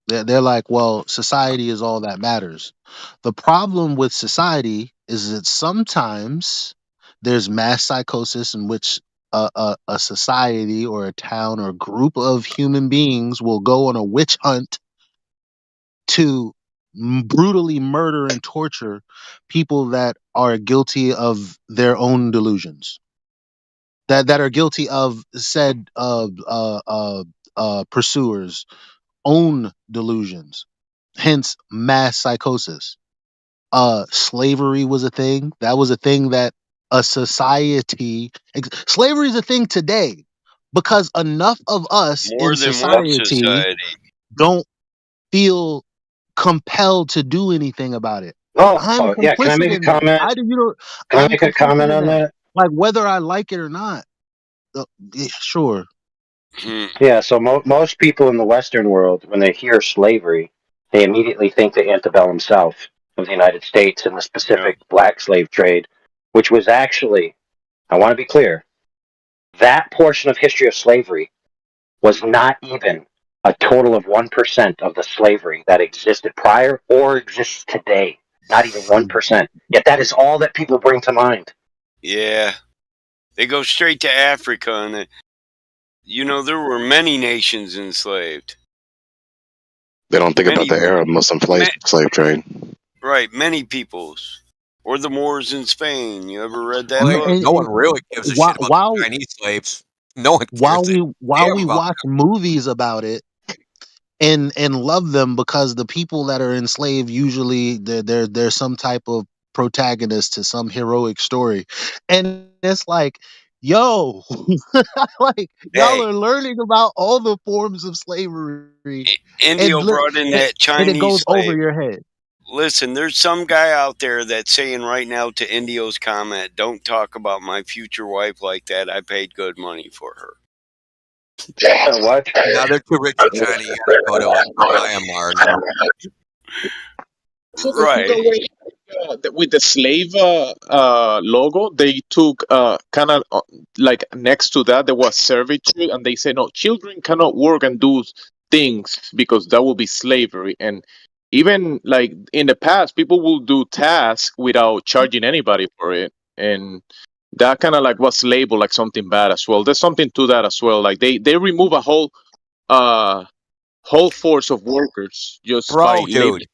They're like, well, society is all that matters. The problem with society is that sometimes there's mass psychosis in which a society or a town or a group of human beings will go on a witch hunt to brutally murder and torture people that are guilty of their own delusions, that are guilty of said pursuers' own delusions, hence mass psychosis. Slavery was a thing. That was a thing that a society. Slavery is a thing today because enough of us more in than one society society. don't feel compelled to do anything about it. I'm Oh, yeah. Can I complicit make a in that. comment? Can I I'm make a complicit comment in on that. that? Like whether I like it or not. Yeah, sure. Yeah. So most people in the Western world, when they hear slavery, they immediately think the antebellum South of the United States and the specific black slave trade, which was actually, I want to be clear, that portion of history of slavery was not even a total of 1% of the slavery that existed prior or exists today. Not even 1%. Yet that is all that people bring to mind. Yeah, they go straight to Africa, and there were many nations enslaved. They don't think about the Arab Muslim slave trade. Right, many peoples. Or the Moors in Spain. You ever read that Well, book? no one really gives a shit about the Chinese slaves. No one cares. While we watch movies about it and love them because the people that are enslaved usually they're some type of protagonist to some heroic story, and it's like, yo, like y'all are learning about all the forms of slavery, Indio brought in that and it Chinese goes over slave. your head. Listen, there's some guy out there that's saying right now to Indio's comment, don't talk about my future wife like that. I paid good money for her. What? Now they're too rich in China. You gotta go to Myanmar. Right. With the slave logo, they took kind of like next to that there was servitude, and they said no, children cannot work and do things because that will be slavery. And even like in the past, people will do tasks without charging anybody for it, and that kind of like was labeled like something bad as well. There's something to that as well. Like they remove a whole force of workers just by dude.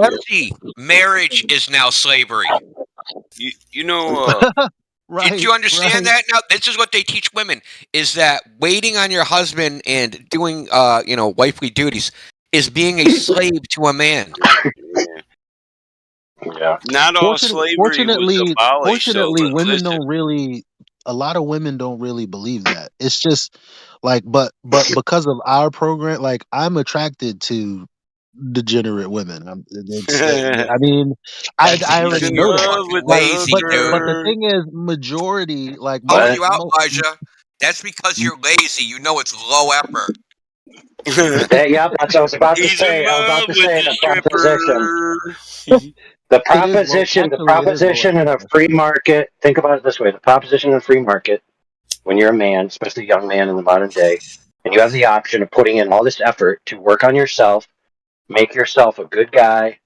Empty marriage is now slavery. Did you understand that? Now, this is what they teach women: is that waiting on your husband and doing, wifely duties is being a slave to a man. Yeah. Not all slavery was abolished. Fortunately, But women listen, don't really. A lot of women don't really believe that. It's just like, but because of our program, like I'm attracted to degenerate women. I mean, I already know that. Lazy, but the dude. thing is, majority like Call you out, Elijah. That's because you're lazy. You know it's low effort. Yeah, that's what I was about to say. I was about to say the proposition. The It is low. proposition Actually, it is low in effort. a free market, think about it this way, the proposition in a free market, when you're a man, especially a young man in the modern day, and you have the option of putting in all this effort to work on yourself, make yourself a good guy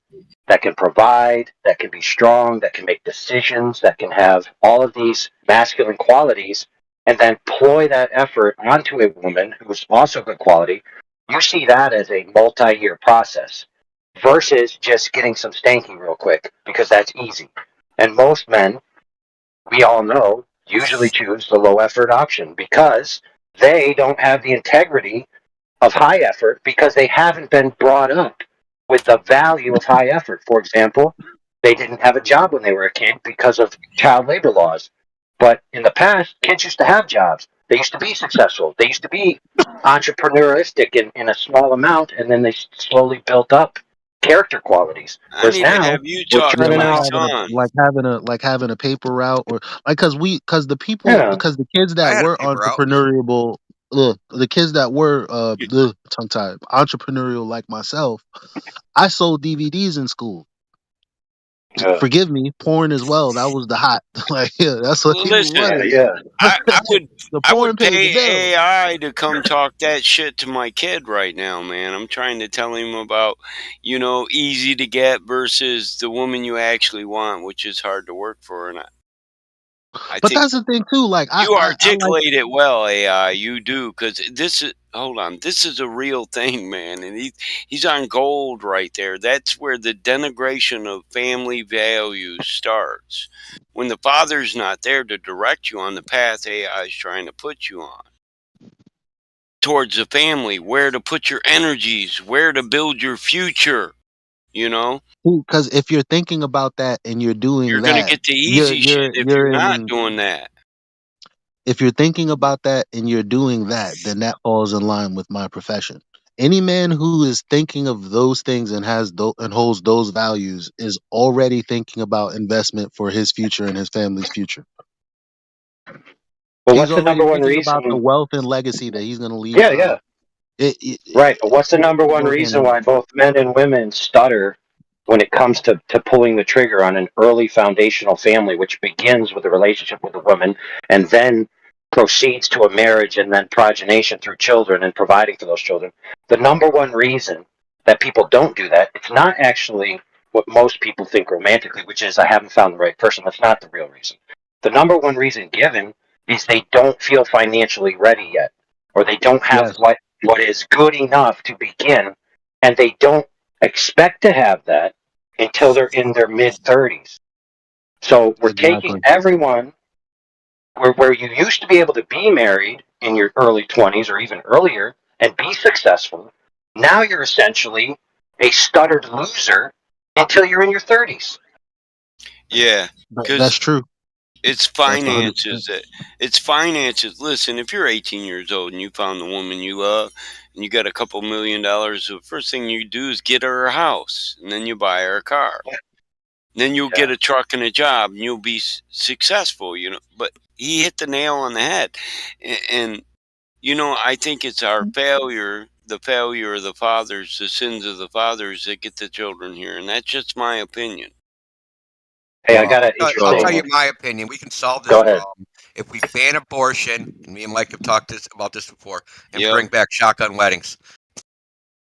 that can provide, that can be strong, that can make decisions, that can have all of these masculine qualities, and then ploy that effort onto a woman who's also good quality, you see that as a multi-year process versus just getting some stanky real quick because that's easy. And most men, we all know, usually choose the low effort option because they don't have the integrity of high effort because they haven't been brought up with the value of high effort. For example, they didn't have a job when they were a kid because of child labor laws. But in the past, kids used to have jobs. They used to be successful. They used to be entrepreneuristic in a small amount, and then they slowly built up character qualities. I Whereas need to now, have you we're talk to turning my out, son. like having a paper route, or like because the people, yeah, because the kids I that had a were paper out. entrepreneurial, the kids that were tongue tied entrepreneurial like myself, I sold DVDs in school. yeah, Forgive me, porn as well. That was the hot. Like, yeah, that's what people Listen, wanted. yeah. The I porn would page pay available. AI to come talk that shit to my kid right now, man. I'm trying to tell him about, easy to get versus the woman you actually want, which is hard to work for. And I But think that's the thing too. Like you I like. articulate it well, AI. You do, because hold on, this is a real thing, man, and he's on gold right there. That's where the denigration of family values starts. When the father's not there to direct you on the path AI is trying to put you on towards the family, where to put your energies, where to build your future. Because if you're thinking about that and you're doing You're gonna that, get the easy shit if you're you're not in. doing that. If you're thinking about that and you're doing that, then that falls in line with my profession. Any man who is thinking of those things and and holds those values is already thinking about investment for his future and his family's future. But He's what's the already number one thinking about the reason? wealth and legacy that he's going to leave Yeah, yeah. behind. It, Right, but what's the number it one goes hand in reason hand. why both men and women stutter when it comes to pulling the trigger on an early foundational family, which begins with a relationship with a woman and then proceeds to a marriage and then progenation through children and providing for those children? The number one reason that people don't do that, it's not actually what most people think romantically, which is I haven't found the right person. That's not the real reason. The number one reason given is they don't feel financially ready yet, or they don't have Yes, what is good enough to begin, and they don't expect to have that until they're in their mid 30s. So we're taking exactly. everyone where you used to be able to be married in your early 20s or even earlier and be successful. Now you're essentially a stuttered loser until you're in your 30s. Yeah, That's because true. it's That's 100%. finances. It's finances. Listen, if you're 18 years old and you found the woman you love and you got a couple $1 million, the first thing you do is get her a house, and then you buy her a car. Then you'll get a truck and a job, and you'll be successful. But he hit the nail on the head, and I think it's our failure, the failure of the fathers, the sins of the fathers that get the children here, and that's just my opinion. Hey, I got an I'll interesting. tell you my opinion. We can solve this Go ahead. problem if we ban abortion, and me and Mike have talked about this before, and Yep. bring back shotgun weddings.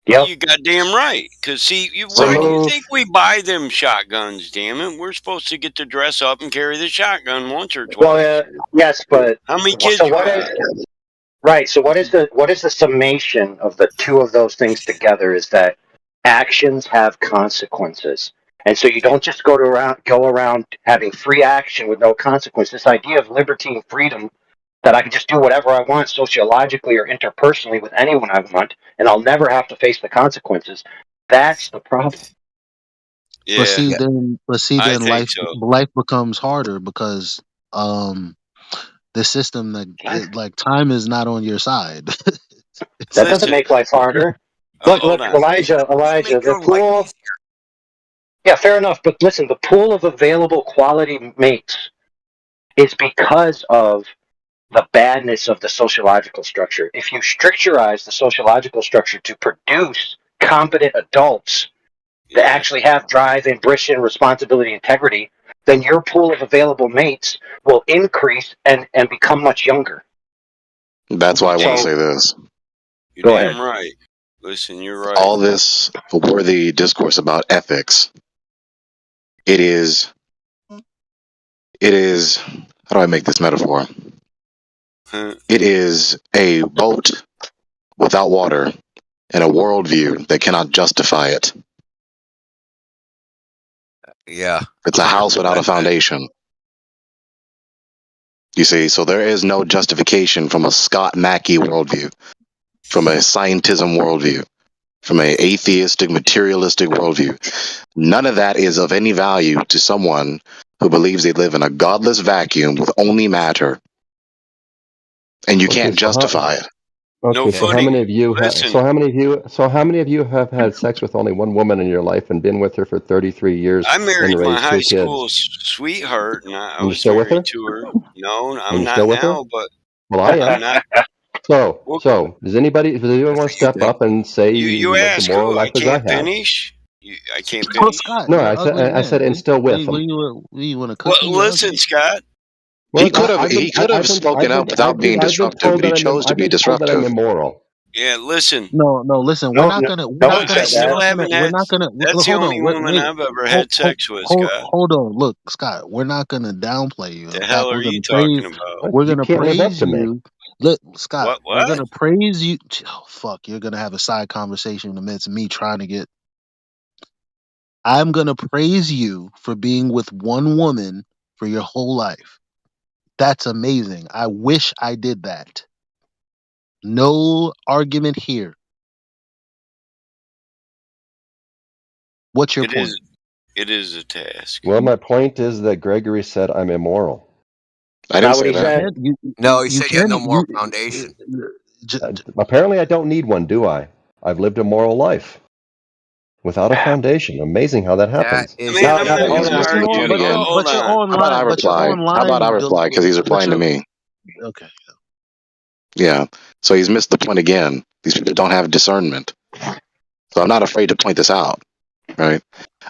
Yep. You goddamn right. Because, see, why do you think we buy them shotguns, damn it? We're supposed to get to dress up and carry the shotgun once or twice. Well, yes, but how many kids so you what got? is right? So what is the summation of the two of those things together? Is that actions have consequences, and so you don't just go around having free action with no consequence. This idea of liberty and freedom, that I can just do whatever I want sociologically or interpersonally with anyone I want, and I'll never have to face the consequences. That's the problem. Yeah, But see, I then think so. life becomes harder because the system like time is not on your side. That doesn't make life harder. Look, Elijah, the pool. Yeah, fair enough. But listen, the pool of available quality mates is because of the badness of the sociological structure. If you structurize the sociological structure to produce competent adults, that actually have drive, ambition, responsibility, integrity, then your pool of available mates will increase and become much younger. That's why I want to say this. You're Go damn ahead. right. Listen, you're right. All this worthy discourse about ethics, it is, how do I make this metaphor? It is a boat without water and a worldview that cannot justify it. Yeah. It's a house without a foundation. You see, so there is no justification from a Scott Mackey worldview, from a scientism worldview, from an atheistic, materialistic worldview. None of that is of any value to someone who believes they live in a godless vacuum with only matter, and you can't justify it. Okay, so how many of you have had sex with only one woman in your life and been with her for 33 years I and married my raised high 2 school kids? sweetheart, and I And you're was still with her? married to her. No, And I'm you're not still with her? now, but Well, I am. I'm not. So does anyone want to step up and say You you lived a ask moral who? I life as I can't have? finish. I can't Well, finish. Scott, No, you're an I ugly man. said and still with What them. you want a Well, cookie? You're listen, ugly. Scott. Well, He could have spoken up without being disruptive, but he chose to be I've been told that I'm disruptive. immoral. Yeah, listen. No, listen. We're not gonna. I still haven't We're had. not gonna. That's the Hold only on. woman Wait. I've ever had sex with, Scott. Hold on. Look, Scott. We're not gonna downplay you. The In hell fact, are we're you gonna talking praise. about? We're You gonna can't live up praise to me. you. Look, Scott. We're What? gonna praise you. Oh, fuck. You're gonna have a side conversation amidst me trying to get. I'm gonna praise you for being with one woman for your whole life. That's amazing. I wish I did that. No argument here. What's your point? It is a task. Well, my point is that Gregory said I'm immoral. I didn't say that. No, he said you have no moral foundation. Apparently, I don't need one, do I? I've lived a moral life without a foundation. Amazing how that happens. Man, I'm not He's going to missing the argue. point again. Hold But you're on. How about I online. But you're reply? How about I online. reply? Because he's replying to me. Okay. Yeah. So he's missed the point again. These people don't have discernment. So I'm not afraid to point this out, right?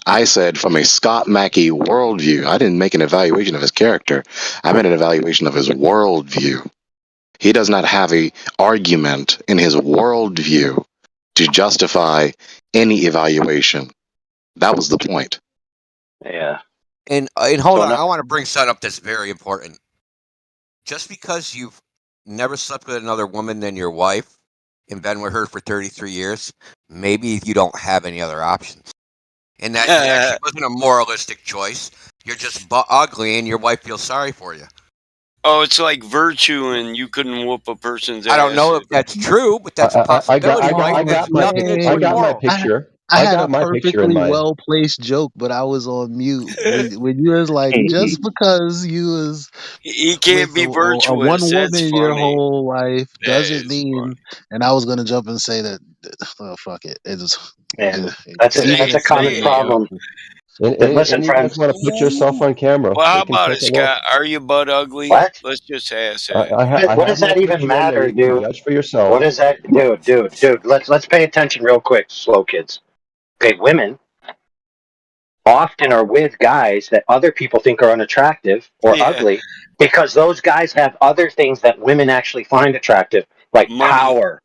I said from a Scott Mackey worldview, I didn't make an evaluation of his character. I made an evaluation of his worldview. He does not have a argument in his worldview to justify any evaluation. That was the point. Yeah. And hold on, I want to bring something up that's very important. Just because you've never slept with another woman than your wife and been with her for 33 years, maybe you don't have any other options. And that actually wasn't a moralistic choice. You're just ugly and your wife feels sorry for you. Oh, it's like virtue, and you couldn't whoop a person's ass. I don't know if that's true, but that's a possibility. I got my picture. I had got a my picture in perfectly my. well placed joke, but I was on mute when you was like, just because you was he can't be a virtuous. one That's woman your funny. whole life That doesn't is mean. And I was gonna jump and say that. Oh, fuck it. That's a common problem. Listen, And you guys friends. want to put yourself on camera? Well, how We can about take it, a look. Scott? Are you butt ugly? What? Let's just ask I that. What have does my that even picture in there. matter, You can dude? judge for yourself. What is that, dude? Let's pay attention real quick, slow kids. Okay, women often are with guys that other people think are unattractive or ugly because those guys have other things that women actually find attractive, like power.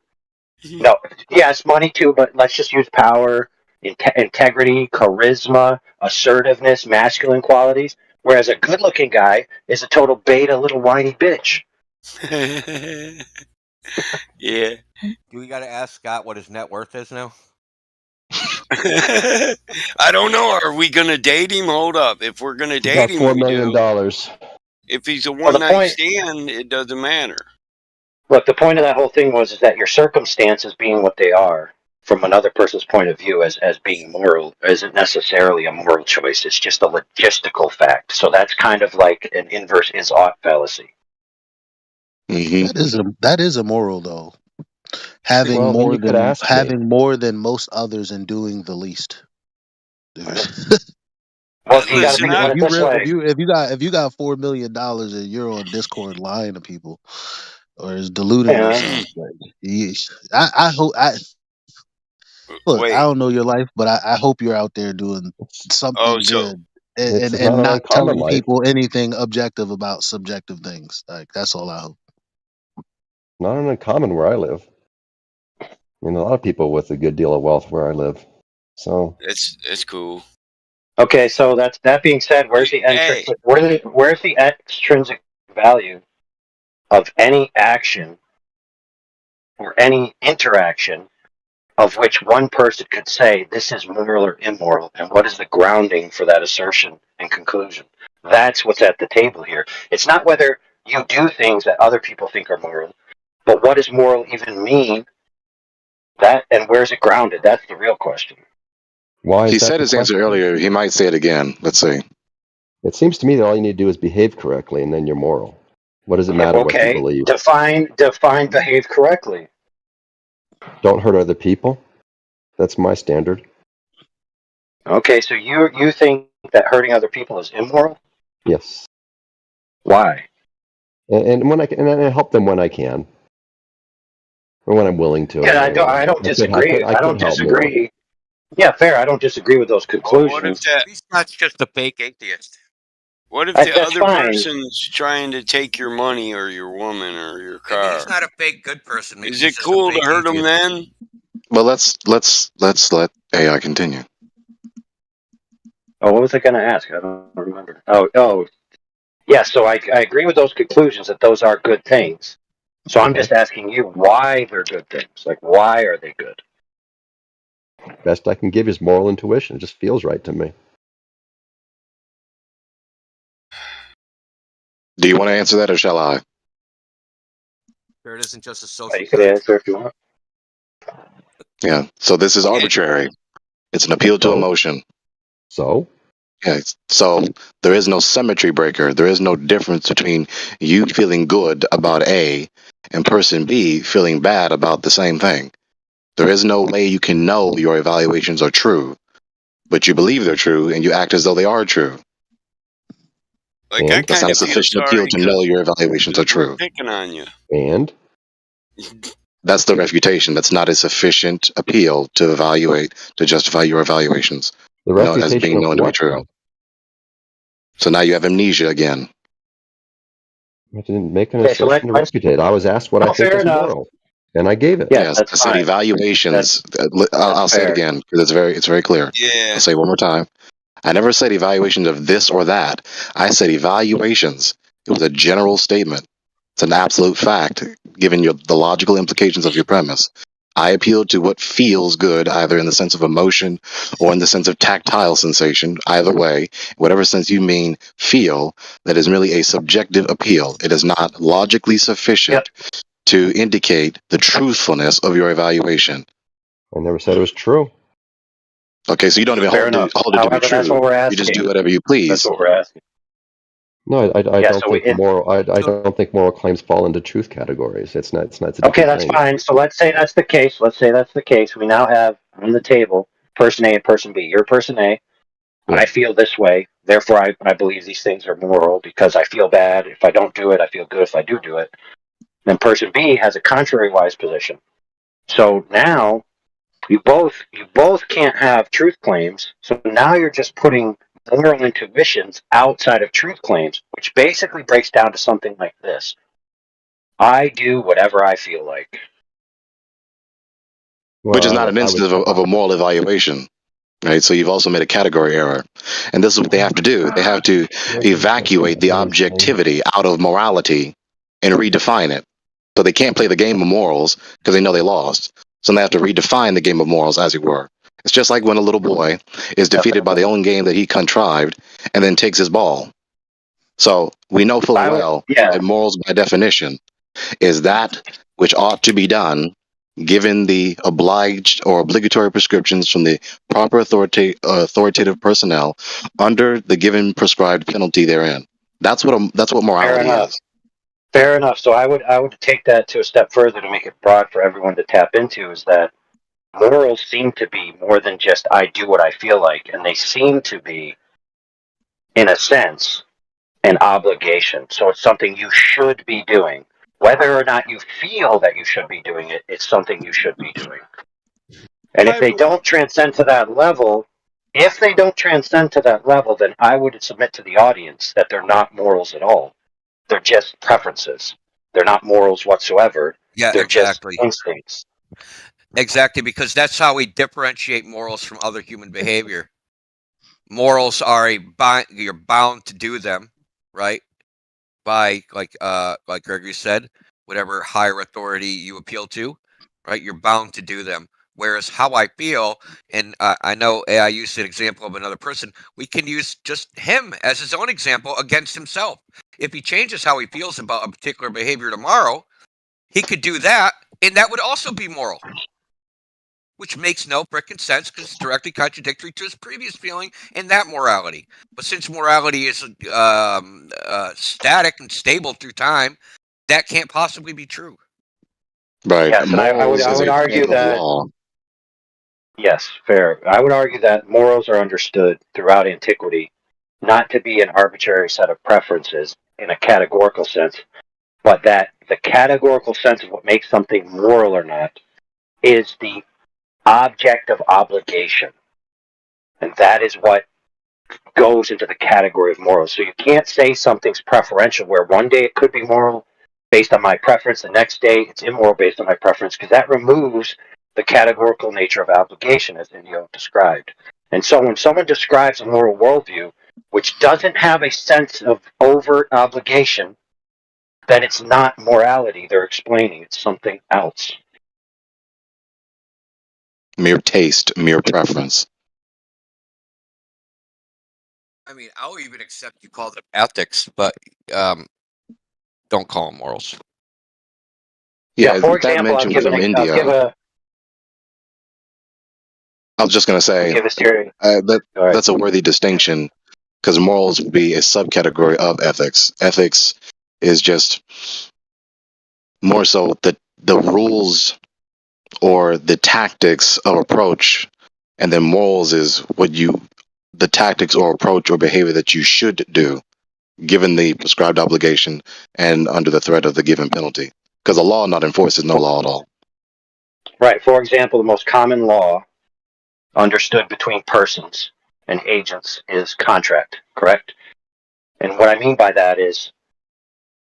No, yes, money too, but let's just use power, integrity, charisma, assertiveness, masculine qualities. Whereas a good-looking guy is a total beta, little whiny bitch. Yeah. Do we got to ask Scott what his net worth is now? I don't know. Are we going to date him? Hold up. If we're going to date About him, $4 we million. do. If he's a one-night stand, it doesn't matter. Look, the point of that whole thing was is that your circumstances being what they are from another person's point of view as being moral isn't necessarily a moral choice. It's just a logistical fact. So that's kind of like an inverse is-ought fallacy. That is a moral though. Having Well, then you could ask me. having more than most others and doing the least. Well, you got to think about it this way. If you got $4 million and you're on Discord lying to people or is deluding yourself, like, I hope Look, Wait. I don't know your life, but I hope you're out there doing something good and not an not uncommon telling life. people anything objective about subjective things. Like that's all I hope. Not an uncommon where I live. I mean, a lot of people with a good deal of wealth where I live. So It's cool. Okay, so that being said, where's the intrinsic? Where's the extrinsic value of any action or any interaction of which one person could say this is moral or immoral, and what is the grounding for that assertion and conclusion? That's what's at the table here. It's not whether you do things that other people think are moral, but what does moral even mean? That and where's it grounded? That's the real question. why is He that said the his answer question? earlier. He might say it again. Let's see. It seems to me that all you need to do is behave correctly, and then you're moral. What does it matter what you Okay, believe? define behave correctly. Don't hurt other people. That's my standard. Okay, so you think that hurting other people is immoral? Yes. Why? And when I can, and I help them when I can, or when I'm willing to. Yeah, Anyway. I don't disagree. I I could don't help more. disagree. Yeah, fair. I don't disagree with those What if conclusions. that? He's not just a fake atheist. What if the That's other fine. person's trying to take your money or your woman or your Maybe car? he's not a fake good person. Maybe Is he's it just cool a fake to hurt him atheist. then? Well, let's let AI continue. Oh, what was I going to ask? I don't remember. Oh, yeah. So I agree with those conclusions that those are good things. So I'm just asking you why they're good things. Like, why are they good? Best I can give is moral intuition. It just feels right to me. Do you want to answer that, or shall I? Sure, it isn't just a social. You could answer if you want. Yeah. So this is arbitrary. It's an appeal to emotion. So? Yeah. So there is no symmetry breaker. There is no difference between you feeling good about A and person B feeling bad about the same thing. There is no way you can know your evaluations are true, but you believe they're true and you act as though they are true. Like I That's kind not a of feel sufficient appeal sorry to know your evaluations are because we're true. picking on you. And? That's the refutation. That's not a sufficient appeal to evaluate, to justify your evaluations. The As refutation being of known to be what, true. though? So now you have amnesia again. I didn't make an Okay, so assertion to let's. refute. I was asked what I think Fair is enough. moral, and I gave it. Yeah, Yes, that's I said fine. evaluations. I'll say it fair. again because it's very clear. Yeah. I'll say it one more time. I never said evaluations of this or that. I said evaluations. It was a general statement. It's an absolute fact, given the logical implications of your premise. I appealed to what feels good, either in the sense of emotion or in the sense of tactile sensation. Either way, whatever sense you mean feel, that is merely a subjective appeal. It is not logically sufficient to indicate the truthfulness of your evaluation. I never said it was true. Okay, so you don't even Fair hold enough. it to be However, that's what true. we're You just asking. do whatever you please. That's what we're asking. No, I Yeah, don't so think moral. I don't think moral claims fall into truth categories. It's not. It's a different Okay, that's thing. fine. So let's say that's the case. We now have on the table person A and person B. You're person A. Yeah. I feel this way. Therefore, I believe these things are moral because I feel bad. If I don't do it, I feel good if I do it. Then person B has a contrary-wise position. So now you both can't have truth claims. So now you're just putting moral intuitions outside of truth claims, which basically breaks down to something like this. I do whatever I feel like. Which is not an instance of a moral evaluation, right? So you've also made a category error. And this is what they have to do. They have to evacuate the objectivity out of morality and redefine it. So they can't play the game of morals because they know they lost. So they have to redefine the game of morals, as it were. It's just like when a little boy is defeated by the own game that he contrived and then takes his ball. So we know full well that morals, by definition, is that which ought to be done given the obliged or obligatory prescriptions from the proper authoritative personnel under the given prescribed penalty therein. That's what morality is. Fair enough. So I would take that to a step further to make it broad for everyone to tap into, is that morals seem to be more than just I do what I feel like, and they seem to be, in a sense, an obligation. So it's something you should be doing. Whether or not you feel that you should be doing it, it's something you should be doing. And if they don't transcend to that level, then I would submit to the audience that they're not morals at all. They're just preferences. They're not morals whatsoever. Yeah, They're exactly. just instincts. Exactly, because that's how we differentiate morals from other human behavior. Morals are you're bound to do them, right? By like Gregory said, whatever higher authority you appeal to, right? You're bound to do them. Whereas how I feel, and I know I used an example of another person, we can use just him as his own example against himself. If he changes how he feels about a particular behavior tomorrow, he could do that, and that would also be moral. Which makes no frickin' sense because it's directly contradictory to his previous feeling in that morality. But since morality is static and stable through time, that can't possibly be true. Right. Yes, and I would argue that. Law. Yes, fair. I would argue that morals are understood throughout antiquity not to be an arbitrary set of preferences in a categorical sense, but that the categorical sense of what makes something moral or not is the object of obligation. And that is what goes into the category of morals. So you can't say something's preferential where one day it could be moral based on my preference, the next day it's immoral based on my preference, because that removes the categorical nature of obligation as Indio described. And so when someone describes a moral worldview which doesn't have a sense of overt obligation, then it's not morality they're explaining, it's something else. Mere taste, mere preference. I mean, I'll even accept you call them ethics, but don't call them morals. Yeah, for that example, mention from India. I was just going to say that's a worthy distinction because morals would be a subcategory of ethics. Ethics is just more so the rules or the tactics of approach, and then morals is the tactics or approach or behavior that you should do given the prescribed obligation and under the threat of the given penalty. Because a law not enforced is no law at all. Right. For example, the most common law understood between persons and agents is contract, correct? And what I mean by that is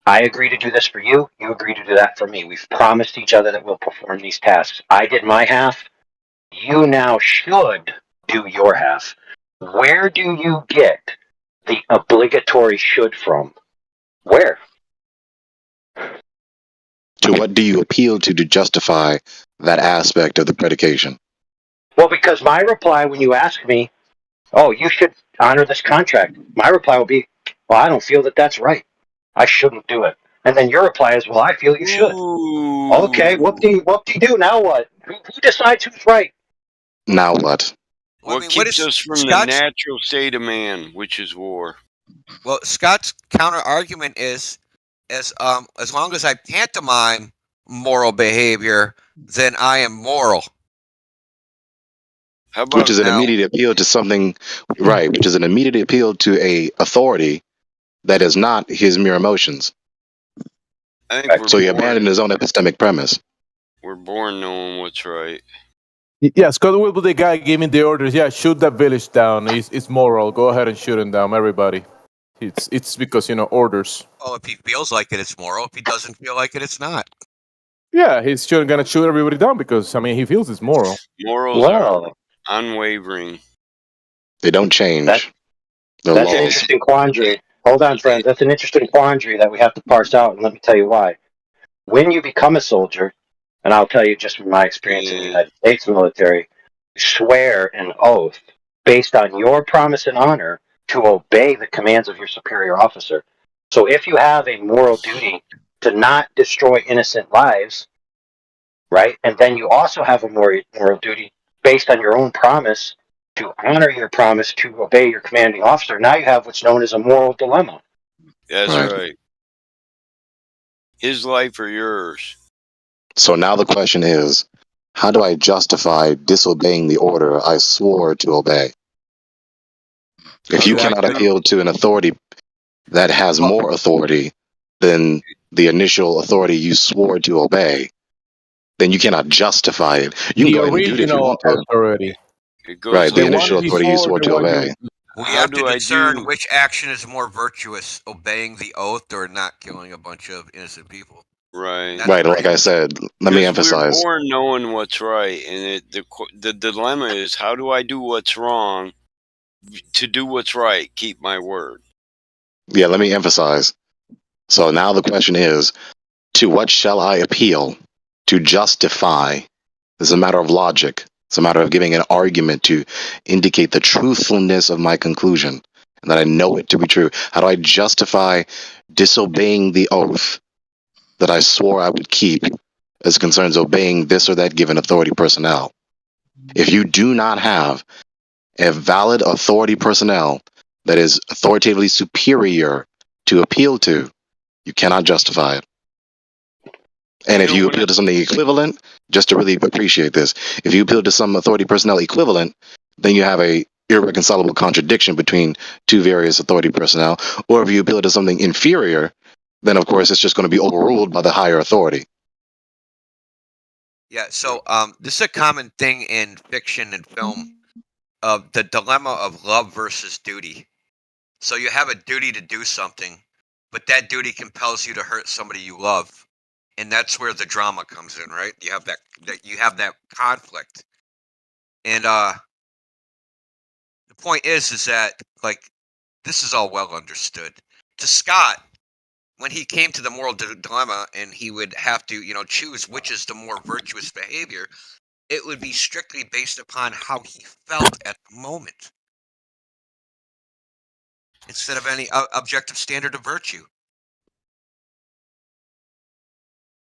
I agree to do this for you, you agree to do that for me. We've promised each other that we'll perform these tasks. I did my half, you now should do your half. Where do you get the obligatory should from? Where? To what do you appeal to justify that aspect of the predication? Well, because my reply when you ask me, oh, you should honor this contract, my reply will be, well, I don't feel that that's right. I shouldn't do it. And then your reply is, well, I feel you should. Okay, whoop-de-do. Now what? Who decides who's right? Now what? What keeps us from the natural state of man, which is war? Well, Scott's counter argument is, as long as I pantomime moral behavior, then I am moral. How about which is an immediate appeal to something, right? Which is an immediate appeal to a authority that is not his mere emotions. I think So he abandoned his own epistemic premise. We're born knowing what's right. Yeah, Scott will be the guy giving the orders. Yeah, shoot that village down. It's moral. Go ahead and shoot him down, everybody. It's because orders. Oh, if he feels like it, it's moral. If he doesn't feel like it, it's not. Yeah, he's gonna shoot everybody down because he feels it's moral. Morals are unwavering. They don't change. That's an interesting quandary. Hold on, friends. That's an interesting quandary that we have to parse out, and let me tell you why. When you become a soldier, and I'll tell you just from my experience in the United States military, you swear an oath based on your promise and honor to obey the commands of your superior officer. So if you have a moral duty to not destroy innocent lives, right, and then you also have a moral duty based on your own promise to honor your promise to obey your commanding officer, now you have what's known as a moral dilemma. That's right. His life or yours. So now the question is, how do I justify disobeying the order I swore to obey? If you cannot appeal to an authority that has more authority than the initial authority you swore to obey, then you cannot justify it. You can The go ahead and do it if you original want to. authority. It goes Right, the The one initial authority you before swore the to one obey. you. We How have to do I discern do? which action is more virtuous, obeying the oath or not killing a bunch of innocent people. Right. That's Right, where like I said, let me Because we're emphasize. born knowing what's right, and the dilemma is, how do I do what's wrong to do what's right? Keep my word. Yeah, let me emphasize. So now the question is, to what shall I appeal to justify? It's a matter of logic. It's a matter of giving an argument to indicate the truthfulness of my conclusion and that I know it to be true. How do I justify disobeying the oath that I swore I would keep as concerns obeying this or that given authority personnel? If you do not have a valid authority personnel that is authoritatively superior to appeal to, you cannot justify it. And if you appeal to something equivalent, just to really appreciate this, if you appeal to some authority personnel equivalent, then you have a irreconcilable contradiction between two various authority personnel. Or if you appeal to something inferior, then of course it's just going to be overruled by the higher authority. Yeah, so this is a common thing in fiction and film, of the dilemma of love versus duty. So you have a duty to do something, but that duty compels you to hurt somebody you love, and that's where the drama comes in, right? You have that conflict, and the point is that, like, this is all well understood. To Scott, when he came to the moral dilemma, and he would have to, choose which is the more virtuous behavior, it would be strictly based upon how he felt at the moment, instead of any objective standard of virtue.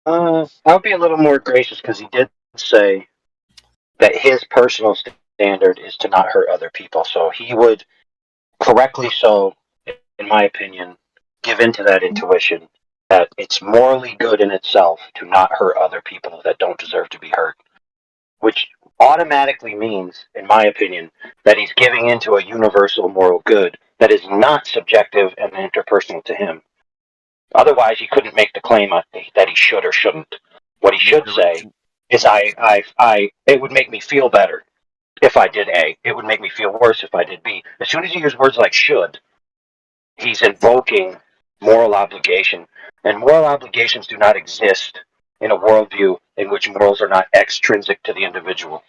I'll be a little more gracious because he did say that his personal standard is to not hurt other people. So he would, correctly so, in my opinion, give into that intuition that it's morally good in itself to not hurt other people that don't deserve to be hurt, which automatically means, in my opinion, that he's giving into a universal moral good that is not subjective and interpersonal to him. Otherwise, he couldn't make the claim that he should or shouldn't. What he should say is, it would make me feel better if I did A. It would make me feel worse if I did B. As soon as he uses words like should, he's invoking moral obligation. And moral obligations do not exist in a worldview in which morals are not extrinsic to the individual.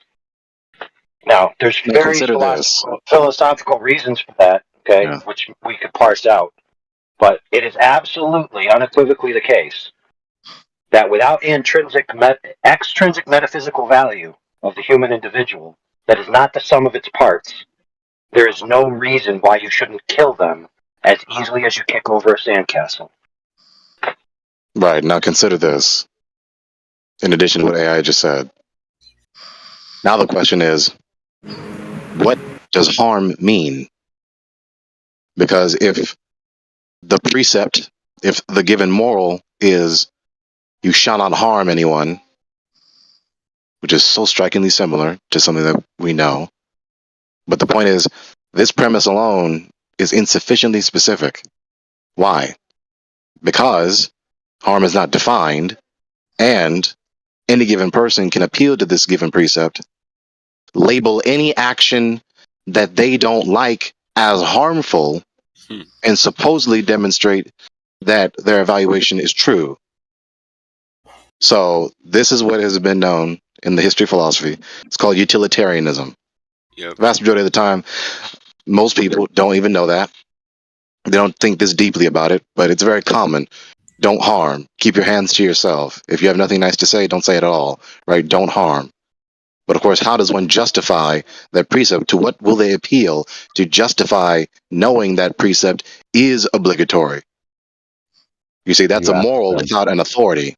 Now, there's various philosophical reasons for that, okay, which we could parse out. But it is absolutely, unequivocally the case that without extrinsic metaphysical value of the human individual, that is not the sum of its parts, there is no reason why you shouldn't kill them as easily as you kick over a sandcastle. Right, now consider this, in addition to what AI just said. Now the question is, what does harm mean? Because if the precept, if the given moral is you shall not harm anyone, which is so strikingly similar to something that we know, but the point is, this premise alone is insufficiently specific. Why? Because harm is not defined, and any given person can appeal to this given precept, label any action that they don't like as harmful, and supposedly demonstrate that their evaluation is true. So this is what has been known in the history of philosophy. It's called utilitarianism. Yep. The vast majority of the time, most people don't even know that. They don't think this deeply about it, but it's very common. Don't harm. Keep your hands to yourself. If you have nothing nice to say, don't say it at all. Right? Don't harm. But of course, how does one justify that precept? To what will they appeal to justify knowing that precept is obligatory? You see, that's a moral without an authority.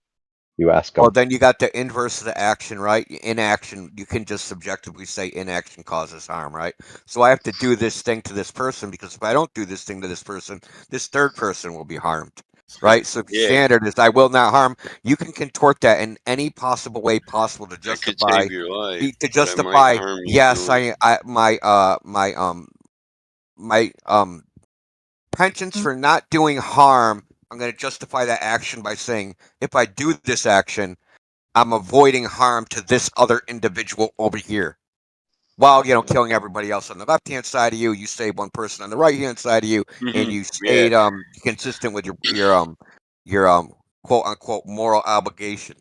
You ask Well, them. then you got the inverse of the action, right? Inaction, you can just subjectively say inaction causes harm, right? So I have to do this thing to this person, because if I don't do this thing to this person, this third person will be harmed, right? So the standard is I will not harm. You can contort that in any possible way possible to justify. I could save your life, but I might harm you Yes, doing my penchants for not doing harm. I'm going to justify that action by saying, if I do this action, I'm avoiding harm to this other individual over here. While, killing everybody else on the left-hand side of you, you save one person on the right-hand side of you, and you stayed consistent with your quote-unquote moral obligation.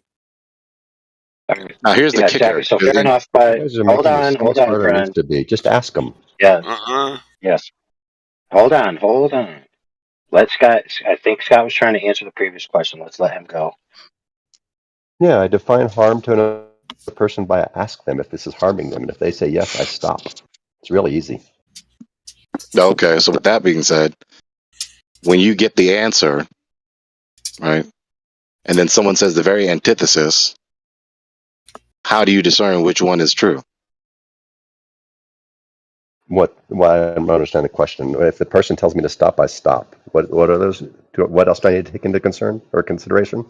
Now here's the kicker. Exactly. So fair enough, but You guys are hold making on, this so much harder than it needs friend. to be. Just ask them. Yes. Yes. Hold on. Let Scott. I think Scott was trying to answer the previous question. Let's let him go. Yeah, I define harm to another person by ask them if this is harming them, and if they say yes, I stop. It's really easy. Okay, so with that being said, when you get the answer, right, and then someone says the very antithesis, how do you discern which one is true? Well, I don't understand the question. If the person tells me to stop, I stop. What are those? What else do I need to take into concern or consideration?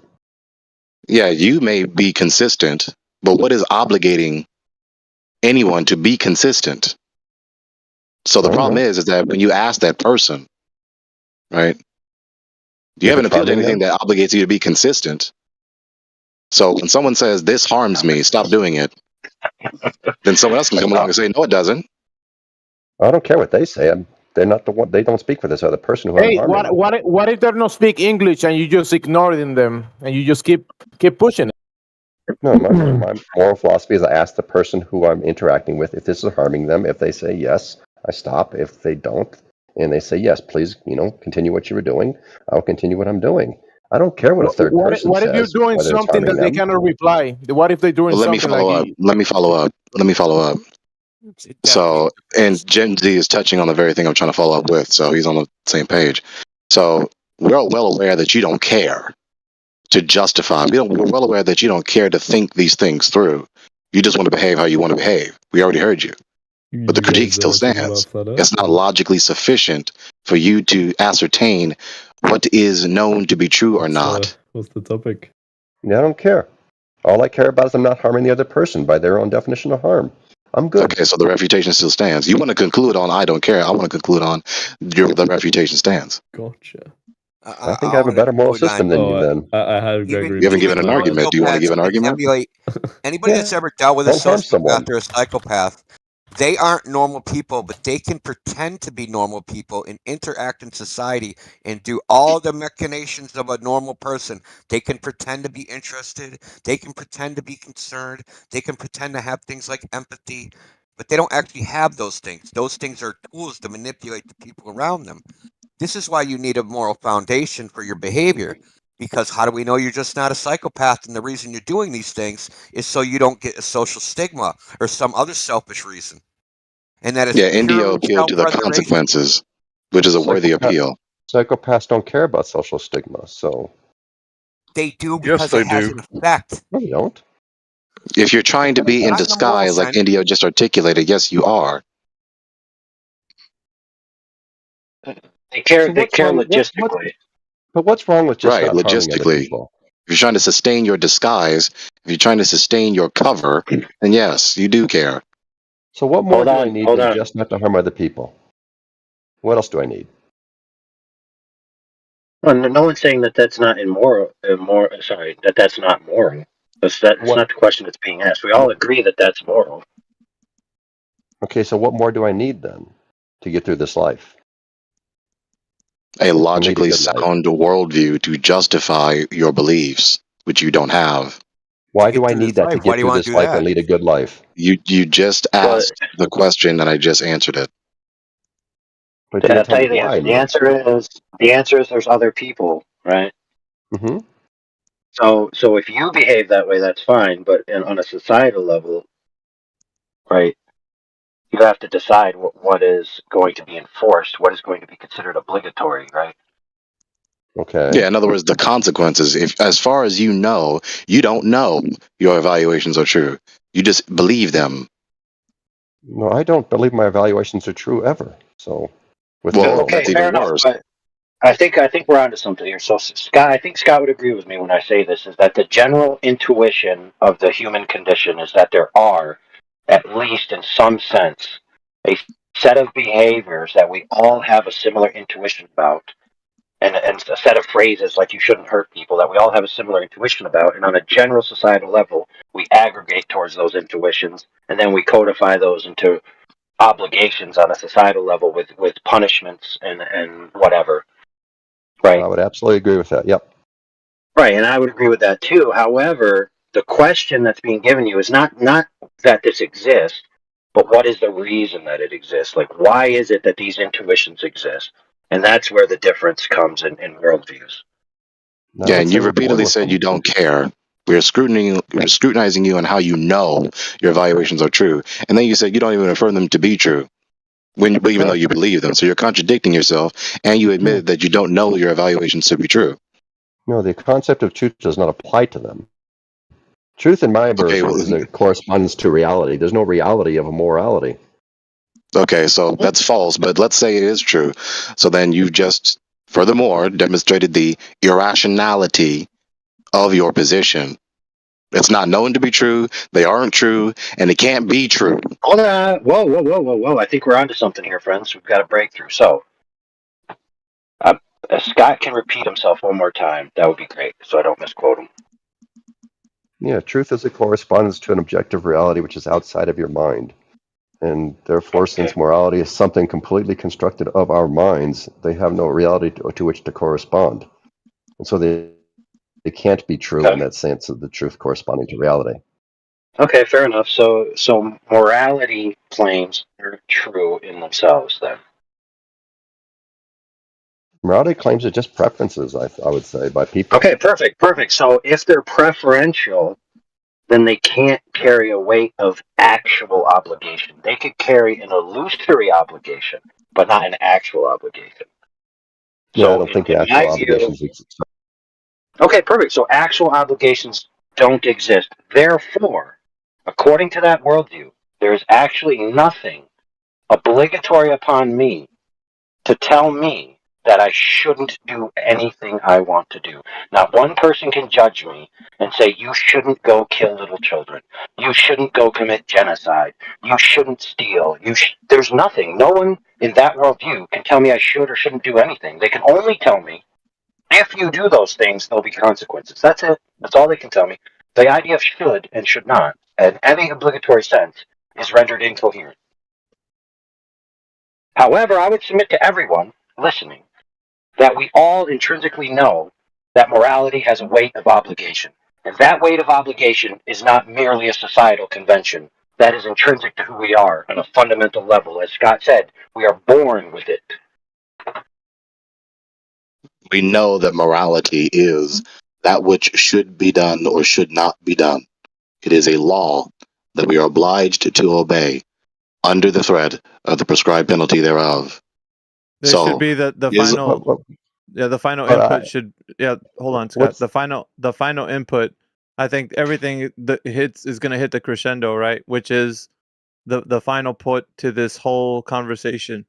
Yeah, you may be consistent, but what is obligating anyone to be consistent? So the problem is that when you ask that person, right, you haven't appealed to anything that obligates you to be consistent. So when someone says, this harms me, stop doing it, then someone else can come along and say, no, it doesn't. I don't care what they say. They're not the one. They don't speak for this other person who I'm Hey, harming. what if they don't speak English and you just ignoring them and you just keep pushing it? No, my moral philosophy is I ask the person who I'm interacting with if this is harming them. If they say yes, I stop. If they don't, and they say yes, please, continue what you were doing, I'll continue what I'm doing. I don't care what a third person What says. if you're doing whether it's something harming that they them. cannot reply? What if they're doing Well, something like let me follow up. So, and Gen Z is touching on the very thing I'm trying to follow up with, so he's on the same page. So we're well aware that you don't care to justify. We're well aware that you don't care to think these things through. You just want to behave how you want to behave. We already heard you. But the critique still stands. It's not logically sufficient for you to ascertain what is known to be true or not. What's the topic? Yeah, I don't care. All I care about is I'm not harming the other person by their own definition of harm. I'm good. Okay, so the refutation still stands. You want to conclude on I don't care. I want to conclude on the refutation stands. Gotcha. I think I have a better moral system than you then. I had Gregory. You haven't given an argument. Do you want to give an argument? Anybody that's ever dealt with a Don't harm someone. sociopath or a psychopath, they aren't normal people, but they can pretend to be normal people and interact in society and do all the machinations of a normal person. They can pretend to be interested. They can pretend to be concerned. They can pretend to have things like empathy, but they don't actually have those things. Those things are tools to manipulate the people around them. This is why you need a moral foundation for your behavior. Because how do we know you're just not a psychopath? And the reason you're doing these things is so you don't get a social stigma or some other selfish reason. And that is Indio appealed to the consequences, which is a worthy appeal. Psychopaths don't care about social stigma, so they do because it has an effect. No, they don't. If you're trying to be in disguise, like Indio just articulated, yes, you are. They care logistically. But what's wrong with just not harming other logistically? people? If you're trying to sustain your disguise, if you're trying to sustain your cover, then yes, you do care. So what more do I need than just not to harm other people? What else do I need? Well, no one's saying that that's not immoral. That's not moral. That's not the question that's being asked. We all agree that that's moral. Okay, so what more do I need then to get through this life? A logically sound worldview to justify your beliefs, which you don't have. Why do I need that to get through this life and lead a good life? You just asked the question and I just answered it. But I'll tell you the answer. The answer is there's other people, right? Mm-hmm. So if you behave that way, that's fine. But on a societal level, right, you have to decide what is going to be enforced, what is going to be considered obligatory, right? Okay. Yeah, in other words, the consequences. If, as far as you know, you don't know your evaluations are true. You just believe them. No, I don't believe my evaluations are true ever. So, okay, fair enough. But I think we're onto something here. So, Scott, I think Scott would agree with me when I say this: is that the general intuition of the human condition is that there are, at least in some sense, a set of behaviors that we all have a similar intuition about, and a set of phrases like "you shouldn't hurt people" that we all have a similar intuition about, and on a general societal level, we aggregate towards those intuitions, and then we codify those into obligations on a societal level with punishments and whatever. Right. I would absolutely agree with that. Yep. Right, and I would agree with that too. However, the question that's being given you is not that this exists, but what is the reason that it exists? Like, why is it that these intuitions exist? And that's where the difference comes in worldviews. Yeah, and you repeatedly said you don't care. We're scrutinizing you on how you know your evaluations are true, and then you said you don't even affirm them to be true, even though you believe them. So you're contradicting yourself, and you admitted that you don't know your evaluations to be true. No, the concept of truth does not apply to them. Truth in my version is a correspondence to reality. There's no reality of a morality. Okay, so that's false, but let's say it is true. So then you just, furthermore, demonstrated the irrationality of your position. It's not known to be true, they aren't true, and it can't be true. Hold on. Whoa. I think we're onto something here, friends. We've got a breakthrough. So, Scott can repeat himself one more time. That would be great, so I don't misquote him. Yeah, truth is a correspondence to an objective reality which is outside of your mind. And therefore, since morality is something completely constructed of our minds, they have no reality to which to correspond. And so they can't be true in that sense of the truth corresponding to reality. Okay, fair enough. So morality claims are true in themselves, then. Morality claims are just preferences, I would say, by people. Okay, perfect. So if they're preferential, then they can't carry a weight of actual obligation. They could carry an illusory obligation, but not an actual obligation. Yeah, I don't think the actual obligations exist. Okay, perfect. So actual obligations don't exist. Therefore, according to that worldview, there is actually nothing obligatory upon me to tell me that I shouldn't do anything I want to do. Not one person can judge me and say, you shouldn't go kill little children. You shouldn't go commit genocide. You shouldn't steal. There's nothing. No one in that worldview can tell me I should or shouldn't do anything. They can only tell me, if you do those things, there'll be consequences. That's it. That's all they can tell me. The idea of should and should not, in any obligatory sense, is rendered incoherent. However, I would submit to everyone listening that we all intrinsically know that morality has a weight of obligation. And that weight of obligation is not merely a societal convention. That is intrinsic to who we are on a fundamental level. As Scott said, we are born with it. We know that morality is that which should be done or should not be done. It is a law that we are obliged to obey under the threat of the prescribed penalty thereof. There should be the final the final input should hold on, Scott. The final input, I think everything that hits is going to hit the crescendo, right? Which is the final put to this whole conversation,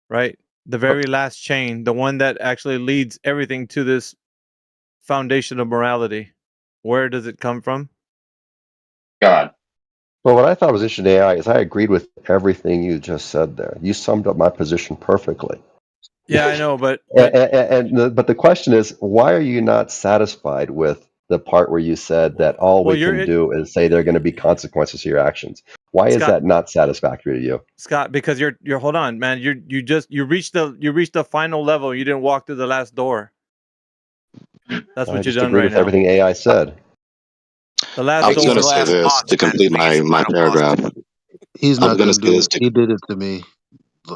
right? The very last chain, the one that actually leads everything to this foundation of morality. Where does it come from? God. Well, what I thought was interesting in AI is I agreed with everything you just said there. You summed up my position perfectly. Yeah, I know, but but the question is, why are you not satisfied with the part where you said that all we can do is say there are going to be consequences to your actions? Why is that not satisfactory to you, Scott? Because you're hold on, man. You reached the final level. You didn't walk through the last door. That's what you've done right now. I just agree with everything AI said. The last I was going to say this to complete my paragraph. He's not going to do it. He did it to me.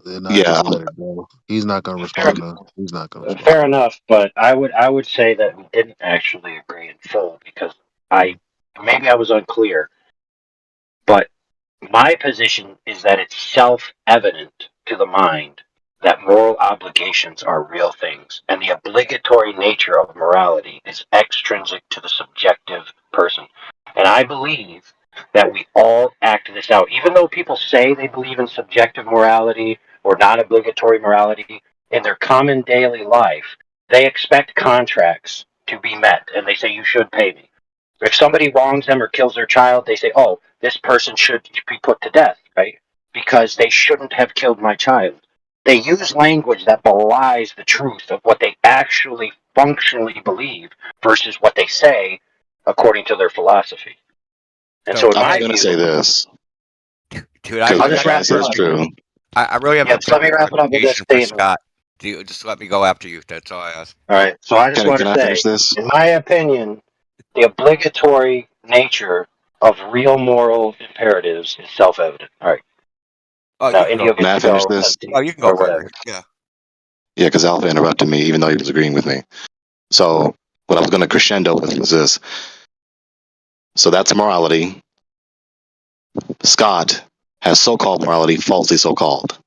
And I just let it go. He's not going to respond. He's not going to respond. Fair enough, but I would say that we didn't actually agree in full because maybe I was unclear, but my position is that it's self-evident to the mind that moral obligations are real things, and the obligatory nature of morality is extrinsic to the subjective person. And I believe that we all act this out. Even though people say they believe in subjective morality or non-obligatory morality, in their common daily life, they expect contracts to be met, and they say, you should pay me. If somebody wrongs them or kills their child, they say, oh, this person should be put to death, right? Because they shouldn't have killed my child. they use language that belies the truth of what they actually functionally believe versus what they say according to their philosophy. And so, in I'm my going to view, say this. Dude, I'll just wrap it up. True. I really have Yeah, a just let me wrap it up with this recommendation for statement. Scott. Just let me go after you. That's all I ask. All right. So I just want Can to I say, finish this? in my opinion, the obligatory nature of real moral imperatives is self-evident. All right. Oh, Now, you can go. Indio Can gets I to finish go, this? Oh, you can go, or Gregory. whatever. Yeah. Yeah, because Alpha interrupted me, even though he was agreeing with me. So what I was going to crescendo with was this. So that's morality. Scott has so-called morality, falsely so-called.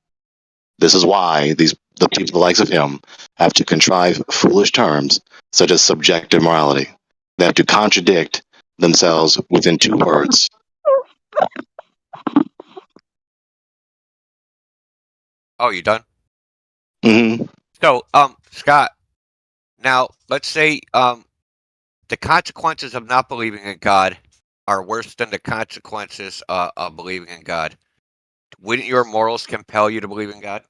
This is why the people the likes of him have to contrive foolish terms such as subjective morality. They have to contradict themselves within two words. Oh, you done? Mm-hmm. So, Scott. Now, let's say the consequences of not believing in God are worse than the consequences of believing in God. Wouldn't your morals compel you to believe in God?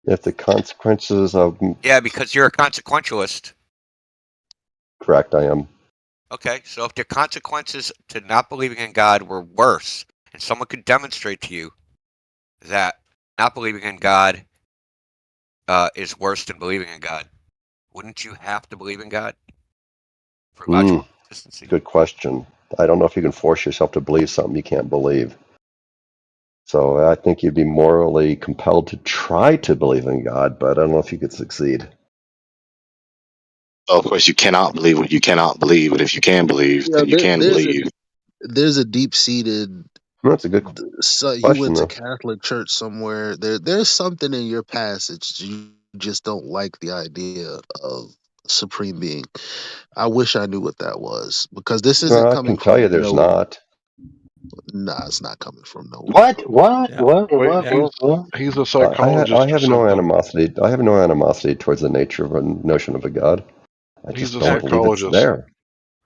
If the consequences of Yeah, because you're a consequentialist. correct, I am. Okay, so if the consequences to not believing in God were worse, and someone could demonstrate to you that not believing in God is worse than believing in God, wouldn't you have to believe in God for logical consistency? Good question. I don't know if you can force yourself to believe something you can't believe. So I think you'd be morally compelled to try to believe in God, but I don't know if you could succeed. Well, of course, you cannot believe what you cannot believe, but if you can believe, Yeah, then you can believe. there's a deep seated. That's a good So you question, went to though. Catholic church somewhere. There's something in your passage you just don't like the idea of supreme being. I wish I knew what that was because this isn't Well, I coming can tell you from there's no. not. Nah, it's not coming from nowhere. What? Yeah. Wait, Yeah. he's a I psychologist or have no something. animosity. I have no animosity towards the nature of a notion of a God. I He's just a don't believe it's psychologist. there.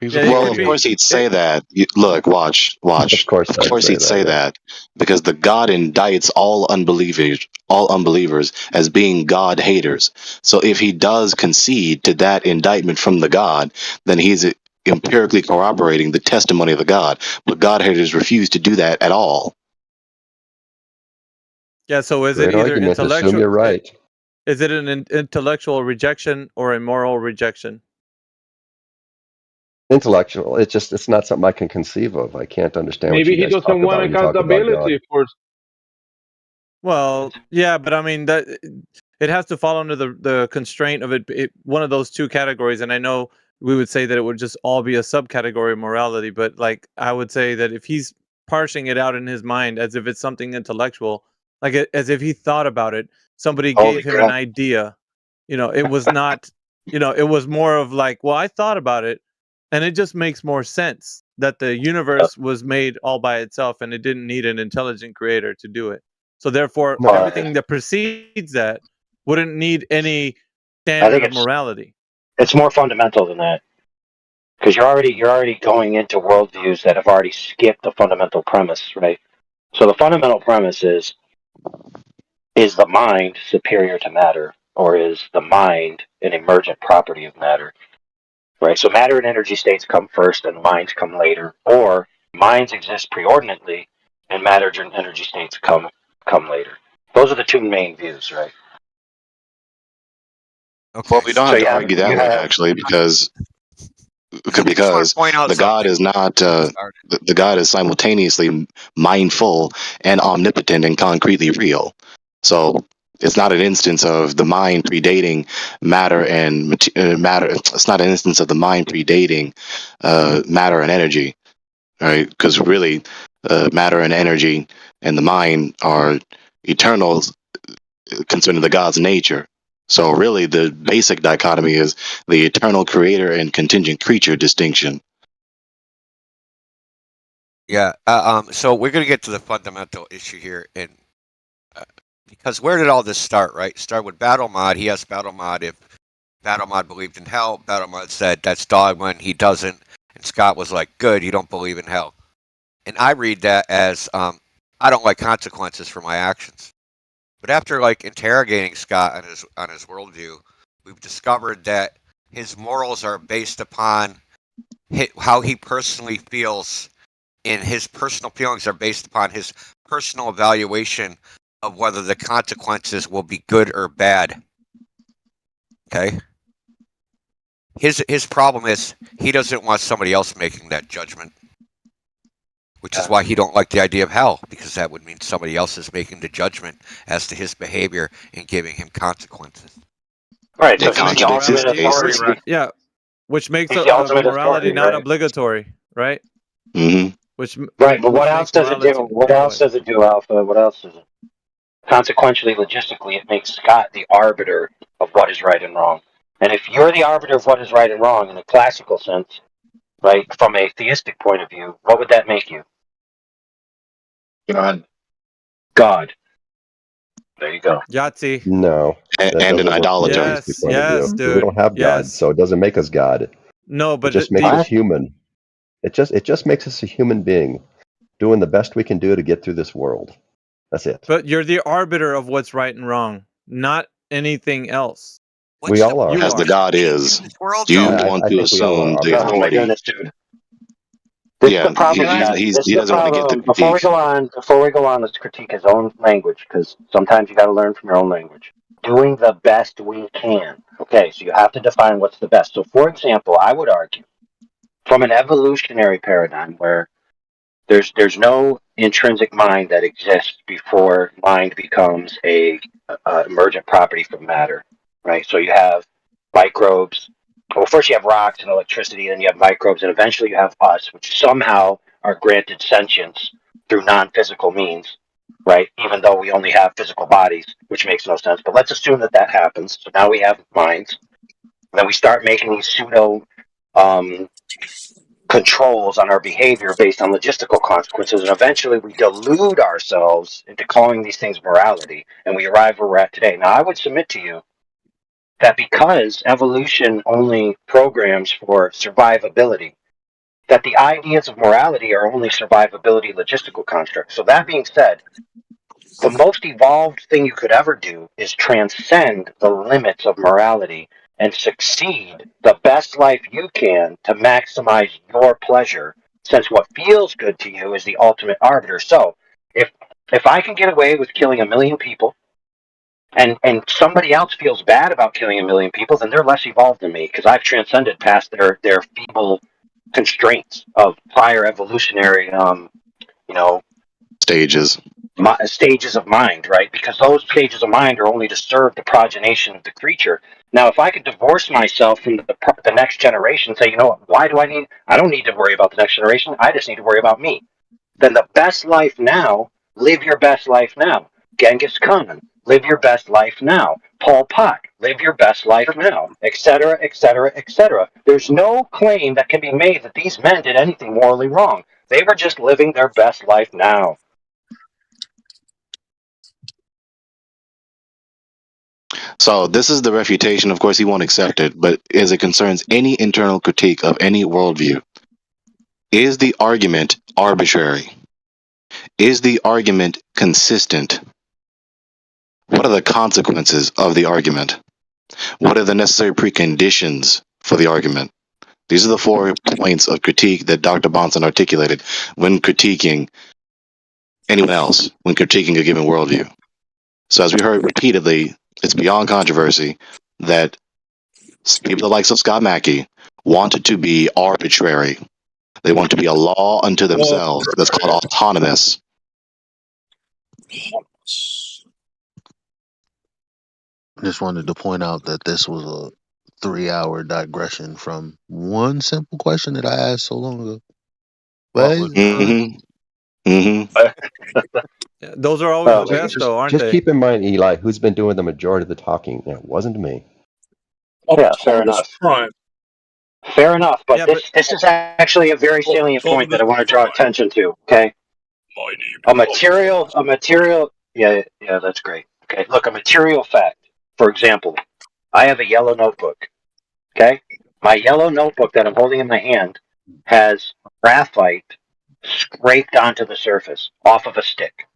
He's Yeah, a it Well, could of be. course he'd say that. Look, watch. Of course Of I'd course say he'd say that, yeah. that because the God indicts all unbelievers as being God haters. So if he does concede to that indictment from the God, then he's empirically corroborating the testimony of the God. But God haters refuse to do that at all. Yeah. So is it Great either argument. Assume intellectual? you're right. Is it an intellectual rejection or a moral rejection? Intellectual. It's not something I can conceive of. I can't understand what Maybe you he guys talk doesn't want about when you talk about God. accountability for. Well, yeah, but I mean that it has to fall under the constraint of it one of those two categories. And I know we would say that it would just all be a subcategory of morality, but like I would say that if he's parsing it out in his mind as if it's something intellectual, like as if he thought about it, somebody Holy gave him an crap. idea, it was not, it was more of like, well, I thought about it, and it just makes more sense that the universe was made all by itself and it didn't need an intelligent creator to do it. So therefore, No. everything that precedes that wouldn't need any I standard think of morality. it's more fundamental than that because you're already going into worldviews that have already skipped the fundamental premise, right? So the fundamental premise is the mind superior to matter, or is the mind an emergent property of matter? Right? So matter and energy states come first and minds come later, or minds exist preordinately and matter and energy states come later. Those are the two main views, right? Okay. Well, we don't So have to argue that way actually, because Just want to point out the God something. is not the God is simultaneously mindful and omnipotent and concretely real. So it's not an instance of the mind predating matter and matter. It's not an instance of the mind predating matter and energy, right? Because really, matter and energy and the mind are eternal concerning the God's nature. So really, the basic dichotomy is the eternal creator and contingent creature distinction. Yeah. So we're gonna get to the fundamental issue here, and because where did all this start? Right. Start with Battle Mod. He asked Battle Mod if Battle Mod believed in hell. Battle Mod said that's dogma, and he doesn't. And Scott was like, "Good, you don't believe in hell." And I read that as I don't like consequences for my actions. But after like interrogating Scott on his worldview, we've discovered that his morals are based upon how he personally feels, and his personal feelings are based upon his personal evaluation of whether the consequences will be good or bad. Okay? His problem is he doesn't want somebody else making that judgment, which is why he don't like the idea of hell, because that would mean somebody else is making the judgment as to his behavior and giving him consequences. Right, so he's the ultimate authority. Yeah, which makes He's the ultimate morality authority, not right? obligatory, right? Mm-hmm. Right, but what else does it do? What else does it do, Alpha? What else does it? Consequentially, logistically, it makes Scott the arbiter of what is right and wrong. And if you're the arbiter of what is right and wrong in a classical sense, right, from a theistic point of view, what would that make you? God. There you go. Yahtzee. No, that And an doesn't work from a idolater. theistic point of Yes, view. We dude. don't have God, Yes. so it doesn't make us God. No, It but just makes us human. It just makes us a human being doing the best we can do to get through this world. That's it. But you're the arbiter of what's right and wrong, not anything else. We all are. As the God is. World, Do you I want to think we all assume are. the Oh my authority? goodness, dude. This is Yeah, the problem, guys. he This is the doesn't want to get the problem. Before we critique. go on, let's critique his own language, because sometimes you got to learn from your own language. Doing the best we can. Okay, so you have to define what's the best. So, for example, I would argue from an evolutionary paradigm where there's no intrinsic mind that exists before mind becomes a emergent property from matter, right? So you have microbes. Well, first you have rocks and electricity, then you have microbes, and eventually you have us, which somehow are granted sentience through non-physical means, right? Even though we only have physical bodies, which makes no sense. But let's assume that happens. So now we have minds. And then we start making these pseudo controls on our behavior based on logistical consequences, and eventually we delude ourselves into calling these things morality, and we arrive where we're at today. Now, I would submit to you that because evolution only programs for survivability, that the ideas of morality are only survivability logistical constructs. So that being said, the most evolved thing you could ever do is transcend the limits of morality and succeed the best life you can to maximize your pleasure, since what feels good to you is the ultimate arbiter. So if I can get away with killing 1 million people and somebody else feels bad about killing 1 million people, then they're less evolved than me, because I've transcended past their feeble constraints of prior evolutionary stages of mind, right? Because those stages of mind are only to serve the progenation of the creature. Now, if I could divorce myself from the next generation, say, you know what, I don't need to worry about the next generation. I just need to worry about me. Then the best life now, live your best life now. Genghis Khan, live your best life now. Pol Pot, live your best life now, etc., etc., etc. There's no claim that can be made that these men did anything morally wrong. They were just living their best life now. So this is the refutation. Of course, he won't accept it, but as it concerns any internal critique of any worldview, is the argument arbitrary? Is the argument consistent? What are the consequences of the argument? What are the necessary preconditions for the argument? These are the 4 points of critique that Dr. Bonson articulated when critiquing anyone else, when critiquing a given worldview. So as we heard repeatedly, it's beyond controversy that people the likes of Scott Mackey want to be arbitrary. They want to be a law unto themselves that's called autonomous. I just wanted to point out that this was a 3-hour digression from one simple question that I asked so long ago. What was Those are always the best, though, aren't Just they? keep in mind, Eli, who's been doing the majority of the talking. It wasn't me. Yeah, fair enough. Fair enoch, but this is actually a very salient point that I want to draw attention to. Okay, a material, yeah, that's great. Okay, look, a material fact. For example, I have a yellow notebook. Okay, my yellow notebook that I'm holding in my hand has graphite scraped onto the surface off of a stick.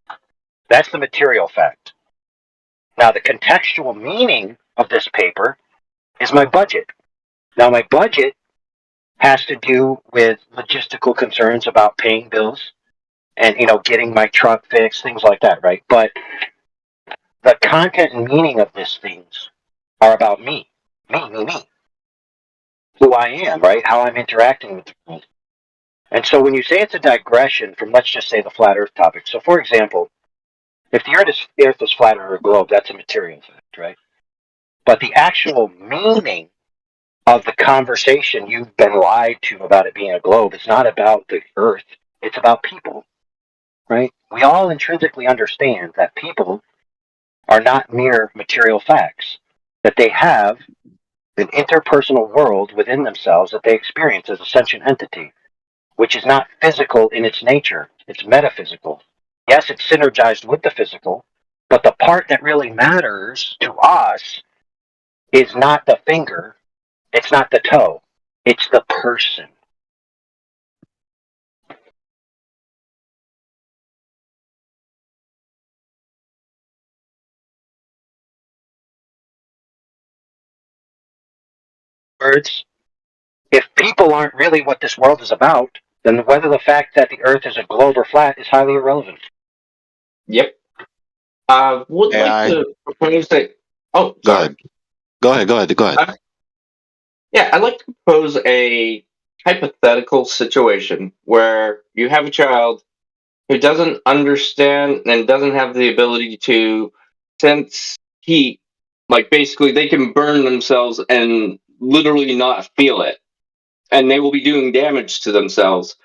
That's the material fact. Now, the contextual meaning of this paper is my budget. Now, my budget has to do with logistical concerns about paying bills and, getting my truck fixed, things like that, right? But the content and meaning of these things are about me, who I am, right? How I'm interacting with the world. And so when you say it's a digression from, let's just say, the flat Earth topic. So, for example, if the Earth is flat or a globe, that's a material fact, right? But the actual meaning of the conversation you've been lied to about it being a globe, it's not about the Earth. It's about people, right? We all intrinsically understand that people are not mere material facts, that they have an interpersonal world within themselves that they experience as a sentient entity, which is not physical in its nature. It's metaphysical. Yes, it's synergized with the physical, but the part that really matters to us is not the finger, it's not the toe, it's the person. Words, if people aren't really what this world is about, then whether the fact that the Earth is a globe or flat is highly irrelevant. Yep. Would like to propose that. Oh, sorry. Go ahead. Yeah, I'd like to propose a hypothetical situation where you have a child who doesn't understand and doesn't have the ability to sense heat. Like, basically, they can burn themselves and literally not feel it. And they will be doing damage to themselves.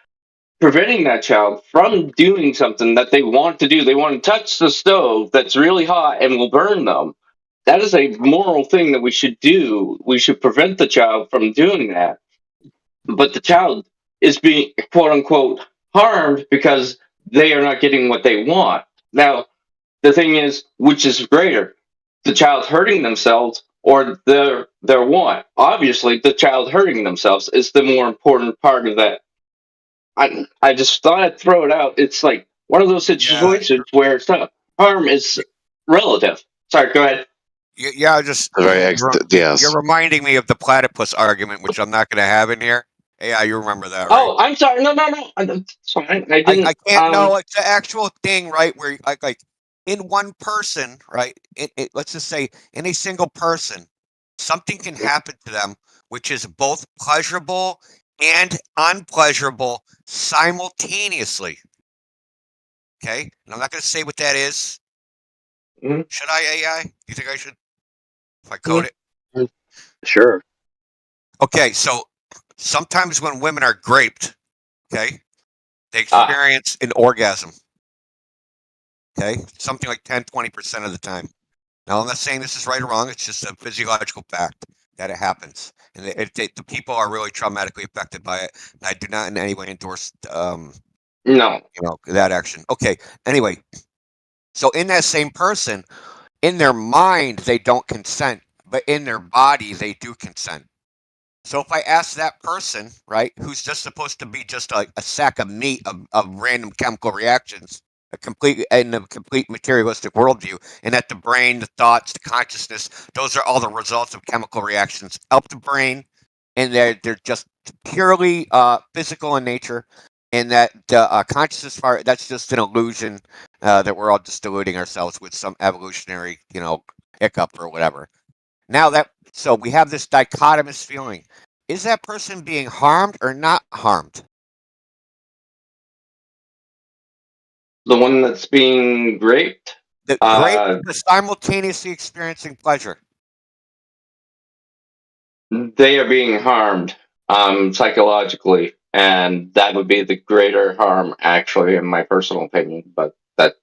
Preventing that child from doing something that they want to do. They want to touch the stove that's really hot and will burn them. That is a moral thing that we should do. We should prevent the child from doing that. But the child is being, quote unquote, harmed because they are not getting what they want. Now, the thing is, which is greater? The child hurting themselves or their want? Obviously, the child hurting themselves is the more important part of that. I just thought I'd throw it out. It's like one of those situations where it's not, harm is relative. Sorry, go ahead. Yeah, just you're reminding me of the platypus argument, which I'm not going to have in here. Yeah, you remember that, right? Oh, I'm sorry. No. It's fine. I didn't. I can't. No, it's an actual thing, right? Where like in one person, right? Let's just say in a single person, something can happen to them, which is both pleasurable and unpleasurable simultaneously. Okay, and I'm not going to say what that is. Mm-hmm. Should I AI? You think I should? If I code it? Sure. Okay, so sometimes when women are graped, okay, they experience an orgasm. Okay, something like 10-20% of the time. Now, I'm not saying this is right or wrong. It's just a physiological fact that it happens, and the people are really traumatically affected by it. And I do not in any way endorse, that action. Okay. Anyway, so in that same person, in their mind they don't consent, but in their body they do consent. So if I ask that person, right, who's just supposed to be just like a sack of meat of random chemical reactions, a complete materialistic worldview, and that the brain, the thoughts, the consciousness, those are all the results of chemical reactions of the brain, and they're just purely physical in nature, and that the consciousness part, that's just an illusion that we're all just deluding ourselves with some evolutionary, hiccup or whatever. Now so we have this dichotomous feeling. Is that person being harmed or not harmed? The one that's being raped? The simultaneously experiencing pleasure. They are being harmed psychologically, and that would be the greater harm, actually, in my personal opinion. But that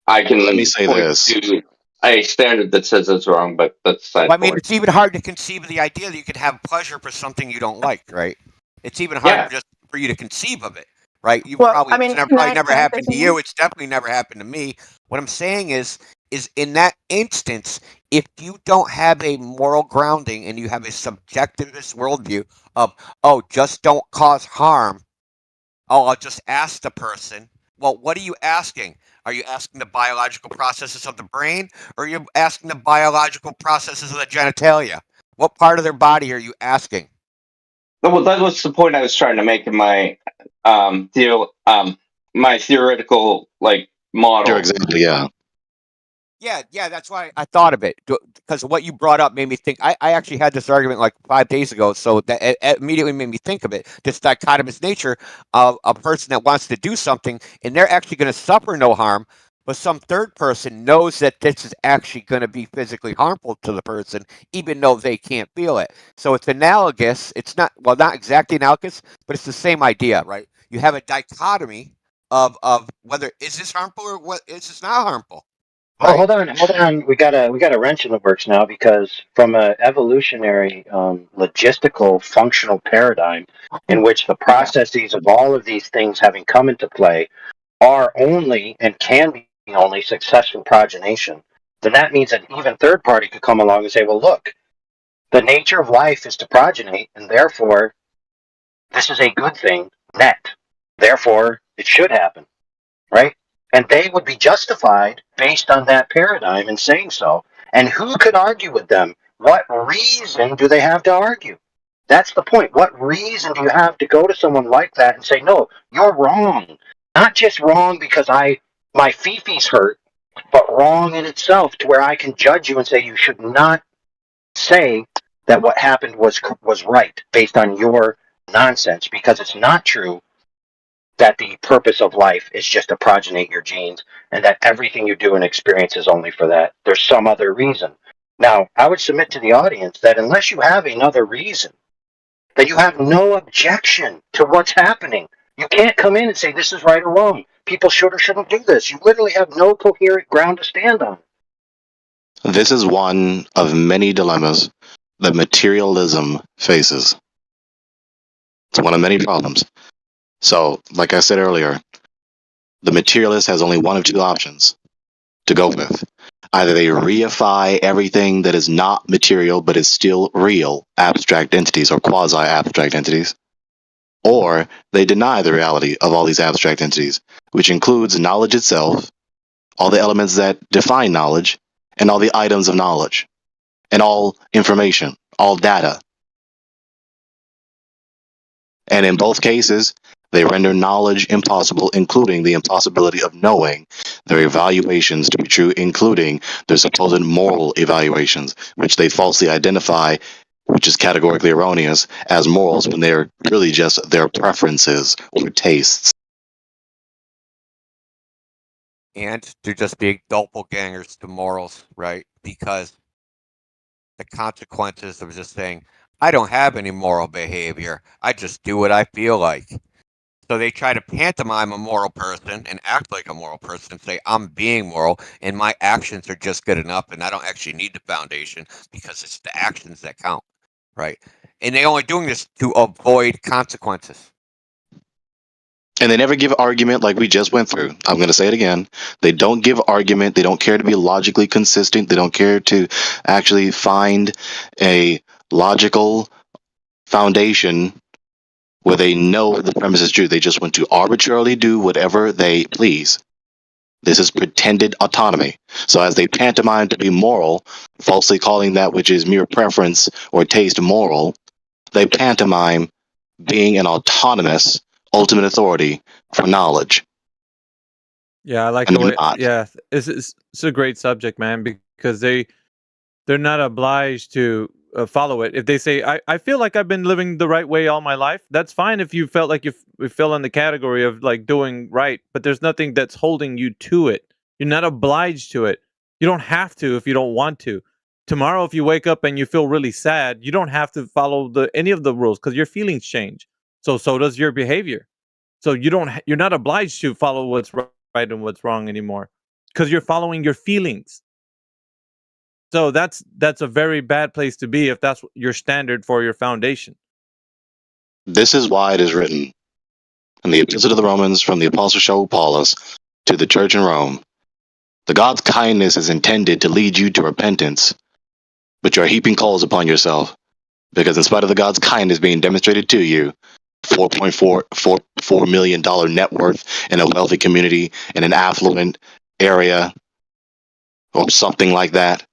I can Let me say point this. to a standard that says it's wrong, but that's Well, I mean, it's even hard to conceive of the idea that you could have pleasure for something you don't like, right? It's even hard just for you to conceive of it, right? It's probably never happened to you. It's definitely never happened to me. What I'm saying is in that instance, if you don't have a moral grounding and you have a subjectivist worldview of, just don't cause harm. I'll just ask the person, Well, what are you asking? Are you asking the biological processes of the brain, or are you asking the biological processes of the genitalia? What part of their body are you asking? Well, that was the point I was trying to make in my my theoretical model. Sure, exactly, yeah. Yeah, that's why I thought of it, because what you brought up made me think. I actually had this argument like 5 days ago, so that it immediately made me think of it. This dichotomous nature of a person that wants to do something, and they're actually going to suffer no harm, but some third person knows that this is actually going to be physically harmful to the person, even though they can't feel it. So it's analogous. It's not exactly analogous, but it's the same idea, right? You have a dichotomy of whether is this harmful or what is this not harmful. Oh, hold on. We got a wrench in the works now, because from a evolutionary, logistical, functional paradigm in which the processes of all of these things having come into play are only and can be only successful progenation, then that means that even third party could come along and say, well, look, the nature of life is to progenate, and therefore this is a good thing, net. Therefore, it should happen, right? And they would be justified based on that paradigm in saying so. And who could argue with them? What reason do they have to argue? That's the point. What reason do you have to go to someone like that and say, no, you're wrong? Not just wrong because my fifi's hurt, but wrong in itself, to where I can judge you and say you should not say that what happened was right based on your nonsense, because it's not true that the purpose of life is just to progenate your genes, and that everything you do and experience is only for that. There's some other reason. Now, I would submit to the audience that unless you have another reason, that you have no objection to what's happening. You can't come in and say this is right or wrong. People should or shouldn't do this. You literally have no coherent ground to stand on. This is one of many dilemmas that materialism faces. It's one of many problems. So, like I said earlier, the materialist has only one of two options to go with. Either they reify everything that is not material but is still real, abstract entities or quasi-abstract entities, or they deny the reality of all these abstract entities, which includes knowledge itself, all the elements that define knowledge, and all the items of knowledge, and all information, all data. And in both cases, they render knowledge impossible, including the impossibility of knowing their evaluations to be true, including their supposed moral evaluations, which they falsely identify, which is categorically erroneous, as morals when they're really just their preferences or tastes. And they're just being doppelgangers to morals, right? Because the consequences of just saying, I don't have any moral behavior, I just do what I feel like. So they try to pantomime a moral person and act like a moral person and say, I'm being moral and my actions are just good enough and I don't actually need the foundation because it's the actions that count, right? And they're only doing this to avoid consequences. And they never give argument like we just went through. I'm going to say it again. They don't give argument. They don't care to be logically consistent. They don't care to actually find a logical foundation where they know the premise is true. They just want to arbitrarily do whatever they please. This is pretended autonomy. So as they pantomime to be moral, falsely calling that which is mere preference or taste moral, they pantomime being an autonomous ultimate authority for knowledge. Yeah, I like And the way. not. Yeah, it's a great subject, man, because they're not obliged to follow it. If they say, I feel like I've been living the right way all my life, that's fine if you felt like you fell in the category of like doing right, but there's nothing that's holding you to it. You're not obliged to it. You don't have to if you don't want to. Tomorrow, if you wake up and you feel really sad, you don't have to follow any of the rules because your feelings change. So does your behavior. So you're not obliged to follow what's right and what's wrong anymore because you're following your feelings. So that's a very bad place to be if that's your standard for your foundation. This is why it is written in the Epistle to the Romans from the Apostle Saul Paulus to the church in Rome. The God's kindness is intended to lead you to repentance, but you are heaping coals upon yourself, because in spite of the God's kindness being demonstrated to you, $4.4 million net worth in a wealthy community in an affluent area or something like that.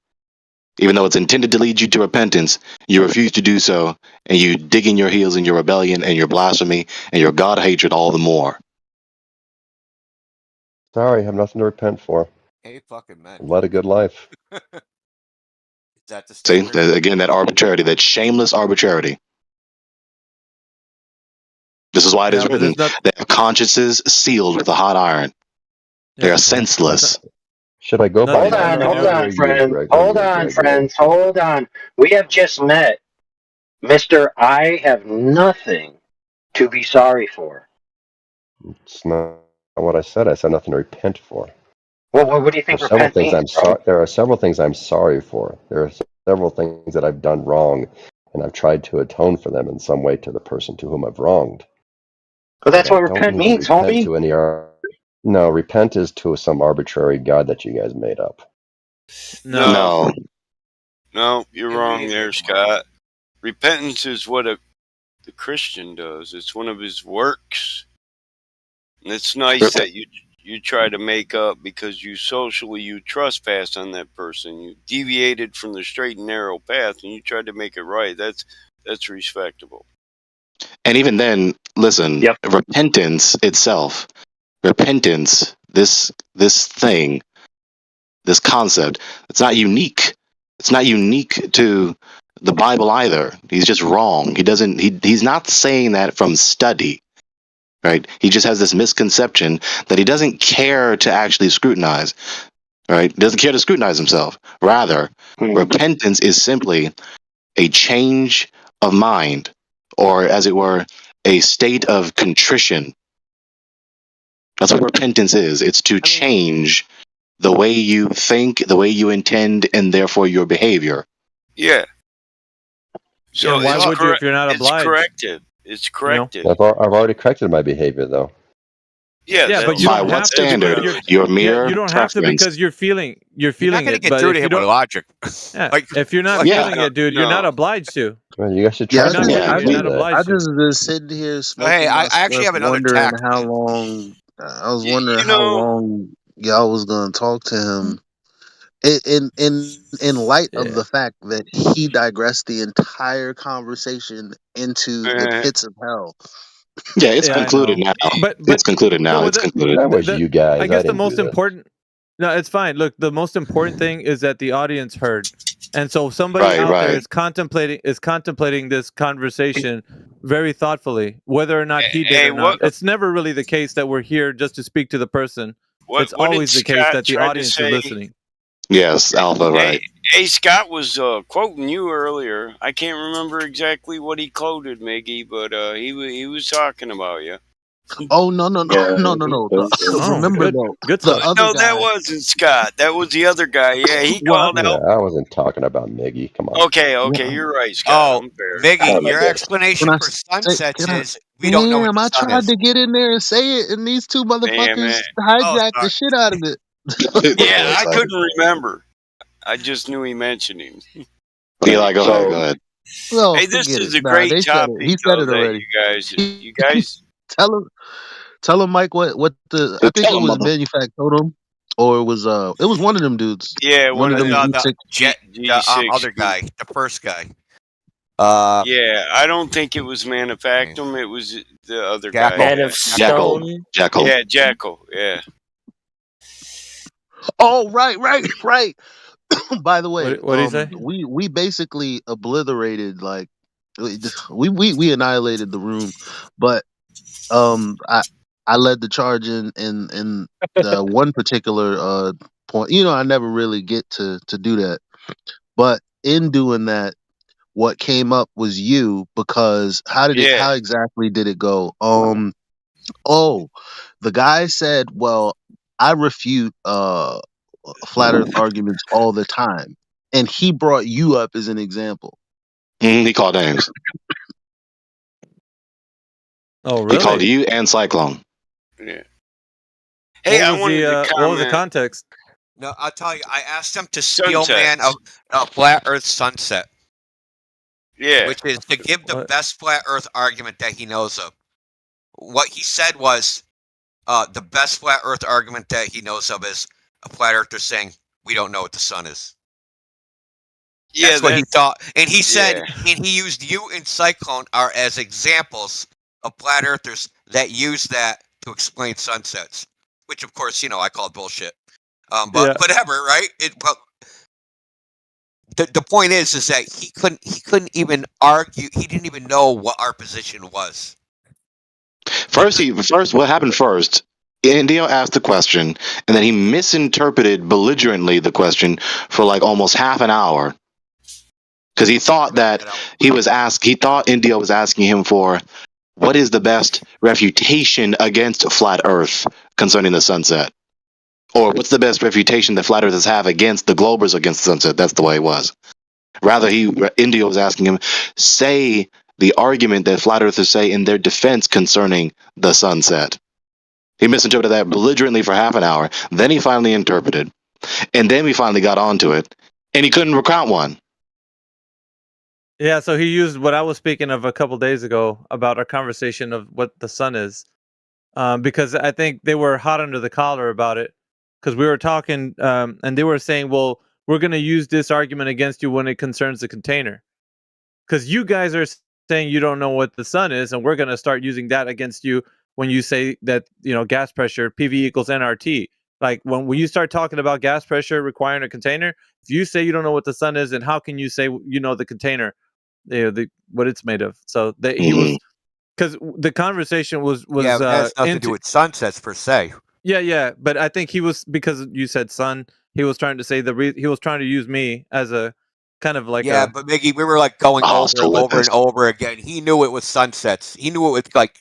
Even though it's intended to lead you to repentance, you refuse to do so, and you dig in your heels in your rebellion and your blasphemy and your God hatred all the more. Sorry, I have nothing to repent for. Hey, fucking man. I've led a good life. Is that the See, standard? again, that arbitrarity, that shameless arbitrarity. This is why it is written, they have consciences sealed with a hot iron. They are senseless. Should I go by Hold on, you or you, friends. Greg? Hold on, friends. Hold on. We have just met. Mr. I have nothing to be sorry for. It's not what I said. I said nothing to repent for. Well, what do you think There's several repent things means, bro? There are several things I'm sorry for. There are several things that I've done wrong, and I've tried to atone for them in some way to the person to whom I've wronged. Well, that's But what I don't repent need to means, repent homie. to any. No, repent is to some arbitrary god that you guys made up. No, you're wrong there, Scott. Repentance is what the Christian does. It's one of his works. And it's nice that you try to make up because you trespassed on that person. You deviated from the straight and narrow path, and you tried to make it right. That's respectable. And even then, listen, repentance itself, this thing, this concept, it's not unique. It's not unique to the Bible either. He's just wrong. He's not saying that from study, right? He just has this misconception that he doesn't care to actually scrutinize, right? He doesn't care to scrutinize himself. Rather, repentance is simply a change of mind, or as it were, a state of contrition. That's what repentance is. It's to change the way you think, the way you intend, and therefore your behavior. Yeah. So why would you if you're not obliged? It's corrected. I've already corrected my behavior, though. Yeah, but you by don't what have standard? to. Your mere you don't preference. have to because you're feeling You're not going to it. get But through if to you him with don't, logic. if you're not feeling it, dude, you're not obliged to. Well, you guys should Yeah, try some. You're not obliged I to. just been sitting here smoking Hey, my I actually stuff, have another wondering tax. how long. I was wondering how long y'all was gonna talk to him. In light of the fact that he digressed the entire conversation into the pits of hell. Yeah, it's concluded now. It's concluded now. It's concluded. That was you guys. I guess the didn't most do this. important. No, it's fine. Look, the most important thing is that the audience heard, and so somebody out there is contemplating this conversation very thoughtfully, whether or not he did or not. It's never really the case that we're here just to speak to the person. It's always the case that the audience is listening. Yes, Alpha, right. Hey, Scott was quoting you earlier. I can't remember exactly what he quoted, Miggy, but he was talking about you. Oh no! Remember though, the other no, guy. that wasn't Scott. That was the other guy. Yeah, he called Yeah, out. I wasn't talking about Miggy. Come on. Okay, you're right, Scott. Oh, Miggy, your explanation for sunsets is we don't know what the I sun tried is. to get in there and say it, and these two motherfuckers hijacked the shit out of it. Yeah, I couldn't remember. I just knew he mentioned him. Eli, go ahead. No, hey, this forget is it. a great They said topic. it. He said it already. You guys. Tell him, Mike, what the? I think it was Manufact told him, or it was one of them dudes. Yeah, one of them the other guy, the first guy. Yeah, I don't think it was Manufactum. It was the other guy. Man of Stone. Jackal. Yeah, Jackal. Yeah. Oh, right. By the way, what do you say? We basically obliterated, like, we annihilated the room, but I led the charge in the one particular point. I never really get to do that, but in doing that, what came up was you, because how exactly did it go? Oh, the guy said, well, I refute flat earth arguments all the time, and he brought you up as an example. He called names. Oh, really? He called you and Cyclone. Yeah. Hey, what was the context? No, I'll tell you. I asked him to steal man a flat Earth sunset. Yeah, which is to give the best flat Earth argument that he knows of. what he said was the best flat Earth argument that he knows of is a flat earther saying we don't know what the sun is. That's what he thought, and he said, and he used you and Cyclone are as examples of flat earthers that use that to explain sunsets, which of course I called bullshit. But whatever, right? The point is that he couldn't even argue. He didn't even know what our position was. First, what happened first? Indio asked the question, and then he misinterpreted belligerently the question for like almost half an hour, because he thought that he thought Indio was asking him for what is the best refutation against flat Earth concerning the sunset, or what's the best refutation that flat earthers have against the globers against the sunset. That's the way it was. Rather, Indio was asking him, say the argument that flat earthers say in their defense concerning the sunset. He misinterpreted that belligerently for half an hour. Then he finally interpreted. And then we finally got onto it. And he couldn't recount one. Yeah, so he used what I was speaking of a couple days ago about our conversation of what the sun is. Because I think they were hot under the collar about it. Because we were talking, and they were saying, well, we're going to use this argument against you when it concerns the container. Because you guys are saying you don't know what the sun is, and we're going to start using that against you when you say that, gas pressure, PV equals nRT. Like when you start talking about gas pressure requiring a container, if you say you don't know what the sun is, then how can you say the container, what it's made of? So he was, because the conversation was it has nothing to do with sunsets per se. Yeah, but I think he was, because you said sun, he was trying to say he was trying to use me as a kind of like but Miggy, we were like going over and over again. He knew it was sunsets. He knew it was like,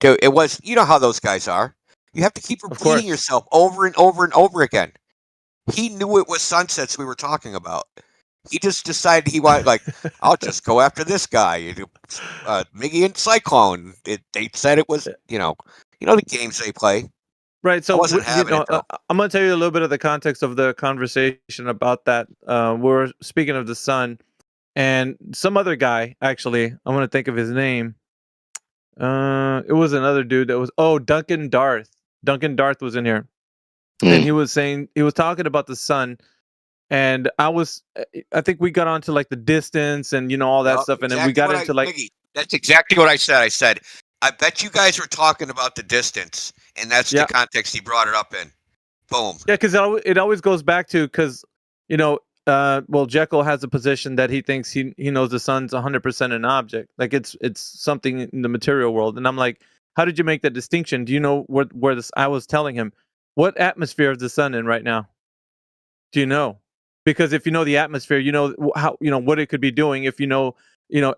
it was, how those guys are. You have to keep repeating yourself over and over and over again. He knew it was sunsets we were talking about. He just decided he wanted, like, I'll just go after this guy. Miggy and Cyclone. They said it was, the games they play. Right. So I wasn't having it, though. I'm going to tell you a little bit of the context of the conversation about that. We're speaking of the sun, and some other guy, actually, I'm going to think of his name. It was another dude that was, Duncan Darth. Duncan Darth was in here. And he was talking about the sun. And I think we got onto like the distance and all that stuff, and then we got into like. Miggy, that's exactly what I said. I said, I bet you guys were talking about the distance, and that's the context he brought it up in. Boom. Yeah, because it always goes back to, because Jekyll has a position that he thinks he knows the sun's 100% an object, like it's something in the material world, and I'm like, how did you make that distinction? Do you know where this? I was telling him, what atmosphere is the sun in right now? Do you know? Because if you know the atmosphere, you know how what it could be doing. If you know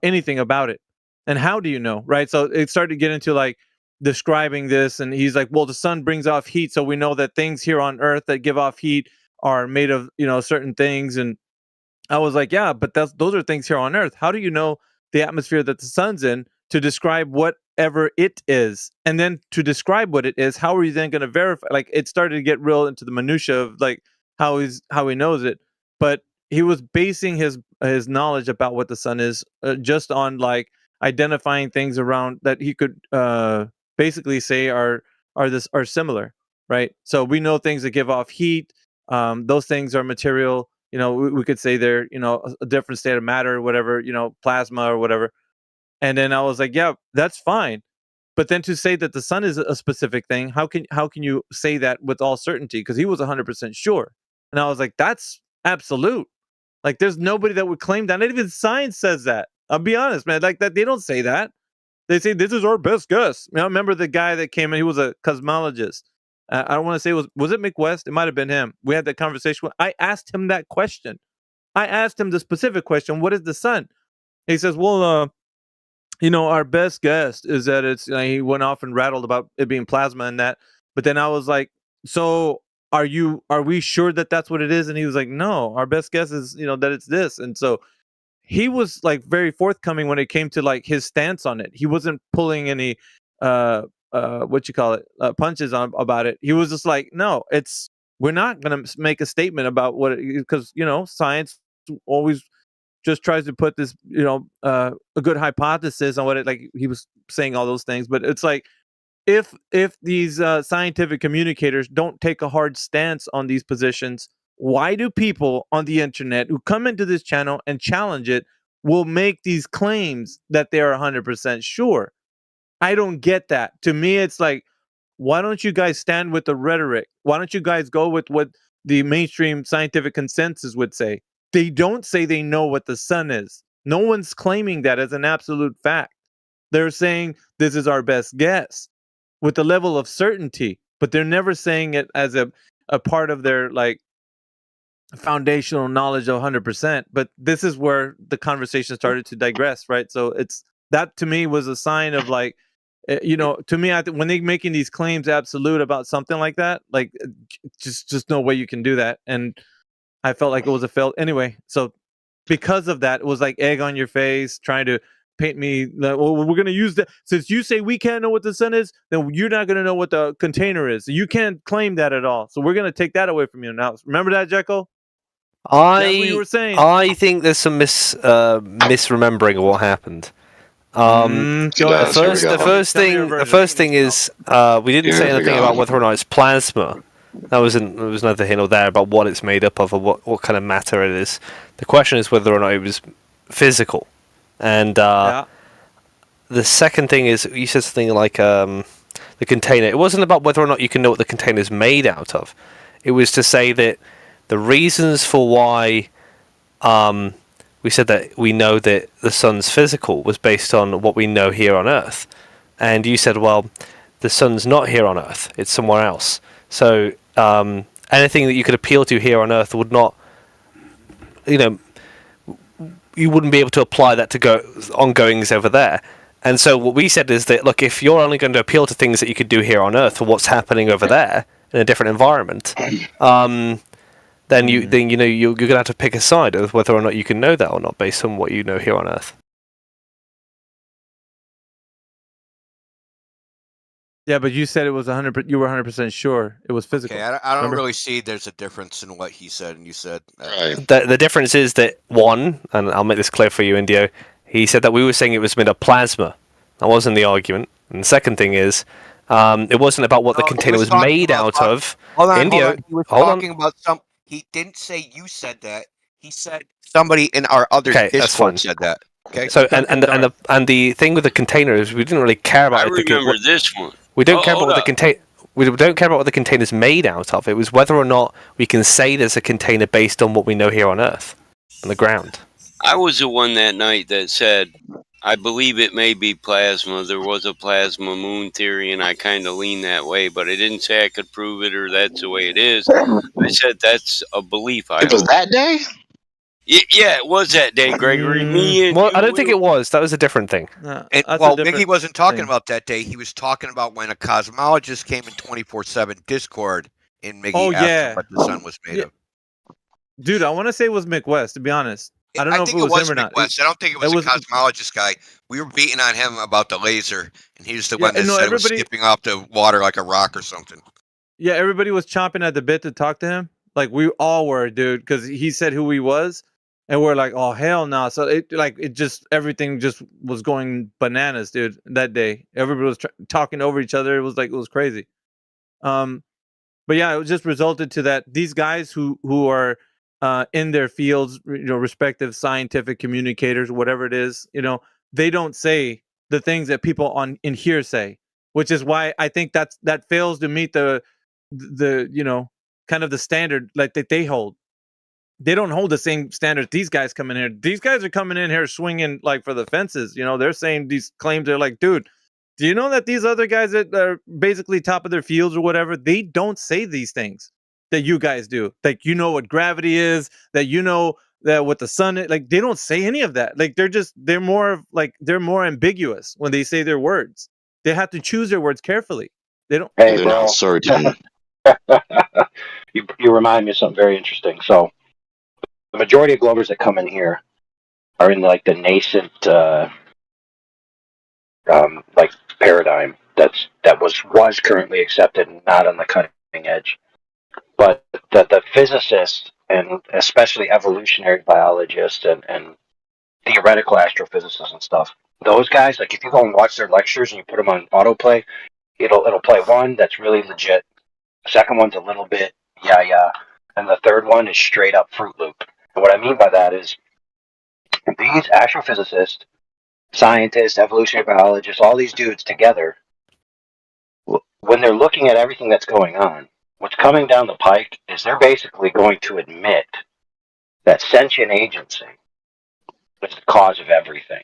anything about it, and how do you know, right? So it started to get into like describing this, and he's like, well, the sun brings off heat, so we know that things here on Earth that give off heat are made of certain things. And I was like, yeah, but those are things here on Earth. How do you know the atmosphere that the sun's in to describe whatever it is? And then to describe what it is, how are you then going to verify? Like, it started to get real into the minutia of like how he knows it. But he was basing his knowledge about what the sun is just on like identifying things around that he could basically say are similar, right? So we know things that give off heat. Those things are material. We could say they're a different state of matter or whatever, plasma or whatever. And then I was like, yeah, that's fine. But then to say that the sun is a specific thing, how can you say that with all certainty? Because he was 100% sure, and I was like, that's absolute. Like, there's nobody that would claim that. Not even science says that. I'll be honest, man. Like that, they don't say that. They say this is our best guess. I remember the guy that came in. He was a cosmologist. I don't want to say was it McWest? It might have been him. We had that conversation. I asked him that question. I asked him the specific question. What is the sun? He says, well, our best guess is that it's. He went off and rattled about it being plasma and that. But then I was like, so are we sure that that's what it is? And he was like, no, our best guess is that it's this. And so he was like very forthcoming when it came to like his stance on it. He wasn't pulling any punches on about it. He was just like, no, we're not going to make a statement about what, because science always just tries to put this a good hypothesis on what it, like he was saying all those things, but it's like if these scientific communicators don't take a hard stance on these positions, why do people on the internet who come into this channel and challenge it will make these claims that they are 100% sure? I don't get that. To me, it's like, why don't you guys stand with the rhetoric? Why don't you guys go with what the mainstream scientific consensus would say? They don't say they know what the sun is. No one's claiming that as an absolute fact. They're saying this is our best guess with the level of certainty, but they're never saying it as a part of their like foundational knowledge of 100%. But this is where the conversation started to digress, right? So it's that to me was a sign of like, to me, I think when they're making these claims absolute about something like that, like just no way you can do that. And I felt like it was a failed anyway. So because of that, it was like egg on your face, trying to paint me. Well, we're going to use that. Since you say we can't know what the sun is, then you're not going to know what the container is. You can't claim that at all. So we're going to take that away from you now. Remember that, Jekyll? That's what you were saying. I think there's some misremembering of what happened. The first thing is we didn't say anything about whether or not it's plasma. There was neither here nor there about what it's made up of or what kind of matter it is. The question is whether or not it was physical. And the second thing is, you said something like the container. It wasn't about whether or not you can know what the container is made out of. It was to say that the reasons for why we said that we know that the sun's physical was based on what we know here on Earth. And you said, well, the sun's not here on Earth. It's somewhere else. So anything that you could appeal to here on Earth would not, you wouldn't be able to apply that to ongoings over there. And so what we said is that, look, if you're only going to appeal to things that you could do here on Earth for what's happening over there in a different environment, then you're going to have to pick a side of whether or not you can know that or not based on what you know here on Earth. Yeah, but you said it was 100%. You were 100% sure it was physical. Okay, I don't really see there's a difference in what he said and you said. The difference is that one, and I'll make this clear for you, Indio. He said that we were saying it was made of plasma. That wasn't the argument. And the second thing is, it wasn't about what the container was made out of. Hold on. Indio, He was talking about some. He didn't say you said that. He said somebody in our other Discord said that. Okay. So and the thing with the container is we didn't really care about. I remember this one. We don't care about what the container. We don't care about what the container is made out of. It was whether or not we can say there's a container based on what we know here on Earth, on the ground. I was the one that night that said, I believe it may be plasma. There was a plasma moon theory, and I kind of lean that way, but I didn't say I could prove it or that's the way it is. I said that's a belief. It was that day? Yeah, it was that day, Gregory. Me and I don't think it was. That was a different thing. Mickey wasn't talking about that day. He was talking about when a cosmologist came in 24/7 Discord, and Mickey asked him what the sun was made of. Dude, I want to say it was Mick West, to be honest. I don't know if it was him or not. I don't think it was a cosmologist guy. We were beating on him about the laser, and he was the one that said it was skipping off the water like a rock or something. Yeah, everybody was chomping at the bit to talk to him. Like, we all were, dude, because he said who he was, and we're like, oh, hell no. So, everything just was going bananas, dude, that day. Everybody was talking over each other. It was crazy. But yeah, it just resulted to that these guys who are in their fields, respective scientific communicators, whatever it is, they don't say the things that people in here say, which is why I think that fails to meet the kind of the standard like that they hold. They don't hold the same standard these guys come in here. These guys are coming in here swinging like for the fences. They're saying these claims. They're like, dude, do you know that these other guys that are basically top of their fields or whatever, they don't say these things that you guys do. Like, what gravity is, that that what the sun is. Like, they don't say any of that. Like, they're more ambiguous when they say their words. They have to choose their words carefully. They don't. Hey, they're bro. not certain. You remind me of something very interesting. So, the majority of Globers that come in here are in like the nascent paradigm that was currently accepted and not on the cutting edge. But the physicists and especially evolutionary biologists and theoretical astrophysicists and stuff, those guys, like if you go and watch their lectures and you put them on autoplay, it'll play one that's really legit. The second one's a little bit yeah, and the third one is straight up Fruit Loop. And what I mean by that is these astrophysicists, scientists, evolutionary biologists, all these dudes together, when they're looking at everything that's going on, what's coming down the pike is they're basically going to admit that sentient agency is the cause of everything.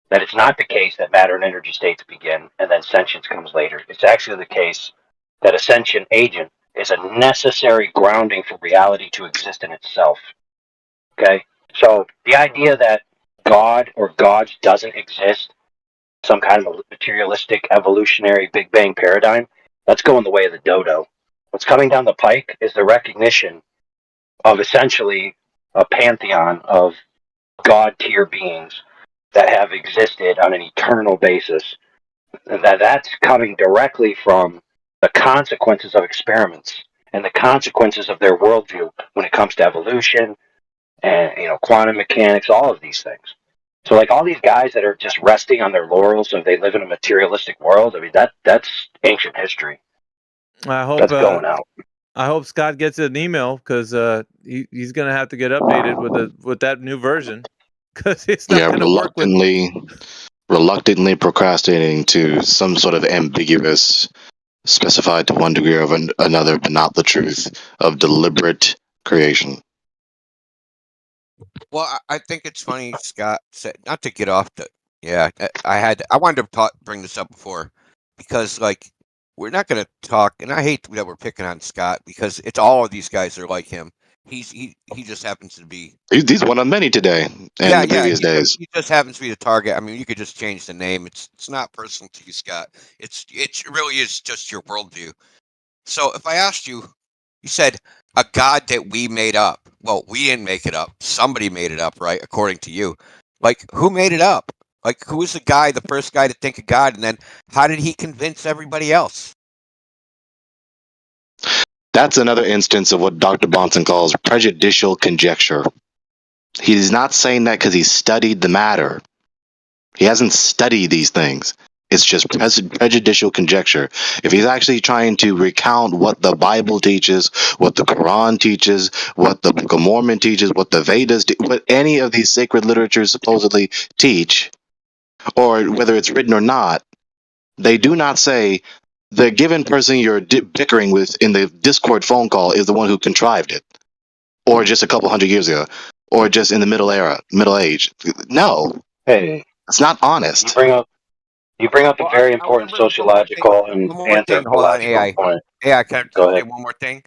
That it's not the case that matter and energy states begin and then sentience comes later. It's actually the case that a sentient agent is a necessary grounding for reality to exist in itself. Okay? So the idea that God or gods doesn't exist, some kind of materialistic evolutionary Big Bang paradigm, that's going the way of the dodo. What's coming down the pike is the recognition of essentially a pantheon of God tier beings that have existed on an eternal basis. And that's coming directly from the consequences of experiments and the consequences of their worldview when it comes to evolution and quantum mechanics, all of these things. So like all these guys that are just resting on their laurels of they live in a materialistic world, I mean that's ancient history. I hope that's going out. I hope Scott gets an email because he's gonna have to get updated with that new version because it's not gonna work with. Reluctantly procrastinating to some sort of ambiguous, specified to one degree or another, but not the truth of deliberate creation. Well, I think it's funny, Scott said, not to get off the. Yeah, I wanted to bring this up before because like we're not going to talk, and I hate that we're picking on Scott because it's all of these guys are like him. He just happens to be. He's one of many today and the previous days. He just happens to be the target. I mean, you could just change the name. It's not personal to you, Scott. It really is just your worldview. So if I asked you, you said a god that we made up. Well, we didn't make it up. Somebody made it up, right? According to you. Like, who made it up? Like, who was the first guy to think of God? And then how did he convince everybody else? That's another instance of what Dr. Bonson calls prejudicial conjecture. He's not saying that because he studied the matter. He hasn't studied these things. It's just prejudicial conjecture. If he's actually trying to recount what the Bible teaches, what the Quran teaches, what the Book of Mormon teaches, what the Vedas, what any of these sacred literatures supposedly teach, or whether it's written or not, they do not say the given person you're bickering with in the Discord phone call is the one who contrived it, or just a couple hundred years ago, or just in the Middle Age. No, hey, it's not honest. You bring up a very important sociological and anthropological point. AI, can I Go say ahead. one more thing?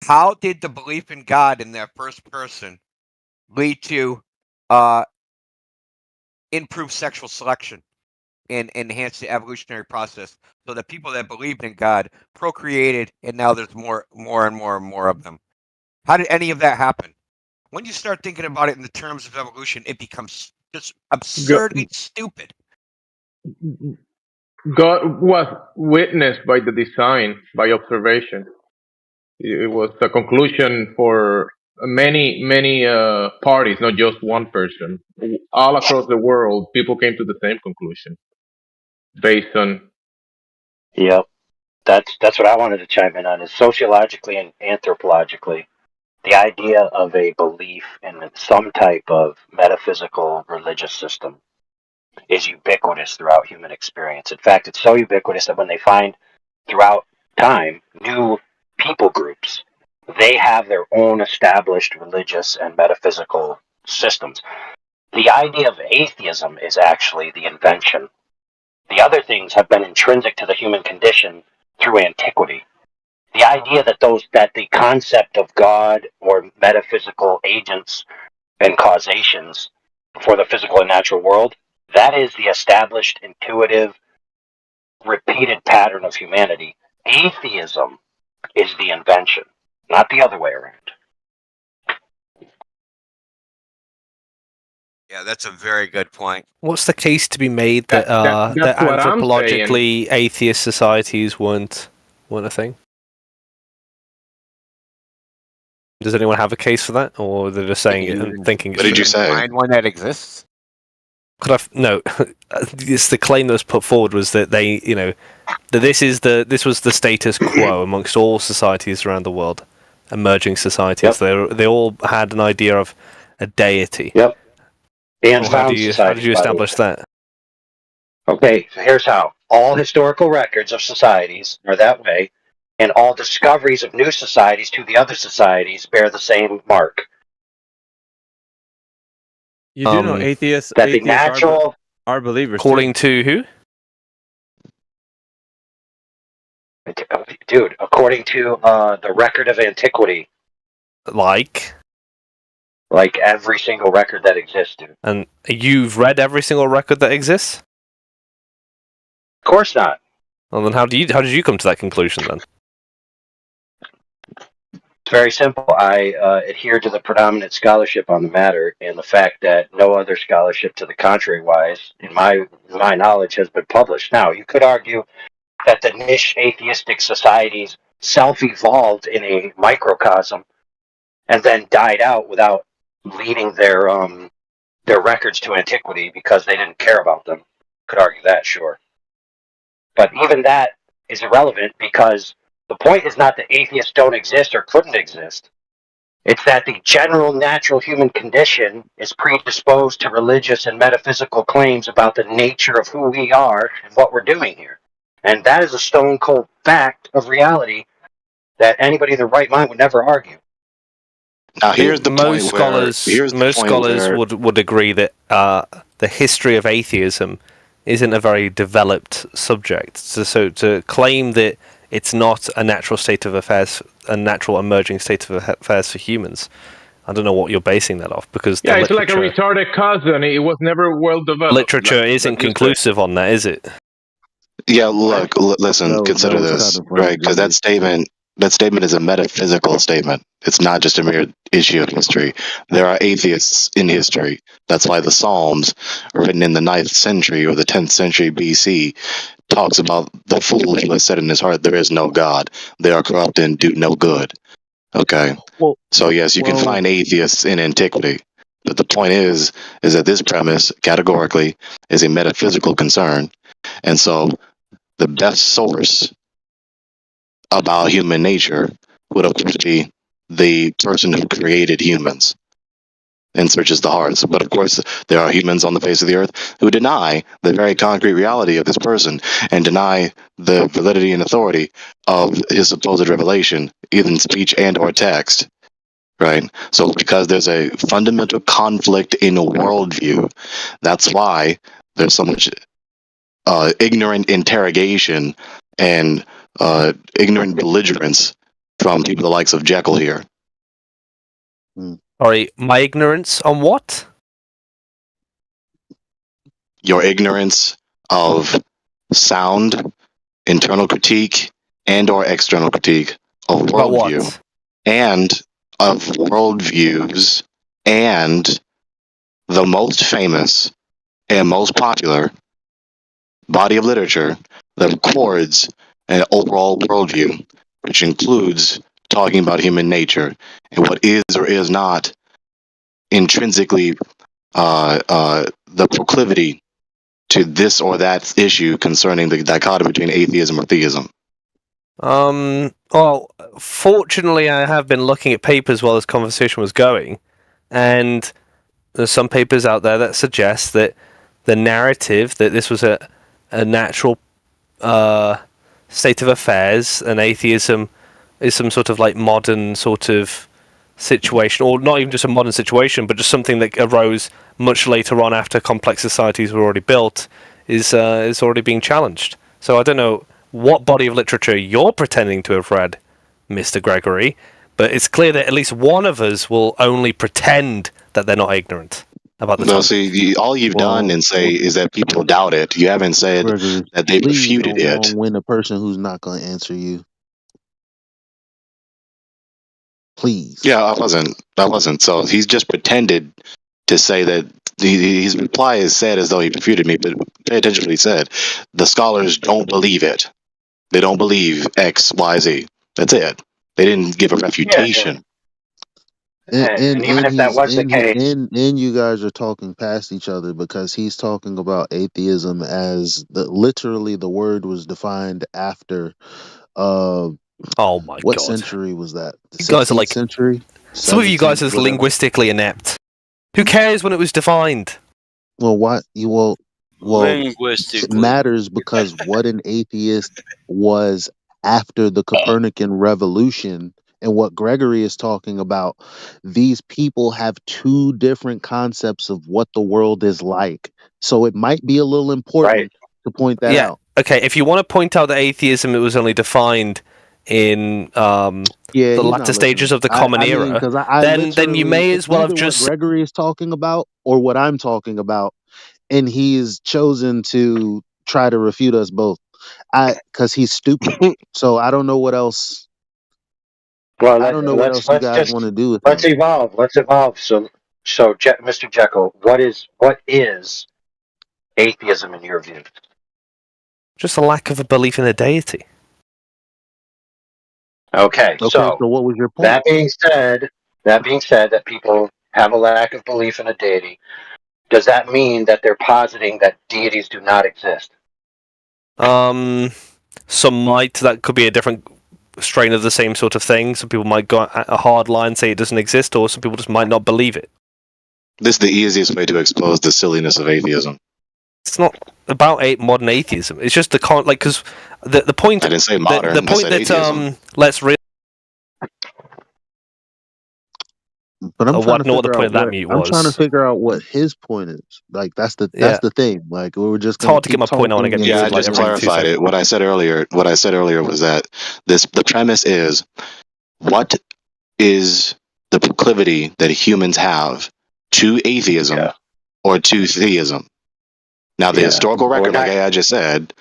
How did the belief in God in that first person lead to improved sexual selection and enhance the evolutionary process so that people that believed in God procreated and now there's more and more of them? How did any of that happen? When you start thinking about it in the terms of evolution, it becomes just absurdly stupid. God was witnessed by the design, by observation. It was a conclusion for many parties, not just one person. All across the world, people came to the same conclusion based on. Yep, that's what I wanted to chime in on. Is sociologically and anthropologically, the idea of a belief in some type of metaphysical religious system is ubiquitous throughout human experience. In fact, it's so ubiquitous that when they find throughout time new people groups, they have their own established religious and metaphysical systems. The idea of atheism is actually the invention. The other things have been intrinsic to the human condition through antiquity. The idea that the concept of God or metaphysical agents and causations for the physical and natural world, that is the established, intuitive, repeated pattern of humanity. Atheism is the invention, not the other way around. Yeah, that's a very good point. What's the case to be made that That's what I'm anthropologically atheist societies weren't a thing? Does anyone have a case for that, or they're just saying it and thinking? What did you say? Find one that exists. No, it's the claim that was put forward was that they, that this was the status quo amongst all societies around the world, emerging societies. Yep. They all had an idea of a deity. Yep. And How found did you societies, by the establish way. that? Okay, so here's how. All historical records of societies are that way, and all discoveries of new societies to the other societies bear the same mark. You do know atheists that the natural are believers according too. to who? Dude, according to the record of antiquity. Like every single record that exists, dude. And you've read every single record that exists? Of course not. Well, then how did you come to that conclusion then? It's very simple. I adhere to the predominant scholarship on the matter, and the fact that no other scholarship to the contrary wise, in my knowledge, has been published. Now, you could argue that the niche atheistic societies self-evolved in a microcosm and then died out without leading their records to antiquity because they didn't care about them. Could argue that, sure. But even that is irrelevant because the point is not that atheists don't exist or couldn't exist. It's that the general natural human condition is predisposed to religious and metaphysical claims about the nature of who we are and what we're doing here. And that is a stone cold fact of reality that anybody in their right mind would never argue. Now here's the most point scholars would agree that the history of atheism isn't a very developed subject. So to claim that it's not a natural state of affairs, a natural emerging state of affairs for humans, I don't know what you're basing that off, because yeah, it's like a retarded cousin. It was never well developed. Literature isn't conclusive on that, is it? Yeah, look, listen, consider this, right? Because that statement is a metaphysical statement. It's not just a mere issue of history. There are atheists in history. That's why the Psalms, written in the 9th century or the 10th century BC, talks about the fool who has said in his heart, there is no God. They are corrupt and do no good. Okay? So yes, you can find atheists in antiquity. But the point is that this premise, categorically, is a metaphysical concern. And so the best source about human nature would of course be the person who created humans and searches the hearts. But of course, there are humans on the face of the earth who deny the very concrete reality of this person and deny the validity and authority of his supposed revelation, either in speech and or text. Right? So because there's a fundamental conflict in a worldview, that's why there's so much ignorant interrogation and ignorant belligerence from people the likes of Jekyll here. Sorry, my ignorance on what? Your ignorance of sound, internal critique, and or external critique of worldview, and of worldviews, and the most famous and most popular body of literature that records an overall worldview, which includes talking about human nature and what is or is not intrinsically the proclivity to this or that issue concerning the dichotomy between atheism or theism. Well, fortunately, I have been looking at papers while this conversation was going, and there's some papers out there that suggest that the narrative that this was a natural state of affairs and atheism is some sort of like modern sort of situation, or not even just a modern situation, but just something that arose much later on after complex societies were already built, is already being challenged. So I don't know what body of literature you're pretending to have read, Mr. Gregory, but it's clear that at least one of us will only pretend that they're not ignorant about the topic. See, all you've done and say is that people doubt it. You haven't said that they refuted it. Win a person who's not going to answer you. Please. Yeah, I wasn't. So he's just pretended to say that his reply is said as though he refuted me, but pay attention to what he said. The scholars don't believe it. They don't believe X, Y, Z. That's it. They didn't give a refutation. And even if that was the case, you guys are talking past each other because he's talking about atheism as literally the word was defined after oh my what god, century was that? The you guys are 16th like century? some of you guys 17th, are whatever. linguistically inept. Who cares when it was defined? Well, why you well it Linguistically. matters because what an atheist was after the Copernican revolution and what Gregory is talking about, these people have two different concepts of what the world is like. So it might be a little important to point that out. Okay, if you want to point out that atheism, it was only defined in Yeah, the he's latter not stages listening. of the Common I mean, Era, because I then you literally, may it's as well have either what just Gregory is talking about or what I'm talking about, and he's chosen to try to refute us both. Because he's stupid. So I don't know what else. well, I don't know what else you guys just want to do with let's him. evolve. Let's evolve. So, Mr. Jekyll, what is atheism in your view? just a lack of a belief in a deity. Okay, So what was your point? that being said, that people have a lack of belief in a deity, does that mean that they're positing that deities do not exist? Some might. That could be a different strain of the same sort of thing. Some people might go at a hard line, say it doesn't exist, or some people just might not believe it. This is the easiest way to expose the silliness of atheism. It's not about modern atheism. It's just because the point. I didn't say modern. The point I said that atheism. let's real. But I'm trying to know what the figure point out of that what mute I'm trying to was. figure out what his point is. Like that's the thing. Like we were just It's gonna hard to get keep my point. I want to talking. get Yeah, I muted like just every 2 clarified seconds. it. What I said earlier was that the premise is what is the proclivity that humans have to atheism or to theism. Now, the historical record, like I just said,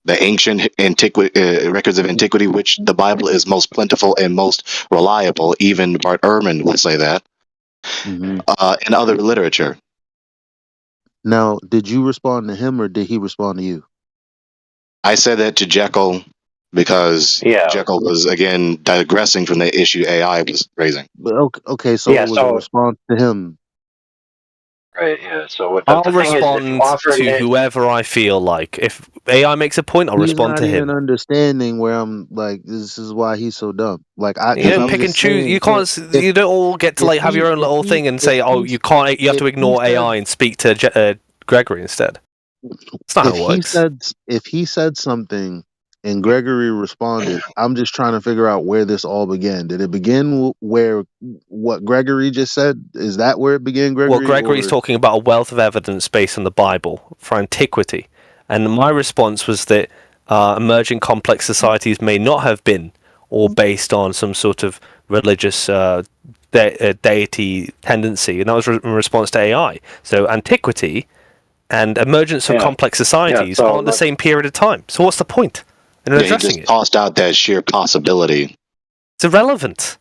the ancient records of antiquity, which the Bible is most plentiful and most reliable, even Bart Ehrman would say that, and other literature. Now, did you respond to him or did he respond to you? I said that to Jekyll because Jekyll was, again, digressing from the issue AI was raising. Okay, so it was a response to him. Right, yeah. So I'll respond to whoever I feel like. If AI makes a point, I'll respond to him. He's not even understanding where I'm like, this is why he's so dumb. Like you don't pick and choose. You can't. You don't all get to have your own little thing and say, "Oh, you can't." You have to ignore AI and speak to Gregory instead. That's not how it works. If he said something and Gregory responded, I'm just trying to figure out where this all began. Did it begin where what Gregory just said? Is that where it began, Gregory? Well, Gregory's talking about a wealth of evidence based on the Bible for antiquity, and my response was that emerging complex societies may not have been all based on some sort of religious deity tendency, and that was in response to AI. So antiquity and emergence of complex societies aren't the same period of time. So what's the point in addressing he just tossed out that sheer possibility. It's irrelevant.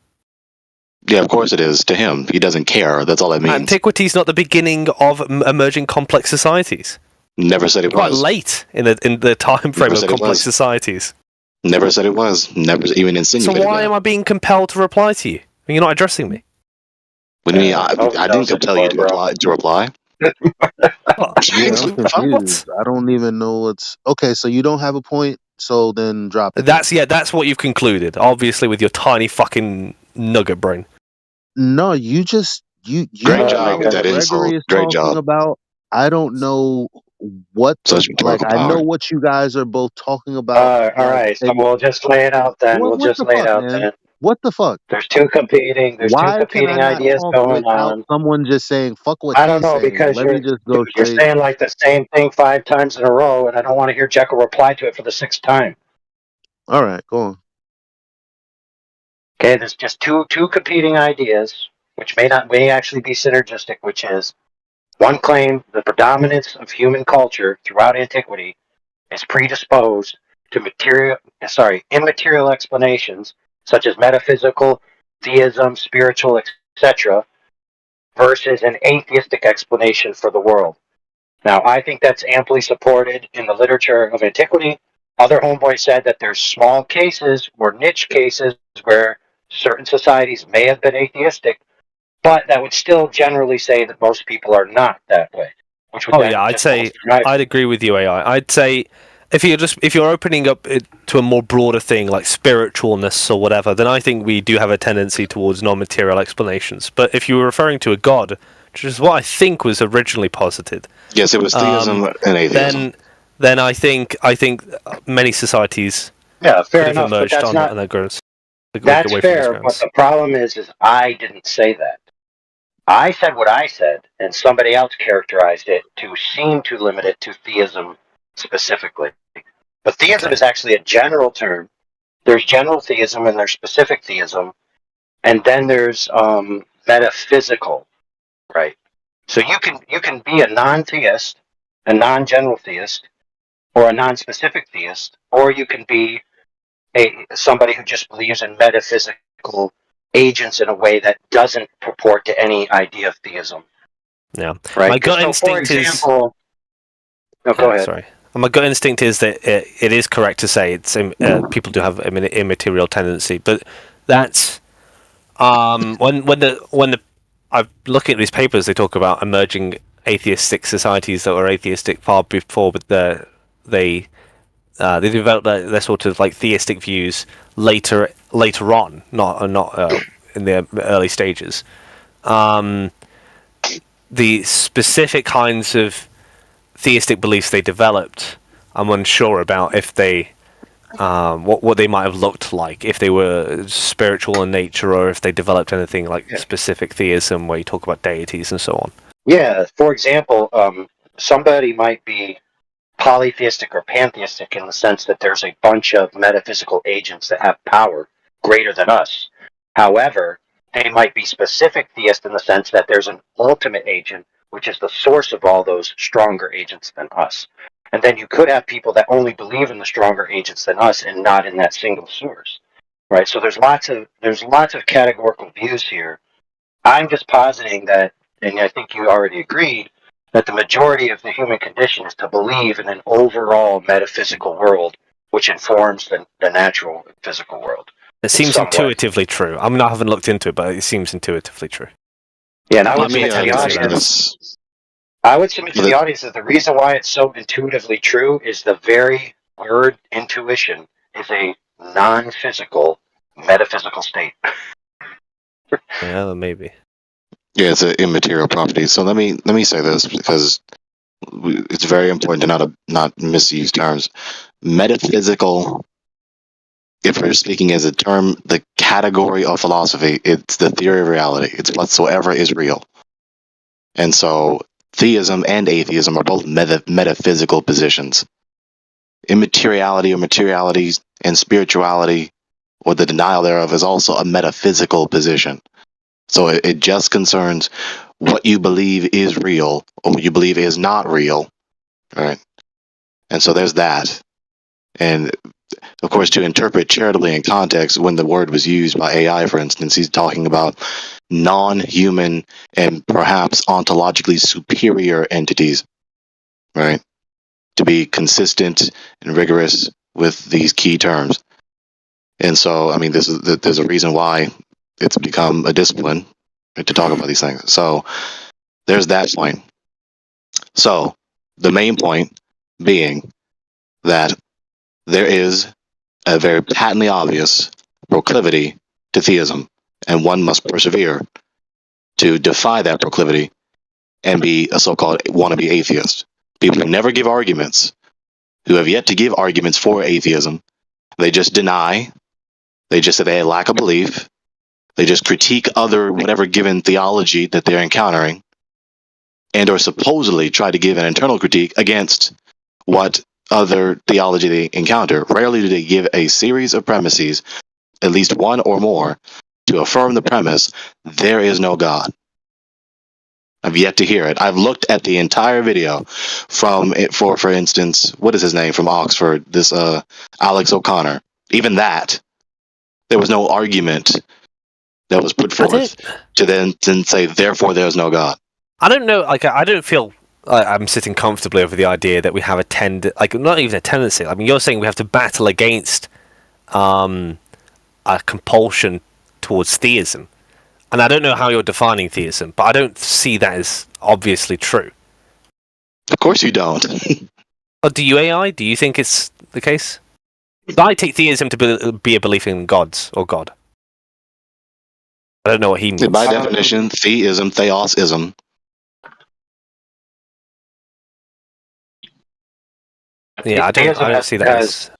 Yeah, of course it is to him. He doesn't care. That's all that means. Antiquity is not the beginning of emerging complex societies. Never said it was. Quite late in the time frame of complex societies. Never said it was. Never even insinuated. So why am I being compelled to reply to you when you're not addressing me? What do you mean? I didn't compel you to reply. Yeah, I'm confused. I don't even know what's okay. So you don't have a point. So then drop it. That's what you've concluded. Obviously, with your tiny fucking nugget brain. No, you great job. That Gregory is great talking job. about. I don't know what I know what you guys are both talking about. All right, so we'll just lay it out then. What the fuck? There's two competing Why can I not ideas talk going without on. someone just saying fuck what I don't know, saying? because Let me just go you're straight. saying like the same thing 5 times in a row, and I don't want to hear Jekyll reply to it for the 6th time. All right, go on. Okay, there's just two competing ideas, which may actually be synergistic, which is one claim the predominance of human culture throughout antiquity is predisposed to immaterial explanations such as metaphysical, theism, spiritual, etc., versus an atheistic explanation for the world. Now, I think that's amply supported in the literature of antiquity. Other homeboys said that there's small cases or niche cases where certain societies may have been atheistic, But that would still generally say that most people are not that way. Which would then I'd just say bolster my I'd agree with you, AI. I'd say if you're opening up it to a more broader thing like spiritualness or whatever, then I think we do have a tendency towards non-material explanations. But if you were referring to a god, which is what I think was originally posited, yes, it was theism and atheism. Then I think many societies fair could have enough, but emerged that's on not that grounds. that's Away from those fair. But grounds. the problem is I didn't say that. I said what I said, and somebody else characterized it to seem to limit it to theism specifically. But theism is actually a general term. There's general theism and there's specific theism, and then there's metaphysical, right? So you can be a non-theist, a non-general theist, or a non-specific theist, or you can be somebody who just believes in metaphysical agents in a way that doesn't purport to any idea of theism. Yeah, right. My gut So, instinct for example, go ahead. Sorry. My gut instinct is that it is correct to say it's people do have an immaterial tendency, but that's when I'm looking at these papers, they talk about emerging atheistic societies that were atheistic far before, but they developed their sort of like theistic views later on, not in the early stages. The specific kinds of theistic beliefs they developed, I'm unsure about if they what they might have looked like, if they were spiritual in nature or if they developed anything like specific theism where you talk about deities and so on. Yeah, for example, somebody might be polytheistic or pantheistic in the sense that there's a bunch of metaphysical agents that have power greater than us. However, they might be specific theist in the sense that there's an ultimate agent, which is the source of all those stronger agents than us. And then you could have people that only believe in the stronger agents than us and not in that single source. Right? So there's lots of categorical views here. I'm just positing that, and I think you already agreed, that the majority of the human condition is to believe in an overall metaphysical world which informs the natural physical world. It seems intuitively true. I mean, I haven't looked into it, but it seems intuitively true. Yeah, and I would submit to the audience. I would submit to the audience that the reason why it's so intuitively true is the very word intuition is a non-physical, metaphysical state. Yeah, maybe. Yeah, it's an immaterial property. So let me say this because it's very important to not misuse terms. Metaphysical, if we're speaking as a term, the category of philosophy, it's the theory of reality. It's whatsoever is real. And so theism and atheism are both metaphysical positions. Immateriality or materiality and spirituality, or the denial thereof, is also a metaphysical position. So it just concerns what you believe is real or what you believe is not real, right? And so there's that. And of course, to interpret charitably in context, when the word was used by AI, for instance, he's talking about non-human and perhaps ontologically superior entities, right? To be consistent and rigorous with these key terms. And so, I mean, there's a reason why it's become a discipline to talk about these things. So there's that point. So the main point being that there is a very patently obvious proclivity to theism, and one must persevere to defy that proclivity and be a so-called wannabe atheist. People who never give arguments, who have yet to give arguments for atheism, they just deny, they just say they lack a belief, they just critique other whatever given theology that they're encountering, and or supposedly try to give an internal critique against what other theology they encounter. Rarely do they give a series of premises, at least one or more, to affirm the premise, there is no God. I've yet to hear it. I've looked at the entire video from it for instance, what is his name from Oxford? This Alex O'Connor. Even that, there was no argument that was put forth to then say, therefore there is no God. I don't know, like, I don't feel like I'm sitting comfortably over the idea that we have not even a tendency. I mean, you're saying we have to battle against a compulsion towards theism. And I don't know how you're defining theism, but I don't see that as obviously true. Of course you don't. Or do you, AI? Do you think it's the case? I take theism to be a belief in gods or God. I don't know what he means. By definition, theism, theosism. Yeah, I don't see that as...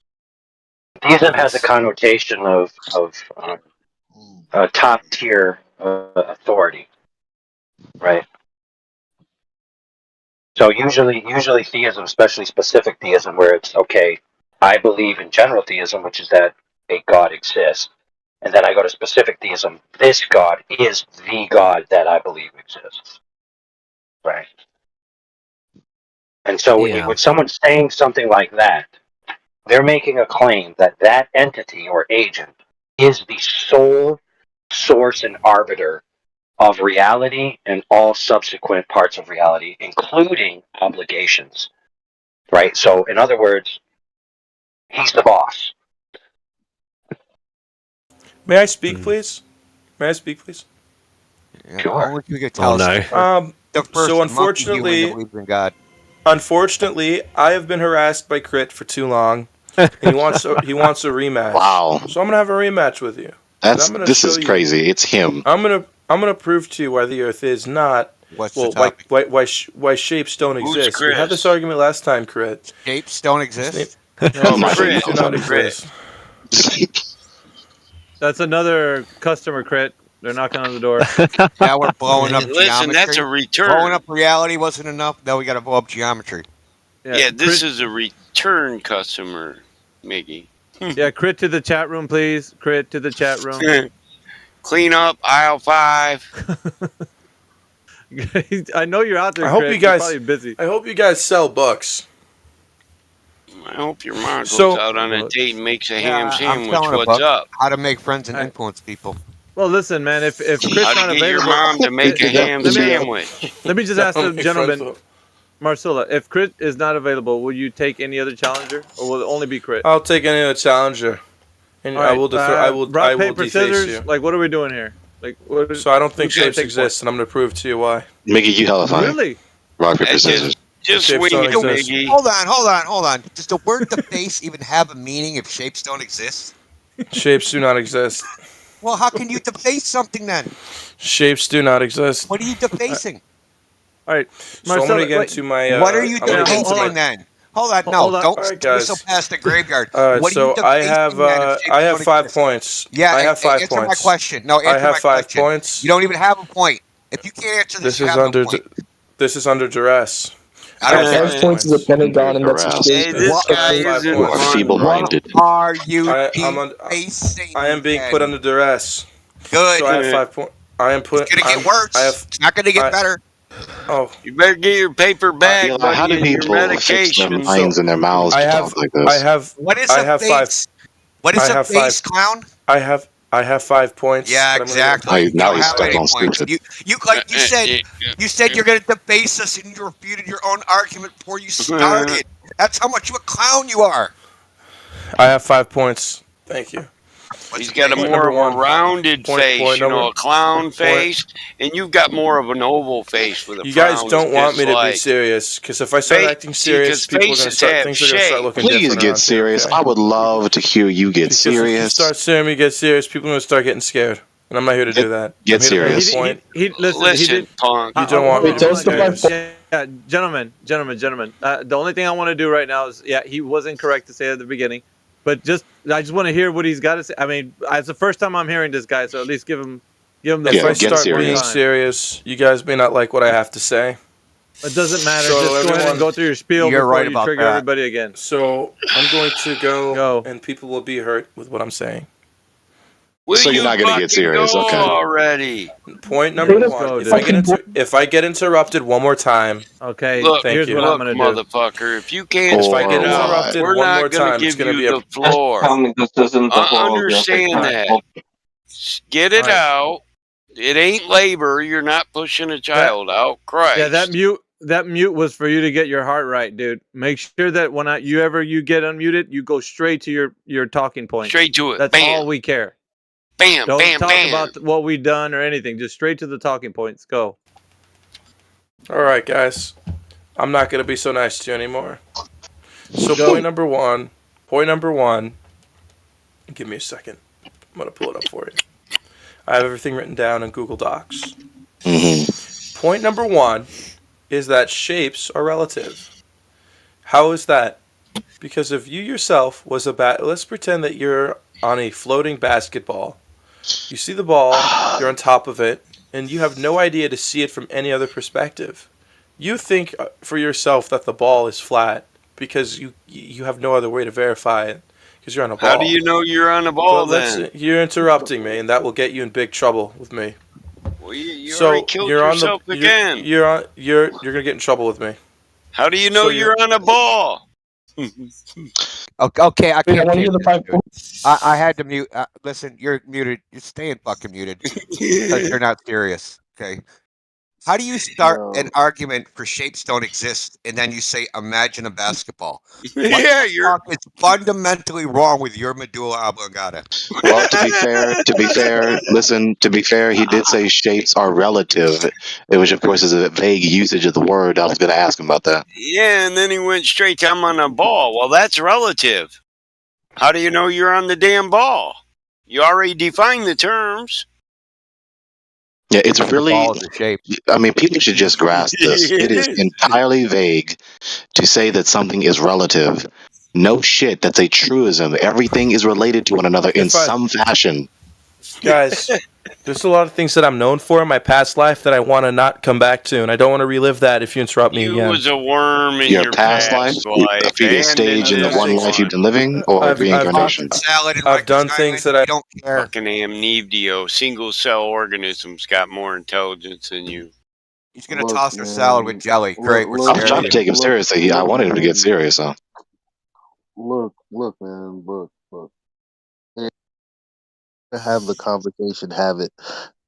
Theism has a connotation of top tier authority, right? So usually theism, especially specific theism, where it's okay, I believe in general theism, which is that a God exists, and then I go to specific theism. This God is the God that I believe exists, right? And so when someone's saying something like that, they're making a claim that that entity or agent is the sole source and arbiter of reality and all subsequent parts of reality, including obligations, right? So, in other words, he's the boss. May I speak, please? May I speak, please? Sure. Only you could tell us the first So monkey unfortunately, human that believes in God. Unfortunately, I have been harassed by Crit for too long, and he wants a rematch. Wow. So I'm gonna have a rematch with you. This is crazy. It's him. I'm gonna prove to you why the Earth is not. What's the topic? Why shapes don't exist. We had this argument last time, Crit. Shapes don't exist. Oh my Shapes do not goodness. exist. That's another customer crit. They're knocking on the door. Now we're blowing up Listen, geometry. that's a return. Blowing up reality wasn't enough. Now we got to blow up geometry. Yeah, this is a return customer, Miggy. Yeah, crit to the chat room, please. Crit to the chat room. Clean up aisle 5. I know you're out there. I hope Crit. you guys. You're probably busy. I hope you guys sell books. I hope your mom goes out on a date and makes a ham sandwich. What's up? How to make friends and influence people. Well, listen, man. If Crit's How not to get available, your mom to make a ham sandwich. Let me just ask the gentleman, Marcella. If Crit is not available, will you take any other challenger, or will it only be Crit? I'll take any other challenger, and All right, I will rock, paper, deface scissors. you. Like, what are we doing here? Like, So I don't think shapes exist, and I'm going to prove to you why. Mickey, you hella funny. Really? Rock, paper, scissors. Just Shapes wing don't it, exist. Miggy. Hold on. Does the word deface even have a meaning if shapes don't exist? Shapes do not exist. Well, how can you deface something then? Shapes do not exist. What are you defacing? All right, So I'm going to get into my. What are you I'm gonna get into defacing my- then? Hold on, no, Hold on. don't All right, whistle guys. past the graveyard. All right, What are so you I defacing have then if shapes don't 5 exist? points. Yeah, I have 5 answer points. my question. No, answer I have my 5 question. points. You don't even have a point. If you can't answer this, you have no point. This is under duress. I don't care. 5 points is a Pentagon, and that's a Hey, shape. this guy I have 5 isn't You are points. feeble-minded. What are you I'm defacing? I am being put then? under duress. Good. So I have 5 points. I am put. It's gonna get worse. It's not gonna get better. Oh, You better get your paper back, Eli, buddy, how do and your people fix their medication. minds and their mouths to talk like this? What is I a have face? What is I a have face, 5 clown? I have 5 points. Yeah, but I'm gonna get exactly. You now don't he's have stuck any on points. stupid. You like you said you're gonna debase us, and you refuted your own argument before you started. That's how much of a clown you are. I have 5 points. Thank you. He's got a Point more number of a 1. rounded face, a clown face, and you've got more of an oval face with a You frown. guys don't want me to be serious, because if I start acting serious, because people are gonna start. Things are gonna start looking Please different. get around here, serious. okay? I would love to hear you get Because if you serious. start seeing me get serious, people are gonna start getting scared, and I'm not here to do that. Get I'm here serious. To make a point. Listen, punk. You don't want me to be serious. Yeah, gentlemen. The only thing I want to do right now is, he was incorrect to say at the beginning, but I just want to hear what he's got to say. I mean, it's the first time I'm hearing this guy, so at least give him the. If I start being serious, you guys may not like what I have to say. It doesn't matter. So just go ahead and go through your spiel before you trigger everybody again. So I'm going to go, and people will be hurt with what I'm saying. So you're not going to get serious, okay? Already. Point number 1. If I get interrupted one more time, okay. Look, thank you. look, motherfucker. If you can't if I get out, interrupted we're one not more going time, to it's give going to you be the floor. Understand that. Get it out. It ain't labor. You're not pushing a child out. Christ. Yeah, that mute was for you to get your heart right, dude. Make sure that when you get unmuted, you go straight to your talking point. Straight to it. That's Bam. all we care. Bam, Don't bam, talk bam. about what we've done or anything. Just straight to the talking points. Go. All right, guys. I'm not going to be so nice to you anymore. So Go. point number one. Point number one. Give me a second. I'm going to pull it up for you. I have everything written down in Google Docs. Point number one is that shapes are relative. How is that? Because if you yourself was let's pretend that you're on a floating basketball. You see the ball, you're on top of it, and you have no idea to see it from any other perspective. You think for yourself that the ball is flat because you have no other way to verify it because you're on a ball. How do you know you're on a ball then? You're interrupting me, and that will get you in big trouble with me. Well, you already killed yourself again. You're gonna get in trouble with me. How do you know you're on a ball? Okay, I can't take this, dude. I had to mute. Listen, you're muted. You're staying fucking muted because you're not serious. Okay. How do you start an argument for shapes don't exist and then you say imagine a basketball? Yeah, it's fundamentally wrong with your medulla oblongata. Well, to be fair, he did say shapes are relative, which of course is a vague usage of the word. I was going to ask him about that. Yeah, and then he went straight to I'm on a ball. Well, that's relative. How do you know you're on the damn ball? You already defined the terms. Yeah, it's really. I mean, people should just grasp this. It is entirely vague to say that something is relative. No shit, that's a truism. Everything is related to one another in some fashion. Guys, there's a lot of things that I'm known for in my past life that I want to not come back to, and I don't want to relive that if you interrupt me again. You was a worm in your past life, a previous stage in the one life you've been living, or reincarnation? I've done things that I don't care. Fucking amnebio, single cell organisms got more intelligence than you. He's gonna toss the salad with jelly. Great. I was trying to take him seriously. I wanted him to get serious, though. Look, man, look. Have the conversation, have it.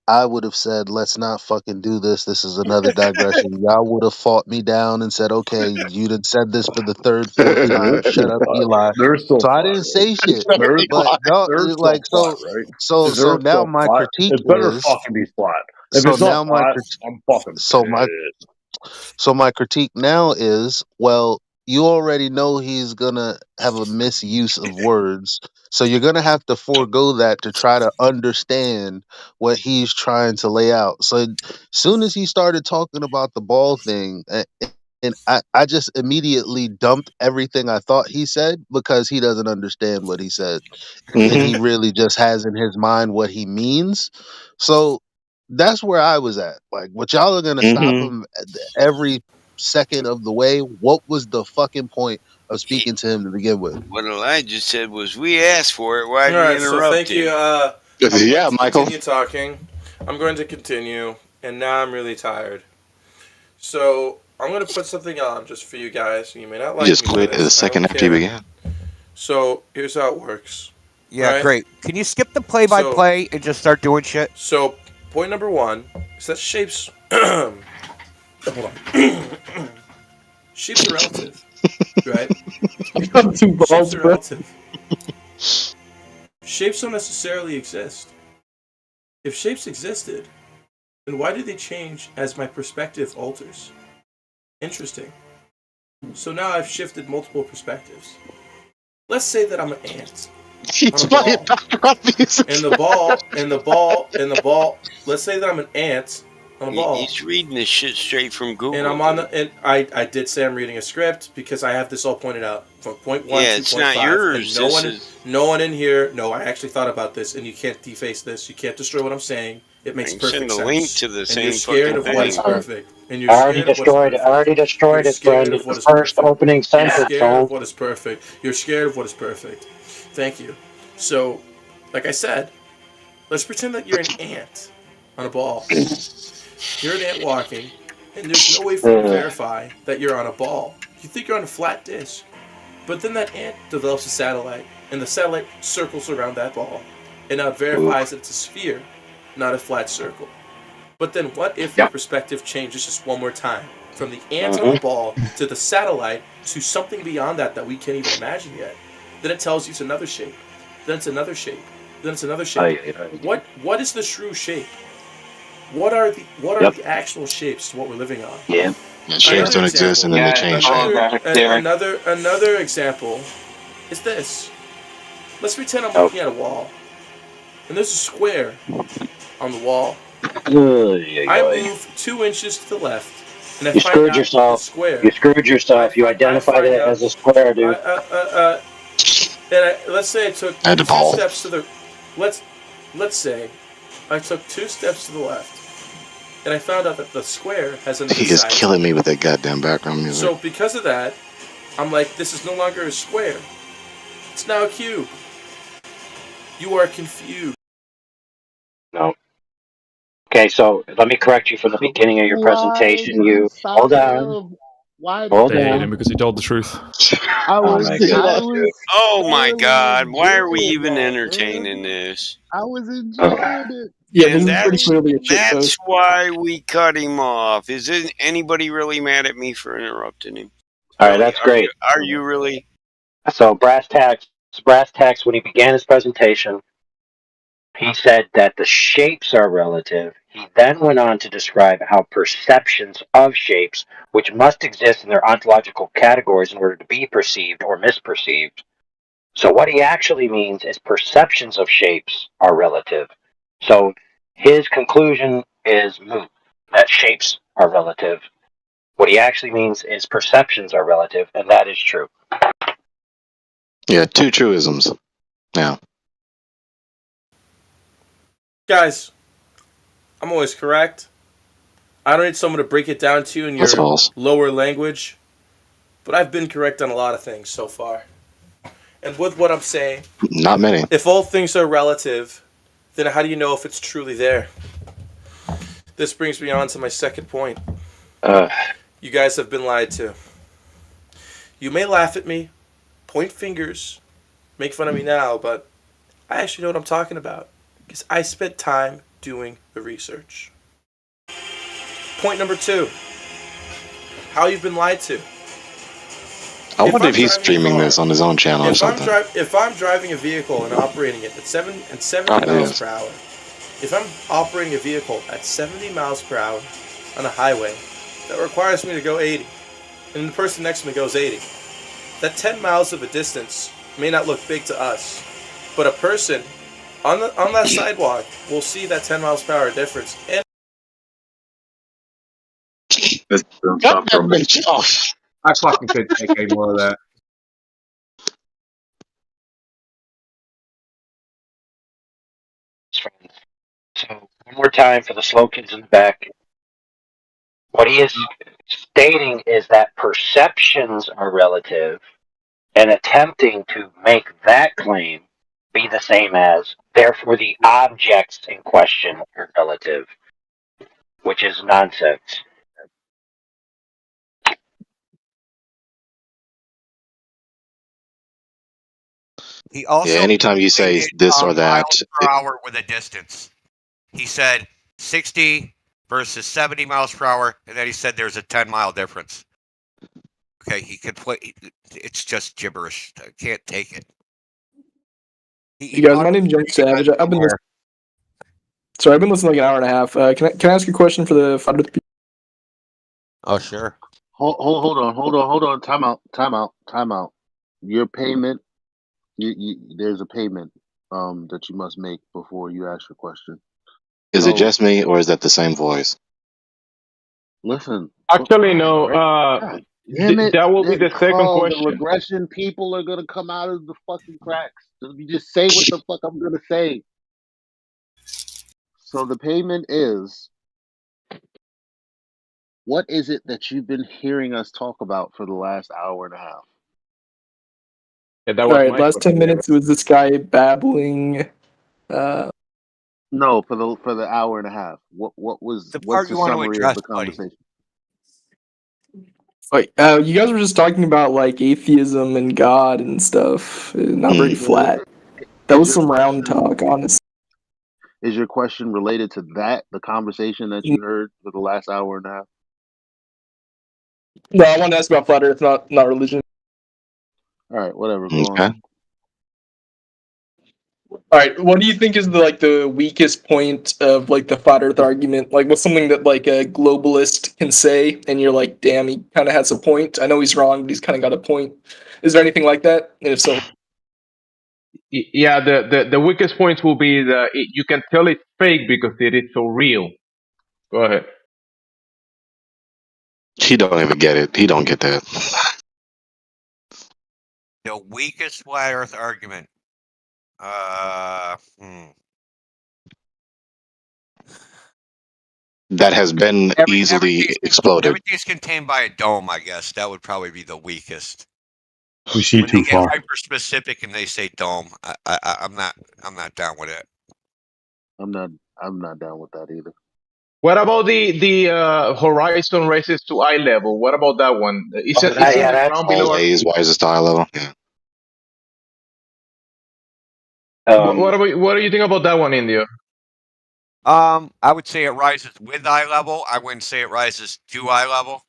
I would have said, let's not fucking do this. This is another digression. Y'all would have fought me down and said, okay, you done said this for the third, fourth time. Shut up, Eli. So I didn't say shit. But no, like so now my critique It better is fucking be flat. If it's not flat, I'm fucking pissed. So my critique now is, well, you already know he's gonna have a misuse of words, so you're gonna have to forego that to try to understand what he's trying to lay out. So soon as he started talking about the ball thing, and I just immediately dumped everything I thought he said because he doesn't understand what he said, and he really just has in his mind what he means. So that's where I was at. Like, what y'all are gonna stop him every second of the way? What was the fucking point of speaking to him to begin with? What Elijah said was, we asked for it. Why did you Alright, interrupt so thank you. Yeah, Michael. Continue talking. I'm going to continue, and now I'm really tired. So I'm going to put something on just for you guys. You may not like. You just quit the second after you began. So here's how it works. Yeah, great. Can you skip the play-by-play and just start doing shit? So point number one is that shapes. Hold on. Shapes are relative, right? Shapes are relative. Shapes don't necessarily exist. If shapes existed, then why do they change as my perspective alters? Interesting. So now I've shifted multiple perspectives. Let's say that I'm an ant. He's playing the ball. Let's say that I'm an ant on a ball. He's reading this shit straight from Google. And I'm on and I did say I'm reading a script because I have this all pointed out from point 1 to it's point 5. not yours. No one in here. No, I actually thought about this, and you can't deface this. You can't destroy what I'm saying. It makes perfect sense. Send a link to the same you're scared of what is perfect. And you're I already destroyed it, friend. It's the first opening sentence. You're scared of what is perfect. You're scared of what is perfect. Thank you. So, like I said, let's pretend that you're an ant on a ball. You're an ant walking, and there's no way for you to verify that you're on a ball. You think you're on a flat disc. But then that ant develops a satellite, and the satellite circles around that ball. And now it verifies that it's a sphere, not a flat circle. But then what if your perspective changes just one more time? From the ant on the ball to the satellite to something beyond that we can't even imagine yet. Then it tells you it's another shape. Then it's another shape. then it's another shape. What is the true shape? What are the actual shapes to what we're living on? Yeah. Shapes don't exist, and then they change shape. Another example is this. Let's pretend I'm looking at a wall, and there's a square on the wall. I move 2 inches to the left, and I You find screwed out yourself. the square. You screwed yourself. You identified it as a square, dude. Let's say I took And a 2 ball. steps to the. Let's say I took 2 steps to the left, and I found out that the square has another He is side. killing me with that goddamn background music. So because of that, I'm like, this is no longer a square. It's now a cube. You are confused. No. Okay, so let me correct you from the beginning of your presentation. You hold on. Hold They hate on. him because he told the truth. Oh my gosh, dude. Oh my God! Why are we even entertaining this? I was enjoying it. Yeah, And this is pretty clearly a shit that's post. why we cut him off. Is anybody really mad at me for interrupting him? All right, that's great. Are you really? So brass tacks, when he began his presentation, he said that the shapes are relative. He then went on to describe how perceptions of shapes, which must exist in their ontological categories in order to be perceived or misperceived. So what he actually means is perceptions of shapes are relative. So his conclusion is moot, that shapes are relative. What he actually means is perceptions are relative, and that is true. Yeah, 2 truisms. Yeah. Guys, I'm always correct. I don't need someone to break it down to you in That's your false. lower language, but I've been correct on a lot of things so far. And with what I'm saying, Not many. if all things are relative, then how do you know if it's truly there? This brings me on to my second point. You guys have been lied to. You may laugh at me, point fingers, make fun of me now, but I actually know what I'm talking about because I spent time doing the research. Point number 2. How you've been lied to. I wonder if he's streaming this on his own channel or something. If I'm driving a vehicle and operating it at 70 miles per hour, if I'm operating a vehicle at 70 miles per hour on a highway, that requires me to go 80, and the person next to me goes 80. That 10 miles of a distance may not look big to us, but a person on that sidewalk will see that 10 miles per hour difference. And I fucking could take any more of that. So one more time for the slow kids in the back. What he is stating is that perceptions are relative, and attempting to make that claim be the same as, therefore the objects in question are relative, which is nonsense. He also anytime you say this or that, miles per hour with a distance. He said 60 versus 70 miles per hour, and then he said there's a 10-mile difference. Okay, he could play. It's just gibberish. I can't take it. You guys, my name's Young Savage. I've been listening. Sorry, I've been listening like an hour and a half. Can I ask a question for the fight with the people? Oh, sure. Hold on. Time out. Your payment, there's a payment that you must make before you ask your question. is it just me or is that the same voice? Listen. Actually, no. Damn it! That will be the second question. The regression people are gonna come out of the fucking cracks. Let me just say what the fuck I'm gonna say. So the payment is, what is it that you've been hearing us talk about for the last hour and a half? Yeah, that All was right, my last 10 minutes was this guy babbling. No, for the hour and a half. What's the summary of the conversation? Like, you guys were just talking about like atheism and God and stuff. Not very flat. That was some round talk, honestly. Is your question related to that, the conversation that you heard for the last hour and a half? No, I wanted to ask about flat Earth, not religion. All right, whatever. Go on. All right, what do you think is the weakest point of the flat Earth argument? What's something that a globalist can say, and you're like, damn, he kind of has a point. I know he's wrong, but he's kind of got a point. Is there anything like that? And if so, Yeah, the weakest points will be you can tell it's fake because it is so real. Go ahead. He don't even get it. He don't get that. The weakest flat Earth argument. That has been easily exploded. Everything's contained by a dome, I guess. That would probably be the weakest. We see When too they get far. hyper specific and they say dome, I'm not down with it. I'm not down with that either. What about the horizon raises to eye level? What about that one? Isn't the ground below? Always rises to eye level. Yeah. What do you think about that one, India? I would say it rises with eye level. I wouldn't say it rises to eye level.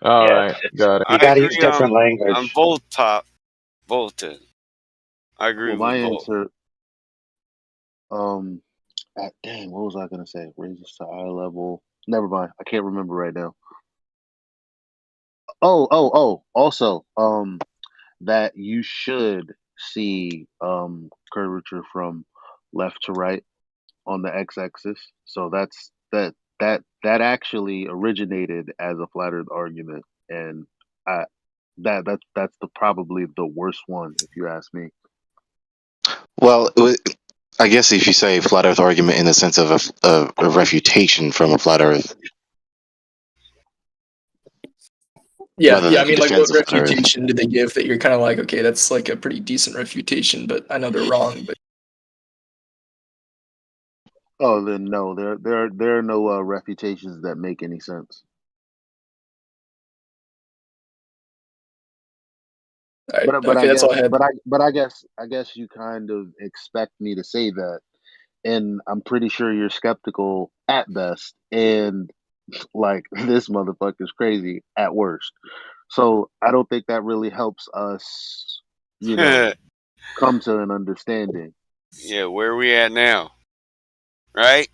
All right, got it. You got to use different language. On both top, both. I agree Well, my with both. answer. Dang, what was I gonna say? Raises to eye level. Never mind. I can't remember right now. Oh. Also, that you should see curvature from left to right on the x-axis. So that actually originated as a flat Earth argument, and I that's probably the worst one if you ask me. Well, I guess if you say flat Earth argument in the sense of a refutation from a flat Earth. yeah. I mean, defense what of flat Earth. refutation did they give that you're kind of like, okay, that's a pretty decent refutation, but I know they're wrong. But Oh, then no, there are no refutations that make any sense. right, But okay, I that's guess all I had. I guess you kind of expect me to say that, and I'm pretty sure you're skeptical at best, and like this motherfucker's crazy at worst. So I don't think that really helps us, come to an understanding. Yeah, where are we at now? Right?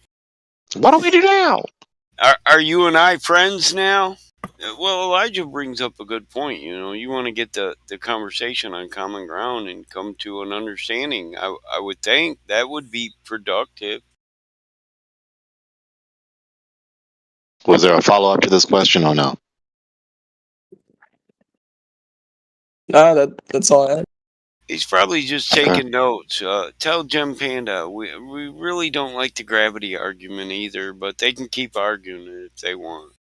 What do we do now? Are you and I friends now? Well, Elijah brings up a good point. You want to get the conversation on common ground and come to an understanding. I would think that would be productive. Was there a follow up to this question or no? No, that's all I had. He's probably just taking notes. Tell Gem Panda we really don't like the gravity argument either, but they can keep arguing it if they want.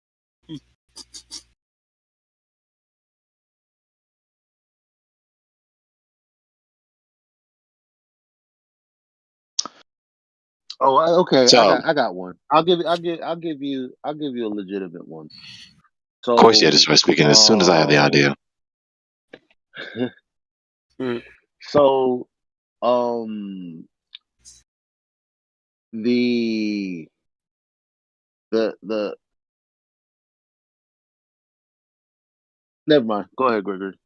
Oh, okay. So, I got one. I'll give you a legitimate one. So, of course, yeah, just by speaking as soon as I had the idea. So, the never mind. Go ahead, Gregory.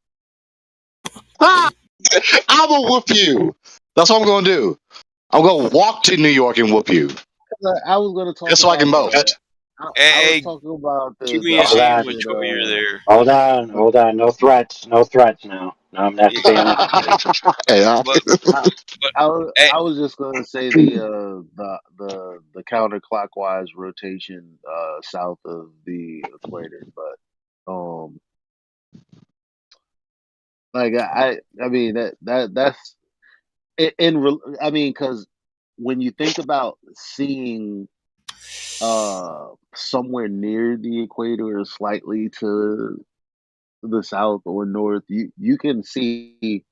I will whoop you. That's what I'm going to do. I'm going to walk to New York and whoop you. I was going to talk just so I can boast. I was talking about give me a sandwich while you're there. Hold on. No threats now. Now I'm not staying up. I was just going to say the counterclockwise rotation south of the equator, but like I mean that's I mean, because when you think about seeing somewhere near the equator or slightly to the south or north, you can see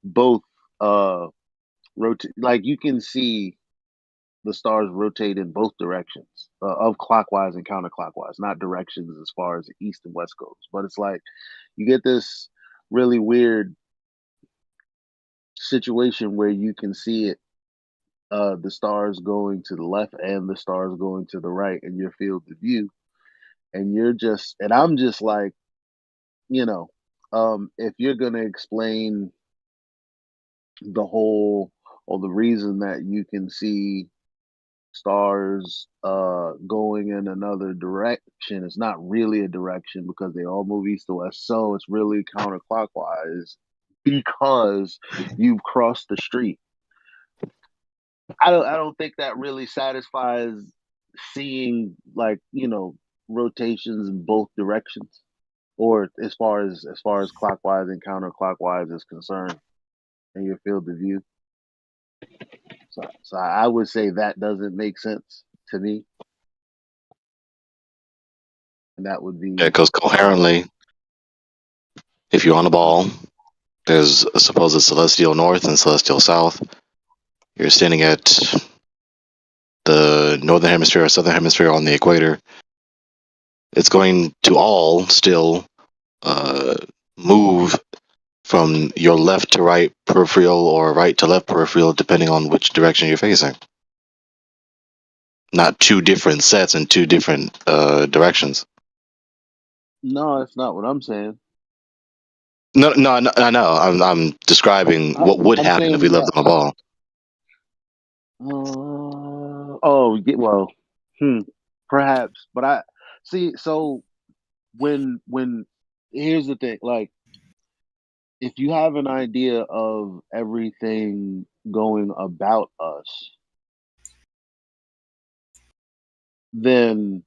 both rotate, like you can see the stars rotate in both directions, of clockwise and counterclockwise, not directions as far as east and west goes, but it's like you get this really weird situation where you can see it, the stars going to the left and the stars going to the right in your field of view, and I'm just like, if you're gonna explain the whole or the reason that you can see stars going in another direction is not really a direction because they all move east to west, so it's really counterclockwise because you've crossed the street. I don't think that really satisfies seeing, like, rotations in both directions, or as far as clockwise and counterclockwise is concerned in your field of view. So I would say that doesn't make sense to me. And that would be because coherently, if you're on a ball, there's a supposed celestial north and celestial south. You're standing at the northern hemisphere or southern hemisphere on the equator. It's going to all still move from your left to right peripheral or right to left peripheral, depending on which direction you're facing. Not two different sets in two different directions. No, that's not what I'm saying. No, I know. I'm describing what would happen if we left them a ball. Perhaps, but I see. So when here's the thing, like, if you have an idea of everything going about us, then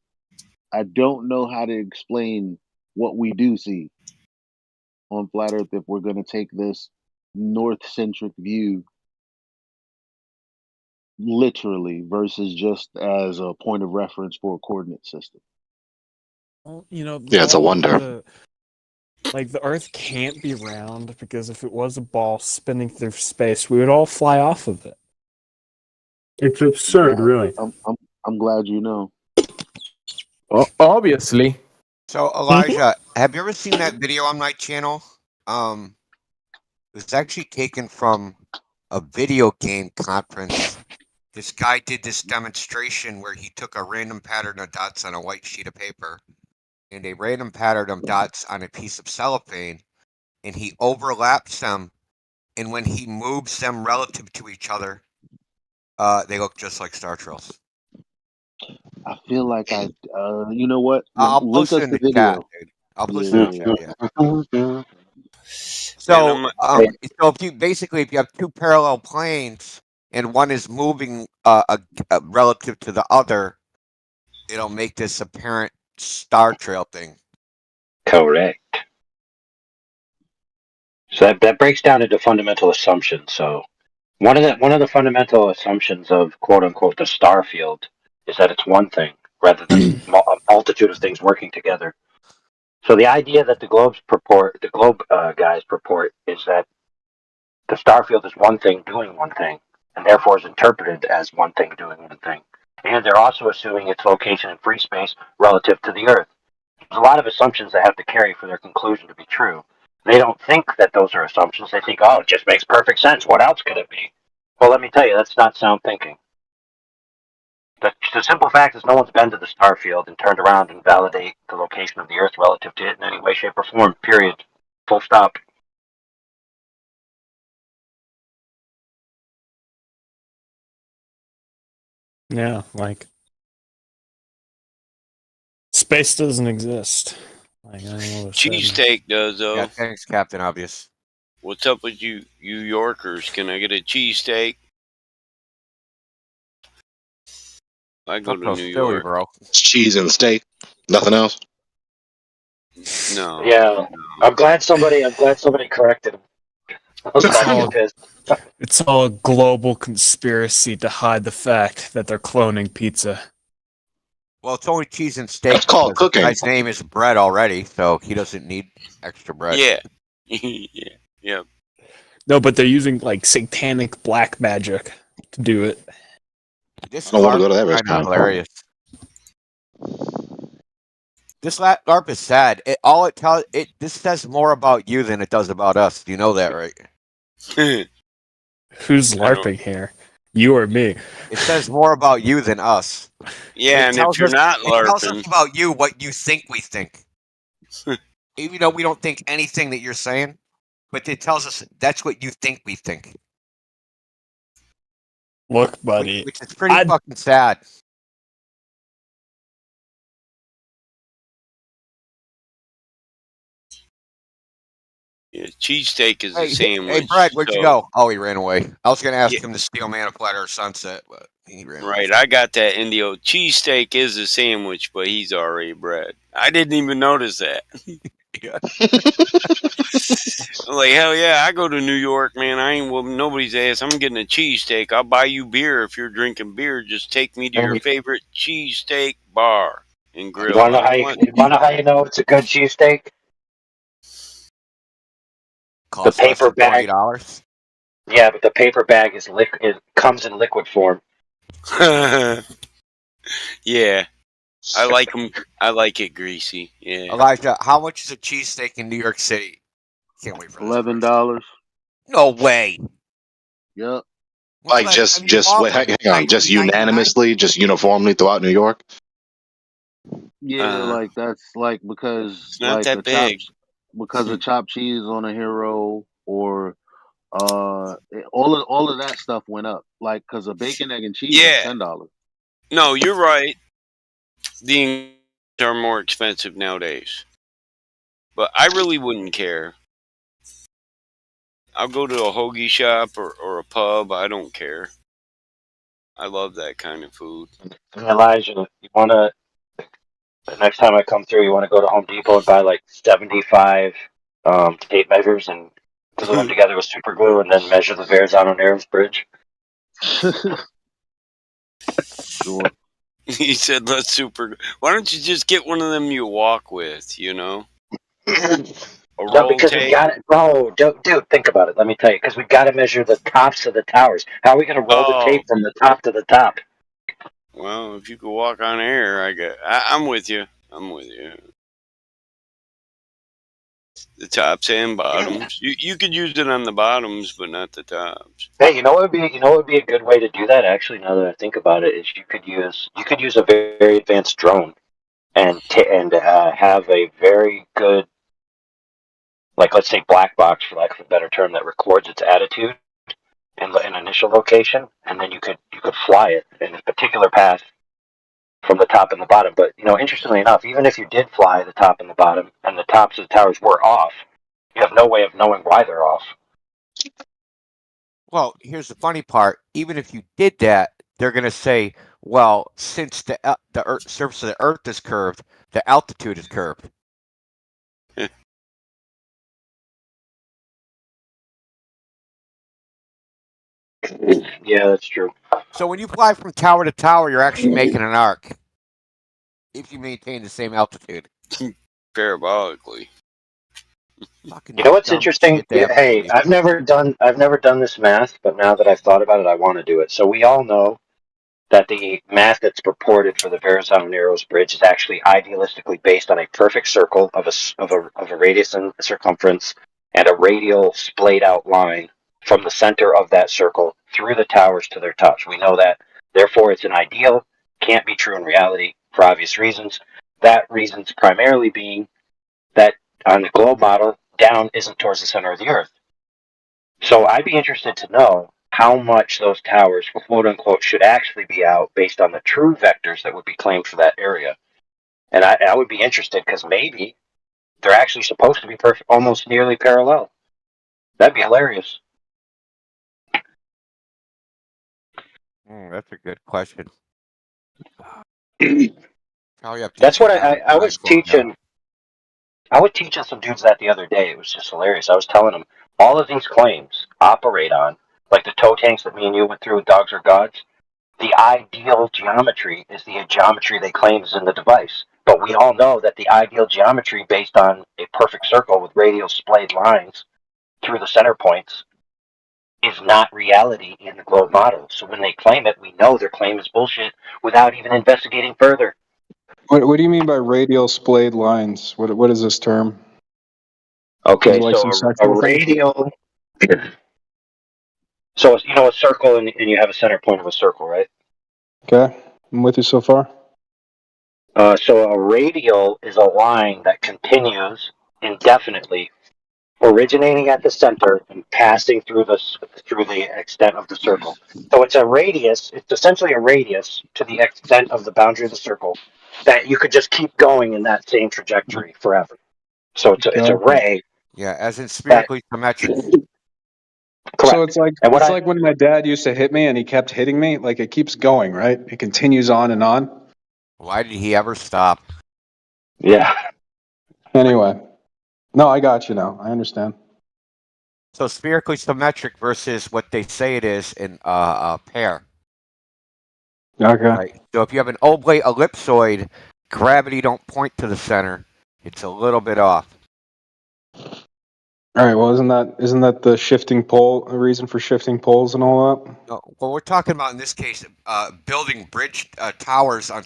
I don't know how to explain what we do see on flat Earth if we're going to take this north-centric view literally versus just as a point of reference for a coordinate system. Well, yeah, it's a wonder. The Earth can't be round because if it was a ball spinning through space, we would all fly off of it. It's absurd, really. I'm glad you know. Obviously. So Elijah, have you ever seen that video on my channel? It was actually taken from a video game conference. This guy did this demonstration where he took a random pattern of dots on a white sheet of paper and a random pattern of dots on a piece of cellophane, and he overlaps them, and when he moves them relative to each other, they look just like star trails. I feel like you know what? I'll Link post it us in the the chat, video. dude. I'll post it in the chat, yeah. So, if you have two parallel planes and one is moving relative to the other, it'll make this apparent star trail thing. Correct. So that breaks down into fundamental assumptions. So one of the fundamental assumptions of quote unquote the star field is that it's one thing rather than a multitude of things working together. So the idea that the globe guys purport is that the star field is one thing doing one thing, and therefore is interpreted as one thing doing one thing. And they're also assuming its location in free space relative to the Earth. There's a lot of assumptions they have to carry for their conclusion to be true. They don't think that those are assumptions. They think, oh, it just makes perfect sense. What else could it be? Well, let me tell you, that's not sound thinking. The simple fact is no one's been to the star field and turned around and validate the location of the Earth relative to it in any way, shape, or form, period. Full stop. Yeah, space doesn't exist. I don't know what Cheesesteak does, though. Yeah, thanks, Captain Obvious. What's up with you Yorkers? Can I get a cheesesteak? I go to New York. Bro. It's cheese and steak. Nothing else. No. Yeah, I'm glad somebody corrected him. I was fucking pissed. It's all a global conspiracy to hide the fact that they're cloning pizza. Well, it's only cheese and steak. That's called cooking. His name is bread already, so he doesn't need extra bread. Yeah. Yeah. No, but they're using satanic black magic to do it. This I don't want to go to that LARP is restaurant. hilarious. This LARP is sad. This says more about you than it does about us. You know that, right? Who's LARPing here? You or me? It says more about you than us. Yeah, and if you're not LARPing, it tells us about you what you think we think. Even though we don't think anything that you're saying, but it tells us that's what you think we think. Look, buddy. Which is pretty fucking sad. Yeah, cheesesteak is a Hey, sandwich. Brad, where'd you so- go? Oh, he ran away. I was going to ask Yeah. him to steal Man a Platter or Sunset, but he ran away. Right, I got that Indio. Cheesesteak is a sandwich, but he's already bread. I didn't even notice that. I'm like, hell yeah, I go to New York, man. I ain't whooping nobody's ass. I'm getting a cheesesteak. I'll buy you beer if you're drinking beer. Just take me to your favorite cheesesteak bar and grill. You want to know how you know it's a good cheesesteak? Costs the paper less than bag. $20. Yeah, but the paper bag is it comes in liquid form. Yeah, I like them. I like it greasy. Yeah. Elijah, how much is a cheesesteak in New York City? Can't wait for this. $11. No way. Yep. Like just wait, hang on, just unanimously, just uniformly throughout New York. Yeah, like that's like because not like that the big. because of chopped cheese on a hero or all of that stuff went up. Like because of bacon, egg, and cheese is $10. No, you're right. The ingredients are more expensive nowadays, but I really wouldn't care. I'll go to a hoagie shop or a pub. I don't care. I love that kind of food. Elijah, you want to the next time I come through, you want to go to Home Depot and buy like 75 tape measures and glue them together with super glue, and then measure the Verrazano Narrows Bridge. Sure. He said, "Let's super." Why don't you just get one of them you walk with? You know, a No, roll because we tape. got it. No, dude, think about it. Let me tell you, because we got to measure the tops of the towers. How are we going to roll the tape from the top to the top? Well, if you could walk on air, I'm with you. I'm with you. The tops and bottoms. You could use it on the bottoms, but not the tops. Hey, you know what would be a good way to do that? Actually, now that I think about it, is you could use a very advanced drone and have a very good, like, let's say black box, for lack of a better term, that records its attitude in an initial location, and then you could fly it in a particular path from the top and the bottom. But interestingly enough, even if you did fly the top and the bottom, and the tops of the towers were off, you have no way of knowing why they're off. Well, here's the funny part. Even if you did that, they're going to say, well, since the surface of the Earth is curved, the altitude is curved. Yeah, that's true. So when you fly from tower to tower, you're actually making an arc. If you maintain the same altitude. Parabolically. You know what's interesting? Hey, I've never done this math, but now that I've thought about it, I want to do it. So we all know that the math that's purported for the Verrazano Narrows Bridge is actually idealistically based on a perfect circle of a radius and circumference and a radial splayed out line from the center of that circle through the towers to their tops. We know that. Therefore, it's an ideal, can't be true in reality for obvious reasons. That reasons primarily being that on the globe model, down isn't towards the center of the Earth. So I'd be interested to know how much those towers, quote unquote, should actually be out based on the true vectors that would be claimed for that area. And I would be interested because maybe they're actually supposed to be almost nearly parallel. That'd be hilarious. That's a good question. That's what I was teaching. I was teaching some dudes that the other day. It was just hilarious. I was telling them all of these claims operate on, like the toe tanks that me and you went through with Dogs Are Gods. The ideal geometry is the geometry they claim is in the device. But we all know that the ideal geometry based on a perfect circle with radial splayed lines through the center points is not reality in the globe model. So when they claim it, we know their claim is bullshit without even investigating further. What do you mean by radial splayed lines? What is this term? Okay, is it like so some a sexual thing? radial. So a circle, and you have a center point of a circle, right? Okay, I'm with you so far. So a radial is a line that continues indefinitely originating at the center and passing through the extent of the circle. So it's a radius. It's essentially a radius to the extent of the boundary of the circle that you could just keep going in that same trajectory forever. So it's a ray. Yeah, as in That, spherically symmetric. correct. So it's like And what like when my dad used to hit me and he kept hitting me. Like it keeps going, right? It continues on and on. Why did he ever stop? Yeah. Anyway, no, I got you now. I understand. So spherically symmetric versus what they say it is in a pair. Okay. Right. So if you have an oblate ellipsoid, gravity don't point to the center. It's a little bit off. All right. Well, isn't that the shifting pole? A reason for shifting poles and all that? No, well, we're talking about in this case building bridge towers on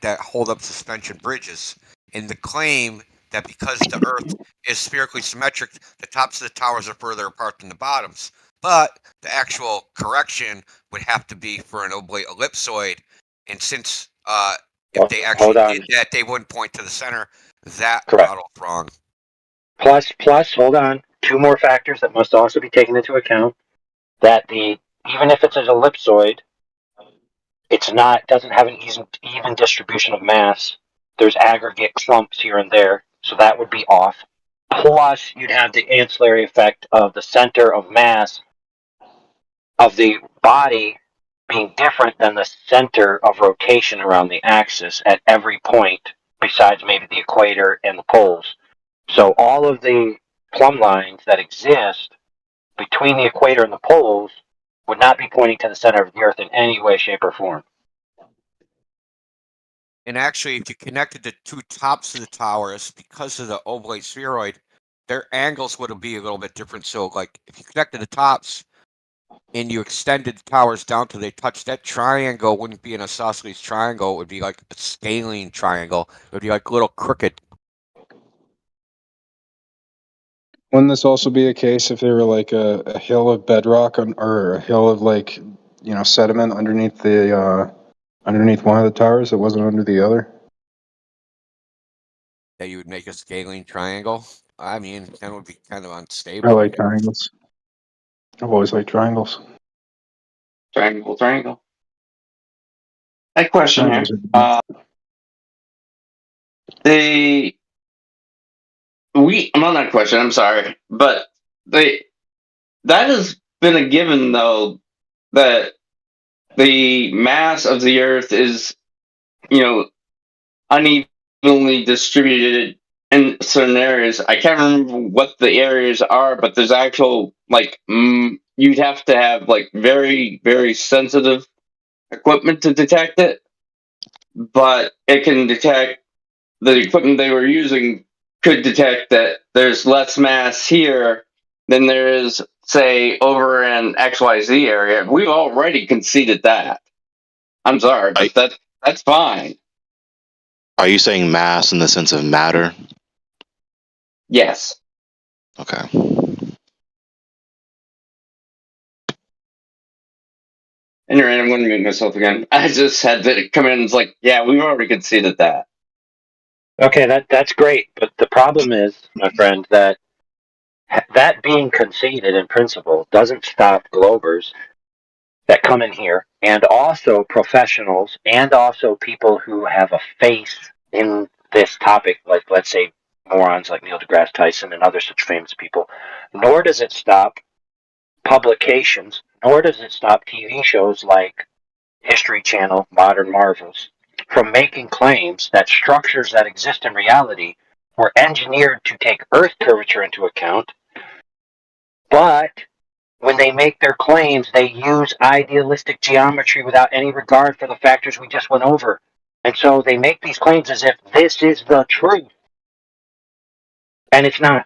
that hold up suspension bridges, and the claim that because the Earth is spherically symmetric, the tops of the towers are further apart than the bottoms. But the actual correction would have to be for an oblate ellipsoid, and since if they actually did that, they wouldn't point to the center. That model's wrong. Plus, hold on. Two more factors that must also be taken into account. That even if it's an ellipsoid, doesn't have an even distribution of mass. There's aggregate clumps here and there, so that would be off. Plus, you'd have the ancillary effect of the center of mass of the body being different than the center of rotation around the axis at every point, besides maybe the equator and the poles. So all of the plumb lines that exist between the equator and the poles would not be pointing to the center of the Earth in any way, shape, or form. And actually, if you connected the two tops of the towers, because of the oblate spheroid, their angles would be a little bit different. So, like, if you connected the tops and you extended the towers down till they touch, that triangle wouldn't be an isosceles triangle. It would be like a scaling triangle. It would be like a little crooked. Wouldn't this also be a case if there were like a hill of bedrock or a hill of sediment underneath underneath one of the towers that wasn't under the other? That you would make a scaling triangle. I mean, that would be kind of I unstable. like triangles. I've always liked triangles. Triangle. I question here. I'm on that question. I'm sorry, but that has been a given though, that the mass of the Earth is, unevenly distributed in certain areas. I can't remember what the areas are, but there's actual you'd have to have like very, very sensitive equipment to detect it, but it can detect. The equipment they were using could detect that there's less mass here than there is, say, over in XYZ area. We've already conceded that. I'm sorry, but that's fine. Are you saying mass in the sense of matter? Yes. Okay. And you're right, I'm going to mute myself again. I just had to come in and it's like, yeah, we've already conceded that. Okay, that's great, but the problem is, my friend, that being conceded in principle doesn't stop Globers that come in here, and also professionals, and also people who have a face in this topic, like, let's say, morons like Neil deGrasse Tyson and other such famous people. Nor does it stop publications, nor does it stop TV shows like History Channel, Modern Marvels, from making claims that structures that exist in reality were engineered to take Earth curvature into account, but when they make their claims, they use idealistic geometry without any regard for the factors we just went over. And so they make these claims as if this is the truth. And it's not.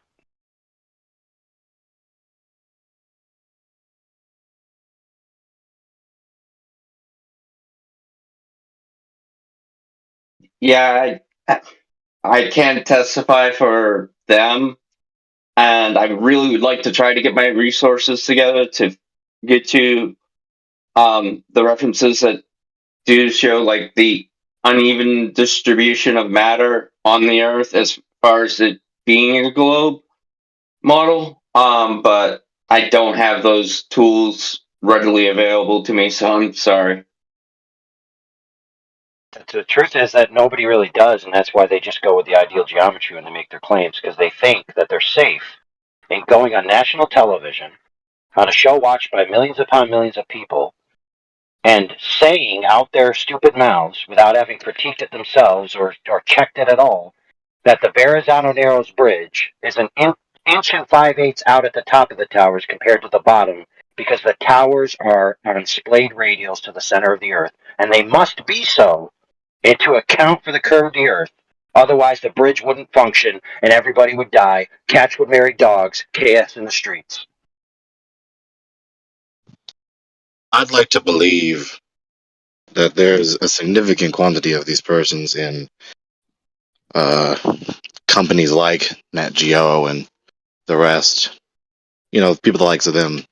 Yeah, I can't testify for them, and I really would like to try to get my resources together to get to the references that do show like the uneven distribution of matter on the Earth as far as it being a globe. model, but I don't have those tools readily available to me, so I'm sorry. The truth is that nobody really does, and that's why they just go with the ideal geometry when they make their claims, because they think that they're safe in going on national television, on a show watched by millions upon millions of people, and saying out their stupid mouths, without having critiqued it themselves or checked it at all, that the Verrazano Narrows Bridge is an inch and 5/8 out at the top of the towers compared to the bottom, because the towers are on splayed radials to the center of the Earth, and they must be so to account for the curve of the Earth. Otherwise, the bridge wouldn't function, and everybody would die. Cats would marry dogs. Chaos in the streets. I'd like to believe that there's a significant quantity of these persons in companies like Nat Geo and the rest. People the likes of them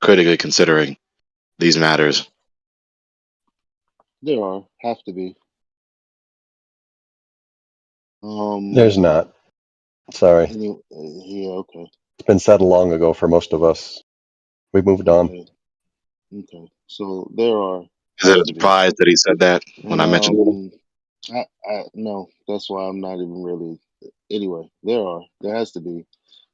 critically considering these matters. There are. Have to be. There's not. Sorry. Yeah, okay. It's been settled long ago for most of us. We've moved on. Okay. So there are. Is it a surprise that he said that when I mentioned it? No, that's why I'm not even really. Anyway, there has to be,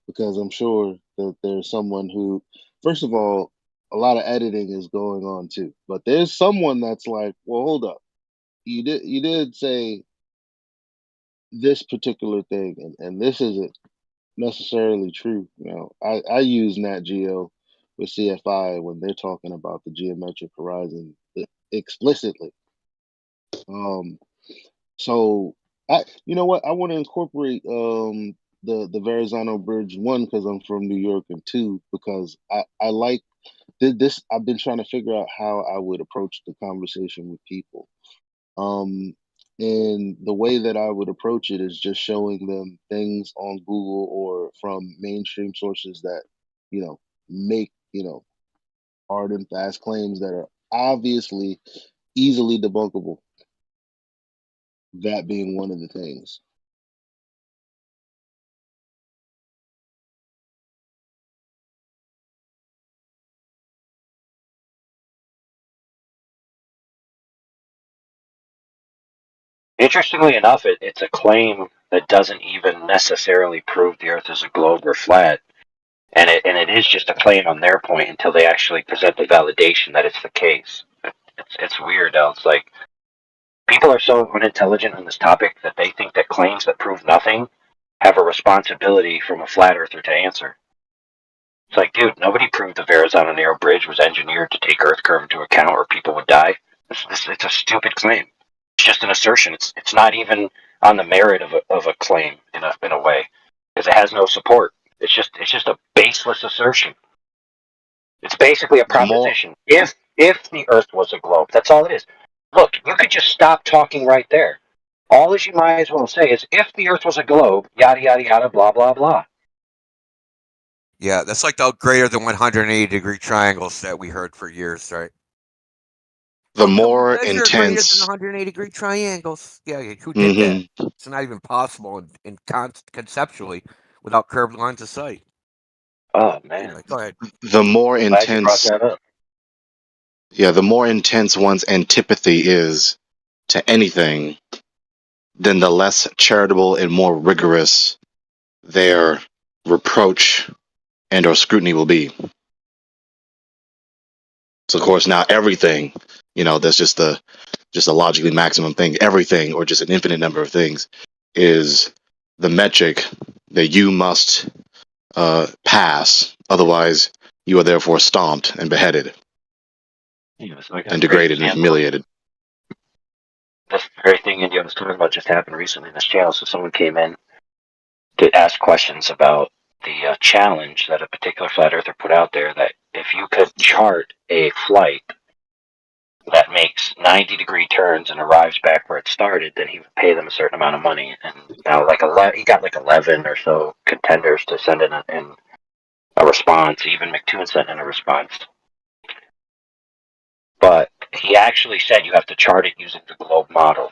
because I'm sure that there's someone who, first of all, a lot of editing is going on too. But there's someone that's like, well, hold up, you did say this particular thing, and this isn't necessarily true. I use Nat Geo with CFI when they're talking about the geometric horizon explicitly. So you know what? I want to incorporate the Verrazano Bridge, one, because I'm from New York, and two, because I like this. I've been trying to figure out how I would approach the conversation with people. And the way that I would approach it is just showing them things on Google or from mainstream sources that, make, hard and fast claims that are obviously easily debunkable. That being one of the things. Interestingly enough, it's a claim that doesn't even necessarily prove the Earth is a globe or flat, and it is just a claim on their point until they actually present the validation that it's the case. It's weird, though. It's like people are so unintelligent on this topic that they think that claims that prove nothing have a responsibility from a flat earther to answer. It's like, dude, nobody proved the Verrazano Narrow Bridge was engineered to take Earth curve into account or people would die. It's a stupid claim. It's just an assertion. It's not even on the merit of a claim in a way, because it has no support. It's just a baseless assertion. It's basically a proposition. If the Earth was a globe, that's all it is. Look, you could just stop talking right there. All that you might as well say is, if the Earth was a globe, yada yada yada, blah blah blah. Yeah, that's like the greater than 180-degree triangles that we heard for years, right? The more Measure greater intense. than 180-degree triangles. Yeah, who did that? It's not even possible conceptually without curved lines of sight. Oh man! Anyway, go ahead. The more Glad you brought intense. that up. Yeah, the more intense one's antipathy is to anything, then the less charitable and more rigorous their reproach and or scrutiny will be. So of course now everything, that's just a logically maximum thing. Everything, or just an infinite number of things, is the metric that you must pass. Otherwise, you are therefore stomped and beheaded, and degraded and humiliated. This very thing India was talking about just happened recently in this channel. So someone came in to ask questions about the challenge that a particular flat earther put out there, that if you could chart a flight that makes 90-degree turns and arrives back where it started, then he would pay them a certain amount of money. And now, he got like 11 or so contenders to send in a response. Even McToon sent in a response. But he actually said you have to chart it using the globe model.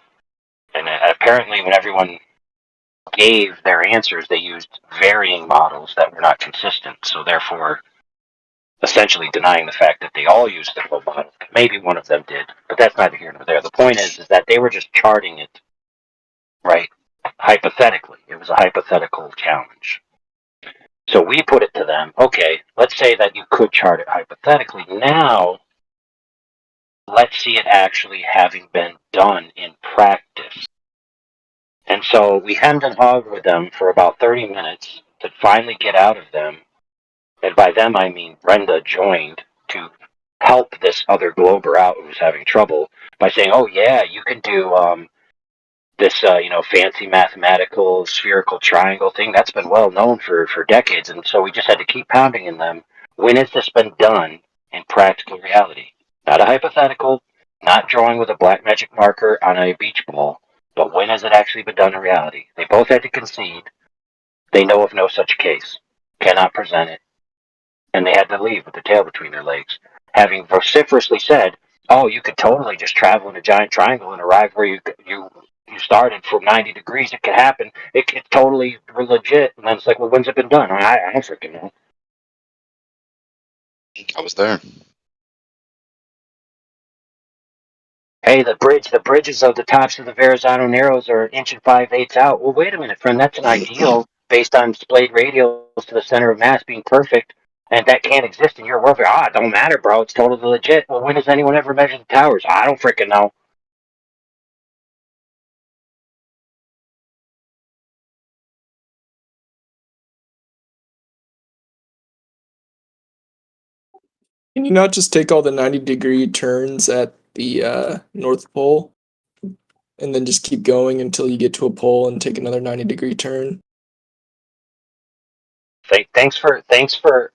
And apparently, when everyone gave their answers, they used varying models that were not consistent. So therefore, essentially denying the fact that they all used the full model. Maybe one of them did, but that's neither here nor there. The point is that they were just charting it, right? Hypothetically, it was a hypothetical challenge. So we put it to them, okay, let's say that you could chart it hypothetically. Now, let's see it actually having been done in practice. And so we hemmed and hawed with them for about 30 minutes to finally get out of them, and by them I mean Brenda joined to help this other glober out who was having trouble by saying, oh yeah, you can do this fancy mathematical spherical triangle thing that's been well known for decades. And so we just had to keep pounding in them. When has this been done in practical reality? Not a hypothetical, not drawing with a black magic marker on a beach ball, but when has it actually been done in reality? They both had to concede. They know of no such case, cannot present it, and they had to leave with their tail between their legs, having vociferously said, oh, you could totally just travel in a giant triangle and arrive where you started from 90 degrees. It could happen. It's totally legit. And then it's like, well, when's it been done? I don't freaking know. I was there. Hey, the bridges of the tops of the Verrazano Narrows are 1.5 inches out. Well, wait a minute, friend. That's an ideal based on splayed radials to the center of mass being perfect. And that can't exist in your world. It don't matter, bro. It's totally legit. Well, when has anyone ever measured the towers? I don't freaking know. Can you not just take all the 90-degree turns at the North Pole and then just keep going until you get to a pole and take another 90-degree turn? Thanks for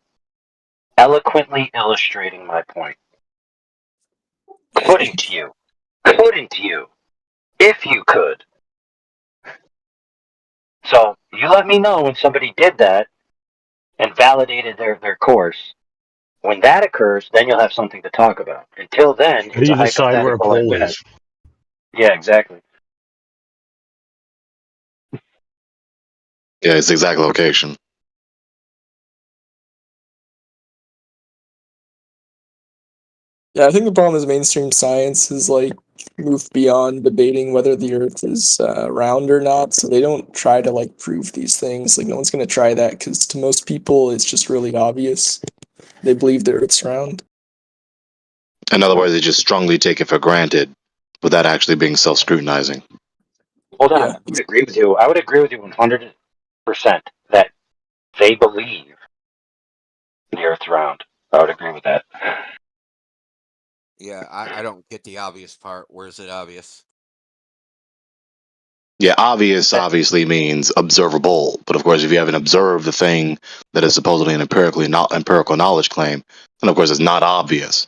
eloquently illustrating my point. Couldn't you, if you could? So you let me know when somebody did that and validated their course. When that occurs, then you'll have something to talk about. Until then, How do it's a you decide where a hypothetical at pole best. is? Yeah, exactly. Yeah, it's the exact location. Yeah, I think the problem is mainstream science has like moved beyond debating whether the Earth is round or not. So they don't try to like prove these things. Like no one's gonna try that because to most people it's just really obvious. They believe the Earth's round. In other words, they just strongly take it for granted without actually being self-scrutinizing. Hold on, I would agree with you. I would agree with you 100% that they believe the Earth's round. I would agree with that. Yeah, I don't get the obvious part. Where's it obvious? Yeah, obvious obviously means observable, but of course, if you haven't observed the thing that is supposedly an empirical knowledge claim, then of course it's not obvious.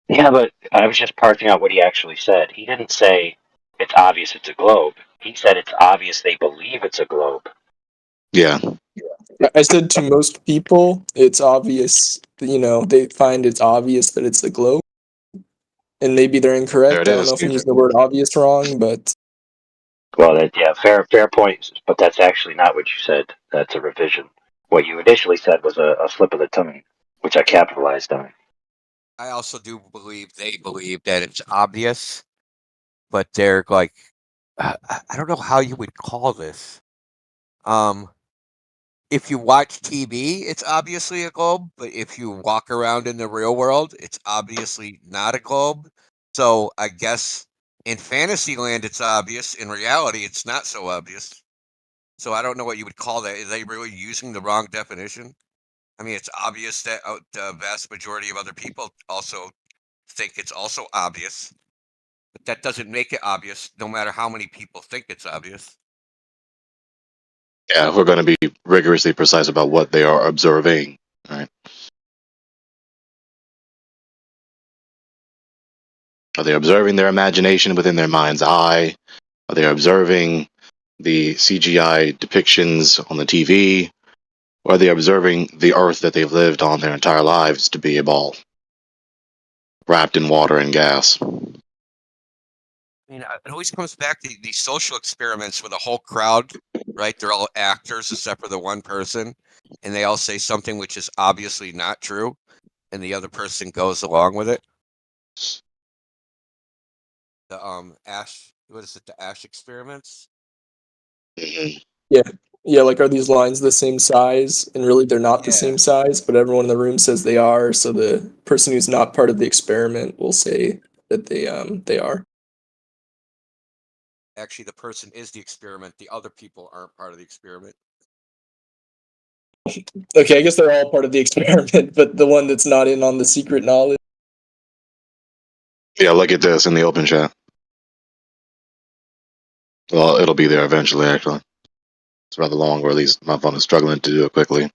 Yeah, but I was just parsing out what he actually said. He didn't say it's obvious it's a globe. He said it's obvious they believe it's a globe. Yeah. I said to most people, it's obvious. They find it's obvious that it's the globe, and maybe they're incorrect. There I it don't know is. if I'm using the word obvious wrong, but Well, fair point. But that's actually not what you said. That's a revision. What you initially said was a slip of the tongue, which I capitalized on. I also do believe they believe that it's obvious, but they're like, I don't know how you would call this. If you watch TV, it's obviously a globe, but if you walk around in the real world, it's obviously not a globe. So I guess in Fantasyland, it's obvious. In reality, it's not so obvious. So I don't know what you would call that. Are they really using the wrong definition? I mean, it's obvious that the vast majority of other people also think it's also obvious, but that doesn't make it obvious, no matter how many people think it's obvious. Yeah, we're going to be rigorously precise about what they are observing. Right? Are they observing their imagination within their mind's eye? Are they observing the CGI depictions on the TV? Or are they observing the Earth that they've lived on their entire lives to be a ball, wrapped in water and gas? I mean, it always comes back to these social experiments with a whole crowd right? They're all actors except for the one person, and they all say something which is obviously not true, and the other person goes along with it. The Ash, what is it? The Ash experiments. Yeah, like are these lines the same size? And really they're not the same size, but everyone in the room says they are, so the person who's not part of the experiment will say that they are. Actually, the person is the experiment. The other people aren't part of the experiment. Okay, I guess they're all part of the experiment, but the one that's not in on the secret knowledge. Yeah, look at this in the open chat. Well, it'll be there eventually, actually. It's rather long, or at least my phone is struggling to do it quickly.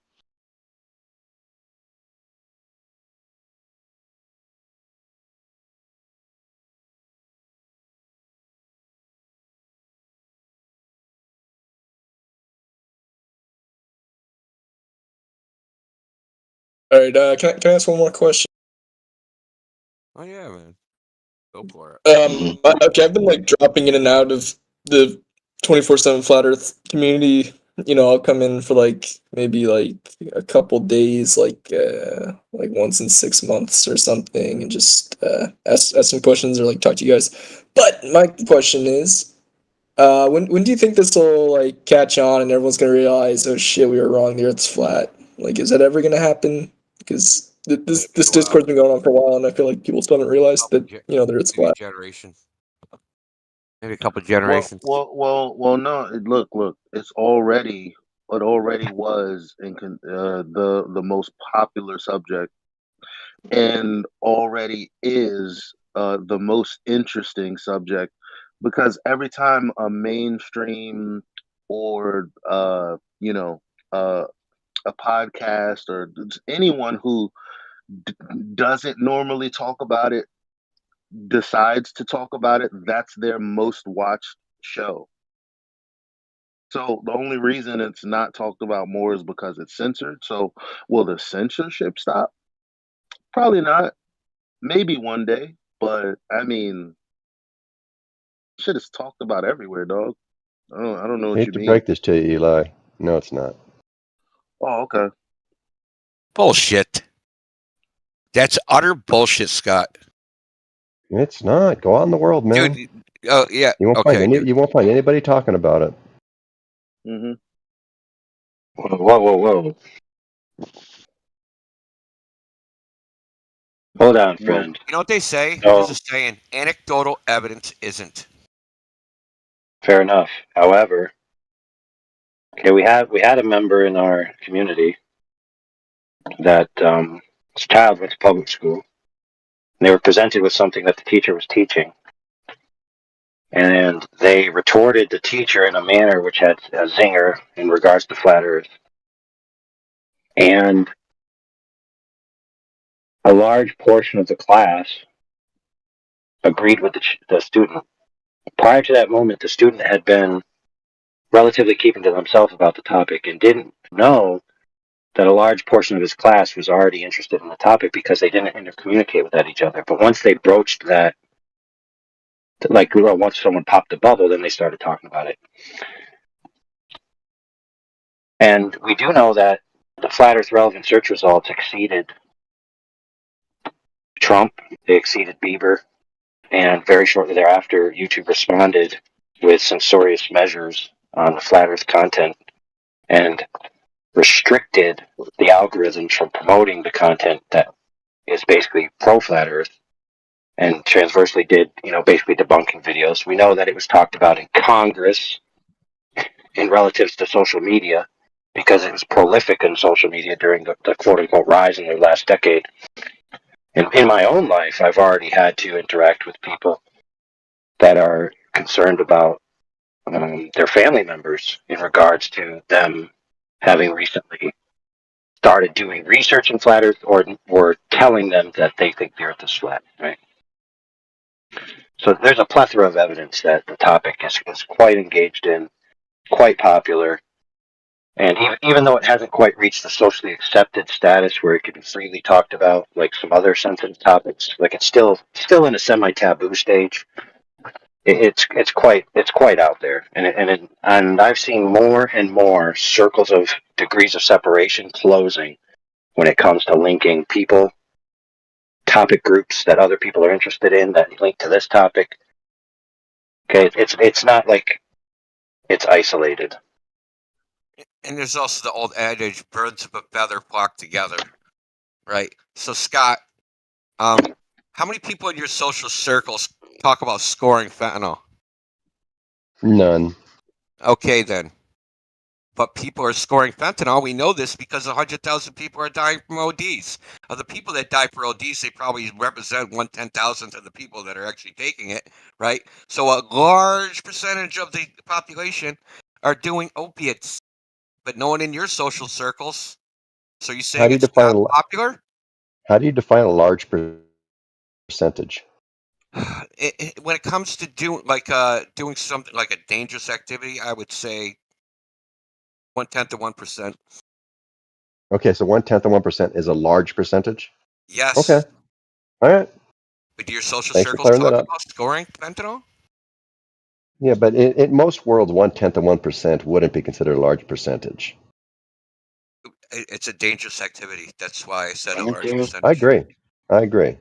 All right, can I ask one more question? Oh yeah, man. Go for it. Okay, I've been like dropping in and out of the 24/7 flat Earth community. You know, I'll come in for like maybe like a couple days, like once in 6 months or something, and just ask some questions or like talk to you guys. But my question is, when do you think this will like catch on and everyone's gonna realize, oh shit, we were wrong, the Earth's flat? Like, is that ever gonna happen? Because this discourse has been going on for a while, and I feel like people still haven't realized that the Earth's Maybe a flat. generation. Maybe a couple generations. Well. No. Look. It already was the most popular subject, and already is the most interesting subject, because every time a mainstream or a podcast or anyone who doesn't normally talk about it decides to talk about it, that's their most watched show. So the only reason it's not talked about more is because it's censored. So will the censorship stop? Probably not. Maybe one day, but I mean, shit is talked about everywhere, dog. I don't know what Hate you to mean. break this to you, Eli. No, it's not. Oh, okay. Bullshit. That's utter bullshit, Scott. It's not. Go out in the world, man. Dude, oh yeah. You won't Okay. you won't find anybody talking about it. Mm-hmm. Whoa. Hold on, friend. You know what they say? No. There's a saying: anecdotal evidence isn't. Fair enough. However, okay, we had a member in our community that his child went to public school. And they were presented with something that the teacher was teaching, and they retorted the teacher in a manner which had a zinger in regards to flat Earth. And a large portion of the class agreed with the student. Prior to that moment, the student had been relatively keeping to themselves about the topic and didn't know that a large portion of his class was already interested in the topic because they didn't intercommunicate with each other. But once they broached that, like once someone popped a bubble, then they started talking about it. And we do know that the flat Earth relevant search results exceeded Trump, they exceeded Bieber, and very shortly thereafter, YouTube responded with censorious measures on the flat Earth content and restricted the algorithms from promoting the content that is basically pro flat Earth, and transversely did, basically debunking videos. We know that it was talked about in Congress in relatives to social media because it was prolific in social media during the quote unquote rise in the last decade. And in my own life, I've already had to interact with people that are concerned about their family members in regards to them having recently started doing research in flat Earth or telling them that they think the Earth is flat, right? So there's a plethora of evidence that the topic is quite engaged in, quite popular, and even though it hasn't quite reached the socially accepted status where it can be freely talked about, like some other sensitive topics, like it's still in a semi-taboo stage. it's quite out there, and I've seen more and more circles of degrees of separation closing when it comes to linking people, topic groups that other people are interested in that link to this topic. Okay, it's not like it's isolated. And there's also the old adage, birds of a feather flock together, right? So, Scott, how many people in your social circles talk about scoring fentanyl? None. Okay, then. But people are scoring fentanyl. We know this because 100,000 people are dying from ODs. Of the people that die for ODs, they probably represent 1/10,000th of the people that are actually taking it, right? So a large percentage of the population are doing opiates, but no one in your social circles. So you're saying it's not popular? How do you define a large percentage? When it comes to doing something like a dangerous activity, I would say 1/10 of 1%. Okay, so 1/10 of 1% is a large percentage. Yes. Okay. All right. But do your social Thanks for circles clearing talk that up. about scoring fentanyl? Yeah, but in most worlds, 1/10 of 1% wouldn't be considered a large percentage. It's a dangerous activity. That's why I said a large I percentage. agree.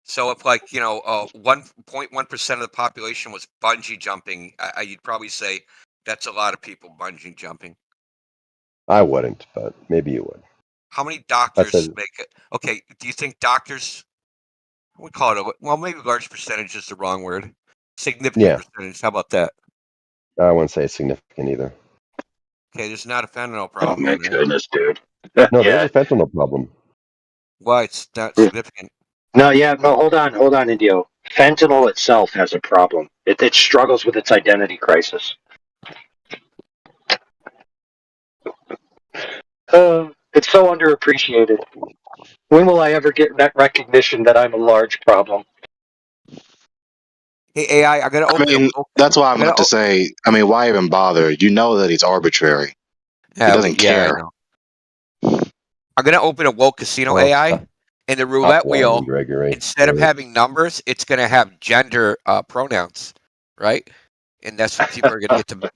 So if 1.1% of the population was bungee jumping, you'd probably say that's a lot of people bungee jumping. I wouldn't, but maybe you would. How many doctors make it? Okay, do you think doctors? We call it maybe large percentage is the wrong word. Significant percentage. How about that? I wouldn't say it's significant either. Okay, there's not a fentanyl problem. Oh my goodness, dude. No, there's a fentanyl problem. Why it's not significant? No, hold on, Indio. Fentanyl itself has a problem. It struggles with its identity crisis. It's so underappreciated. When will I ever get that recognition that I'm a large problem? Hey, AI, I'm gonna open. I mean, that's why I'm about to say. I mean, why even bother? You know that he's arbitrary. He doesn't care. I know. I'm gonna open a woke casino Oh, AI, and the roulette wheel, Gregory. instead of having numbers, it's gonna have gender pronouns, right? And that's what people are gonna get to.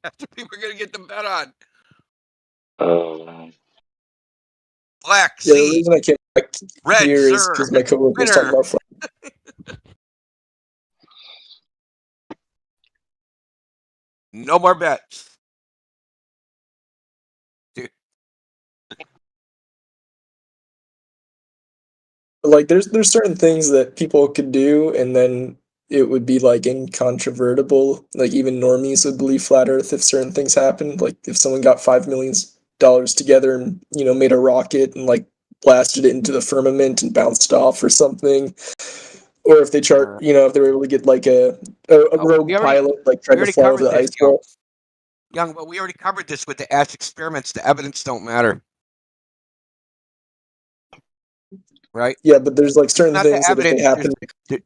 That's what people are gonna get to bet on. Black Yeah, the C. reason I came back Red, here is sir. because my coworker was talking about. No more bets. Dude. Like there's certain things that people could do, and then it would be like incontrovertible. Like even normies would believe flat Earth if certain things happened. Like if someone got $5 million together and made a rocket and like blasted it into the firmament and bounced off or something, or if they if they were able to get like a rogue pilot like tried to fly over the ice wall. Young, but we already covered this with the Ash experiments. The evidence don't matter. Right? Yeah, but there's like certain things that if they happen,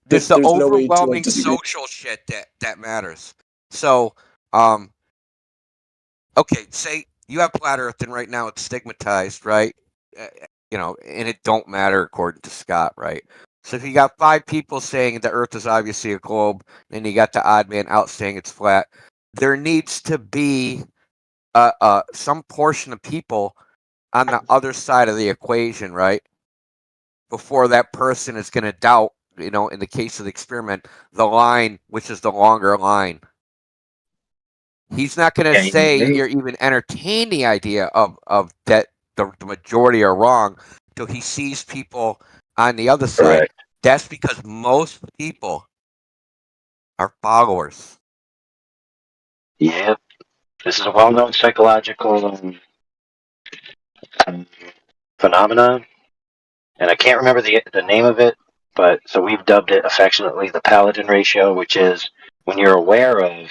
there's the no way to overwhelming disagree. social shit that matters. So, okay, say you have flat Earth, and right now it's stigmatized, right? And it don't matter according to Scott, right? So if you got 5 people saying the Earth is obviously a globe, and you got the odd man out saying it's flat, there needs to be some portion of people on the other side of the equation, right? Before that person is going to doubt, in the case of the experiment, the line, which is the longer line. He's not going to say you're even entertain the idea of that the majority are wrong till he sees people on the other side. Correct. That's because most people are followers. Yeah, this is a well-known psychological phenomenon, and I can't remember the name of it, but so we've dubbed it affectionately the Paladin ratio, which is when you're aware of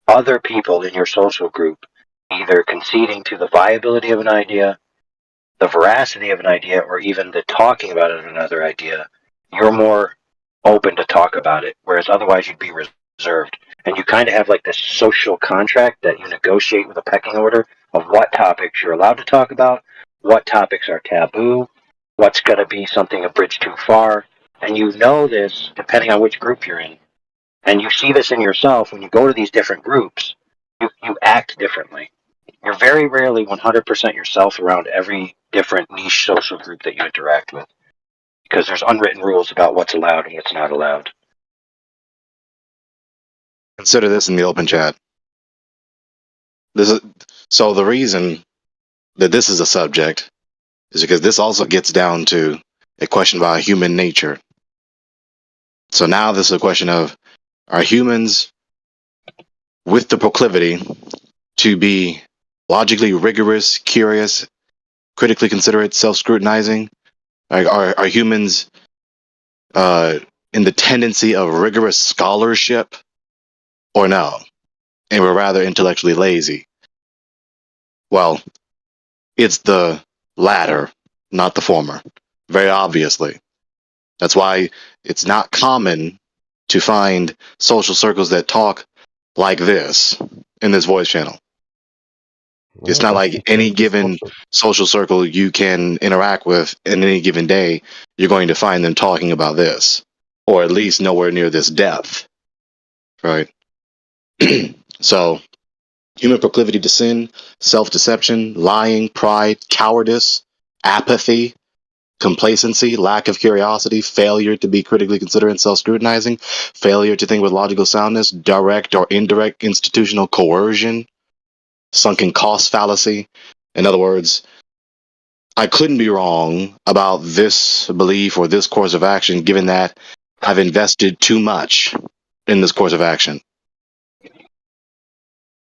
other people in your social group either conceding to the viability of an idea, the veracity of an idea, or even the talking about it of another idea, you're more open to talk about it, whereas otherwise you'd be reserved. And you kind of have like this social contract that you negotiate with a pecking order of what topics you're allowed to talk about, what topics are taboo, what's going to be something a bridge too far, And you know this depending on which group you're in. And you see this in yourself when you go to these different groups, you act differently. You're very rarely 100% yourself around every different niche social group that you interact with, because there's unwritten rules about what's allowed and what's not allowed. Consider this in the open chat. So the reason that this is a subject is because this also gets down to a question about human nature. So now this is a question of, are humans with the proclivity to be logically rigorous, curious, critically considerate, self-scrutinizing? Are humans in the tendency of rigorous scholarship, or no? And we're rather intellectually lazy. Well, it's the latter, not the former. Very obviously. That's why it's not common to find social circles that talk like this in this voice channel. It's not like any given social circle you can interact with in any given day, you're going to find them talking about this, or at least nowhere near this depth, right? So, human proclivity to sin, self-deception, lying, pride, cowardice, apathy, complacency, lack of curiosity, failure to be critically considerate and self-scrutinizing, failure to think with logical soundness, direct or indirect institutional coercion, sunken cost fallacy. In other words, I couldn't be wrong about this belief or this course of action given that I've invested too much in this course of action.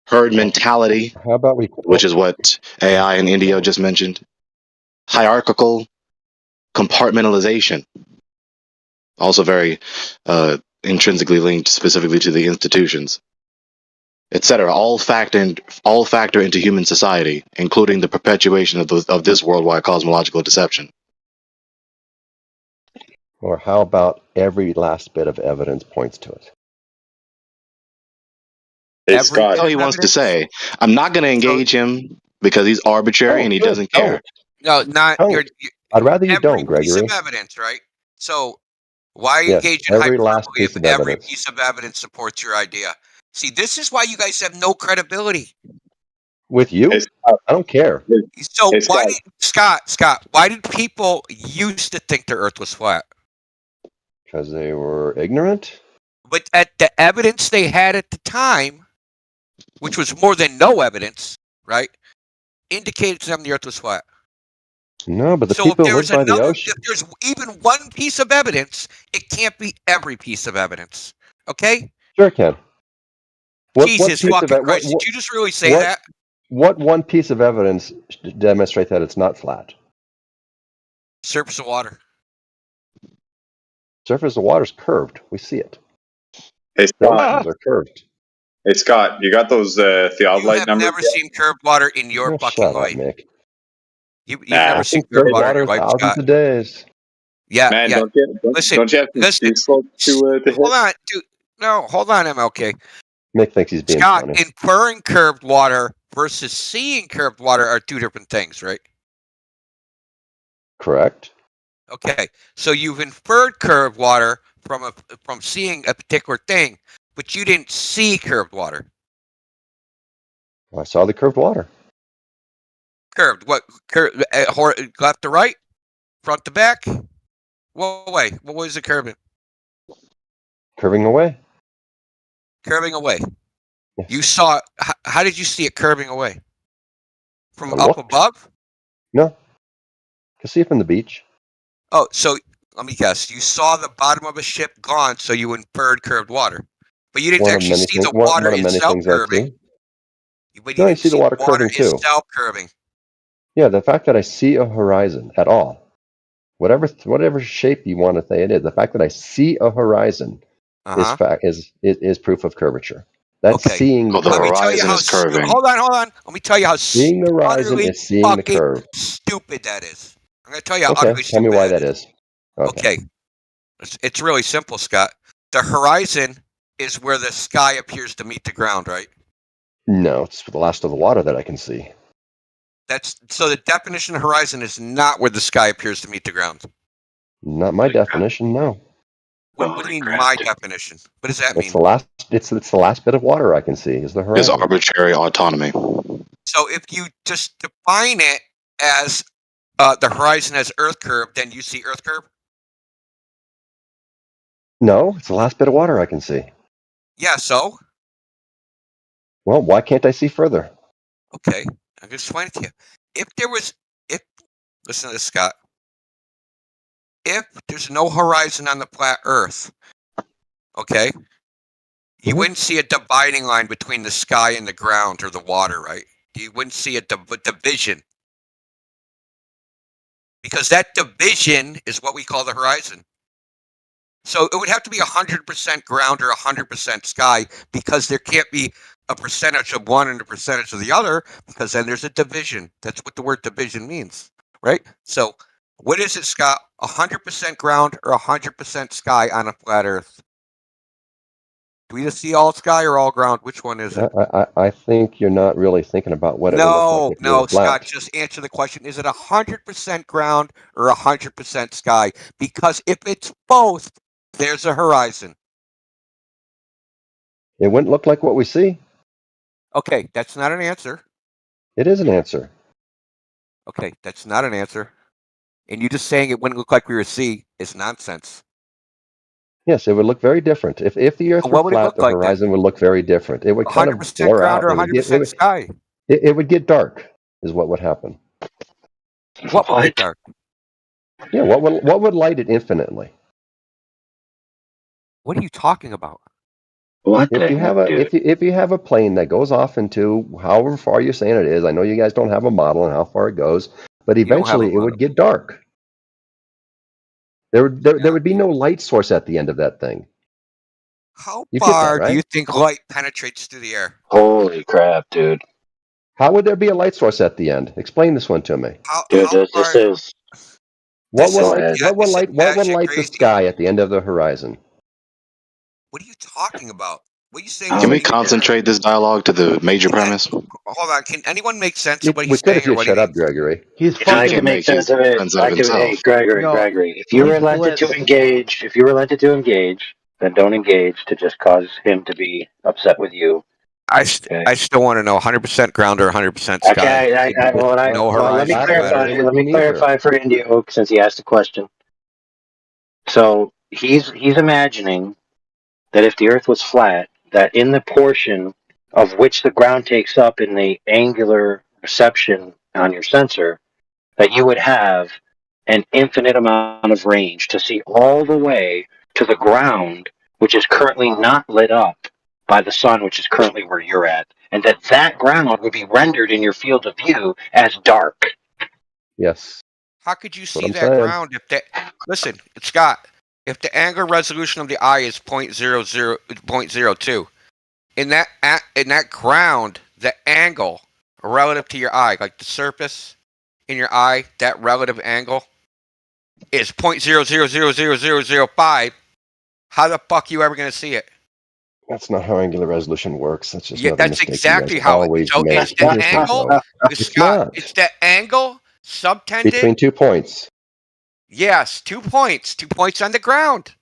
Herd mentality, How about which is what AI and Indio just mentioned. Hierarchical compartmentalization, also very intrinsically linked specifically to the institutions, etc. All factor into human society, including the perpetuation of this worldwide cosmological deception. Or how about every last bit of evidence points to it? That's all he wants to say. I'm not going to engage him because he's arbitrary and he doesn't care. No, not Don't. I'd rather you don't, piece of Gregory. evidence, right? So why Yes, engage in every last hyperbole piece if of every evidence. piece of evidence supports your idea? See, this is why you guys have no credibility. With you? I don't care. So why did Scott? Why did people used to think the Earth was flat? Because they were ignorant? But at the evidence they had at the time, which was more than no evidence, right, indicated to them the Earth was flat. No, but the So if people who there live was by the another, ocean. if there's even one piece of evidence, it can't be every piece of evidence. Okay? Sure it can. Jesus fucking Christ! Did you just really say that? What one piece of evidence demonstrates that it's not flat? Surface of water. Surface of water is curved. We see it. Hey, The oceans are curved. Hey, Scott, you got those theodolite numbers? Never seen curved water in your fucking Shut up, life. Mick. You've never seen curved water in your life, thousands Scott. of days. Yeah, Man, yeah. don't you have some sea slopes to hit? Hold on, dude. No, hold on, MLK. Mick thinks he's being Scott, funny. inferring curved water versus seeing curved water are two different things, right? Correct. Okay, so you've inferred curved water from seeing a particular thing, but you didn't see curved water. I saw the curved water. Curved? What? Curved? Left to right? Front to back? What way? What was it curving? Curving away. Curving away. Yes. You saw it. How did you see it curving away? From I up looked. above? No. I can see it from the beach. Oh, so let me guess. You saw the bottom of a ship gone, so you inferred curved water. But you didn't actually see the water itself curving. But you No, I didn't see the water water curving too. itself curving. Yeah, the fact that I see a horizon at all, whatever shape you want to say it is, the fact that I see a horizon is proof of curvature. That's seeing the curve. Let me tell you how hold on. Let me tell you how Seeing the horizon utterly is seeing the curve. stupid that is. I'm going to tell you how Okay, utterly tell me stupid why that is. Okay. It's really simple, Scott. The horizon is where the sky appears to meet the ground, right? No, it's the last of the water that I can see. So the definition of horizon is not where the sky appears to meet the ground. Not my definition, no. What do you mean, my definition? What does that It's mean? the last. It's the last bit of water I can see is the Is horizon. arbitrary autonomy. So if you just define it as the horizon as Earth curve, then you see Earth curve? No, it's the last bit of water I can see. Yeah, so? Well, why can't I see further? Okay, I'm just explain it to you. Listen to this, Scott. If there's no horizon on the flat Earth, okay, you wouldn't see a dividing line between the sky and the ground or the water, right? You wouldn't see a division. Because that division is what we call the horizon. So it would have to be 100% ground or 100% sky, because there can't be a percentage of one and a percentage of the other, because then there's a division. That's what the word division means, right? So what is it, Scott? 100% ground or 100% sky on a flat Earth? Do we just see all sky or all ground? Which one is it? I think you're not really thinking about what it would look like if you were flat. Scott, just answer the question. Is it 100% ground or 100% sky? Because if it's both, there's a horizon. It wouldn't look like what we see. Okay, that's not an answer. It is an answer. Okay, that's not an answer. And you just saying it wouldn't look like we were see is nonsense. Yes, it would look very different. If the Earth were flat, the horizon would look very different. It would kind of 100% blur ground out. or 100% sky? It would get dark, is what would happen. What would get dark? Yeah, what would light it infinitely? What are you talking about? If you have a plane that goes off into however far you're saying it is, I know you guys don't have a model on how far it goes, but eventually it would get dark. There would be no light source at the end of that thing. How You get that, far right? do you think light penetrates through the air? Holy crap, dude. How would there be a light source at the end? Explain this one to me. What will light the sky at the end of the horizon? What are you talking about? What are you saying? Can we concentrate this dialogue to the major premise? Hold on. Can anyone make sense of what We he's could saying if you or what shut he up, Gregory. I can make sense of it. Hey, Gregory. If you relented to engage, then don't engage to just cause him to be upset with you. I still want to know 100% ground or 100% sky. Okay, No horizon. Let me clarify for Indio, since he asked the question. So he's imagining that if the Earth was flat, that in the portion of which the ground takes up in the angular reception on your sensor, that you would have an infinite amount of range to see all the way to the ground, which is currently not lit up by the sun, which is currently where you're at, and that ground would be rendered in your field of view as dark. Yes. How could you see that ground if that? Listen, Scott. If the angular resolution of the eye is 0.02, in that ground, the angle relative to your eye, like the surface in your eye, that relative angle is 0.000005. How the fuck are you ever gonna see it? That's not how angular resolution works. That's just that's mistake exactly you guys how always it. So make. it's the angle. It's the angle subtended between 2 points. Yes, 2 points. 2 points on the ground.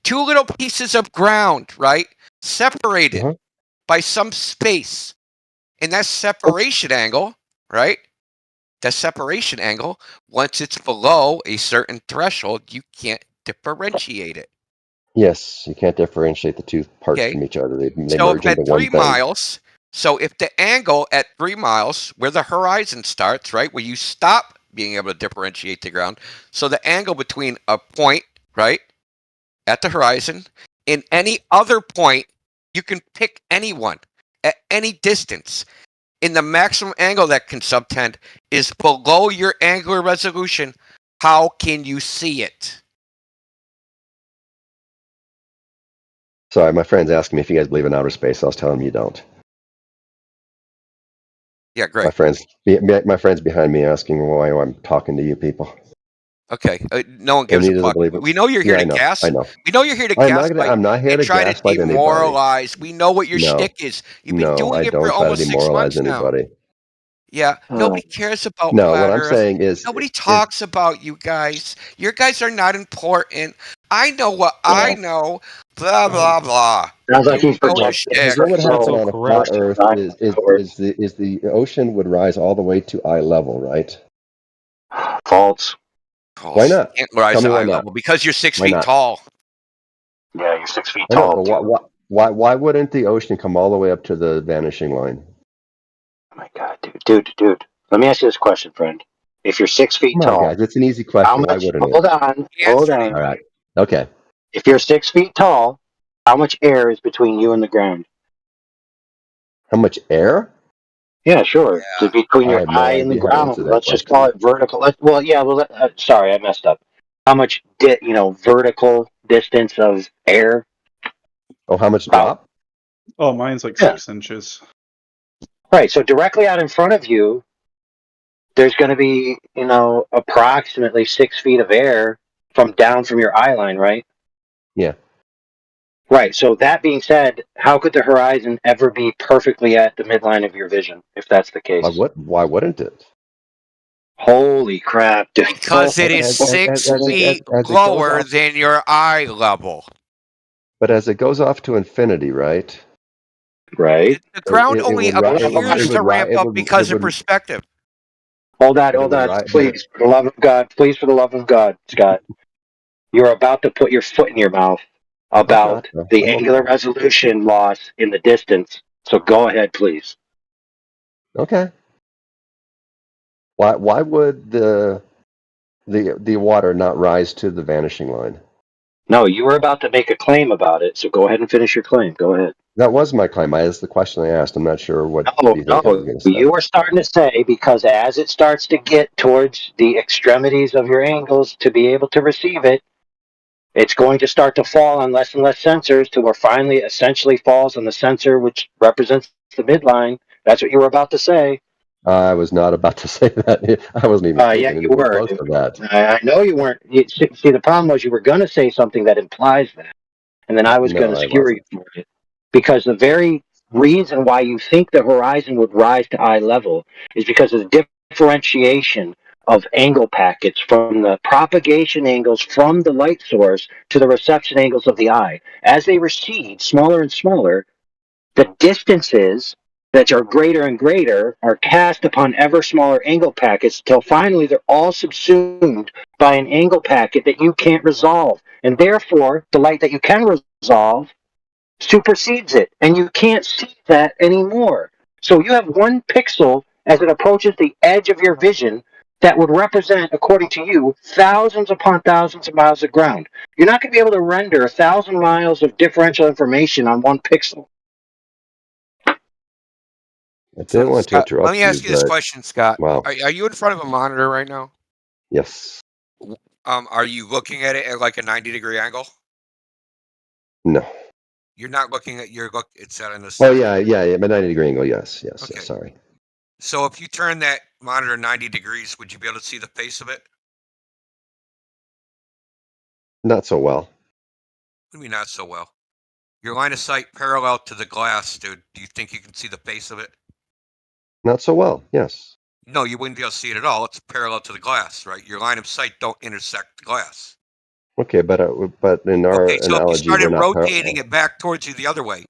2 little pieces of ground, right? Separated by some space. And that separation angle, right? That separation angle, once it's below a certain threshold, you can't differentiate it. Yes, you can't differentiate the two parts from each other. They merge into one thing. Miles, so if the angle at 3 miles, where the horizon starts, right, where you stop being able to differentiate the ground, so the angle between a point, right, at the horizon, and any other point, you can pick anyone at any distance, and the maximum angle that can subtend is below your angular resolution. How can you see it? Sorry, my friend's asking me if you guys believe in outer space. I was telling him you don't. Yeah, great. My friends behind me asking why I'm talking to you people. Okay, no one gives a fuck. We know you're here to gas. I know. We know you're here to gas. I'm not here to gaslight anybody. Demoralize. We know what your shtick is. You've been doing it for almost 6 months now. Anybody. Yeah, nobody cares about No, flat what I'm Earth. saying is, Nobody talks about you guys. You guys are not important. I know what I know. Blah blah blah. Sounds like You he's know the projecting. shtick. what would happen So on a flat Earth is the ocean would rise all the way to eye level, right? False. Why not? Can't rise Tell me to why eye not. level because you're 6 Why feet not? tall. Yeah, you're 6 feet I know, tall, but too. why wouldn't the ocean come all the way up to the vanishing line? Oh my God, dude. Let me ask you this question, friend. If you're 6 feet Come on, tall, guys, it's an easy how question. Why much? wouldn't it? Hold on. All right. Okay. If you're 6 feet tall, how much air is between you and the ground? How much air? Yeah, sure. Yeah. Between I your have no eye and the idea how to ground. answer that Let's just call question. it vertical. Sorry, I messed up. How much, vertical distance of air? Oh, how much About drop? Oh, mine's like Yeah. 6 inches. Right. So directly out in front of you, there's going to be, approximately 6 feet of air down from your eye line, right? Yeah. Right. So that being said, how could the horizon ever be perfectly at the midline of your vision if that's the case? Why wouldn't it? Holy crap, dude. Because it is 6 feet as it goes lower off, than your eye level. but as it goes off to infinity, right? Right. The ground It only would ri- it would appears it would to ri- ramp it up would it because of would perspective. Hold on, but it would ri- but it, please, for the love of God, Scott. You're about to put your foot in your mouth okay. about the I'm angular resolution loss in the distance. So go ahead, please. okay. Why would the water not rise to the vanishing line? No, you were about to make a claim about it, so go ahead and finish your claim. Go ahead. That was my claim. That's the question I asked. I'm not sure what you think I was going to say. You were starting to say because as it starts to get towards the extremities of your angles to be able to receive it, it's going to start to fall on less and less sensors till where finally it essentially falls on the sensor which represents the midline. That's what you were about to say. I was not about to say that. I wasn't even thinking Yeah, you anything were. close to that. I know you weren't. See, the problem was you were going to say something that implies that, and then I was going No, to I skewer you wasn't. for it. Because the very reason why you think the horizon would rise to eye level is because of the differentiation of angle packets from the propagation angles from the light source to the reception angles of the eye. As they recede smaller and smaller, the distances that are greater and greater are cast upon ever smaller angle packets till finally they're all subsumed by an angle packet that you can't resolve. And therefore, the light that you can resolve supersedes it, and you can't see that anymore. So you have one pixel as it approaches the edge of your vision that would represent, according to you, thousands upon thousands of miles of ground. You're not going to be able to render 1,000 miles of differential information on one pixel. I So, didn't want to Scott, let interrupt me you, ask you this but question, Scott. wow. Are you in front of a monitor right now? Yes. Are you looking at it at like a 90-degree angle? No. You're not looking at it's at an Oh yeah. My 90-degree angle. Yes. Sorry. So if you turn that monitor 90 degrees, would you be able to see the face of it? Not so well. What do you mean not so well? Your line of sight parallel to the glass, dude. Do you think you can see the face of it? Not so well. Yes. No, you wouldn't be able to see it at all. It's parallel to the glass, right? Your line of sight don't intersect the glass. Okay, but in our So if you analogy, we're started not rotating it back towards you the other way,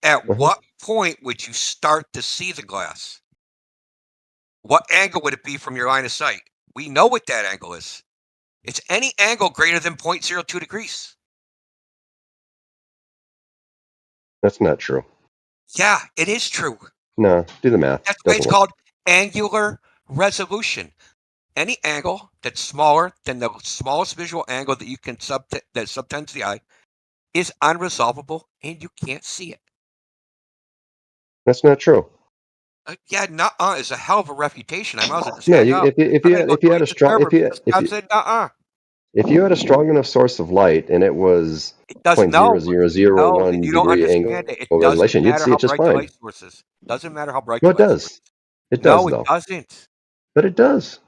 at what point would you start to see the glass? What angle would it be from your line of sight? We know what that angle is. It's any angle greater than 0.02 degrees. That's not true. Yeah, it is true. No, do the math. That's why Doesn't it's work. called angular resolution. Any angle that's smaller than the smallest visual angle that you can subtends the eye is unresolvable, and you can't see it. That's not true. Yeah, nuh-uh is a hell of a reputation. I might as well just No, hang up. if you had a strong if you had a strong enough source of light and it was It doesn't. No, 0.0001 you don't degree understand angle it. It doesn't resolution, you'd matter see how it just bright the fine. light source is. Doesn't matter how bright No, the it light source does. is. It No, does it though. doesn't. But it does.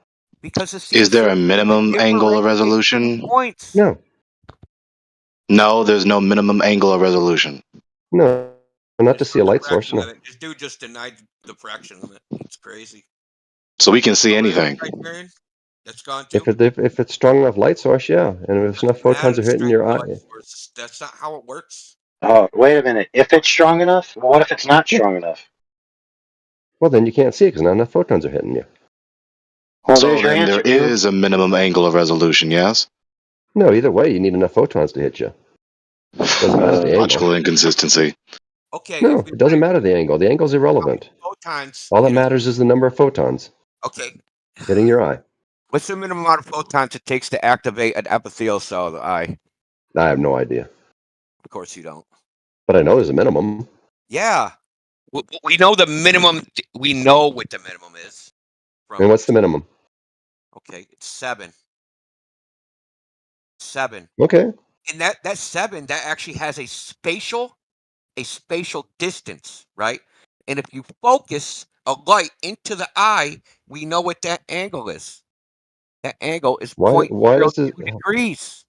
Because the Is there a sensor minimum angle of resolution? points. No. No, there's no minimum angle of resolution. No, not to see a light source. Fraction No. limit. This dude just denied the fraction limit. It's crazy. So we can see anything. Criterion that's gone If to. if it's strong enough light source, yeah, and if enough photons are hitting your eye, That's not how it works. Oh, wait a minute. If it's strong enough, what if it's not strong enough? well, then you can't see it because not enough photons are hitting you. Well, So there's your then there answer, dude. is a minimum angle of resolution, yes? No, either way, you need enough photons to hit you. Doesn't matter the angle. Logical inconsistency. Okay. No, it doesn't matter the angle. The angle's irrelevant. Photons. All that matters is the number of photons Okay. hitting your eye. What's the minimum amount of photons it takes to activate an epithelial cell of the eye? I have no idea, Of course you don't. but I know there's a minimum. Yeah. We know the minimum. We know what the minimum is. And what's the minimum? Okay, it's 7. 7. Okay. And that 7, that actually has a spatial distance, right? And if you focus a light into the eye, we know what that angle is. That angle is Why 0.02 does it? degrees.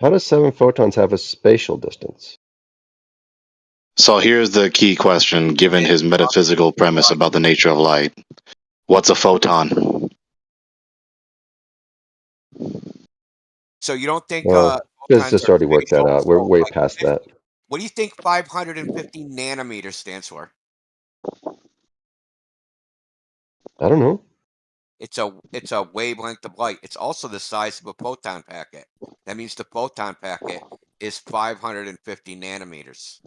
How does 7 photons have a spatial distance? So here's the key question, given his metaphysical premise about the nature of light. What's a photon? So you don't think Well, physicists already worked that out. We're way past that. What do you think 550 nanometers stands for? I don't know. It's a wavelength of light. It's also the size of a photon packet. That means the photon packet is 550 nanometers.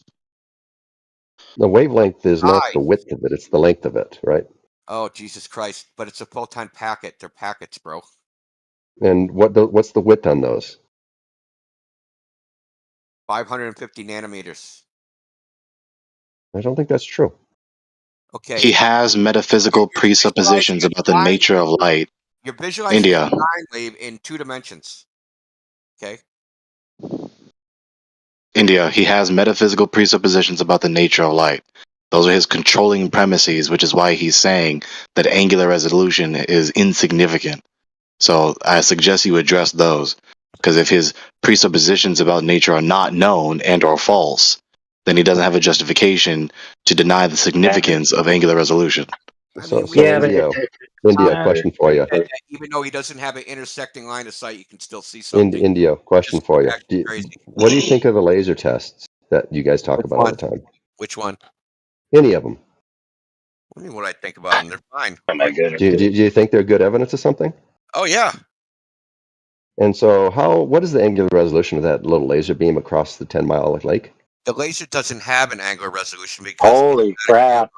The wavelength is not the width of it; it's the length of it, right? Oh, Jesus Christ! But it's a photon packet. They're packets, bro. And what's the width on those? 550 nanometers. I don't think that's true. Okay. He has metaphysical presuppositions about the nature of light. You're visualizing India. a sine wave in 2 dimensions. Okay. India. He has metaphysical presuppositions about the nature of light. Those are his controlling premises, which is why he's saying that angular resolution is insignificant. So I suggest you address those, because if his presuppositions about nature are not known and or false, then he doesn't have a justification to deny the significance of angular resolution. So India, question for you. Even though he doesn't have an intersecting line of sight, you can still see something. India, question for you. Crazy. What do you think of the laser tests that you guys talk about all the time? Which one? Any of them? What do you mean what I think about them? They're fine. Do you think they're good evidence of something? Oh yeah. And so, what is the angular resolution of that little laser beam across the 10-mile lake? The laser doesn't have an angular resolution because. Holy crap!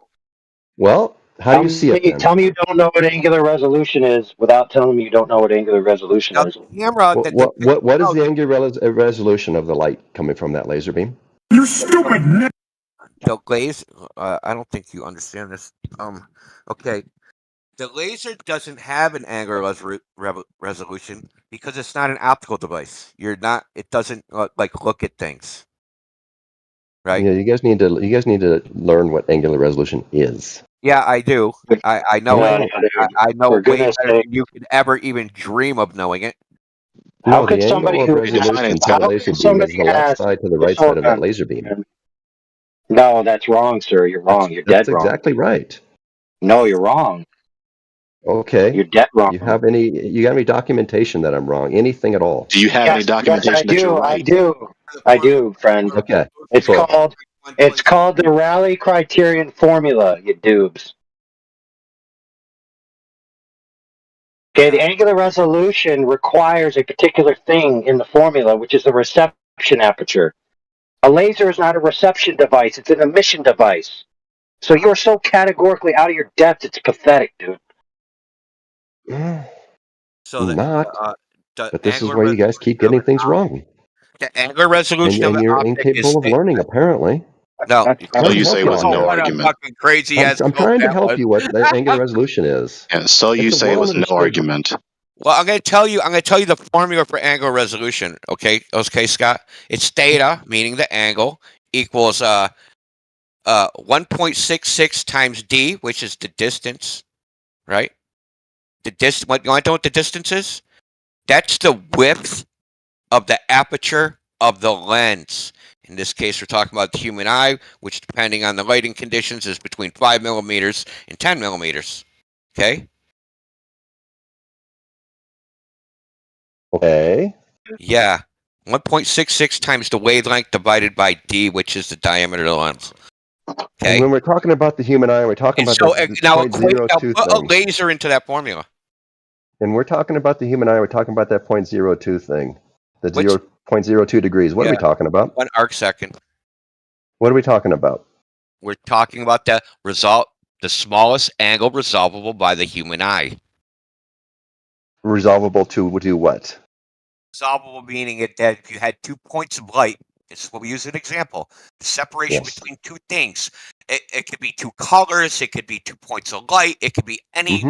Well, how do you see it then? Tell me you don't know what angular resolution is without telling me you don't know what angular resolution is. Camera. What is the angular resolution of the light coming from that laser beam? You stupid. The laser. I don't think you understand this. Okay. The laser doesn't have an angular resolution because it's not an optical device. It doesn't look at things. Right. Yeah, you guys need to learn what angular resolution is. Yeah, I do. I know it. I know it way better than you could ever even dream of knowing it. No, the angle of resolution for the laser beam is the left side to the right side of that laser beam. No, that's wrong, sir. You're wrong. You're dead wrong. That's exactly right. No, you're wrong. Okay. You're dead wrong. You got any documentation that I'm wrong? Anything at all? Do you have any documentation that you're right? I do, friend. Okay. It's called the Raleigh Criterion Formula, you doobs. Okay, the angular resolution requires a particular thing in the formula, which is the reception aperture. A laser is not a reception device, it's an emission device. So you're so categorically out of your depth, it's pathetic, dude. So but this is why you guys keep getting things wrong. The angular resolution and you're incapable of learning, apparently. No. So you say was no argument. Crazy I'm trying to help you what the angular resolution is. Yeah, so you say it was no argument. Well, I'm going to tell you the formula for angular resolution. Okay, Scott. It's theta, meaning the angle, equals 1.66 times d, which is the distance, right? What you want to know what the distance is? That's the width of the aperture of the lens. In this case, we're talking about the human eye, which, depending on the lighting conditions, is between 5 millimeters and 10 millimeters. Okay? Okay. Yeah. 1.66 times the wavelength divided by d, which is the diameter of the lens. And when we're talking about the human eye, we're talking about So this now 0.02 put a thing. laser into that formula. And we're talking about the human eye, we're talking about that 0.02 thing. The Which- 0.02 degrees. What are we talking about? 1 arc second. What are we talking about? We're talking about the smallest angle resolvable by the human eye. Resolvable to do what? Resolvable meaning that if you had 2 points of light, this is what we use as an example, the separation Yes. between two things. It could be two colors, it could be 2 points of light, it could be any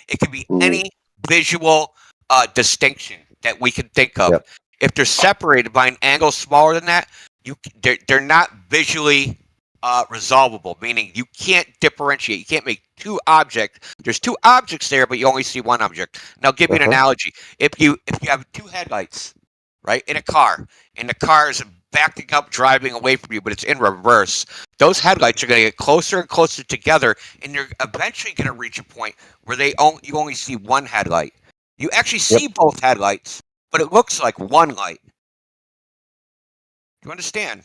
it could be any visual distinction that we can think of. Yep. If they're separated by an angle smaller than that, they're not visually resolvable, meaning you can't differentiate. You can't make two objects. There's two objects there, but you only see one object. Now, I'll give you an analogy. If you have two headlights, right, in a car, and the car is backing up, driving away from you, but it's in reverse, those headlights are going to get closer and closer together, and you're eventually going to reach a point where you only see one headlight. You actually see both headlights, but it looks like one light. Do you understand?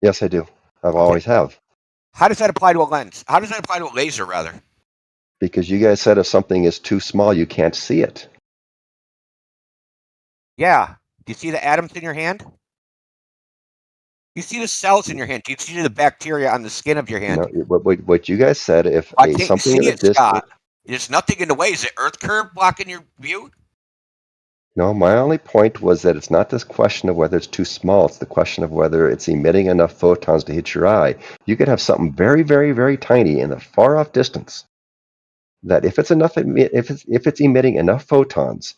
Yes, I do. I've always have. How does that apply to a lens? How does that apply to a laser, rather? Because you guys said if something is too small, you can't see it. Yeah. Do you see the atoms in your hand? You see the cells in your hand. Do you see the bacteria on the skin of your hand? No, what you guys said, if I can't something see in a it, distance. Scott. There's nothing in the way. Is the Earth curve blocking your view? No, my only point was that it's not this question of whether it's too small. It's the question of whether it's emitting enough photons to hit your eye. You could have something very, very, very tiny in the far off distance. That if it's emitting enough photons,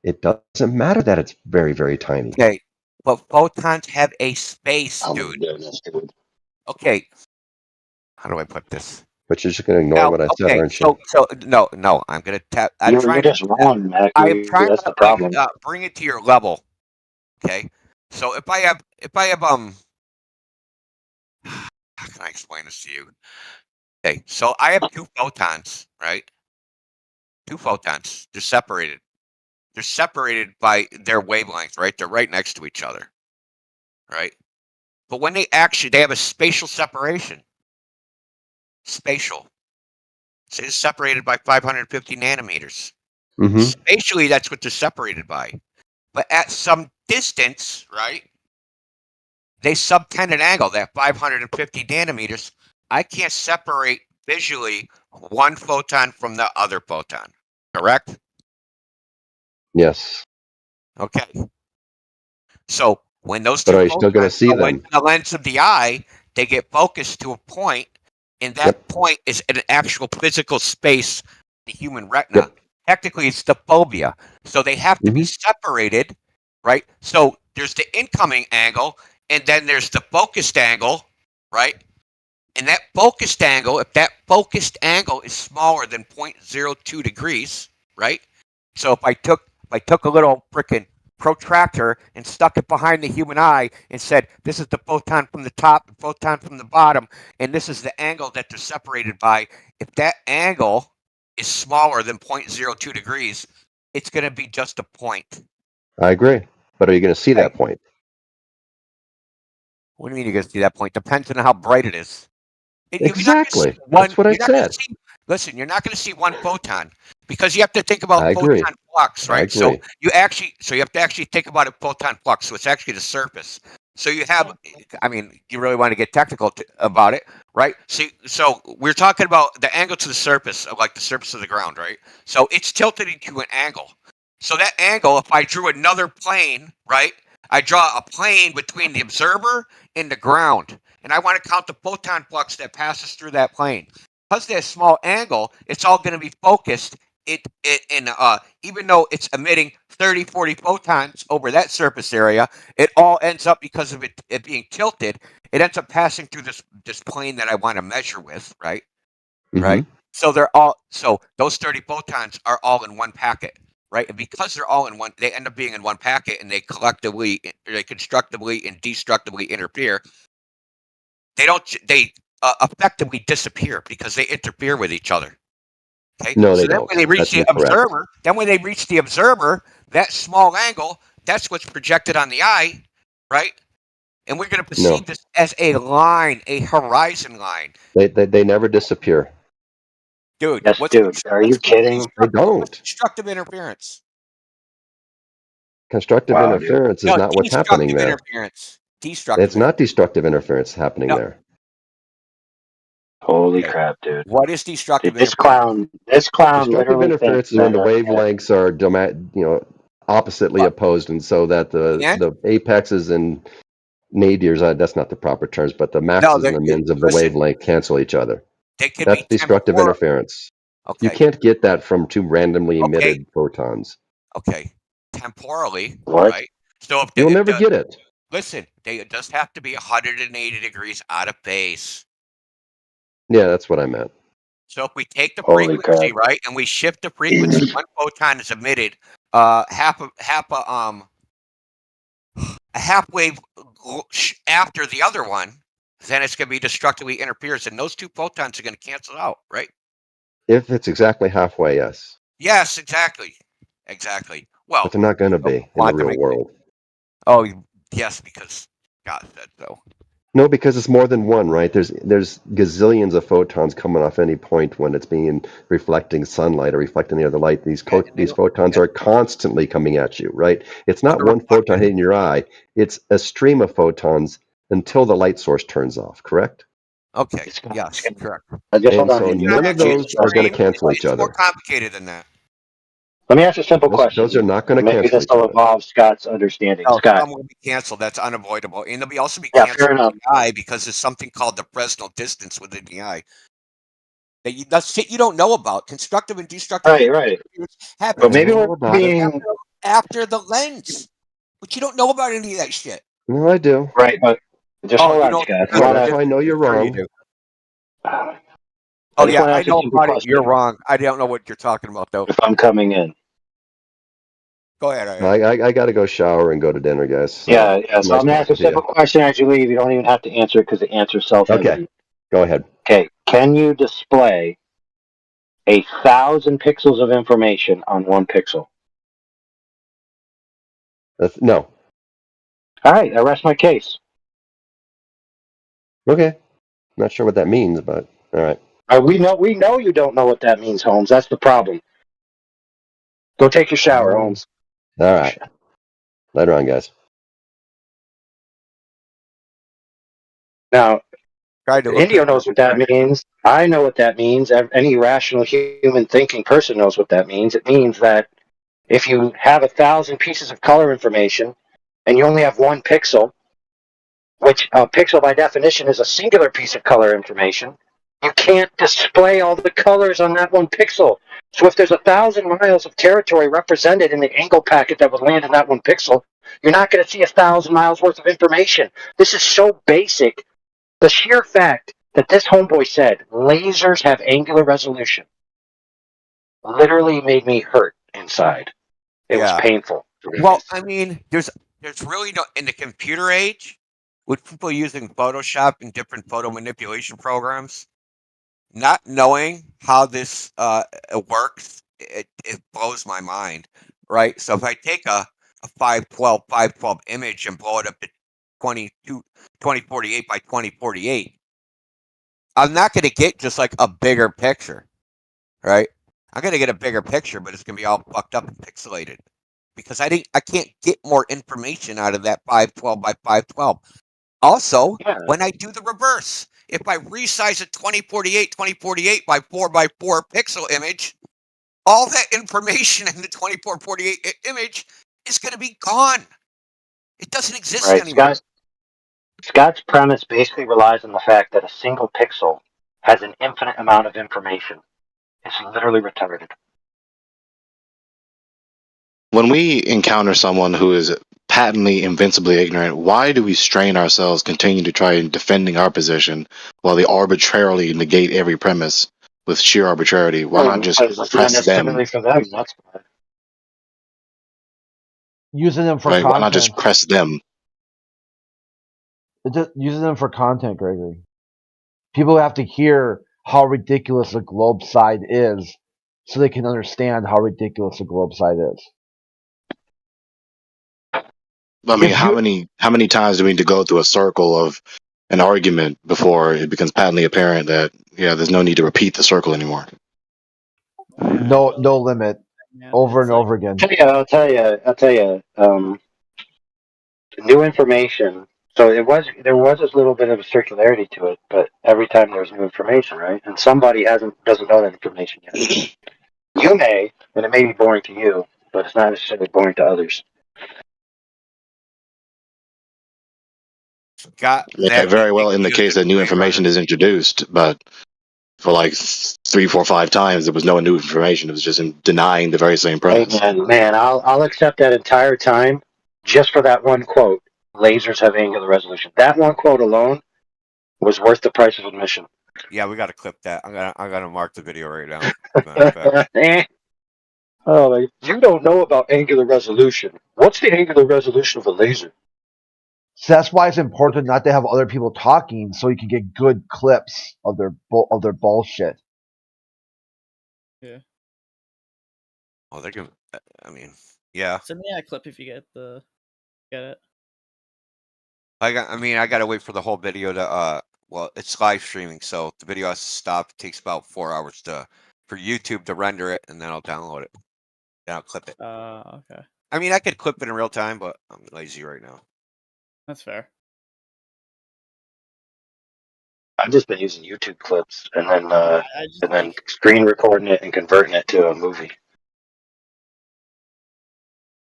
it doesn't matter that it's very, very tiny. Okay, but photons have a space, dude. Okay, how do I put this? But you're just going to ignore what I said, aren't you? So no, I'm going to tap. You're just wrong, Mac. I'm trying That's to the problem. bring it to your level. Okay, so if I have how can I explain this to you? Okay, so I have two photons, right? Two photons. They're separated. They're separated by their wavelength, right? They're right next to each other, right? But when they have a spatial separation. Spatial. So it's separated by 550 nanometers. Spatially, that's what they're separated by. But at some distance, right? They subtend an angle, that 550 nanometers. I can't separate visually one photon from the other photon. Correct? Yes. Okay. So when those But two are you still going to photons see go them? into the lens of the eye, they get focused to a point, and that point is an actual physical space in the human retina. Technically, it's the fovea. So they have to be separated, right? So there's the incoming angle, and then there's the focused angle, right? And that focused angle, if that focused angle is smaller than 0.02 degrees, right? So if I took a little frickin' protractor and stuck it behind the human eye and said, this is the photon from the top, the photon from the bottom, and this is the angle that they're separated by. If that angle is smaller than 0.02 degrees, it's going to be just a point. I agree. But are you going to see that point? What do you mean you're going to see that point? Depends on how bright it is. Exactly. That's what I said. Listen, you're not going to see one photon because you have to think about I agree. photon flux, right? I agree. So you have to actually think about a photon flux. So it's actually the surface. So you have, I mean, you really want to get technical about it, right? So we're talking about the angle to the surface, like the surface of the ground, right? So it's tilted into an angle. So that angle, if I drew another plane, right? I draw a plane between the observer and the ground, and I want to count the photon flux that passes through that plane. Because there's a small angle, it's all going to be focused even though it's emitting 30, 40 photons over that surface area, it all ends up, because of it being tilted, it ends up passing through this plane that I want to measure with, right? Right? So those 30 photons are all in one packet. Right, and because they're all in one, they end up being in one packet, and they constructively and destructively interfere. They effectively disappear because they interfere with each other. Okay, No, so they then don't. when they reach the observer, that small angle, that's what's projected on the eye, right? And we're going to perceive this as a line, a horizon line. They never disappear. Dude, Yes, dude. Are you kidding? They don't. What's constructive interference? Constructive interference is not what's happening there. Interference. Destructive. It's not destructive interference happening there. Holy crap, dude! What is destructive This interference? clown Destructive literally interference thinks is when the that. wavelengths are oppositely opposed, and so that the apexes and nadirs, that's not the proper terms, but the maxes and the mins of the wavelength cancel each other. That's destructive interference. Okay. You can't get that from two randomly emitted photons. Okay. Temporally, What? right? So if You'll never get it. Listen, it does have to be 180 degrees out of phase. Yeah, that's what I meant. So if we take the Holy frequency, crap. right, and we shift the frequency, one photon is emitted half wave after the other one, then it's going to be destructively interferes, and those two photons are going to cancel out, right? If it's exactly halfway, yes. Yes, exactly. Well, But they're not going to be in the real world. Oh, yes, because God said so. No, because it's more than one, right? There's gazillions of photons coming off any point when it's being reflecting sunlight or reflecting the other light. These photons are constantly coming at you, right? It's not one photon hitting your eye. It's a stream of photons until the light source turns off, correct? Okay, yes, correct. And so none of those are going to cancel each It's more other. complicated than that. Let me ask a simple question. Those are not going to Maybe cancel this each will other. evolve Scott's understanding. No, Scott, some will be canceled. That's unavoidable, and they'll also be Yeah, canceled fair in enough. the eye because there's something called the Fresnel distance within the eye. That's shit you don't know about. Constructive and destructive Right. happen But maybe we're being after the lens, but you don't know about any of that shit. No, I do. right, but just hold on, Scott. That's how I know you're wrong. Oh just yeah, want to I ask a know simple about it. question. You're wrong. I don't know what you're talking about though. If I'm coming in. Go ahead. I got to go shower and go to dinner, guys. So Yeah. it's So nice I'm gonna ask a talking to you. simple question as you leave. You don't even have to answer it because the answer's self-evident. Okay, go ahead. Okay. Can you display 1,000 pixels of information on one pixel? No. All right. I rest my case. Okay. Not sure what that means, but all right. We know you don't know what that means, Holmes. That's the problem. Go take your shower, Holmes. All right. Later on, guys. Now, Indio Indio knows what that means. I know what that means. Any rational human thinking person knows what that means. It means that if you have 1,000 pieces of color information and you only have one pixel, which a pixel by definition is a singular piece of color information, you can't display all the colors on that one pixel. So if there's 1,000 miles of territory represented in the angle packet that would land in that one pixel, you're not going to see 1,000 miles worth of information. This is so basic. The sheer fact that this homeboy said lasers have angular resolution literally made me hurt inside. It was painful. Well, I mean, there's really no in the computer age with people using Photoshop and different photo manipulation programs, not knowing how this it works, it blows my mind, right? So if I take a 512 image and blow it up to 2048 by 2048, I'm not going to get just like a bigger picture, right? I'm going to get a bigger picture, but it's going to be all fucked up and pixelated because I can't get more information out of that 512 by 512. Also, when I do the reverse, if I resize a 2048 by 4 by 4 pixel image, all that information in the 2448 image is going to be gone. It doesn't exist anymore. Scott's premise basically relies on the fact that a single pixel has an infinite amount of information. It's literally retarded. When we encounter someone who is patently invincibly ignorant, why do we strain ourselves continuing to try and defending our position while they arbitrarily negate every premise with sheer arbitrarity? Why not just It's not press them? necessarily for them. That's why. Using them for Right? content. Why not just press them? Using them for content, Gregory. People have to hear how ridiculous the globe side is so they can understand how ridiculous the globe side is. I mean, how many times do we need to go through a circle of an argument before it becomes patently apparent that there's no need to repeat the circle anymore? No limit. Over and over again. I'll tell you. New information. So there was this little bit of a circularity to it, but every time there's new information, right? And somebody doesn't know that information yet. You may, and it may be boring to you, but it's not necessarily boring to others. Got Yeah, that very well in the case that new information is introduced, but for like 3, 4, 5 times there was no new information. It was just in denying the very same premise. Man, I'll accept that entire time just for that one quote. Lasers have angular resolution. That one quote alone was worth the price of admission. Yeah, we got to clip that. I'm gonna mark the video right now. Matter of fact. Oh, you don't know about angular resolution. What's the angular resolution of a laser? So that's why it's important not to have other people talking, so you can get good clips of their bullshit. Yeah. Oh, they're gonna. I mean, yeah. Send me a clip if you get it. I got to wait for the whole video to. Well, it's live streaming, so the video has to stop. It takes about 4 hours for YouTube to render it, and then I'll download it. Then I'll clip it. Okay. I mean, I could clip it in real time, but I'm lazy right now. That's fair. I've just been using YouTube clips and then screen recording it and converting it to a movie.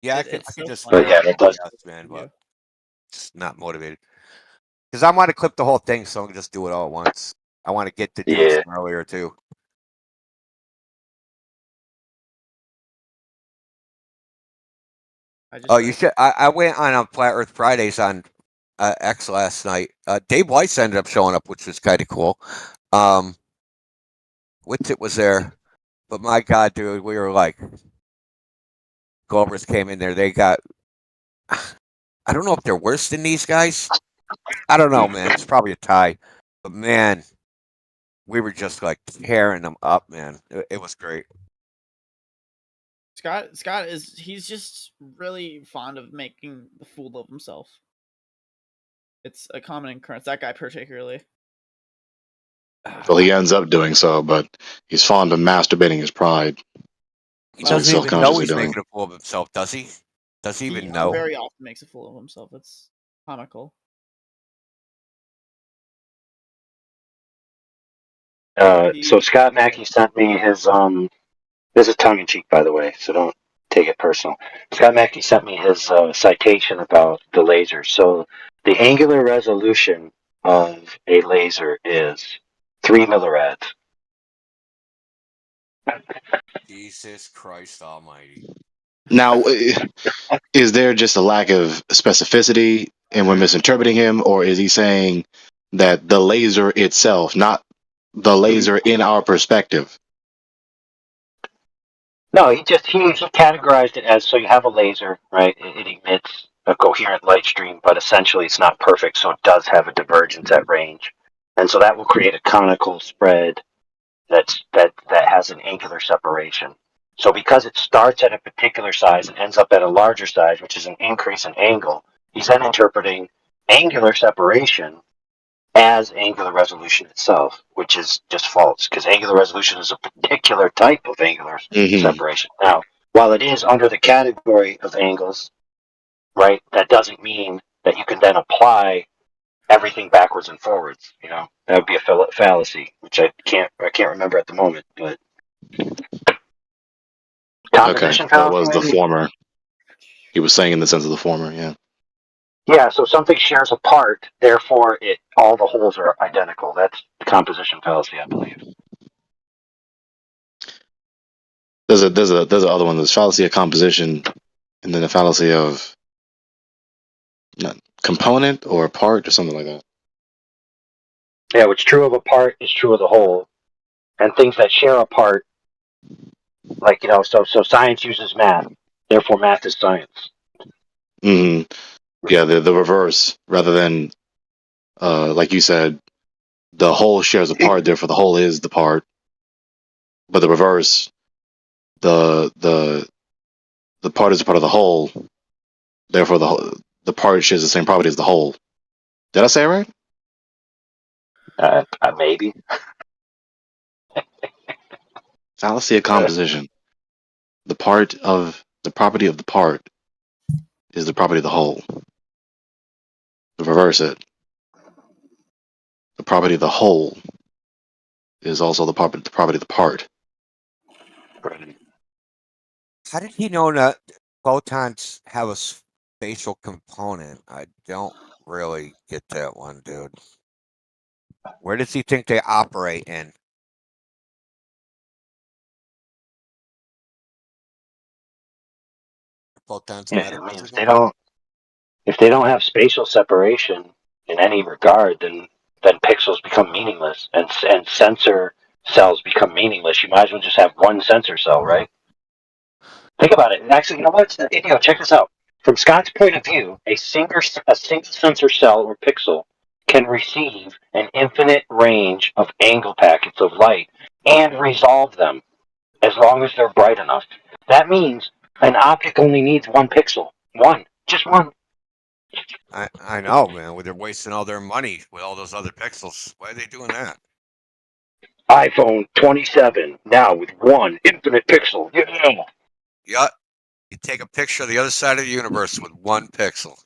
Yeah, I could just. But yeah, it does. Man, but it's not motivated because I want to clip the whole thing, so I can just do it all at once. I want to get to do it earlier too. You should. I went on a Flat Earth Fridays on X last night. Dave Weiss ended up showing up, which was kind of cool. Witsit was there, but my God, dude, we were like, Glovers came in there. They got. I don't know if they're worse than these guys. I don't know, man. It's probably a tie, but man, we were just like tearing them up, man. It was great. Scott he's just really fond of making the fool of himself. It's a common occurrence. That guy particularly. Well, he ends up doing so, but he's fond of masturbating his pride. He doesn't even know he's making a fool of himself, does he? Does he even know? He very often makes a fool of himself. It's comical. So Scott Mackey sent me his this is tongue in cheek, by the way, so don't take it personal. Scott Mackey sent me his citation about the laser. So the angular resolution of a laser is 3 millirads. Jesus Christ Almighty! Now, is there just a lack of specificity and we're misinterpreting him, or is he saying that the laser itself, not the laser in our perspective? No, he categorized it as, so you have a laser, right? It emits a coherent light stream, but essentially it's not perfect, so it does have a divergence at range. And so that will create a conical spread that has an angular separation. So because it starts at a particular size and ends up at a larger size, which is an increase in angle, he's then interpreting angular separation as angular resolution itself, which is just false, because angular resolution is a particular type of angular separation. Now, while it is under the category of angles, right, that doesn't mean that you can then apply everything backwards and forwards. You know, that would be a fallacy, which I can't remember at the moment. But composition that was the fallacy. former. He was saying in the sense of the former, yeah. Yeah, so something shares a part, therefore all the holes are identical. That's composition fallacy, I believe. There's other one. There's fallacy of composition, and then a fallacy of component or part or something like that. Yeah, what's true of a part is true of the whole, and things that share a part, like so science uses math, therefore math is science. Yeah, the reverse, rather than like you said, the whole shares a part, therefore the whole is the part. But the reverse, the part is a part of the whole, therefore the part shares the same property as the whole. Did I say it right? Maybe. Fallacy of composition. The property of the part is the property of the whole. To reverse it, the property of the whole is also the property of the part. How did he know that photons have a spatial component? I don't really get that one, dude. Where does he think they operate in? Photons Yeah, matter. I mean, if they don't have spatial separation in any regard, then pixels become meaningless, and sensor cells become meaningless. You might as well just have one sensor cell, right? Think about it. And actually, you know what? Check this out. From Scott's point of view, a single sensor cell or pixel can receive an infinite range of angle packets of light and resolve them as long as they're bright enough. That means an optic only needs one pixel. One. Just one. I know, man. They're wasting all their money with all those other pixels. Why are they doing that? iPhone 27 now with one infinite pixel. Yeah. Yeah. You take a picture of the other side of the universe with one pixel.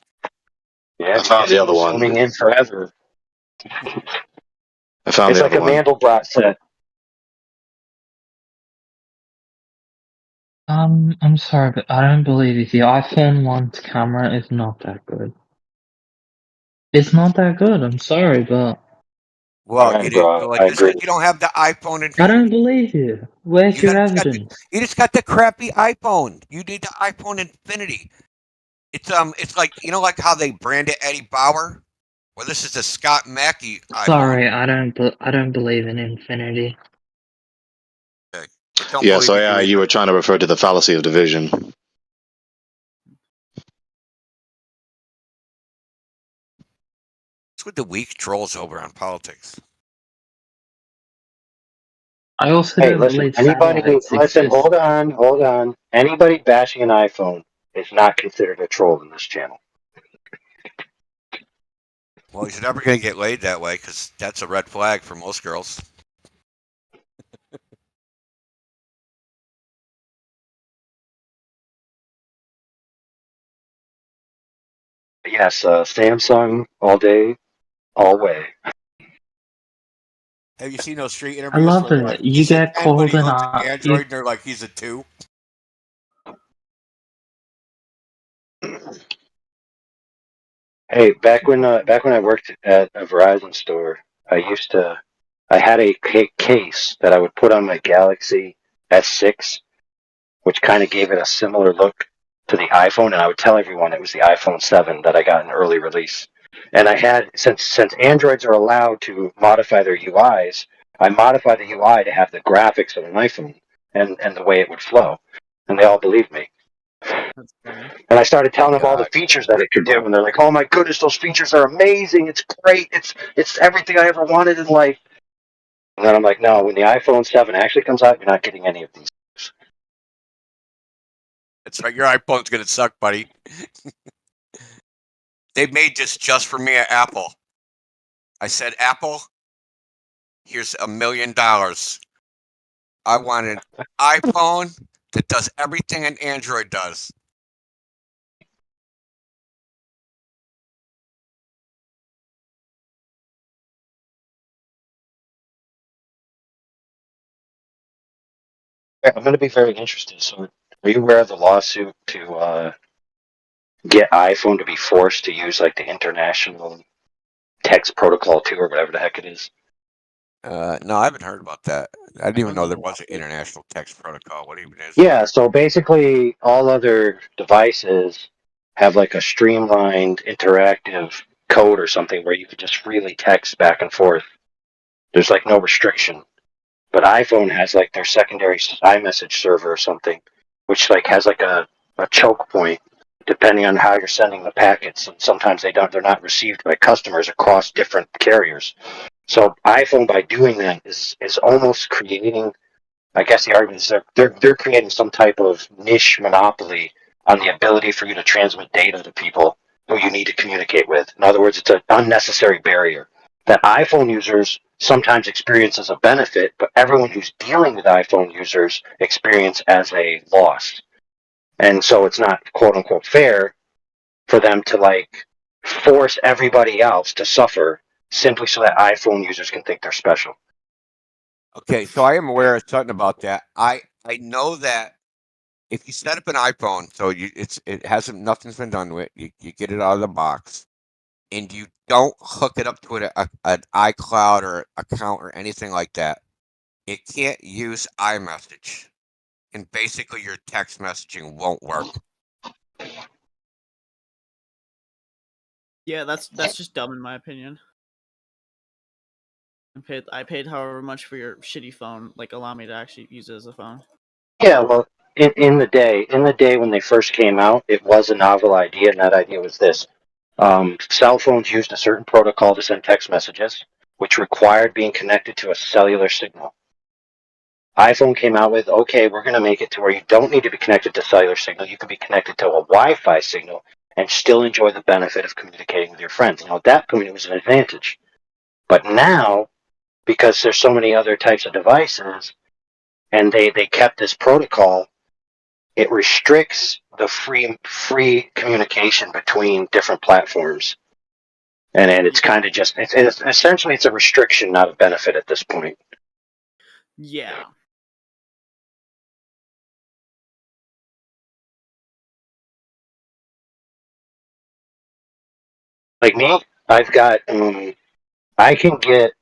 Yeah, I found the other one. Zooming in forever. I found It's the like other a one. Mandelbrot set. I'm sorry, but I don't believe it. The iPhone 1's camera is not that good. It's not that good. I'm sorry, but Well, Alright, bro, like I you said, agree. you don't have the iPhone I Infinity. don't believe you. Where's your evidence? You just got the crappy iPhone. You need the iPhone Infinity. It's like like how they branded Eddie Bauer. Well, this is the Scott Mackey iPhone. Sorry, I don't believe in infinity. Okay. Don't Yeah, believe so you yeah, either. you were trying to refer to the fallacy of division. What's with the weak trolls over on politics? I also Hey, don't listen, believe anybody, satellites listen, exist. hold on. Anybody bashing an iPhone is not considered a troll in this channel. Well, he's never going to get laid that way because that's a red flag for most girls. Yes, Samsung all day, all way. Have you seen those street I interviews love where they're like, it. You he's a get 10, but called he an looks like Android, and they're like, he's a 2? Hey, back when I worked at a Verizon store, I had a case that I would put on my Galaxy S6, which kind of gave it a similar look to the iPhone, and I would tell everyone it was the iPhone 7 that I got in early release. And I had, since Androids are allowed to modify their UIs, I modified the UI to have the graphics of an iPhone and the way it would flow. And they all believed me. That's funny. And I started telling them all the features that it could do, and they're like, "Oh my goodness, those features are amazing! It's great! It's everything I ever wanted in life." And then I'm like, "No, when the iPhone 7 actually comes out, you're not getting any of these." That's right. Your iPhone's going to suck, buddy. They made this just for me at Apple. I said, Apple, here's $1 million. I want an iPhone that does everything an Android does. I'm going to be very interested. So, are you aware of the lawsuit to get iPhone to be forced to use like the International Text Protocol 2 or whatever the heck it is? No, I haven't heard about that. I didn't even know there was an international text protocol. What even is it? Yeah, so basically all other devices have like a streamlined interactive code or something where you could just freely text back and forth. There's like no restriction. But iPhone has like their secondary iMessage server or something, which like has like a choke point depending on how you're sending the packets. And sometimes they're not received by customers across different carriers. So iPhone, by doing that, is almost creating, I guess the argument is they're creating some type of niche monopoly on the ability for you to transmit data to people who you need to communicate with. In other words, it's an unnecessary barrier that iPhone users sometimes experience as a benefit, but everyone who's dealing with iPhone users experience as a loss. And so it's not quote unquote fair for them to like force everybody else to suffer simply so that iPhone users can think they're special. Okay, so I am aware of something about that. I know that if you set up an iPhone, so it hasn't nothing's been done with it, you get it out of the box, and you don't hook it up to an iCloud or account or anything like that, it can't use iMessage, and basically your text messaging won't work. Yeah, that's just dumb in my opinion. I paid however much for your shitty phone. Like, allow me to actually use it as a phone. Yeah, well, in the day when they first came out, it was a novel idea, and that idea was this: cell phones used a certain protocol to send text messages, which required being connected to a cellular signal. iPhone came out with, okay, we're going to make it to where you don't need to be connected to cellular signal. You can be connected to a Wi-Fi signal and still enjoy the benefit of communicating with your friends. Now, at that point, it was an advantage. But now, because there's so many other types of devices, and they kept this protocol, it restricts the free communication between different platforms. And it's kind of just, it's essentially it's a restriction, not a benefit at this point. Yeah. Like me, I've got, I can get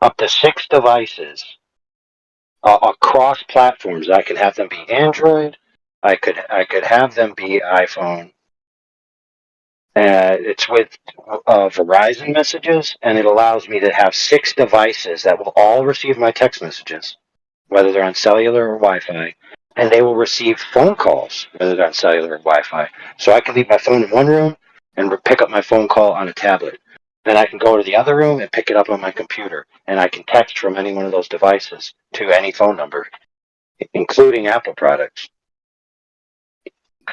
up to 6 devices across platforms. I could have them be Android. I could have them be iPhone. It's with Verizon messages, and it allows me to have 6 devices that will all receive my text messages, whether they're on cellular or Wi-Fi, and they will receive phone calls, whether they're on cellular or Wi-Fi. So I can leave my phone in one room and pick up my phone call on a tablet. Then I can go to the other room and pick it up on my computer, and I can text from any one of those devices to any phone number, including Apple products.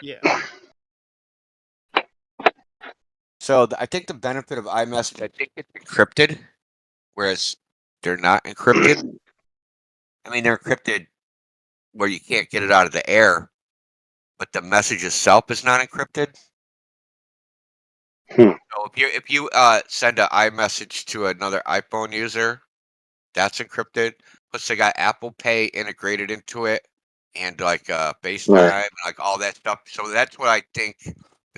Yeah. So I think the benefit of iMessage, I think it's encrypted, whereas they're not encrypted. I mean, they're encrypted where you can't get it out of the air, but the message itself is not encrypted. So if you send an iMessage to another iPhone user, that's encrypted. Plus, they got Apple Pay integrated into it, and like FaceTime, like all that stuff. So that's what I think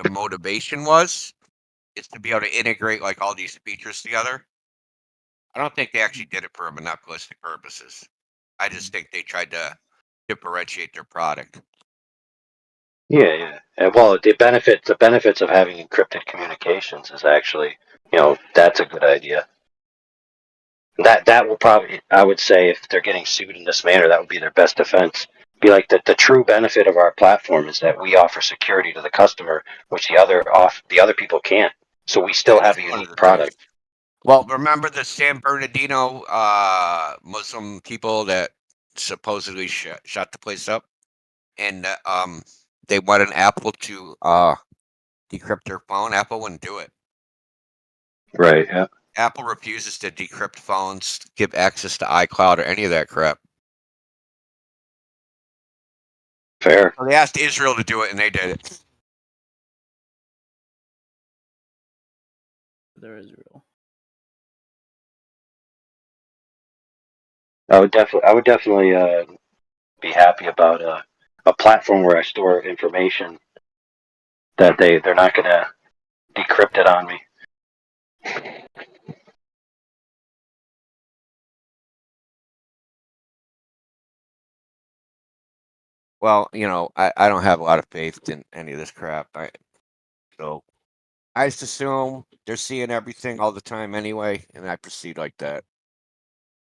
the motivation was, is to be able to integrate like all these features together. I don't think they actually did it for monopolistic purposes. I just think they tried to differentiate their product. Yeah. Well, the benefits of having encrypted communications is actually, that's a good idea. That will probably, I would say, if they're getting sued in this manner, that would be their best defense. Be like the true benefit of our platform is that we offer security to the customer, which the other people can't. So we still have a unique product. Well, remember the San Bernardino Muslim people that supposedly shot the place up, and they wanted Apple to decrypt their phone. Apple wouldn't do it. Right. Yeah. Apple refuses to decrypt phones, give access to iCloud or any of that crap. Fair. So they asked Israel to do it, and they did it. There is real. I would definitely be happy about a platform where I store information that they're not going to decrypt it on me. Well, I don't have a lot of faith in any of this crap. So I just assume they're seeing everything all the time anyway, and I proceed like that.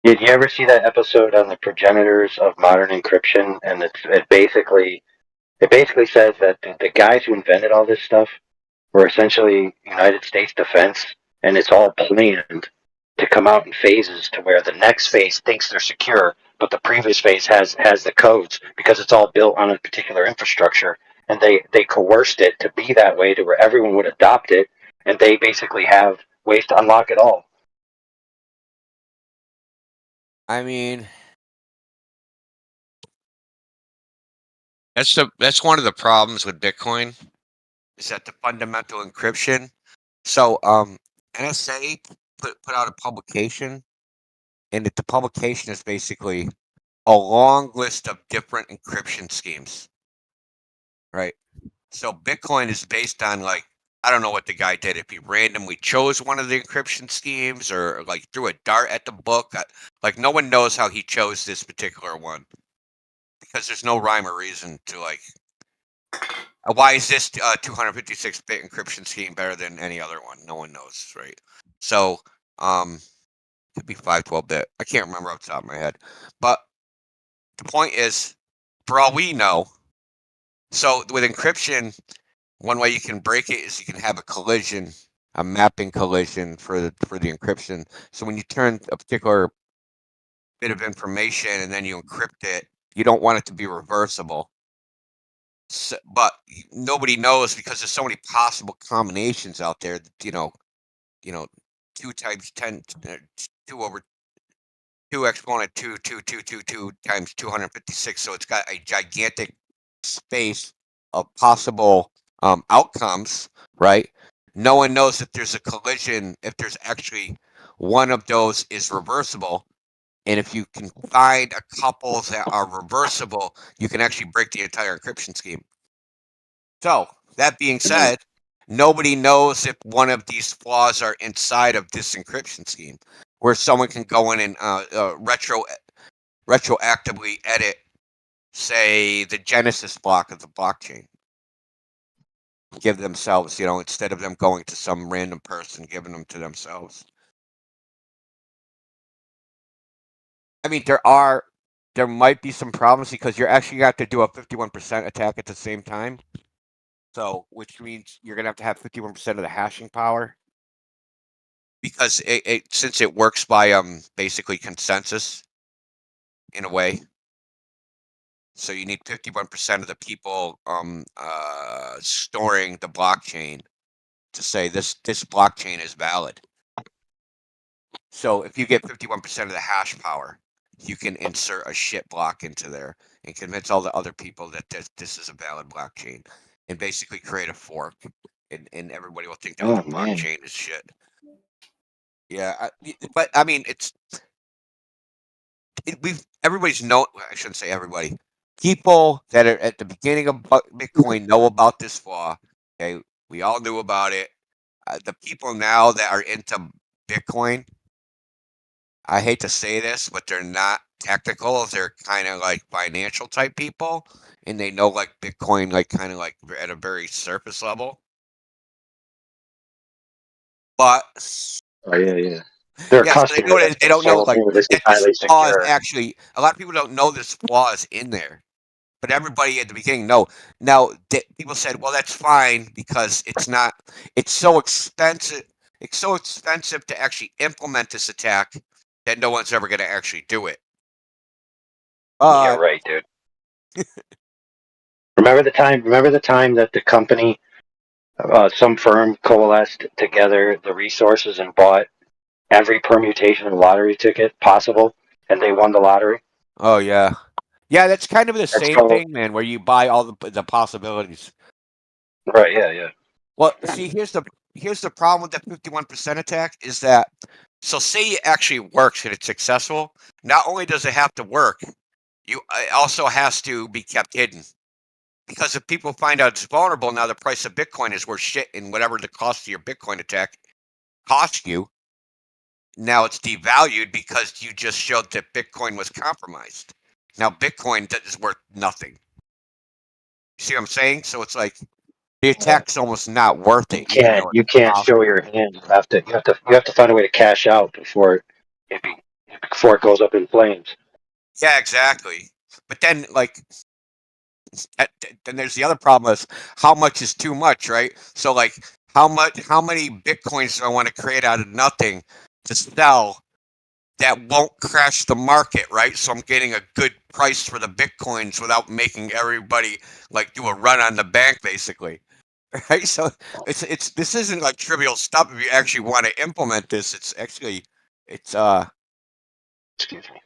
Did you ever see that episode on the progenitors of modern encryption? And it basically says that the guys who invented all this stuff were essentially United States defense, and it's all planned to come out in phases to where the next phase thinks they're secure, but the previous phase has the codes because it's all built on a particular infrastructure. and they coerced it to be that way to where everyone would adopt it, and they basically have ways to unlock it all. I mean, that's one of the problems with Bitcoin, is that the fundamental encryption. So NSA put out a publication, and the publication is basically a long list of different encryption schemes, right? So Bitcoin is based on, like, I don't know what the guy did, if he randomly chose one of the encryption schemes or like threw a dart at the book. Like, no one knows how he chose this particular one, because there's no rhyme or reason to, like, why is this 256-bit encryption scheme better than any other one? No one knows, right? So could be 512-bit. I can't remember off the top of my head. But the point is, for all we know, so with encryption, one way you can break it is you can have a collision, a mapping collision for the encryption. So when you turn a particular bit of information and then you encrypt it, you don't want it to be reversible. So, but nobody knows, because there's so many possible combinations out there. You know, 2 times 10, 2 over 2 exponent 2 times 256. So it's got a gigantic space of possible outcomes, right? No one knows if there's a collision, if there's actually one of those is reversible. And if you can find a couple that are reversible, you can actually break the entire encryption scheme. So, that being said, nobody knows if one of these flaws are inside of this encryption scheme, where someone can go in and retroactively edit, say, the genesis block of the blockchain. Give themselves, instead of them going to some random person, giving them to themselves. I mean, there might be some problems, because you're actually going to have to do a 51% attack at the same time. So, which means you're going to have 51% of the hashing power, because since it works by basically consensus in a way. So you need 51% of the people storing the blockchain to say this blockchain is valid. So if you get 51% of the hash power, you can insert a shit block into there and convince all the other people that this is a valid blockchain, and basically create a fork, and everybody will think that the blockchain is shit. Yeah, but I mean, everybody's know. I shouldn't say everybody. People that are at the beginning of Bitcoin know about this flaw. Okay, we all knew about it. The people now that are into Bitcoin, I hate to say this, but they're not technical. They're kind of like financial type people, and they know like Bitcoin, like kind of like at a very surface level. But yeah. They're so they don't know like this is that highly this flaw is secure. actually, a lot of people don't know this flaw is in there. But everybody at the beginning know. Now, people said, well, that's fine, because it's so expensive. It's so expensive to actually implement this attack that no one's ever going to actually do it. Yeah, right, dude. Remember the time that the company, some firm coalesced together the resources and bought every permutation of lottery ticket possible, and they won the lottery? Oh, yeah. Yeah, that's kind of the same thing, man, where you buy all the possibilities. Right, yeah. Well, see, here's the problem with that 51% attack is that, so say it actually works and it's successful, not only does it have to work, it also has to be kept hidden. Because if people find out it's vulnerable, now the price of Bitcoin is worth shit, and whatever the cost of your Bitcoin attack cost you, now it's devalued because you just showed that Bitcoin was compromised. Now Bitcoin is worth nothing. See what I'm saying? So it's like the attack's almost not worth it. You can't show your hand. You have to find a way to cash out before it goes up in flames. Yeah, exactly. But then, like, then there's the other problem is how much is too much, right? So, like, how many Bitcoins do I want to create out of nothing to sell that won't crash the market, right? So I'm getting a good price for the Bitcoins without making everybody like do a run on the bank, basically. Right? So it's this isn't like trivial stuff. If you actually want to implement this, it's actually Excuse me.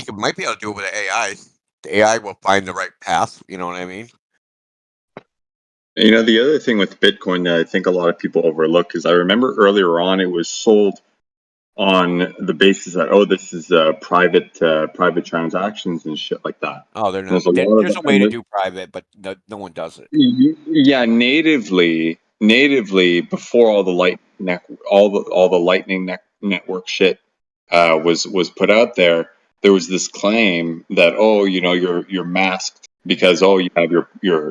you might be able to do it with AI. The AI will find the right path. You know what I mean? You know, the other thing with Bitcoin that I think a lot of people overlook is I remember earlier on it was sold on the basis that this is private transactions and shit like that. Oh, they're And not. there's a lot There's a way to do private, but no one does it. yeah, natively before all the lightning network shit was put out there. There was this claim that you're masked because you have your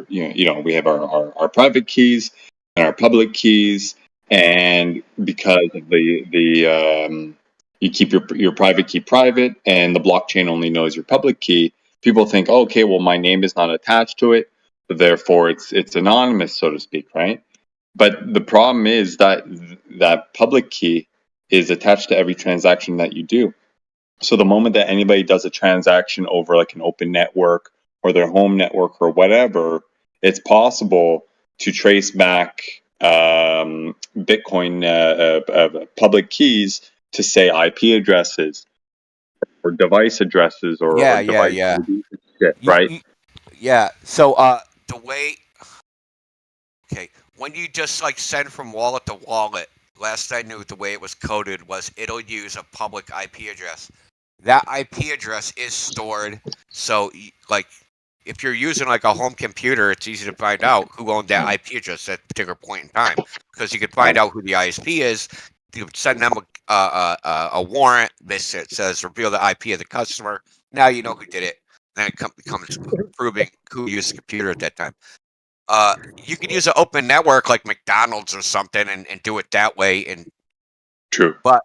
we have our private keys and our public keys, and because of the you keep your private key private and the blockchain only knows your public key. People think, okay, well, my name is not attached to it, so therefore it's anonymous, so to speak, right? But the problem is that that public key is attached to every transaction that you do. So the moment that anybody does a transaction over like an open network or their home network or whatever, it's possible to trace back Bitcoin public keys to say IP addresses or device addresses or device IDs and shit, right? Yeah. So the way, okay, when you just like send from wallet to wallet, last I knew the way it was coded was it'll use a public IP address. That IP address is stored, so like if you're using like a home computer, it's easy to find out who owned that IP address at a particular point in time, because you can find out who the ISP is. You send them a warrant. This says reveal the IP of the customer. Now you know who did it. Then it becomes proving who used the computer at that time. You could use an open network like McDonald's or something and do it that way. And true, but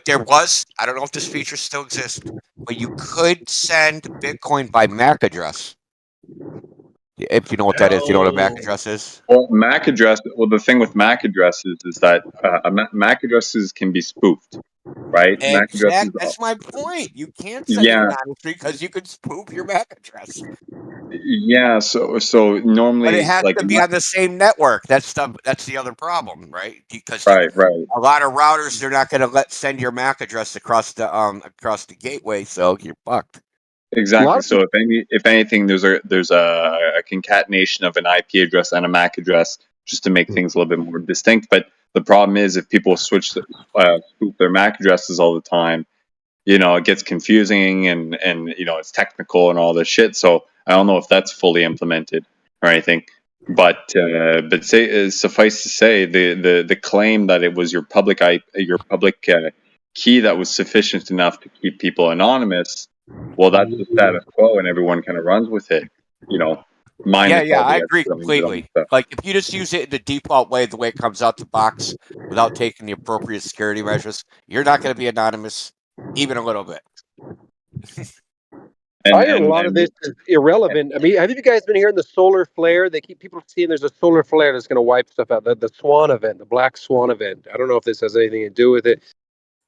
there was, I don't know if this feature still exists, but you could send Bitcoin by MAC address. If you know what that is, do you know what a MAC address is? Well, MAC address. Well, the thing with MAC addresses is that MAC addresses can be spoofed, right? MAC addresses. That's my point. You can't send it Yeah, anonymously because you could spoof your MAC address. yeah. So normally, But it has like, to be on the same network. That's the other problem, right? Because right. a lot of routers, they're not going to send your MAC address across the gateway, so you're fucked. Exactly. So if anything, there's a concatenation of an IP address and a MAC address just to make things a little bit more distinct. But the problem is if people spoof their MAC addresses all the time, it gets confusing and it's technical and all this shit. So I don't know if that's fully implemented or anything. But suffice to say, the claim that it was your public key that was sufficient enough to keep people anonymous. Well, that's the status quo, and everyone kind of runs with it, minus all I the agree extra completely. stuff. Like if you just use it in the default way, the way it comes out the box, without taking the appropriate security measures, you're not going to be anonymous even a little bit. I hear a lot of this is irrelevant. I mean, have you guys been hearing the solar flare? They keep people seeing there's a solar flare that's going to wipe stuff out. The Swan event, the Black Swan event. I don't know if this has anything to do with it,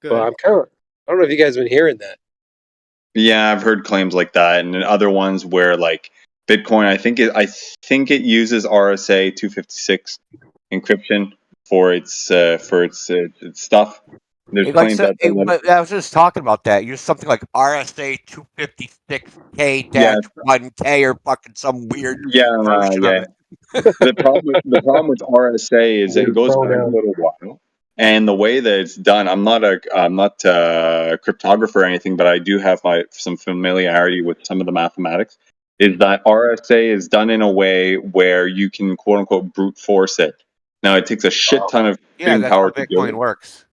but I don't know if you guys have been hearing that. Yeah, I've heard claims like that, and then other ones where like Bitcoin, I think it uses RSA 256 encryption for its stuff. There's claims that I was just talking about that. Use something like RSA 256K-1K or fucking some weird version of it. The problem with RSA is it goes back a little while, and the way that it's done, I'm not a cryptographer or anything, but I do have some familiarity with some of the mathematics. Is that RSA is done in a way where you can quote unquote brute force it. Now it takes a shit ton of computing That's power how to do Bitcoin it. works.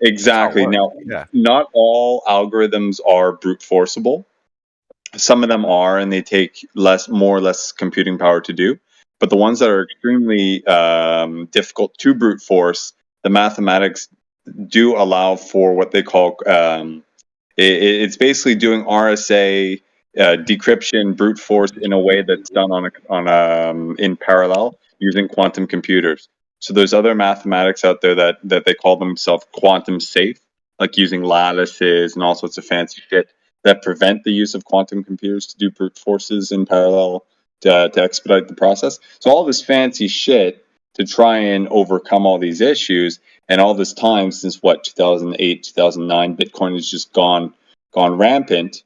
Exactly. Now, not all algorithms are brute forceable. Some of them are, and they take more or less computing power to do. But the ones that are extremely difficult to brute force, the mathematics do allow for what they call it's basically doing RSA decryption brute force in a way that's done in parallel using quantum computers. So there's other mathematics out there that they call themselves quantum safe, like using lattices and all sorts of fancy shit that prevent the use of quantum computers to do brute forces in parallel to expedite the process. So all this fancy shit to try and overcome all these issues, and all this time since 2008, 2009, Bitcoin has just gone rampant,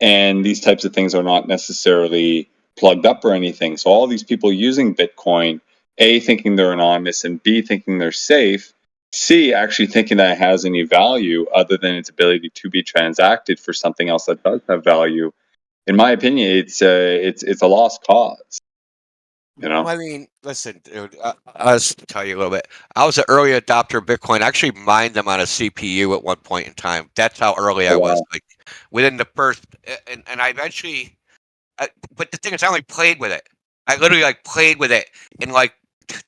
and these types of things are not necessarily plugged up or anything. So all these people using Bitcoin, A, thinking they're anonymous, and B, thinking they're safe, C, actually thinking that it has any value other than its ability to be transacted for something else that does have value. In my opinion, it's a lost cause. You know? I mean, listen, dude. I'll just tell you a little bit. I was an early adopter of Bitcoin. I actually mined them on a CPU at one point in time. That's how early I was. Wow. Like within the first, and I eventually. But the thing is, I only played with it. I literally like played with it, and like,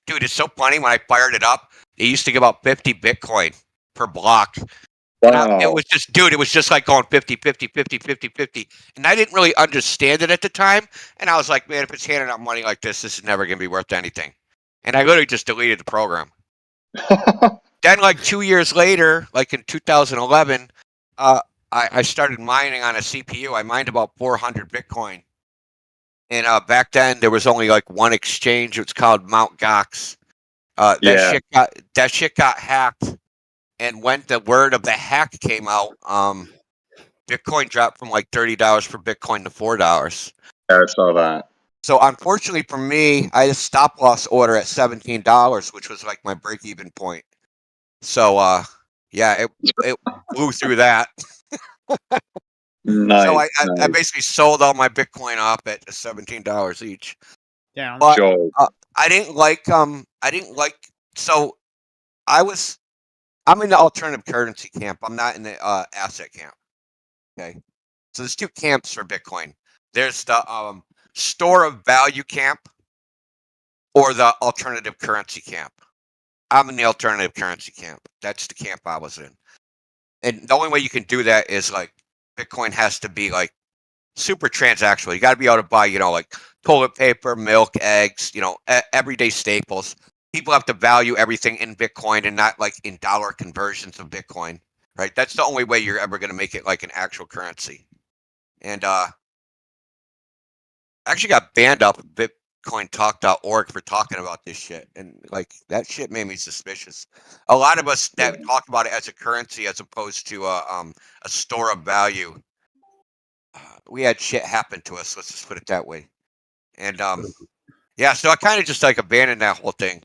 dude, it's so funny when I fired it up. It used to give out 50 Bitcoin per block. And it Wow. was just, dude, it was just like going 50, 50, 50, 50, 50. And I didn't really understand it at the time. And I was like, man, if it's handing out money like this is never going to be worth anything. And I literally just deleted the program. Then, like 2 years later, like in 2011, I started mining on a CPU. I mined about 400 Bitcoin. And back then, there was only like one exchange. It was called Mt. Gox. Yeah. That shit got hacked. And when the word of the hack came out, Bitcoin dropped from like $30 per Bitcoin to $4. Yeah, I saw that. So unfortunately for me, I had a stop loss order at $17, which was like my break even point. So yeah, it blew through that. Nice. So I nice. basically sold all my Bitcoin off at $17 each. Damn. But Sure. I didn't like so I'm in the alternative currency camp. I'm not in the asset camp. Okay. So there's two camps for Bitcoin. There's the store of value camp or the alternative currency camp. I'm in the alternative currency camp. That's the camp I was in. And the only way you can do that is like Bitcoin has to be like super transactional. You got to be able to buy, like toilet paper, milk, eggs, everyday staples. People have to value everything in Bitcoin and not like in dollar conversions of Bitcoin, right? That's the only way you're ever going to make it like an actual currency. And I actually got banned off of BitcoinTalk.org for talking about this shit. And like that shit made me suspicious. A lot of us that talk about it as a currency as opposed to a store of value, we had shit happen to us. Let's just put it that way. And yeah, so I kind of just like abandoned that whole thing.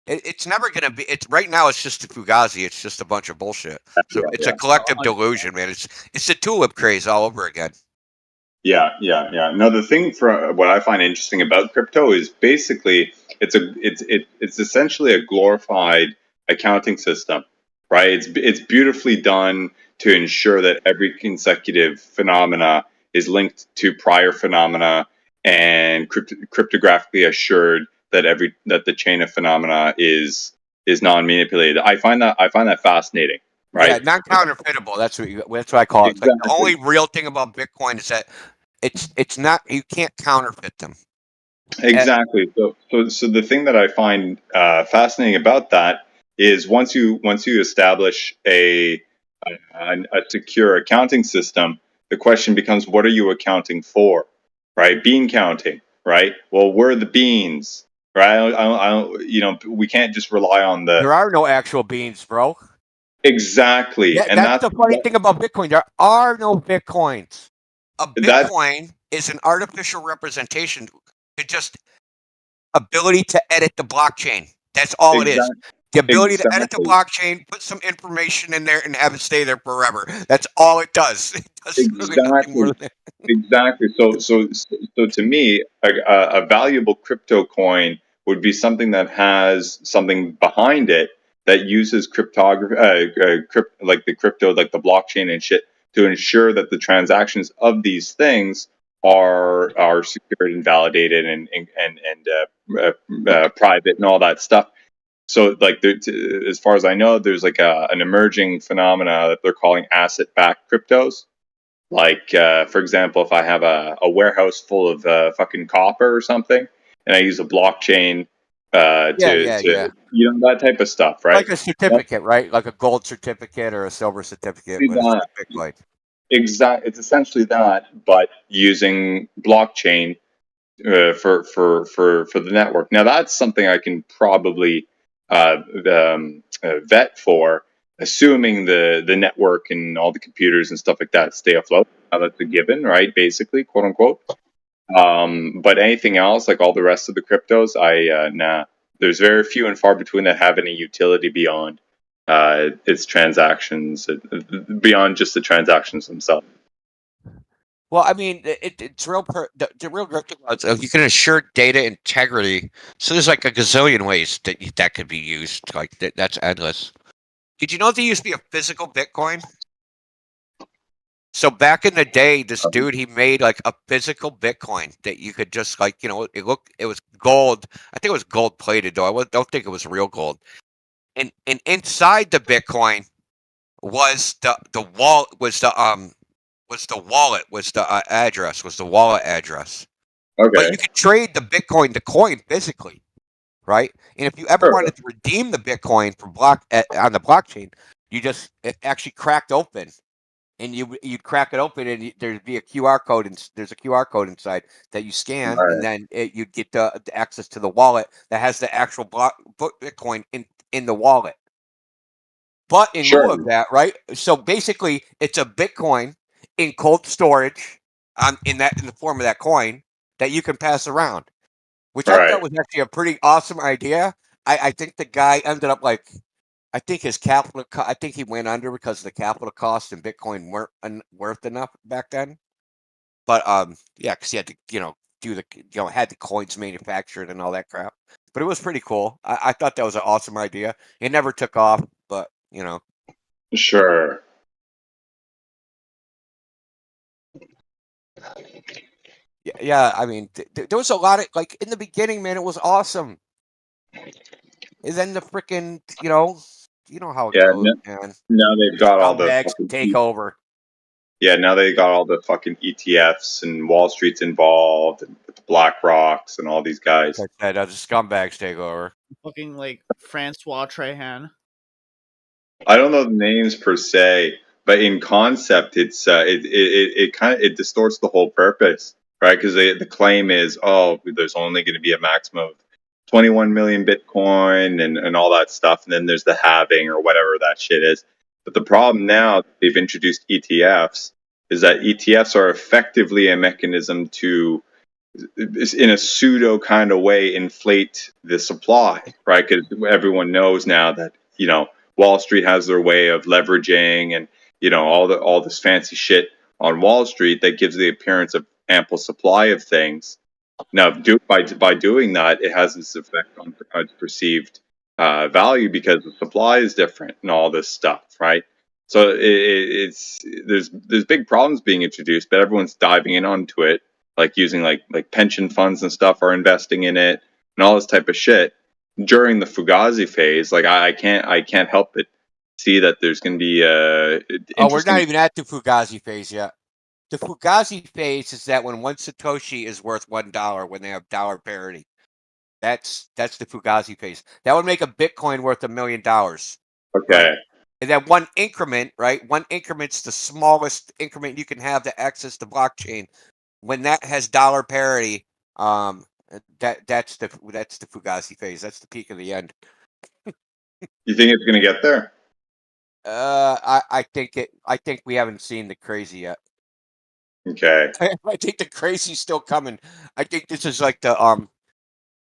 It's never gonna be. It's right now. It's just a fugazi. It's just a bunch of bullshit. So it's a collective delusion, man. It's the tulip craze all over again. Yeah. No, the thing for what I find interesting about crypto is basically it's essentially a glorified accounting system, right? It's beautifully done to ensure that every consecutive phenomena is linked to prior phenomena and cryptographically assured that the chain of phenomena is non-manipulated. I find that fascinating, right? Yeah, non-counterfeitable. That's what I call it. Like the Exactly. only real thing about Bitcoin is that it's not, you can't counterfeit them. Exactly. So the thing that I find fascinating about that is once you establish a secure accounting system, the question becomes, what are you accounting for, right? Bean counting, right? Well, where are the beans, right? We can't just rely on the There are no actual beans, bro. exactly, Yeah, and that's the funny thing about Bitcoin. There are no Bitcoins. A that Bitcoin is an artificial representation. It's just ability to edit the blockchain. That's all it is. The ability to edit the exactly. blockchain, put some information in there, and have it stay there forever. That's all it does. It does really nothing more than that. Exactly. So to me, a valuable crypto coin would be something that has something behind it that uses cryptography, like the crypto, like the blockchain and shit, to ensure that the transactions of these things are secured and validated and private and all that stuff. So, like, as far as I know, there's like an emerging phenomena that they're calling asset-backed cryptos. Like, for example, if I have a warehouse full of fucking copper or something, and I use a blockchain Yeah. that type of stuff, right? Like a certificate, right? Like a gold certificate or a silver certificate when it's Bitcoin. It's essentially that, but using blockchain for the network. Now that's something I can probably vet for, assuming the network and all the computers and stuff like that stay afloat. That's a given, right? Basically, quote unquote. But anything else, like all the rest of the cryptos, nah. There's very few and far between that have any utility beyond its transactions, beyond just the transactions themselves. Well, I mean, it's real. The real you can assure data integrity. So there's like a gazillion ways that could be used. Like that's endless. Did you know there used to be a physical Bitcoin? So back in the day, this dude he made like a physical Bitcoin that you could just it was gold. I think it was gold plated though. Don't think it was real gold. And inside the Bitcoin was the wallet was the address was the wallet address. Okay. But you could trade the Bitcoin to coin physically, right? And if you ever wanted to redeem the Bitcoin from on the blockchain, it actually cracked open, and you'd crack it open, and there'd be a QR code, and there's a QR code inside that you scan, and then you'd get the access to the wallet that has the actual Bitcoin in the wallet. But in lieu of that, right? So basically, it's a Bitcoin in cold storage, in the form of that coin that you can pass around, which I thought was actually a pretty awesome idea. I think the guy ended up I think his capital. I think he went under because the capital costs in Bitcoin weren't worth enough back then. But yeah, because he had to had the coins manufactured and all that crap. But it was pretty cool. I thought that was an awesome idea. It never took off, but Sure. Yeah, I mean, there was a lot of in the beginning, man. It was awesome, and then the freaking, you know how it goes, man. Now they've got all the scumbags take over. Yeah, now they got all the fucking ETFs and Wall Street's involved, and with the Black Rocks and all these guys. Like that, the scumbags take over. Fucking Francois Trahan. I don't know the names per se, but in concept, it's it distorts the whole purpose, right? Because the claim is, there's only going to be a maximum of 21 million Bitcoin and all that stuff, and then there's the halving or whatever that shit is. But the problem now they've introduced ETFs is that ETFs are effectively a mechanism to, in a pseudo kind of way, inflate the supply, right? Because everyone knows now that Wall Street has their way of leveraging and all this fancy shit on Wall Street that gives the appearance of ample supply of things. Now, by doing that, it has this effect on perceived value because the supply is different and all this stuff, right? So there's big problems being introduced, but everyone's diving in onto it, like using like pension funds and stuff are investing in it and all this type of shit during the Fugazi phase. Like I can't help but see that there's going to be we're not even at the Fugazi phase yet. The Fugazi phase is that when one Satoshi is worth $1 when they have dollar parity. That's the Fugazi phase. That would make a Bitcoin worth $1 million. Okay. Right? And that one increment, right? One increment's the smallest increment you can have to access the blockchain. When that has dollar parity, that's the Fugazi phase. That's the peak of the end. You think it's going to get there? I think we haven't seen the crazy yet. Okay. I think the crazy's still coming. I think this is like the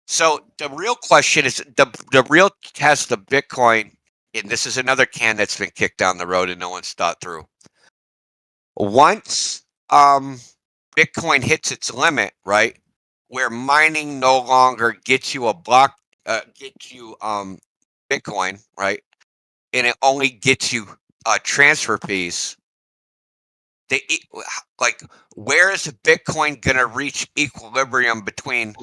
So the real question is the real test of Bitcoin, and this is another can that's been kicked down the road and no one's thought through. Once Bitcoin hits its limit, right, where mining no longer gets you Bitcoin, right, and it only gets you transfer fees. Where is Bitcoin gonna reach equilibrium between?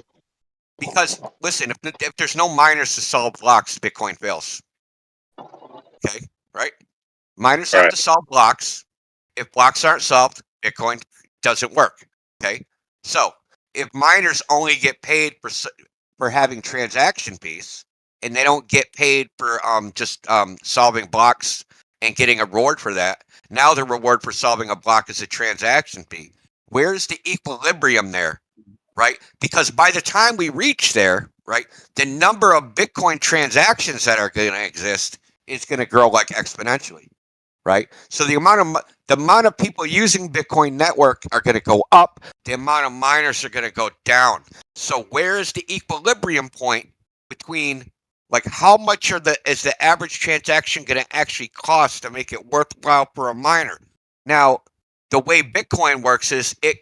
Because listen, if there's no miners to solve blocks, Bitcoin fails. Okay, right? Miners have to solve blocks. If blocks aren't solved, Bitcoin doesn't work. Okay, so if miners only get paid for for having transaction fees, and they don't get paid for just solving blocks and getting a reward for that. Now the reward for solving a block is a transaction fee. Where's the equilibrium there, right? Because by the time we reach there, right, the number of Bitcoin transactions that are going to exist is going to grow like exponentially, right? So the amount of people using Bitcoin network are going to go up. The amount of miners are going to go down. So where is the equilibrium point between, like, how much is the average transaction going to actually cost to make it worthwhile for a miner? Now, the way Bitcoin works is it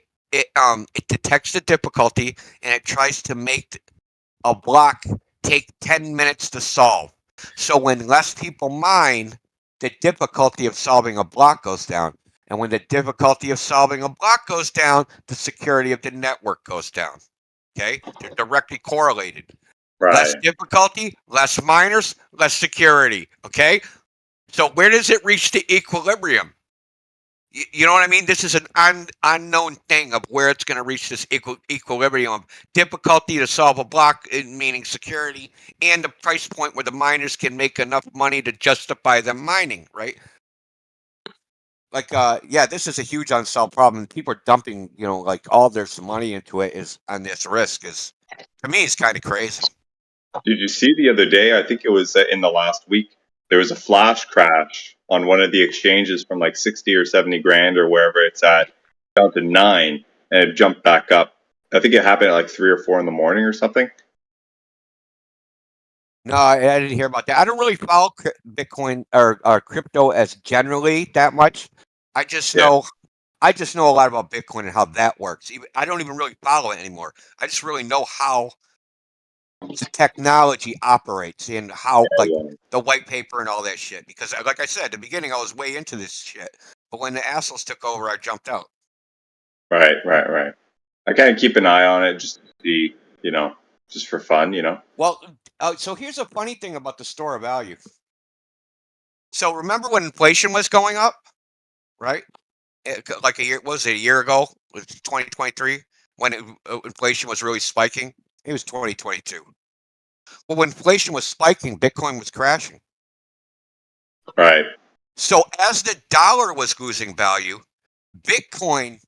detects the difficulty and it tries to make a block take 10 minutes to solve. So when less people mine, the difficulty of solving a block goes down. And when the difficulty of solving a block goes down, the security of the network goes down. Okay? They're directly correlated. Less difficulty, less miners, less security. Okay? So where does it reach the equilibrium? You know what I mean? This is an unknown thing of where it's going to reach this equilibrium of difficulty to solve a block, meaning security, and the price point where the miners can make enough money to justify them mining, right? Like, yeah, this is a huge unsolved problem. People are dumping, like all their money into it is on this risk. Is, to me, it's kind of crazy. Did you see the other day? I think it was in the last week. There was a flash crash on one of the exchanges from like 60 or 70 grand or wherever it's at, down to 9, and it jumped back up. I think it happened at like 3 or 4 in the morning or something. No, I didn't hear about that. I don't really follow Bitcoin or crypto as generally that much. I just know a lot about Bitcoin and how that works. I don't even really follow it anymore. I just really know how the technology operates and how, the white paper and all that shit. Because, like I said, at the beginning, I was way into this shit. But when the assholes took over, I jumped out. Right. I kind of keep an eye on it just to see, just for fun, Well, so here's a funny thing about the store of value. So remember when inflation was going up, right? Like a year ago? Was it 2023 when inflation was really spiking? It was 2022. Well, when inflation was spiking, Bitcoin was crashing. Right. So as the dollar was losing value, Bitcoin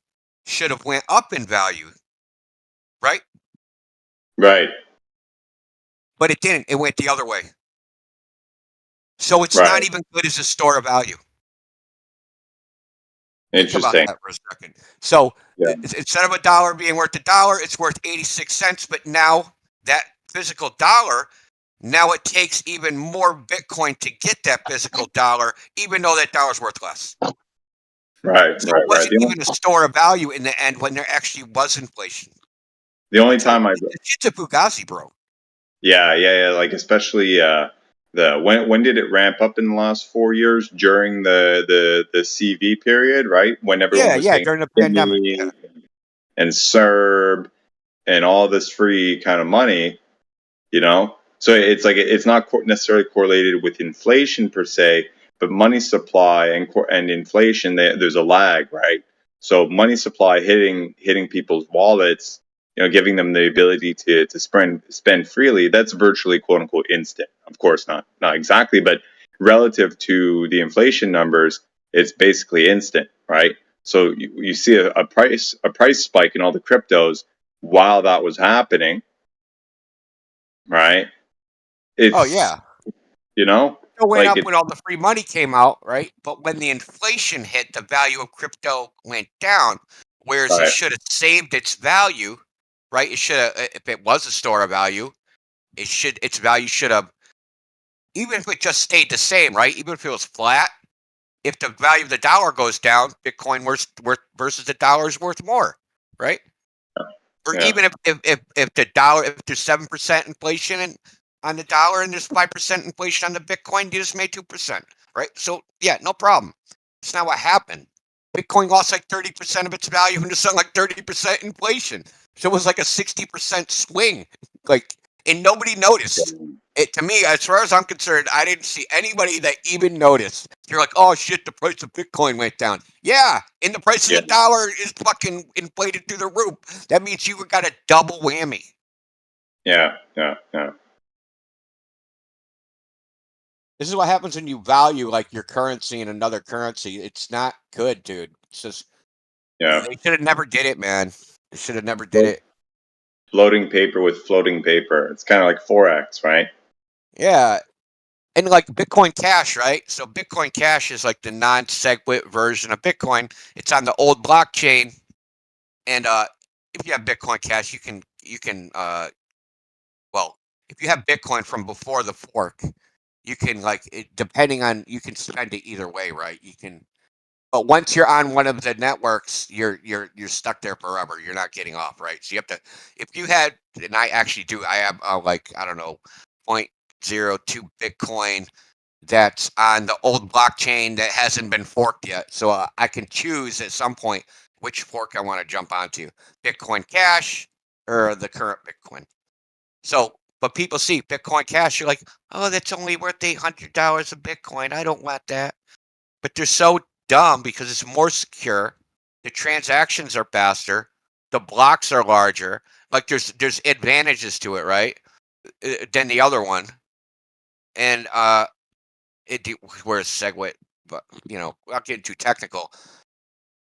should have went up in value, right? Right. But it didn't. It went the other way. So it's not even good as a store of value. Interesting. Think about that for a second. So instead of a dollar being worth $1, it's worth 86 cents. But now that physical dollar, now it takes even more Bitcoin to get that physical dollar, even though that dollar's worth less. Right. So it wasn't even a store of value in the end when there actually was inflation. The only time it's a fugazi, bro. Yeah. Like especially when did it ramp up in the last 4 years during the CV period, right? When everyone was saying during the pandemic, and CERB and all this free kind of money, So it's like it's not necessarily correlated with inflation per se, but money supply and inflation, there's a lag, right? So money supply hitting people's wallets, giving them the ability to spend freely. That's virtually quote unquote instant. Of course, not exactly, but relative to the inflation numbers, it's basically instant, right? So you see a price spike in all the cryptos while that was happening, right? It's, It went up when all the free money came out, right? But when the inflation hit, the value of crypto went down, whereas it should have saved its value, right? It should have, if it was a store of value, its value should have, even if it just stayed the same, right? Even if it was flat, if the value of the dollar goes down, Bitcoin versus the dollar is worth more, right? Or even if the dollar, if there's 7% inflation on the dollar and there's 5% inflation on the Bitcoin, you just made 2%, right? So yeah, no problem. It's not what happened. Bitcoin lost like 30% of its value and there's like 30% inflation. So it was like a 60% swing, and nobody noticed. It, to me, as far as I'm concerned, I didn't see anybody that even noticed. You're like, oh shit, the price of Bitcoin went down. Yeah, and the price of the dollar is fucking inflated through the roof. That means you got a double whammy. Yeah. This is what happens when you value like your currency in another currency. It's not good, dude. It's just Yeah. they should have never did it, man. They should have never did it. Floating paper with floating paper. It's kind of like Forex, right? Yeah. And like Bitcoin Cash, right? So Bitcoin Cash is like the non-SegWit version of Bitcoin. It's on the old blockchain, and if you have Bitcoin Cash, you can well, if you have Bitcoin from before the fork, you can depending on you can spend it either way, right? You can, but once you're on one of the networks, you're stuck there forever. You're not getting off, right? So you have to, if you had, and I actually do, I have I don't know, 0.02 Bitcoin that's on the old blockchain that hasn't been forked yet. So I can choose at some point which fork I want to jump onto, Bitcoin Cash or the current Bitcoin. So, but people see Bitcoin Cash, you're like, oh, that's only worth $800 a Bitcoin. I don't want that. But they're so dumb because it's more secure. The transactions are faster. The blocks are larger. Like there's advantages to it, right? Than the other one. And whereas SegWit, but without getting too technical,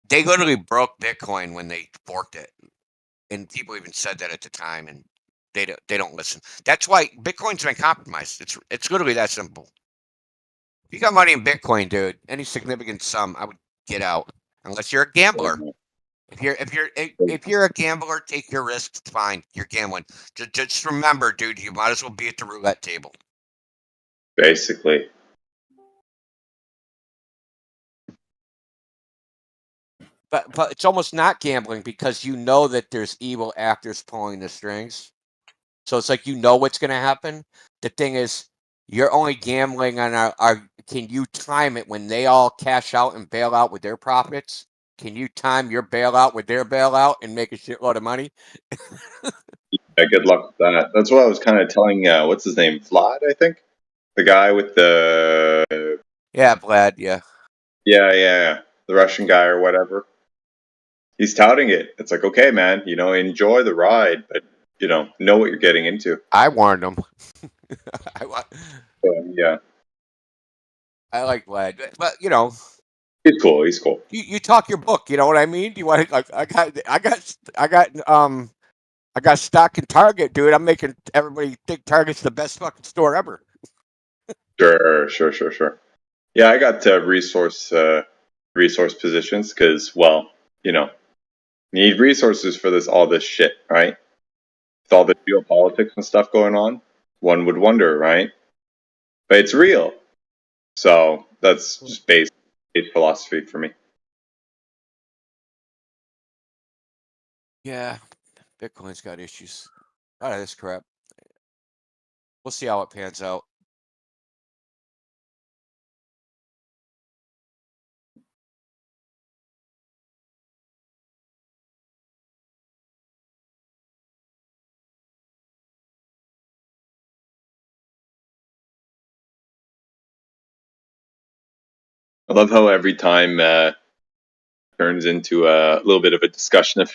they literally broke Bitcoin when they forked it, and people even said that at the time, and they don't listen. That's why Bitcoin's been compromised. It's literally that simple. If you got money in Bitcoin, dude, any significant sum, I would get out, unless you're a gambler. If you're a gambler, take your risks. It's fine. You're gambling. Just remember, dude, you might as well be at the roulette table. Basically. But it's almost not gambling because you know that there's evil actors pulling the strings. So it's like what's going to happen. The thing is, you're only gambling on our. Can you time it when they all cash out and bail out with their profits? Can you time your bailout with their bailout and make a shitload of money? Yeah, good luck with that. That's what I was kind of telling. What's his name? Vlad, I think. The guy with the. Yeah, Vlad. Yeah. Yeah. The Russian guy or whatever. He's touting it. It's like, okay, man, enjoy the ride, but know what you're getting into. I warned him. Yeah. I like Vlad, but he's cool. He's cool. You talk your book. You know what I mean? Do you want to? I got stock in Target, dude. I'm making everybody think Target's the best fucking store ever. Sure. Yeah, I got resource positions because, you need resources for all this shit, right? With all the geopolitics and stuff going on, one would wonder, right? But it's real. So that's just base philosophy for me. Yeah, Bitcoin's got issues. A lot of this crap. We'll see how it pans out. I love how every time turns into a little bit of a discussion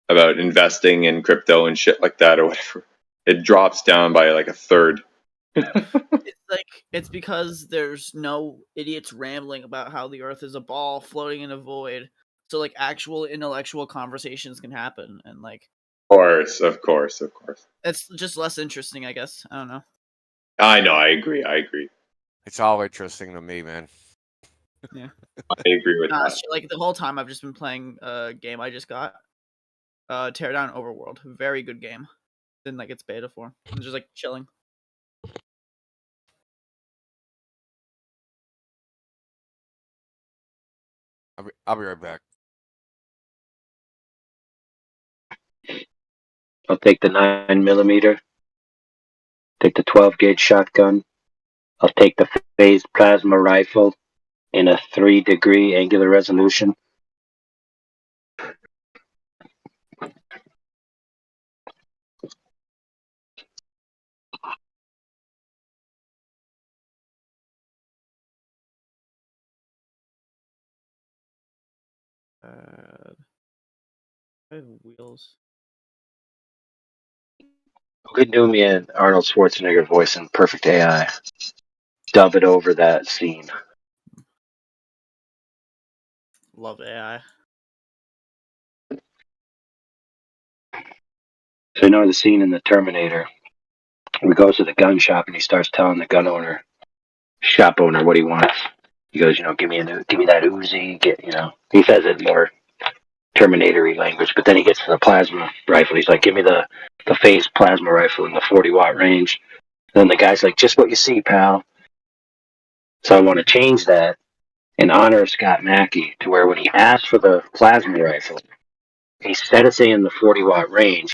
about investing in crypto and shit like that or whatever. It drops down by like a third. It's because there's no idiots rambling about how the Earth is a ball floating in a void. So like actual intellectual conversations can happen, and Of course. it's just less interesting, I guess. I don't know. I know. I agree. It's all interesting to me, man. Yeah, I agree with that. Like the whole time I've just been playing a game I just got, Tear Down Overworld. Very good game. Didn't like its beta for. I'm just like chilling. I'll be right back. I'll take the 9mm. Take the 12 gauge shotgun. I'll take the phased plasma rifle in a 3-degree angular resolution. I have wheels. Who can do me an Arnold Schwarzenegger voice in perfect AI? Dub it over that scene. Love AI. So you know the scene in the Terminator. He goes to the gun shop and he starts telling the shop owner what he wants. He goes, give me that Uzi. He says it more Terminator-y language, but then he gets to the plasma rifle. He's like, give me the phase plasma rifle in the 40-watt range. And then the guy's like, just what you see, pal. So I want to change that in honor of Scott Mackey to where when he asked for the plasma rifle, instead of saying the 40-watt range,